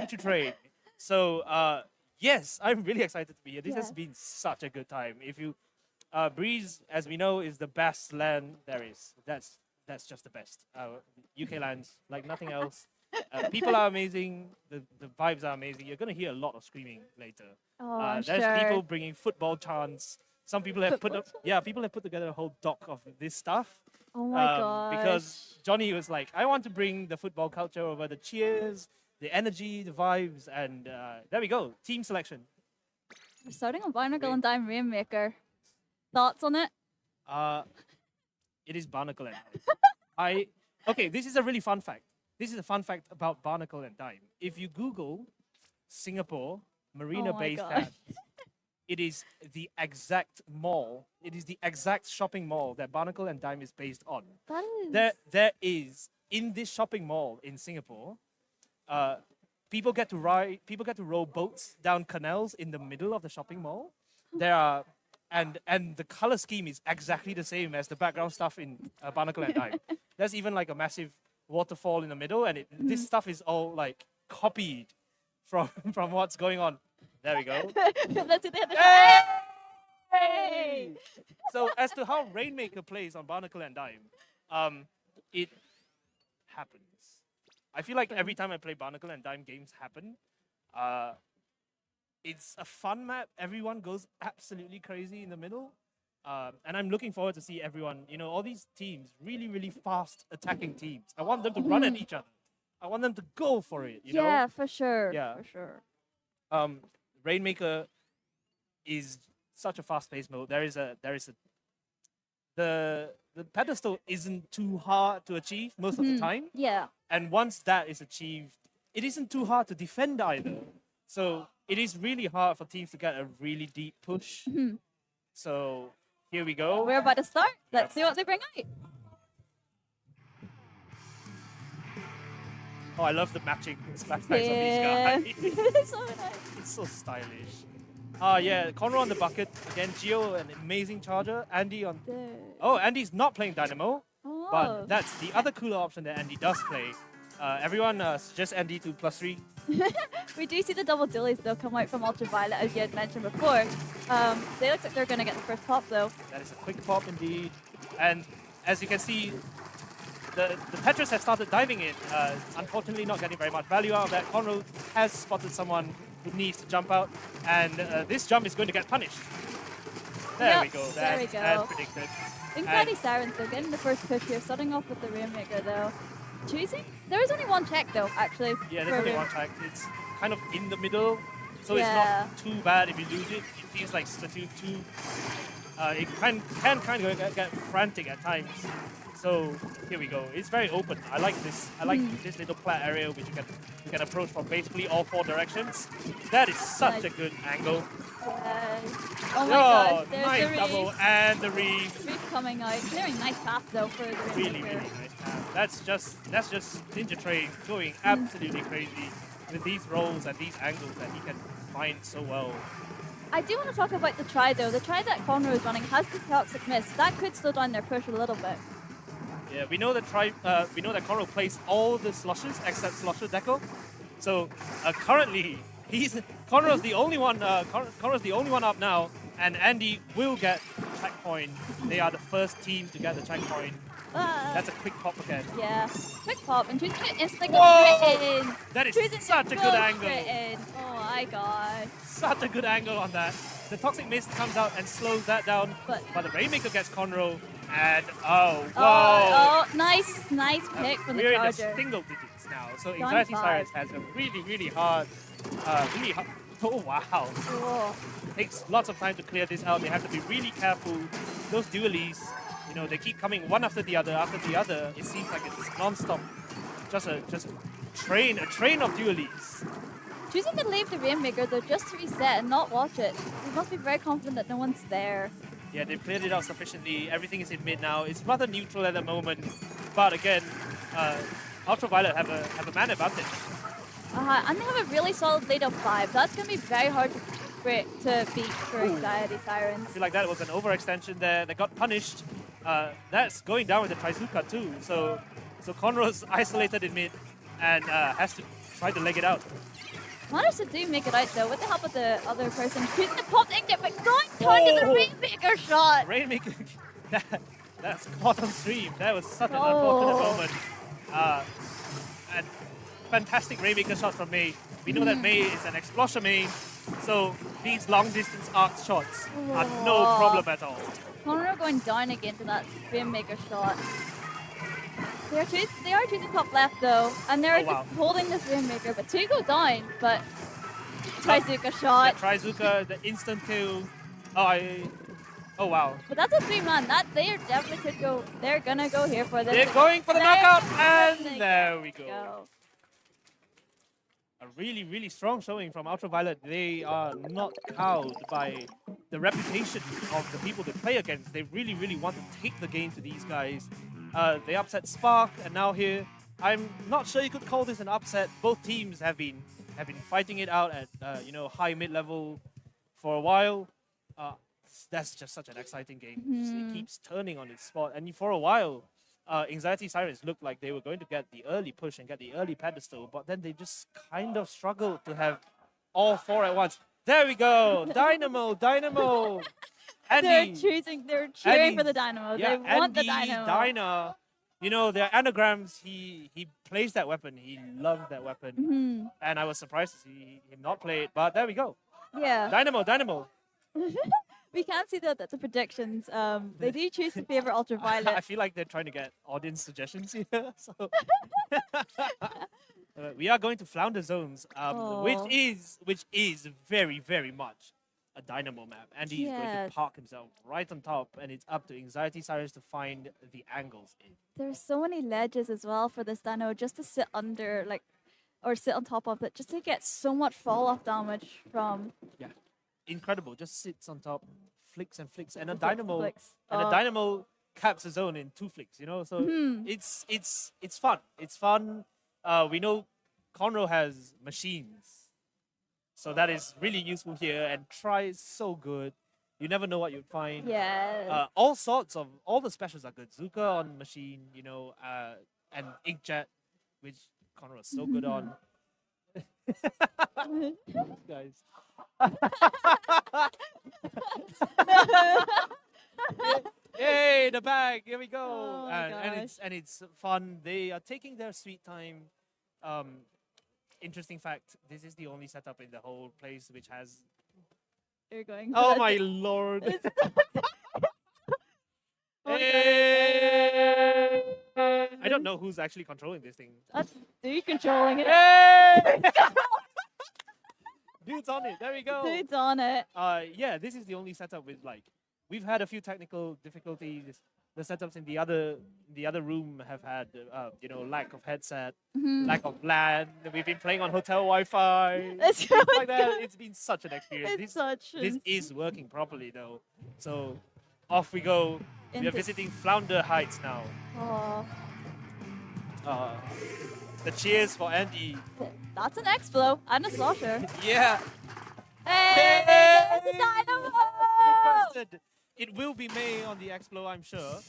Choo train. So yes, I'm really excited to be here. This has been such a good time. If you Breeze, as we know, is the best LAN there is. That's just the best. UK LANs, like nothing else. People are amazing. The vibes are amazing. You're gonna hear a lot of screaming later. Oh, I'm there's sure. people bringing football chants. Some people have people have put together a whole doc of this stuff. Oh my gosh. Because Johnny was like, I want to bring the football culture over, the cheers, the energy, the vibes, and there we go. Team selection. We're starting on Barnacle and Dime Rainmaker. Thoughts on it? It is Barnacle and Dime. Okay, this is a really fun fact. This is a fun fact about Barnacle and Dime. If you Google Singapore Marina Bay gosh. Sands, it is the exact mall. It is the exact shopping mall that Barnacle and Dime is based on. That is... There is in this shopping mall in Singapore, people get to row boats down canals in the middle of the shopping mall. There are and the color scheme is exactly the same as the background stuff in Barnacle and Dime. There's even like a massive waterfall in the middle, and this stuff is all like copied from from what's going on. There we go. Let's do the Hey! So as to how Rainmaker plays on Barnacle and Dime, it happens. I feel like every time I play Barnacle and Dime, games happen. It's a fun map. Everyone goes absolutely crazy in the middle. And I'm looking forward to see everyone, all these teams, really, really fast attacking teams. I want them to run at each other. I want them to go for it, you know? Yeah, for sure. Yeah. For sure. Rainmaker is such a fast-paced mode. The pedestal isn't too hard to achieve most of the time. Yeah. And once that is achieved, it isn't too hard to defend either. So it is really hard for teams to get a really deep push. So here we go. We're about to start. Let's see what they bring out. Oh, I love the matching splash packs on these guys. So nice. It's so stylish. Yeah, Conroe on the bucket. Again, Gio, an amazing charger. Andy on... Oh, Andy's not playing Dynamo. Oh. But that's the other cooler option that Andy does play. Everyone suggest Andy to +3. We do see the double dualies though come out from Ultraviolet, as you had mentioned before. They look like they're going to get the first pop though. That is a quick pop indeed. And as you can see, the Tetris have started diving in. Unfortunately, not getting very much value out of that. Conroe has spotted someone who needs to jump out, and this jump is going to get punished. There we go. There we go. As predicted. Infinity Sirens though, getting the first push here, starting off with the Rainmaker though. Choosing? There is only one check though, actually. Yeah, there's only one check. It's kind of in the middle, so it's not too bad if you lose it. It feels like Splatoon 2. It can kind of get frantic at times. So here we go. It's very open. I like this. I like this little flat area which you can approach from basically all 4 directions. That is such a good angle. Oh my gosh, there's nice the reef. double and the reef. Reef coming out. Very nice path though for the Rainmaker. Really, really nice path. That's just Ninja Train going absolutely crazy with these rolls and these angles that he can find so well. I do want to talk about the try though. The try that Conroe is running has the Toxic Mist. That could slow down their push a little bit. Yeah, we know that Conroe plays all the slushes except Slusher Deco. So currently Conroe's the only one. Conroe's the only one up now, and Andy will get checkpoint. They are the first team to get the checkpoint. That's a quick pop again. Yeah, quick pop and choosing it instantly Whoa! straight in. That is Choosing such to a go good angle. straight in. Oh my god. Such a good angle on that. The Toxic Mist comes out and slows that down, but the Rainmaker gets Conroe, and whoa! Oh, nice pick from the We're in the charger. single digits now, so Down Anxiety 5. Cyrus has a really hard. Oh wow! Whoa. Takes lots of time to clear this out. They have to be really careful. Those dualies, they keep coming one after the other. It seems like it's non-stop. Just a train of dualies. Choosing to leave the Rainmaker though just to reset and not watch it. You must be very confident that no one's there. Yeah, they've cleared it out sufficiently. Everything is in mid now. It's rather neutral at the moment, but again, Ultraviolet have a man advantage. And they have a really solid lead of 5. That's going to be very hard to beat for Anxiety Sirens. I feel like that was an overextension there. They got punished. That's going down with the Trizuka too. So Conroe's isolated in mid and has to try to leg it out. Managed to make it out though with the help of the other person. Choosing to pop the ignite, but going down to the Rainmaker shot. Rainmaker, that's caught on stream. That was such an unfortunate moment. And fantastic Rainmaker shots from May. We know that May is an explosion main, so these long distance arc shots are no problem at all. Conroe going down again to that Rainmaker shot. They are choosing top left though, and they're just holding this Rainmaker, but 2 go down, but Trizuka shot. The Trizuka, the instant kill. Oh wow. But that's a 3-man. They definitely could go. They're gonna go here for this. They're going for the knockout, and there we go. A really strong showing from Ultraviolet. They are not cowed by the reputation of the people they play against. They really want to take the game to these guys. They upset Spark, and now here, I'm not sure you could call this an upset. Both teams have been fighting it out at high mid level for a while. that's just such an exciting game. Mhm. It keeps turning on its spot, and for a while, Anxiety Sirens looked like they were going to get the early push and get the early pedestal, but then they just kind of struggled to have all four at once. There we go, Dynamo, Dynamo. They're Andy, they're cheering for Andy's- the Dynamo. yeah, They want the Andy, Dynamo. Dyna. You know, their anagrams, he plays that weapon. He loves that weapon. Mhm. And I was surprised to see him not play it, but there we go. Yeah. Dynamo, Dynamo. We can see that the predictions. They do choose to favor ultraviolet. I feel like they're trying to get audience suggestions here. So we are going to Flounder Zones, which Oh. is very, very much a Dynamo map. And he's going Yes. to park himself right on top, and it's up to Anxiety Sirens to find the angles in. There's so many ledges as well for this Dino just to sit under, like, or sit on top of it, just to get so much fall off damage from. Yeah, incredible. Just sits on top, flicks and flicks, and a Flicks and Dynamo flicks. and a Oh. Dynamo caps a zone in 2 flicks. You know, so Mhm. it's fun. It's fun. We know Conroe has machines, so that is really useful here. And Try is so good. You never know what you'd find. Yes. All the specials are good. Zuka on machine, you know, and Inkjet, which Conroe is so good on. Guys. Yay, the bag! Here we go. Oh, and it's fun. They are taking their sweet time. Interesting fact: this is the only setup in the whole place which has. You're going. Oh that's my it. lord! Oh my Hey! I don't know who's actually controlling this thing. That's you controlling it. Hey! Dude's on it. There we go. Dude's on it. Yeah, this is the only setup with like we've had a few technical difficulties. The setups in the other room have had you know, lack of headset, Mhm. lack of LAN. We've been playing on hotel Wi-Fi. It's things so like that. good. It's been such an experience. It's such This an- is working properly though. So off we go. We are Into- visiting Flounder Heights now. Oh, The cheers for Andy. that's an Explo and a Slosher. Yeah. Hey, there's the Dynamo! Requested. It will be May on the Explo, I'm sure.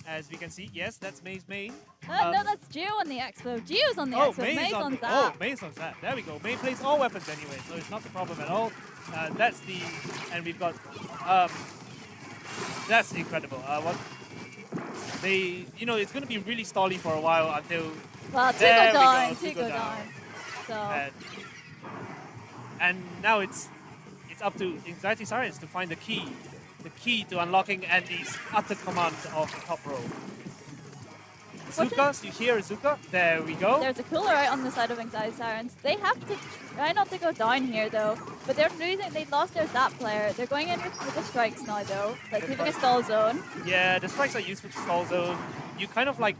As we can see, yes, that's May's main. No, that's Geo on the Explo. Geo's on the Explo. May's on that. Oh, May's on that. There we go. May plays all weapons anyway, so it's not a problem at all. That's the, and we've got, that's incredible. What they, you know, it's going to be really stally for a while until. Well, there Tigo we down. go, Tigo down. So. And now it's up to Anxiety Sirens to find the key to unlocking Andy's utter command of the top row. Zuka, you hear Zuka? There we go. There's a cooler right on the side of Anxiety Sirens. They have to try not to go down here though, but they're losing. They lost their Zap player. They're going in with the strikes now though, like leaving a stall zone. Yeah, the strikes are used for stall zone. You kind of like,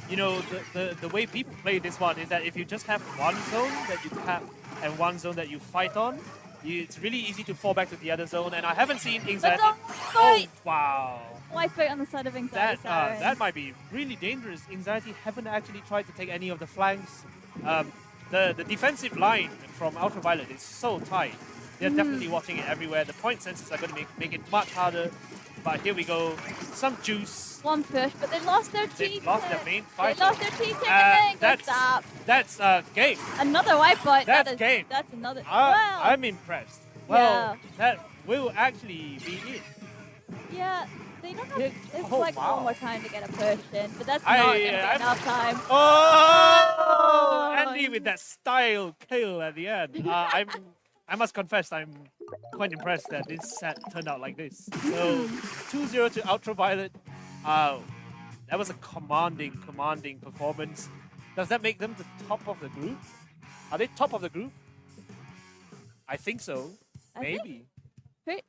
you know, the way people play this one is that if you just have one zone that you tap and one zone that you fight on, it's really easy to fall back to the other zone. And I haven't seen Anxiety. Oh, wow. Wipe out on the side of Anxiety Sirens. That might be really dangerous. Anxiety haven't actually tried to take any of the flanks. The defensive line from Ultraviolet is so tight. They're definitely watching it everywhere. The point sensors are going to make it much harder. But here we go. Some juice. One push, but they lost their They cheat. lost their main They fight. lost their cheat and then good Zap. That's game. Another wipeout. That's that is, game. That's another. Wow. I'm impressed. Well, Yeah. that will actually be it. Yeah, they don't have. It- It's oh, like wow. one more time to get a push in, but that's I- not gonna yeah, be enough time. Oh! Andy with that style kill at the end. I must confess, I'm quite impressed that this set turned out like this. So 2-0 to Ultraviolet. That was a commanding performance. Does that make them the top of the group? Are they top of the group? I think so. I think- Maybe. Great.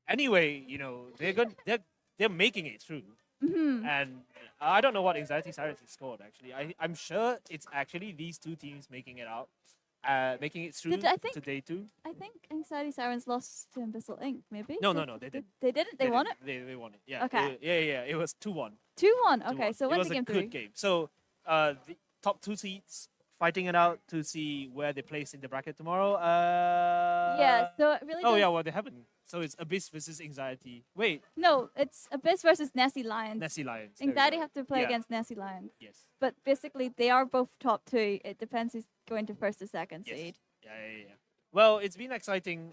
Anyway, you know, they're making it through. Mhm. And I don't know what Anxiety Sirens has scored actually. I'm sure it's actually these two teams making it out. Making it through I think- to day 2. I think Anxiety Sirens lost to Imbecile Inc. Maybe. No, they didn't. They didn't. They won it. They won it. Yeah. Okay. Yeah. It was 2-1. 2-1. Okay, 2-1. so it went was to a game good 3. game. So the top 2 seeds fighting it out to see where they place in the bracket tomorrow. Yeah, so it really Oh does. yeah, well they haven't. So it's Abyss versus Anxiety. Wait, No, it's Abyss versus Nessie Lions. Nessie Lions. there we Anxiety go. have to play Yeah. against Nessie Lions. Yes. But basically, they are both top 2. It depends who's going to first or second Yes. seed. Yeah. Well, it's been exciting.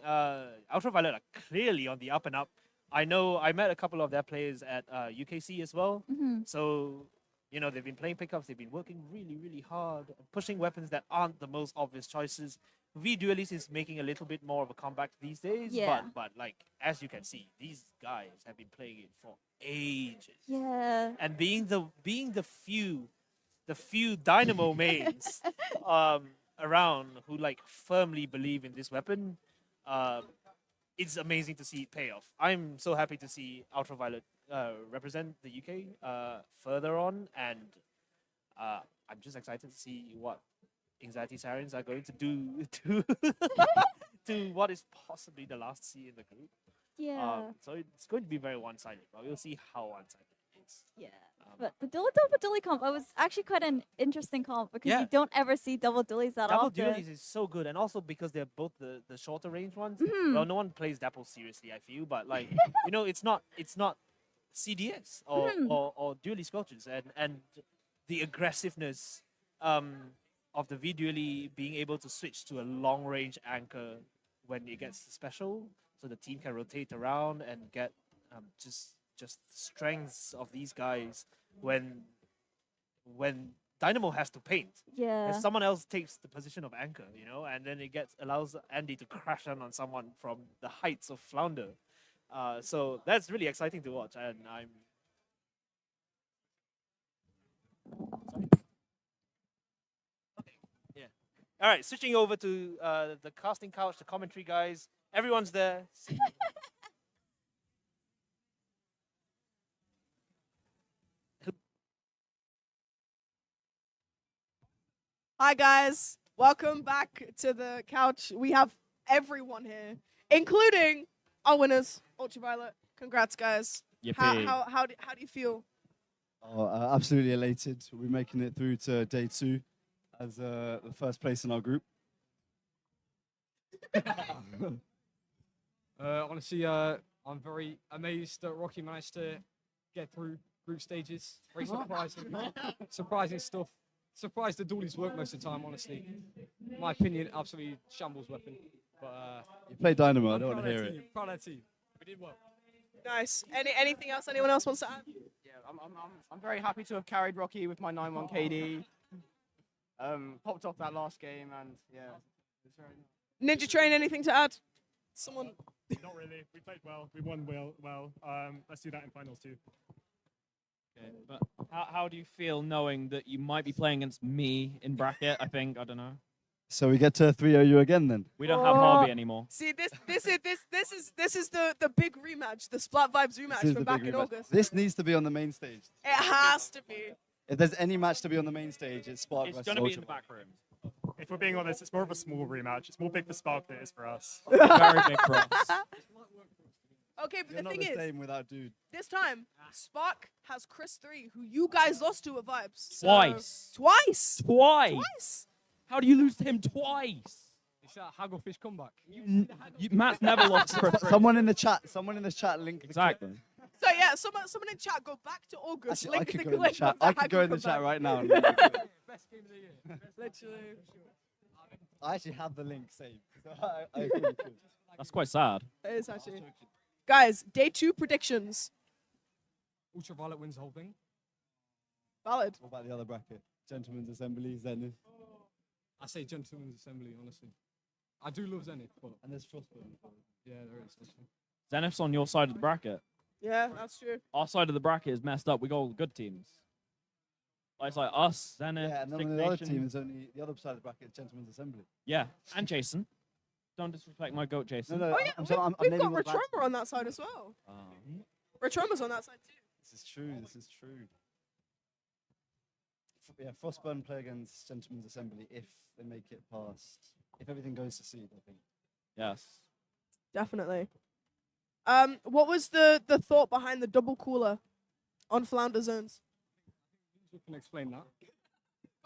Ultraviolet are clearly on the up and up. I know I met a couple of their players at UKC as well. Mhm. So, you know, they've been playing pickups. They've been working really, really hard, pushing weapons that aren't the most obvious choices. V-Duelist is making a little bit more of a comeback these days. Yeah. But like, as you can see, these guys have been playing it for ages. Yeah. And being the few Dynamo mains around who like firmly believe in this weapon, it's amazing to see it pay off. I'm so happy to see Ultraviolet represent the UK further on, and I'm just excited to see what Anxiety Sirens are going to do to what is possibly the last C in the group. Yeah. So it's going to be very one-sided, but we'll see how one-sided it is. Yeah. But the double dually comp, it was actually quite an interesting comp because Yeah. you don't ever see double dualies that Double often. dualies is so good, and also because they're both the shorter range ones. Mhm. Well, no one plays Dapple seriously, I feel, but like you know, it's not CDS or Mhm. or dually sculptures, and the aggressiveness of the V dually being able to switch to a long range anchor when it gets special, so the team can rotate around and get just the strengths of these guys when Dynamo has to paint. Yeah. And someone else takes the position of anchor, you know, and then it allows Andy to crash down on someone from the heights of Flounder. So that's really exciting to watch, and I'm. Yeah. All right, switching over to the casting couch, the commentary guys. Everyone's there. Hi guys, welcome back to the couch. We have everyone here, including our winners, Ultraviolet. Congrats, guys. Yippee. How do you feel? Oh, absolutely elated. We're making it through to day 2 as the first place in our group. Honestly, I'm very amazed that Rocky managed to get through group stages. Very surprising. Surprising stuff. Surprised the dualies work most of the time, honestly. In my opinion, absolutely shambles weapon. But You play Dynamo, I I'm don't want proud to of hear that it. team, proud of that team. We did well. Nice. Anything else? Anyone else wants to add? Yeah, I'm very happy to have carried Rocky with my 9-1 KD. Popped off that last game, and yeah, it's very nice. Ninja Train, anything to add? Someone. Not really. We played well. We won well. Let's do that in finals too. Okay, but how do you feel knowing that you might be playing against me in bracket? I think I don't know. So we get to 3-0 again then? We don't have Harvey anymore. See, this is the big rematch, the Splat Vibes rematch This is from the back big in rematch. August. This needs to be on the main stage. It has to be. If there's any match to be on the main stage, it's Spark It's versus gonna be in the Ultra. back room. If we're being honest, it's more of a small rematch. It's more big for Spark than it is for us. Very big for us. Okay, but You're the not thing the is, same without Dude. this time Spark has Chris 3, who you guys lost to at Vibes. So- Twice. Twice. Twice. How do you lose to him twice? It's that Hagglefish comeback. Matt's never lost to Chris. Someone in the chat link. Exactly. So yeah, someone in chat, go back to August. Actually, I link could the go in the link chat. of the I could go in the Haggle chat comeback. right now. Best game of the year. Literally. I actually have the link saved. So I agree with you. That's quite sad. It is actually. Guys, day 2 predictions. Ultraviolet wins the whole thing. Valid. What about the other bracket? Gentlemen's Assembly, Zenith. I say Gentlemen's Assembly, honestly. I do love Zenith, but And there's Frostburn. yeah, there is. Honestly. Zenith's on your side of the bracket. Yeah, that's true. Our side of the bracket is messed up. We got all the good teams. Like, it's like us, Zenith, Yeah, and then Six on the other Nations. team is only the other side of the bracket, Gentlemen's Assembly. Yeah, and Jason. Don't disrespect my goat, Jason. No, Oh yeah, I'm sorry, I'm we've naming got all the lads. Retroma on that side as well. Um, Retroma's on that side too. This is true. This is true. Yeah, Frostburn play against Gentlemen's Assembly if they make it past. If everything goes to seed, I think. yes. Definitely. What was the thought behind the double cooler on Flounder zones? You can explain that.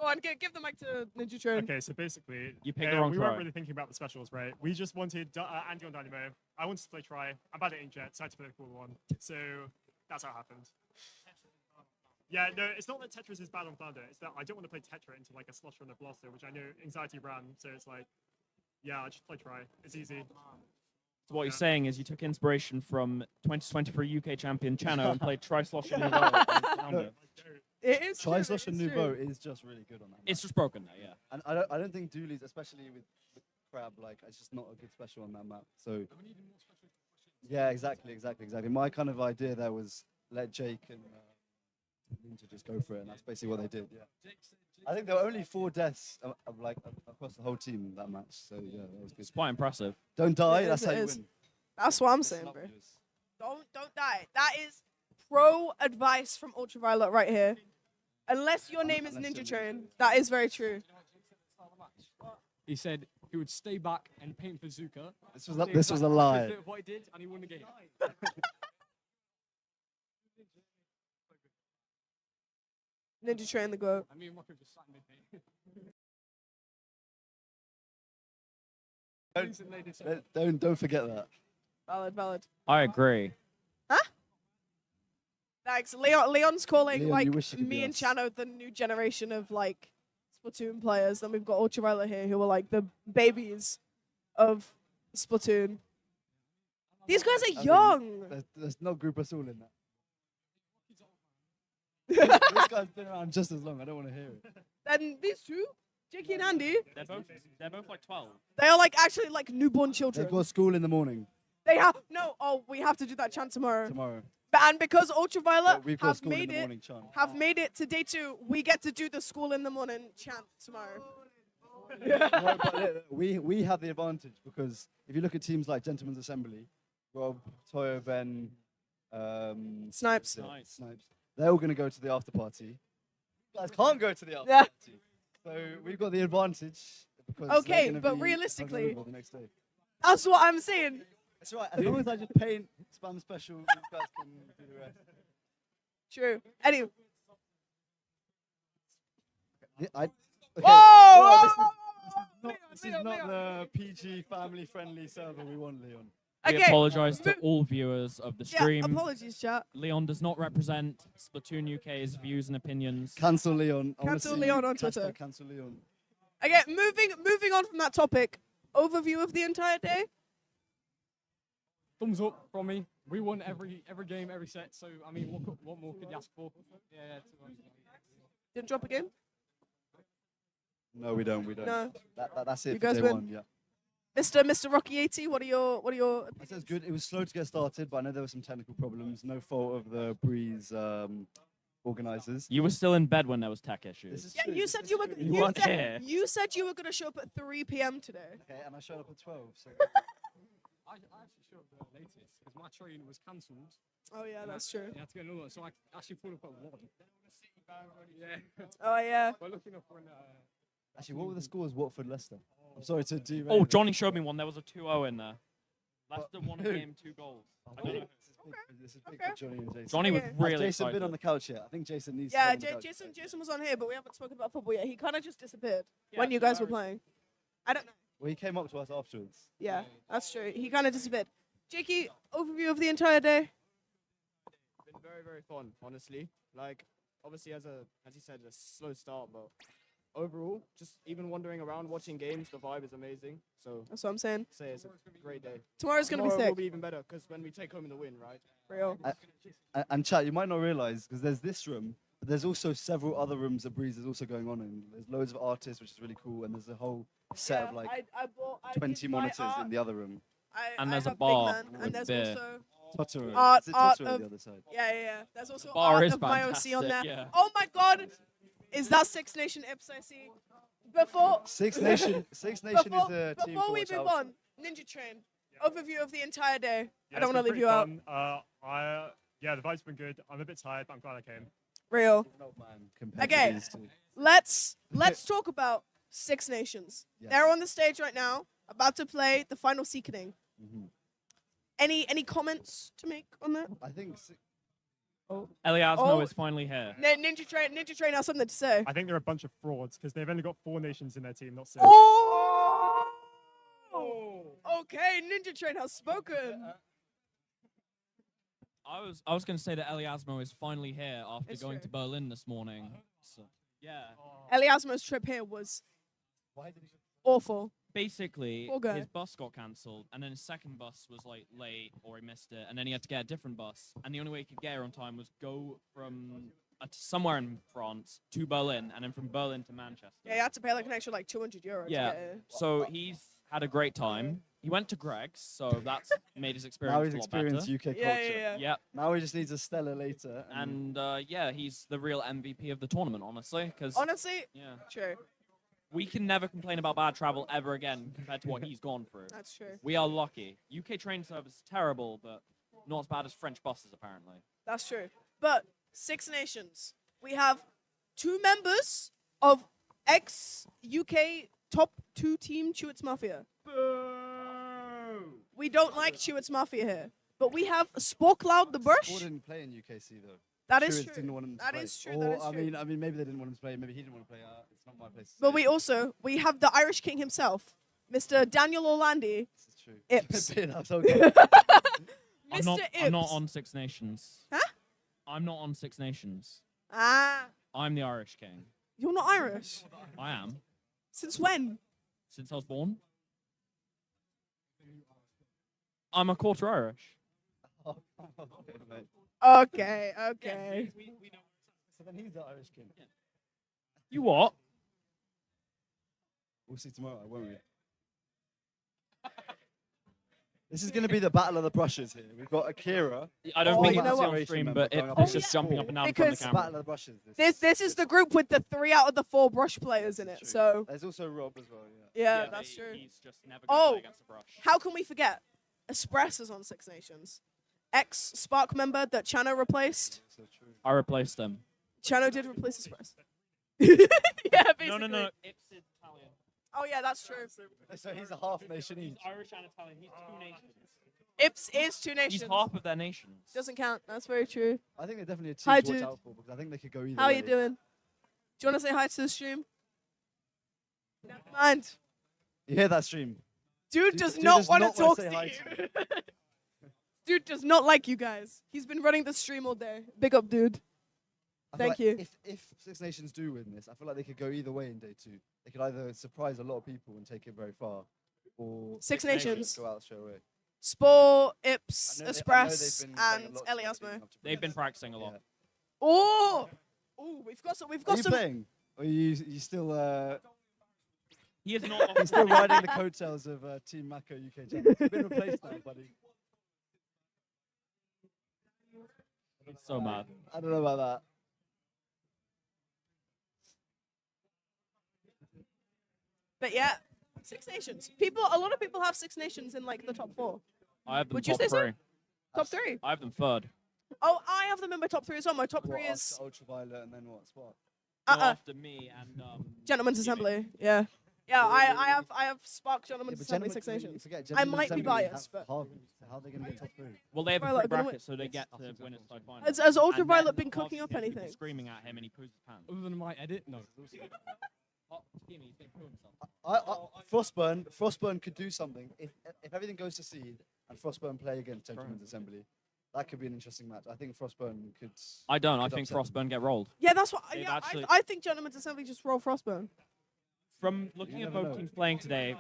Go on, give the mic to Ninja Train. Okay, so basically, You picked the wrong we try. weren't really thinking about the specials, right? We just wanted Andy on Dynamo. I wanted to play Try. I'm bad at Inkjet, so I had to play the cool one. So that's how it happened. Yeah, no, it's not that Tetris is bad on Thunder. It's that I don't want to play Tetra into like a Slosher and a Blaster, which I know Anxiety ran. So it's like, yeah, I just play Try. It's easy. So what you're saying is you took inspiration from 2023 UK champion Chano and played Tri Slosh and Nouveau. It is Tri true, Slosh and it is Nouveau true. is just really good on that. It's just broken now, yeah. And I don't think Dooley's, especially with Crab, like it's just not a good special on that map. So yeah, exactly. My kind of idea there was let Jake and Ninja just go for it, and that's basically what they did. Yeah. I think there were only 4 deaths like across the whole team in that match. So yeah, that was good. It's quite impressive. Don't die. It That's is, how it you is. win. That's what I'm saying, bro. Don't die. That is pro advice from Ultraviolet right here. Unless your name is Ninja Train, that is very true. He said he would stay back and paint bazooka. This was a lie. What he did, and he won the game. Ninja Train the GOAT. I mean, Rocco just sat in mid-paint. Don't forget that. Valid. I agree. Thanks. Leon's calling Leon, like you wish you could me be and us. Chano the new generation of like Splatoon players. Then we've got Ultraviolet here who are like the babies of Splatoon. These guys are young. There's no group us all in that. This guy's been around just as long. I don't want to hear it. And these two, Jakey and Andy, They're both like 12. they are like actually like newborn children. They've got school in the morning They have no. Oh, we have to do that chant tomorrow. tomorrow. And because Ultraviolet We've got have school in made the it, morning chant. have made it to day 2, we get to do the school in the morning chant tomorrow. No, but we have the advantage because if you look at teams like Gentlemen's Assembly, Rob, Toyo, Ben, Snipes. Snipes, they're all going to go to the after party. You guys can't go to the after Yeah. party. So we've got the advantage. Because Okay, they're gonna but be realistically- hungover the next day. That's what I'm saying. That's right. As long as I just paint spam special, you guys can do the rest. True. Anyway. Okay, Whoa! This is not the PG family-friendly server we want, Leon. We Okay. apologize to all viewers of the Yeah, stream. apologies, chat. Leon does not represent Splatoon UK's views and opinions. Cancel Leon. I wanna Cancel see Leon on hashtag Twitter. Cancel Leon. Okay, moving on from that topic. Overview of the entire day. Thumbs up from me. We won every game, every set. So I mean, what more could you ask for? Yeah. Didn't drop a game. No, we don't. We don't. No. That's it You for guys day win. 1. Yeah. Mr. Rocky 80, what are your That sounds good. It was slow to get started, but I know there were some technical problems. No fault of the Breeze organizers. You were still in bed when there was tech issues. Yeah, you said you were. You weren't here. You said you were gonna show up at 3 p.m. today. Okay, and I showed up at 12. So. I actually showed up the latest because my train was cancelled. Oh yeah, that's true. I had to get another one, so I actually pulled up at 1. Yeah. Oh yeah. We're looking up for an. Actually, what were the scores? Watford, Leicester. I'm sorry to derail. Oh, it. Johnny showed me one. There was a 2-0 in there. Leicester won a game, 2 goals. I don't know. This is big for Johnny and Jason. Johnny was Okay. really Has Jason excited. been on the couch yet? I think Jason needs Yeah, to be on the couch. Jason was on here, but we haven't spoken about football yet. He kind of just disappeared Yeah, when you so guys were I- playing. I don't know. Well, he came up to us afterwards. Yeah, that's true. He kind of disappeared. Jakey, overview of the entire day. Been very fun, honestly. Like, obviously, as you said, a slow start, but overall, just even wandering around watching games, the vibe is amazing. So That's what I'm saying. say it's a great day. Tomorrow's gonna be Tomorrow sick. will be even better because when we take home the win, right? Real. And chat, you might not realize because there's this room, but there's also several other rooms that Breeze is also going on in. There's loads of artists, which is really cool, and there's a whole set of like I 20 monitors in the other room. And there's a have Big bar Man, with and there's beer. also Totoro. art Is it art Totoro of on the other side? yeah. There's also bar art is of my OC on there. fantastic, yeah. Oh my God, is that Six Nation Ips I see? Before Six Nation is a team Before to we watch move out on, Ninja Train. Overview of the entire day. Yeah, I don't it's want to been leave you out. pretty fun. Yeah, the vibe's been good. I'm a bit tired, but I'm glad I came. Real. compared to Okay, these two. let's talk about Six Nations. Yes. They're on the stage right now, about to play the final Seekening. Mhm. Any comments to make on that? I think Eliasmo Oh. is finally here. Ninja Train has something to say. I think they're a bunch of frauds because they've only got 4 nations in their team, not 6. Oh! Okay, Ninja Train has spoken. I was going to say that Eliasmo is finally here after It's going true. to Berlin this morning. So, yeah. Eliasmo's trip here was awful. Basically, Poor guy. his bus got cancelled, and then his second bus was like late or he missed it, and then he had to get a different bus. And the only way he could get here on time was go from somewhere in France to Berlin, and then from Berlin to Manchester. Yeah, you had to pay like an extra like 200 euros. Yeah. To get here. So he's had a great time. He went to Greg's, so that's made his experience Now he's a lot experienced better. UK Yeah, culture. yeah, yeah. Yep. Now he just needs a Stella later. And yeah, he's the real MVP of the tournament, honestly. Because Honestly, yeah, true. we can never complain about bad travel ever again compared to what he's gone through. That's true. We are lucky. UK train service is terrible, but not as bad as French buses, apparently. That's true. But Six Nations, we have 2 members of ex-UK top 2 team Chewits Mafia. We don't like Chewits Mafia here. But we have Sporkloud the Brush. Sport didn't play in UKC though. That is Chewits true. Didn't want him to That play. is true, Or, that is I true. mean, maybe they didn't want him to play. Maybe he didn't want to play. It's not my place. To But say. we also, we have the Irish King himself, Mr. Daniel Orlandi. This is true. Ips. I'm not, Mr. I'm not Ips. on Six Nations. Huh? I'm not on Six Nations. Ah, I'm the Irish King. you're not Irish. I am. Since when? Since I was born. I'm a quarter Irish. Okay, okay. So then he's the Irish King. You what? We'll see tomorrow, won't we? This is going to be the battle of the brushes here. We've got Akira. I don't Oh, think you you know can see what? on stream, member but going up it's against just jumping up and down in front of Because the Battle camera. of the brushes. This is the group with the 3 out of the 4 brush players in it. So There's also Rob as well. yeah, that's true. He's just never going to Oh, play against a brush. how can we forget? Espress is on Six Nations. Ex-Spark member that Chano replaced. So true. I replaced them. Chano did replace Espress. Yeah, basically. No, no, no. Ips is Italian. Oh yeah, that's true. So he's a half nation He's each. Irish and Italian. He's 2 nations. Ips is 2 nations. He's half of their nations. Doesn't count. That's very true. I think they're definitely a team Hi, to watch dude. out for because I think they could go either How are way. you doing? Do you want to say hi to the stream? Never mind. You hear that stream? Dude does Dude not does want not to wanna talk say to hi you. Dude does not like you guys. He's been running the stream all day. Big up, dude. I feel Thank like you. If Six Nations do win this, I feel like they could go either way in day 2. They could either surprise a lot of people and take it very far, or Six Nations. go out straight away. Spore, Ips, I know Espress, they've been playing a and lot together Eliasmo. leading up to They've been Brexit. practicing a lot. Oh, oh, we've got some. We've Are got you some. playing? Or are you still He is not. he's still riding the coattails of Team Mako UK champions? You've been replaced now, buddy. He's so mad. I don't know about that. But yeah, Six Nations. A lot of people have Six Nations in like the top 4. I have them Would you top say so? 3. Top 3. I have them third. Oh, I have them in my top 3 as well. My top 3 What, is after Ultraviolet and then what? Spot. Go uh-uh, after me and Gentleman's Assembly. Yeah. Yeah, I have Spark Gentleman's Assembly Six Nations. I might be biased, but How are they going to get top 3? well, they have a Violet free gonna bracket, so they get to win a side final. Has And Ultraviolet then been cooking up obviously people anything? Screaming at him, and he poos his pants. Other than my edit, no. Oh, Timmy, he's gonna poo himself. Frostburn could do something if everything goes to seed and Frostburn play against Gentleman's Assembly. That could be an interesting match. I think Frostburn could. I don't. I could think upset them. Frostburn get rolled. Yeah, that's what. They've Yeah, actually- I think Gentleman's Assembly just roll Frostbone. From looking You at never both know. teams playing today,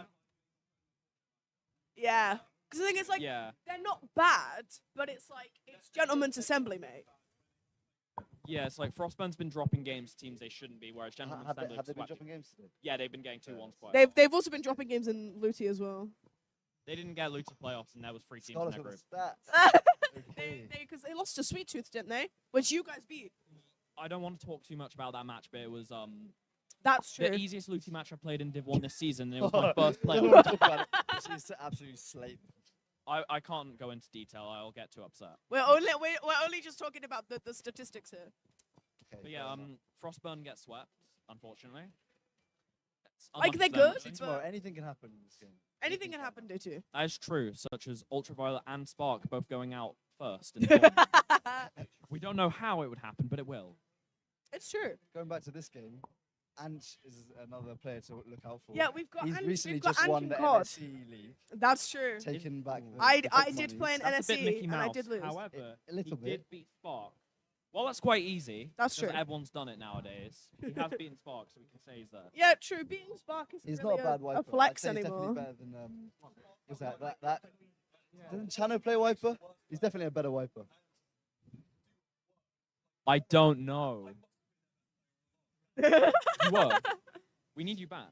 Yeah. Because the thing is, like, yeah, they're not bad, but it's like, it's Gentleman's Assembly, mate. yeah, it's like Frostburn's been dropping games to teams they shouldn't be, whereas Gentleman's Have they Assembly been swept dropping games today? Yeah, they've been getting 2-1s quite. They've also been dropping games in Luti as well. They didn't get Luta playoffs, and there was 3 teams in Scholars their with group. the stats. Okay. Because they lost to Sweet Tooth, didn't they? Which you guys beat. I don't want to talk too much about that match, but it was That's true. the easiest Luti match I've played in Div 1 this season, and it was my first play. Don't talk about it. She's absolutely slate. I can't go into detail. I'll get too upset. We're only just talking about the statistics here. Okay, But yeah, Frostburn gets swept, unfortunately. It's Like, unlucky they're for them. good, See, but tomorrow, anything can happen in this game. anything can happen, do too. That is true, such as Ultraviolet and Spark both going out first. In the tournament. We don't know how it would happen, but it will. It's true. Going back to this game, Anch is another player to look out for. Yeah, we've got He's Anch- recently we've got just Anch won and the COD. NSC League. That's true. Taking back the I big did monies. play an That's a bit NSC Mickey and Mouse. I did lose. However, A little he bit. did beat Spark. Well, that's quite easy. That's because true. Everyone's done it nowadays. He has beaten Spark, so we can say he's there. Yeah, true. Beating Spark isn't He's really not a bad wiper. a flex I'd say he's anymore. definitely better than what's that? Doesn't Chano play wiper? He's definitely a better wiper. I don't know. You were. We need you back.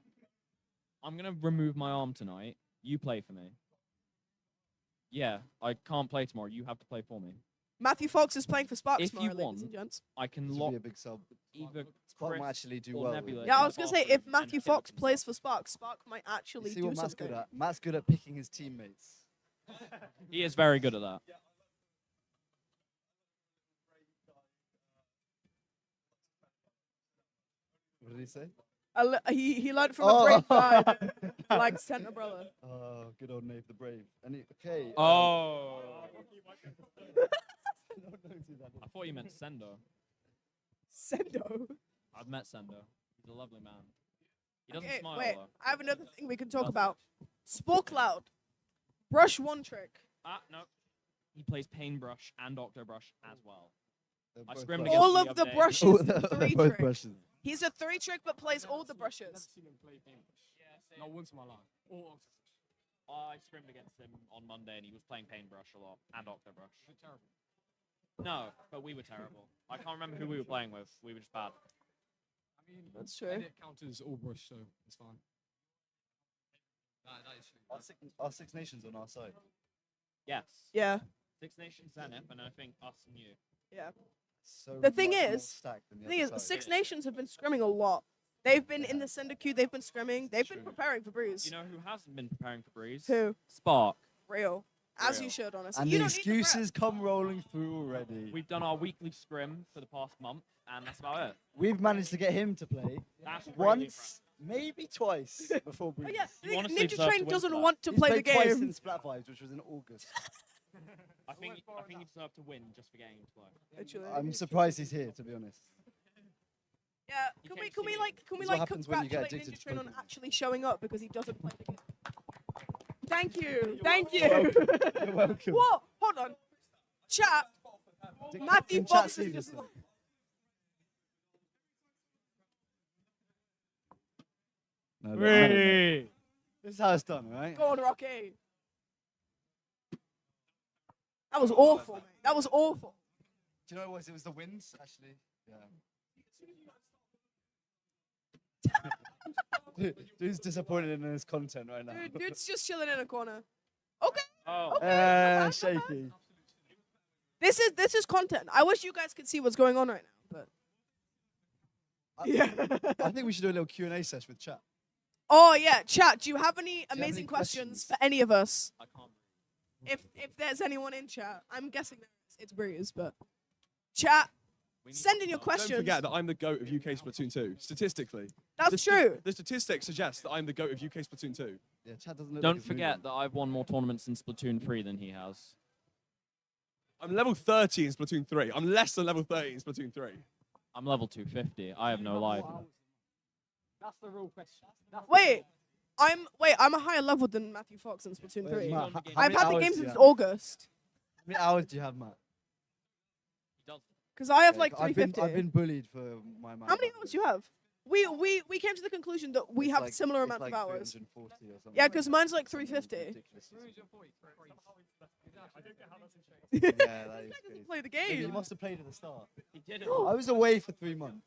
I'm gonna remove my arm tonight. You play for me. Yeah, I can't play tomorrow. You have to play for me. Matthew Fox is playing for Sparks If tomorrow, you ladies want, and gents. I can This would lock be a big sub. either Spark Chris might actually do or well. Nebula. Yeah, I in was the gonna say bathroom if and Matthew hit Fox himself. plays for Spark might You actually see do what Matt's something. good at? Matt's good at picking his teammates. He is very good at that. What did he say? He learned from a brave guy Oh. like Santa Brother. Oh, good old Nave the Brave. And okay. Oh. I I thought you meant Sendo. Sendo. I've met Sendo. He's a lovely man. He doesn't Okay, smile wait. though. I have another thing we can talk about. Spore Cloud. Brush one trick. Ah, no. He plays Paintbrush and Octobrush as well. I both scrimmed brushes. against All him of the the other day. brushes. They're three both trick. brushes. He's a 3 trick but plays all the brushes. Not once in my life. I scrimmed against him on Monday and he was playing Paintbrush a lot and Octobrush. No, but we were terrible. I can't remember who we were playing with. We were just bad. I mean, That's true. Edit counters all brush, so it's fine. Are Six Nations on our side? Yes. Yeah. Six Nations, Zenith, and I think us and you. Yeah. So The thing much more is, stacked than the thing other is, side. Six Nations have been scrimming a lot. They've been in the Cinder queue. They've been scrimming. They've been True. preparing for Breeze. You know who hasn't been preparing for Breeze? Who? Spark. Real. As you Real. should, honestly. And You the don't need to prep. excuses come rolling through already. We've done our weekly scrim for the past month, and that's about it. We've managed to get him to play That's really once, maybe twice before Breeze. But yeah, You Ni- honestly Ninja deserve to Train win doesn't Splat. want to He's play the played twice game. in Splat Vibes, which was in August. I think you deserve to win just for getting him to play. Literally. I'm surprised he's here, to be honest. Yeah, You can came we to can we see like can we That's what like happens when you get congratulate addicted Ninja to Train on Pokemon. actually showing up because he doesn't play the game? Thank you, thank you. You're welcome. What? Hold on, chat. Matthew Can chat Fox see is this just. one? No, look, Hey. this is how it's done, right? Go on, Rocky. That was awful, mate. That was awful. Do you know what it was? It was the winds, actually. Yeah. Dude's disappointed in his content right now. Dude's just chilling in a corner. Okay. Oh. Shaky. This is content. I wish you guys could see what's going on right now, but yeah. I think we should do a little Q&A session with chat. Oh yeah, chat. Do you have any have amazing any questions questions? for any of us? I can't. If there's anyone in chat, I'm guessing it's Breeze, but chat. Send in your questions. Don't forget that I'm the GOAT of UK Splatoon 2. Statistically. That's true. The statistics suggest that I'm the GOAT of UK Splatoon 2. Yeah, chat doesn't look Don't like it's forget that I've won more tournaments in Splatoon 3 than he has. I'm level 30 in Splatoon 3. I'm less than level 30 in Splatoon 3. I'm level 250. I have no life. That's the real question. Wait, I'm a higher level than Matthew Fox in Splatoon Wait, 3. Matt, how I've many had the hours game do you since have? August. How many hours do you have, Matt? Because I have Yeah, like I've 350. been bullied for my amount. How many hours do you have? We came to the conclusion that we It's have like- similar it's amounts like of hours. 340 or something. Yeah, because mine's like 350. Ridiculous. He Yeah, that is doesn't crazy. play the Maybe game. he must have played at the start. He did it. I was away for 3 months.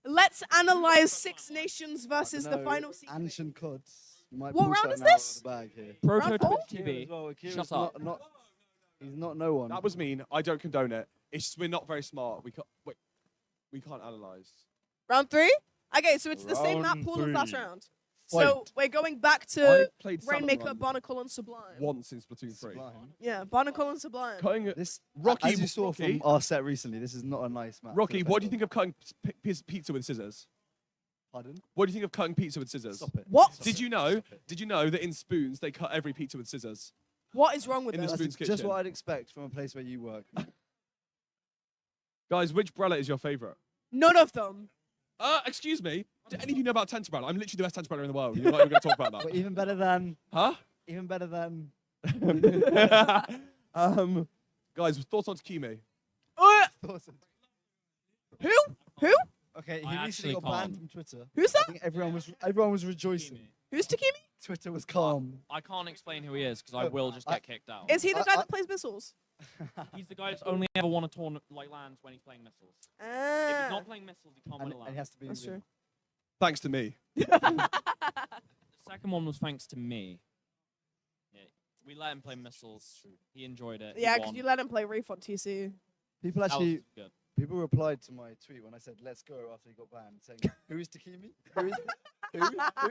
Let's analyze Six Nations versus the No, final season. Ancient Cods might What pull round is something out of this? the bag here. Proto Round four? Twitch TV. As well, Akira's Shut up. He's not no one. That was mean. I don't condone it. It's just we're not very smart. We can't analyze. Round 3? Okay, so it's the same map Round pool as last three. round. So Fight. we're going back to I played Rainmaker, Salmon Run Barnacle, and Sublime. once in Splatoon 3. Yeah, Barnacle and Sublime. Cutting This Rocky, as you saw Rocky, from our set recently, this is not a nice map. Rocky, what do you think of cutting pizza with scissors? Pardon? What do you think of cutting pizza with scissors? Stop it. What? Did you know? Did you know that in spoons they cut every pizza with scissors? What is wrong with in the them? Spoon's That's just kitchen. what I'd expect from a place where you work. Guys, which Brella is your favorite? None of them. Excuse me. Do any of you know about Tenterbrella? I'm literally the best Tenterbrella in the world. You're not even going to talk about that. But even better than. Huh? Even better than. Guys, thoughts on Takumi? Who? Who? Okay, I he recently actually got banned can't. from Twitter. Who's I that? think everyone was rejoicing. Who's Takumi? Twitter was calm. I can't explain who he is because I will just get kicked out. Is he the guy that plays missiles? He's the guy that's only ever won a tournament like lands when he's playing missiles. If he's not playing missiles, he can't win a land. And he has to be. That's true. Thanks to me. The second one was thanks to me. Yeah, we let him play missiles. He enjoyed it. He Yeah, because won. you let him play Reef on TC. People That was actually. good. People replied to my tweet when I said "Let's go" after he got banned, saying, "Who is Takumi? Who is who?"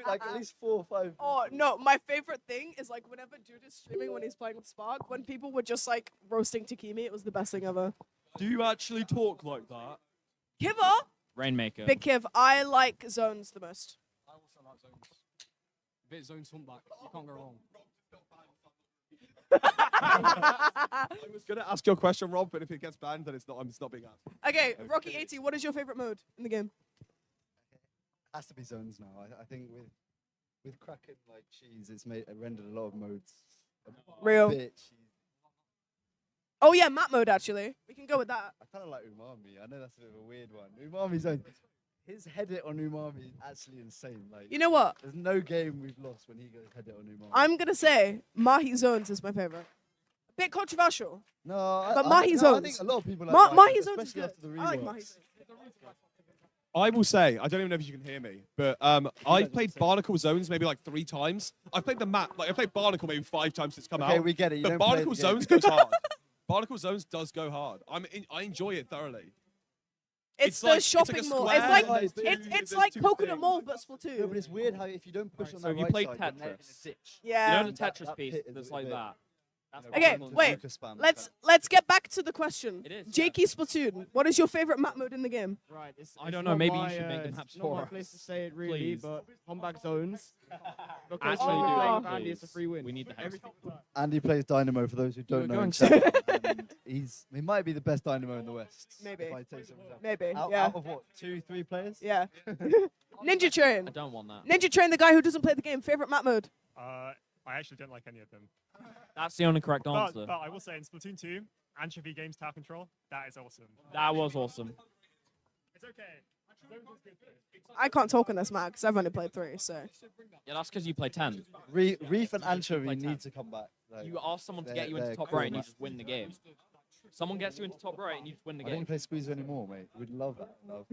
Like at least 4 or 5. Oh no, my favorite thing is like whenever Dude is streaming when he's playing with Spark, when people were just like roasting Takumi, it was the best thing ever. Do you actually talk like that? Kiva, Rainmaker. Big Kiv, I like zones the most. I also like zones. Bit zone humpback. You can't go wrong. I was going to ask your question, Rob, but if it gets banned, then it's not being asked. Okay, Rocky 80, what is your favorite mode in the game? Has to be zones now. I think with Kraken like cheese, it's rendered a lot of modes. Real. Bit cheesy. Oh yeah, map mode actually. We can go with that. I kind of like Umami. I know that's a bit of a weird one. Umami's own. His head it on Umami is actually insane. Like You know what? There's no game we've lost when he goes head it on Umami. I'm gonna say Mahi zones is my favorite. A bit controversial. No, But I Mahi think, zones. no, I think a lot of people like Mahi zones is especially good. after the I like reworks. Mahi zones. I will say, I don't even know if you can hear me, but I've played Barnacle Zones maybe like 3 times. I've played the map, like I played Barnacle maybe 5 times since it's come out. Okay, we get it. You But don't play Barnacle the game. Zones goes hard. Barnacle Zones does go hard. I enjoy it thoroughly. It's the like- a shopping mall. square, It's like there's it's two like things. Coconut Mall but Splatoon. No, but it's weird how if you don't push on So that if you right played side, you're not in a Tetris, ditch. Yeah. you know the That- Tetris that piece pit is that's a like bit- that. That's Okay, Barnacle wait. Zones. Spam. Let's get back to the question. It is, Jakey Splatoon, what is your favorite map mode in the game? Right. It's, I it's don't know, not maybe you my, should make the it's maps not for my us, place to say it really, please. but Homback zones. Because Actually when do we're playing it, with Andy, it's a please. free win. We need the house. Everything. Andy plays Dynamo for those who don't know. going in to- chat, and he might be the best Dynamo in the West. Maybe. If I say so myself. Maybe. Out, Yeah. out of what? 2, 3 players? Yeah. Ninja Train. I don't want that. Ninja Train, the guy who doesn't play the game. Favorite map mode? I actually don't like any of them. That's the only correct But answer. I will say in Splatoon 2, Anchovy Games Tower Control, that is awesome. That was awesome. It's okay. Zones is good though. I can't talk on this map because I've only played 3. So Yeah, that's because you play 10. Reef and Anchovy need to come back. Like, You ask someone to they're- get you into they're top cool right and you maps. just win the game. Someone gets you into top right and you just win the I didn't game. play Squeezer anymore, mate. We'd love that. Love.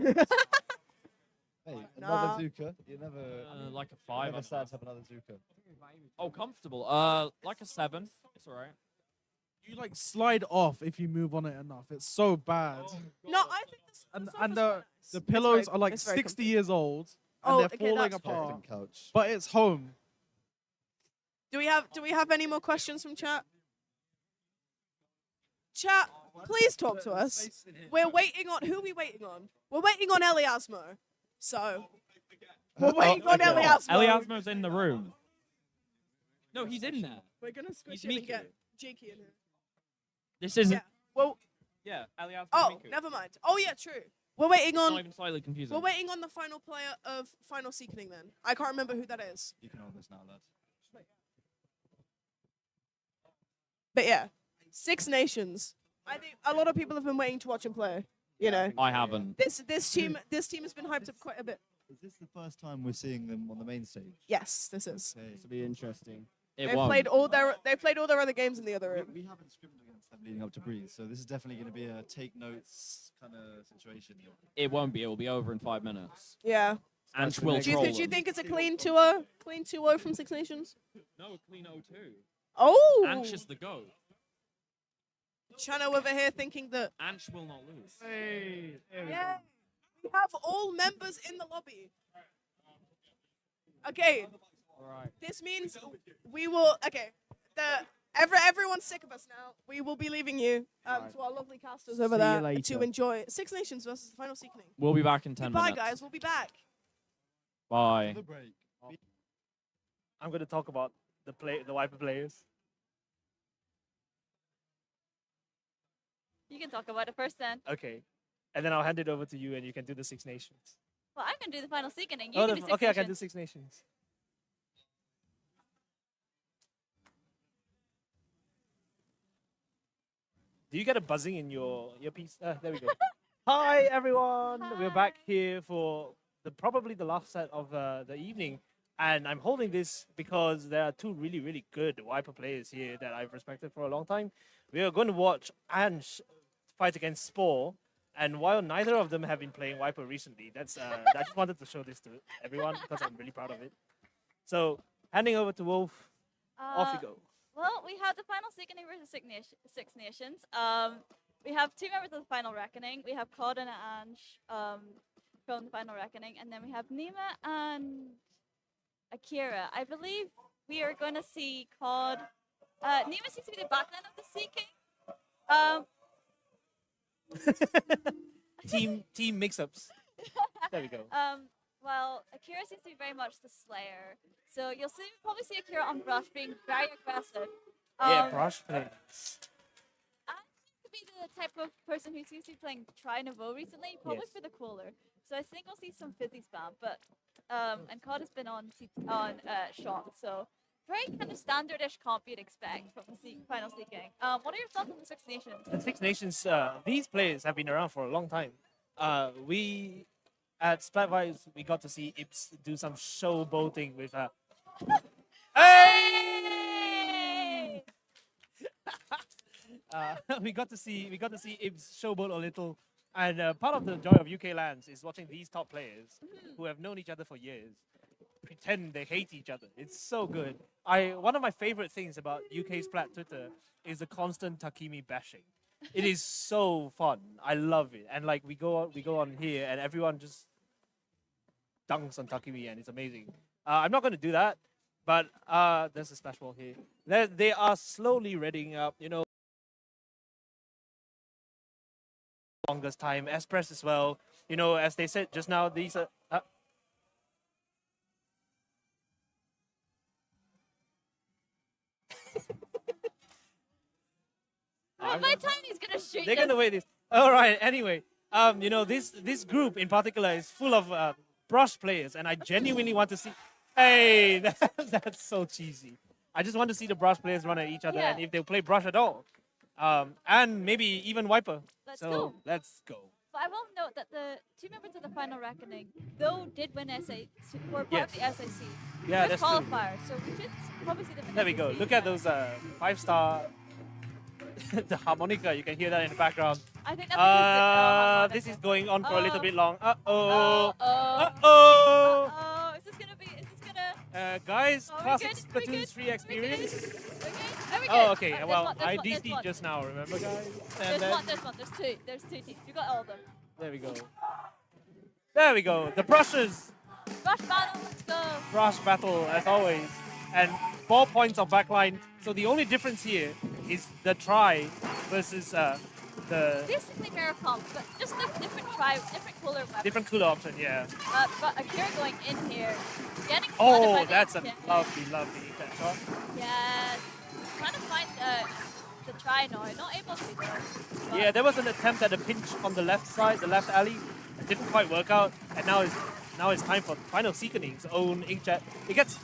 Hey, Nah. another Zuka. You never. Like a 5. Never sad to have another Zuka. Oh, comfortable. Like a 7. It's alright. You like slide off if you move on it enough. It's so bad. no, I think this. And the It's pillows very- are like it's very 60 years old and Oh, they're okay, falling that's apart. Captain Couch. But it's home. Do we have any more questions from chat? Chat, please talk to us. We're waiting on who are we waiting on? We're waiting on Eliasmo. So we're waiting on Eliasmo. Eliasmo's in the room. No, he's in there. We're gonna squish He's him and Miku. get Jakey in here. This isn't. Yeah. Well, Yeah, Eliasmo. oh, Miku. never mind. Oh yeah, true. We're waiting It's not on. even slightly confusing. We're waiting on the final player of Final Seekening. Then I can't remember who that is. You can hold this now, lad. But yeah, 6 Nations. I think a lot of people have been waiting to watch him play. You know, I haven't. this team has been hyped up quite a bit. Is this the first time we're seeing them on the main stage? Yes, this is. Okay. This will be interesting. It They've won't. played all their other games in the other room. We haven't scrimmaged against them leading up to Breeze, so this is definitely going to be a take notes kind of situation. It won't be. It will be over in 5 minutes. Yeah. And will Do you, troll do you them. think it's a clean 2-0? Clean 2-0 from 6 Nations? No, clean 0-2. Oh! Anch is the go. Chano over here thinking that. Anch will not lose. Hey, there we Yeah. We have all members in the lobby. Okay. All right. This means we will. Okay. Everyone's sick of us now. We will be leaving you Right. to our lovely casters over See you there later. to enjoy 6 Nations versus the Final Seekening. We'll be back in 10 Bye, minutes. guys. We'll be back. Bye. break. I'm going to talk about the Wiper players. You can talk about it first then. Okay. And then I'll hand it over to you and you can do the Six Nations. Well, I'm gonna do the final seekening. You Oh, can do Six okay, I can do Nations. Six Nations. Do you get a buzzing in your earpiece? There we go. Hi everyone, we're back here for probably the last set of the evening, and I'm holding this because there are two really good Viper players here that I've respected for a long time. We are going to watch Ange fight against Spore, and while neither of them have been playing Viper recently, that's I just wanted to show this to everyone because I'm really proud of it. So handing over to Wolf, off you go. Well, we have the final seekening versus Six Nations. We have two members of the final reckoning. We have Claude and Ange from the final reckoning, and then we have Nima and Akira. I believe we are going to see Claude. Nima seems to be the backline of the seeking. Team mix-ups. There we go. Well, Akira seems to be very much the Slayer. So you'll probably see Akira on Brush being very aggressive. Yeah, Brush plays. To be the type of person who seems to be playing Tri-Nouveau recently, probably Yes. for the cooler. So I think we'll see some fizzy spam, but and COD has been on Shock, so very kind of standardish comp you'd expect from the final seeking. What are your thoughts on the Six Nations? The Six Nations, these players have been around for a long time. We at Splat Vibes, we got to see Ips do some showboating with Hey! we got to see Ibs showboat a little, and part of the joy of UK lands is watching these top players who have known each other for years pretend they hate each other. It's so good. One of my favorite things about UK Splat Twitter is the constant Takimi bashing. It is so fun. I love it, and like we go on here, and everyone just dunks on Takimi, and it's amazing. I'm not going to do that, but there's a splash ball here. They are slowly readying up, longest time. Espress as well. As they said just now, these are. My Tiny's gonna shoot. They're gonna wait this. All right. Anyway, this group in particular is full of Brush players, and I genuinely want to see. Hey, that's so cheesy. I just want to see the Brush players run at each other, and if they play Brush at all, and maybe even Viper. Let's go. But I will note that the two members of the final reckoning, though, did win SAC, were part of the SAC. Yeah, first that's true. qualifier, so we should probably see them in There we go. SAC. Look at those 5-star. The harmonica, you can hear that in the background. I think that's this is going on for a little bit long. Uh Uh-oh. oh. Is this gonna? Guys, Are we classic good? Splatoon 3 experience. Are we Oh, good? okay. There's Well, one, there's I one, there's DC'd one. just now, remember, guys? There's one. There's two teams. You got all of them. There we go. There we go. The brushes. Rush battle, let's go. Brush battle, as always. And 4 points of backline. So the only difference here is the try versus the Basically mirror comp, but just a different cooler weapon. different cooler option, yeah. But Akira going in here, getting spotted by Oh, the that's a inkjet. lovely that shot. Yes. Trying to find the try now. Not able to though. But Yeah, there was an attempt at a pinch on the left side, the left alley. It didn't quite work out, and now it's time for final Seekening's own inkjet. It gets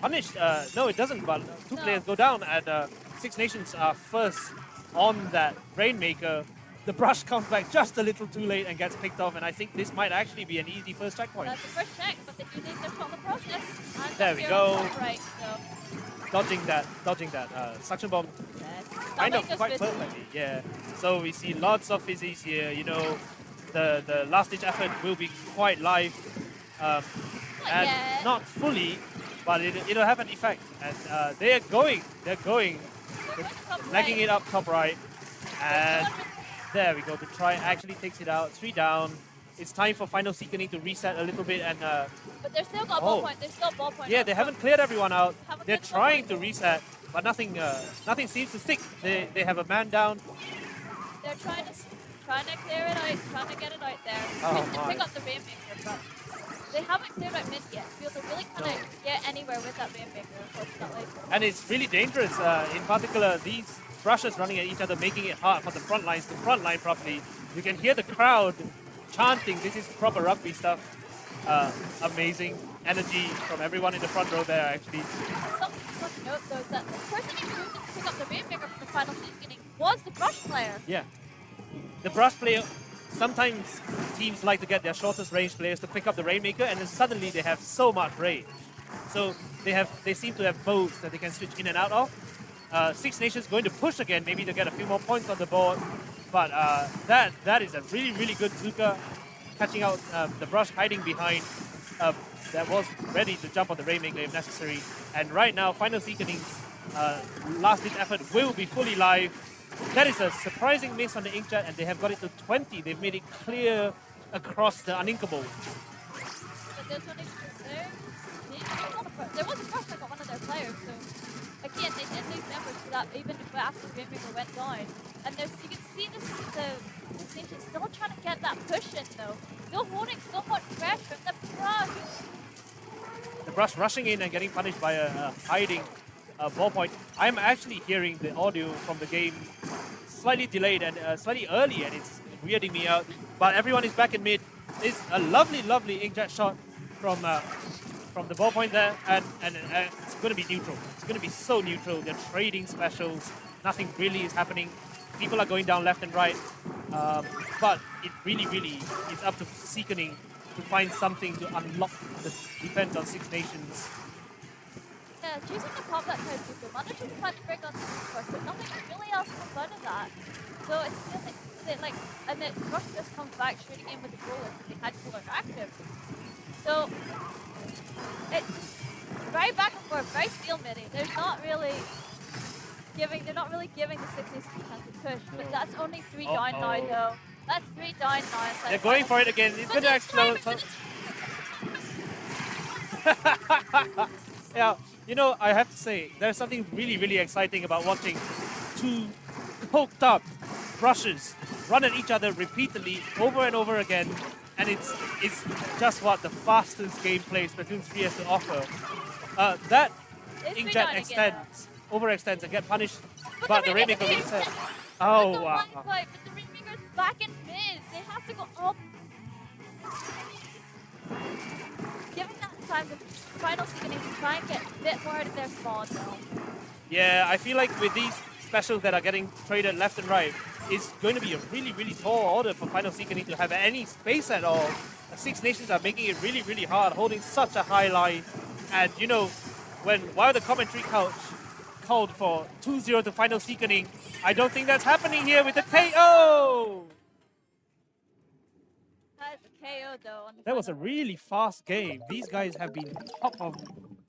punished. No, it doesn't. But two players go down, and Six Nations are first on that Rainmaker. The brush comes back just a little too late and gets picked off, and I think this might actually be an easy first checkpoint. That's the first check, but they do need their shot in the process. And There we Akira go. on top right, so Dodging that suction bomb kind of That'll quite make us perfectly, yeah. So we see lots of fizzies here, the last ditch effort will be quite live, and yet. not fully, but it'll have an effect. And they're going, legging it up top right, and there we go. The try actually takes it out, 3 down. It's time for final Seekening to reset a little bit, and but they're still got ballpoint. They're still ballpoint. yeah, out, they so haven't cleared everyone out. Haven't They're cleared trying to reset, but nothing seems to stick. They have a man down. They're trying to clear it out, trying to get it out there. Oh To my. pick up the Rainmaker, but they haven't cleared out mid yet. Feel to really kind of get anywhere with that Rainmaker, unfortunately. And it's really dangerous. In particular, these brushes running at each other, making it hard for the front lines to front line properly. You can hear the crowd chanting. This is proper rugby stuff. Amazing energy from everyone in the front row there, actually. Something I want to note though is that the person who moved to pick up the Rainmaker from the final beginning was the Brush player. Yeah. The Brush player, sometimes teams like to get their shortest range players to pick up the Rainmaker, and then suddenly they have so much range. So they seem to have bows that they can switch in and out of. Six Nations going to push again, maybe to get a few more points on the board. But that is a really, really good Zuka, catching out the Brush hiding behind that was ready to jump on the Rainmaker if necessary. And right now, Final Seekerning's last-ditch effort will be fully live. That is a surprising miss on the Inkjet, and they have got it to 20. They've made it clear across the Uninkable. But there's one there. There was a Brush that got one of their players, so again, they did lose members to that even after the Rainmaker went down. And there's, you can see the Nation still trying to get that push in though. Still holding so much pressure. The Brush. The Brush rushing in and getting punished by a hiding ballpoint. I'm actually hearing the audio from the game slightly delayed and slightly early, and it's weirding me out. But everyone is back in mid. It's a lovely, lovely inkjet shot from the ballpoint there, and it's going to be neutral. It's going to be so neutral. They're trading specials. Nothing really is happening. People are going down left and right. But it really, really is up to Seekening to find something to unlock the defense on Six Nations. Yeah, choosing to pop that card super. Managed to find the break on first, but nothing really else comes out of that. So it's really, like, and then Rush just comes back shooting in with the roller because they had cooler active. So it's very back and forth, very stalemating. They're not really giving the Six Nations a chance to push, but that's only 3 down now though. That's 3 down now. They're going for it again. It's going to explode. Yeah, you know, I have to say, there's something really, really exciting about watching two coked up Brushes run at each other repeatedly over and over again, and it's just what the fastest gameplay Splatoon 3 has to offer. That inkjet overextends and get punished, but the Rainmaker will set. Oh wow! But the Rainmaker's back in mid. They have to go up. Giving that time to Final Seekening to try and get a bit more out of their spawn though. Yeah, I feel like with these specials that are getting traded left and right, it's going to be a really, really tall order for Final Seekening to have any space at all. The Six Nations are making it really, really hard, holding such a high line. And you know, while the commentary couch called for 2-0 to Final Seekening, I don't think that's happening here with the KO! That is a KO though. That was a really fast game. These guys have been top of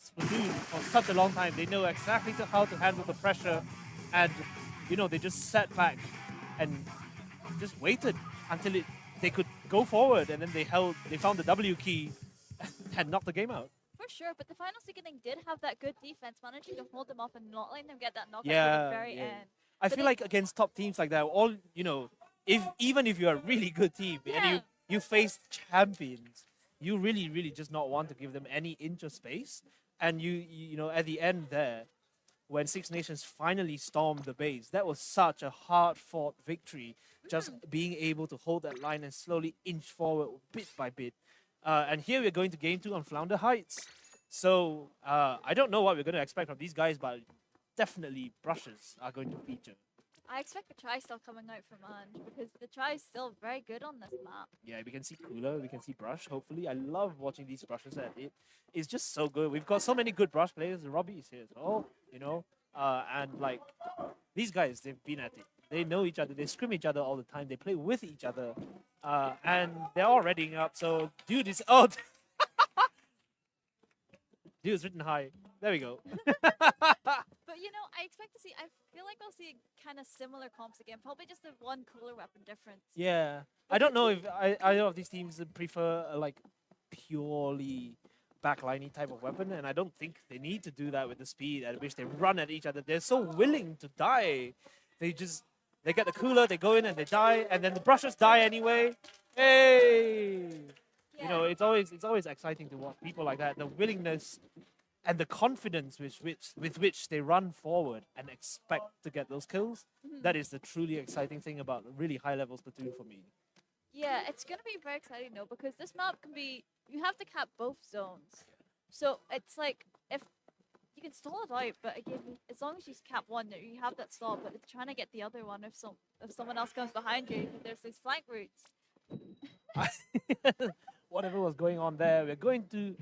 Splatoon for such a long time. They know exactly how to handle the pressure, and you know, they just sat back and just waited until they could go forward, and then they found the W key and knocked the game out. For sure, but the Final Seekening did have that good defense, managing to hold them off and not letting them get that knockout to the very end. I feel like against top teams like that, even if you're a really good team and you face champions, you really, really just not want to give them any inch of space. And you know, at the end there, when Six Nations finally stormed the base, that was such a hard-fought victory, just being able to hold that line and slowly inch forward bit by bit. And here we're going to Game 2 on Flounder Heights. So I don't know what we're going to expect from these guys, but definitely Brushes are going to feature. I expect the try still coming out from Ange because the try is still very good on this map. Yeah, we can see Cooler, we can see Brush, hopefully. I love watching these Brushes at it. It's just so good. We've got so many good Brush players. Robbie is here as well, you know. And like, these guys, they've been at it. They know each other. They scrim each other all the time. They play with each other. And they're all readying up. So, dude is... Oh! Dude's written high. There we go. But you know, I expect to see, I feel like I'll see kind of similar comps again. Probably just the one cooler weapon difference. Yeah. I don't know if either of these teams prefer a like purely backliney type of weapon, and I don't think they need to do that with the speed at which they run at each other. They're so willing to die. They get the cooler, they go in and they die, and then the Brushes die anyway. Hey! Yeah. You know, it's always exciting to watch people like that. The willingness and the confidence with which they run forward and expect to get those kills, that is the truly exciting thing about a really high level Splatoon for me. Yeah, it's gonna be very exciting though because this map can be. You have to cap both zones, so it's like if you can stall it out, but again, as long as you cap one, you have that stall. But it's trying to get the other one if someone else comes behind you, there's these flank routes. Whatever was going on there, we're going to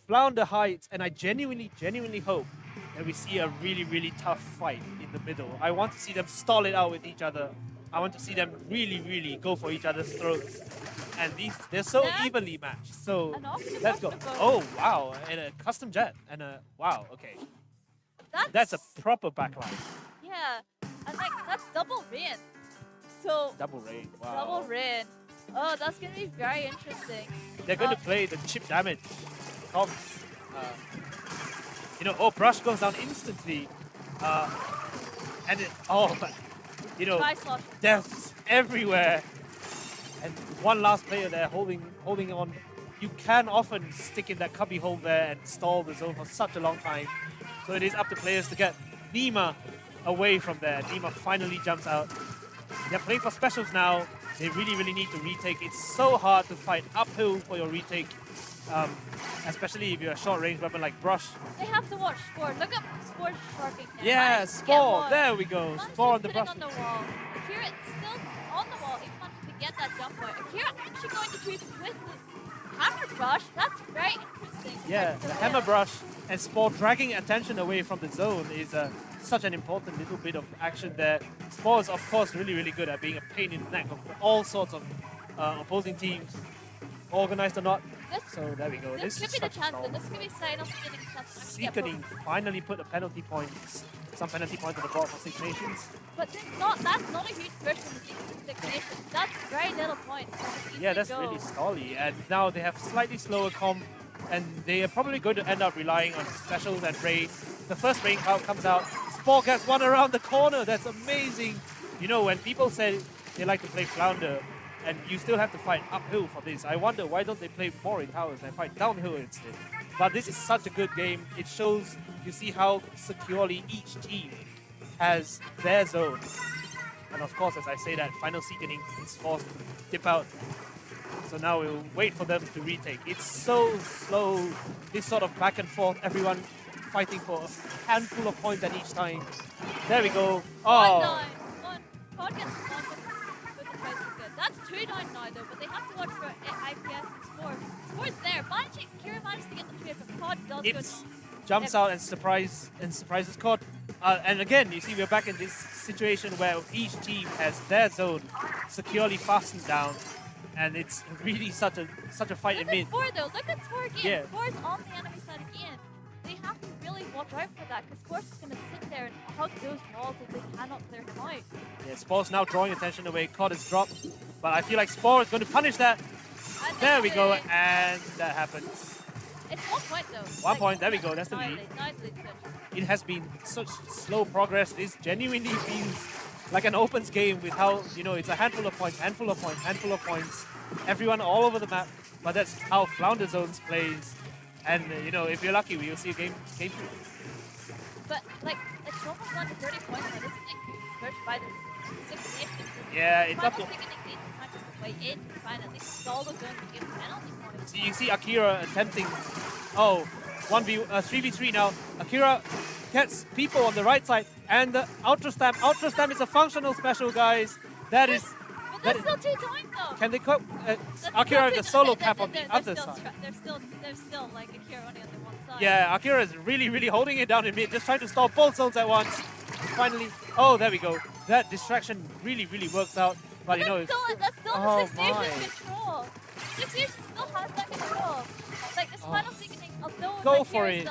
Flounder Heights, and I genuinely hope that we see a really tough fight in the middle. I want to see them stall it out with each other. I want to see them really go for each other's throats. And they're so evenly matched. So let's go. Oh wow, and a custom jet and a wow. Okay, that's a proper backline. Yeah, and like that's double rain. So Double rain. Wow. double rain. Oh, that's gonna be very interesting. They're going to play the chip damage comps. Brush goes down instantly. And deaths everywhere. And one last player there holding on. You can often stick in that cubby hole there and stall the zone for such a long time. So it is up to players to get Nima away from there. Nima finally jumps out. They're playing for specials now. They really need to retake. It's so hard to fight uphill for your retake, especially if you're a short-range weapon like Brush. They have to watch Spore. Look up Spore sharking. Yeah, Spore. There we go. Spore on the Brush. On the wall. Akira still on the wall. He managed to get that jump point. Akira actually going to choose with the hammer brush. That's very interesting. Yeah, the hammer brush and Spore dragging attention away from the zone is such an important little bit of action there. Spore is, of course, really good at being a pain in the neck of all sorts of opposing teams, organized or not. So there we go. This could be the chance. This could be Sino getting a chance to actually get Seakening finally put a penalty point, some penalty points on the board for Six Nations. But that's not a huge push from the Six Nations. That's very little points. Yeah, that's really stally. And now they have slightly slower comp, and they are probably going to end up relying on specials and rain. The first rain cloud comes out. Spore gets one around the corner. That's amazing. When people say they like to play Flounder, and you still have to fight uphill for this, I wonder why don't they play more in towers and fight downhill instead. But this is such a good game. It shows, you see how securely each team has their zone. And of course, as I say that, Final Seekening is forced to dip out. So now we'll wait for them to retake. It's so slow, this sort of back and forth, everyone fighting for a handful of points at each time. There we go. Oh. That's 2 down now though, but they have to watch for IPS and Spore. Spore's there. Kira managed to get the trade, but Pod does Ips jumps out and surprises Cod. And again, you see we're back in this situation where each team has their zone securely fastened down, and it's really such a fight in mid. Spore though, look at Spore again. Yeah. Spore's on the enemy side again. They have to really watch out for that, because Spore's just going to sit there and hug those walls if they cannot clear him out. Yeah, Spore's now drawing attention away. Cod is dropped, but I feel like Spore is going to punish that. There we go, and that happens. It's 1 point though. 1 point, there we go, that's the lead. Nicely switched. It has been such slow progress. This genuinely feels like an opens game with how, it's a handful of points. Everyone all over the map, but that's how Flounder Zones plays. And, if you're lucky, we'll see a game 2. But, it's almost gone to 30 points now. This is a huge push by the Six Nations. Yeah, it's up to... Way in to find at least stall the gun to get penalty points. So you see Akira attempting, 3v3 now. Akira gets people on the right side, and the Ultra Stamp. Ultra Stamp is a functional special, guys. That is... But that's still 2 times though. Can they cope? Akira the solo cap on the other side. There's still Akira only on the one side. Yeah, Akira is really holding it down in mid, just trying to stall both zones at once. Finally, there we go. That distraction really works out. But that's still the Six Nations control. Six Nations still has that control. Like this Final Seekening, although go for it.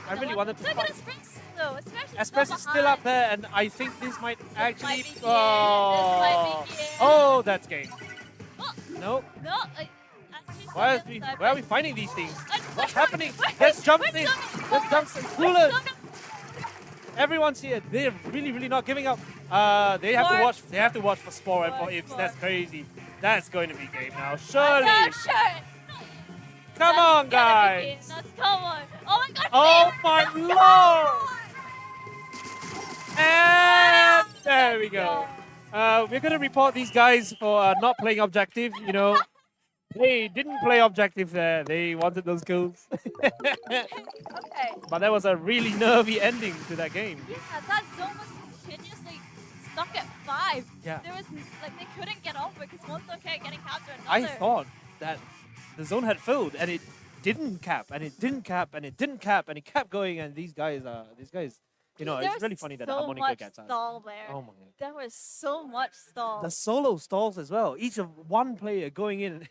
I really wanted to look fight. at Espresso though. Espresso is still up there, and I think this might actually. That's game. No. Why are we finding these things? What's happening? Let's jump in. Let's jump in. Cooler. Everyone's here. They're really not giving up. They have to watch. They have to watch for Spore and for Ips. That's crazy. That's going to be game now. Surely. Come on, guys. Come on. Oh my god. Oh my lord. And there we go. We're going to report these guys for not playing objective. You know, they didn't play objective there. They wanted those kills. Okay. But that was a really nervy ending to that game. Yeah, that zone was continuously stuck at 5. Yeah. There was like they couldn't get off it because one zone kept getting capped to another. I thought that the zone had filled and it didn't cap and it didn't cap and it didn't cap and it kept going and these guys, you know, There it's really was funny that so Harmonica much gets out. stall there. Oh my god. There was so much stall. The solo stalls as well. Each of one player going in,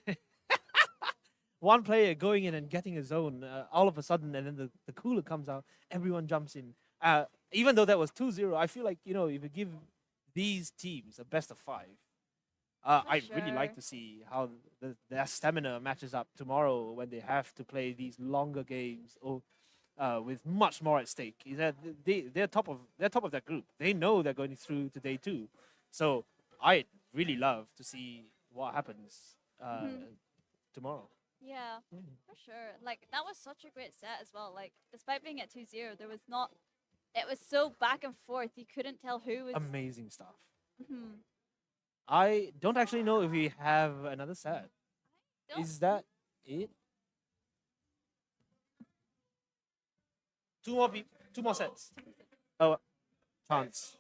one player going in and getting a zone all of a sudden, and then the cooler comes out. Everyone jumps in. Even though that was 2-0, I feel like, you know, if you give these teams a best of 5, I'd really like to see how their stamina matches up tomorrow when they have to play these longer games or with much more at stake. They're top of their group. They know they're going through to day 2, so I'd really love to see what happens tomorrow. Yeah, for sure. Like that was such a great set as well. Like despite being at 2-0, there was not. It was so back and forth. You couldn't tell who was. Amazing stuff. Mhm. I don't actually know if we have another set. Is that it? Two more sets. Oh, chance.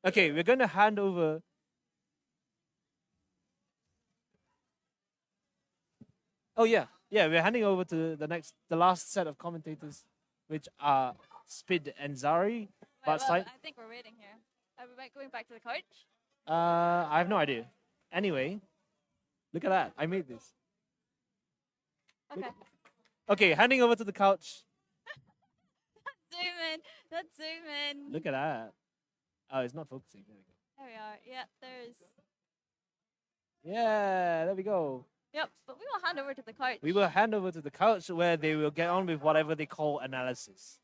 Okay, we're going to hand over. Oh yeah, we're handing over to the last set of commentators, which are Spid and Zari. But I think we're waiting here. Are we going back to the coach? I have no idea. Anyway, look at that. I made this. Okay. Okay, handing over to the couch. Zoom in. Let's zoom in. Look at that. Oh, it's not focusing. There we go. There we are. Yeah, there's. Yeah, there we go. Yep, but we will hand over to the coach. We will hand over to the couch where they will get on with whatever they call analysis.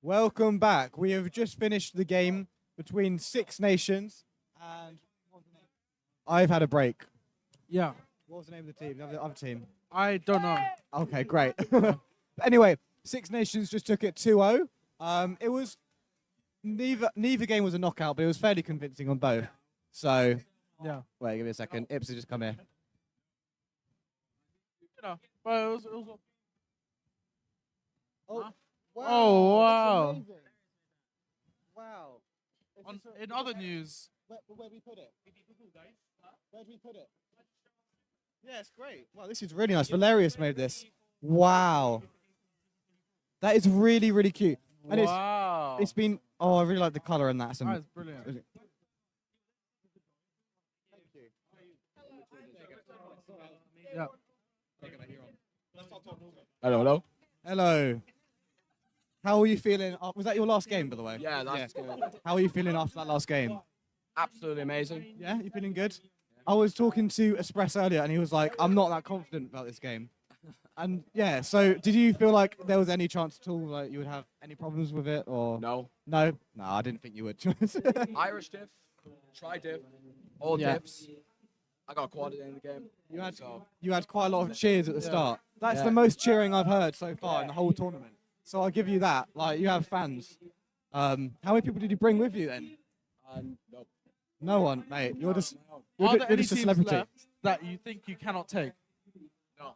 Welcome back. We have just finished the game between Six Nations and I've had a break. Yeah. What was the name of the team? The other team? I don't know. Okay, great. Anyway, Six Nations just took it 2-0. It was neither game was a knockout, but it was fairly convincing on both. So yeah. Wait, give me a second. Ips has just come here. You know, but it was Wow. Oh, wow. Wow. In other news, Where we put it? Where we put it? Yeah, it's great. Wow, this is really nice. Valerius made this. Wow. That is really, really cute. And wow. It's been. Oh, I really like the color in that. That is brilliant. Yeah. Hello. Hello. How are you feeling? Was that your last game, by the way? Yeah, last game. How are you feeling after that last game? Absolutely amazing. Yeah, you feeling good? I was talking to Espresso earlier, and he was like, "I'm not that confident about this game." And yeah, so did you feel like there was any chance at all like you would have any problems with it, or no? No, I didn't think you would. Irish diff, tri diff, all Yeah. dips. I got quadded in the game. You had quite a lot of cheers at the Yeah. start. That's Yeah. the most cheering I've heard so far in the whole tournament. So I'll give you that. Like you have fans. How many people did you bring with you then? Nope. No one, mate. You're just Are you're there just any a teams celebrity. left that you think you cannot take? No.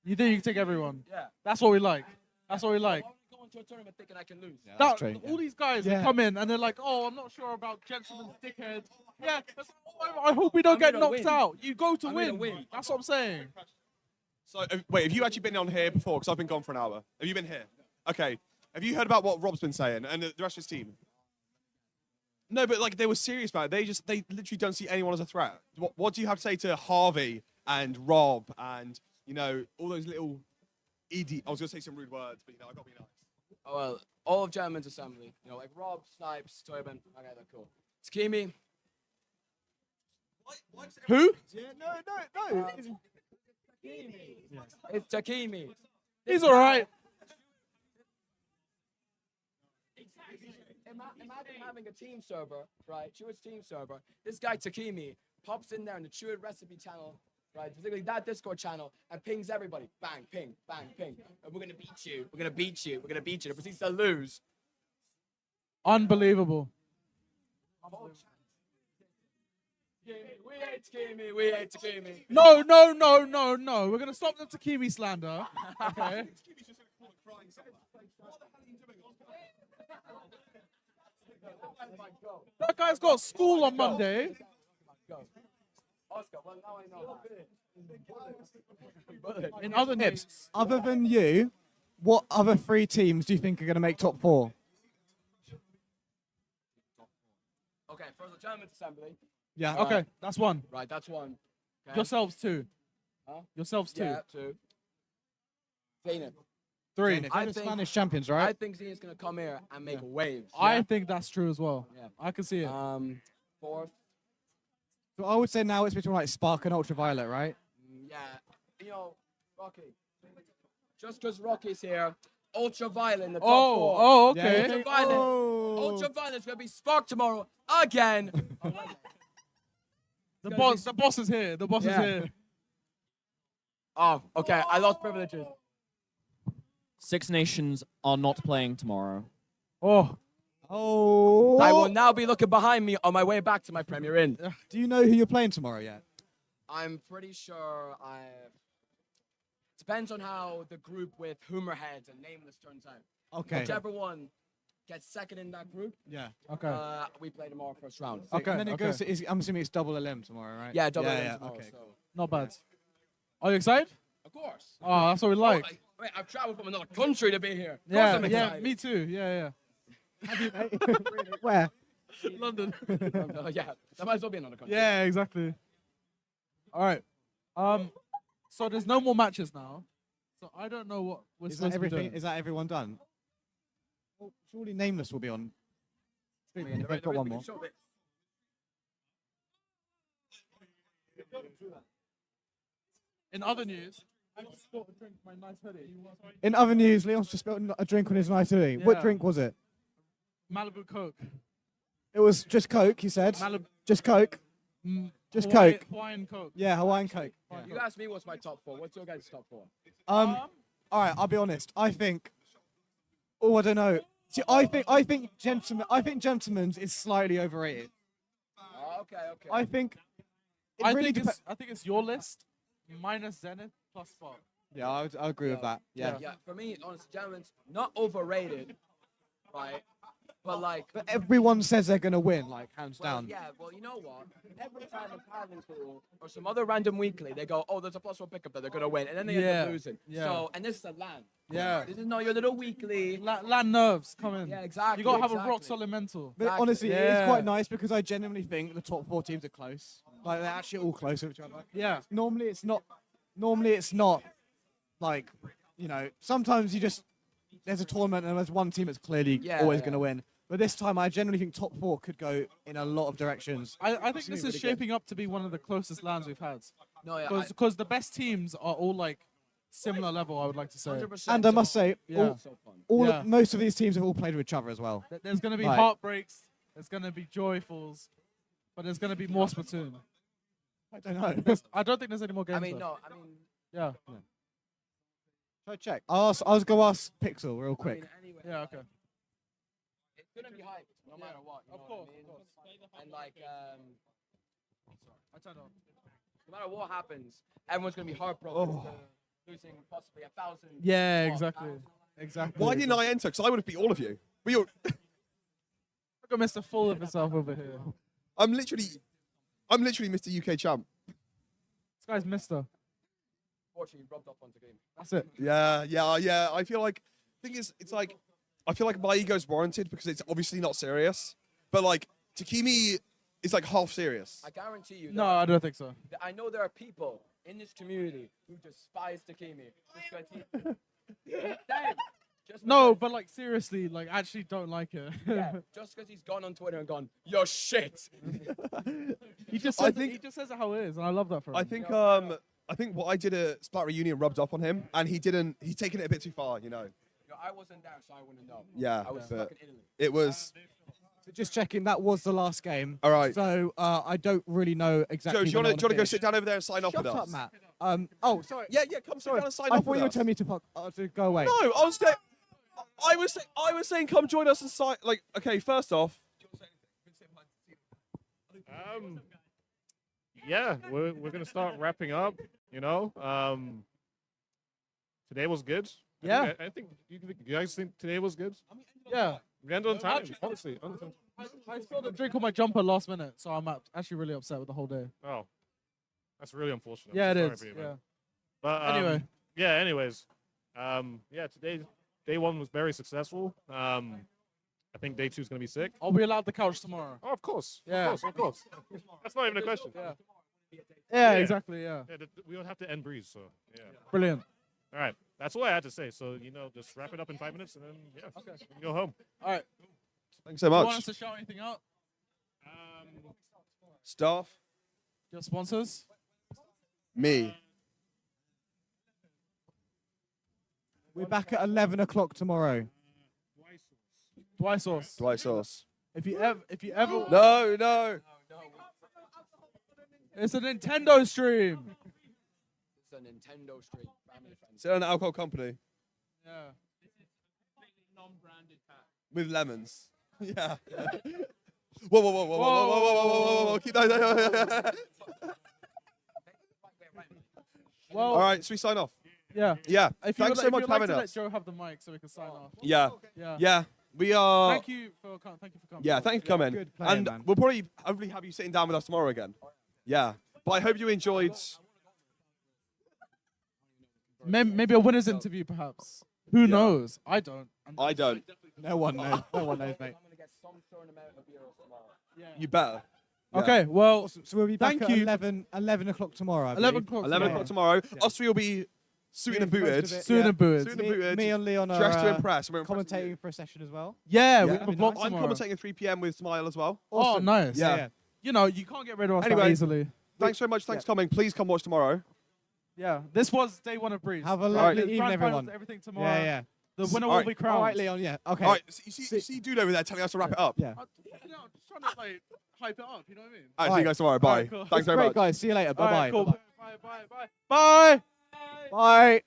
You think you can take everyone? Yeah. That's what we like. That's what we like. I'm going to a tournament thinking I can lose. All these guys Yeah. that come in and they're like, "Oh, I'm not sure about Gentleman's dickhead." Yeah, I hope we don't get knocked out. You go to win. That's what I'm saying. So, wait, have you actually been on here before? Because I've been gone for an hour. Have you been here? Okay. Have you heard about what Rob's been saying and the rest of his team? No, but like they were serious about it. They literally don't see anyone as a threat. What do you have to say to Harvey and Rob and all those little I was gonna say some rude words, but I gotta be nice. Oh, well, all of Gentlemen's Assembly. Like Rob, Snipes, Tobin. Okay, they're cool. Takimi. Who? Yeah, no. It's Takimi. He's all right. imagine having a team server, right? Chewit's team server. This guy Takimi pops in there in the Chewit recipe channel, right? Particularly that Discord channel, and pings everybody. Bang, ping, bang, ping. And we're gonna beat you. We're gonna beat you. We're gonna beat you. And proceeds to lose. Unbelievable. We hate Takimi. We hate Takimi. No, no, no, no, no. We're gonna stop the Takimi slander. Okay. That guy's got school on Monday. Oscar, well, now I know. In other news, Other than you, what other 3 teams do you think are going to make top 4? Okay, first the Germans assembly. Yeah. Okay, that's one. Right, that's one. Okay. Yourselves 2. Huh? Yourselves 2. Yeah, 2. Zenith. 3. Zenith Spanish champions, right? I think Zenith's gonna come here and make waves. I think that's true as well. Yeah. I can see it. 4th. So I would say now it's between like Spark and Ultraviolet, right? Yeah, you know, Rocky. Just because Rocky's here, Ultraviolet in the top 4. Oh, okay. Ultraviolet. Ultraviolet's gonna be Spark tomorrow again. The boss is here. The boss is here. Oh, okay. I lost privileges. Six Nations are not playing tomorrow. Oh. Oh. I will now be looking behind me on my way back to my Premier Inn. Do you know who you're playing tomorrow yet? I'm pretty sure depends on how the group with Humorheads and Nameless turns out. Okay. Whichever one gets second in that group. Yeah. Okay. We play tomorrow first round. Okay. And then it goes to, I'm assuming it's double LM tomorrow, right? Yeah, double LM tomorrow. Okay. So. Not bad. Are you excited? Of course. Oh, that's what we like. Wait, I've traveled from another country to be here. Of course Yeah, I'm yeah, excited. me too. Yeah, yeah. Where? London. Yeah, that might as well be another country. Yeah, exactly. All right. So there's no more matches now. So I don't know what we're Is that supposed to be everything? doing. Is that everyone done? Well, surely Nameless will be on. Stream if they've got one more. In other news, I just spilled a drink my nice hoodie. In other news, Leon's just spilled a drink on his nice hoodie. What Yeah. drink was it? Malibu Coke. It was just Coke, he said. Just Coke. Just Hawaii- Coke. Hawaiian Coke. Yeah, Hawaiian Coke. You asked me what's my top 4. What's your guys' top 4? All right, I'll be honest. I think. Oh, I don't know. See, I think Gentleman's is slightly overrated. Oh, okay. I think. It I really think depe- I think it's your list minus Zenith plus Spark. Yeah, I agree with that. Yeah. Yeah, for me, honestly, gentlemen, not overrated, right? But like. But everyone says they're gonna win, like hands Well, down. yeah, well, you know what? Every time in Paddling Pool or some other random weekly, they go, oh, there's a +1 pickup that they're going to win. And then they end Yeah, up losing. yeah. So, and this is a LAN. Yeah. This is not your little weekly. Land nerves, come in. Yeah, exactly. You gotta have a rock exactly. solid mental. But honestly, it Yeah. is quite nice because I genuinely think the top 4 teams are close. Like they're actually all close with each other. Yeah. Normally it's not. Like, you know, sometimes there's a tournament and there's one team that's clearly always going to win. But this time, I generally think top 4 could go in a lot of directions. I think It's this gonna is be really shaping up to be one of the closest lands we've had. No, yeah, Because the best teams are all like similar level, I would like to say. 100%. And I must say, Yeah. most of these teams have all played with each other as well. There's going to be Like- heartbreaks, there's going to be joyfuls, but there's going to be more Splatoon. I don't know. I don't think there's any more games. I mean, left. no, I mean. Yeah. Should I check? I'll go ask Pixel real quick. Anyway, Yeah, okay. It's going to be hyped no matter what. You know what I mean? And like, I turned on. no matter what happens, everyone's going to be heartbroken to losing possibly 1,000. Yeah, what, exactly. 1,000? Exactly. Why didn't I enter? Because I would have beat all of you. But you're, Look at Mr. Full of himself over here. I'm literally Mr. UK champ. This guy's Mr. Fortunately, rubbed off onto game. That's it. Yeah. I feel like, thing is, it's like, I feel like my ego's warranted because it's obviously not serious. But like, Takimi is like half serious. I guarantee you. No, I don't think so. That I know there are people in this community who despise Takimi just because he. Damn. Just No, but like seriously, like actually don't like it. yeah, just because he's gone on Twitter and gone, you're shit. He just I says think- he just says it how it is, and I love that for him. I think what I did at Splat Reunion rubbed off on him, and he's taken it a bit too far, you know. I wasn't there, so I wouldn't know. Yeah, I was but stuck in Italy. it was. So just checking, that was the last game. All right. So I don't really know exactly. Joe, do you when want to go finish. sit down over there and sign off Shut with up, us? Matt. Oh, sorry. Yeah, come sit down and sign I off thought with you were us. telling me to go away. No, I was saying, come join us and sign. Like, okay, first off. Yeah, we're gonna start wrapping up. You know, today was good. Yeah. I think you guys think today was good. Yeah. We ended on time. Honestly, I spilled a drink on my jumper last minute, so I'm actually really upset with the whole day. Oh, that's really unfortunate. Yeah, I'm it sorry is. for you, Yeah. man. But Anyway. yeah. Anyways, yeah. Today, day one was very successful. I think day 2 is gonna be sick. Are we allowed the couch tomorrow? Oh, of course. Yeah. Of course. That's not even a question. Yeah. Yeah, exactly. Yeah. We don't have to end breeze, so yeah. Brilliant. All right, that's all I had to say. So just wrap it up in 5 minutes, and then yeah, we can go home. All right. Thanks so Do you much. want us to shout anything out? Staff. Your sponsors? Me. We're back at 11 o'clock tomorrow. Dwight Sauce. Dwight Sauce. If you ever No. It's a Nintendo stream. It's a Nintendo stream. Family friendly. Sit on an alcohol company Yeah. Non-branded pack. with lemons. Yeah. Whoa. Keep that. Well, All right, so we sign off. Yeah. Yeah. If you Thanks would, so if much you'd for like having to let us. Joe have the mic so we can sign off. Yeah. Yeah. Yeah. We are. Thank you for coming. Yeah, thank you for coming. Good playing, And man. we'll probably hopefully have you sitting down with us tomorrow again. Yeah. But I hope you enjoyed. Maybe a winner's interview, perhaps. Who knows? I don't. I don't. No one knows. No one knows, mate. I'm gonna get some sort of amount of beer tomorrow. You better. Yeah. Okay, well, So we'll be back thank at you. 11 o'clock tomorrow. I 11 believe. o'clock 11 o'clock tomorrow. Yeah. Us three will be suited and Doing most booted. of it, Suited yeah. and booted. Suited and booted. Me and Leon are Dressed to impress. We're impressing you. commentating for a session as well. Yeah, we Yeah. have a That'd be vlog nice. I'm tomorrow. commentating at 3 p.m. with Smile as well. Oh, Awesome. nice. Yeah. You know, you can't get rid of us that Anyway, easily. Thanks very much. Thanks for coming. Please come watch tomorrow. Yeah, this was day 1 of Breeze. Have a Right, lovely the evening, grand finals, everyone. everything tomorrow. Yeah. The winner All will right. be crowned. All right, Leon. Yeah. Okay. All right. You see dude over there telling us to wrap it up. Yeah. I'm just trying to like hype it up. You know what I mean? All right, see you guys tomorrow. Bye. All right, cool. Thanks very Great, much. guys. See you later. All Bye-bye. right, cool. Bye-bye. Bye. Bye.